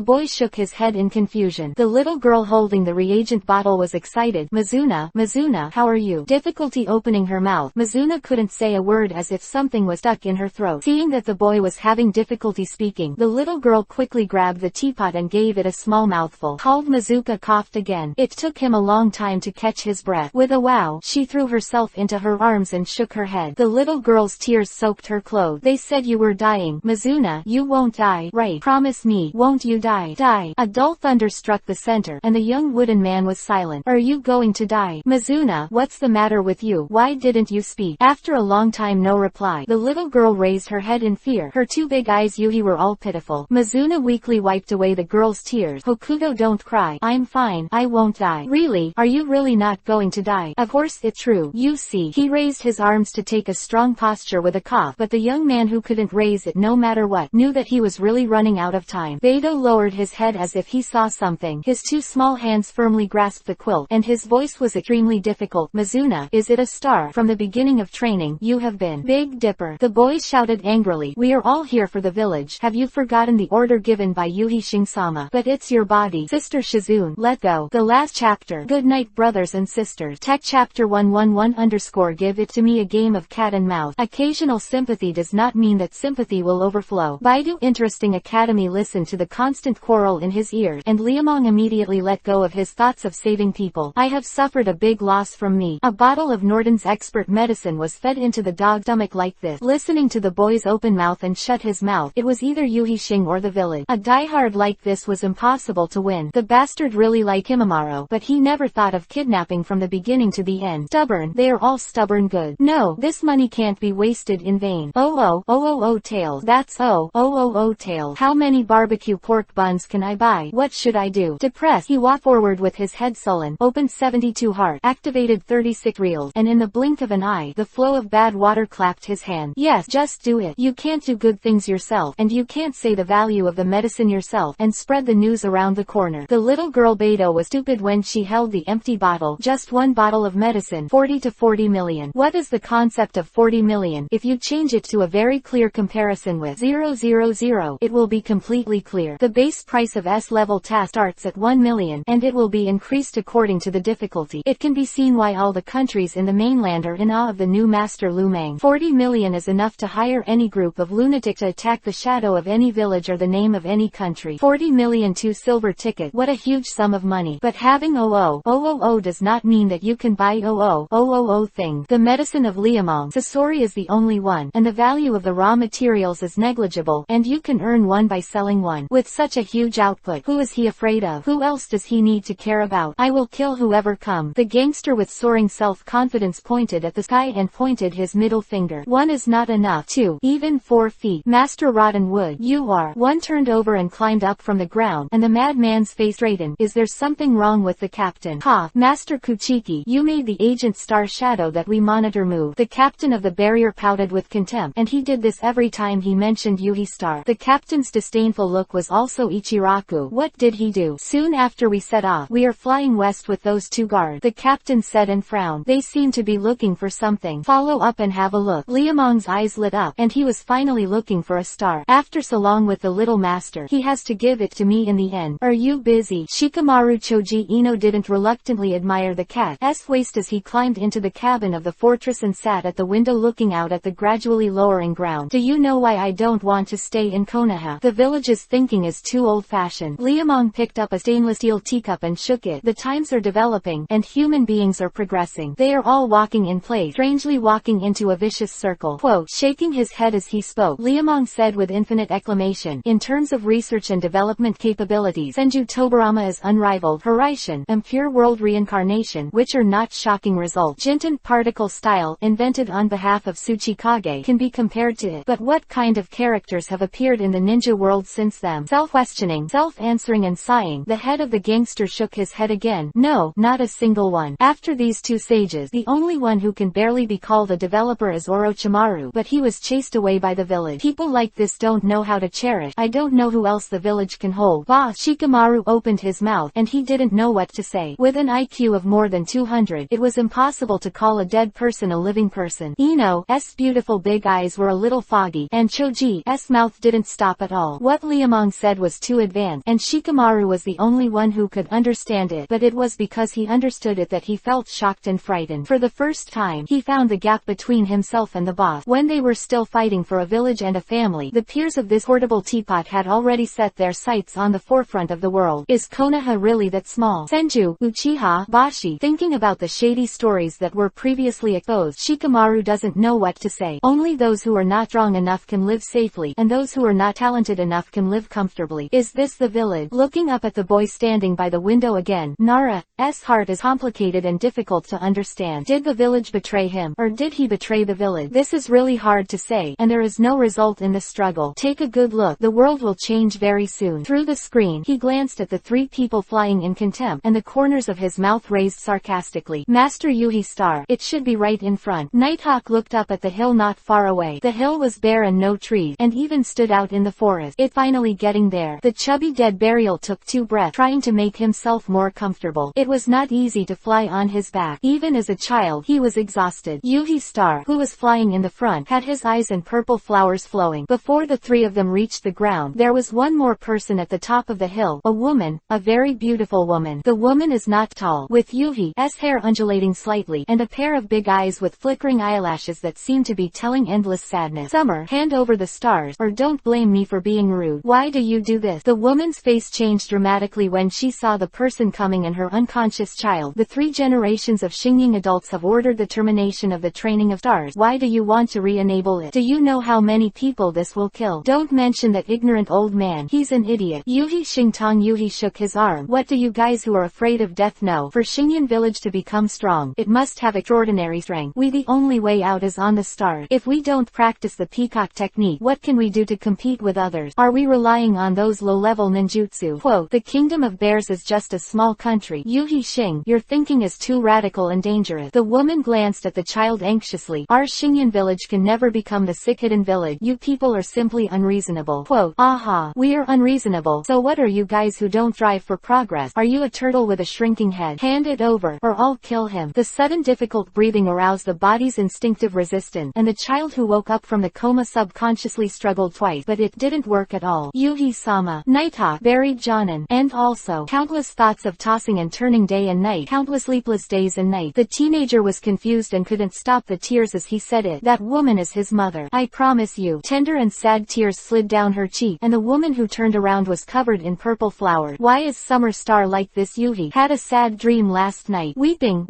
boy shook his head in confusion. The little girl holding the reagent bottle was excited. Mizuna, how are you? Difficulty opening her mouth. Mizuna couldn't say a word as if something was stuck in her throat. Seeing that the boy was having difficulty speaking, the little girl quickly grabbed the teapot and gave it a small mouthful. Called Mizuka coughed again. It took him a long time to catch his breath. With a wow, she threw herself into her arms and shook her head. The little girl's tears soaked her clothes. They said you were dying. Mizuna, you won't die, right? Promise me, won't you die? Die. A dull thunder struck the center, and the young wooden man was silent. Are you going to die? Mizuna, what's the matter with you? Why didn't you speak? After a long time no reply, the little girl raised her head in fear. Her 2 big eyes Yuhi were all pitiful. Mizuna weakly wiped away the girl's tears. Hokuto, don't cry. I'm fine. I won't die. Really? Are you really not going to die? Of course it's true. You see. He raised his arms to take a strong posture with a cough, but the young man who couldn't raise it no matter what knew that he was really running out of time. Beidou lowered his head as if he saw something. His two small hands firmly grasped the quilt, and his voice was extremely difficult. Mizuna, is it a star? From the beginning of training, you have been Big Dipper. The boys shouted angrily. We are all here for the village. Have you forgotten the order given by Yuhi-Shing-sama? But it's your body. Sister Shizune, let go. The last chapter. Good night brothers and sisters. Tech chapter 111 _ give it to me. A game of cat and mouse. Occasional sympathy does not mean that sympathy will overflow. Baidu Interesting Academy listened to the constant quarrel in his ears, and Liamong immediately let go of his thoughts of saving people. I have suffered a big loss from me. A bottle of Norden's expert medicine was fed into the dog's stomach like this. Listening to the boy's open mouth and shut his mouth, it was either Yuhi-Shing or the village. A diehard like this was impossible to win. The bastard really liked Himamaro, but he never thought of kidnapping from the beginning to the end. Stubborn. They are all stubborn good. No, this money can't be wasted in vain. Oh tails. That's oh tails. How many barbecue pork buns can I buy? What should I do? Depressed, he walked forward with his head sullen, opened 72 heart, activated 36 reels, and in the blink of an eye, the flow of bad water clapped his hand. Yes, just do it. You can't do good things yourself, and you can't say the value of the medicine yourself, and spread the news around the corner. The little girl Beidou was stupid when she held the empty bottle. Just one bottle of medicine, 40 to 40 million. What is the concept of 40 million? If you change it to a very clear comparison with 000, it will be completely clear. The base price of S-level task starts at 1 million, and it will be increased according to the difficulty. It can be seen why all the countries in the mainland are in awe of the new master Lu Meng. 40 million is enough to hire any group of lunatic to attack the shadow of any village or the name of any country. 40 million 2 silver ticket. What a huge sum of money. But having 000 does not mean that you can buy 000 things. The medicine of Liamong Sasori is the only one, and the value of the raw materials is negligible, and you can earn one by selling one. With such a huge output, who is he afraid of? Who else does he need to care about? I will kill whoever comes. The gangster with soaring self-confidence pointed at the sky and pointed his middle finger. One is not enough. 2, even 4 feet. Master Rotten Wood, you are. One turned over and climbed up from the ground, and the madman's face straightened. Is there something wrong with the captain? Cough. Master Kuchiki, you made the agent Star Shadow that we monitor move. The captain of the barrier pouted with contempt, and he did this every time he mentioned Yuhi Star. The captain's disdainful look was also Ichiraku. What did he do? Soon after we set off, we are flying west with those 2 guards. The captain said and frowned. They seem to be looking for something. Follow up and have a look. Liamong's eyes lit up, and he was finally looking for a star. After so long with the little master, he has to give it to me in the end. Are you busy? Shikamaru Choji Ino didn't reluctantly admire the cat's waist as he climbed into the cabin of the fortress and sat at the window looking out at the gradually lowering ground. Do you know why I don't want to stay in Konoha? The village's thinking is too old-fashioned. Liamong picked up a stainless steel teacup and shook it. The times are developing, and human beings are progressing. They are all walking in place, strangely walking into a vicious circle. Quote, shaking his head as he spoke, Liamong said with infinite exclamation, in terms of research and development capabilities, Senju Tobarama is unrivaled. Horaitian and pure world reincarnation, which are not shocking results. Jintan particle style, invented on behalf of Tsuchikage, can be compared to it. But what kind of characters have appeared in the ninja world since then? Self-questioning, self-answering and sighing, the head of the gangster shook his head again. No, not a single one. After these 2 sages, the only one who can barely be called a developer is Orochimaru, but he was chased away by the village. People like this don't know how to cherish. I don't know who else the village can hold. Boss. Shikamaru opened his mouth, and he didn't know what to say. With an IQ of more than 200, it was impossible to call a dead person a living person. Ino's beautiful big eyes were a little foggy, and Choji's mouth didn't stop at all. What Liamong said was too advanced, and Shikamaru was the only one who could understand it, but it was because he understood it that he felt shocked and frightened. For the first time, he found the gap between himself and the boss. When they were still fighting for a village and a family, the peers of this portable teapot had already set their sights on the forefront of the world. Is Konoha really that small? Senju, Uchiha, Bashi, thinking about the shady stories that were previously exposed, Shikamaru doesn't know what to say. Only those who are not strong enough can live safely, and those who are not talented enough can live comfortably. Is this the village? Looking up at the boy standing by the window again, Nara's heart is complicated and difficult to understand. Did the village betray him, or did he betray the village? This is really hard to say, and there is no result in the struggle. Take a good look. The world will change very soon. Through the screen, he glanced at the 3 people flying in contempt, and the corners of his mouth raised sarcastically. Master Yuhi Star, it should be right in front. Nighthawk looked up at the hill not far away. The hill was bare and no trees, and even stood out in the forest. It finally getting there. The chubby dead burial took 2 breaths, trying to make himself more comfortable. It was not easy to fly on his back. Even as a child, he was exhausted. Yuhi Star, who was flying in the front, had his eyes and purple flowers flowing. Before the 3 of them reached the ground, there was one more person at the top of the hill. A woman, a very beautiful woman. The woman is not tall, with Yuhi's hair undulating slightly, and a pair of big eyes with flickering eyelashes that seem to be telling endless sadness. Summer, hand over the stars, or don't blame me for being rude. Why do you do this? The woman's face changed dramatically when she saw the person coming and her unconscious child. The 3 generations of Xingying adults have ordered the termination of the training of stars. Why do you want to re-enable it? Do you know how many people this will kill? Don't mention that ignorant old man. He's an idiot. Yuhi Xingtong. Yuhi shook his arm. What do you guys who are afraid of death know? For Xingyan village to become strong, it must have extraordinary strength. The only way out is on the stars. If we don't practice the peacock technique, what can we do to compete with others? Are we relying on those low-level ninjutsu? Quote, the kingdom of bears is just a small country. Yuhi Xing, your thinking is too radical and dangerous. The woman glanced at the child anxiously. Our Xingyan village can never become the sick hidden village. You people are simply unreasonable. Quote, aha, we are unreasonable. So what are you guys who don't drive for progress? Are you a turtle with a shrinking head? Hand it over, or I'll kill him. The sudden difficult breathing aroused the body's instinctive resistance, and the child who woke up from the coma subconsciously struggled twice, but it didn't work at all. Yuhi-sama, Nighthawk, buried Jonan, and also countless thoughts of tossing and turning day and night, countless sleepless days and nights. The teenager was confused and couldn't stop the tears as he said it. That woman is his mother. I promise you. Tender and sad tears slid down her cheek, and the woman who turned around was covered in purple flowers. Why is Summer Star like this? Yuhi had a sad dream last night. Weeping,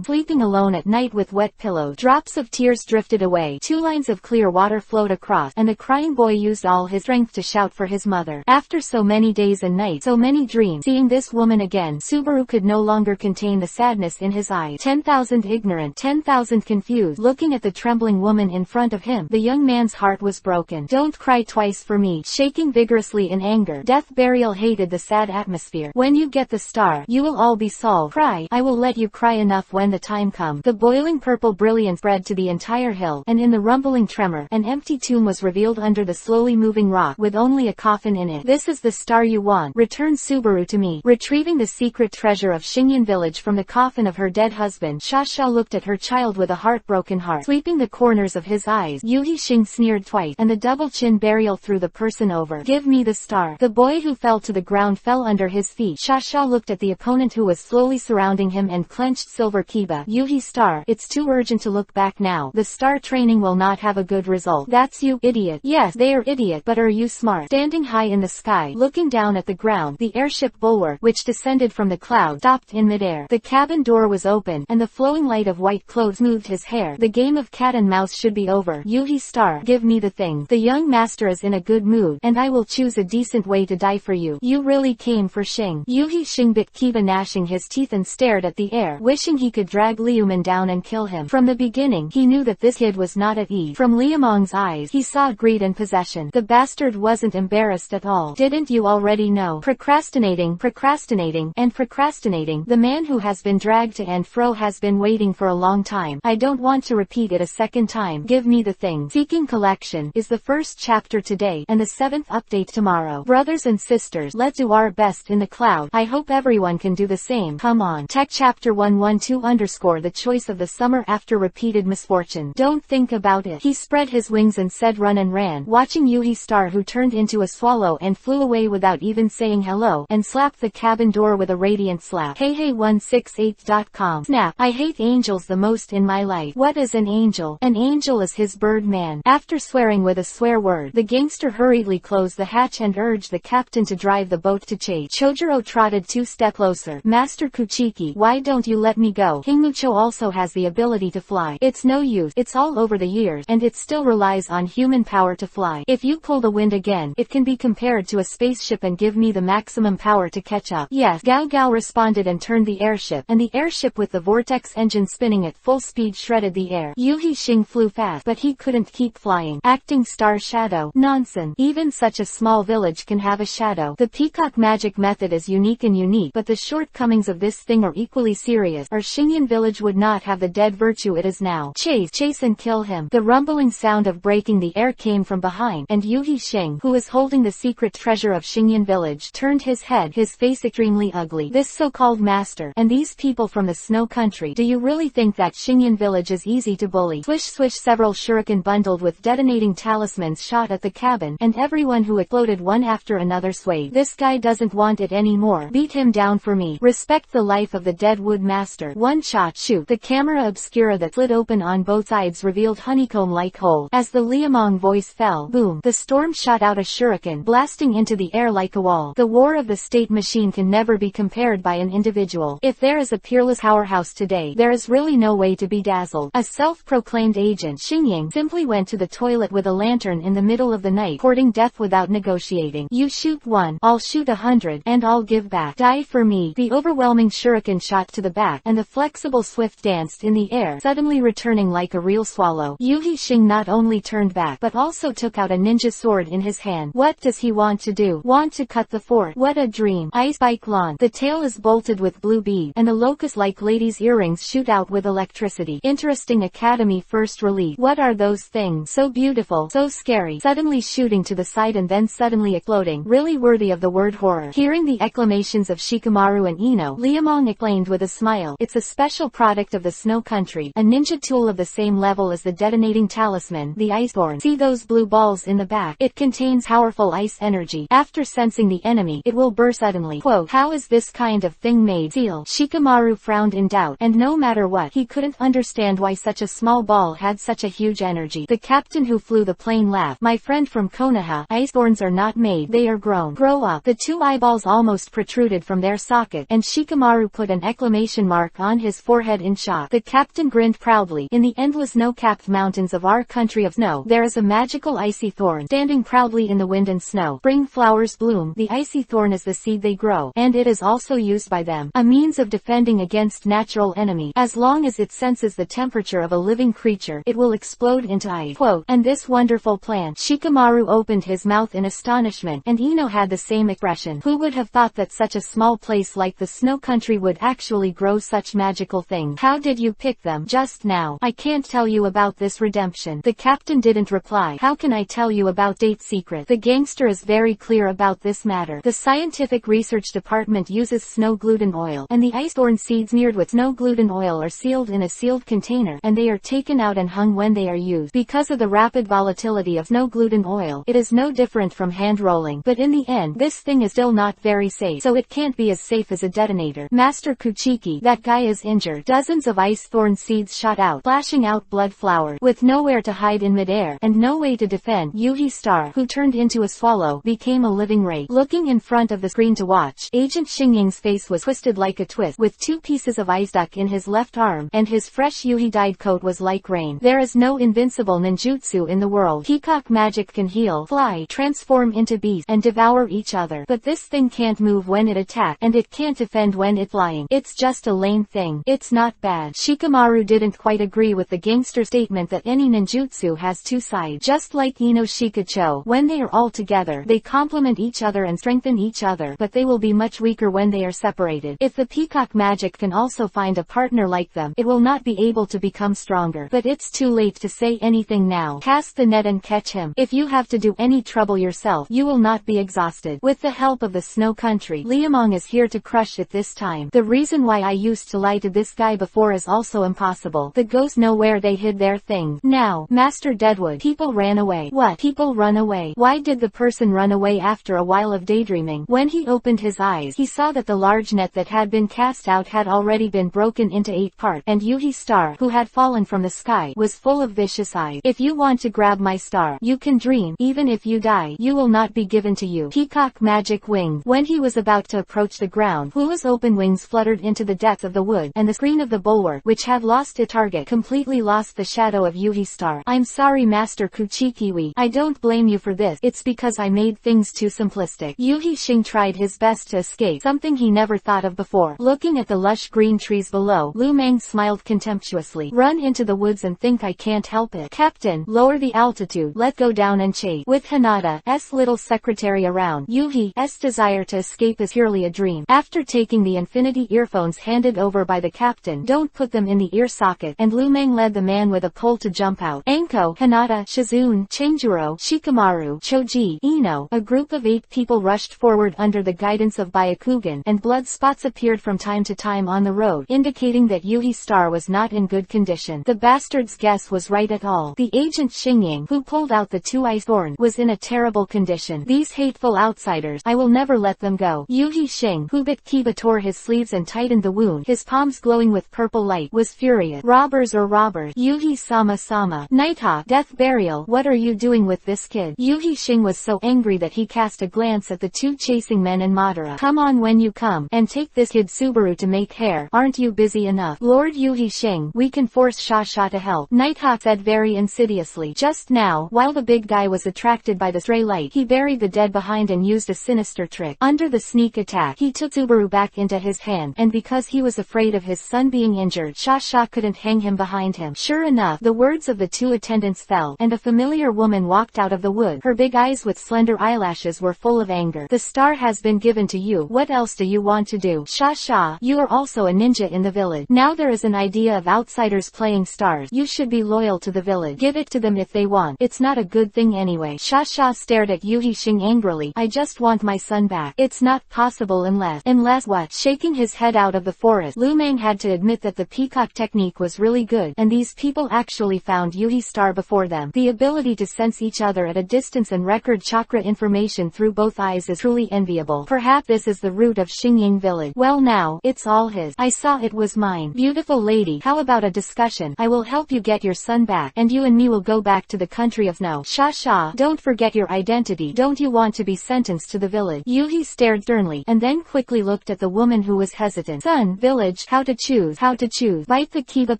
sleeping alone at night with wet pillows. Drops of tears drifted away. 2 lines of clear water flowed across, and the crying boy used all his strength to shout for his mother. After so many days and nights, so many dreams, seeing this woman again, Subaru could no longer contain the sadness in his eyes. 10,000 ignorant, 10,000 confused, looking at the trembling woman in front of him. The young man's heart was broken. Don't cry twice for me. Shaking vigorously in anger, Death Burial hated the sad atmosphere. When you get the star, you will all be solved. Cry. I will let you cry enough when the time comes. The boiling purple brilliance spread to the entire hill, and in the rumbling tremor, an empty tomb was revealed under the slowly moving rock, with only a coffin in it. This is the star you want. Return Subaru to me. Retrieving the secret treasure of Xingyan village from the coffin of her dead husband, Shasha looked at her child with a heartbroken heart. Sweeping the corners of his eyes, Yuhi Xing sneered twice, and the double chin burial threw the person over. Give me the star. The boy who fell to the ground fell under his feet. Shasha looked at the opponent who was slowly surrounding him and clenched silver kiba. Yuhi Star, it's too urgent to look back now. The star training will not have a good result. That's you, idiot. Yes, they are idiot, but are you smart? Standing high in the sky, looking down at the ground, the airship bulwark, which descended from the cloud, stopped in midair. The cabin door was open, and the flowing light of white clothes smoothed his hair. The game of cat and mouse should be over. Yuhi Star, give me the thing. The young master is in a good mood, and I will choose a decent way to die for you. You really came for Xing. Yuhi Xing bit kiba, gnashing his teeth, and stared at the air, wishing he could drag Liuman down and kill him. From the beginning, he knew that this kid was not at ease. From Liamong's eyes, he saw greed and possession. The bastard wasn't embarrassed at all. Didn't you already know? Procrastinating, and procrastinating. The man who has been dragged to and fro has been waiting for a long time. I don't want to repeat it a second time. Give me the thing. Seeking Collection is the first chapter today, and the 7th update tomorrow. Brothers and sisters, let's do our best in the cloud. I hope everyone can do the same. Come on. Tech Chapter 112 _ the choice of the summer after repeated misfortune. Don't think about it. He spread his wings and said run, and ran, watching Yuhi Star, who turned into a swallow and flew away without even saying hello, and slapped the cabin door with a radiant slap. Hey168.com. Snap. I hate angels the most in my life. What is an angel? An angel is his bird man. After swearing with a swear word, the gangster hurriedly closed the hatch and urged the captain to drive the boat to chase. Chojuro trotted 2 steps closer. Master Kuchiki, why don't you let me go? King Mucho also has the ability to fly. It's no use. It's all over the years, and it still relies on human power to fly. If you pull the wind again, it can be compared to a spaceship and give me the maximum power to catch up. Yes, Gao Gao responded and turned the airship, and the airship with the vortex engine spinning at full speed shredded the air. Yuhi Xing flew fast, but he couldn't keep flying. Acting star shadow. Nonsense. Even such a small village can have a shadow. The peacock magic method is unique, but the shortcomings of this thing are equally serious, or Xingyan village would not have the dead virtue it is is now. Chase, chase and kill him. The rumbling sound of breaking the air came from behind, and Yuhi Xing, who was holding the secret treasure of Xingyan village, turned his head, his face extremely ugly. This so-called master, and these people from the snow country, do you really think that Xingyan village is easy to bully? Swish swish, several shuriken bundled with detonating talismans shot at the cabin, and everyone who exploded one after another swayed. This guy doesn't want it anymore. Beat him down for me. Respect the life of the dead wood master. One shot, shoot. The camera obscura that slid open on both sides revealed honeycomb-like hole. As the Liamong voice fell, boom, the storm shot out a shuriken, blasting into the air like a wall. The war of the state machine can never be compared by an individual. If there is a peerless powerhouse today, there is really no way to be dazzled. A self-proclaimed agent, Xingying, simply went to the toilet with a lantern in the middle of the night, courting death without negotiating. You shoot one, I'll shoot 100, and I'll give back. Die for me. The overwhelming shuriken shot to the back, and the flexible swift danced in the air, suddenly returning like a real swallow. Yuhi Xing not only turned back, but also took out a ninja sword in his hand. What does he want to do? Want to cut the fort? What a dream. Ice bike lawn. The tail is bolted with blue bead, and the locust-like lady's earrings shoot out with electricity. Interesting Academy first release. What are those things? So beautiful, so scary, suddenly shooting to the side and then suddenly exploding. Really worthy of the word horror. Hearing the exclamations of Shikamaru and Ino, Liamong explained with a smile. It's a special product of the snow country, a ninja tool of the same level as the detonating talisman, the Iceborne. See those blue balls in the back? It contains powerful ice energy. After sensing the enemy, it will burst suddenly. Quote, how is this kind of thing made? Seal. Shikamaru frowned in doubt, and no matter what, he couldn't understand why such a small ball had such a huge energy. The captain who flew the plane laughed. My friend from Konoha, Iceborns are not made, they are grown. Grow up. The two eyeballs almost protruded from their socket, and Shikamaru put an exclamation mark on his forehead in shock. The captain grinned proudly. In the endless snow-capped mountains of our country of snow, there is a magical icy thorn, standing proudly in the wind and snow. Spring flowers bloom. The icy thorn is the seed they grow, and it is also used by them, a means of defending against natural enemy. As long as it senses the temperature of a living creature, it will explode into ice. Quote, and this wonderful plant. Shikamaru opened his mouth in astonishment, and Ino had the same expression. Who would have thought that such a small place like the snow country would actually grow such magical things? How did you pick them? Just now. I can't tell you about this redemption. The captain didn't reply. How can I tell you about date secret? The gangster is very clear about this matter. The scientific research department uses snow gluten oil, and the iceborne seeds smeared with snow gluten oil are sealed in a sealed container, and they are taken out and hung when they are used. Because of the rapid volatility of snow gluten oil, it is no different from hand rolling, but in the end, this thing is still not very safe, so it can't be as safe as a detonator. Master Kuchiki, that guy is injured. Dozens of ice thorn seeds shot out, flashing out blood flower. With nowhere to hide in midair, and no way to defend, Yuhi Star, who turned into a swallow, became a living wraith. Looking in front of the screen to watch, Agent Xingying's face was twisted like a twist, with two pieces of ice duck in his left arm, and his fresh Yuhi-dyed coat was like rain. There is no invincible ninjutsu in the world. Peacock magic can heal, fly, transform into beasts, and devour each other. But this thing can't move when it attacks, and it can't defend when it's flying. It's just a lame thing. It's not bad. Shikamaru didn't quite agree with the gangster's statement that any ninjutsu has two sides. Just like Ino Shikacho, when they are all together, they complement each other and strengthen each other, but they will be much weaker when they are separated. If the peacock magic can also find a partner like them, it will not be able to become stronger. But it's too late to say anything now. Cast the net and catch him. If you have to do any trouble yourself, you will not be exhausted. With the help of the snow country, Liamong is here to crush it this time. The reason why I used to lie to this guy before is also impossible. The ghosts know where they hid their things. Now, Master Deadwood, people ran away. What? People run away? Why did the person run away after a while of daydreaming? When he opened his eyes, he saw that the large net that had been cast out had already been broken into 8 parts, and Yuhi Star, who had fallen from the sky, was full of vicious eyes. If you want to grab my star, you can dream. Even if you die, you will not be given to you. Peacock magic wings. When he was about to approach the ground, Hula's open wings fluttered into the depths of the wood, and the screen of the bulwark, which had lost its target, completely lost the shadow of Yuhi Star. I'm sorry Master Kuchikiwi. I don't blame you for this. It's because I made things too simplistic. Yuhi Xing tried his best to escape, something he never thought of before. Looking at the lush green trees below, Lu Meng smiled contemptuously. Run into the woods and think I can't help it. Captain, lower the altitude. Let go down and chase. With Hinata's little secretary around, Yuhi's desire to escape is purely a dream. After taking the infinity earphones handed over by the captain, don't put them in the ear socket. it, and Lu Meng led the man with a pole to jump out. Anko, Hinata, Shizune, Chanjuro, Shikamaru, Choji, Ino. A group of 8 people rushed forward under the guidance of Byakugan, and blood spots appeared from time to time on the road, indicating that Yuhi Star was not in good condition. The bastard's guess was right at all. The agent Xingying, who pulled out the 2 ice thorn, was in a terrible condition. These hateful outsiders, I will never let them go. Yuhi Xing, who bit Kiba, tore his sleeves and tightened the wound, his palms glowing with purple light, was furious. Robbers or robbers? Yuhi Sama. Nighthawk, Death Burial, what are you doing with this kid? Yuhi Xing was so angry that he cast a glance at the 2 chasing men and Madara. Come on when you come, and take this kid Subaru to make hair. Aren't you busy enough? Lord Yuhi Xing, we can force Sha to help. Nighthawk said very insidiously. Just now, while the big guy was attracted by the stray light, he buried the dead behind and used a sinister trick. Under the sneak attack, he took Subaru back into his hand, and because he was afraid of his son being injured, Sha couldn't hang him behind him. Sure enough, the words of the 2 attendants fell, and a familiar woman walked out of the wood. Her big eyes with slender eyelashes were full of anger. The star has been given to you. What else do you want to do? Sha, you are also a ninja in the village. Now there is an idea of outsiders playing stars. You should be loyal to the village. Give it to them if they want. It's not a good thing anyway. Sha stared at Yuhi Xing angrily. I just want my son back. It's not possible unless what? Shaking his head out of the forest, Lu Meng had to admit that the peacock technique was really good, and these people actually found Yuhi Star before them. The ability to sense each other at a distance and record chakra information through both eyes is truly enviable. Perhaps this is the root of Xingying village. Well now, it's all his. I saw it was mine. Beautiful lady, how about a discussion? I will help you get your son back, and you and me will go back to the country of No. Sha, don't forget your identity. Don't you want to be sentenced to the village? Yuhi stared sternly, and then quickly looked at the woman who was hesitant. Son, village, how to choose. Bite the Kiba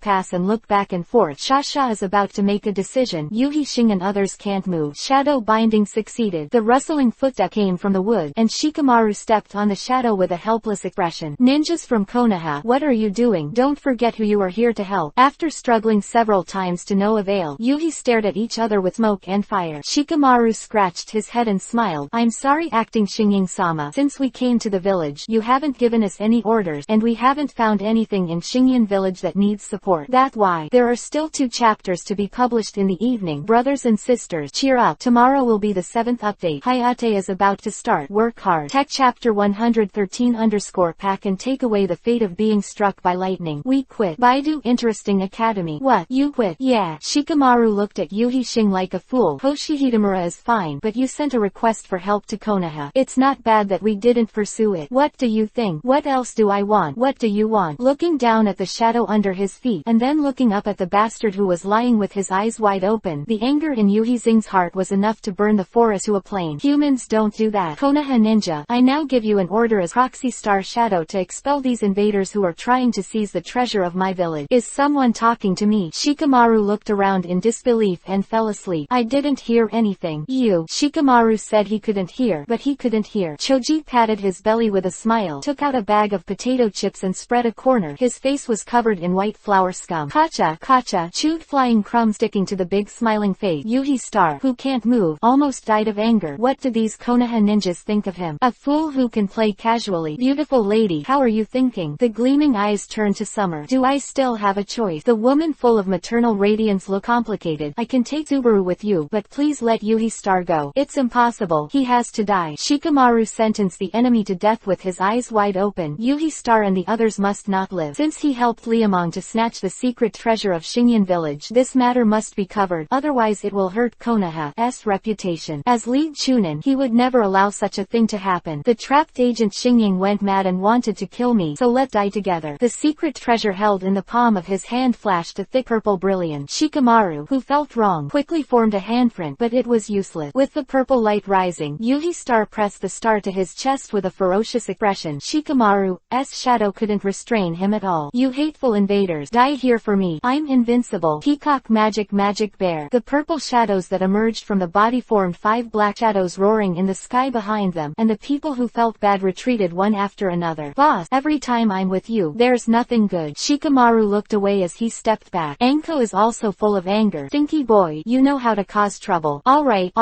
pass and look back and forth. Sha is about to make a decision. Yuhi Xing and others can't move. Shadow binding succeeded. The rustling footstep came from the wood, and Shikamaru stepped on the shadow with a helpless expression. Ninjas from Konoha, what are you doing? Don't forget who you are here to help. After struggling several times to no avail, Yuhi stared at each other with smoke and fire. Shikamaru scratched his head and smiled. I'm sorry, acting Xingying-sama. Since we came to the village, you haven't given us any orders, and we haven't found anything in Xingyan village that needs support. That's why. There are still 2 chapters to be published in the evening. Brothers and sisters, cheer up. Tomorrow will be the 7th update. Hayate is about to start. Work hard. Tech chapter 113_pack and take away the fate of being struck by lightning. We quit. Baidu Interesting Academy. What? You quit? Yeah. Shikamaru looked at Yuhi Xing like a fool. Hoshi Hidamura is fine, but you sent a request for help to Konoha. It's not bad that we didn't pursue it. What do you think? What else do I want? What do you want? Looking down at the shadow under his feet, and then looking up at the bastard who was lying with his eyes wide open, the anger in Yuhi Xing's heart was enough to burn the forest to a flame. Humans don't do that. Konoha ninja, I now give you an order as proxy star shadow to expel these invaders who are trying to seize the treasure of my village. Is someone talking to me? Shikamaru looked around in disbelief and fell asleep. I didn't hear anything. You. Shikamaru said he couldn't hear, but he couldn't hear. Choji patted his belly with a smile, took out a bag of potato chips and spread a corner. His face was covered in white flour scum. Kacha, chewed flying crumbs sticking to the big smiling face. Yuhi Star, who can't move, almost died of anger. What do these Konoha ninjas think of him? A fool who can play casually. Beautiful lady, how are you thinking? The gleaming eyes turned to Summer. Do I still have a choice? The woman full of maternal radiance looked complicated. I can take Subaru with you, but please let Yuhi Star go. It's impossible. He has to die. Shikamaru sentenced the enemy to death with his eyes wide open. Yuhi Star and the others must not live. Since he helped Liamong to snatch the secret treasure of Xingyan village, this matter must be covered, otherwise it will hurt Konoha's reputation. As lead Chunin, he would never allow such a thing to happen. The trapped agent Xingying went mad and wanted to kill me, so let's die together. The secret treasure held in the palm of his hand flashed a thick purple brilliance. Shikamaru, who felt wrong, quickly formed a handprint, but it was useless. With the purple light rising, Yuhi Star pressed the star to his chest with a ferocious expression. Shikamaru's shadow couldn't restrain him at all. You hateful invaders, die here for me. I'm invincible. Peacock magic bear. The purple shadows that emerged from the body formed 5 black shadows roaring in the sky behind them, and the people who felt bad retreated one after another. Boss, every time I'm with you, there's nothing good. Shikamaru looked away as he stepped back. Anko is also full of anger. Stinky boy, you know how to cause trouble. Alright,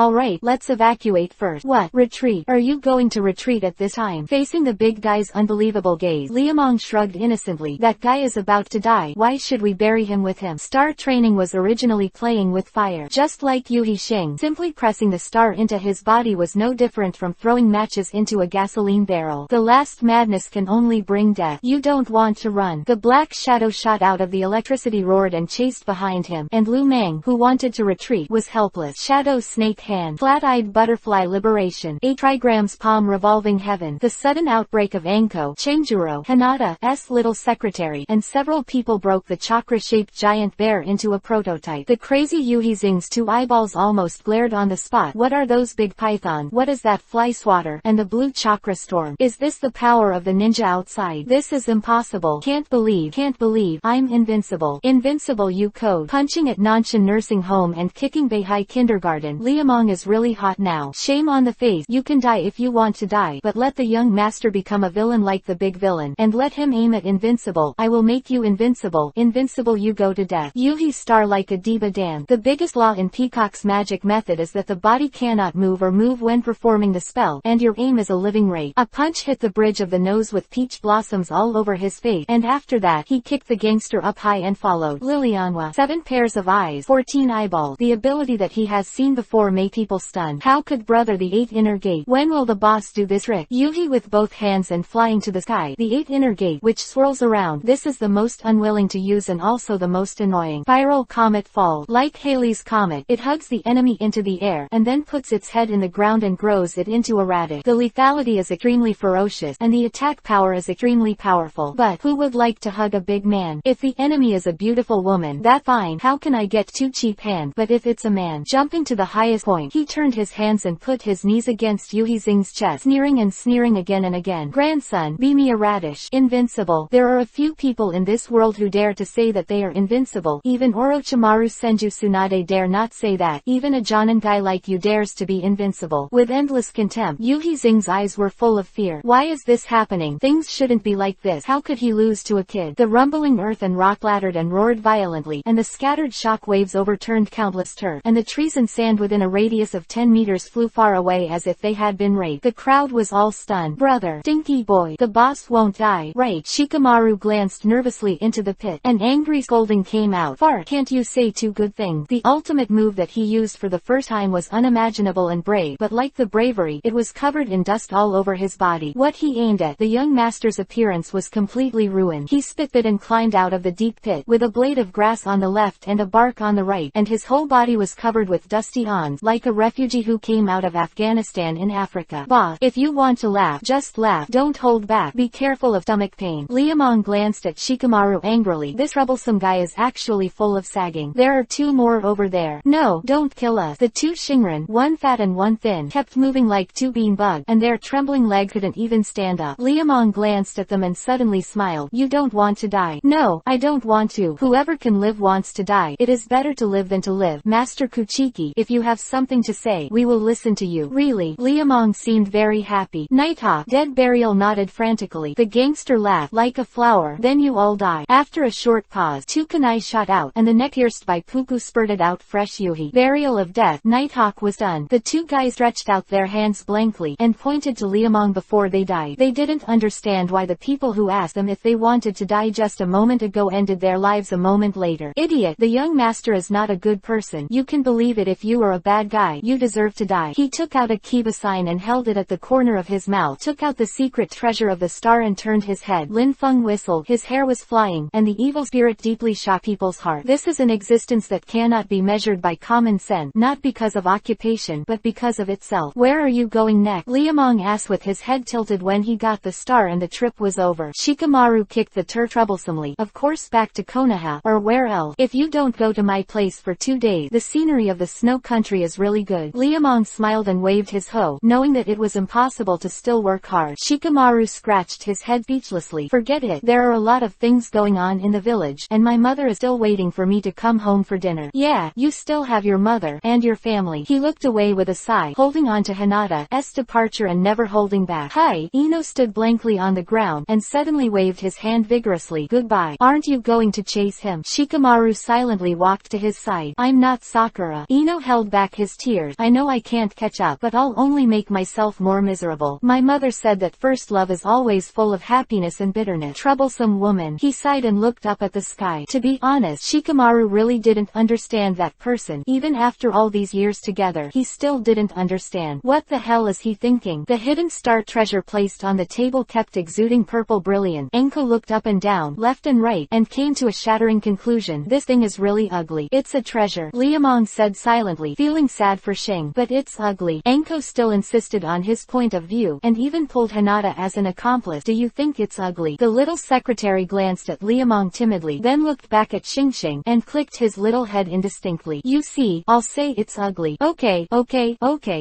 let's evacuate first. What? Retreat? Are you going to retreat at this time? Facing the big guy's unbelievable gaze, Liamong shrugged innocently. That guy is about to die. Why why should we bury him with him? Star training was originally playing with fire. Just like Yuhi Xing, simply pressing the star into his body was no different from throwing matches into a gasoline barrel. The last madness can only bring death. You don't want to run. The black shadow shot out of the electricity, roared and chased behind him, and Lu Meng, who wanted to retreat, was helpless. Shadow snake hand, flat-eyed butterfly liberation, 8 trigrams palm revolving heaven. The sudden outbreak of Anko, Chengjuro, Hinata's little secretary, and several people broke the chakra-shaped giant bear into a prototype. The crazy Yuhi Xing's 2 eyeballs almost glared on the spot. What are those big python? What is that fly swatter? And the blue chakra storm? Is this the power of the ninja outside? This is impossible. Can't believe I'm invincible. Invincible, you code. Punching at Nanshan nursing home and kicking Beihai kindergarten. Liamong is really hot now. Shame on the face. You can die if you want to die, but let the young master become a villain like the big villain, and let him aim at invincible. I will make you invincible. Invincible, you go to death. Yuhi star like a diva dam. The biggest law in Peacock's magic method is that the body cannot move or move when performing the spell, and your aim is a living rate. A punch hit the bridge of the nose with peach blossoms all over his face, and after that he kicked the gangster up high and followed. Lilianwa, 7 pairs of eyes, 14 eyeballs. The ability that he has seen before made people stunned. How could brother the 8 inner gate? When will the boss do this trick? Yuhi with both hands and flying to the sky. The 8 inner gate, which swirls around. This is the most unwilling to use and also the most annoying. Spiral comet fall. Like Halley's comet, it hugs the enemy into the air, and then puts its head in the ground and grows it into a radic. The lethality is extremely ferocious, and the attack power is extremely powerful. But who would like to hug a big man? If the enemy is a beautiful woman, that fine. How can I get too cheap hand? But if it's a man, jumping to the highest point, he turned his hands and put his knees against Yuhi Xing's chest, sneering and sneering again and again. Grandson, be me a radish. Invincible. There are a few people in this world who dare to say that they are invincible. Even Orochimaru Senju Tsunade dare not say that. Even a Jonin guy like you dares to be invincible. With endless contempt, Yuhi Xing's eyes were full of fear. Why is this happening? Things shouldn't be like this. How could he lose to a kid? The rumbling earth and rock clattered and roared violently, and the scattered shock waves overturned countless turf, and the trees and sand within a radius of 10 meters flew far away as if they had been raped. The crowd was all stunned. Brother, stinky boy, the boss won't die. Right. Shikamaru glanced nervously into the pit. An angry scolding came out. Fart, can't you say 2 good things? The ultimate move that he used for the first time was unimaginable and brave, but like the bravery, it was covered in dust all over his body. What he aimed at, the young master's appearance was completely ruined. He spit and climbed out of the deep pit, with a blade of grass on the left and a bark on the right, and his whole body was covered with dusty ons, like a refugee who came out of Afghanistan in Africa. Boss, if you want to laugh, just laugh. Don't hold back. Be careful of stomach pain. Liamong glanced at Shikamaru angrily. This troublesome guy is actually full of sagging. There are 2 more over there. No, don't kill us. The 2 Shinran, one fat and one thin, kept moving like 2 bean bugs, and their trembling leg couldn't even stand up. Liamong glanced at them and suddenly smiled. You don't want to die. No, I don't want to. Whoever can live wants to die. It is better to live than to live. Master Kuchiki, if you have something to say, we will listen to you. Really? Liamong seemed very happy. Nighthawk, Dead Burial nodded frantically. The gangster laughed. Like a flower. Then you all die. After a short pause, 2 kunai shot out, and the neck pierced by Puku spurted out fresh Yuhi. Burial of death. Nighthawk was done. The 2 guys stretched out their hands blankly, and pointed to Liamong before they died. They didn't understand why the people who asked them if they wanted to die just a moment ago ended their lives a moment later. Idiot, the young master is not a good person. You can believe it. If you are a bad guy, you deserve to die. He took out a Kiba sign and held it at the corner of his mouth, took out the secret treasure of the star and turned his head. Lin Feng whistled. His hair was flying, and the evil spirit deeply shocked people's heart. This is an existence that cannot be measured by common sense, not because of occupation, but because of itself. Where are you going next? Liamong asked with his head tilted when he got the star and the trip was over. Shikamaru kicked the turf troublesomely. Of course back to Konoha, or where else? If you don't go to my place for 2 days, the scenery of the snow country is really good. Liamong smiled and waved his hoe, knowing that it was impossible to still work hard. Shikamaru scratched his head speechlessly. Forget it. There are a lot of things going on in the village, and my mother is still waiting for me to come home for dinner. Yeah, you still have your mother, and your family. He looked away with a sigh, holding on to Hinata's departure and never holding back. Hi! Ino stood blankly on the ground, and suddenly waved his hand vigorously. Goodbye. Aren't you going to chase him? Shikamaru silently walked to his side. I'm not Sakura. Ino held back his tears. I know I can't catch up, but I'll only make myself more miserable. My mother said that first love is always full of happiness and bitterness. Troublesome woman. He sighed and looked looked up at the sky. To be honest, Shikamaru really didn't understand that person. Even after all these years together, he still didn't understand. What the hell is he thinking? The hidden star treasure placed on the table kept exuding purple brilliance. Enko looked up and down, left and right, and came to a shattering conclusion. This thing is really ugly. It's a treasure, Liamong said silently, feeling sad for Shing. But it's ugly. Enko still insisted on his point of view, and even pulled Hinata as an accomplice. Do you think it's ugly? The little secretary glanced at Liamong timidly, then looked back at Xing and clicked his little head indistinctly. You see, I'll say it's ugly. Okay.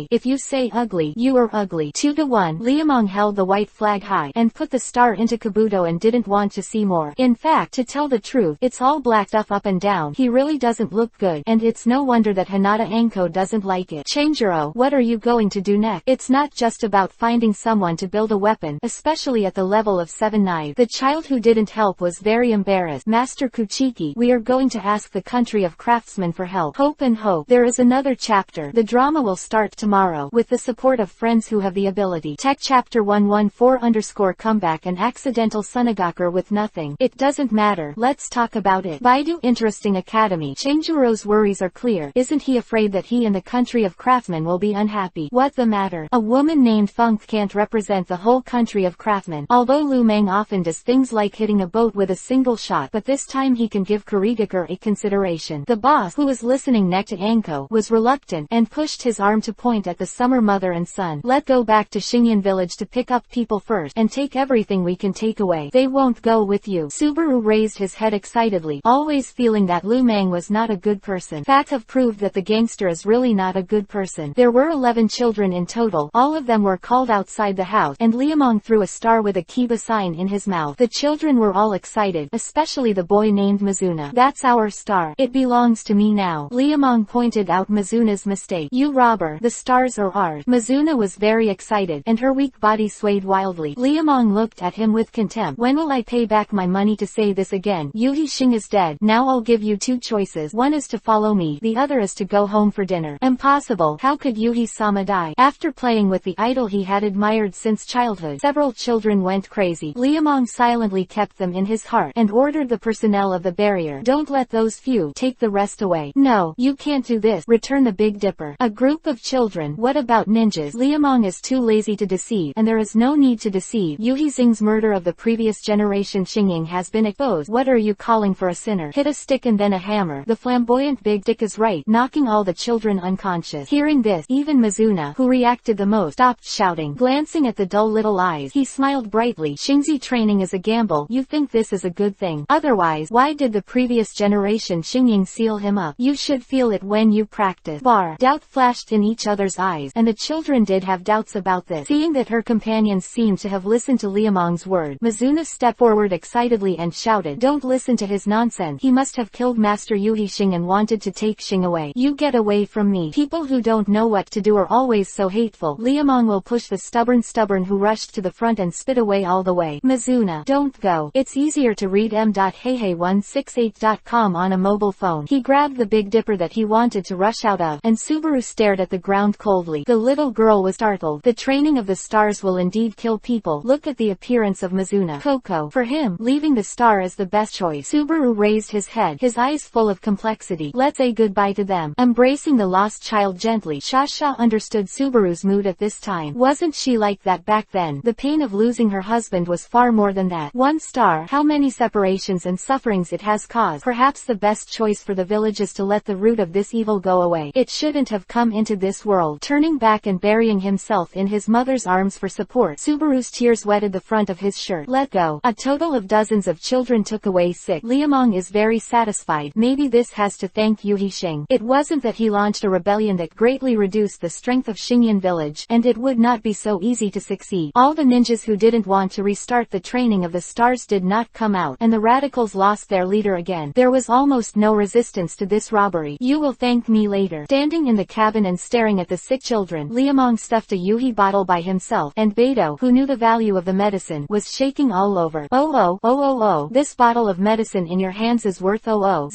If you say ugly, you are ugly. 2-1. Liamong held the white flag high, and put the star into Kabuto and didn't want to see more. In fact, to tell the truth, it's all blacked up and down. He really doesn't look good, and it's no wonder that Hinata Enko doesn't like it. Chanjuro, what are you going to do next? It's not just about finding someone to build a weapon, especially at the level of 7 knives. The child who didn't help was very embarrassed. Master Kuchiki, we are going to ask the country of craftsmen for help. Hope and hope. There is another chapter. The drama will start tomorrow, with the support of friends who have the ability. Tech Chapter 114_comeback and accidental Sunagaker with nothing. It doesn't matter. Let's talk about it. Baidu Interesting Academy. Chanjuro's worries are clear. Isn't he afraid that he and the country of craftsmen will be unhappy? What the matter? A woman named Funk can't represent the whole country of craftsmen. Although Lu Meng often does things like hitting a boat with a single shot, but this time he can give Kurigaker a consideration. The boss, who was listening next to Anko, was reluctant, and pushed his arm to point at the summer mother and son. Let's go back to Xingyan village to pick up people first, and take everything we can take away. They won't go with you. Subaru raised his head excitedly, always feeling that Lu Meng was not a good person. Facts have proved that the gangster is really not a good person. There were 11 children in total. All of them were called outside the house, and Liamong threw a star with a Kiba sign in his mouth. The children were all excited, especially the boy named Mizuna. That's our star. It belongs to me now. Liamong pointed out Mizuna's mistake. You robber. The stars are ours. Mizuna was very excited, and her weak body swayed wildly. Liamong looked at him with contempt. When will I pay back my money to say this again? Yuhi Xing is dead. Now I'll give you 2 choices. One is to follow me. The other is to go home for dinner. Impossible. How could Yuhi-sama die? After playing with the idol he had admired since childhood, several children went crazy. Liamong silently kept them in his heart, and ordered the personnel of the barrier. Don't let those few take the rest away. No, you can't do this. Return the Big Dipper. A group of children. What about ninjas? Liamong is too lazy to deceive, and there is no need to deceive. Yuhi Xing's murder of the previous generation Xingying has been exposed. What are you calling for a sinner? Hit a stick and then a hammer. The flamboyant Big Dick is right, knocking all the children unconscious. Hearing this, even Mizuna, who reacted the most, stopped shouting. Glancing at the dull little eyes, he smiled brightly. Xingzi training is a gamble. You think this is a good thing? Otherwise, why did the previous generation Xingying seal him up? You should feel it when you practice. Doubt flashed in each other's eyes, and the children did have doubts about this. Seeing that her companions seemed to have listened to Liamong's word, Mizuna stepped forward excitedly and shouted, don't listen to his nonsense. He must have killed Master Yuhi Xing and wanted to take Xing away. You get away from me. People who don't know what to do are always so hateful. Liamong will push the stubborn who rushed to the front and spit away all the way. Mizuna, don't go. It's easier to read m.heihei168.com on a mobile phone. He grabbed the Big Dipper that he wanted to rush out of, and Subaru stared at the ground coldly. The little girl was startled. The training of the stars will indeed kill people. Look at the appearance of Mizuna. Koko. For him, leaving the star is the best choice. Subaru raised his head, his eyes full of complexity. Let's say goodbye to them. Embracing the lost child gently, Shasha understood Subaru's mood at this time. Wasn't she like that back then? The pain of losing her husband was far more than that. 1 star. How many separations and sufferings it has caused. Perhaps the best choice for the village is to let the root of this evil go away. It shouldn't have come into this world. Turning back and burying himself in his mother's arms for support, Subaru's tears wetted the front of his shirt. Let go. A total of dozens of children took away 6. Liamong is very satisfied. Maybe this has to thank Yuhi Xing. It wasn't that he launched a rebellion that greatly reduced the strength of Xingyan village, and it would not be so easy to succeed. All the ninjas who didn't want to restart the training of the stars did not come out, and the radicals lost their leader again. There was almost no resistance to this robbery. You will thank me later. Standing in the cabin and staring at the sick children, Liamong stuffed a Yuhi bottle by himself, and Beidou, who knew the value of the medicine, was shaking all over. Oh, this bottle of medicine in your hands is worth 000.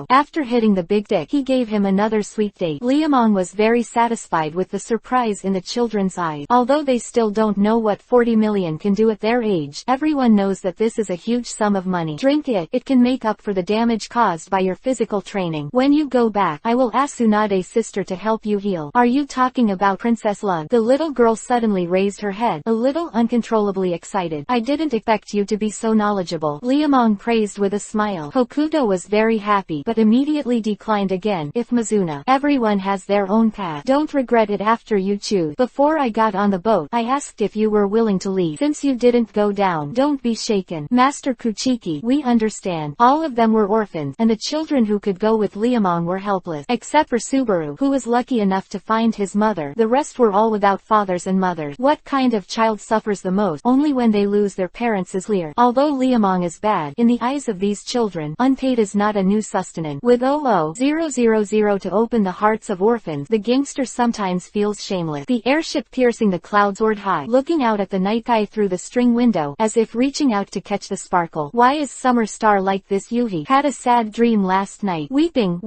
After hitting the Big Dick, he gave him another sweet date. Liamong was very satisfied with the surprise in the children's eyes. Although they still don't know what 40 million can do at their age, everyone knows that this is a huge huge sum of money. Drink it. It can make up for the damage caused by your physical training. When you go back, I will ask Tsunade's sister to help you heal. Are you talking about Princess Lug? The little girl suddenly raised her head, a little uncontrollably excited. I didn't expect you to be so knowledgeable, Liamong praised with a smile. Hokuto was very happy but immediately declined again. If Mizuna, everyone has their own path. Don't regret it after you choose. Before I got on the boat, I asked if you were willing to leave. Since you didn't go down, don't be shaken. Master Kuchiki, we understand. All of them were orphans, and the children who could go with Liamong were helpless. Except for Subaru, who was lucky enough to find his mother. The rest were all without fathers and mothers. What kind of child suffers the most? Only when they lose their parents is clear. Although Liamong is bad, in the eyes of these children, unpaid is not a new sustenance. With 000 to open the hearts of orphans, the gangster sometimes feels shameless. The airship piercing the clouds soared high, looking out at the night sky through the string window, as if reaching out to catch the sparkle. Why is Summer Star like this? Yuhi had a sad dream last night. Weeping,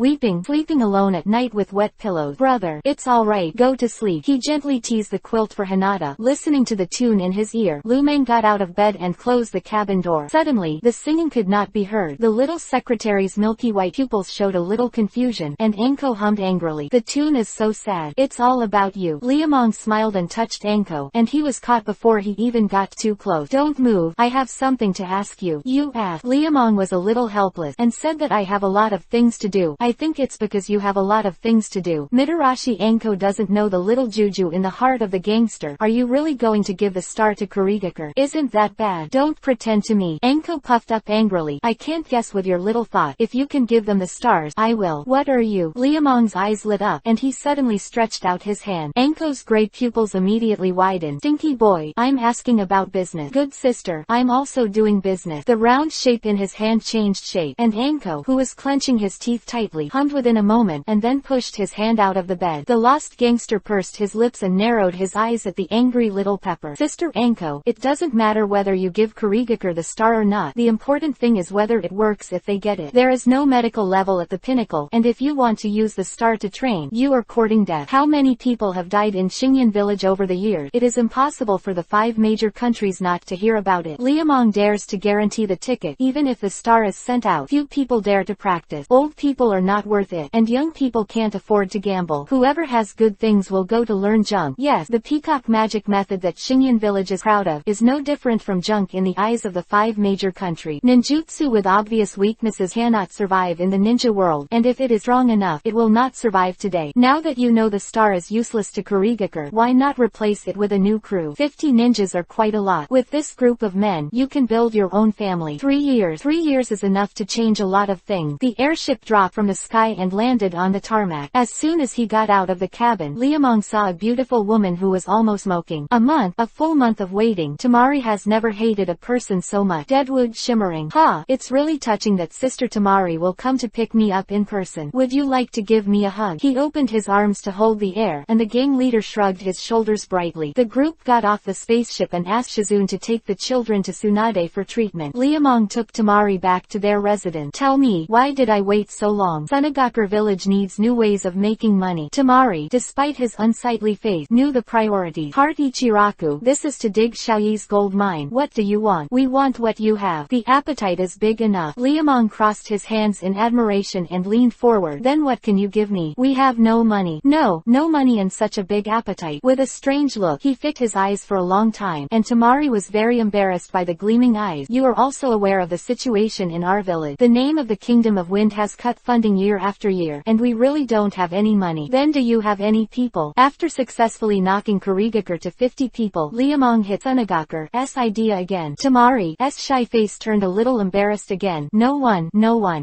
sleeping alone at night with wet pillows. Brother, it's alright, go to sleep. He gently teased the quilt for Hinata, listening to the tune in his ear. Lumang got out of bed and closed the cabin door. Suddenly, the singing could not be heard. The little secretary's milky white pupils showed a little confusion, and Anko hummed angrily. The tune is so sad. It's all about you. Liamong smiled and touched Anko, and he was caught before he even got too close. Don't move. I have something to ask you. You asked. Liamong was a little helpless, and said that I have a lot of things to do. I think it's because you have a lot of things to do. Mitarashi Anko doesn't know the little juju in the heart of the gangster. Are you really going to give the star to Kurigakure? Isn't that bad? Don't pretend to me. Anko puffed up angrily. I can't guess with your little thought. If you can give them the stars, I will. What are you? Liamong's eyes lit up, and he suddenly stretched out his hand. Anko's great pupils immediately widened. Stinky boy, I'm asking about business. Good sister, I'm also doing business. The round shape in his hand changed shape, and Anko, who was clenching his teeth tightly, hummed within a moment, and then pushed his hand out of the bed. The lost gangster pursed his lips and narrowed his eyes at the angry little pepper. Sister Anko, it doesn't matter whether you give Kurigakure the star or not. The important thing is whether it works if they get it. There is no medical level at the pinnacle, and if you want to use the star to train, you are courting death. How many people have died in Xingyan village over the years? It is impossible for the 5 major countries not to hear about it. Liamong dares to guarantee the ticket. Even if the star is sent out, few people dare to practice. Old people are not worth it, and young people can't afford to gamble. Whoever has good things will go to learn junk. Yes, the peacock magic method that Xingyan village is proud of is no different from junk in the eyes of the 5 major countries. Ninjutsu with obvious weaknesses cannot survive in the ninja world, and if it is strong enough, it will not survive today. Now that you know the star is useless to Kurigakure, why not replace it with a new crew? 50 ninjas are quite a lot. With this group of men, you can build your own family. 3 years. 3 years is enough to change a lot of things. The airship dropped from the sky and landed on the tarmac. As soon as he got out of the cabin, Liamong saw a beautiful woman who was almost smoking. A full month of waiting. Tamari has never hated a person so much. Deadwood shimmering. It's really touching that Sister Tamari will come to pick me up in person. Would you like to give me a hug? He opened his arms to hold the air, and the gang leader shrugged his shoulders brightly. The group got off the spaceship and asked Shizune to take the children to Tsunade for treatment. Liamong took Tamari back to their residence. Tell me, why did I wait so long? Sunagakure village needs new ways of making money. Tamari, despite his unsightly face, knew the priorities. Heart Ichiraku, this is to dig Xiaoyi's gold mine. What do you want? We want what you have. The appetite is big enough. Liamong crossed his hands in admiration and leaned forward. Then what can you give me? We have no money. No money and such a big appetite. With a strange look, he fixed his eyes for a long time, and Tamari was very embarrassed by the gleaming eyes. You are also aware of the situation in our village. The name of the Kingdom of Wind has cut funding year after year, and we really don't have any money. Then do you have any people? After successfully knocking Kurigakure to 50 people, Liamong hit Sunagakure's idea again. Tamari's shy face turned a little embarrassed again. No one,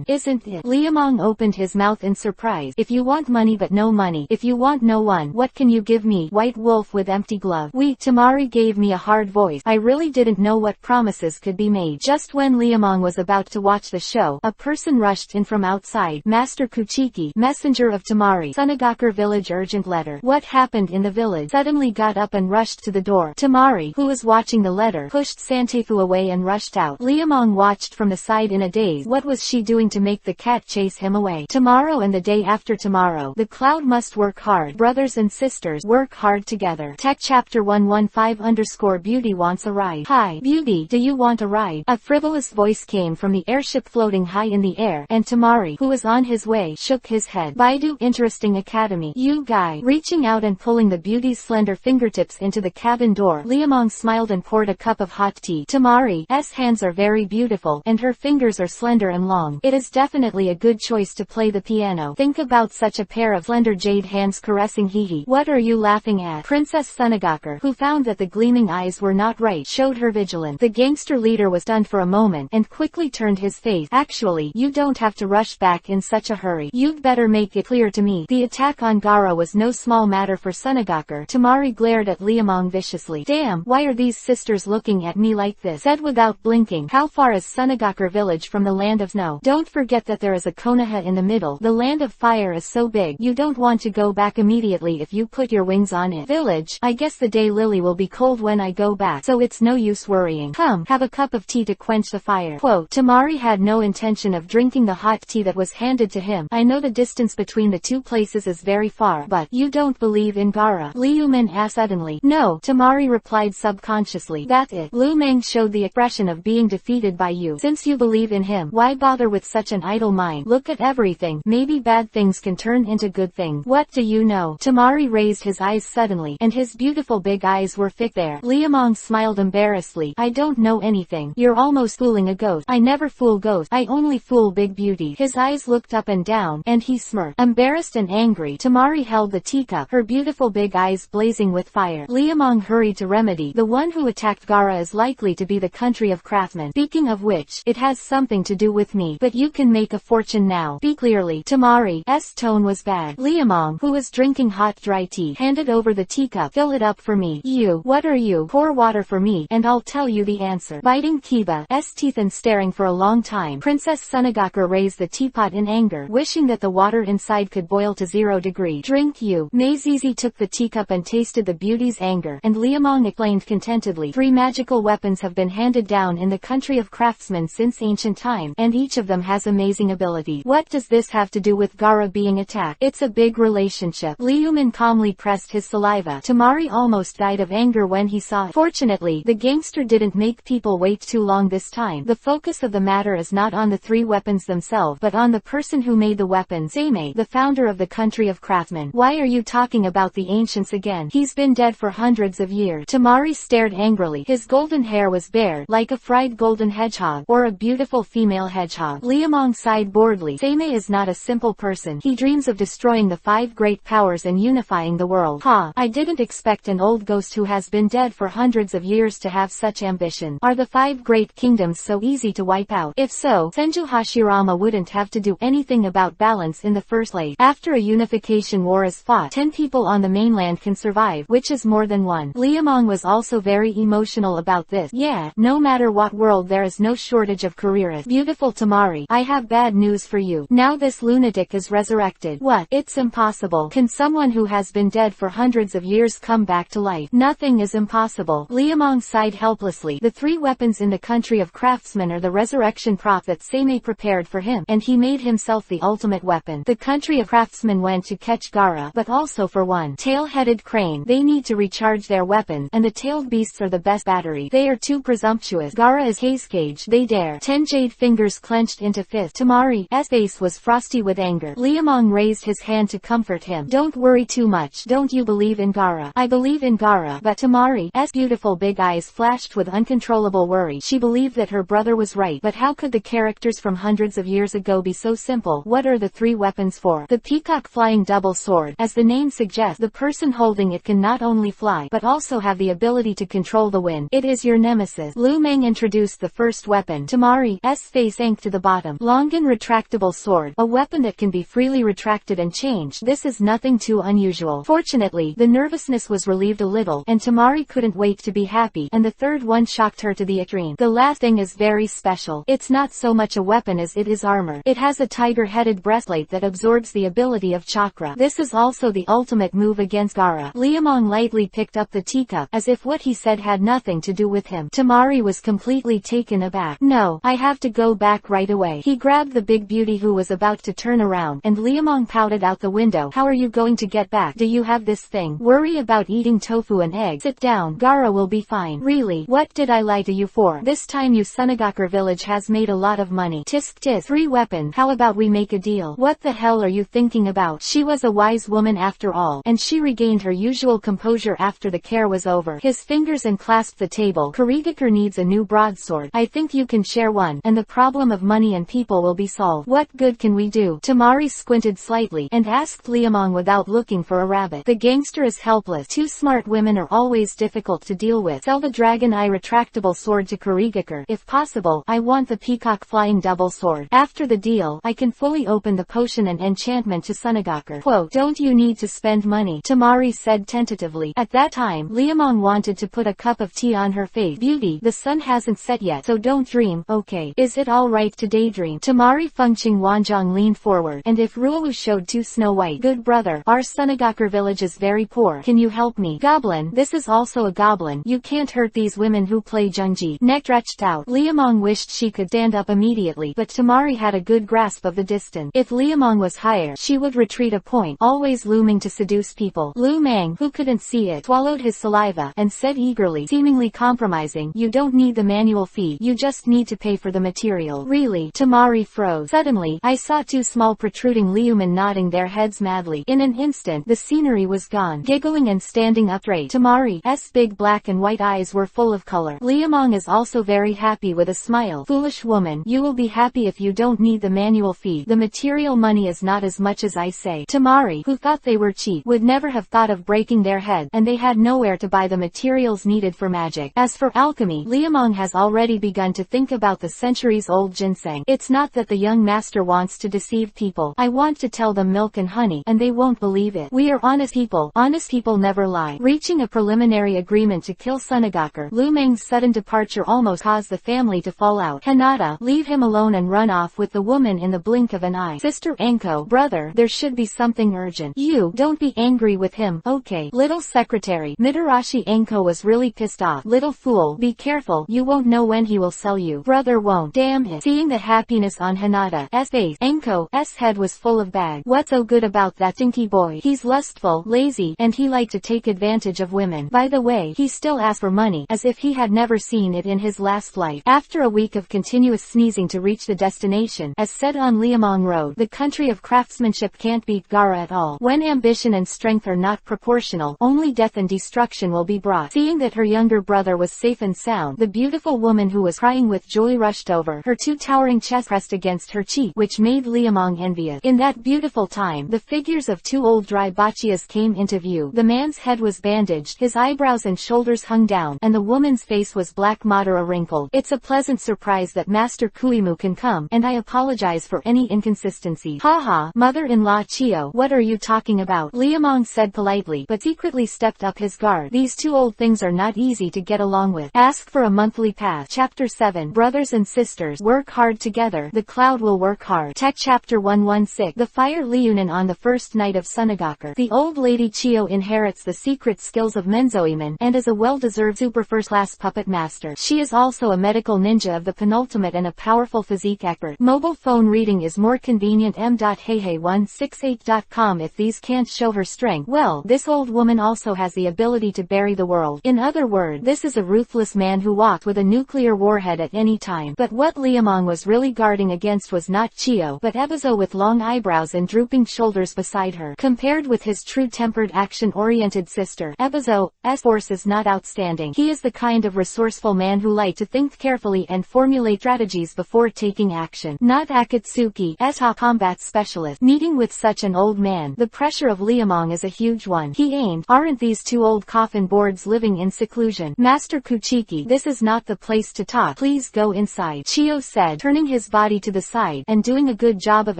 isn't it? Liamong opened his mouth in surprise. If you want money but no money, if you want no one, what can you give me? White wolf with empty glove. Tamari gave me a hard voice. I really didn't know what promises could be made. Just when Liamong was about to watch the show, a person rushed in from outside. Master Kuchiki, messenger of Tamari. Sunagakure village urgent letter. What happened in the village? Suddenly got up and rushed to the door. Tamari, who was watching the letter, pushed Santefu away and rushed out. Liamong watched from the side in a daze. What was she doing to make the cat chase him away? Tomorrow and the day after tomorrow, the cloud must work hard. Brothers and sisters, work hard together. Tech chapter 115 _ Beauty wants a ride. Hi, Beauty, do you want a ride? babe. A frivolous voice came from the airship floating high in the air, and Tamari, who was on his way, shook his head. Baidu Interesting Academy. You guy. Reaching out and pulling the beauty's slender fingertips into the cabin door, Liamong smiled and poured a cup of hot tea. Tamari's hands are very beautiful, and her fingers are slender and long. It is definitely a good choice to play the piano. Think about such a pair of slender jade hands caressing Hihi. What are you laughing at? Princess Sunagakure, who found that the gleaming eyes were not right, showed her vigilance. The gangster leader was stunned for a moment, and quickly turned his face. Actually, you don't have to rush back in such a hurry. You'd better make it clear to me. The attack on Gaara was no small matter for Sunagakure. Tamari glared at Liamong viciously. Damn, why are these sisters looking at me like this? Said without blinking. How far is Sunagakure village from the land of snow? Don't forget that there is a Konoha in the middle. The land of fire is so big, you don't want to go back immediately if you put your wings on it. Village, I guess the daylily will be cold when I go back, so it's no use worrying. Come, have a cup of tea to quench the fire. Quote, Tamari had no intention of drinking the hot tea that was handed to him. I know the distance between the two places is very far, but you don't believe in Gaara? Liu Min asked suddenly. No, Tamari replied subconsciously. That's it. Lu Meng showed the expression of being defeated by you. Since you believe in him, why bother with such an idle mind? Look at everything. Maybe bad things can turn into good things. What do you know? Tamari raised his eyes suddenly, and his beautiful big eyes were fixed there. Liamong smiled embarrassedly. I don't know anything. You're almost fooling a ghost. I never fool ghosts. I only fool big beauty. His eyes looked up and down, and he smirked. Embarrassed and angry, Tamari held the teacup, her beautiful big eyes blazing with fire. Liamong hurried to remedy. The one who attacked Gaara is likely to be the country of craftsmen. Speaking of which, it has something to do with me. But you can make a fortune now. Speak clearly. Tamari's tone was bad. Liamong, who was drinking hot dry tea, handed over the teacup. Fill it up for me. You, what are you? Pour water for me, and I'll tell you the answer. Biting Kiba's teeth and staring for a long time, Princess Sunagakure raised the teapot in anger, wishing that the water inside could boil to 0 degrees. Drink you. Meizizi took the teacup and tasted the beauty's anger, and Liamong explained contentedly. 3 magical weapons have been handed down in the country of craftsmen since ancient time, and each of them has amazing ability. What does this have to do with Gaara being attacked? It's a big relationship. Liumin calmly pressed his saliva. Tamari almost died of anger when he saw it. Fortunately, the gangster didn't make people wait too long this time. The focus of the matter is not on the 3 weapons themselves, but on the person who made the weapon, Seimei, the founder of the country of craftsmen. Why are you talking about the ancients again? He's been dead for hundreds of years. Tamari stared angrily. His golden hair was bared, like a fried golden hedgehog, or a beautiful female hedgehog. Liamong sighed boredly. Seimei is not a simple person. He dreams of destroying the 5 great powers and unifying the world. Ha! I didn't expect an old ghost who has been dead for hundreds of years to have such ambition. Are the 5 great kingdoms so easy to wipe out? If so, Senju Hashirama wouldn't have to do anything about balance in the first place. After a unification war is fought, 10 people on the mainland can survive, which is more than 1. Liamong was also very emotional about this. Yeah, no matter what world, there is no shortage of careerists. Beautiful Tamari, I have bad news for you. Now this lunatic is resurrected. What? It's impossible. Can someone who has been dead for hundreds of years come back to life? Nothing is impossible. Liamong sighed helplessly. The 3 weapons in the country of craftsmen are the resurrection prop that Seimei prepared for him, and he made himself the ultimate weapon. The country of craftsmen went to catch Gaara, but also for one tail-headed crane. They need to recharge their weapons, and the tailed beasts are the best battery. They are too presumptuous. Gaara is Hokage. They dare. 10 jade fingers clenched into fists. Tamari's face was frosty with anger. Liamong raised his hand to comfort him. Don't worry too much. Don't you believe in Gaara? I believe in Gaara, but Tamari's beautiful big eyes flashed with uncontrollable worry. She believed that her brother was right, but how could the characters from hundreds of years ago be so simple? What are the 3 weapons for? The peacock flying double sword. As the name suggests, the person holding it can not only fly, but also have the ability to control the wind. It is your nemesis. Lu Meng introduced the first weapon. Tamari's face sank to the bottom. Longan retractable sword. A weapon that can be freely retracted and changed. This is nothing too unusual. Fortunately, the nervousness was relieved a little, and Tamari couldn't wait to be happy, and the third one shocked her to the extreme. The last thing is very special. It's not so much a weapon as it is armor. It has a tiger-headed breastplate that absorbs the ability of chakra. This is also the ultimate move against Gaara. Liamong lightly picked up the teacup, as if what he said had nothing to do with him. Tamari was completely taken aback. No, I have to go back right away. He grabbed the big beauty who was about to turn around, and Liamong pouted out the window. How are you going to get back? Do you have this thing? Worry about eating tofu and eggs. Sit down. Gaara will be fine. Really? What did I lie to you for? this time Sunagakur village has made a lot of money. Tisk tisk. 3 weapons. How about we make a deal? What the hell are you thinking about? She was a wise woman after all, and she regained her usual composure after the care was over. His fingers unclasped the table. Kurigakure needs a new broadsword. I think you can share one, and the problem of money and people will be solved. What good can we do? Tamari squinted slightly, and asked Liamong without looking for a rabbit. The gangster is helpless. 2 smart women are always difficult to deal with. Sell the dragon eye retractable sword to Kurigakure. If possible, I want the peacock flying double sword. After the deal, I can fully open the potion and enchantment to Sunagakur. Quote, don't you need to spend money? Tamari said tentatively. At that time, Liamong wanted to put a cup of tea on her face. Beauty, the sun hasn't set yet, so don't dream, okay? Is it alright to daydream? Tamari Fengqing Wanzhong leaned forward, and if Ruolu showed to Snow White, good brother, our Sunagakur village is very poor. Can you help me? Goblin, this is also a goblin. You can't hurt these women who play Junji. Neck stretched out. Liamong wished she could stand up immediately, but Tamari had a good grasp of the distance. If Liamong was higher, she would retreat a point, always looming to seduce people. Lu Mang, who couldn't see it, swallowed his saliva, and said eagerly, seemingly compromising, you don't need the manual fee, you just need to pay for the material. Really? Tamari froze. Suddenly, I saw 2 small protruding Liumen nodding their heads madly. In an instant, the scenery was gone. Giggling and standing up straight, Tamari's big black and white eyes were full of color. Liamong is also very happy with a smile. Foolish woman, you will be happy if you don't need the manual fee. The material money is not as much as I say. Tamari, who thought they were cheap, would never have thought of breaking their head, and they had nowhere to buy the materials needed for magic. As for alchemy, Liamong has already begun to think about the centuries-old ginseng. It's not that the young master wants to deceive people. I want to tell them milk and honey, and they won't believe it. We are honest people. Honest people never lie. Reaching a preliminary agreement to kill Sunagakur, Lu Meng's sudden departure almost caused the family to fall out. Hinata, leave him alone and run off with the woman in the blink of an eye. Sister Anko, brother, there should be something urgent. You, don't be angry with him, okay? Little secretary, Mitarashi Anko was really pissed off. Little fool, be careful, you won't know when he will sell you. Brother won't. Damn it. Seeing the happiness on Hinata's face, Anko's head was full of bag. What's so good about that dinky boy? He's lustful, lazy, and he liked to take advantage of women. By the way, he still asked for money, as if he had never seen it in his last life. After a week of continuous sneezing to reach the destination, as said on Liamong Road, the country of craftsmanship can't beat Gara at all. When ambition and strength are not proportional, only death and destruction will be brought. Seeing that her younger brother was safe and sound, the beautiful woman who was crying with joy rushed over, her 2 towering chests pressed against her cheek, which made Liamong envious. In that beautiful time, the figures of 2 old dry boccias came into view. The man's head was bandaged, his eyebrows and shoulders hung down, and the woman's face was black Madara wrinkled. It's a pleasant surprise that Master Kuimu can come, and I apologize for any inconsistencies. Haha, mother-in-law Chio, what are you talking about? Liamong said politely, but secretly stepped up his guard. These 2 old things are not easy to get along with. Ask for a monthly pass. Chapter 7. Brothers and sisters, work hard together. The cloud will work hard. Tech Chapter 116. The Fire Liunin on the first night of Sunagakur. The old lady Chio inherits the secret skills of Menzoiman, and is a well-deserved super first-class puppet master. She is also a medical ninja of the penultimate and a powerful physique expert. Mobile phone reading is more convenient. m.heihei168.com. If these can't show her strength, well, this old woman also has the ability to bury the world. In other words, this is a ruthless man who walked with a nuclear warhead at any time. But what Liamong was really guarding against was not Chio, but Ebizo with long eyebrows and drooping shoulders beside her. Compared with his true-tempered action-oriented sister, Ebizo's force is not outstanding. He is the kind of resourceful man who likes to think carefully and formulate strategies before taking action. Not Akatsuki's top combat specialist. Meeting with such an old man, the pressure of Liamong is a huge one. He aimed, aren't these 2 old coffin boards living in seclusion? Master Kuchiki, this is not the place to talk. Please go inside, Chio said, turning his body to the side, and doing a good job of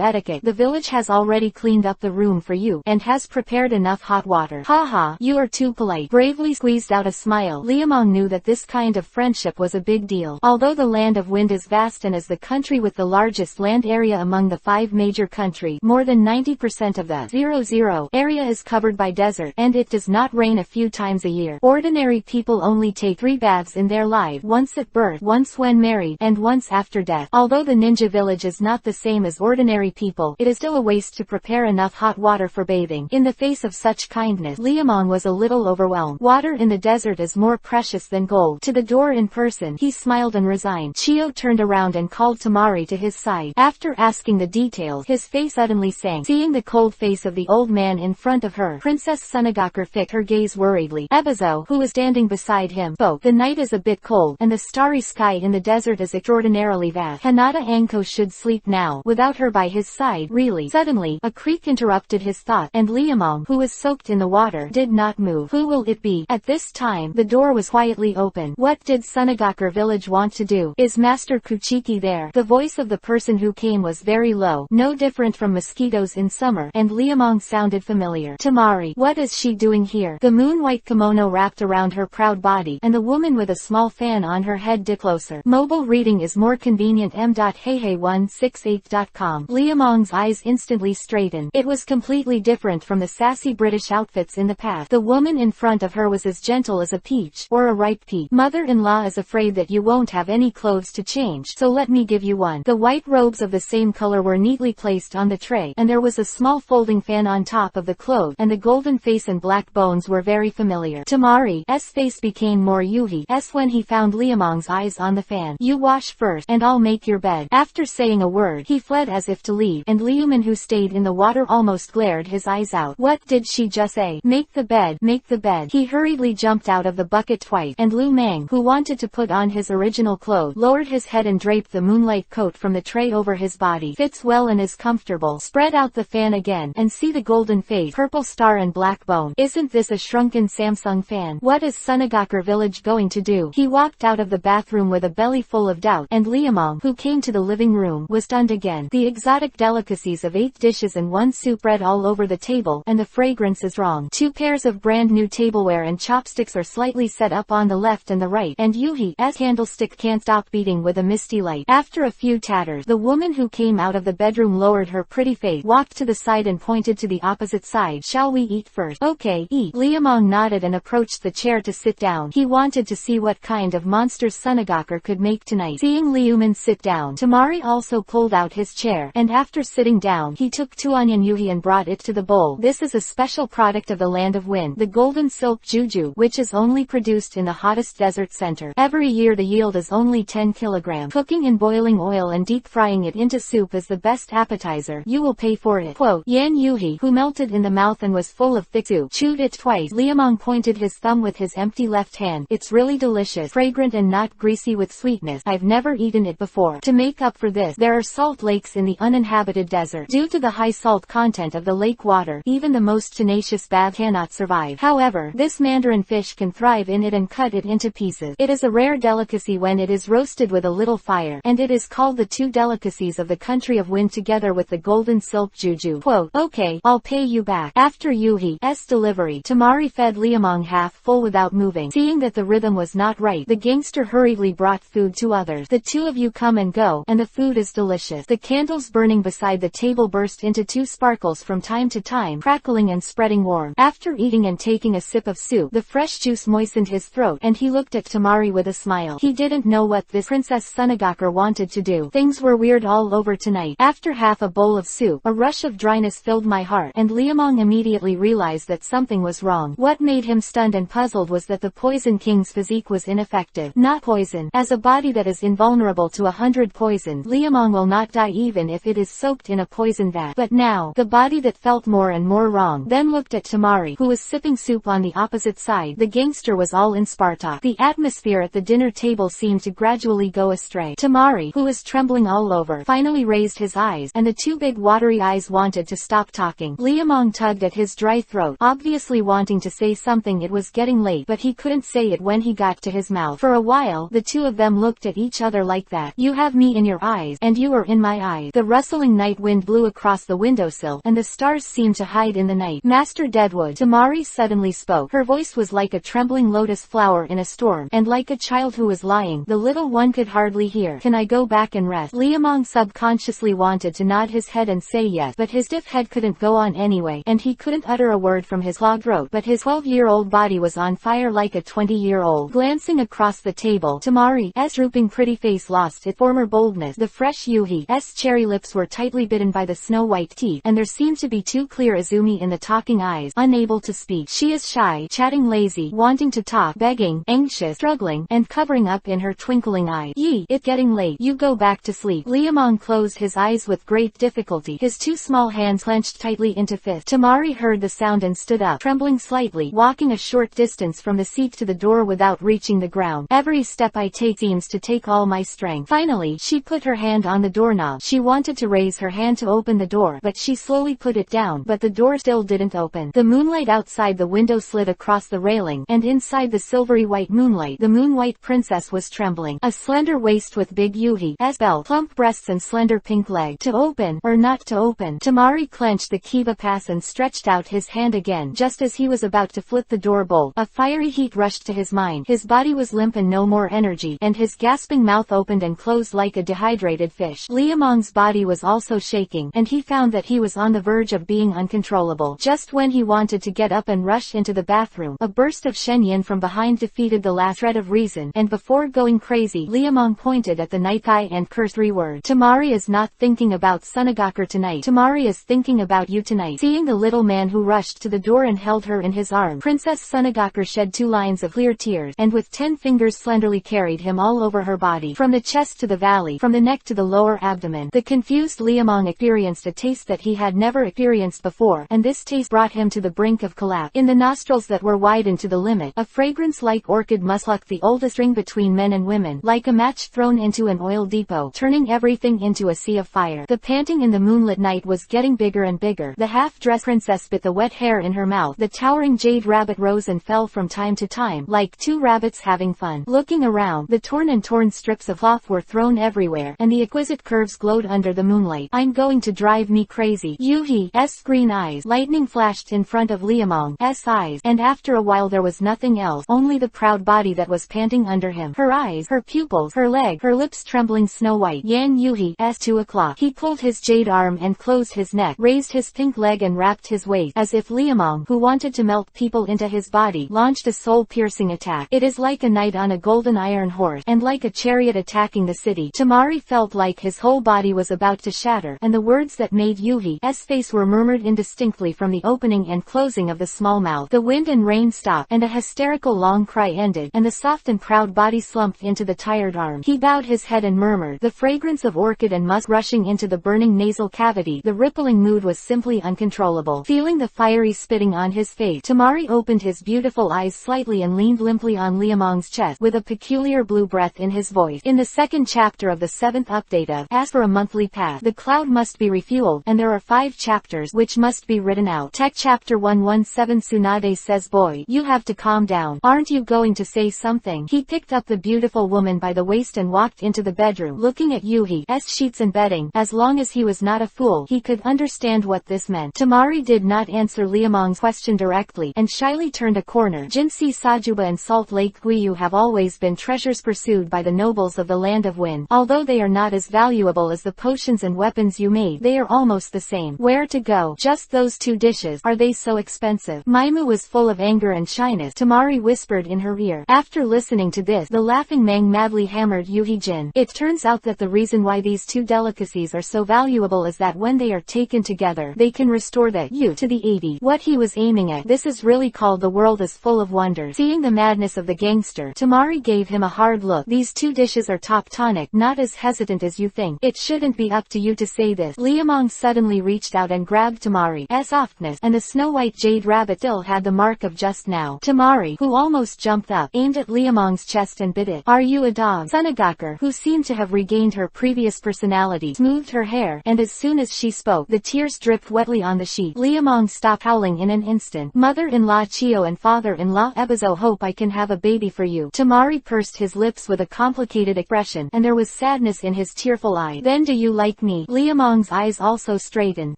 etiquette. The village has already cleaned up the room for you, and has prepared enough hot water. Haha, you are too polite. Bravely squeezed out a smile. Liamong knew that this kind of friendship was a big deal. Although the land of wind is vast and is the country with the largest land area among the 5 major countries, more than 90% of the 00 area is covered by desert, and it does not rain a few times a year. Ordinary people only take 3 baths in their life, once at birth, once when married, and once after death. Although the ninja village is not the same as ordinary people, it is still a waste to prepare enough hot water for bathing. In the face of such kindness, Liamong was a little overwhelmed. Water in the desert is more precious than gold. To the door in person. person. He smiled and resigned. Chio turned around and called Tamari to his side. After asking the details, his face suddenly sank. Seeing the cold face of the old man in front of her, Princess Sunagakure fixed her gaze worriedly. Ebizo, who was standing beside him, spoke. The night is a bit cold, and the starry sky in the desert is extraordinarily vast. Hanada Anko should sleep now, without her by his side. Really? Suddenly, a creak interrupted his thought, and Liamong, who was soaked in the water, did not move. Who will it be? At this time, the door was quietly open. What did Sunagakure village want to do? Is Master Kuchiki there? The voice of the person who came was very low, no different from mosquitoes in summer, and Liamong sounded familiar. Tamari, what is she doing here? The moon-white kimono wrapped around her proud body, and the woman with a small fan on her head did closer. Mobile reading is more convenient. m.heihei168.com. Liamong's eyes instantly straightened. It was completely different from the sassy British outfits in the past. The woman in front of her was as gentle as a peach, or a ripe peach. Mother-in-law is afraid that you won't have any clothes to change, so let me give you one. The white robes of the same color were neatly placed on the tray, and there was a small folding fan on top of the clothes, and the golden face and black bones were very familiar. Tamari's face became more Yuhi's when he found Liamong's eyes on the fan. You wash first, and I'll make your bed. After saying a word, he fled as if to leave, and Liuman, who stayed in the water, almost glared his eyes out. What did she just say? Make the bed, make the bed. He hurriedly jumped out of the bucket twice, and Lu Mang, who wanted to put on his original clothes, lowered his head and draped the moonlight coat from the tray over his body. Fits well and is comfortable. Spread out the fan again, and see the golden face, purple star and black bone. Isn't this a shrunken Samsung fan? What is Sunagakure village going to do? He walked out of the bathroom with a belly full of doubt, and Liamong, who came to the living room, was stunned again. The exotic delicacies of 8 dishes and 1 soup spread all over the table, and the fragrance is wrong. 2 pairs of brand new tableware and chopsticks are slightly set up on the left and the right, and Yuhi's candlestick can't stop beating with a misty light. After a few tatters, the woman who came out of the bedroom lowered her pretty face, walked to the side and pointed to the opposite side. Shall we eat first? Okay, eat. Liamong nodded and approached the chair to sit down. He wanted to see what kind of monsters Sunagakure could make tonight. Seeing Liuman sit down, Tamari also pulled out his chair, and after sitting down, he took 2 onion yuhi and brought it to the bowl. This is a special product of the land of wind, the golden silk juju, which is only produced in the hottest desert center. Every year the yield is only 10 kilograms. Cooking in boiling oil and deep frying it into soup is the best appetizer. You will pay for it. Quote, Yan Yuhi, who melted in the mouth and was full of thick soup, chewed it twice. Liamong pointed his thumb with his empty left hand. It's really delicious, fragrant and not greasy with sweetness. I've never eaten it before. To make up for this, there are salt lakes in the uninhabited desert. Due to the high salt content of the lake water, even the most tenacious bab cannot survive. However, this mandarin fish can thrive in it and cut it into pieces. It is a rare delicacy when it is roasted with a little fire, and it is called the 2 delicacies of the country of wind together with the golden silk juju. Quote, okay, I'll pay you back. After Yuhi's delivery, Tamari fed Liamong half full without moving. Seeing that the rhythm was not right, the gangster hurriedly brought food to others. The 2 of you come and go, and the food is delicious. The candles burning beside the table burst into 2 sparkles from time to time, crackling and spreading warm. After eating and taking a sip of soup, the fresh juice moistened his throat, and he looked at Tamari with a smile. He didn't know what this Princess Sunagakure wanted to do. Things were weird all over tonight. After half a bowl of soup, a rush of dryness filled my heart, and Liamong immediately realized that something was wrong. What made him stunned and puzzled was that the Poison King's physique was ineffective. Not poison. As a body that is invulnerable to 100 poisons, Liamong will not die even if it is soaked in a poison vat. But now, the body that felt more and more wrong then looked at Tamari, who was sipping soup on the opposite side. The gangster was all in Sparta. The atmosphere at the dinner table seemed to gradually go astray. Tamari, who was trembling all over, finally raised his eyes, and the 2 big watery eyes wanted to stop talking. Liamong tugged at his dry throat, obviously wanting to say something. It was getting late, but he couldn't say it when he got to his mouth. For a while, the 2 of them looked at each other like that. You have me in your eyes, and you are in my eyes. The rustling night wind blew across the windowsill, and the stars seemed to hide in the night. Master Deadwood, Tamari suddenly spoke. Her voice was like a trembling lotus flower in a storm, and like a child who was lying. The little one could hardly hear. Can I go back and rest? Liamong subconsciously wanted to nod his head and say yes, but his stiff head couldn't go on anyway, and he couldn't utter a word from his clogged throat. But his 12-year-old body was on fire like a 20-year-old. Glancing across the table, Tamari's drooping pretty face lost its former boldness. The fresh Yuhi's cherry lips were tightly bitten by the snow-white teeth, and there seemed to be 2 clear Izumi in the talking eyes, unable to speak. She is shy, chatting lazy, wanting to talk, begging, anxious, struggling, and and covering up in her twinkling eye. Yi, it getting late. You go back to sleep. Liamong closed his eyes with great difficulty, his two small hands clenched tightly into fists. Tamari heard the sound and stood up, trembling slightly, walking a short distance from the seat to the door without reaching the ground. Every step I take seems to take all my strength. Finally, she put her hand on the doorknob. She wanted to raise her hand to open the door, but she slowly put it down, but the door still didn't open. The moonlight outside the window slid across the railing, and inside the silvery white moonlight, the moon-white princess was trembling. A slender waist with big Yuhi's belt, plump breasts and slender pink leg. To open, or not to open? Tamari clenched the kiva pass and stretched out his hand again. Just as he was about to flip the door bolt, a fiery heat rushed to his mind. His body was limp and no more energy, and his gasping mouth opened and closed like a dehydrated fish. Liamong's body was also shaking, and he found that he was on the verge of being uncontrollable. Just when he wanted to get up and rush into the bathroom, a burst of Shenyan from behind defeated the last shred of reason, and before going crazy, Liamong pointed at the night sky and cursed 3 words. Tamari is not thinking about Sunagakur tonight. Tamari is thinking about you tonight. Seeing the little man who rushed to the door and held her in his arms, Princess Sunagakur shed 2 lines of clear tears, and with 10 fingers slenderly carried him all over her body, from the chest to the valley, from the neck to the lower abdomen. The confused Liamong experienced a taste that he had never experienced before, and this taste brought him to the brink of collapse. In the nostrils that were widened to the limit, a fragrance like orchid musk, the oldest ring between men and women, like a match thrown into an oil depot, turning everything into a sea of fire. The panting in the moonlit night was getting bigger and bigger. The half-dressed princess bit the wet hair in her mouth. The towering jade rabbit rose and fell from time to time, like 2 rabbits having fun. Looking around, the torn strips of cloth were thrown everywhere, and the exquisite curves glowed under the moonlight. I'm going to drive me crazy. Yuhi's green eyes, lightning flashed in front of Liamong's eyes, and after a while there was nothing else, only the proud body that was panting under him. Her eyes, her pupils, her leg, her lips trembling snow white. Yan Yuhi's 2 o'clock. He pulled his jade arm and closed his neck, raised his pink leg and wrapped his waist, as if Liamong, who wanted to melt people into his body, launched a soul-piercing attack. It is like a knight on a golden iron horse, and like a chariot attacking the city. Tamari felt like his whole body was about to shatter, and the words that made Yuhi's face were murmured indistinctly from the opening and closing of the small mouth. The wind and rain stopped, and a hysterical long cry ended, and the soft and proud body slumped into the tired arm. He bowed his head and murmured, the fragrance of orchid and musk rushing into the burning nasal cavity. The rippling mood was simply uncontrollable. Feeling the fiery spitting on his face, Tamari opened his beautiful eyes slightly and leaned limply on Liamong's chest, with a peculiar blue breath in his voice. In the 2nd chapter of the 7th update of As for a Monthly Pass, the cloud must be refueled, and there are 5 chapters which must be written out. Tech Chapter 117. Tsunade says, boy, you have to calm down. Aren't you going to say something? He picked up the beautiful woman by the waist and walked into the bedroom, looking at Yuhi's sheets and bedding. As long as he was not a fool, he could understand what this meant. Tamari did not answer Liamong's question directly, and shyly turned a corner. Jinsi Sajuba and Salt Lake Guiyu have always been treasures pursued by the nobles of the Land of Wind. Although they are not as valuable as the potions and weapons you made, they are almost the same. Where to go? Just those 2 dishes. Are they so expensive? Maimu was full of anger and shyness. Tamari whispered in her ear. After listening to this, the laughing Mang madly hammered Yuhi-jin. It turns out that the reason why these 2 delicacies are so valuable is that when they are taken together, they can restore the you to the 80. What he was aiming at. This is really called The World is Full of Wonders. Seeing the madness of the gangster, Tamari gave him a hard look. These 2 dishes are top tonic, not as hesitant as you think. It shouldn't be up to you to say this. Liamong suddenly reached out and grabbed Tamari's softness, and the snow-white jade rabbit still had the mark of just now. Tamari, who almost jumped up, aimed at Liamong's chest and bit it. Are you a dog? Sunagakur, who seemed to have regained her previous personality, smoothed her hair, and as soon as she spoke, the tears dripped wetly on the sheet. Liamong stopped howling in an instant. Mother-in-law Chio and father-in-law Ebizo hope I can have a baby for you. Tamari pursed his lips with a complicated expression, and there was sadness in his tearful eye. Then do you like me? Liamong's eyes also straightened.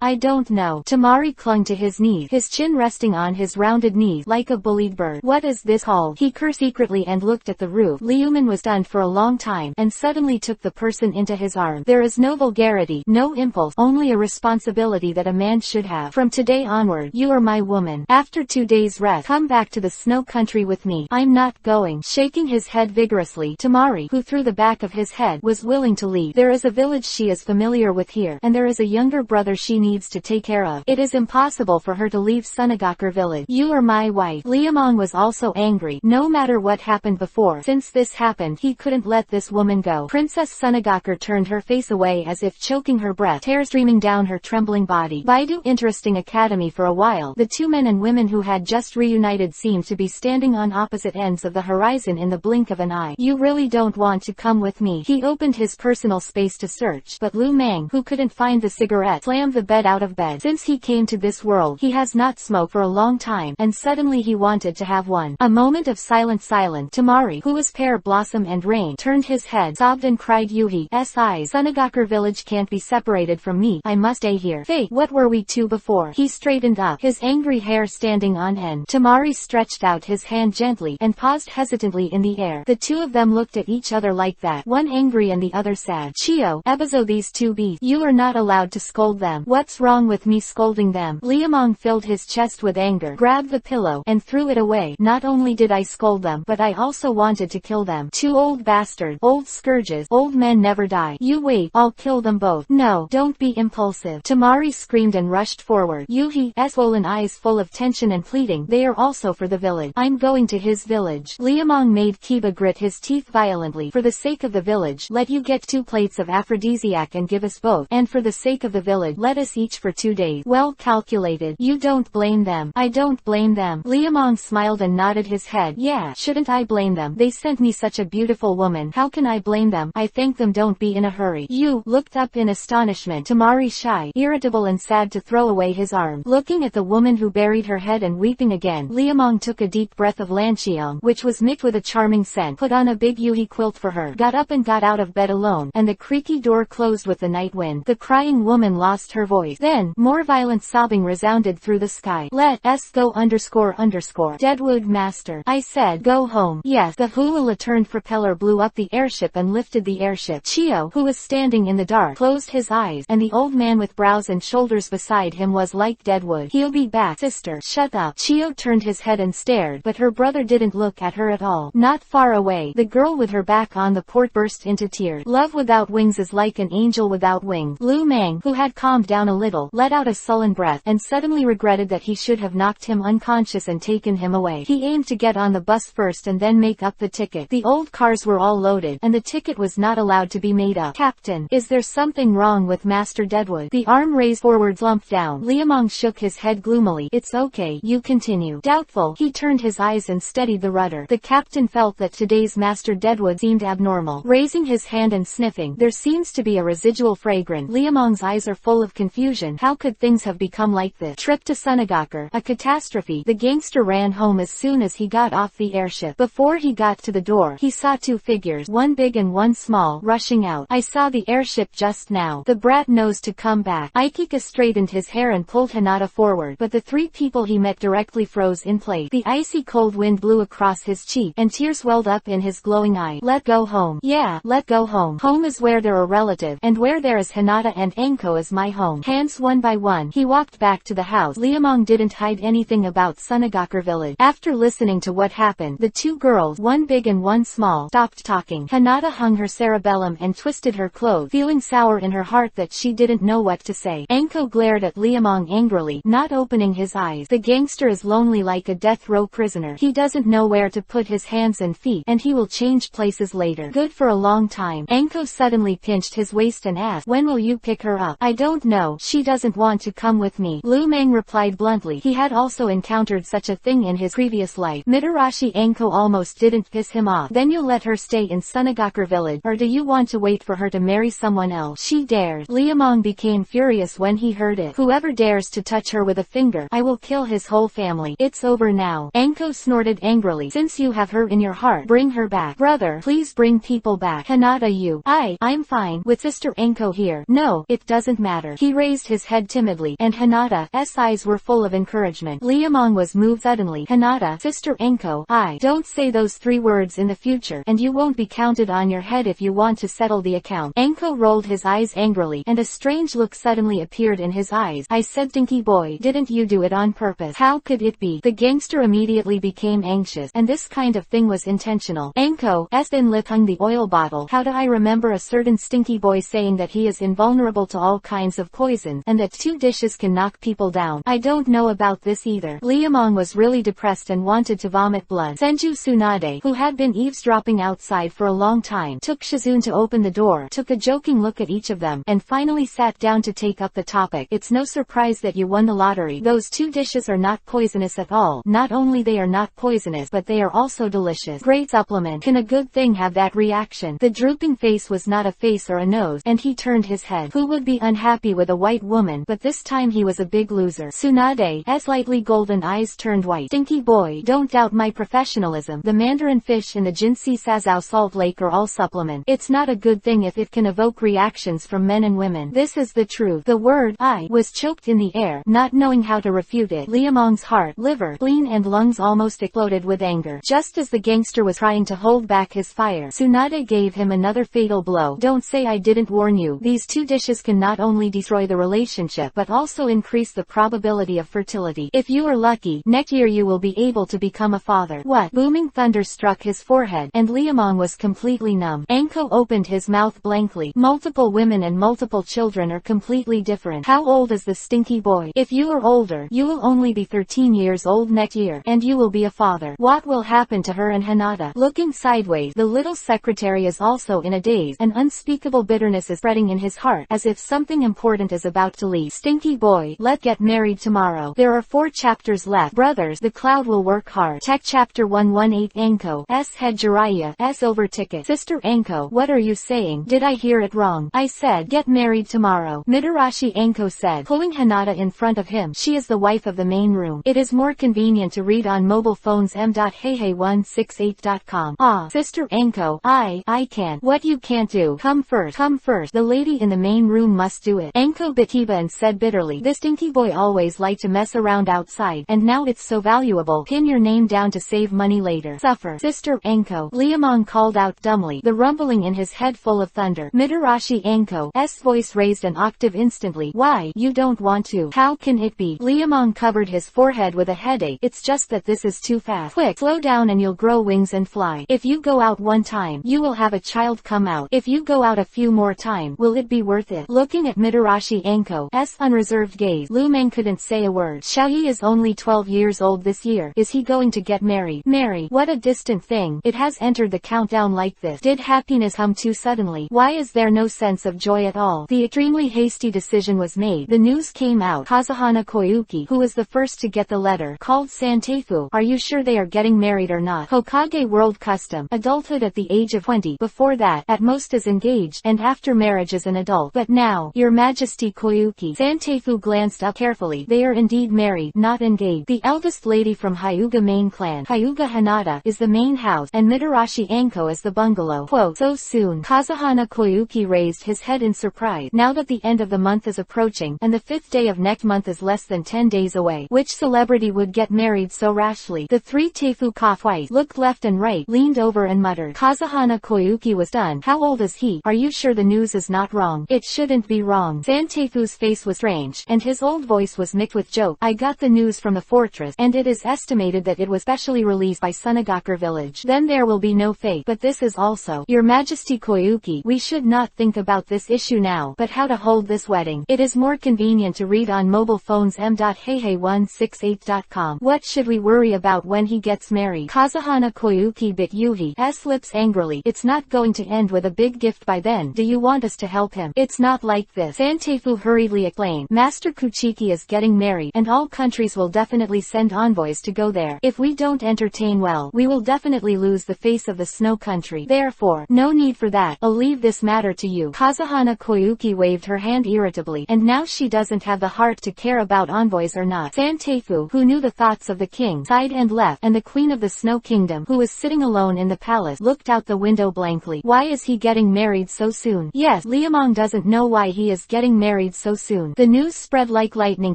I don't know. Tamari clung to his knees, his chin resting on his rounded knees, like a bullied bird. What is this called? He cursed secretly and looked at the roof. Liuman was stunned for a long time, and suddenly took the person into his arms. There is no vulgarity, no impulse, only a responsibility that a man should have. From today onward, you are my woman. After 2 days rest, come back to the snow country with me. I'm not going. Shaking his head vigorously, Tamari, who threw the back of his head, was willing to leave. There is a village she is familiar with here, and there is a younger brother she needs to take care of. It is impossible for her to leave Sunagakur village. You are my wife. Liamong was also angry. No matter what happened before, before. Since this happened, he couldn't let this woman go. Princess Sunagakure turned her face away as if choking her breath, tears streaming down her trembling body. Baidu Interesting Academy. For a while, the two men and women who had just reunited seemed to be standing on opposite ends of the horizon in the blink of an eye. You really don't want to come with me? He opened his personal space to search, but Lu Mang, who couldn't find the cigarette, slammed the bed out of bed. Since he came to this world, he has not smoked for a long time, and suddenly he wanted to have one. A moment of silence. Tamari, who was Pear Blossom and Rain, turned his head, sobbed and cried. Yuhi's eyes. Sunagakure village can't be separated from me. I must stay here. Fate, what were we two before? He straightened up, his angry hair standing on end. Tamari stretched out his hand gently, and paused hesitantly in the air. The two of them looked at each other like that, one angry and the other sad. Chio, Ebizo, these two beasts. You are not allowed to scold them. What's wrong with me scolding them? Liamong filled his chest with anger, grabbed the pillow, and threw it away. Not only did I scold them, but I also wanted to kill them. Two old bastards, old scourges. Old men never die. You wait, I'll kill them both. No, don't be impulsive. Tamari screamed and rushed forward. Yuhi's swollen eyes full of tension and pleading. They are also for the village. I'm going to his village. Liamong made Kiba grit his teeth violently. For the sake of the village, let you get 2 plates of aphrodisiac and give us both. And for the sake of the village, let us each for 2 days. Well calculated. You don't blame them. I don't blame them. Liamong smiled and nodded his head. Yeah, shouldn't I blame them? They sent me such a beautiful woman. How can I blame them? I thank them. Don't be in a hurry. You looked up in astonishment. Tamari, shy, irritable and sad to throw away his arm, looking at the woman who buried her head and weeping again. Liamong took a deep breath of Lanxiang, which was mixed with a charming scent, put on a big Yuhi quilt for her, got up and got out of bed alone, and the creaky door closed with the night wind. The crying woman lost her voice. Then, more violent sobbing resounded through the sky. Let's go __. Deadwood Master. I said go home. Yes. The hula turned propeller blew up the airship and lifted the airship. Chio, who was standing in the dark, closed his eyes, and the old man with brows and shoulders beside him was like Deadwood. He'll be back. Sister, shut up. Chio turned his head and stared, but her brother didn't look at her at all. Not far away, the girl with her back on the port burst into tears. Love without wings is like an angel without wings. Lu Mang, who had calmed down a little, let out a sullen breath, and suddenly regretted that he should have knocked him unconscious and taken him away. He aimed to get on the bus first and then make up the ticket. The old cars were all loaded, and the ticket was not allowed to be made up. Captain, is there something wrong with Master Deadwood? The arm raised forward slumped down. Liamong shook his head gloomily. It's okay, you continue. Doubtful, he turned his eyes and steadied the rudder. The captain felt that today's Master Deadwood seemed abnormal. Raising his hand and sniffing, there seems to be a residual fragrance. Liamong's eyes are full of confusion. How could things have become like this? Trip to Sunagakure. A catastrophe. The gangster ran home as soon as he got off the airship. Before he got to the door, he saw 2 figures, one big and one small, rushing out. I saw the airship just now. The brat knows to come back. Aikika straightened his hair and pulled Hinata forward, but the 3 people he met directly froze in place. The icy cold wind blew across his cheek, and tears welled up in his glowing eye. Let go home. Yeah, let go home. Home is where there are relatives, and where there is Hinata and Anko is my home. Hands one by one, he walked back to the house. Liamong didn't hide anything about Sunagakure village. After listening to what happened, the 2 girls, one big and one small, stopped talking. Hinata hung her cerebellum and twisted her clothes, feeling sour in her heart that she didn't know what to say. Anko glared at Liamong angrily, not opening his eyes. The gangster is lonely like a death row prisoner. He doesn't know where to put his hands and feet, and he will change places later. Good for a long time. Anko suddenly pinched his waist and asked, when will you pick her up? I don't know. She doesn't want to come with me. Lu Mang replied bluntly. He had also encountered such a thing in his previous life. Mitarashi. Anko almost didn't piss him off. Then you'll let her stay in Sunagakure village, or do you want to wait for her to marry someone else? She dared. Liamong became furious when he heard it. Whoever dares to touch her with a finger, I will kill his whole family. It's over now. Anko snorted angrily. Since you have her in your heart, bring her back. Brother, please bring people back. Hinata, I'm fine with Sister Anko here. No, it doesn't matter. He raised his head timidly, and Hinata's eyes were full of encouragement. Liamong was moved suddenly. Hinata, Sister Anko, don't say those 3 words in the future, and you won't be counted on your head if you want to settle the account. Anko rolled his eyes angrily, and a strange look suddenly appeared in his eyes. I said, Dinky boy, didn't you do it on purpose? How could it be? The gangster immediately became anxious, and this kind of thing was intentional. Anko's thin lip hung the oil bottle. How do I remember a certain stinky boy saying that he is invulnerable to all kinds of poison, and that 2 dishes can knock people down? I don't know about this either. Liamong was really depressed and wanted to vomit blood. Senju Tsunade Tsunade, who had been eavesdropping outside for a long time, took Shizune to open the door, took a joking look at each of them, and finally sat down to take up the topic. It's no surprise that you won the lottery. Those two dishes are not poisonous at all. Not only they are not poisonous, but they are also delicious. Great supplement. Can a good thing have that reaction? The drooping face was not a face or a nose, and he turned his head. Who would be unhappy with a white woman? But this time he was a big loser. Tsunade's lightly golden eyes turned white. Stinky boy, don't doubt my professionalism. The mandarin fish in the Jinsei Sazao Salt Lake are all supplement. It's not a good thing if it can evoke reactions from men and women. This is the truth. The word I was choked in the air, not knowing how to refute it. Liamong's heart, liver, spleen and lungs almost exploded with anger. Just as the gangster was trying to hold back his fire, Tsunade gave him another fatal blow. Don't say I didn't warn you. These two dishes can not only destroy the relationship but also increase the probability of fertility. If you are lucky, next year you will be able to become a father. What? Booming thunder struck his forehead, and Liamong was completely numb. Anko opened his mouth blankly. Multiple women and multiple children are completely different. How old is the stinky boy? If you are older, you will only be 13 years old next year, and you will be a father. What will happen to her and Hinata? Looking sideways, the little secretary is also in a daze. An unspeakable bitterness is spreading in his heart, as if something important is about to leak. Stinky boy, let's get married tomorrow. There are 4 chapters left. Brothers, the cloud will work hard. Tech chapter 118. Anko head Jiraiya over ticket. Sister Anko, what are you saying? Did I hear it wrong? I said get married tomorrow. Mitarashi Anko said, pulling Hinata in front of him. She is the wife of the main room. It is more convenient to read on mobile phones. m.heihei168.com. Ah, Sister Anko, I can't. What you can't do? Come first. The lady in the main room must do it. Anko bit Hiba and said bitterly, this stinky boy always liked to mess around outside, and now it's so valuable. Pin your name down to save money later. Suffer. Sister Anko, Liamong called out dumbly, the rumbling in his head full of thunder. Mitarashi Anko's voice raised an octave instantly. Why, you don't want to? How can it be? Liamong covered his forehead with a headache. It's just that this is too fast. Quick, slow down and you'll grow wings and fly. If you go out one time, you will have a child come out. If you go out a few more times, will it be worth it? Looking at Mitarashi Anko's unreserved gaze, Lu Meng couldn't say a word. Xiaoyi is only 12 years old this year. Is he going to get married? Marry? What a distant thing. It has entered the countdown like this. Did happiness come too suddenly? Why is there no sense of joy at all? The extremely hasty decision was made. The news came out. Kazuhana Koyuki, who was the first to get the letter, called Santeifu. Are you sure they are getting married or not? Hokage world custom. Adulthood at the age of 20. Before that, at most is engaged, and after marriage is an adult. But now, Your Majesty Koyuki. Santeifu glanced up carefully. They are indeed married, not engaged. The eldest lady from Hyuga main clan, Hyuga Hinata, is the main house, and Mitarashi Anko is the bungalow. Quote, so soon? Kazuhana Koyuki raised his head in surprise. Now that the end of the month is approaching, and the 5th day of next month is less than 10 days away, which celebrity would get married so rashly? The 3 Teifu coughed twice, looked left and right, leaned over and muttered. Kazuhana Koyuki was stunned. How old is he? Are you sure the news is not wrong? It shouldn't be wrong. Santeifu's face was strange, and his old voice was mixed with joke. I got the news from the fortress, and it is estimated that it was specially released by Sunagakure village. Then there will be no fate. But this is also, Your Majesty Koyuki, we should not think about this issue now, but how to hold this wedding. It is more convenient to read on mobile phones. m.heihei168.com. What should we worry about when he gets married? Kazuhana Koyuki bit Yuhi's lips angrily. It's not going to end with a big gift by then. Do you want us to help him? It's not like this. Santeifu hurriedly explained. Master Kuchiki is getting married, and all countries will definitely send envoys to go there. If we don't entertain well, we will definitely lose the face of the snow country. Therefore, no need for that. I'll leave this matter to you. Kazuhana Koyuki waved her hand irritably, and now she doesn't have the heart to care about envoys or not. Santeifu, who knew the thoughts of the king, sighed and left, and the queen of the Snow Kingdom, who was sitting alone in the palace, looked out the window blankly. Why is he getting married so soon? Yes, Liamong doesn't know why he is getting married so soon. The news spread like lightning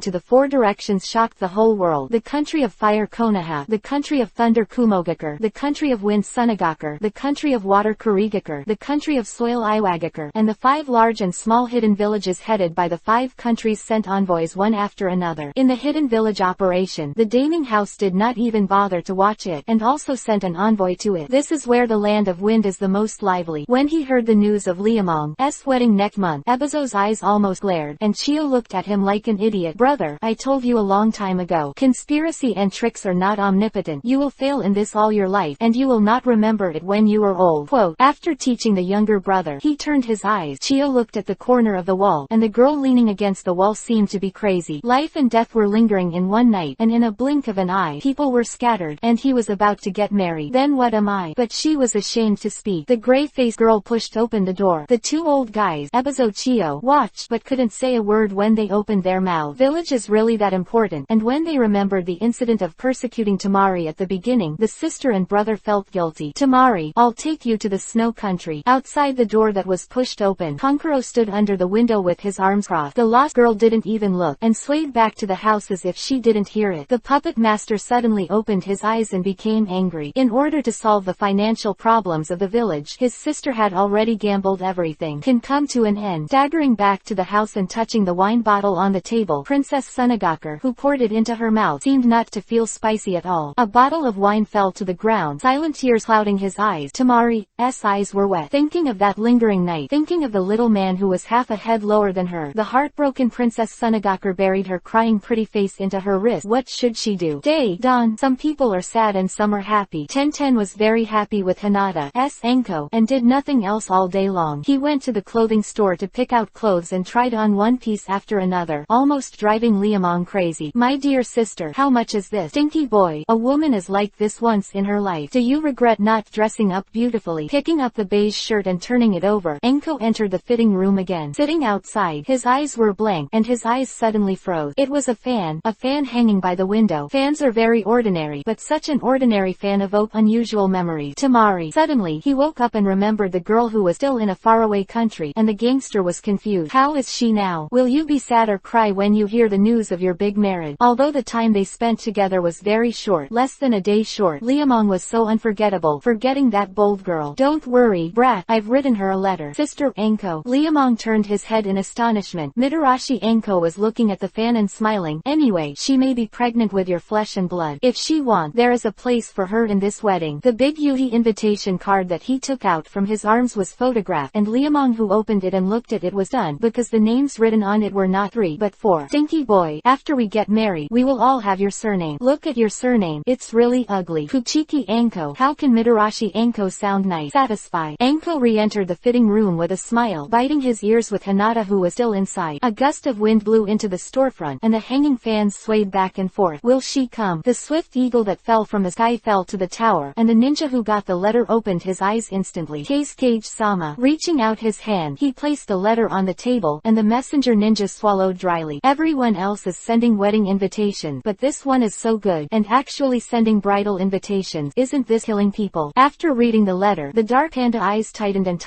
to the 4 directions, shocked the whole world. The country of fire Konoha, the country of thunder Kumogakure, the country of wind Sunagakure, the country of water Kurigakure, the country of soil Iwagakure, and the 5 large and small hidden villages headed by the 5 countries sent envoys one after another. In the hidden village operation, the Daiming house did not even bother to watch it, and also sent an envoy to it. This is where the land of wind is the most lively. When he heard the news of Liamong's wedding next month, Ebizo's eyes almost glared, and Chio looked at him like an idiot. Brother, I told you a long time ago, conspiracy and tricks are not omnipotent. You will fail in this all your life, and you will not remember it when you are old. Quote, after teaching the younger brother, he turned his eyes. Chio looked at the corner of the wall, and the girl leaning against the wall seemed to be crazy. Life and death were lingering in one night, and in a blink of an eye, people were scattered, and he was about to get married. Then what am I? But she was ashamed to speak. The gray-faced girl pushed open the door. The two old guys, Ebizo Chio, watched but couldn't say a word when they opened their mouth. Village is really that important, and when they remembered the incident of persecuting Tamari at the beginning, the sister and brother felt guilty. Tamari, I'll take you to the snow country. Outside the door that was pushed open, Konkuro stood under the window with his arms crossed. The lost girl didn't even look, and swayed back to the house as if she didn't hear it. The puppet master suddenly opened his eyes and became angry. In order to solve the financial problems of the village, his sister had already gambled everything, can come to an end. Staggering back to the house and touching the wine bottle on the table, Princess Sunagakure, who poured it into her mouth, seemed not to feel spicy at all. A bottle of wine fell to the ground, silent tears clouding his eyes. Tamari's eyes were wet, thinking of that lingering night, thinking of the little man who was half a head lower than her. The heartbroken Princess Sunagakure buried her crying pretty face into her wrist. What should she do? Dawn. Some people are sad and some are happy. Tenten was very happy with Hinata's Enko, and did nothing else all day long. He went to the clothing store to pick out clothes and tried on one piece after another, almost driving Liamong crazy. My dear sister, how much is this? Stinky boy, a woman is like this once in her life. Do you regret not dressing up beautifully? Picking up the beige shirt and turning it over, Enko entered the fitting room again. Sitting outside, his eyes were blank, and his eyes suddenly froze. It was a fan hanging by the window. Fans are very ordinary, but such an ordinary fan evoked unusual memories. Tamari. Suddenly, he woke up and remembered the girl who was still in a faraway country, and the gangster was confused. How is she now? Will you be sad or cry when you hear the news of your big marriage? Although the time they spent together was very short, less than a day short, Liamong was so unforgettable, forgetting that bold girl. Don't worry, brat, I've written her a letter. Sister Enko. Liamong turned his head in astonishment. Mitarashi Enko was looking at the fan and smiling. Anyway, she may be pregnant with your flesh and blood. If she wants, there is a place for her in this wedding. The big Yuhi invitation card that he took out from his arms was photographed, and Liamong, who opened it and looked at it, was done, because the names written on it were not 3 but 4. Stinky boy, after we get married, we will all have your surname. Look at your surname, it's really ugly. Fuchiki Enko. How can Mitarashi Enko sound nice? Satisfied. Enko re-entered the fitting room with a smile, biting his ears with Hinata, who was still inside. A gust of wind blew into the storefront, and the hanging fans swayed back and forth. Will she come? The swift eagle that fell from the sky fell to the tower, and the ninja who got the letter opened his eyes instantly. Kage-sama. Reaching out his hand, he placed the letter on the table, and the messenger ninja swallowed dryly. Everyone else is sending wedding invitations, but this one is so good, and actually sending bridal invitations. Isn't this killing people? After reading the letter, the dark panda eyes tightened, and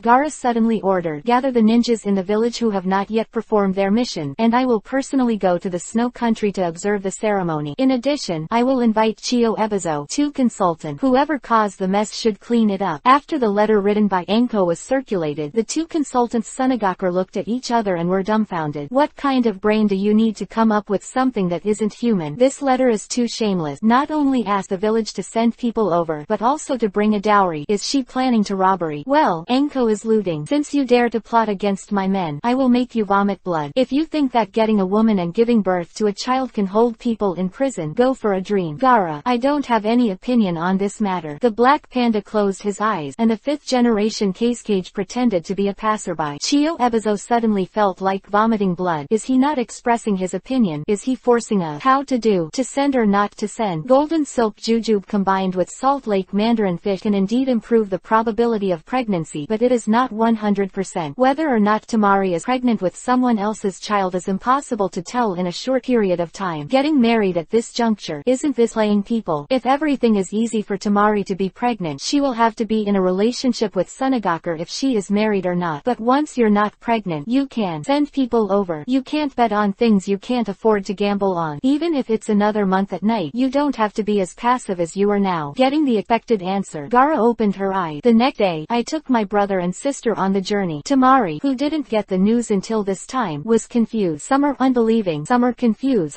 Gaara suddenly ordered, gather the ninjas in the village who have not yet performed their mission, and I will personally go to the snow country to observe the ceremony. In addition, I will invite Chio Ebizo, 2 consultant. Whoever caused the mess should clean it up. After the letter written by Enko was circulated, the 2 consultants Sunagakure looked at each other and were dumbfounded. What kind of brain do you need to come up with something that isn't human? This letter is too shameless. Not only ask the village to send people over, but also to bring a dowry. Is she planning to robbery? Well, Enko is looting. Since you dare to plot against my men, I will make you vomit blood. If you think that getting a woman and giving birth to a child can hold people in prison, go for a dream. Gaara, I don't have any opinion on this matter. The black panda closed his eyes, and the 5th generation Kage pretended to be a passerby. Chio Ebizo suddenly felt like vomiting blood. Is he not expressing his opinion? Is he forcing us? How to do? To send or not to send? Golden silk jujube combined with Salt Lake mandarin fish can indeed improve the probability of pregnancy, but it is not 100%. Whether or not Tamari is pregnant with someone else's child is impossible to tell in a short period of time. Getting married at this juncture, isn't this playing people? If everything is easy for Tamari to be pregnant, she will have to be in a relationship with Sunagakure if she is married or not. But once you're not pregnant, you can send people over. You can't bet on things you can't afford to gamble on. Even if it's another month at night, you don't have to be as passive as you are now. Getting the expected answer, Gaara opened her eyes. The next day, I took my brother and sister on the journey. Tamari, who didn't get the news until this time, was confused. Some are unbelieving, some are confused,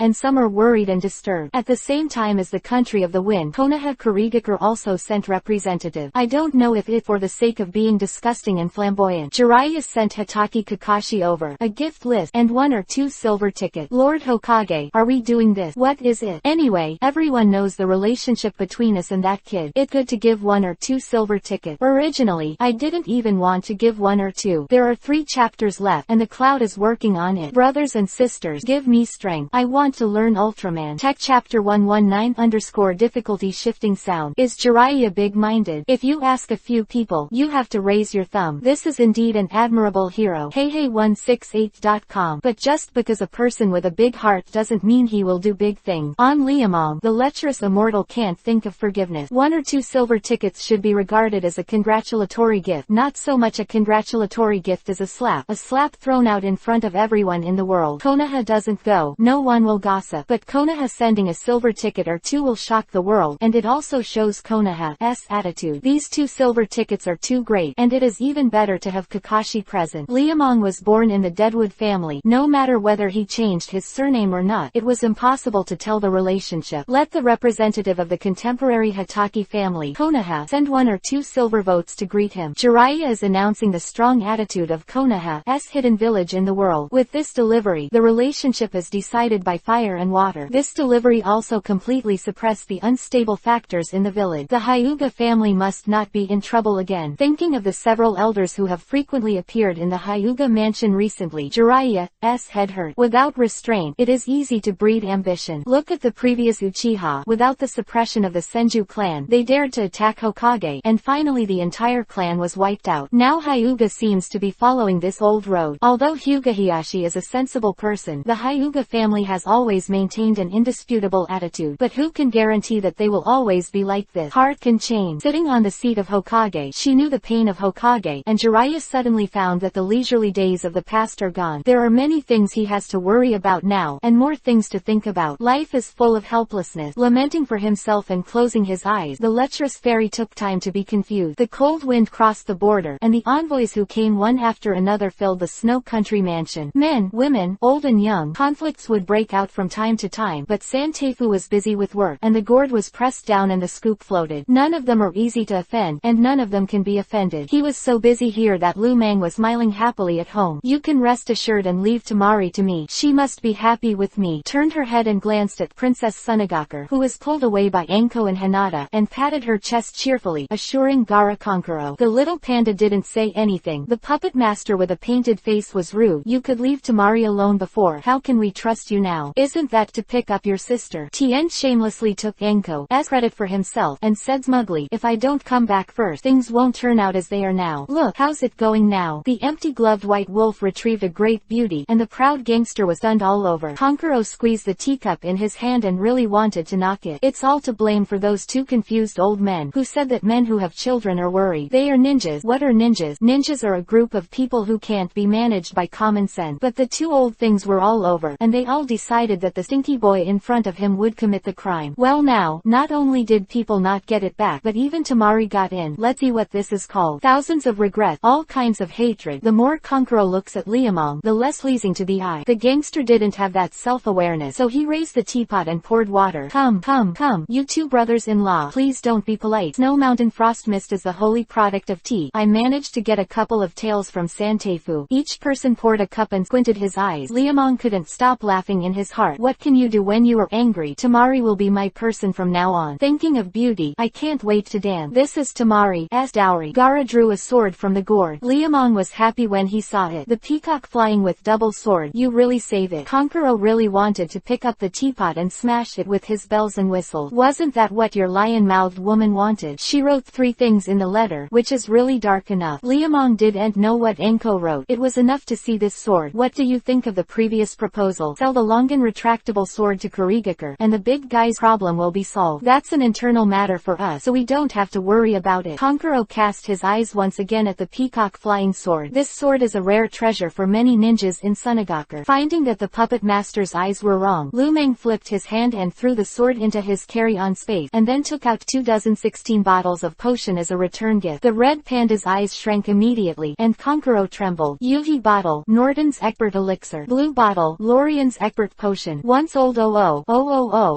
and some are worried and disturbed. At the same time as the country of the wind, Konoha Kurigakure also sent representative. I don't know if it for the sake of being disgusting and flamboyant. Jiraiya sent Hatake Kakashi over, a gift list, and 1 or 2 silver tickets. Lord Hokage, are we doing this? What is it? Anyway, everyone knows the relationship between us and that kid. It's good to give 1 or 2 silver tickets. Originally, I didn't even want to give 1 or 2. There are 3 chapters left, and the cloud is working on it. Brothers and sisters, give me strength. I want to learn Ultraman. Tech Chapter 119 _ difficulty shifting sound. Is Jiraiya big-minded? If you ask a few people, you have to raise your thumb. This is indeed an admirable hero. Hey168.com. But just because a person with a big heart doesn't mean he will do big things. On Liamong, the lecherous immortal can't think of forgiveness. 1 or 2 silver tickets should be regarded as a congratulatory gift. Not so much a congratulatory gift as a slap. A slap thrown out in front of everyone in the world. Konoha doesn't go. No one will gossip. But Konoha sending a silver ticket or 2 will shock the world, and it also shows Konoha's attitude. These 2 silver tickets are too great, and it is even better to have Kakashi present. Liamong was born in the Deadwood family. No matter whether he changed his surname or not, it was impossible to tell the relationship. Let the representative of the contemporary Hatake family, Konoha, send 1 or 2 silver votes to greet him. Jiraiya is announcing the strong attitude of Konoha's hidden village in the world. With this delivery, the relationship is decided by fire and water. This delivery also completely suppressed the unstable factors in the village. The Hyuga family must not be in trouble again. Thinking of the several elders who have frequently appeared in the Hyuga mansion recently, Jiraiya's head hurt. Without restraint, it is easy to breed ambition. Look at the previous Uchiha. Without the suppression of the Senju clan, they dared to attack Hokage, and finally the entire clan was wiped out. Now Hyuga seems to be following this old road. Although Hyuga Hiyashi is a sensible person, the Hyuga family has always maintained an indisputable attitude. But who can guarantee that they will always be like this? Heart can change. Sitting on the seat of Hokage, she knew the pain of Hokage, and Jiraiya suddenly found that the leisurely days of the past are gone. There are many things he has to worry about now, and more things to think about. Life is full of helplessness. Lamenting for himself and closing his eyes, the lecherous fairy took time to be confused. The cold wind crossed the border, and the envoys who came one after another filled the snow country mansion. Men, women, old and young. Conflicts would break out from time to time, but Santeifu was busy with work, and the gourd was pressed down and the scoop floated. None of them are easy to offend, and none of them can be offended. He was so busy here that Lu Mang was smiling happily at home. You can rest assured and leave Tamari to me. She must be happy with me. Turned her head and glanced at Princess Sunagakure, who was pulled away by Anko and Hinata, and patted her chest cheerfully, assuring Gara Konkuro. The little panda didn't say anything. The puppet master with a painted face was rude. You could leave Tamari alone before. How can we trust you now? Isn't that to pick up your sister? Tien shamelessly took Anko's credit for himself, and said smugly, if I don't come back first, things won't turn out as they are now. Look, how's it going now? The empty-gloved white wolf retrieved a great beauty, and the proud gangster was stunned all over. Konkuro squeezed the teacup in his hand and really wanted to knock it. It's all to blame for those 2 confused old men, who said that men who have children are worried. They are ninjas. What are ninjas? Ninjas are a group of people who can't be managed by common sense. But the 2 old things were all over, and they all decided that the stinky boy in front of him would commit the crime. Well now, not only did people not get it back, but even Tamari got in. Let's see what this is called. Thousands of regret, all kinds of hatred. The more Konkuro looks at Liamong, the less pleasing to the eye. The gangster didn't have that self-awareness, so he raised the teapot and poured water. Come, you 2 brothers-in-law, please don't be polite. Snow Mountain Frost Mist is the holy product of tea. I managed to get a couple of tales from Santeifu. Each person poured a cup and squinted his eyes. Liamong couldn't stop laughing in his heart. What can you do when you are angry? Tamari will be my person from now on. Thinking of beauty, I can't wait to dance. This is Tamari's dowry. Gara drew a sword from the gourd. Liamong was happy when he saw it. The peacock flying with double sword. You really save it. Konkuro really wanted to pick up the teapot and smash it with his bells and whistles. Wasn't that what your lion-mouthed woman wanted? She wrote 3 things in the letter, which is really dark enough. Liamong didn't know what Anko wrote. It was enough to see this sword. What do you think of the previous proposal? Sell the Longan retractable sword to Kurigakure, and the big guy's problem will be solved. That's an internal matter for us, so we don't have to worry about it. Konkuro cast his eyes once again at the peacock flying sword. This sword is a rare treasure for many ninjas in Sunagakure. Finding that the puppet master's eyes were wrong, Lu Mang flipped his hand and threw the sword into his carry-on space, and then took out 16 bottles of potion as a return gift. The red panda's eyes shrank immediately, and Konkuro trembled. UV bottle, Norton's Egbert elixir. Blue bottle, Lorian's Egbert potion. Once old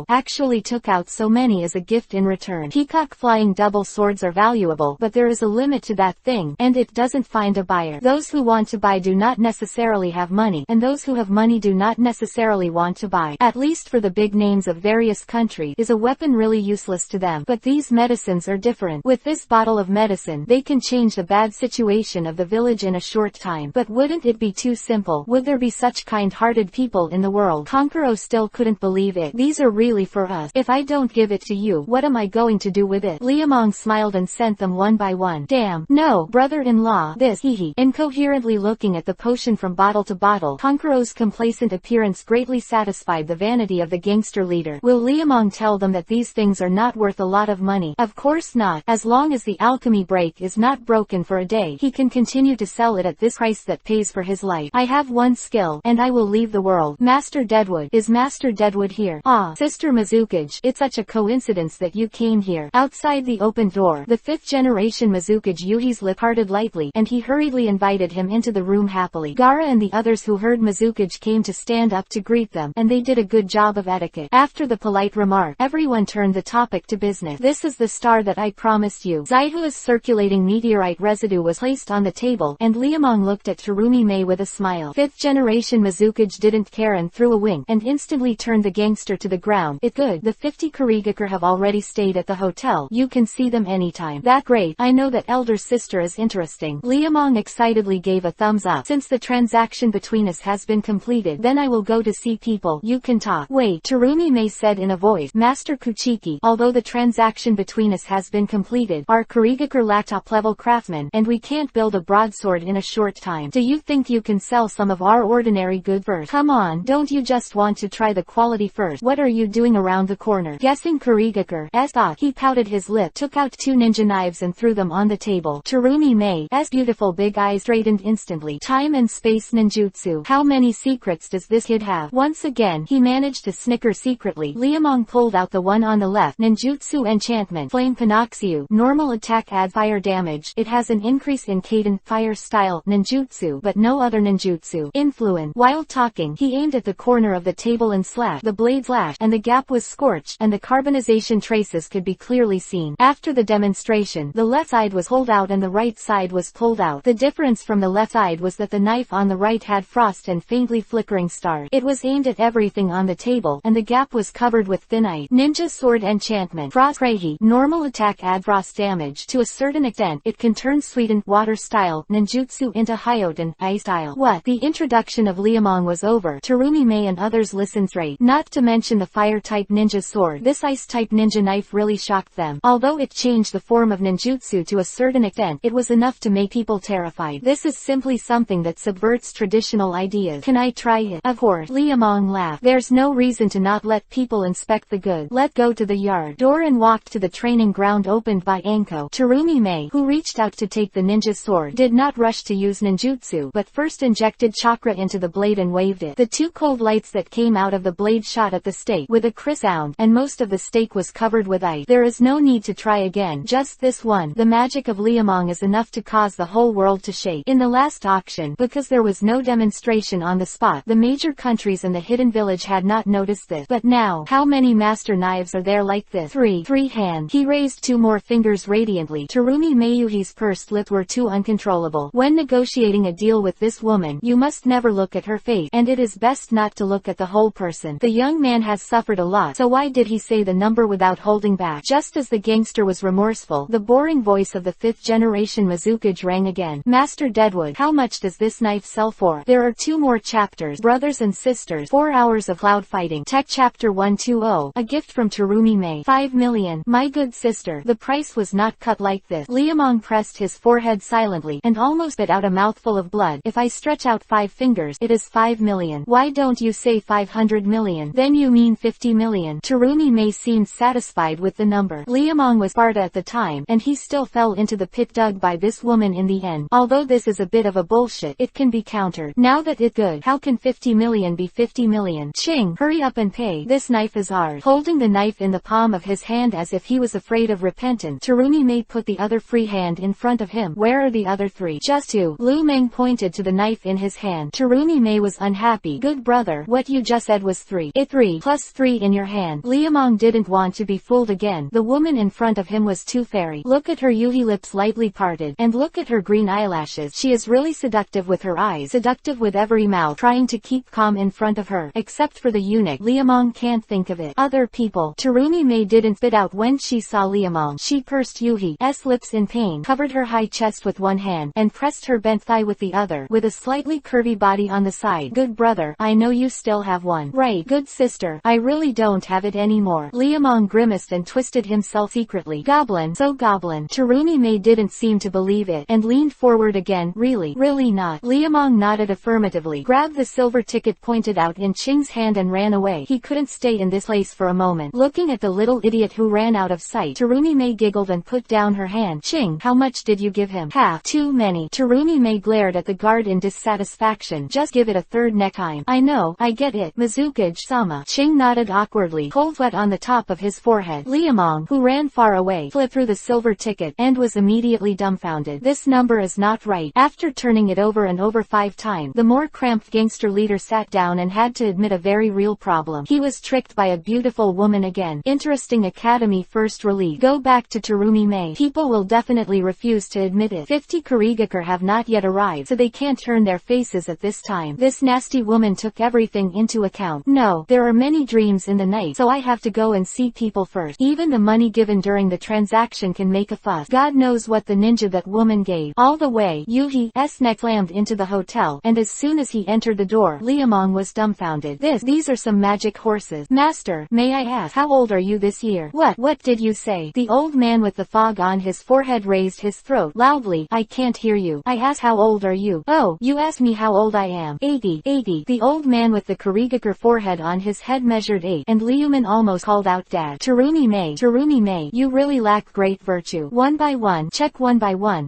actually took out so many as a gift in return. Peacock flying double swords are valuable, but there is a limit to that thing, and it doesn't find a buyer. Those who want to buy do not necessarily have money, and those who have money do not necessarily want to buy. At least for the big names of various countries, worried. Is a weapon really useless to them? But these medicines are different. With this bottle of medicine, they can change the bad situation of the village in a short time. But wouldn't it be too simple? Would there be such kind-hearted people in the world? Kankuro still couldn't believe it. These are really for us. If I don't give it to you, what am I going to do with it? Liamong smiled and sent them one by one. Damn. No, brother-in-law. This, hehe. Incoherently looking at the potion from bottle to bottle, Kankuro's complacent appearance greatly satisfied the vanity of the gangster leader. Will Liamong tell them that these things are not worth a lot of money? Of course not. As long as the alchemy break is not broken for a day, he can continue to sell it at this price that pays for his life. I have one skill, and I will leave the world. Master Deadwood. Is Master Deadwood here? Ah, Sister Mizukage, it's such a coincidence that you came here. Outside the open door, the 5th generation Mizukage Yuhi's lip parted lightly, and he hurriedly invited him into the room happily. Gaara and the others who heard Mizukage came to stand up to greet them, and they did a good job of etiquette. After the polite remark, everyone turned the topic to business. This is the star that I promised you. Zaihua's circulating meteorite residue was placed on the table, and Liamong looked at Terumi Mei with a smile. 5th generation Mizukage didn't care and threw a wink, and instantly turned the gangster to the ground. It's good. The 50 Kurigakure have already stayed at the hotel. You can see them anytime. That great. I know that elder sister is interesting. Liamong excitedly gave a thumbs up. Since the transaction between us has been completed, then I will go to see people. You can talk. Wait, Terumi Mei said in a voice. Master Kuchiki, although the transaction between us has been completed, our Kurigakure lack top-level craftsmen, and we can't build a broadsword in a short time. Do you think you can sell some of our ordinary goods first? Come on, don't you just want to try the quality first? What are you doing around the corner? Guessing Kurigakure's thought. He pouted his lip, took out 2 ninja knives and threw them on the table. Terumi Mei's beautiful big eyes straightened instantly. Time and space ninjutsu. How many secrets does this kid have? Once again, he managed to snicker secretly. Liamong pulled out the one on the left. Ninjutsu enchantment. Flame Panoxu. Normal attack add fire damage. It has an increase in cadence fire style ninjutsu, but no other ninjutsu. Influence. While talking, he aimed at the corner of the table and slashed. The blade flashed, and the gap was scorched, and the carbonization traces could be clearly seen. After the demonstration, the left side was pulled out and the right side was pulled out. The difference from the left side was that the knife on the right had frost and faintly flickering stars. It was aimed at everything on the table, and the gap was covered with thin ice. Ninja sword enchantment. Frost Prehi. Normal attack add frost damage. To a certain extent, it can turn sweetened water style ninjutsu into Hyoten ice style. What? The introduction of Liamong was over. Terumi Mei and others listened straight. Not to mention the fire-type ninja sword. This ice-type ninja knife really shocked them. Although it changed the form of ninjutsu to a certain extent, it was enough to make people terrified. This is simply something that subverts traditional ideas. Can I try it? Of course. Liamong laughed. There's no reason to not let people inspect the goods. Let go to the yard door and walked to the training ground opened by Anko. Terumi Mei, who reached out to take the ninja sword, did not rush to use ninjutsu, but first injected chakra into the blade and waved it. The 2 cold lights that came out of the blade shot at the stake with a crisp sound, and most of the stake was covered with ice. There is no need to try again. Just this one. The magic of Liamong is enough to cause the whole world to shake. In the last auction, because there was no demonstration on the spot, the major countries and the hidden village had not noticed this. But now, how many master knives are there like this? 3 hands. He raised 2 more fingers radiantly. Terumi Meiyuhi's pursed lips were too uncontrollable. When negotiating a deal with this woman, you must never look at her face, and it is best not to look at the whole person. The young man has suffered a lot, so why did he say the number without holding back? Just as the gangster was remorseful, the boring voice of the 5th generation Mizukage rang again. Master Deadwood, how much does this knife sell for? There are 2 more chapters. Brothers and sisters. 4 hours of cloud fighting. Tech chapter 120. A gift from Terumi Mei. 5 million. My good sister. The price was not cut like this. Liamong pressed his forehead silently, and almost spit out a mouthful of blood. If I stretch out 5 fingers, it is 5 million. Why don't you say 500 million? Then you mean 50 million. Terumi Mei seemed satisfied with the number. Liamong was Sparta at the time, and he still fell into the pit dug by this woman in the end. Although this is a bit of a bullshit, it can be countered. Now that it's good, how can 50 million be 50 million? Ching, hurry up and pay. This knife is ours. Holding the knife in the palm of his hand as if he was afraid of repentance, Terumi Mei put the other free hand in front of him. Where are the other 3? Just 2. Lu Meng pointed to the knife in his hand. Terumi Mei was unhappy. Good brother, what you just said was 3. It 3 plus 3 in your hand. Liamong didn't want to be fooled again. The woman in front of him was too fairy. Look at her Yuhi lips lightly parted, and look at her green eyelashes. She is really seductive with her eyes, seductive with every mouth trying to keep calm in front of her. Except for the eunuch, Liamong can't think of it. Other other people. Terumi Mei didn't spit out when she saw Liamong. She pursed Yuhi's lips in pain, covered her high chest with one hand, and pressed her bent thigh with the other, with a slightly curvy body on the side. Good brother, I know you still have one. Right. Good sister, I really don't have it anymore. Liamong grimaced and twisted himself secretly. Goblin. So goblin. Terumi Mei didn't seem to believe it, and leaned forward again. Really? Really not? Liamong nodded affirmatively, grabbed the silver ticket pointed out in Qing's hand and ran away. He couldn't stay in this place for a moment. Looking at the little idiot who ran out of sight, Terumi Mei giggled and put down her hand. Qing, how much did you give him? Half. Too many. Terumi Mei glared at the guard in dissatisfaction. Just give it a third next time. I know, I get it. Mizukage-sama. Qing nodded awkwardly, cold sweat on the top of his forehead. Liamong, who ran far away, flipped through the silver ticket, and was immediately dumbfounded. This number is not right. After turning it over and over 5 times, the more cramped gangster leader sat down and had to admit a very real problem. He was tricked by a beautiful woman again. Interesting Academy first release. Go back to Terumi Mei. People will definitely refuse to admit it. 50 Kurigakure have not yet arrived, so they can't turn their faces at this time. This nasty woman took everything into account. No, there are many dreams in the night, so I have to go and see people first. Even the money given during the transaction can make a fuss. God knows what the ninja that woman gave. All the way, Yuhi's neck slammed into the hotel, and as soon as he entered the door, Liamong was dumbfounded. These are some magic horses. Master, may I ask, how old are you this year? What did you say? The old man with the fog on his forehead raised his throat loudly. I can't hear you. I asked how old are you? Oh, you asked me how old I am. 80. The old man with the Kurigakure forehead on his head measured 8, and Liuman almost called out Dad. Terumi Mei, you really lack great virtue. One by one,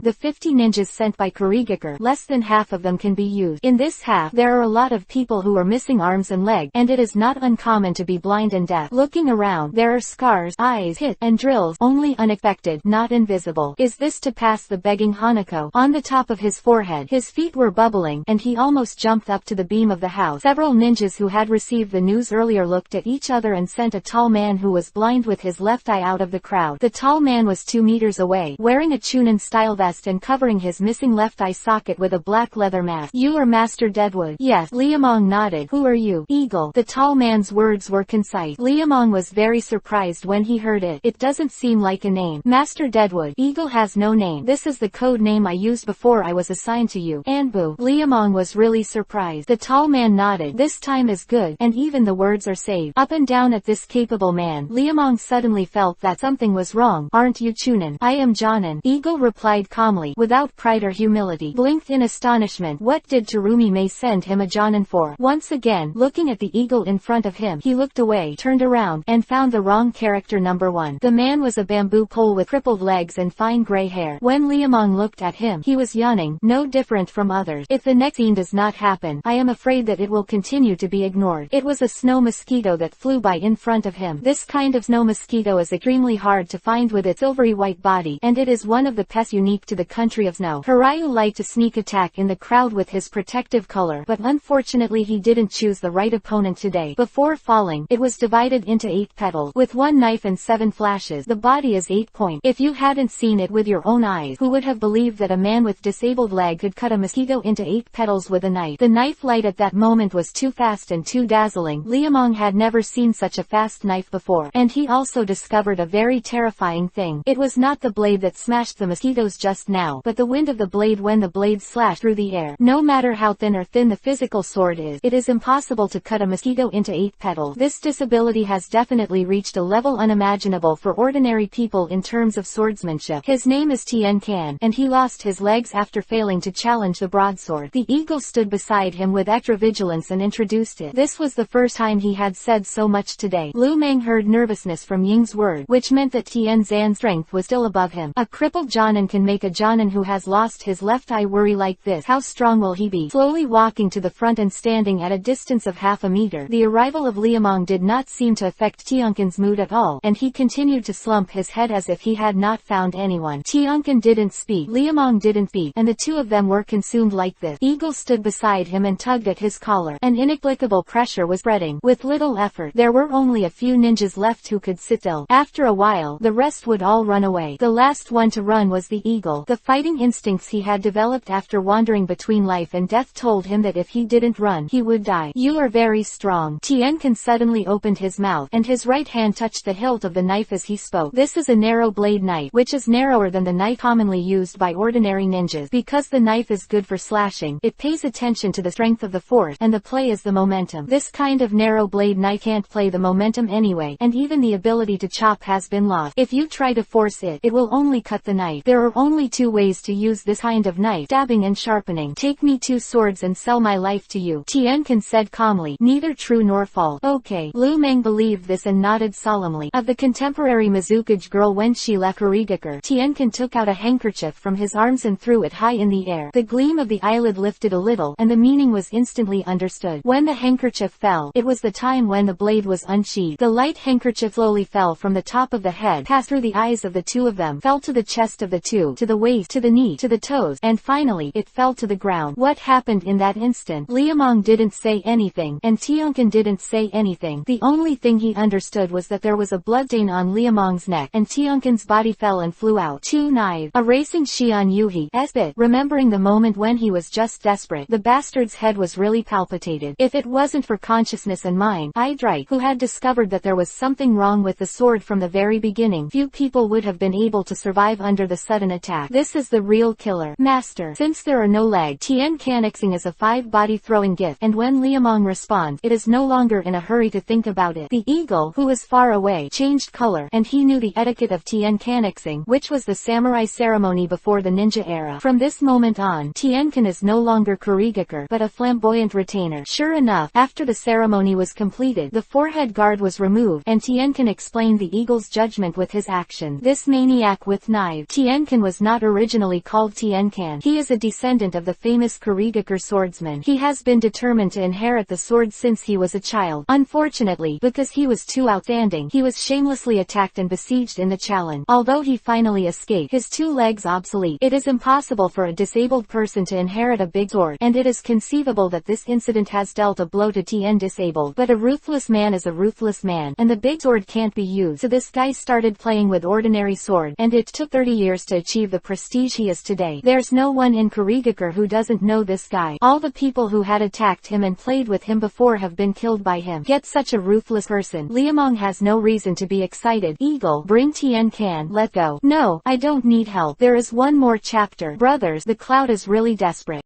the 50 ninjas sent by Kurigakure, less than half of them can be used. In this half, there are a lot of people who are missing arms and legs, and it is not uncommon to be blind and deaf. Looking around, there are scars, eyes, hit, and drills, only unaffected, not invisible. Is this to pass the begging Hanako? On the top of his forehead, his feet were bubbling, and he almost jumped up to the beam of the house. Several ninjas who had received the news earlier looked at each other and sent a tall man who was blind with his left eye out of the crowd. The tall man was 2 meters away, wearing a Chunin-style vest and covering his missing left eye socket with a black leather mask. You are Master Deadwood? Yes. Liamong nodded. Who are you? Eagle. The tall man's words were concise. Liamong was very surprised when he heard it. It doesn't seem like a name. Master Deadwood. Eagle has no name. This is the code name I used before I was assigned to you. Anbu. Liamong was really surprised. The tall man nodded. This time is good, and even the words are saved. Up and down at this capable man, Liamong suddenly felt that something was wrong. Aren't you Chunin? I am Jonin. Eagle replied calmly, without pride or humility. Blinked in astonishment. What did Terumi Mei send him a Jonin for? Once again, looking at the eagle in front of him, he looked away, turned around, and found the wrong character. Number 1. The man was a bamboo pole with crippled legs and fine gray hair. When Liamong looked at him, he was yawning, no different from others. If the next scene does not happen, I am afraid that it will continue to be ignored. It was a snow mosquito that flew by in front of him. This kind of snow mosquito is extremely hard to find with its silvery white body, and it is one of the pests unique to the country of snow. Hiryu liked to sneak attack in the crowd with his protective color, but unfortunately he didn't choose the right opponent today. Before falling, it was divided into 8 petals, with 1 knife and 7 flashes. The body is 8 points. If you hadn't seen it with your own eyes, who would have believed that a man with disabled leg could cut a mosquito into 8 petals with a knife? The knife light at that moment was too fast and too dazzling. Liamong had never seen such a fast knife before, and he also discovered a very terrifying thing. It was not the blade that smashed the mosquitoes just now, but the wind of the blade when the blade slashed through the air. No matter how thin or thin the physical sword is, it is impossible to cut a mosquito into 8 petals. This disability has definitely reached a level unimaginable for ordinary people in terms of swordsmanship. His name is Tien Kan, and he lost his legs after failing to challenge the broadsword. The eagle stood beside him with extra vigilance and introduced it. This was the first time he had said so much today. Lu Meng heard nervousness from Ying's word, which meant that Tien Zan's strength was still above him. A crippled Jonin can make a Jonin who has lost his left eye worry like this. How strong will he be? Slowly walking to the front and standing at a distance of half a meter, the arrival of Liamong did not seem to affect Tiankin's mood at all, and he continued to slump his head as if he had not found anyone. Tiankin didn't speak, Liamong didn't speak, and the two of them were consumed like this. Eagle stood beside him and tugged at his collar. An inexplicable pressure was spreading. With little effort, there were only a few ninjas left who could sit still. After a while, the rest would all run away. The last one to run was the eagle. The fighting instincts he had developed after wandering between life and death told him that if he didn't run, he would die. You are very strong. Tiankin suddenly opened his mouth, and his right hand touched the hilt of the knife as he spoke. This is a narrow blade knife, which is narrower than the knife commonly used by ordinary ninjas. Because the knife is good for slashing, it pays attention to the strength of the force, and the play is the momentum. This kind of narrow blade knife can't play the momentum anyway, and even the ability to chop has been lost. If you try to force it, it will only cut the knife. There are only two ways to use this kind of knife: stabbing and sharpening. Take me 2 swords and sell my life to you, Tiankin said calmly. Neither true nor false. Okay. Lu Meng believed this and nodded solemnly. Of the contemporary Mizukage girl when she left Kurigakure, Tiankin took out a handkerchief from his arms and threw it high in the air. The gleam of the eyelid lifted a little, and the meaning was instantly understood. When the handkerchief fell, it was the time when the blade was unsheathed. The light handkerchief slowly fell from the top of the head, passed through the eyes of the two of them, fell to the chest of the two, to the waist, to the knee, to the toes, and finally, it fell to the ground. What happened in that instant? Liamong didn't say anything, and Tiankin didn't say anything. The only thing he understood was that there was a bloodstain on Liamong's neck, and Tiankin's body fell and flew out. 2 knives. A racing Xian Yuhi's bit. Remembering the moment when he was just desperate, the bastard's head was really palpitated. If it wasn't for consciousness and mind, Idrite, who had discovered that there was something wrong with the sword from the very beginning, few people would have been able to survive under the sudden attack. This is the real killer. Master. Since there are no legs, Tian Canixing is a 5-body throwing gift, and when Liamong responds, it is no longer in a hurry to think about it. The eagle, who was far away, changed color, and he knew the etiquette of Tian Canixing, which was the samurai ceremony before the ninja era. From this moment on, Tiankin is no longer Kurigakure, but a flamboyant retainer. Sure enough, after the ceremony was completed, the forehead guard was removed, and Tiankin explained the eagle's judgment with his action. This maniac with knives. Tiankin was not originally called Tiankan. He is a descendant of the famous Kurigakure swordsman. He has been determined to inherit the sword since he was a child. Unfortunately, because he was too outstanding, he was shamelessly attacked and besieged in the challenge. Although he finally escaped, his 2 legs obsolete. It is impossible for a disabled person to inherit a big sword, and it is conceivable that this incident has dealt a blow to Tien disabled. But a ruthless man is a ruthless man, and the big sword can't be used. So this guy started playing with ordinary sword, and it took 30 years to achieve the prestige he is today. There's no one in Kurigakure who doesn't know this guy. All the people who had attacked him and played with him before have been killed by him. Yet such a ruthless person. Liamong has no reason to be excited. Eagle, bring Tian Can. Let go. No, I don't need help. There is one more chapter. Brothers, the cloud is really desperate.